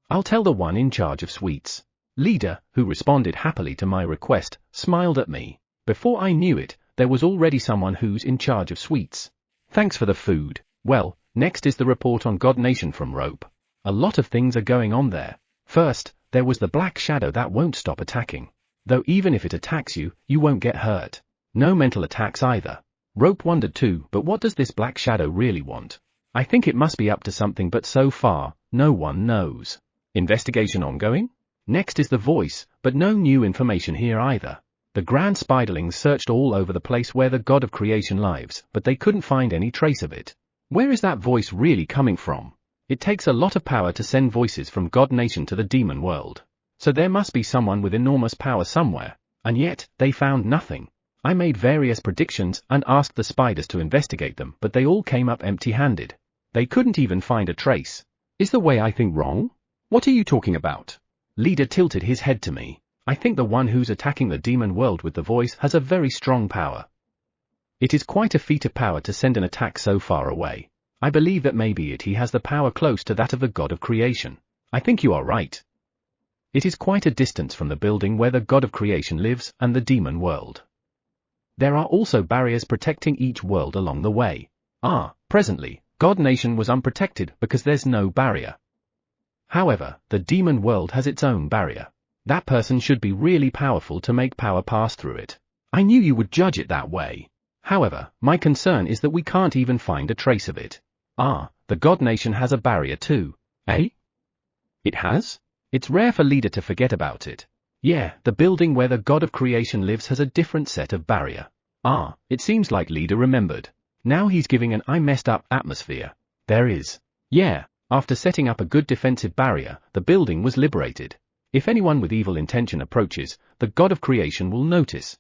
I'll tell the one in charge of sweets. Leader, who responded happily to my request, smiled at me. Before I knew it, there was already someone who's in charge of sweets. Thanks for the food. Well, next is the report on God Nation from Rope. A lot of things are going on there. First, there was the black shadow that won't stop attacking. Though even if it attacks you, you won't get hurt. No mental attacks either. Rope wondered too, but what does this black shadow really want? I think it must be up to something, but so far, no one knows. Investigation ongoing? Next is the voice, but no new information here either. The grand spiderlings searched all over the place where the god of creation lives, but they couldn't find any trace of it. Where is that voice really coming from? It takes a lot of power to send voices from God Nation to the demon world. So there must be someone with enormous power somewhere, and yet, they found nothing. I made various predictions and asked the spiders to investigate them, but they all came up empty-handed. They couldn't even find a trace. Is the way I think wrong? What are you talking about? Leader tilted his head to me. I think the one who's attacking the demon world with the voice has a very strong power. It is quite a feat of power to send an attack so far away. I believe that maybe he has the power close to that of the god of creation. I think you are right. It is quite a distance from the building where the god of creation lives and the demon world. There are also barriers protecting each world along the way. Presently, God Nation was unprotected because there's no barrier. However, the demon world has its own barrier. That person should be really powerful to make power pass through it. I knew you would judge it that way. However, my concern is that we can't even find a trace of it. The God Nation has a barrier too. Eh? It has? It's rare for leader to forget about it. Yeah, the building where the god of creation lives has a different set of barrier. It seems like leader remembered. Now he's giving an I messed up atmosphere. There is. Yeah, after setting up a good defensive barrier, the building was liberated. If anyone with evil intention approaches, the god of creation will notice.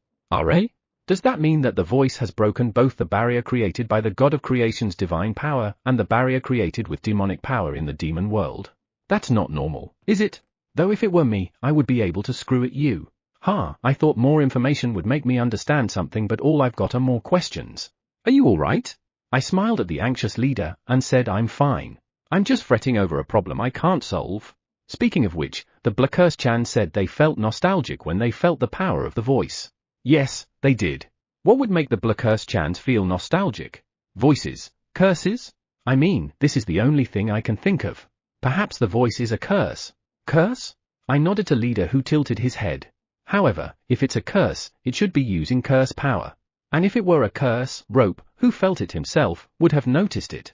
Does that mean that the voice has broken both the barrier created by the god of creation's divine power and the barrier created with demonic power in the demon world? That's not normal, is it? Though if it were me, I would be able to screw at you. I thought more information would make me understand something, but all I've got are more questions. Are you alright? I smiled at the anxious leader and said I'm fine. I'm just fretting over a problem I can't solve. Speaking of which, the Blackurse-chan said they felt nostalgic when they felt the power of the voice. Yes, they did. What would make the Blackurse-chans feel nostalgic? Voices? Curses? I mean, this is the only thing I can think of. Perhaps the voice is a curse. Curse? I nodded to leader who tilted his head. However, if it's a curse, it should be using curse power. And if it were a curse, Rope, who felt it himself, would have noticed it.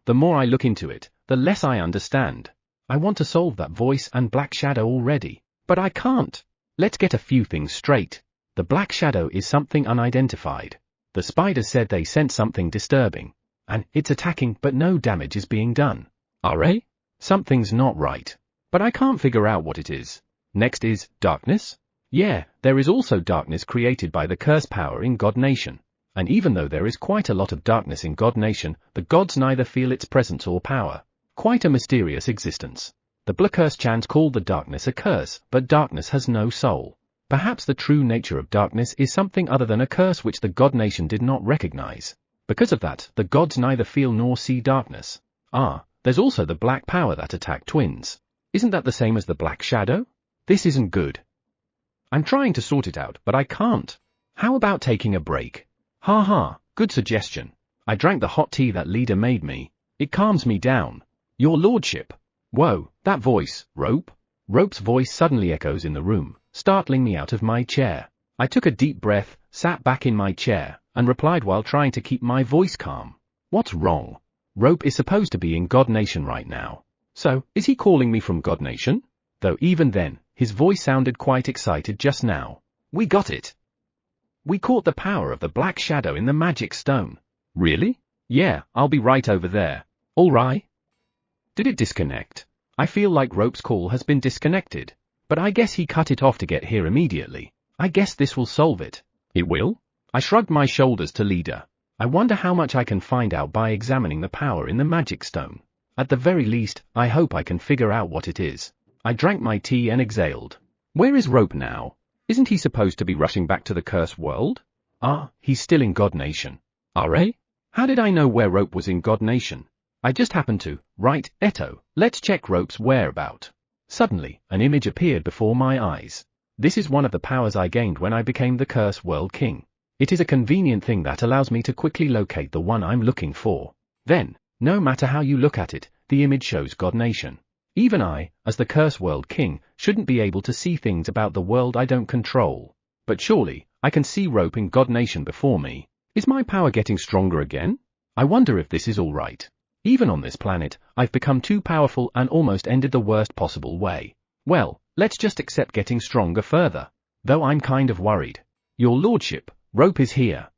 The more I look into it, the less I understand. I want to solve that voice and Black Shadow already, but I can't. Let's get a few things straight. The Black Shadow is something unidentified. The spiders said they sent something disturbing. And it's attacking but no damage is being done. Alright? Something's not right. But I can't figure out what it is. Next is darkness? Yeah, there is also darkness created by the curse power in God Nation. And even though there is quite a lot of darkness in God Nation, the gods neither feel its presence or power. Quite a mysterious existence. The Blackurse-chans called the darkness a curse, but darkness has no soul. Perhaps the true nature of darkness is something other than a curse which the God Nation did not recognize. Because of that, the gods neither feel nor see darkness. There's also the black power that attacked twins. Isn't that the same as the Black Shadow? This isn't good. I'm trying to sort it out, but I can't. How about taking a break? Good suggestion. I drank the hot tea that leader made me. It calms me down. Your lordship. Whoa, that voice, Rope? Rope's voice suddenly echoes in the room, startling me out of my chair. I took a deep breath, sat back in my chair, and replied while trying to keep my voice calm. What's wrong? Rope is supposed to be in God Nation right now. So, is he calling me from God Nation? Though even then, his voice sounded quite excited just now. We got it. We caught the power of the Black Shadow in the magic stone. Really? Yeah, I'll be right over there. Alright. Did it disconnect? I feel like Rope's call has been disconnected. But I guess he cut it off to get here immediately. I guess this will solve it. It will? I shrugged my shoulders to leader. I wonder how much I can find out by examining the power in the magic stone. At the very least, I hope I can figure out what it is. I drank my tea and exhaled. Where is Rope now? Isn't he supposed to be rushing back to the cursed world? He's still in God Nation. How did I know where Rope was in God Nation? I just happened to. Right, Eto, let's check Rope's whereabout. Suddenly, an image appeared before my eyes. This is one of the powers I gained when I became the Cursed World King. It is a convenient thing that allows me to quickly locate the one I'm looking for. Then, no matter how you look at it, the image shows God Nation. Even I, as the Cursed World King, shouldn't be able to see things about the world I don't control. But surely, I can see Rope in God Nation before me. Is my power getting stronger again? I wonder if this is alright. Even on this planet, I've become too powerful and almost ended the worst possible way. Well, let's just accept getting stronger further. Though I'm kind of worried. Your lordship, Rope is here.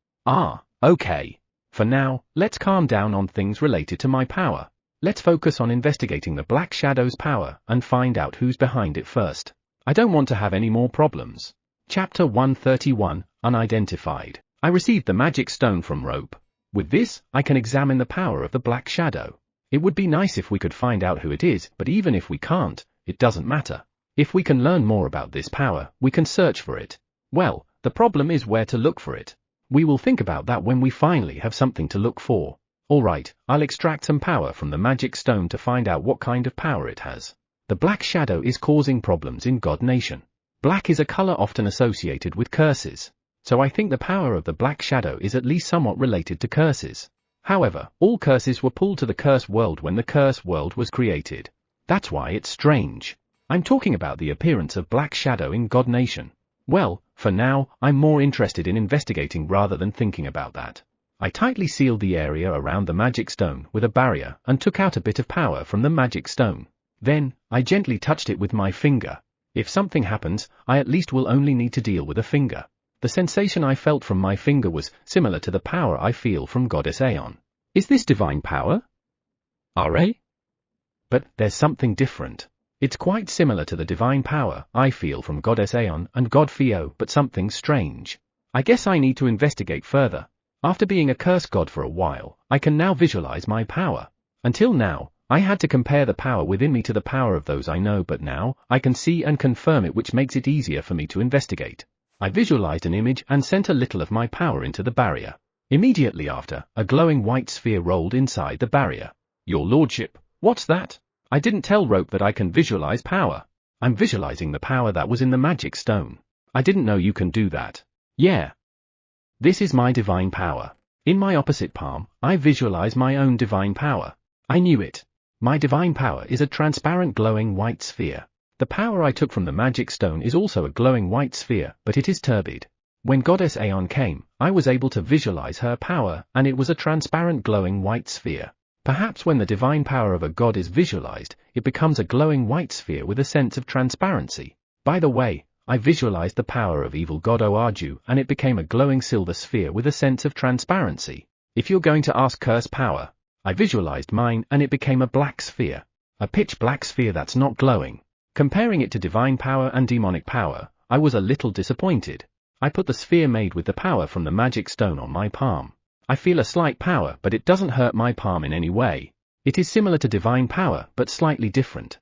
Okay. For now, let's calm down on things related to my power. Let's focus on investigating the Black Shadow's power and find out who's behind it first. I don't want to have any more problems. Chapter 131, Unidentified. I received the magic stone from Rope. With this, I can examine the power of the Black Shadow. It would be nice if we could find out who it is, but even if we can't, it doesn't matter. If we can learn more about this power, we can search for it. Well, the problem is where to look for it. We will think about that when we finally have something to look for. Alright, I'll extract some power from the magic stone to find out what kind of power it has. The Black Shadow is causing problems in God Nation. Black is a color often associated with curses. So I think the power of the Black Shadow is at least somewhat related to curses. However, all curses were pulled to the cursed world when the cursed world was created. That's why it's strange. I'm talking about the appearance of Black Shadow in God Nation. Well, for now, I'm more interested in investigating rather than thinking about that. I tightly sealed the area around the magic stone with a barrier and took out a bit of power from the magic stone. Then, I gently touched it with my finger. If something happens, I at least will only need to deal with a finger. The sensation I felt from my finger was similar to the power I feel from Goddess Aeon. Is this divine power? But there's something different. It's quite similar to the divine power I feel from Goddess Aeon and God Theo, but something strange. I guess I need to investigate further. After being a cursed god for a while, I can now visualize my power. Until now, I had to compare the power within me to the power of those I know, but now, I can see and confirm it, which makes it easier for me to investigate. I visualized an image and sent a little of my power into the barrier. Immediately after, a glowing white sphere rolled inside the barrier. Your lordship, what's that? I didn't tell Rope that I can visualize power. I'm visualizing the power that was in the magic stone. I didn't know you can do that. Yeah. This is my divine power. In my opposite palm, I visualize my own divine power. I knew it. My divine power is a transparent glowing white sphere. The power I took from the magic stone is also a glowing white sphere, but it is turbid. When Goddess Aeon came, I was able to visualize her power, and it was a transparent glowing white sphere. Perhaps when the divine power of a god is visualized, it becomes a glowing white sphere with a sense of transparency. By the way, I visualized the power of evil god Oaju, and it became a glowing silver sphere with a sense of transparency. If you're going to ask curse power, I visualized mine and it became a black sphere. A pitch black sphere that's not glowing. Comparing it to divine power and demonic power, I was a little disappointed. I put the sphere made with the power from the magic stone on my palm. I feel a slight power, but it doesn't hurt my palm in any way. It is similar to divine power, but slightly different.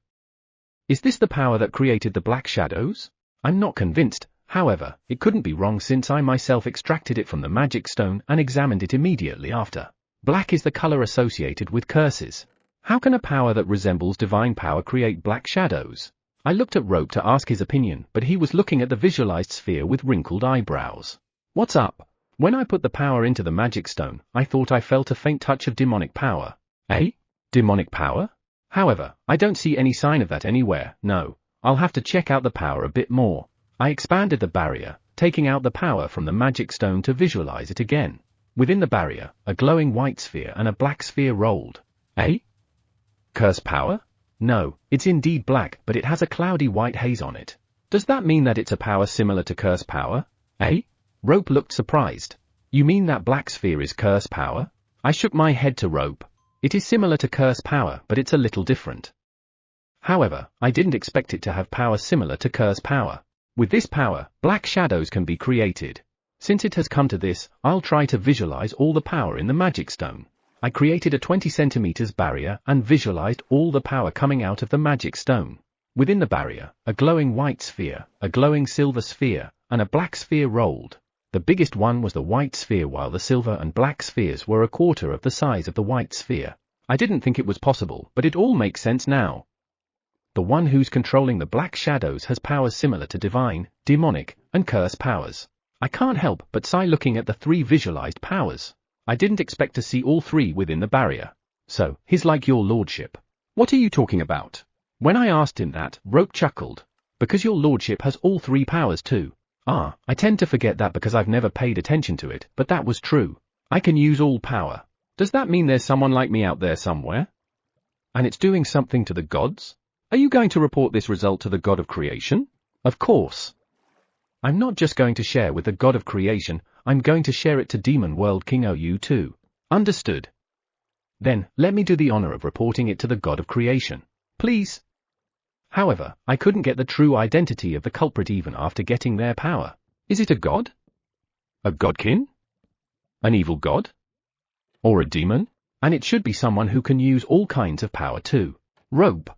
Is this the power that created the black shadows? I'm not convinced, however, it couldn't be wrong since I myself extracted it from the magic stone and examined it immediately after. Black is the color associated with curses. How can a power that resembles divine power create black shadows? I looked at Rope to ask his opinion, but he was looking at the visualized sphere with wrinkled eyebrows. What's up? When I put the power into the magic stone, I thought I felt a faint touch of demonic power. Eh? Demonic power? However, I don't see any sign of that anywhere. No, I'll have to check out the power a bit more. I expanded the barrier, taking out the power from the magic stone to visualize it again. Within the barrier, a glowing white sphere and a black sphere rolled. Eh? Curse power? No, it's indeed black, but it has a cloudy white haze on it. Does that mean that it's a power similar to curse power? Eh? Rope looked surprised. You mean that black sphere is curse power? I shook my head to Rope. It is similar to curse power, but it's a little different. However, I didn't expect it to have power similar to curse power. With this power, black shadows can be created. Since it has come to this, I'll try to visualize all the power in the magic stone. I created a 20 centimeters barrier and visualized all the power coming out of the magic stone. Within the barrier, a glowing white sphere, a glowing silver sphere, and a black sphere rolled. The biggest one was the white sphere, while the silver and black spheres were a quarter of the size of the white sphere. I didn't think it was possible, but it all makes sense now. The one who's controlling the black shadows has powers similar to divine, demonic, and curse powers. I can't help but sigh looking at the three visualized powers. I didn't expect to see all three within the barrier. So, he's like your lordship. What are you talking about? When I asked him that, Rope chuckled. Because your lordship has all three powers too. Ah, I tend to forget that because I've never paid attention to it, but that was true. I can use all power. Does that mean there's someone like me out there somewhere? And it's doing something to the gods? Are you going to report this result to the god of creation? Of course. I'm not just going to share with the god of creation, I'm going to share it to Demon World King Ou too. Understood. Then, let me do the honor of reporting it to the god of creation. Please. However, I couldn't get the true identity of the culprit even after getting their power. Is it a god? A godkin? An evil god? Or a demon? And it should be someone who can use all kinds of power too. Rope.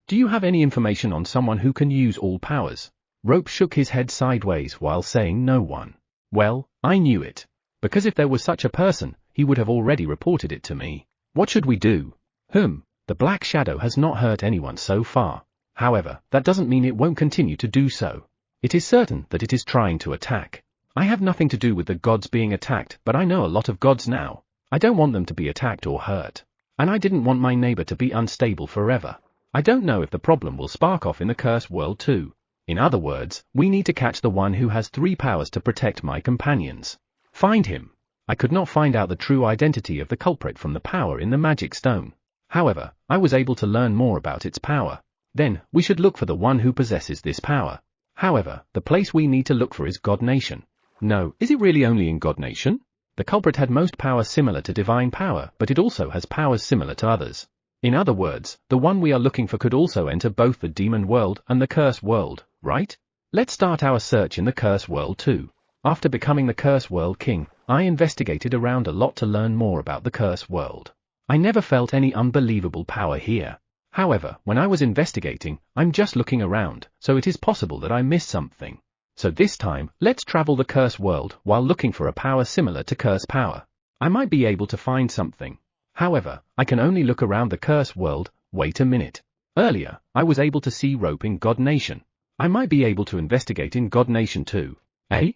Do you have any information on someone who can use all powers? Rope shook his head sideways while saying no one. Well, I knew it. Because if there was such a person, he would have already reported it to me. What should we do? The black shadow has not hurt anyone so far. However, that doesn't mean it won't continue to do so. It is certain that it is trying to attack. I have nothing to do with the gods being attacked, but I know a lot of gods now. I don't want them to be attacked or hurt. And I didn't want my neighbor to be unstable forever. I don't know if the problem will spark off in the cursed world too. In other words, we need to catch the one who has three powers to protect my companions. Find him. I could not find out the true identity of the culprit from the power in the magic stone. However, I was able to learn more about its power. Then, we should look for the one who possesses this power. However, the place we need to look for is God Nation. No, is it really only in God Nation? The culprit had most power similar to divine power, but it also has powers similar to others. In other words, the one we are looking for could also enter both the demon world and the curse world, right? Let's start our search in the curse world too. After becoming the curse world king, I investigated around a lot to learn more about the curse world. I never felt any unbelievable power here. However, when I was investigating, I'm just looking around, so it is possible that I missed something. So this time, let's travel the curse world while looking for a power similar to curse power. I might be able to find something. However, I can only look around the curse world. Wait a minute. Earlier, I was able to see rope in God Nation. I might be able to investigate in God Nation too. Eh?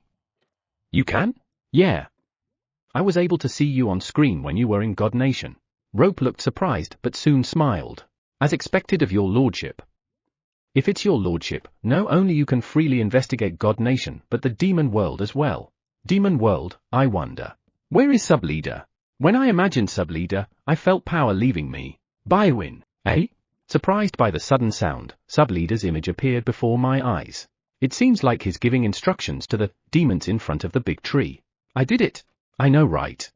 You can? Yeah. I was able to see you on screen when you were in God Nation. Rope looked surprised but soon smiled. As expected of your lordship. If it's your lordship, not only you can freely investigate God Nation but the demon world as well. Demon world, I wonder. Where is Subleader? When I imagined Subleader, I felt power leaving me. Bywin, eh? Surprised by the sudden sound, Subleader's image appeared before my eyes. It seems like he's giving instructions to the demons in front of the big tree. I did it. I know, right?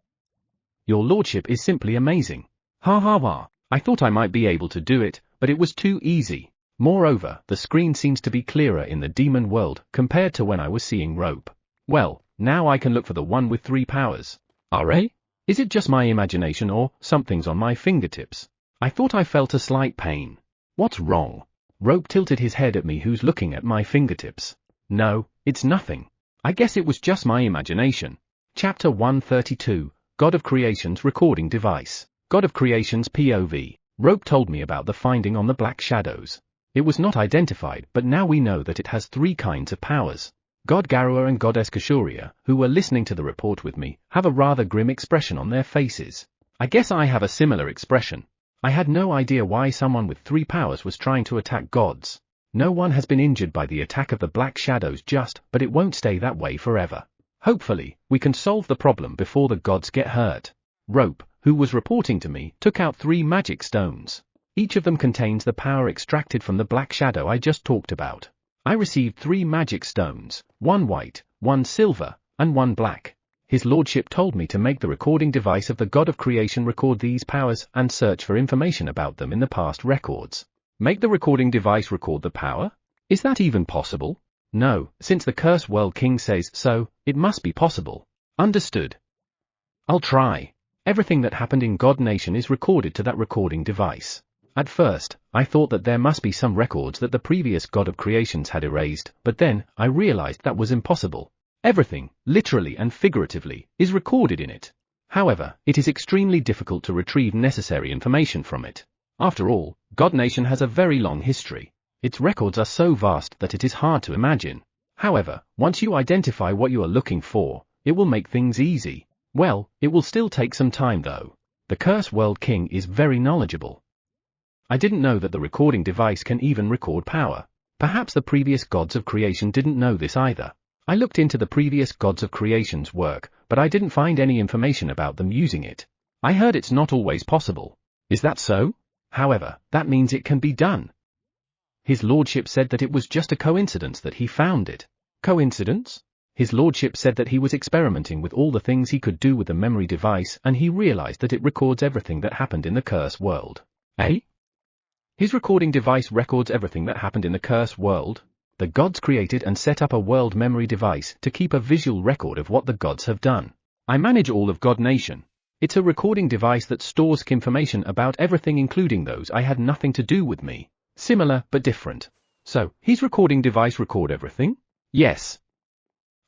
Your lordship is simply amazing. Ha ha ha. I thought I might be able to do it, but it was too easy. Moreover, the screen seems to be clearer in the demon world compared to when I was seeing rope. Well, now I can look for the one with 3 powers. RA? Is it just my imagination or something's on my fingertips? I thought I felt a slight pain. What's wrong? Rope tilted his head at me. Who's looking at my fingertips? No, it's nothing. I guess it was just my imagination. Chapter 132, God of Creation's Recording Device. God of Creation's POV. Rope told me about the finding on the Black Shadows. It was not identified, but now we know that it has 3 kinds of powers. God Garua and Goddess Kashuria, who were listening to the report with me, have a rather grim expression on their faces. I guess I have a similar expression. I had no idea why someone with 3 powers was trying to attack gods. No one has been injured by the attack of the Black Shadows but it won't stay that way forever. Hopefully, we can solve the problem before the gods get hurt. Rope, who was reporting to me, took out 3 magic stones. Each of them contains the power extracted from the Black Shadow I just talked about. I received 3 magic stones, 1 white, 1 silver, and 1 black. His lordship told me to make the recording device of the God of Creation record these powers and search for information about them in the past records. Make the recording device record the power? Is that even possible? No, since the Curse World King says so, it must be possible. Understood. I'll try. Everything that happened in God Nation is recorded to that recording device. At first, I thought that there must be some records that the previous God of Creations had erased, but then, I realized that was impossible. Everything, literally and figuratively, is recorded in it. However, it is extremely difficult to retrieve necessary information from it. After all, God Nation has a very long history. Its records are so vast that it is hard to imagine. However, once you identify what you are looking for, it will make things easy. Well, it will still take some time though. The Curse World King is very knowledgeable. I didn't know that the recording device can even record power. Perhaps the previous gods of creation didn't know this either. I looked into the previous gods of creation's work, but I didn't find any information about them using it. I heard it's not always possible. Is that so? However, that means it can be done. His lordship said that it was just a coincidence that he found it. Coincidence? His lordship said that he was experimenting with all the things he could do with the memory device and he realized that it records everything that happened in the curse world. Eh? His recording device records everything that happened in the curse world. The gods created and set up a world memory device to keep a visual record of what the gods have done. I manage all of God Nation. It's a recording device that stores information about everything including those I had nothing to do with me. Similar but different. So, his recording device record everything? Yes.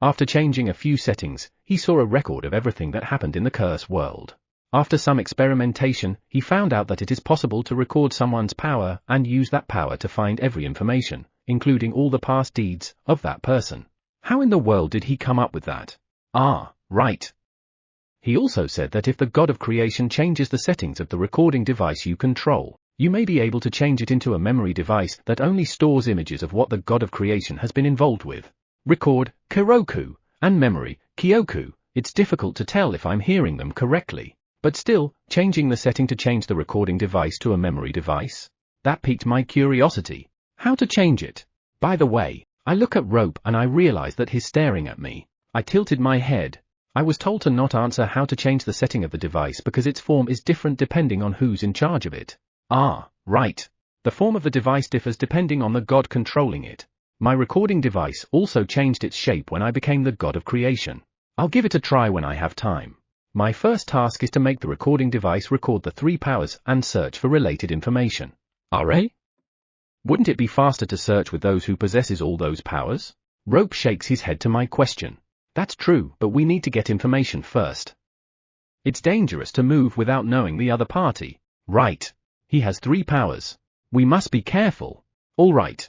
After changing a few settings, he saw a record of everything that happened in the curse world. After some experimentation, he found out that it is possible to record someone's power and use that power to find every information, including all the past deeds of that person. How in the world did he come up with that? Ah, right. He also said that if the God of Creation changes the settings of the recording device you control, you may be able to change it into a memory device that only stores images of what the God of Creation has been involved with. Record, Kiroku, and memory, Kyoku. It's difficult to tell if I'm hearing them correctly. But still, changing the setting to change the recording device to a memory device? That piqued my curiosity. How to change it? By the way, I look at Rope and I realize that he's staring at me. I tilted my head. I was told to not answer how to change the setting of the device because its form is different depending on who's in charge of it. Ah, right. The form of the device differs depending on the god controlling it. My recording device also changed its shape when I became the God of Creation. I'll give it a try when I have time. My first task is to make the recording device record the 3 powers and search for related information. RA? Wouldn't it be faster to search with those who possesses all those powers? Rope shakes his head to my question. That's true, but we need to get information first. It's dangerous to move without knowing the other party. Right. He has 3 powers. We must be careful. All right.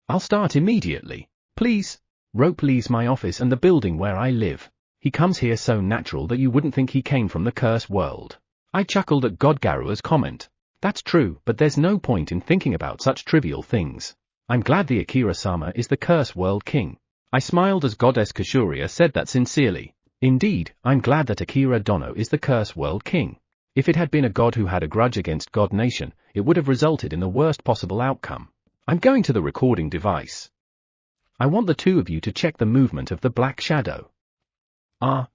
I'll start immediately. Please. Rope leaves my office and the building where I live. He comes here so natural that you wouldn't think he came from the curse world. I chuckled at God Garua's comment. That's true, but there's no point in thinking about such trivial things. I'm glad the Akira-sama is the curse world king. I smiled as Goddess Kashuria said that sincerely. Indeed, I'm glad that Akira Dono is the curse world king. If it had been a god who had a grudge against God Nation, it would have resulted in the worst possible outcome. I'm going to the recording device. I want the 2 of you to check the movement of the black shadow.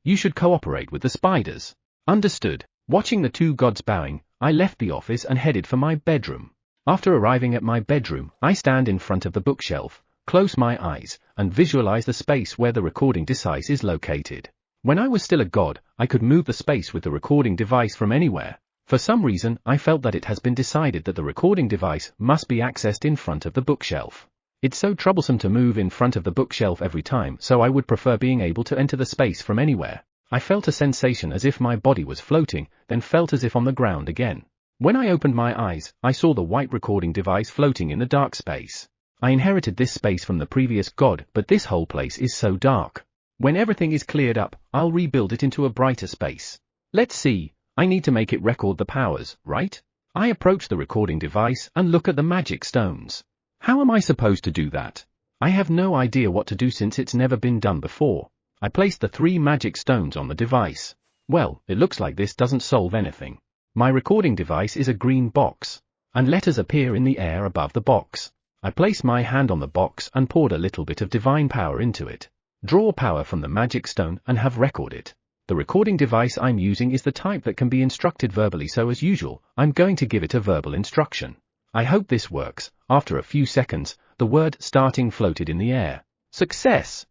You should cooperate with the spiders. Understood. Watching the 2 gods bowing, I left the office and headed for my bedroom. After arriving at my bedroom, I stand in front of the bookshelf, close my eyes, and visualize the space where the recording device is located. When I was still a god, I could move the space with the recording device from anywhere. For some reason, I felt that it has been decided that the recording device must be accessed in front of the bookshelf. It's so troublesome to move in front of the bookshelf every time, so I would prefer being able to enter the space from anywhere. I felt a sensation as if my body was floating, then felt as if on the ground again. When I opened my eyes, I saw the white recording device floating in the dark space. I inherited this space from the previous god, but this whole place is so dark. When everything is cleared up, I'll rebuild it into a brighter space. Let's see, I need to make it record the powers, right? I approach the recording device and look at the magic stones. How am I supposed to do that? I have no idea what to do since it's never been done before. I place the 3 magic stones on the device. Well, it looks like this doesn't solve anything. My recording device is a green box, and letters appear in the air above the box. I place my hand on the box and poured a little bit of divine power into it. Draw power from the magic stone and have record it. The recording device I'm using is the type that can be instructed verbally, so as usual, I'm going to give it a verbal instruction. I hope this works. After a few seconds, the word starting floated in the air. Success!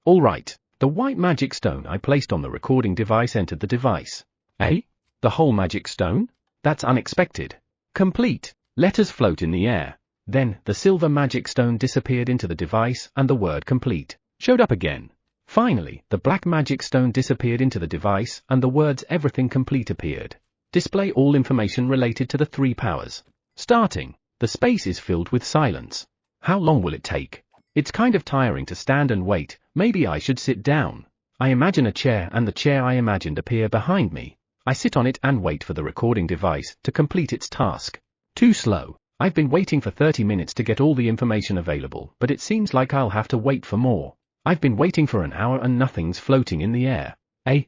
All right, the white magic stone I placed on the recording device entered the device. The whole magic stone? That's unexpected. Complete. Letters float in the air. Then, the silver magic stone disappeared into the device and the word complete showed up again. Finally, the black magic stone disappeared into the device and the words everything complete appeared. Display all information related to the 3 powers. Starting. The space is filled with silence. How long will it take? It's kind of tiring to stand and wait. Maybe I should sit down. I imagine a chair and the chair I imagined appear behind me. I sit on it and wait for the recording device to complete its task. Too slow. I've been waiting for 30 minutes to get all the information available, but it seems like I'll have to wait for more. I've been waiting for an hour and nothing's floating in the air.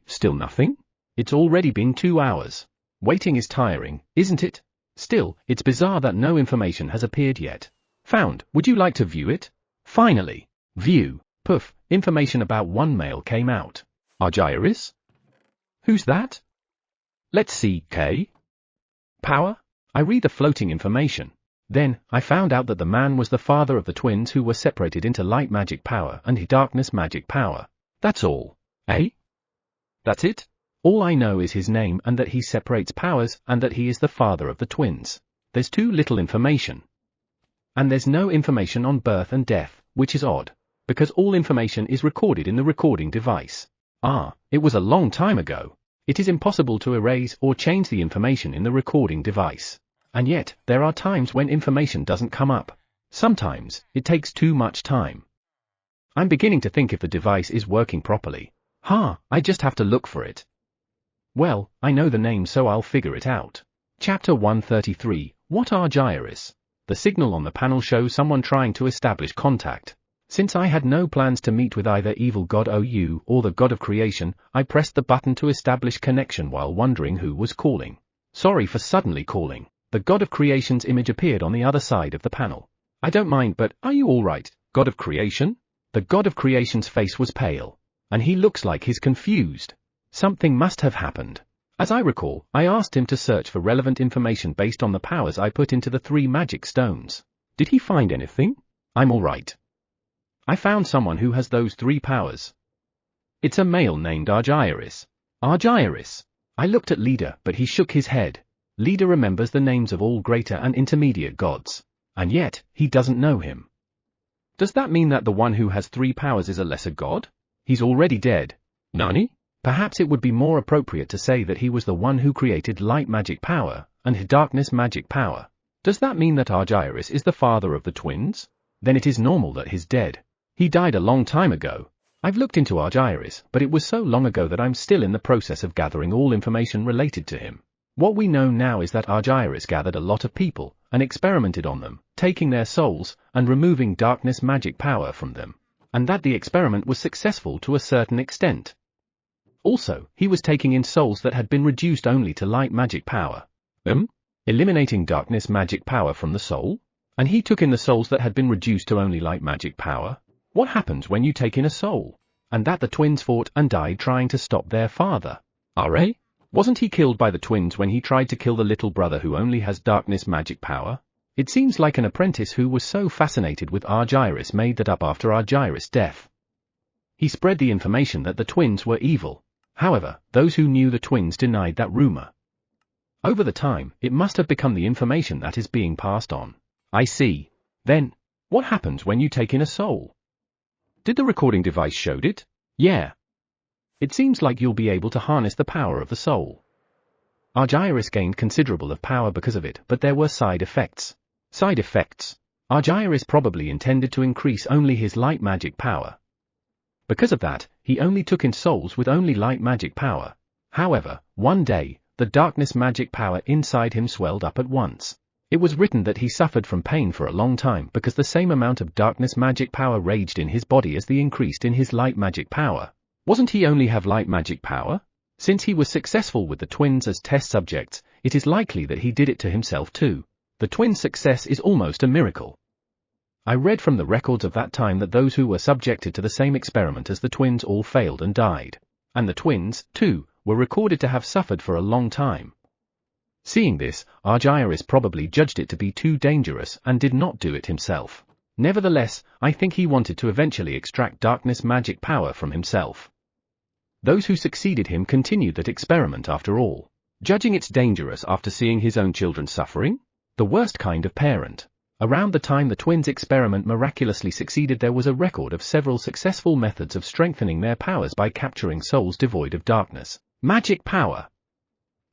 Still nothing? It's already been 2 hours. Waiting is tiring, isn't it? Still, it's bizarre that no information has appeared yet. Found. Would you like to view it? Finally. View. Poof. Information about 1 male came out. Argyris? Who's that? Let's see. K? Power? I read the floating information. Then, I found out that the man was the father of the twins who were separated into light magic power and darkness magic power. That's all. That's it? All I know is his name and that he separates powers and that he is the father of the twins. There's too little information. And there's no information on birth and death, which is odd, because all information is recorded in the recording device. It was a long time ago. It is impossible to erase or change the information in the recording device. And yet, there are times when information doesn't come up. Sometimes, it takes too much time. I'm beginning to think if the device is working properly. I just have to look for it. Well, I know the name so I'll figure it out. Chapter 133, What are gyres? The signal on the panel shows someone trying to establish contact. Since I had no plans to meet with either evil god Ou or the god of creation, I pressed the button to establish connection while wondering who was calling. Sorry for suddenly calling. The god of creation's image appeared on the other side of the panel. I don't mind, but are you alright, god of creation? The god of creation's face was pale. And he looks like he's confused. Something must have happened. As I recall, I asked him to search for relevant information based on the powers I put into the 3 magic stones. Did he find anything? I'm alright. I found someone who has those 3 powers. It's a male named Argyris. Argyris. I looked at Leader, but he shook his head. Leader remembers the names of all greater and intermediate gods. And yet, he doesn't know him. Does that mean that the one who has 3 powers is a lesser god? He's already dead. Nani? Perhaps it would be more appropriate to say that he was the one who created light magic power and darkness magic power. Does that mean that Argyris is the father of the twins? Then it is normal that he's dead. He died a long time ago. I've looked into Argyris, but it was so long ago that I'm still in the process of gathering all information related to him. What we know now is that Argyris gathered a lot of people and experimented on them, taking their souls and removing darkness magic power from them, and that the experiment was successful to a certain extent. Also, he was taking in souls that had been reduced only to light magic power. Eliminating darkness magic power from the soul? And he took in the souls that had been reduced to only light magic power? What happens when you take in a soul? And that the twins fought and died trying to stop their father. Are? Wasn't he killed by the twins when he tried to kill the little brother who only has darkness magic power? It seems like an apprentice who was so fascinated with Argyris made that up after Argyris' death. He spread the information that the twins were evil. However, those who knew the twins denied that rumor. Over the time, it must have become the information that is being passed on. I see. Then, what happens when you take in a soul? Did the recording device showed it? Yeah. It seems like you'll be able to harness the power of the soul. Argyris gained considerable of power because of it, but there were side effects. Side effects? Argyris probably intended to increase only his light magic power. Because of that, he only took in souls with only light magic power. However, one day, the darkness magic power inside him swelled up at once. It was written that he suffered from pain for a long time because the same amount of darkness magic power raged in his body as the increased in his light magic power. Wasn't he only have light magic power? Since he was successful with the twins as test subjects, it is likely that he did it to himself too. The twins' success is almost a miracle. I read from the records of that time that those who were subjected to the same experiment as the twins all failed and died. And the twins, too, were recorded to have suffered for a long time. Seeing this, Argyris probably judged it to be too dangerous and did not do it himself. Nevertheless, I think he wanted to eventually extract darkness magic power from himself. Those who succeeded him continued that experiment after all, judging it's dangerous after seeing his own children suffering? The worst kind of parent. Around the time the twins' experiment miraculously succeeded, there was a record of several successful methods of strengthening their powers by capturing souls devoid of darkness magic power.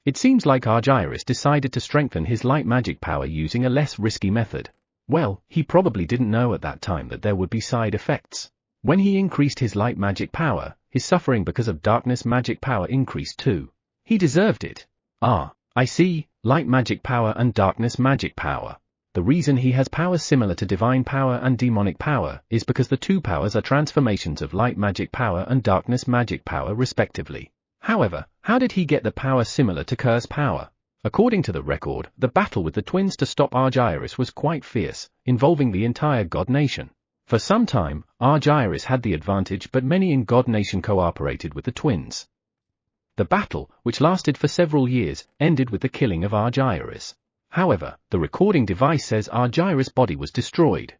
It seems like Argyris decided to strengthen his light magic power using a less risky method. Well, he probably didn't know at that time that there would be side effects. When he increased his light magic power, his suffering because of darkness magic power increased too. He deserved it. Ah, I see, light magic power and darkness magic power. The reason he has powers similar to divine power and demonic power is because the two powers are transformations of light magic power and darkness magic power respectively. However, how did he get the power similar to curse power? According to the record, the battle with the twins to stop Argyris was quite fierce, involving the entire God Nation. For some time, Argyris had the advantage, but many in God Nation cooperated with the twins. The battle, which lasted for several years, ended with the killing of Argyris. However, the recording device says Argyris' body was destroyed.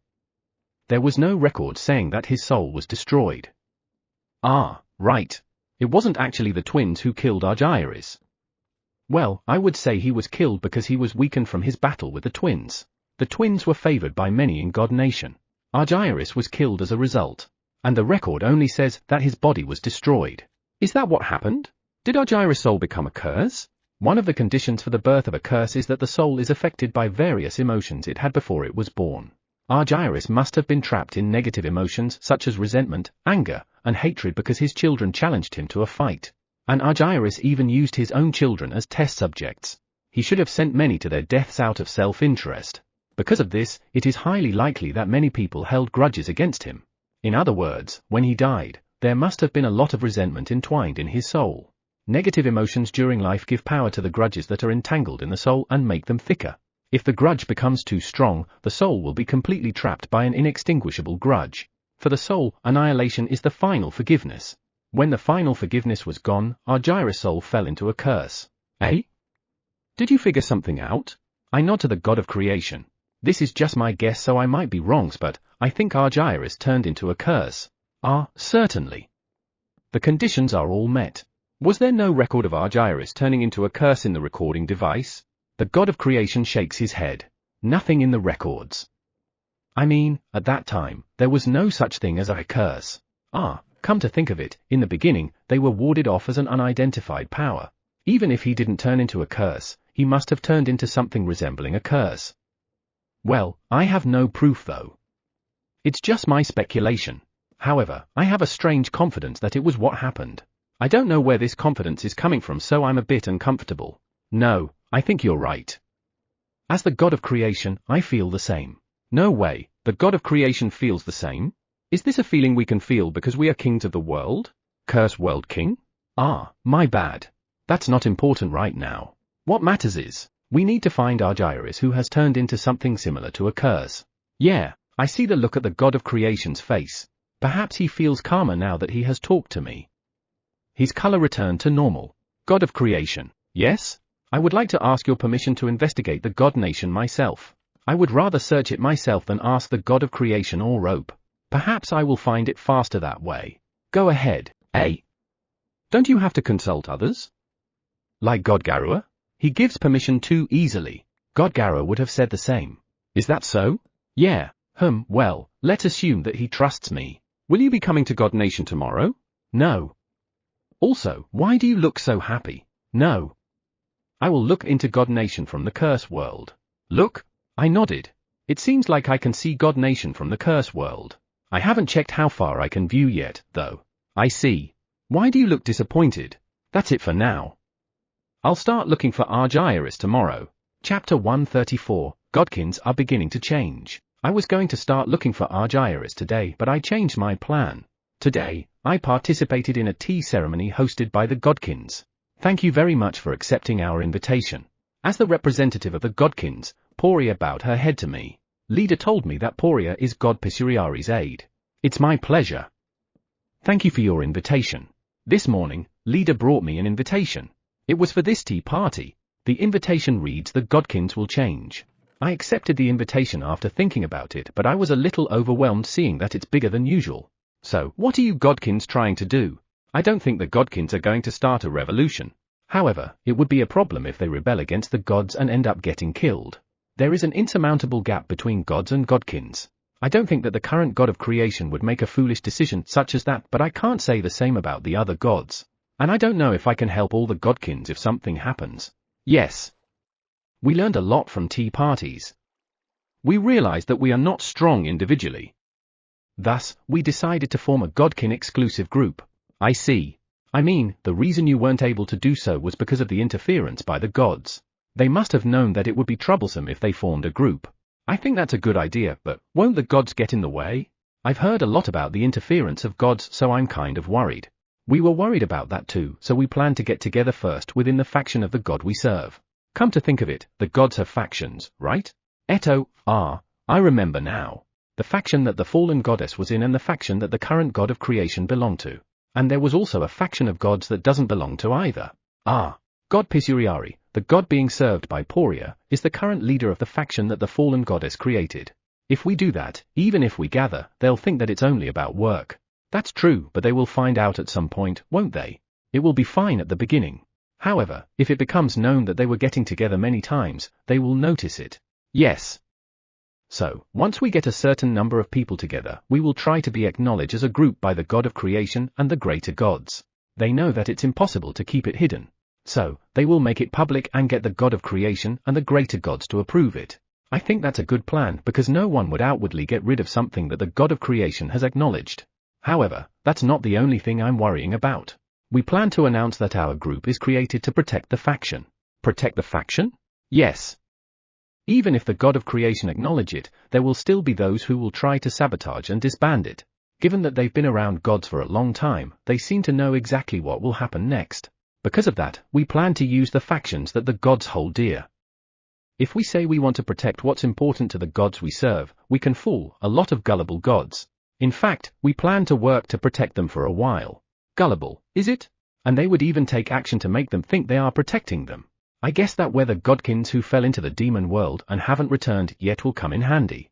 There was no record saying that his soul was destroyed. Ah, right. It wasn't actually the twins who killed Argyris. Well, I would say he was killed because he was weakened from his battle with the twins. The twins were favored by many in God Nation. Argyris was killed as a result. And the record only says that his body was destroyed. Is that what happened? Did Argyris' soul become a curse? One of the conditions for the birth of a curse is that the soul is affected by various emotions it had before it was born. Argyris must have been trapped in negative emotions such as resentment, anger, and hatred because his children challenged him to a fight. And Argyris even used his own children as test subjects. He should have sent many to their deaths out of self-interest. Because of this, it is highly likely that many people held grudges against him. In other words, when he died, there must have been a lot of resentment entwined in his soul. Negative emotions during life give power to the grudges that are entangled in the soul and make them thicker. If the grudge becomes too strong, the soul will be completely trapped by an inextinguishable grudge. For the soul, annihilation is the final forgiveness. When the final forgiveness was gone, Argyris' soul fell into a curse. Eh? Did you figure something out? I nod to the god of creation. This is just my guess, so I might be wrong, but I think Argyris turned into a curse. Ah, certainly. The conditions are all met. Was there no record of Argyris turning into a curse in the recording device? The god of creation shakes his head. Nothing in the records. I mean, at that time, there was no such thing as a curse. Come to think of it, in the beginning, they were warded off as an unidentified power. Even if he didn't turn into a curse, he must have turned into something resembling a curse. Well, I have no proof though. It's just my speculation. However, I have a strange confidence that it was what happened. I don't know where this confidence is coming from, so I'm a bit uncomfortable. No, I think you're right. As the god of creation, I feel the same. No way, the god of creation feels the same? Is this a feeling we can feel because we are kings of the world? Curse world king? My bad. That's not important right now. What matters is, we need to find Argyris who has turned into something similar to a curse. Yeah, I see the look at the god of creation's face. Perhaps he feels calmer now that he has talked to me. His color returned to normal. God of creation, yes? I would like to ask your permission to investigate the god nation myself. I would rather search it myself than ask the god of creation or rope. Perhaps I will find it faster that way. Go ahead, eh? Don't you have to consult others? Like God Garua? He gives permission too easily. God Garua would have said the same. Is that so? Yeah, well, let's assume that he trusts me. Will you be coming to God Nation tomorrow? No. Also, why do you look so happy? No. I will look into God Nation from the curse world. Look? I nodded. It seems like I can see God Nation from the curse world. I haven't checked how far I can view yet, though. I see. Why do you look disappointed? That's it for now. I'll start looking for Argyris tomorrow. Chapter 134, Godkins are beginning to change. I was going to start looking for Argyris today, but I changed my plan. Today, I participated in a tea ceremony hosted by the Godkins. Thank you very much for accepting our invitation. As the representative of the Godkins, Poria bowed her head to me. Leader told me that Poria is God Pisuriari's aide. It's my pleasure. Thank you for your invitation. This morning, Leader brought me an invitation. It was for this tea party. The invitation reads the Godkins will change. I accepted the invitation after thinking about it, but I was a little overwhelmed seeing that it's bigger than usual. So, what are you Godkins trying to do? I don't think the Godkins are going to start a revolution. However, it would be a problem if they rebel against the gods and end up getting killed. There is an insurmountable gap between gods and Godkins. I don't think that the current god of creation would make a foolish decision such as that, but I can't say the same about the other gods. And I don't know if I can help all the Godkins if something happens. Yes. We learned a lot from tea parties. We realized that we are not strong individually. Thus, we decided to form a Godkin exclusive group. I see. I mean, the reason you weren't able to do so was because of the interference by the gods. They must have known that it would be troublesome if they formed a group. I think that's a good idea, but won't the gods get in the way? I've heard a lot about the interference of gods, so I'm kind of worried. We were worried about that too, so we planned to get together first within the faction of the god we serve. Come to think of it, the gods have factions, right? I remember now. The faction that the fallen goddess was in and the faction that the current god of creation belonged to. And there was also a faction of gods that doesn't belong to either. God Pisuriari, the god being served by Poria, is the current leader of the faction that the fallen goddess created. If we do that, even if we gather, they'll think that it's only about work. That's true, but they will find out at some point, won't they? It will be fine at the beginning. However, if it becomes known that they were getting together many times, they will notice it. Yes. So, once we get a certain number of people together, we will try to be acknowledged as a group by the god of creation and the greater gods. They know that it's impossible to keep it hidden. So, they will make it public and get the god of creation and the greater gods to approve it. I think that's a good plan because no one would outwardly get rid of something that the god of creation has acknowledged. However, that's not the only thing I'm worrying about. We plan to announce that our group is created to protect the faction. Protect the faction? Yes. Even if the god of creation acknowledge it, there will still be those who will try to sabotage and disband it. Given that they've been around gods for a long time, they seem to know exactly what will happen next. Because of that, we plan to use the factions that the gods hold dear. If we say we want to protect what's important to the gods we serve, we can fool a lot of gullible gods. In fact, we plan to work to protect them for a while. Gullible, is it? And they would even take action to make them think they are protecting them. I guess that where the Godkins who fell into the demon world and haven't returned yet will come in handy.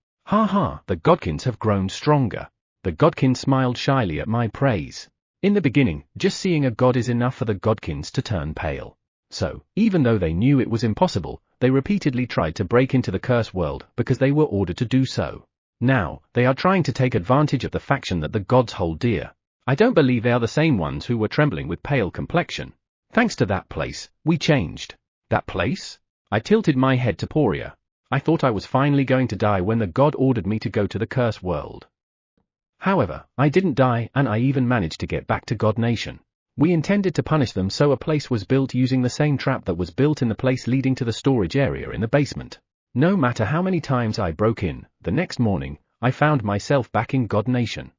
The Godkins have grown stronger. The Godkins smiled shyly at my praise. In the beginning, just seeing a god is enough for the Godkins to turn pale. So, even though they knew it was impossible, they repeatedly tried to break into the curse world because they were ordered to do so. Now, they are trying to take advantage of the faction that the gods hold dear. I don't believe they are the same ones who were trembling with pale complexion. Thanks to that place, we changed. That place? I tilted my head to Poria. I thought I was finally going to die when the god ordered me to go to the cursed world. However, I didn't die, and I even managed to get back to God Nation. We intended to punish them, so a place was built using the same trap that was built in the place leading to the storage area in the basement. No matter how many times I broke in, the next morning, I found myself back in God Nation.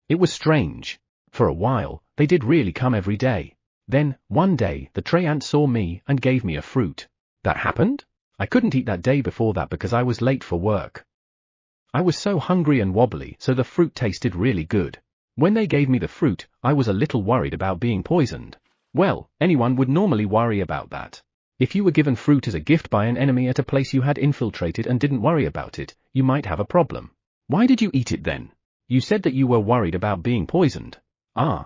It was strange. For a while, they did really come every day. Then, one day, the Treant saw me and gave me a fruit. That happened? I couldn't eat that day before that because I was late for work. I was so hungry and wobbly, so the fruit tasted really good. When they gave me the fruit, I was a little worried about being poisoned. Well, anyone would normally worry about that. If you were given fruit as a gift by an enemy at a place you had infiltrated and didn't worry about it, you might have a problem. Why did you eat it then? You said that you were worried about being poisoned. I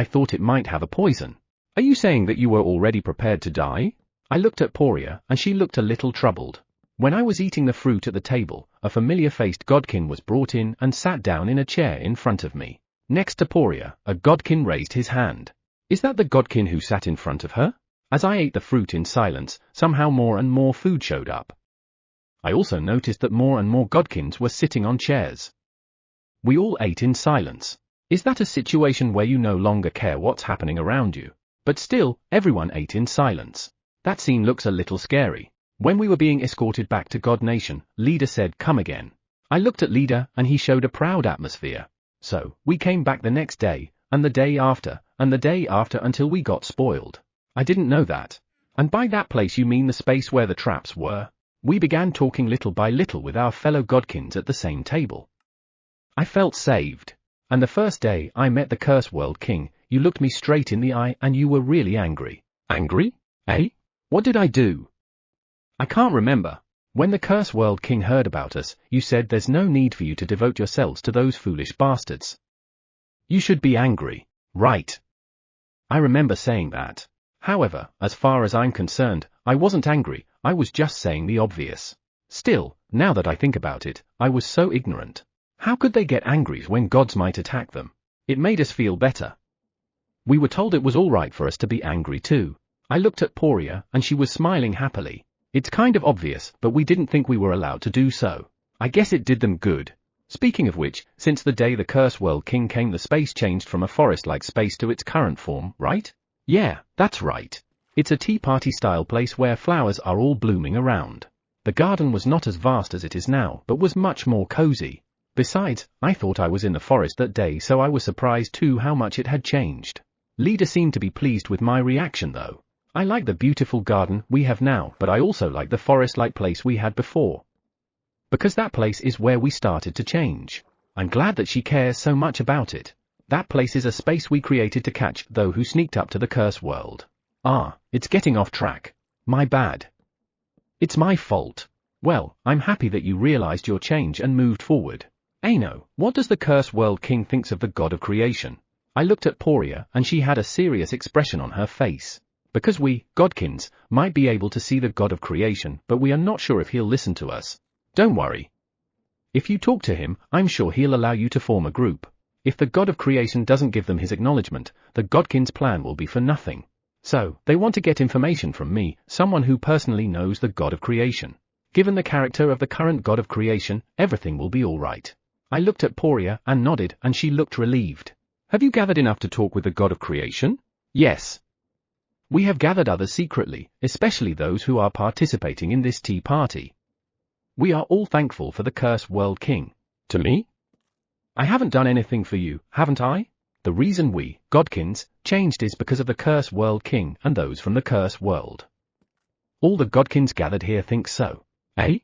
thought it might have a poison. Are you saying that you were already prepared to die? I looked at Poria, and she looked a little troubled. When I was eating the fruit at the table, a familiar-faced godkin was brought in and sat down in a chair in front of me. Next to Poria, a godkin raised his hand. Is that the godkin who sat in front of her? As I ate the fruit in silence, somehow more and more food showed up. I also noticed that more and more godkins were sitting on chairs. We all ate in silence. Is that a situation where you no longer care what's happening around you? But still, everyone ate in silence. That scene looks a little scary. When we were being escorted back to God Nation, Leader said, "Come again." I looked at Leader, and he showed a proud atmosphere. So, we came back the next day, and the day after, and the day after until we got spoiled. I didn't know that. And by that place you mean the space where the traps were? We began talking little by little with our fellow godkins at the same table. I felt saved. And the first day I met the Curse World King, you looked me straight in the eye and you were really angry. Angry? Eh? What did I do? I can't remember. When the Curse World King heard about us, you said there's no need for you to devote yourselves to those foolish bastards. You should be angry, right? I remember saying that. However, as far as I'm concerned, I wasn't angry, I was just saying the obvious. Still, now that I think about it, I was so ignorant. How could they get angry when gods might attack them? It made us feel better. We were told it was alright for us to be angry too. I looked at Poria, and she was smiling happily. It's kind of obvious, but we didn't think we were allowed to do so. I guess it did them good. Speaking of which, since the day the Curse World King came, the space changed from a forest-like space to its current form, right? Yeah, that's right. It's a tea party style place where flowers are all blooming around. The garden was not as vast as it is now, but was much more cozy. Besides, I thought I was in the forest that day, so I was surprised too how much it had changed. Leader seemed to be pleased with my reaction though. I like the beautiful garden we have now, but I also like the forest-like place we had before. Because that place is where we started to change. I'm glad that she cares so much about it. That place is a space we created to catch those who sneaked up to the curse world. It's getting off track. My bad. It's my fault. Well, I'm happy that you realized your change and moved forward. Ano, what does the Curse World King thinks of the God of Creation? I looked at Poria, and she had a serious expression on her face. Because we, Godkins, might be able to see the God of Creation, but we are not sure if he'll listen to us. Don't worry. If you talk to him, I'm sure he'll allow you to form a group. If the God of Creation doesn't give them his acknowledgement, the Godkins' plan will be for nothing. So, they want to get information from me, someone who personally knows the God of Creation. Given the character of the current God of Creation, everything will be alright. I looked at Poria and nodded, and she looked relieved. Have you gathered enough to talk with the God of Creation? Yes. We have gathered others secretly, especially those who are participating in this tea party. We are all thankful for the Curse World King. To me? I haven't done anything for you, haven't I? The reason we, Godkins, changed is because of the Curse World King and those from the Curse World. All the Godkins gathered here think so. Eh?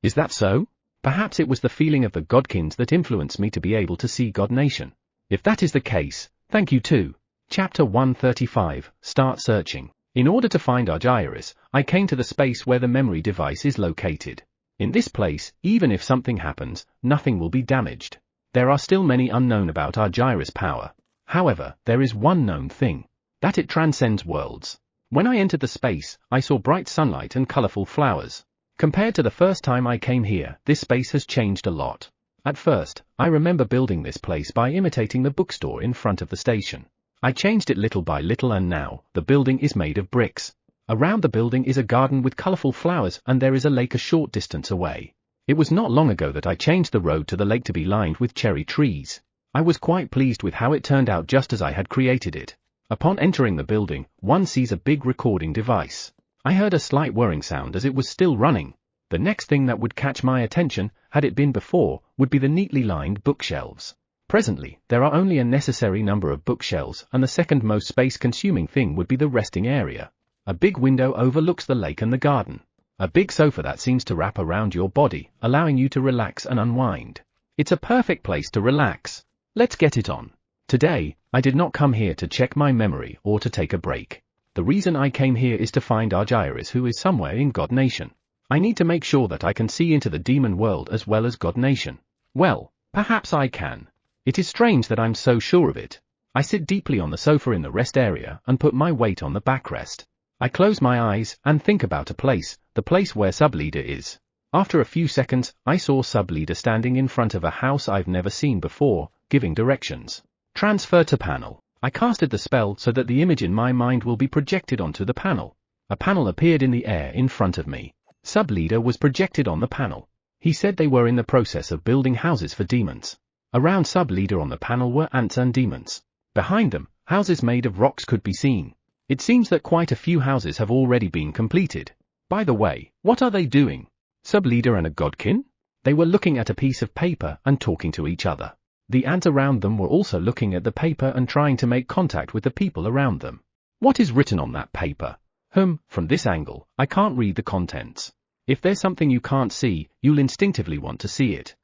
Is that so? Perhaps it was the feeling of the Godkins that influenced me to be able to see God Nation. If that is the case, thank you too. Chapter 135, Start Searching. In order to find Argyris, I came to the space where the memory device is located. In this place, even if something happens, nothing will be damaged. There are still many unknown about Argyris' power. However, there is one known thing. That it transcends worlds. When I entered the space, I saw bright sunlight and colorful flowers. Compared to the first time I came here, this space has changed a lot. At first, I remember building this place by imitating the bookstore in front of the station. I changed it little by little and now, the building is made of bricks. Around the building is a garden with colorful flowers and there is a lake a short distance away. It was not long ago that I changed the road to the lake to be lined with cherry trees. I was quite pleased with how it turned out just as I had created it. Upon entering the building, one sees a big recording device. I heard a slight whirring sound as it was still running. The next thing that would catch my attention, had it been before, would be the neatly lined bookshelves. Presently, there are only a necessary number of bookshelves and the second most space-consuming thing would be the resting area. A big window overlooks the lake and the garden. A big sofa that seems to wrap around your body, allowing you to relax and unwind. It's a perfect place to relax. Let's get it on. Today, I did not come here to check my memory or to take a break. The reason I came here is to find Argyris, who is somewhere in God Nation. I need to make sure that I can see into the demon world as well as God Nation. Well, perhaps I can. It is strange that I'm so sure of it. I sit deeply on the sofa in the rest area and put my weight on the backrest. I close my eyes and think about a place, the place where Subleader is. After a few seconds, I saw Subleader standing in front of a house I've never seen before, giving directions. Transfer to panel. I casted the spell so that the image in my mind will be projected onto the panel. A panel appeared in the air in front of me. Subleader was projected on the panel. He said they were in the process of building houses for demons. Around Subleader on the panel were ants and demons. Behind them, houses made of rocks could be seen. It seems that quite a few houses have already been completed. By the way, what are they doing? Subleader and a godkin? They were looking at a piece of paper and talking to each other. The ants around them were also looking at the paper and trying to make contact with the people around them. What is written on that paper? From this angle, I can't read the contents. If there's something you can't see, you'll instinctively want to see it.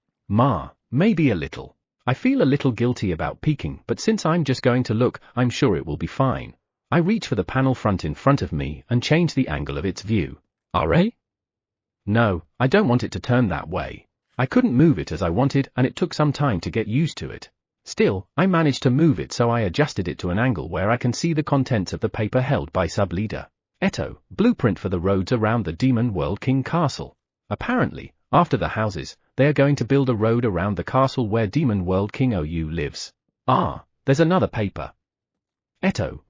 Maybe a little. I feel a little guilty about peeking, but since I'm just going to look, I'm sure it will be fine. I reach for the panel front in front of me and change the angle of its view. No, I don't want it to turn that way. I couldn't move it as I wanted and it took some time to get used to it. Still, I managed to move it so I adjusted it to an angle where I can see the contents of the paper held by Subleader. Blueprint for the roads around the Demon World King Castle. Apparently, after the houses, they are going to build a road around the castle where Demon World King OU lives. There's another paper.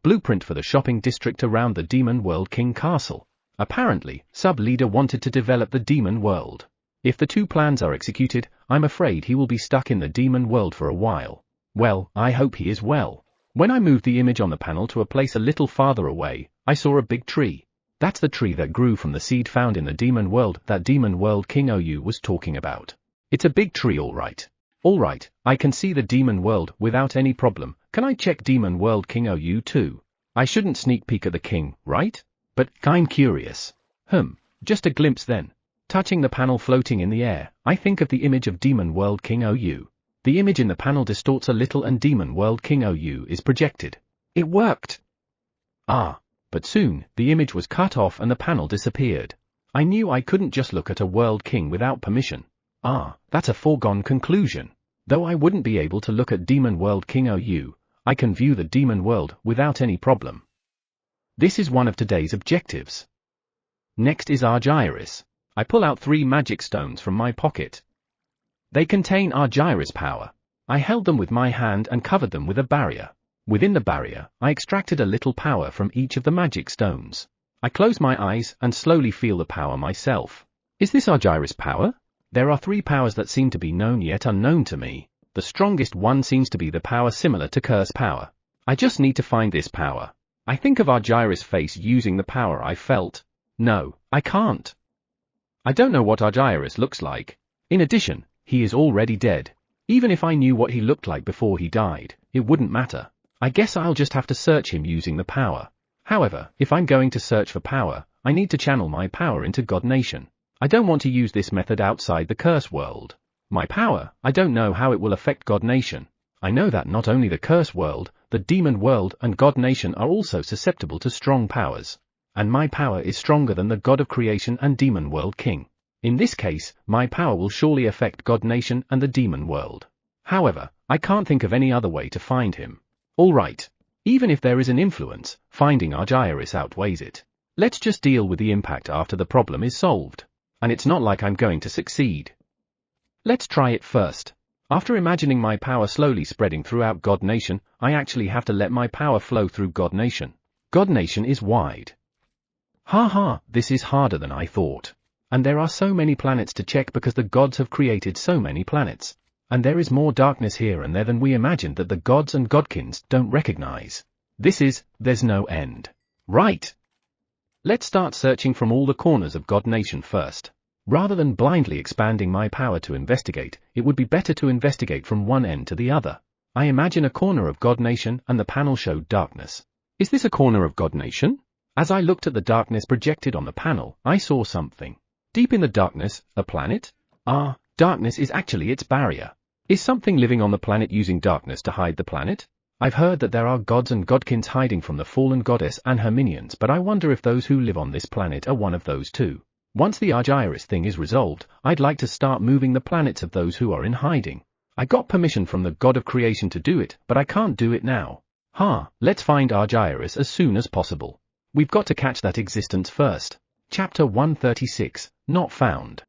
Blueprint for the shopping district around the Demon World King Castle. Apparently, Subleader wanted to develop the demon world. If the two plans are executed, I'm afraid he will be stuck in the demon world for a while. Well, I hope he is well. When I moved the image on the panel to a place a little farther away, I saw a big tree. That's the tree that grew from the seed found in the demon world that Demon World King OU was talking about. It's a big tree, alright. Alright, I can see the demon world without any problem. Can I check Demon World King OU too? I shouldn't sneak peek at the king, right? But I'm curious. Just a glimpse then. Touching the panel floating in the air, I think of the image of Demon World King OU. The image in the panel distorts a little and Demon World King OU is projected. It worked! But soon, the image was cut off and the panel disappeared. I knew I couldn't just look at a world king without permission. That's a foregone conclusion. Though I wouldn't be able to look at Demon World King OU, I can view the demon world without any problem. This is one of today's objectives. Next is Argyris. I pull out 3 magic stones from my pocket. They contain Argyris power. I held them with my hand and covered them with a barrier. Within the barrier, I extracted a little power from each of the magic stones. I close my eyes and slowly feel the power myself. Is this Argyris power? There are 3 powers that seem to be known yet unknown to me. The strongest one seems to be the power similar to curse power. I just need to find this power. I think of Argyris' face using the power I felt. No, I can't. I don't know what Argyris looks like. In addition, he is already dead. Even if I knew what he looked like before he died, it wouldn't matter. I guess I'll just have to search him using the power. However, if I'm going to search for power, I need to channel my power into God Nation. I don't want to use this method outside the curse world. My power, I don't know how it will affect God Nation. I know that not only the curse world, the demon world and God Nation are also susceptible to strong powers. And my power is stronger than the God of Creation and Demon World King. In this case, my power will surely affect God Nation and the demon world. However, I can't think of any other way to find him. Alright. Even if there is an influence, finding Argyris outweighs it. Let's just deal with the impact after the problem is solved. and it's not like I'm going to succeed. Let's try it first. After imagining my power slowly spreading throughout God Nation, I actually have to let my power flow through God Nation. God Nation is wide. Haha, this is harder than I thought. And there are so many planets to check because the gods have created so many planets. And there is more darkness here and there than we imagined that the gods and godkins don't recognize. There's no end. Right. Let's start searching from all the corners of God Nation first. Rather than blindly expanding my power to investigate, it would be better to investigate from one end to the other. I imagine a corner of God Nation and the panel showed darkness. Is this a corner of God Nation? As I looked at the darkness projected on the panel, I saw something. Deep in the darkness, a planet? Darkness is actually its barrier. Is something living on the planet using darkness to hide the planet? I've heard that there are gods and godkins hiding from the fallen goddess and her minions, but I wonder if those who live on this planet are one of those too. Once the Argyris thing is resolved, I'd like to start moving the planets of those who are in hiding. I got permission from the god of creation to do it, but I can't do it now. Let's find Argyris as soon as possible. We've got to catch that existence first. Chapter 136, Not Found.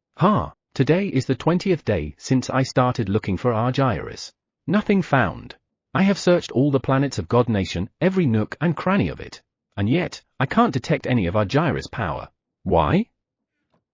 Today is the 20th day since I started looking for Argyris. Nothing found. I have searched all the planets of God Nation, every nook and cranny of it. And yet, I can't detect any of Argyris' power. Why?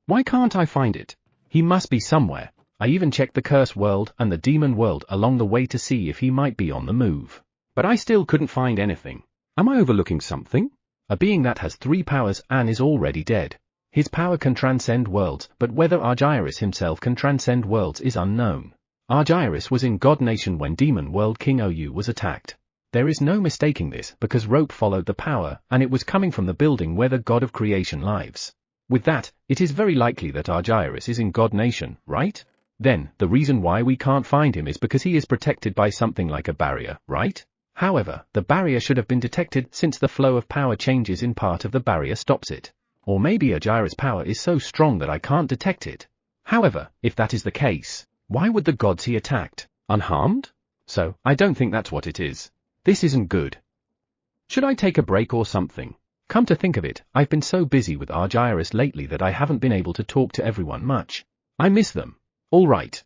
Why can't I find it? He must be somewhere. I even checked the curse world and the demon world along the way to see if he might be on the move. But I still couldn't find anything. Am I overlooking something? A being that has 3 powers and is already dead. His power can transcend worlds, but whether Argyris himself can transcend worlds is unknown. Argyris was in God Nation when Demon World King Ou was attacked. There is no mistaking this because rope followed the power, and it was coming from the building where the god of creation lives. With that, it is very likely that Argyris is in God Nation, right? Then, the reason why we can't find him is because he is protected by something like a barrier, right? However, the barrier should have been detected since the flow of power changes in part of the barrier stops it. Or maybe Argyris' power is so strong that I can't detect it. However, if that is the case, why would the gods he attacked unharmed? So, I don't think that's what it is. This isn't good. Should I take a break or something? Come to think of it, I've been so busy with Argyris lately that I haven't been able to talk to everyone much. I miss them. Alright.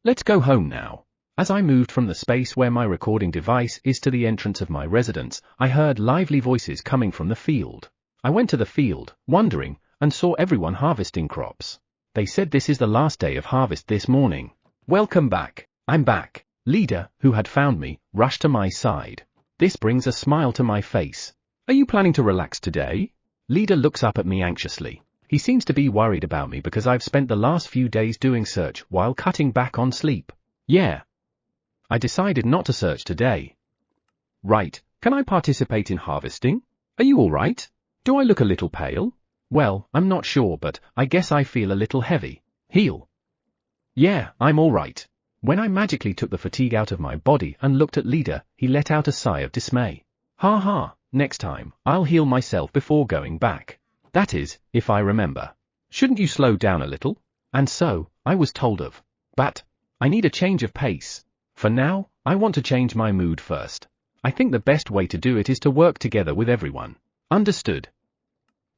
Let's go home now. As I moved from the space where my recording device is to the entrance of my residence, I heard lively voices coming from the field. I went to the field, wondering, and saw everyone harvesting crops. They said this is the last day of harvest this morning. Welcome back. I'm back. Leader, who had found me, rushed to my side. This brings a smile to my face. Are you planning to relax today? Leader looks up at me anxiously. He seems to be worried about me because I've spent the last few days doing search while cutting back on sleep. Yeah. I decided not to search today. Right, can I participate in harvesting? Are you alright? Do I look a little pale? Well, I'm not sure, but I guess I feel a little heavy. Heal. Yeah, I'm alright. When I magically took the fatigue out of my body and looked at Leader, he let out a sigh of dismay. Next time, I'll heal myself before going back. That is, if I remember. Shouldn't you slow down a little? And so, I was told of. But, I need a change of pace. For now, I want to change my mood first. I think the best way to do it is to work together with everyone. Understood?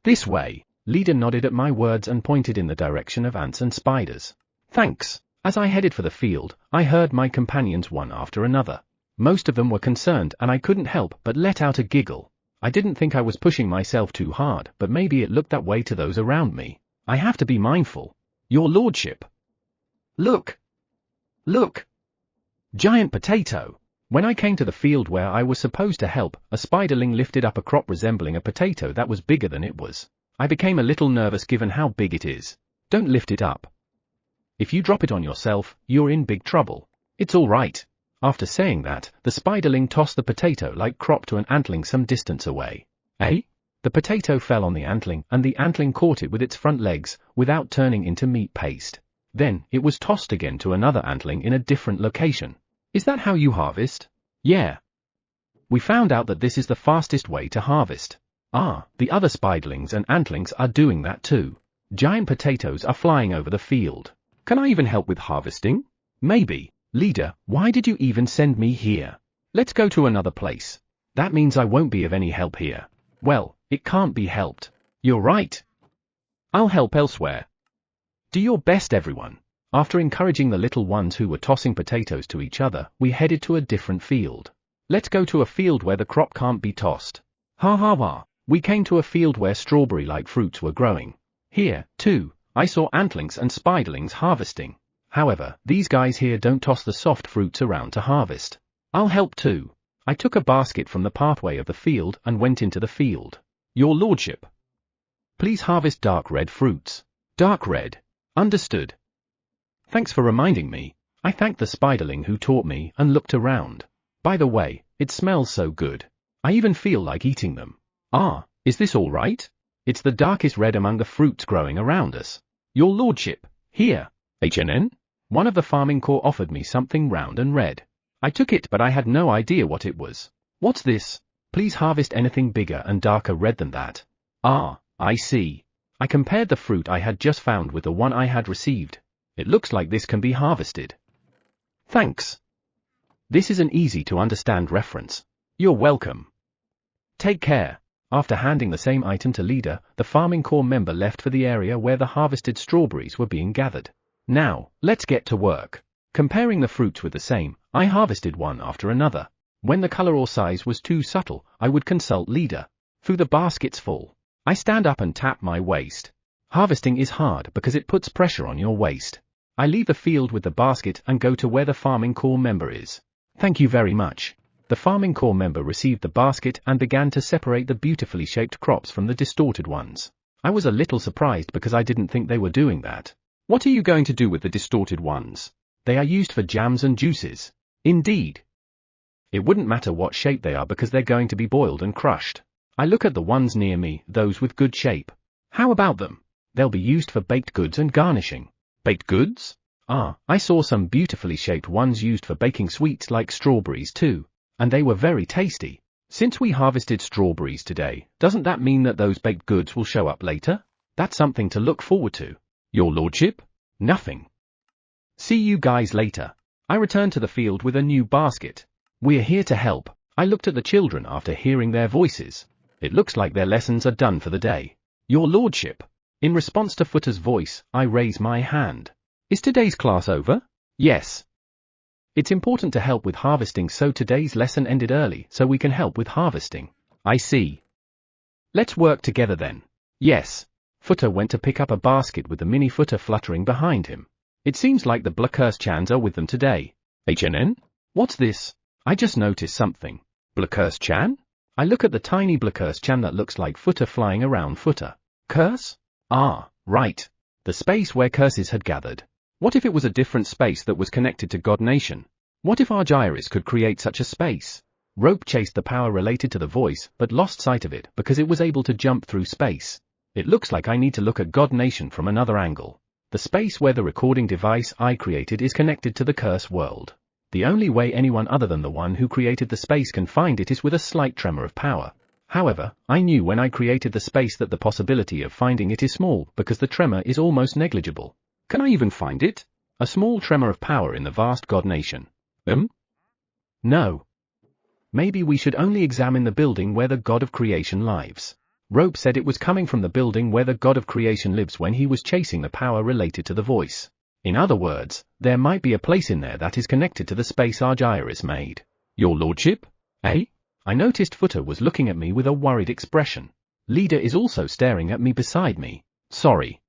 This way. Leader nodded at my words and pointed in the direction of ants and spiders. Thanks. As I headed for the field, I heard my companions one after another. Most of them were concerned and I couldn't help but let out a giggle. I didn't think I was pushing myself too hard, but maybe it looked that way to those around me. I have to be mindful. Your lordship. Look. Look. Giant potato. When I came to the field where I was supposed to help, a spiderling lifted up a crop resembling a potato that was bigger than it was. I became a little nervous given how big it is. Don't lift it up. If you drop it on yourself, you're in big trouble. It's all right. After saying that, the spiderling tossed the potato-like crop to an antling some distance away. The potato fell on the antling, and the antling caught it with its front legs, without turning into meat paste. Then, it was tossed again to another antling in a different location. Is that how you harvest? Yeah. We found out that this is the fastest way to harvest. The other spiderlings and antlings are doing that too. Giant potatoes are flying over the field. Can I even help with harvesting? Maybe. Leader, why did you even send me here? Let's go to another place. That means I won't be of any help here. Well, it can't be helped. You're right. I'll help elsewhere. Do your best, everyone. After encouraging the little ones who were tossing potatoes to each other, we headed to a different field. Let's go to a field where the crop can't be tossed. Ha ha ha. We came to a field where strawberry-like fruits were growing. Here, too, I saw antlings and spiderlings harvesting. However, these guys here don't toss the soft fruits around to harvest. I'll help too. I took a basket from the pathway of the field and went into the field. Your lordship. Please harvest dark red fruits. Dark red. Understood. Thanks for reminding me. I thanked the spiderling who taught me and looked around. By the way, it smells so good. I even feel like eating them. Ah, is this all right? It's the darkest red among the fruits growing around us. Your lordship. Here. HNN? One of the farming corps offered me something round and red. I took it, but I had no idea what it was. What's this? Please harvest anything bigger and darker red than that. Ah, I see. I compared the fruit I had just found with the one I had received. It looks like this can be harvested. Thanks. This is an easy to understand reference. You're welcome. Take care. After handing the same item to leader, the farming corps member left for the area where the harvested strawberries were being gathered. Now, let's get to work. Comparing the fruits with the same, I harvested one after another. When the color or size was too subtle, I would consult leader. Through the baskets full. I stand up and tap my waist. Harvesting is hard because it puts pressure on your waist. I leave the field with the basket and go to where the farming corps member is. Thank you very much. The farming corps member received the basket and began to separate the beautifully shaped crops from the distorted ones. I was a little surprised because I didn't think they were doing that. What are you going to do with the distorted ones? They are used for jams and juices. Indeed. It wouldn't matter what shape they are because they're going to be boiled and crushed. I look at the ones near me, those with good shape. How about them? They'll be used for baked goods and garnishing. Baked goods? Ah, I saw some beautifully shaped ones used for baking sweets like strawberries too. And they were very tasty. Since we harvested strawberries today, doesn't that mean that those baked goods will show up later? That's something to look forward to. Your lordship? Nothing. See you guys later. I returned to the field with a new basket. We're here to help. I looked at the children after hearing their voices. It looks like their lessons are done for the day. Your lordship. In response to Footer's voice, I raise my hand. Is today's class over? Yes. It's important to help with harvesting, so today's lesson ended early so we can help with harvesting. I see. Let's work together then. Yes. Footer went to pick up a basket with the mini Footer fluttering behind him. It seems like the Blackhurst-chans are with them today. HNN? What's this? I just noticed something. Blackhurst-chan? I look at the tiny Blackhurst-chan that looks like Footer flying around Footer. Curse? Ah, right. The space where curses had gathered. What if it was a different space that was connected to God Nation? What if Argyris could create such a space? Rope chased the power related to the voice, but lost sight of it because it was able to jump through space. It looks like I need to look at God Nation from another angle. The space where the recording device I created is connected to the curse world. The only way anyone other than the one who created the space can find it is with a slight tremor of power. However, I knew when I created the space that the possibility of finding it is small because the tremor is almost negligible. Can I even find it? A small tremor of power in the vast God Nation. No. Maybe we should only examine the building where the God of Creation lives. Rope said it was coming from the building where the God of Creation lives when he was chasing the power related to the voice. In other words, there might be a place in there that is connected to the space Argyris made. Your lordship? Eh? I noticed Footer was looking at me with a worried expression. Leader is also staring at me beside me. Sorry.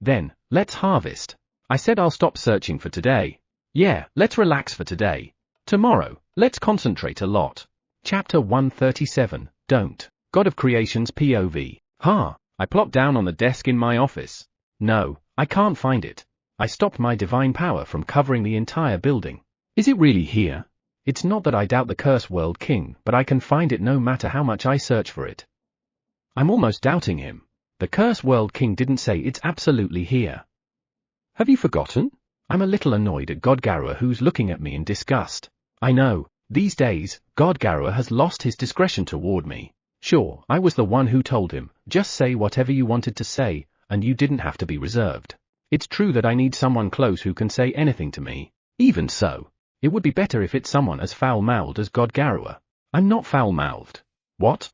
Then, let's harvest. I said I'll stop searching for today. Yeah, let's relax for today. Tomorrow, let's concentrate a lot. Chapter 137, Don't. God of Creation's POV. I plopped down on the desk in my office. No, I can't find it. I stopped my divine power from covering the entire building. Is it really here? It's not that I doubt the Curse World King, but I can find it no matter how much I search for it. I'm almost doubting him. The Curse World King didn't say it's absolutely here. Have you forgotten? I'm a little annoyed at God Garua, who's looking at me in disgust. I know, these days, God Garua has lost his discretion toward me. Sure, I was the one who told him, just say whatever you wanted to say, and you didn't have to be reserved. It's true that I need someone close who can say anything to me. Even so, it would be better if it's someone as foul-mouthed as God Garua. I'm not foul-mouthed. What?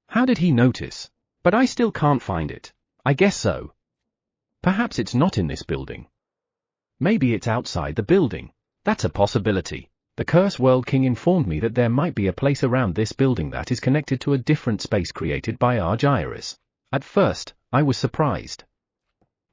How did he notice? But I still can't find it. I guess so. Perhaps it's not in this building. Maybe it's outside the building. That's a possibility. The Curse World King informed me that there might be a place around this building that is connected to a different space created by Argyris. At first, I was surprised.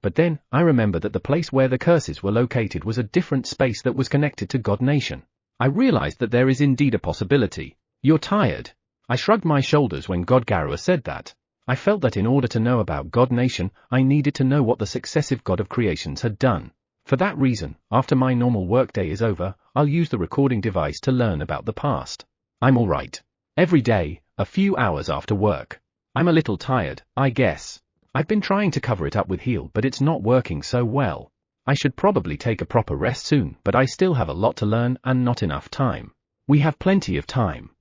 But then, I remembered that the place where the curses were located was a different space that was connected to God Nation. I realized that there is indeed a possibility. You're tired. I shrugged my shoulders when God Garua said that. I felt that in order to know about God Nation, I needed to know what the successive God of Creations had done. For that reason, after my normal workday is over, I'll use the recording device to learn about the past. I'm alright. Every day, a few hours after work. I'm a little tired, I guess. I've been trying to cover it up with heal, but it's not working so well. I should probably take a proper rest soon, but I still have a lot to learn and not enough time. We have plenty of time.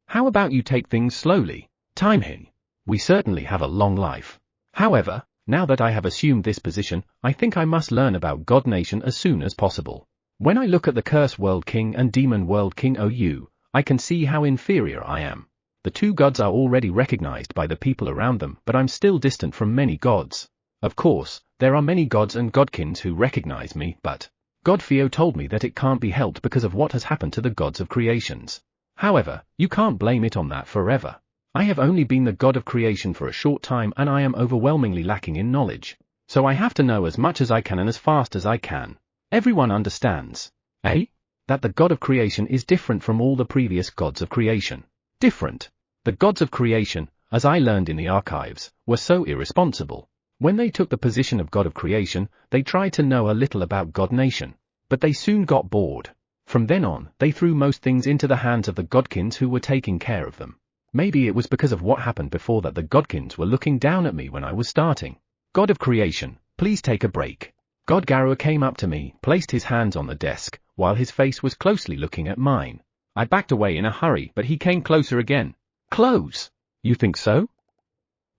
How about you take things slowly, Time-hin? We certainly have a long life. However, now that I have assumed this position, I think I must learn about God Nation as soon as possible. When I look at the Curse World King and Demon World King OU, I can see how inferior I am. The two gods are already recognized by the people around them, but I'm still distant from many gods. Of course, there are many gods and godkins who recognize me, but God Theo told me that it can't be helped because of what has happened to the gods of creations. However, you can't blame it on that forever. I have only been the god of creation for a short time and I am overwhelmingly lacking in knowledge. So I have to know as much as I can and as fast as I can. Everyone understands, eh? That the god of creation is different from all the previous gods of creation. Different. The gods of creation, as I learned in the archives, were so irresponsible. When they took the position of god of creation, they tried to know a little about God Nation. But they soon got bored. From then on, they threw most things into the hands of the godkins who were taking care of them. Maybe it was because of what happened before that the godkins were looking down at me when I was starting. God of creation, please take a break. God Garua came up to me, placed his hands on the desk, while his face was closely looking at mine. I backed away in a hurry, but he came closer again. Close? You think so?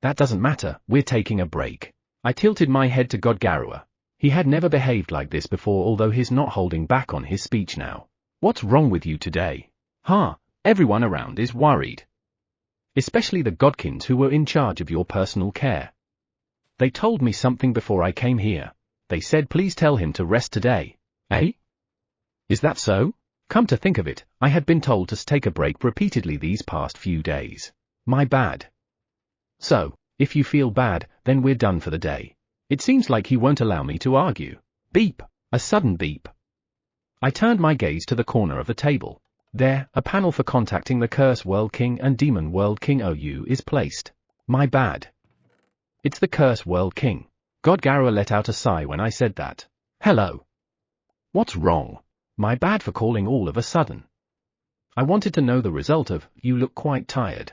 That doesn't matter, we're taking a break. I tilted my head to God Garua. He had never behaved like this before, although he's not holding back on his speech now. What's wrong with you today? Everyone around is worried. Especially the godkins who were in charge of your personal care. They told me something before I came here. They said please tell him to rest today. Eh? Is that so? Come to think of it, I had been told to take a break repeatedly these past few days. My bad. So, if you feel bad, then we're done for the day. It seems like he won't allow me to argue. Beep. A sudden beep. I turned my gaze to the corner of the table. There, a panel for contacting the Curse World King and Demon World King OU is placed. My bad. It's the Curse World King. God Garua let out a sigh when I said that. Hello. What's wrong? My bad for calling all of a sudden. I wanted to know the result of, you look quite tired.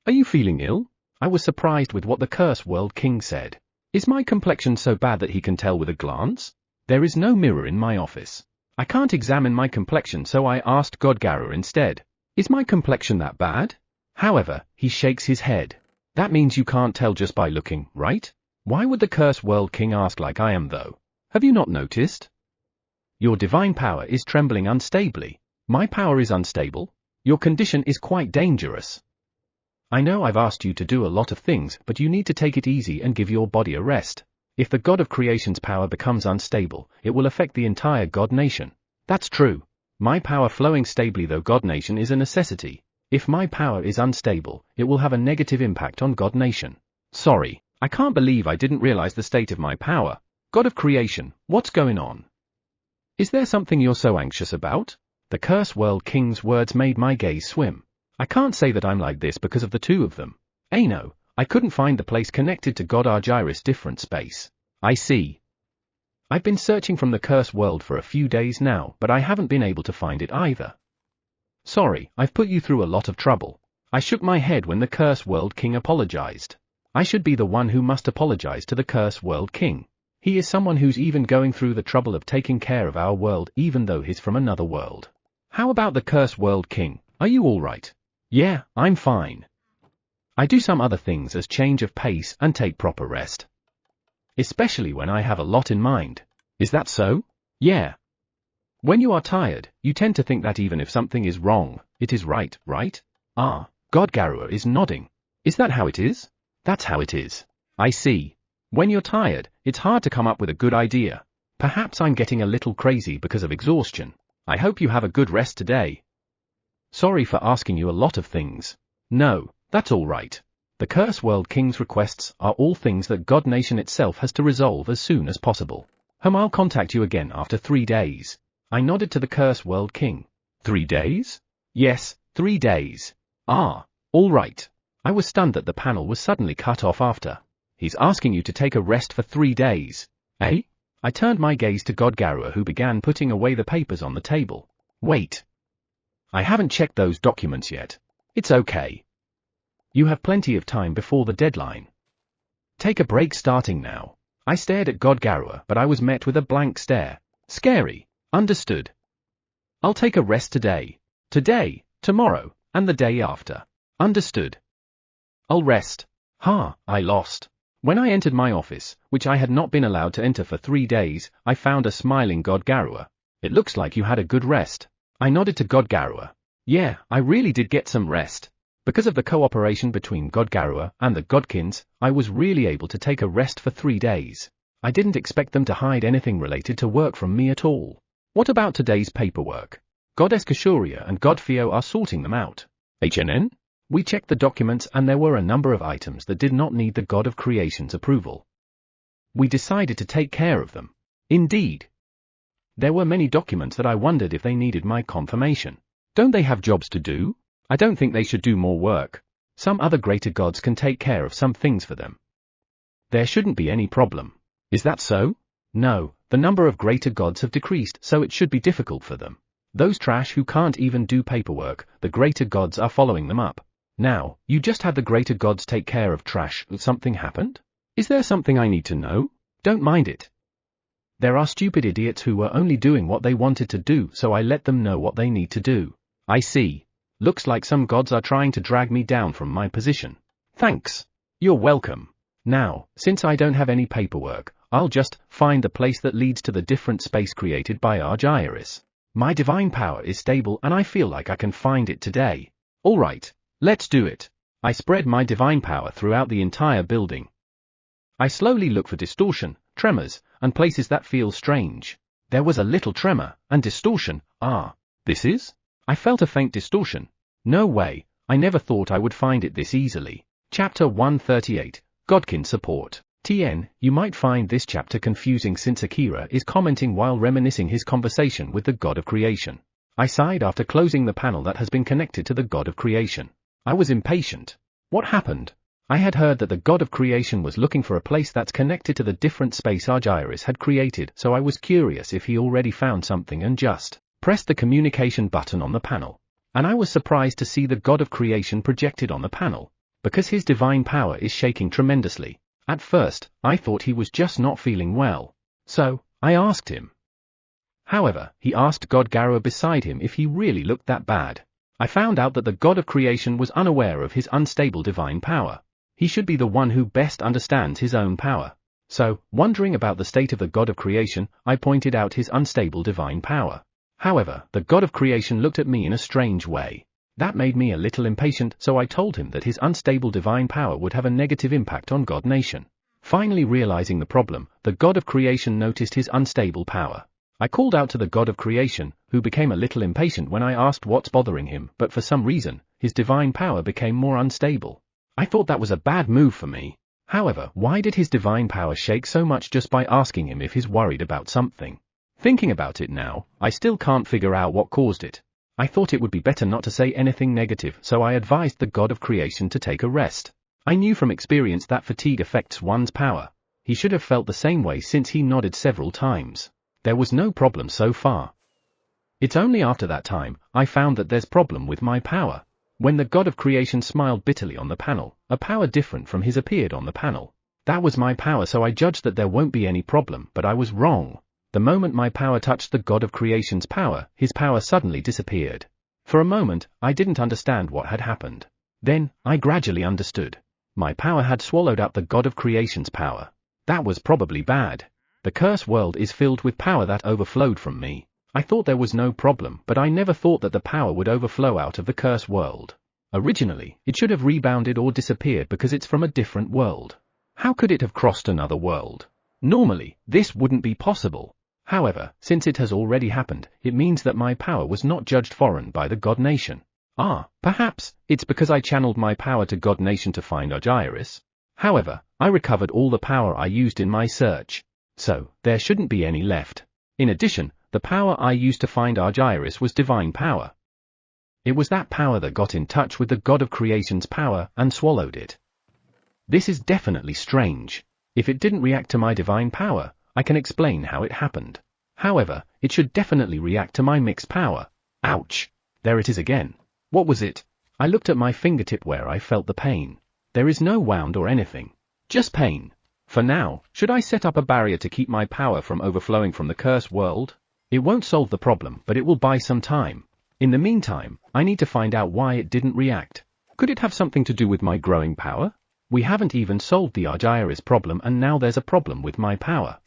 Are you feeling ill? I was surprised with what the Curse World King said. Is my complexion so bad that he can tell with a glance? There is no mirror in my office. I can't examine my complexion, so I asked God Garua instead. Is my complexion that bad? However, he shakes his head. That means you can't tell just by looking, right? Why would the Curse World King ask like I am though? Have you not noticed? Your divine power is trembling unstably. My power is unstable? Your condition is quite dangerous. I know I've asked you to do a lot of things, but you need to take it easy and give your body a rest. If the God of Creation's power becomes unstable, it will affect the entire God Nation. That's true. My power flowing stably though God Nation is a necessity. If my power is unstable, it will have a negative impact on God Nation. Sorry, I can't believe I didn't realize the state of my power. God of Creation, what's going on? Is there something you're so anxious about? The Curse World King's words made my gaze swim. I can't say that I'm like this because of the two of them. No. I couldn't find the place connected to God Argyris' different space. I see. I've been searching from the Curse World for a few days now, but I haven't been able to find it either. Sorry, I've put you through a lot of trouble. I shook my head when the Curse World King apologized. I should be the one who must apologize to the Curse World King. He is someone who's even going through the trouble of taking care of our world even though he's from another world. How about the Curse World King? Are you alright? Yeah, I'm fine. I do some other things as change of pace and take proper rest. Especially when I have a lot in mind. Is that so? Yeah. When you are tired, you tend to think that even if something is wrong, it is right, right? God Garua is nodding. Is that how it is? That's how it is. I see. When you're tired, it's hard to come up with a good idea. Perhaps I'm getting a little crazy because of exhaustion. I hope you have a good rest today. Sorry for asking you a lot of things. No, that's all right. The Curse World King's requests are all things that God Nation itself has to resolve as soon as possible. I'll contact you again after 3 days. I nodded to the Curse World King. 3 days? Yes, 3 days. Ah, all right. I was stunned that the panel was suddenly cut off after. He's asking you to take a rest for 3 days. Eh? I turned my gaze to God Garua, who began putting away the papers on the table. Wait. I haven't checked those documents yet. It's okay. You have plenty of time before the deadline. Take a break starting now. I stared at God Garua, but I was met with a blank stare. Scary. Understood. I'll take a rest today. Today, tomorrow, and the day after. Understood. I'll rest. I lost. When I entered my office, which I had not been allowed to enter for 3 days, I found a smiling God Garua. It looks like you had a good rest. I nodded to God Garua. Yeah, I really did get some rest. Because of the cooperation between God Garua and the Godkins, I was really able to take a rest for 3 days. I didn't expect them to hide anything related to work from me at all. What about today's paperwork? Goddess Kashuria and God Theo are sorting them out. HNN? We checked the documents and there were a number of items that did not need the God of Creation's approval. We decided to take care of them. Indeed. There were many documents that I wondered if they needed my confirmation. Don't they have jobs to do? I don't think they should do more work. Some other greater gods can take care of some things for them. There shouldn't be any problem. Is that so? No, the number of greater gods have decreased, so it should be difficult for them. Those trash who can't even do paperwork, the greater gods are following them up. Now, you just had the greater gods take care of trash. Something happened? Is there something I need to know? Don't mind it. There are stupid idiots who were only doing what they wanted to do, so I let them know what they need to do. I see. Looks like some gods are trying to drag me down from my position. Thanks. You're welcome. Now, since I don't have any paperwork, I'll just find the place that leads to the different space created by Argyris. My divine power is stable and I feel like I can find it today. All right. Let's do it. I spread my divine power throughout the entire building. I slowly look for distortion, tremors, and places that feel strange. There was a little tremor, and distortion. This is? I felt a faint distortion. No way, I never thought I would find it this easily. Chapter 138, Godkin Support. TN, you might find this chapter confusing since Akira is commenting while reminiscing his conversation with the God of Creation. I sighed after closing the panel that has been connected to the God of Creation. I was impatient. What happened? I had heard that the God of Creation was looking for a place that's connected to the different space Argyris had created, so I was curious if he already found something and just pressed the communication button on the panel. And I was surprised to see the God of Creation projected on the panel, because his divine power is shaking tremendously. At first, I thought he was just not feeling well. So, I asked him. However, he asked God Garua beside him if he really looked that bad. I found out that the God of Creation was unaware of his unstable divine power. He should be the one who best understands his own power. So, wondering about the state of the God of Creation, I pointed out his unstable divine power. However, the God of Creation looked at me in a strange way. That made me a little impatient, so I told him that his unstable divine power would have a negative impact on God Nation. Finally realizing the problem, the God of Creation noticed his unstable power. I called out to the God of Creation, who became a little impatient when I asked what's bothering him, but for some reason, his divine power became more unstable. I thought that was a bad move for me. However, why did his divine power shake so much just by asking him if he's worried about something? Thinking about it now, I still can't figure out what caused it. I thought it would be better not to say anything negative, so I advised the God of Creation to take a rest. I knew from experience that fatigue affects one's power. He should have felt the same way since he nodded several times. There was no problem so far. It's only after that time, I found that there's problem with my power. When the God of Creation smiled bitterly on the panel, a power different from his appeared on the panel. That was my power, so I judged that there won't be any problem, but I was wrong. The moment my power touched the God of Creation's power, his power suddenly disappeared. For a moment, I didn't understand what had happened. Then, I gradually understood. My power had swallowed up the God of Creation's power. That was probably bad. The curse world is filled with power that overflowed from me. I thought there was no problem, but I never thought that the power would overflow out of the curse world. Originally, it should have rebounded or disappeared because it's from a different world. How could it have crossed another world? Normally, this wouldn't be possible. However, since it has already happened, it means that my power was not judged foreign by the God Nation. Perhaps it's because I channeled my power to God Nation to find Argyris. However, I recovered all the power I used in my search. So, there shouldn't be any left. In addition, the power I used to find Argyris was divine power. It was that power that got in touch with the God of Creation's power and swallowed it. This is definitely strange. If it didn't react to my divine power, I can explain how it happened. However, it should definitely react to my mixed power. Ouch! There it is again. What was it? I looked at my fingertip where I felt the pain. There is no wound or anything. Just pain. For now, should I set up a barrier to keep my power from overflowing from the cursed world? It won't solve the problem, but it will buy some time. In the meantime, I need to find out why it didn't react. Could it have something to do with my growing power? We haven't even solved the Argyris problem and now there's a problem with my power.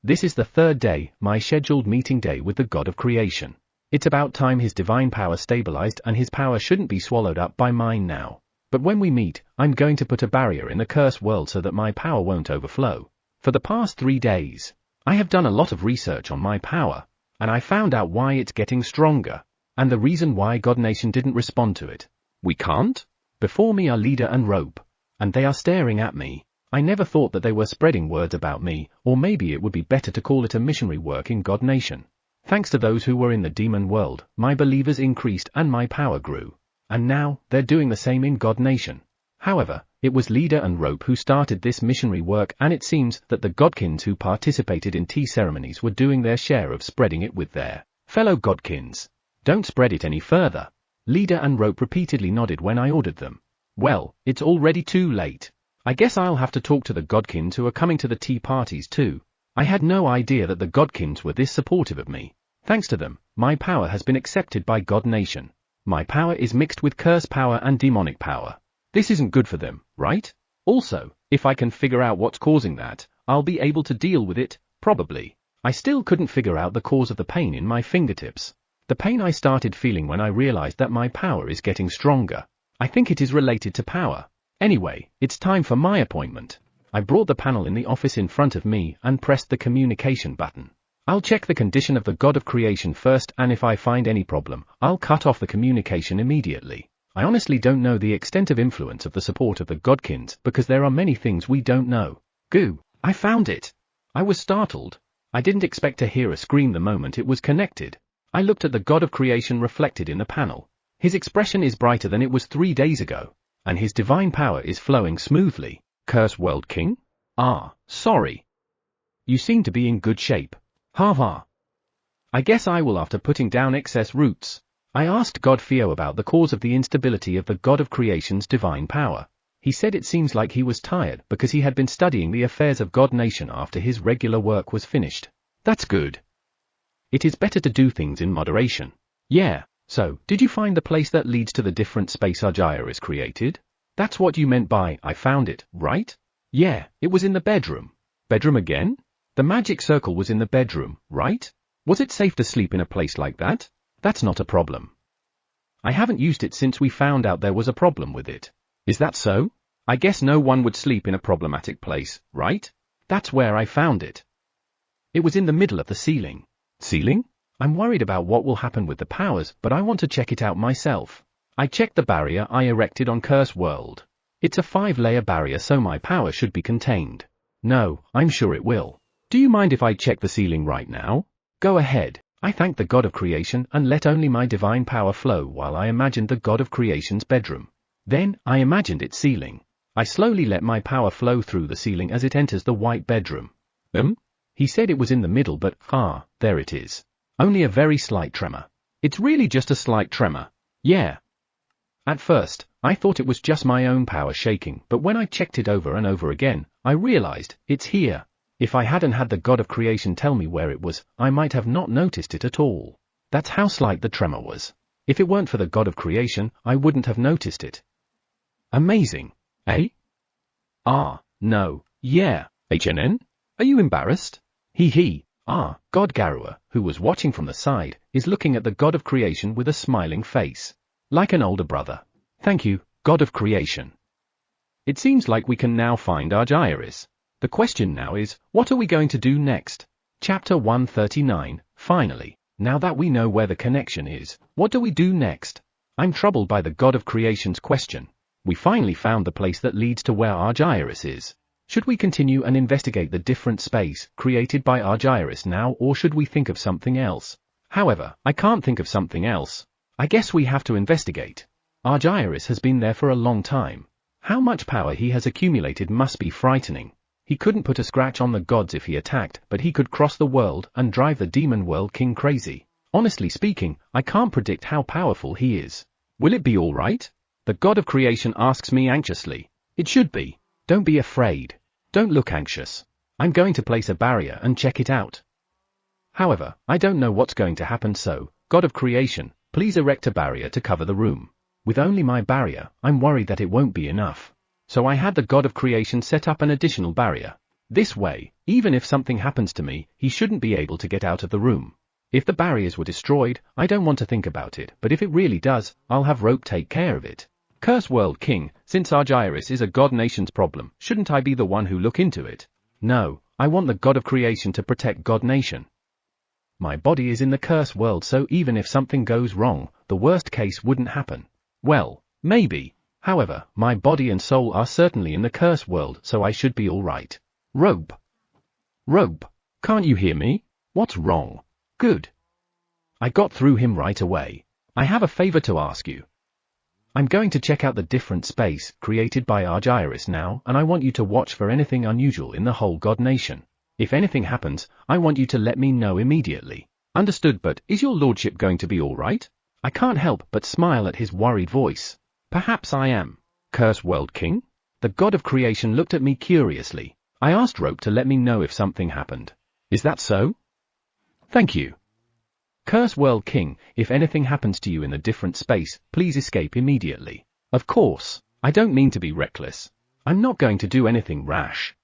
This is the third day, my scheduled meeting day with the God of Creation. It's about time his divine power stabilized and his power shouldn't be swallowed up by mine now. But when we meet, I'm going to put a barrier in the cursed world so that my power won't overflow. For the past 3 days, I have done a lot of research on my power, and I found out why it's getting stronger, and the reason why God Nation didn't respond to it. We can't? Before me are Leader and Rope, and they are staring at me. I never thought that they were spreading words about me, or maybe it would be better to call it a missionary work in God Nation. Thanks to those who were in the demon world, my believers increased and my power grew. And now, they're doing the same in God Nation. However, it was Leader and Rope who started this missionary work and it seems that the Godkins who participated in tea ceremonies were doing their share of spreading it with their fellow Godkins. Don't spread it any further. Leader and Rope repeatedly nodded when I ordered them. Well, it's already too late. I guess I'll have to talk to the Godkins who are coming to the tea parties too. I had no idea that the Godkins were this supportive of me. Thanks to them, my power has been accepted by God Nation. My power is mixed with curse power and demonic power. This isn't good for them, right? Also, if I can figure out what's causing that, I'll be able to deal with it, probably. I still couldn't figure out the cause of the pain in my fingertips. The pain I started feeling when I realized that my power is getting stronger. I think it is related to power. Anyway, it's time for my appointment. I brought the panel in the office in front of me and pressed the communication button. I'll check the condition of the God of Creation first and if I find any problem, I'll cut off the communication immediately. I honestly don't know the extent of influence of the support of the Godkins because there are many things we don't know. Goo, I found it! I was startled. I didn't expect to hear a scream the moment it was connected. I looked at the God of Creation reflected in the panel. His expression is brighter than it was 3 days ago, and his divine power is flowing smoothly. Curse World King? Sorry. You seem to be in good shape. I guess I will after putting down excess roots. I asked God Theo about the cause of the instability of the God of Creation's divine power. He said it seems like he was tired because he had been studying the affairs of God Nation after his regular work was finished. That's good. It is better to do things in moderation. Yeah, so, did you find the place that leads to the different space Argyris created? That's what you meant by, I found it, right? Yeah, it was in the bedroom. Bedroom again? The magic circle was in the bedroom, right? Was it safe to sleep in a place like that? That's not a problem. I haven't used it since we found out there was a problem with it. Is that so? I guess no one would sleep in a problematic place, right? That's where I found it. It was in the middle of the ceiling. Ceiling? I'm worried about what will happen with the powers, but I want to check it out myself. I checked the barrier I erected on Curse World. It's a 5-layer barrier so my power should be contained. No, I'm sure it will. Do you mind if I check the ceiling right now? Go ahead. I thanked the God of Creation and let only my divine power flow while I imagined the God of Creation's bedroom. Then, I imagined its ceiling. I slowly let my power flow through the ceiling as it enters the white bedroom. He said it was in the middle but, there it is. Only a very slight tremor. It's really just a slight tremor. Yeah. At first, I thought it was just my own power shaking, but when I checked it over and over again, I realized, it's here. If I hadn't had the God of Creation tell me where it was, I might have not noticed it at all. That's how slight the tremor was. If it weren't for the God of Creation, I wouldn't have noticed it. Amazing. Eh? No. Yeah. HNN? Are you embarrassed? God Garua, who was watching from the side, is looking at the God of Creation with a smiling face. Like an older brother. Thank you, God of Creation. It seems like we can now find Argyris. The question now is, what are we going to do next? Chapter 139, finally. Now that we know where the connection is, what do we do next? I'm troubled by the God of Creation's question. We finally found the place that leads to where Argyris is. Should we continue and investigate the different space created by Argyris now, or should we think of something else? However, I can't think of something else. I guess we have to investigate. Argyris has been there for a long time. How much power he has accumulated must be frightening. He couldn't put a scratch on the gods if he attacked, but he could cross the world and drive the demon world king crazy. Honestly speaking, I can't predict how powerful he is. Will it be all right? The God of Creation asks me anxiously. It should be. Don't be afraid. Don't look anxious. I'm going to place a barrier and check it out. However, I don't know what's going to happen, so, God of Creation, please erect a barrier to cover the room. With only my barrier, I'm worried that it won't be enough. So I had the God of Creation set up an additional barrier. This way, even if something happens to me, he shouldn't be able to get out of the room. If the barriers were destroyed, I don't want to think about it, but if it really does, I'll have Rope take care of it. Curse World King, since Argyris is a god nation's problem, shouldn't I be the one who look into it? No, I want the God of Creation to protect God Nation. My body is in the curse world, so even if something goes wrong, the worst case wouldn't happen. Well, maybe. However, my body and soul are certainly in the curse world, so I should be alright. Rope. Rope. Can't you hear me? What's wrong? Good. I got through him right away. I have a favor to ask you. I'm going to check out the different space created by Argyris now, and I want you to watch for anything unusual in the whole god nation. If anything happens, I want you to let me know immediately. Understood, but is your lordship going to be alright? I can't help but smile at his worried voice. Perhaps I am. Curse World King? The God of Creation looked at me curiously. I asked Rope to let me know if something happened. Is that so? Thank you. Curse World King, if anything happens to you in the different space, please escape immediately. Of course, I don't mean to be reckless. I'm not going to do anything rash.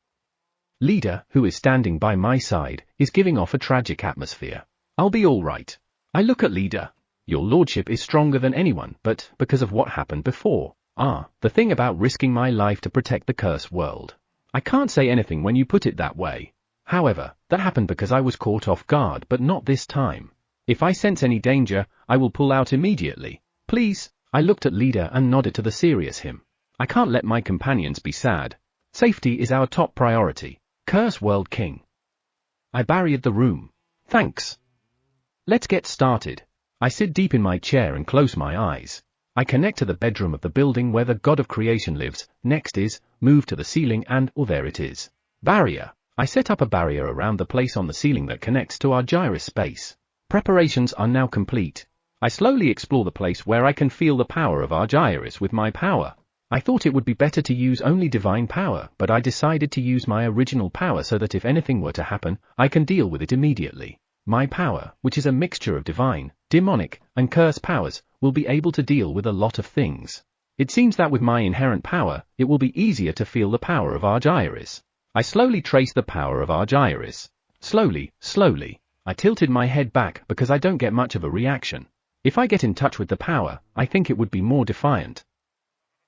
Leader, who is standing by my side, is giving off a tragic atmosphere. I'll be all right. I look at Leader. Your lordship is stronger than anyone, but because of what happened before. The thing about risking my life to protect the curse world. I can't say anything when you put it that way. However, that happened because I was caught off guard, but not this time. If I sense any danger, I will pull out immediately. Please. I looked at Leader and nodded to the serious him. I can't let my companions be sad. Safety is our top priority. Curse World King. I barriered the room. Thanks. Let's get started. I sit deep in my chair and close my eyes. I connect to the bedroom of the building where the God of Creation lives. Next is, move to the ceiling and, there it is. Barrier. I set up a barrier around the place on the ceiling that connects to Argyris space. Preparations are now complete. I slowly explore the place where I can feel the power of Argyris with my power. I thought it would be better to use only divine power, but I decided to use my original power so that if anything were to happen, I can deal with it immediately. My power, which is a mixture of divine, demonic, and curse powers, will be able to deal with a lot of things. It seems that with my inherent power, it will be easier to feel the power of Argyris. I slowly trace the power of Argyris. Slowly, I tilted my head back because I don't get much of a reaction. If I get in touch with the power, I think it would be more defiant.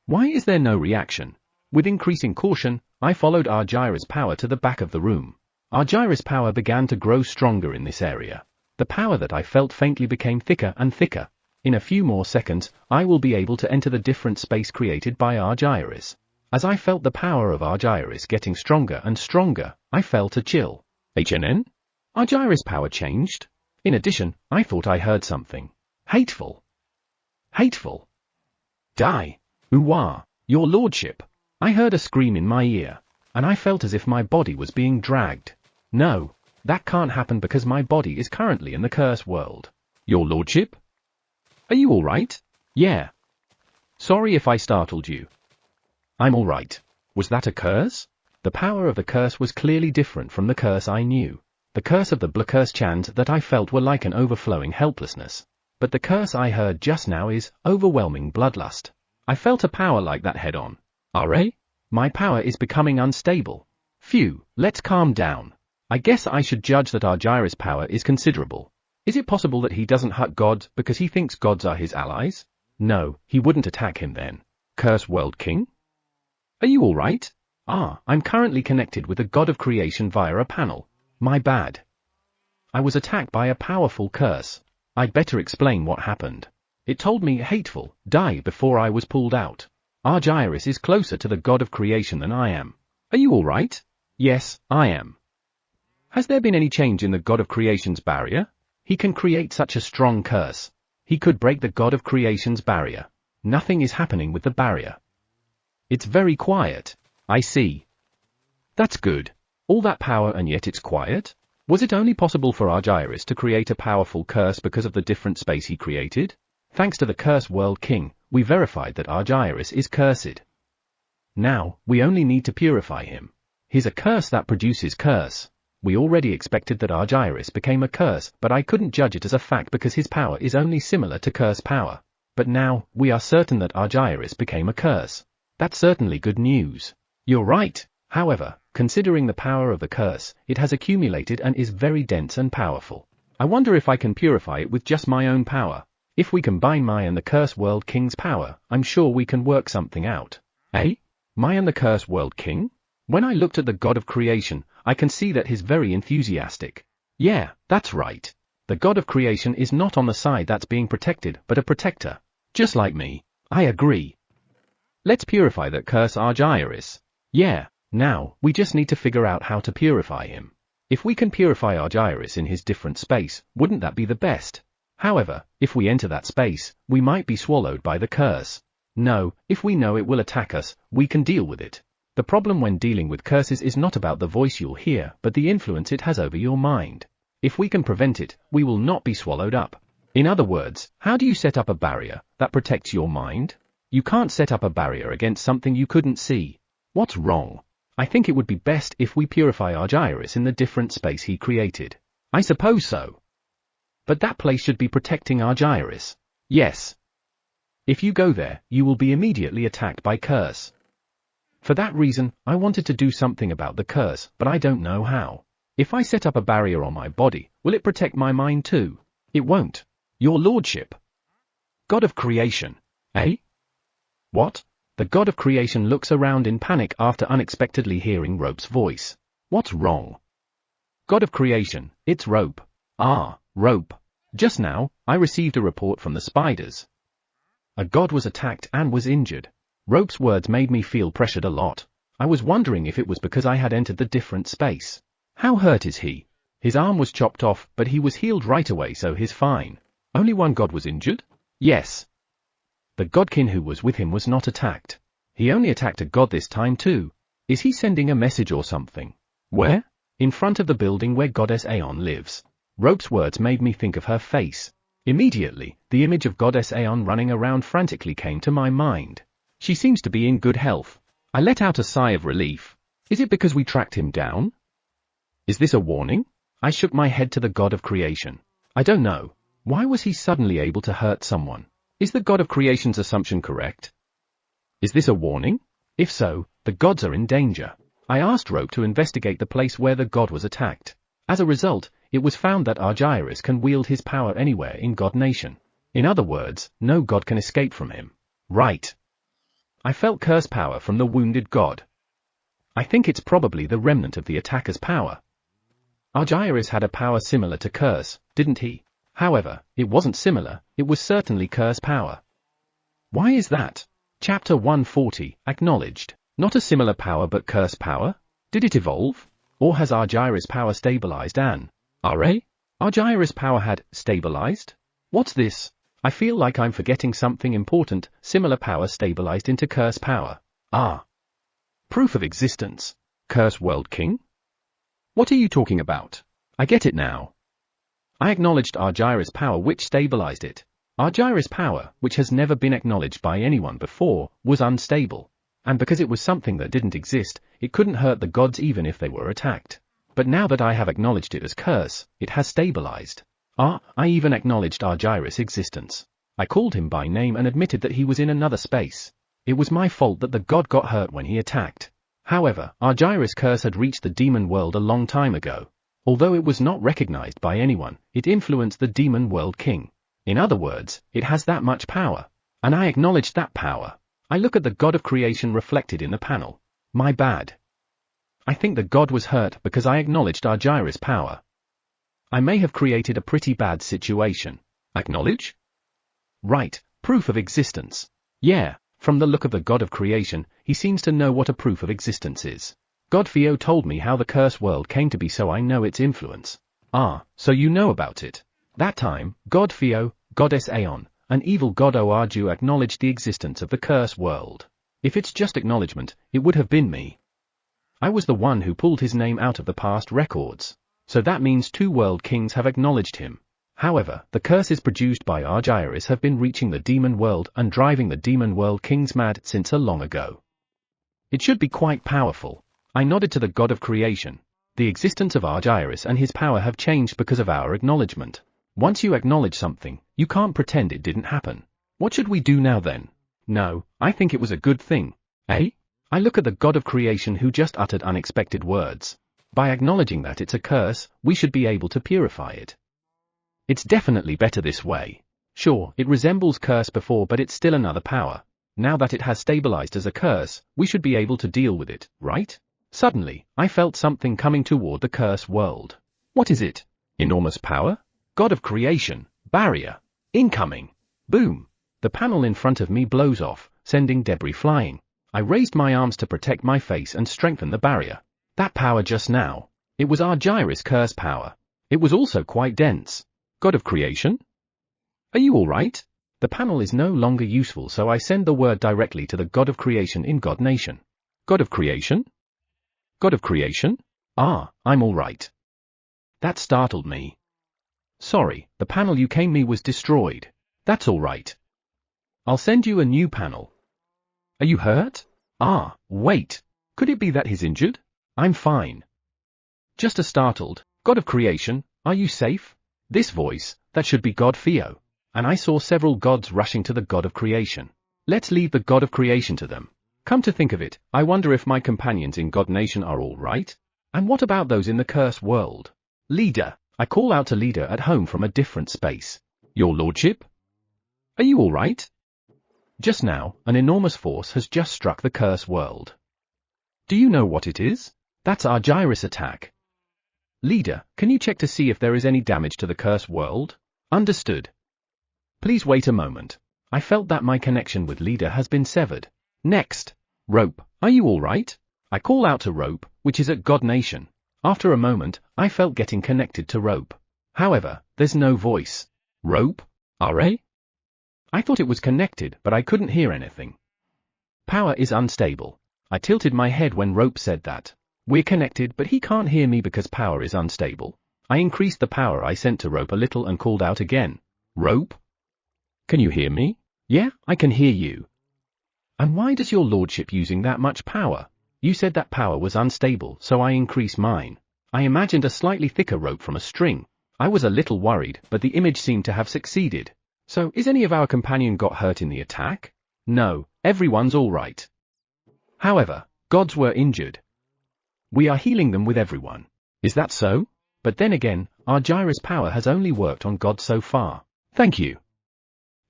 Why is there no reaction? With increasing caution, I followed Argyris' power to the back of the room. Argyris' power began to grow stronger in this area. The power that I felt faintly became thicker and thicker. In a few more seconds, I will be able to enter the different space created by Argyris. As I felt the power of Argyris getting stronger and stronger, I felt a chill. HNN? Argyris' power changed? In addition, I thought I heard something. Hateful. Hateful. Die. Uwa, your lordship. I heard a scream in my ear, and I felt as if my body was being dragged. No, that can't happen because my body is currently in the curse world. Your lordship? Are you alright? Yeah. Sorry if I startled you. I'm alright. Was that a curse? The power of the curse was clearly different from the curse I knew. The curse of the curse chant that I felt were like an overflowing helplessness. But the curse I heard just now is overwhelming bloodlust. I felt a power like that head on. RA? My power is becoming unstable. Phew, let's calm down. I guess I should judge that Argyris' power is considerable. Is it possible that he doesn't hurt gods because he thinks gods are his allies? No, he wouldn't attack him then. Curse World King? Are you alright? I'm currently connected with the god of creation via a panel. My bad. I was attacked by a powerful curse. I'd better explain what happened. It told me hateful, die before I was pulled out. Argyris is closer to the god of creation than I am. Are you alright? Yes, I am. Has there been any change in the god of creation's barrier? He can create such a strong curse. He could break the god of creation's barrier. Nothing is happening with the barrier. It's very quiet. I see. That's good. All that power and yet it's quiet? Was it only possible for Argyris to create a powerful curse because of the different space he created? Thanks to the Curse World King, we verified that Argyris is cursed. Now, we only need to purify him. He's a curse that produces curse. We already expected that Argyris became a curse, but I couldn't judge it as a fact because his power is only similar to curse power. But now, we are certain that Argyris became a curse. That's certainly good news. You're right. However, considering the power of the curse, it has accumulated and is very dense and powerful. I wonder if I can purify it with just my own power. If we combine my and the Curse World King's power, I'm sure we can work something out. Eh? My and the Curse World King? When I looked at the god of creation, I can see that he's very enthusiastic. Yeah, that's right. The god of creation is not on the side that's being protected, but a protector. Just like me. I agree. Let's purify that curse Argyris. Yeah. Now, we just need to figure out how to purify him. If we can purify Argyris in his different space, wouldn't that be the best? However, if we enter that space, we might be swallowed by the curse. No, if we know it will attack us, we can deal with it. The problem when dealing with curses is not about the voice you'll hear, but the influence it has over your mind. If we can prevent it, we will not be swallowed up. In other words, how do you set up a barrier that protects your mind? You can't set up a barrier against something you couldn't see. What's wrong? I think it would be best if we purify Argyris in the different space he created. I suppose so. But that place should be protecting Argyris. Yes. If you go there, you will be immediately attacked by curse. For that reason, I wanted to do something about the curse, but I don't know how. If I set up a barrier on my body, will it protect my mind too? It won't. Your lordship. God of creation. Eh? What? The god of creation looks around in panic after unexpectedly hearing Rope's voice. What's wrong? God of creation, it's Rope. Ah, Rope. Just now, I received a report from the spiders. A god was attacked and was injured. Rope's words made me feel pressured a lot. I was wondering if it was because I had entered the different space. How hurt is he? His arm was chopped off, but he was healed right away, so he's fine. Only one god was injured? Yes. The godkin who was with him was not attacked. He only attacked a god this time too. Is he sending a message or something? Where? In front of the building where Goddess Aeon lives. Rope's words made me think of her face. Immediately, the image of Goddess Aeon running around frantically came to my mind. She seems to be in good health. I let out a sigh of relief. Is it because we tracked him down? Is this a warning? I shook my head to the god of creation. I don't know. Why was he suddenly able to hurt someone? Is the god of creation's assumption correct? Is this a warning? If so, the gods are in danger. I asked Rope to investigate the place where the god was attacked. As a result, it was found that Argyris can wield his power anywhere in God Nation. In other words, no god can escape from him. Right. I felt curse power from the wounded god. I think it's probably the remnant of the attacker's power. Argyris had a power similar to curse, didn't he? However, it wasn't similar, it was certainly curse power. Why is that? Chapter 140, acknowledged. Not a similar power but curse power? Did it evolve? Or has Argyris' power stabilized and... Argyris' power had stabilized? What's this? I feel like I'm forgetting something important. Similar power stabilized into curse power. Ah. Proof of existence. Curse World King? What are you talking about? I get it now. I acknowledged Argyris' power which stabilized it. Argyris' power, which has never been acknowledged by anyone before, was unstable. And because it was something that didn't exist, it couldn't hurt the gods even if they were attacked. But now that I have acknowledged it as curse, it has stabilized. I even acknowledged Argyris' existence. I called him by name and admitted that he was in another space. It was my fault that the god got hurt when he attacked. However, Argyris' curse had reached the demon world a long time ago. Although it was not recognized by anyone, it influenced the demon world king. In other words, it has that much power. And I acknowledged that power. I look at the god of creation reflected in the panel. My bad. I think the god was hurt because I acknowledged Argyris' power. I may have created a pretty bad situation. Acknowledge? Right, proof of existence. Yeah, from the look of the god of creation, he seems to know what a proof of existence is. God Theo told me how the cursed world came to be, so I know its influence. Ah, so you know about it. That time, God Theo, goddess Aeon, an evil god Oarju acknowledged the existence of the cursed world. If it's just acknowledgement, it would have been me. I was the one who pulled his name out of the past records. So that means 2 world kings have acknowledged him. However, the curses produced by Argyris have been reaching the demon world and driving the demon world kings mad since a long ago. It should be quite powerful. I nodded to the god of creation. The existence of Argyris and his power have changed because of our acknowledgement. Once you acknowledge something, you can't pretend it didn't happen. What should we do now then? No, I think it was a good thing. Eh? I look at the god of creation who just uttered unexpected words. By acknowledging that it's a curse, we should be able to purify it. It's definitely better this way. Sure, it resembles curse before, but it's still another power. Now that it has stabilized as a curse, we should be able to deal with it, right? Suddenly, I felt something coming toward the curse world. What is it? Enormous power? God of creation, barrier, incoming. Boom. The panel in front of me blows off, sending debris flying. I raised my arms to protect my face and strengthen the barrier. That power just now. It was Argyris' curse power. It was also quite dense. God of creation? Are you alright? The panel is no longer useful, so I send the word directly to the god of creation in God Nation. God of creation? God of creation? Ah, I'm alright. That startled me. Sorry, the panel you came me was destroyed. That's alright. I'll send you a new panel. Are you hurt? Ah, wait. Could it be that he's injured? I'm fine. Just a startled, God of creation, are you safe? This voice, that should be God Theo. And I saw several gods rushing to the god of creation. Let's leave the god of creation to them. Come to think of it, I wonder if my companions in God Nation are all right? And what about those in the cursed world? Leader, I call out to Leader at home from a different space. Your lordship? Are you all right? Just now, an enormous force has just struck the cursed world. Do you know what it is? That's Argyris' attack. Leader, can you check to see if there is any damage to the cursed world? Understood. Please wait a moment. I felt that my connection with Leader has been severed. Next. Rope, are you all right? I call out to Rope, which is at God Nation. After a moment, I felt getting connected to Rope. However, there's no voice. Rope? RA? I thought it was connected, but I couldn't hear anything. Power is unstable. I tilted my head when Rope said that. We're connected, but he can't hear me because power is unstable. I increased the power I sent to Rope a little and called out again. Rope? Can you hear me? Yeah, I can hear you. And why does your lordship using that much power? You said that power was unstable, so I increased mine. I imagined a slightly thicker rope from a string. I was a little worried, but the image seemed to have succeeded. So, is any of our companion got hurt in the attack? No, everyone's all right. However, gods were injured. We are healing them with everyone. Is that so? But then again, Argyris' power has only worked on gods so far. Thank you.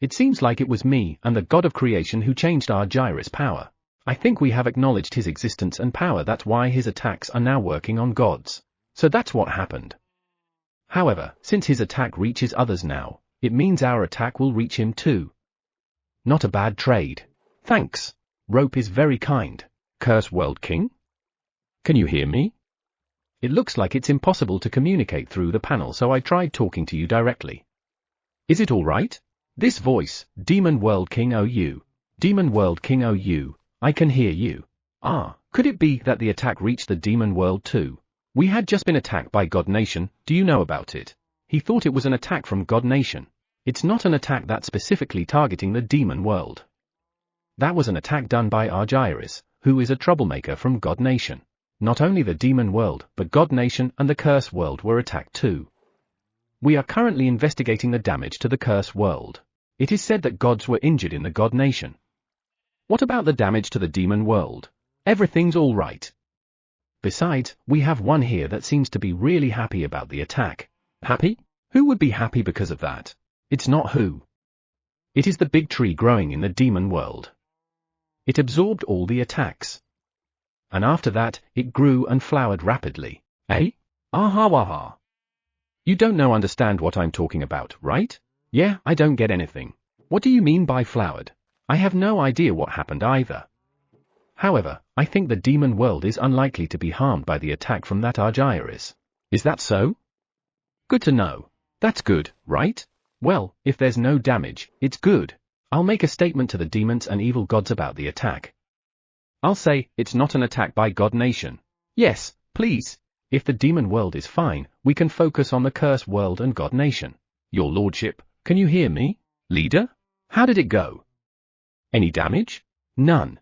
It seems like it was me and the god of creation who changed Argyris' power. I think we have acknowledged his existence and power, that's why his attacks are now working on gods. So that's what happened. However, since his attack reaches others now, it means our attack will reach him too. Not a bad trade. Thanks. Rope is very kind. Curse World King? Can you hear me? It looks like it's impossible to communicate through the panel, so I tried talking to you directly. Is it all right? This voice, Demon World King OU. Demon World King OU, I can hear you. Ah, could it be that the attack reached the Demon World too? We had just been attacked by God Nation, do you know about it? He thought it was an attack from God Nation. It's not an attack that's specifically targeting the Demon World. That was an attack done by Argyris, who is a troublemaker from God Nation. Not only the Demon World, but God Nation and the Curse World were attacked too. We are currently investigating the damage to the Curse World. It is said that gods were injured in the God Nation. What about the damage to the Demon World? Everything's all right. Besides, we have one here that seems to be really happy about the attack. Happy? Who would be happy because of that? It's not who. It is the big tree growing in the Demon World. It absorbed all the attacks. And after that, it grew and flowered rapidly. Eh? Aha. You don't understand what I'm talking about, right? Yeah, I don't get anything. What do you mean by flowered? I have no idea what happened either. However, I think the demon world is unlikely to be harmed by the attack from that Argyris. Is that so? Good to know. That's good, right? Well, if there's no damage, it's good. I'll make a statement to the demons and evil gods about the attack. I'll say, it's not an attack by God Nation. Yes, please. If the demon world is fine, we can focus on the cursed world and God Nation. Your lordship, can you hear me? Leader? How did it go? Any damage? None.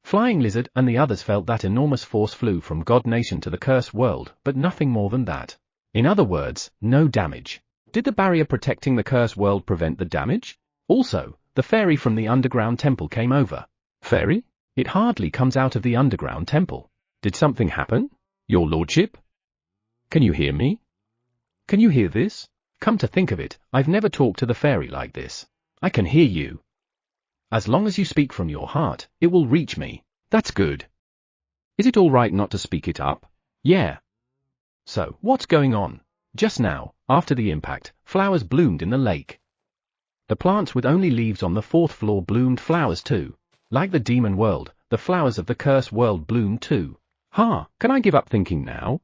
Flying Lizard and the others felt that enormous force flew from God Nation to the cursed world, but nothing more than that. In other words, no damage. Did the barrier protecting the cursed world prevent the damage? Also, the fairy from the underground temple came over. Fairy? It hardly comes out of the underground temple. Did something happen? Your lordship? Can you hear me? Can you hear this? Come to think of it, I've never talked to the fairy like this. I can hear you. As long as you speak from your heart, it will reach me. That's good. Is it all right not to speak it up? Yeah. So, what's going on? Just now, after the impact, flowers bloomed in the lake. The plants with only leaves on the 4th floor bloomed flowers too. Like the demon world, the flowers of the cursed world bloomed too. Can I give up thinking now?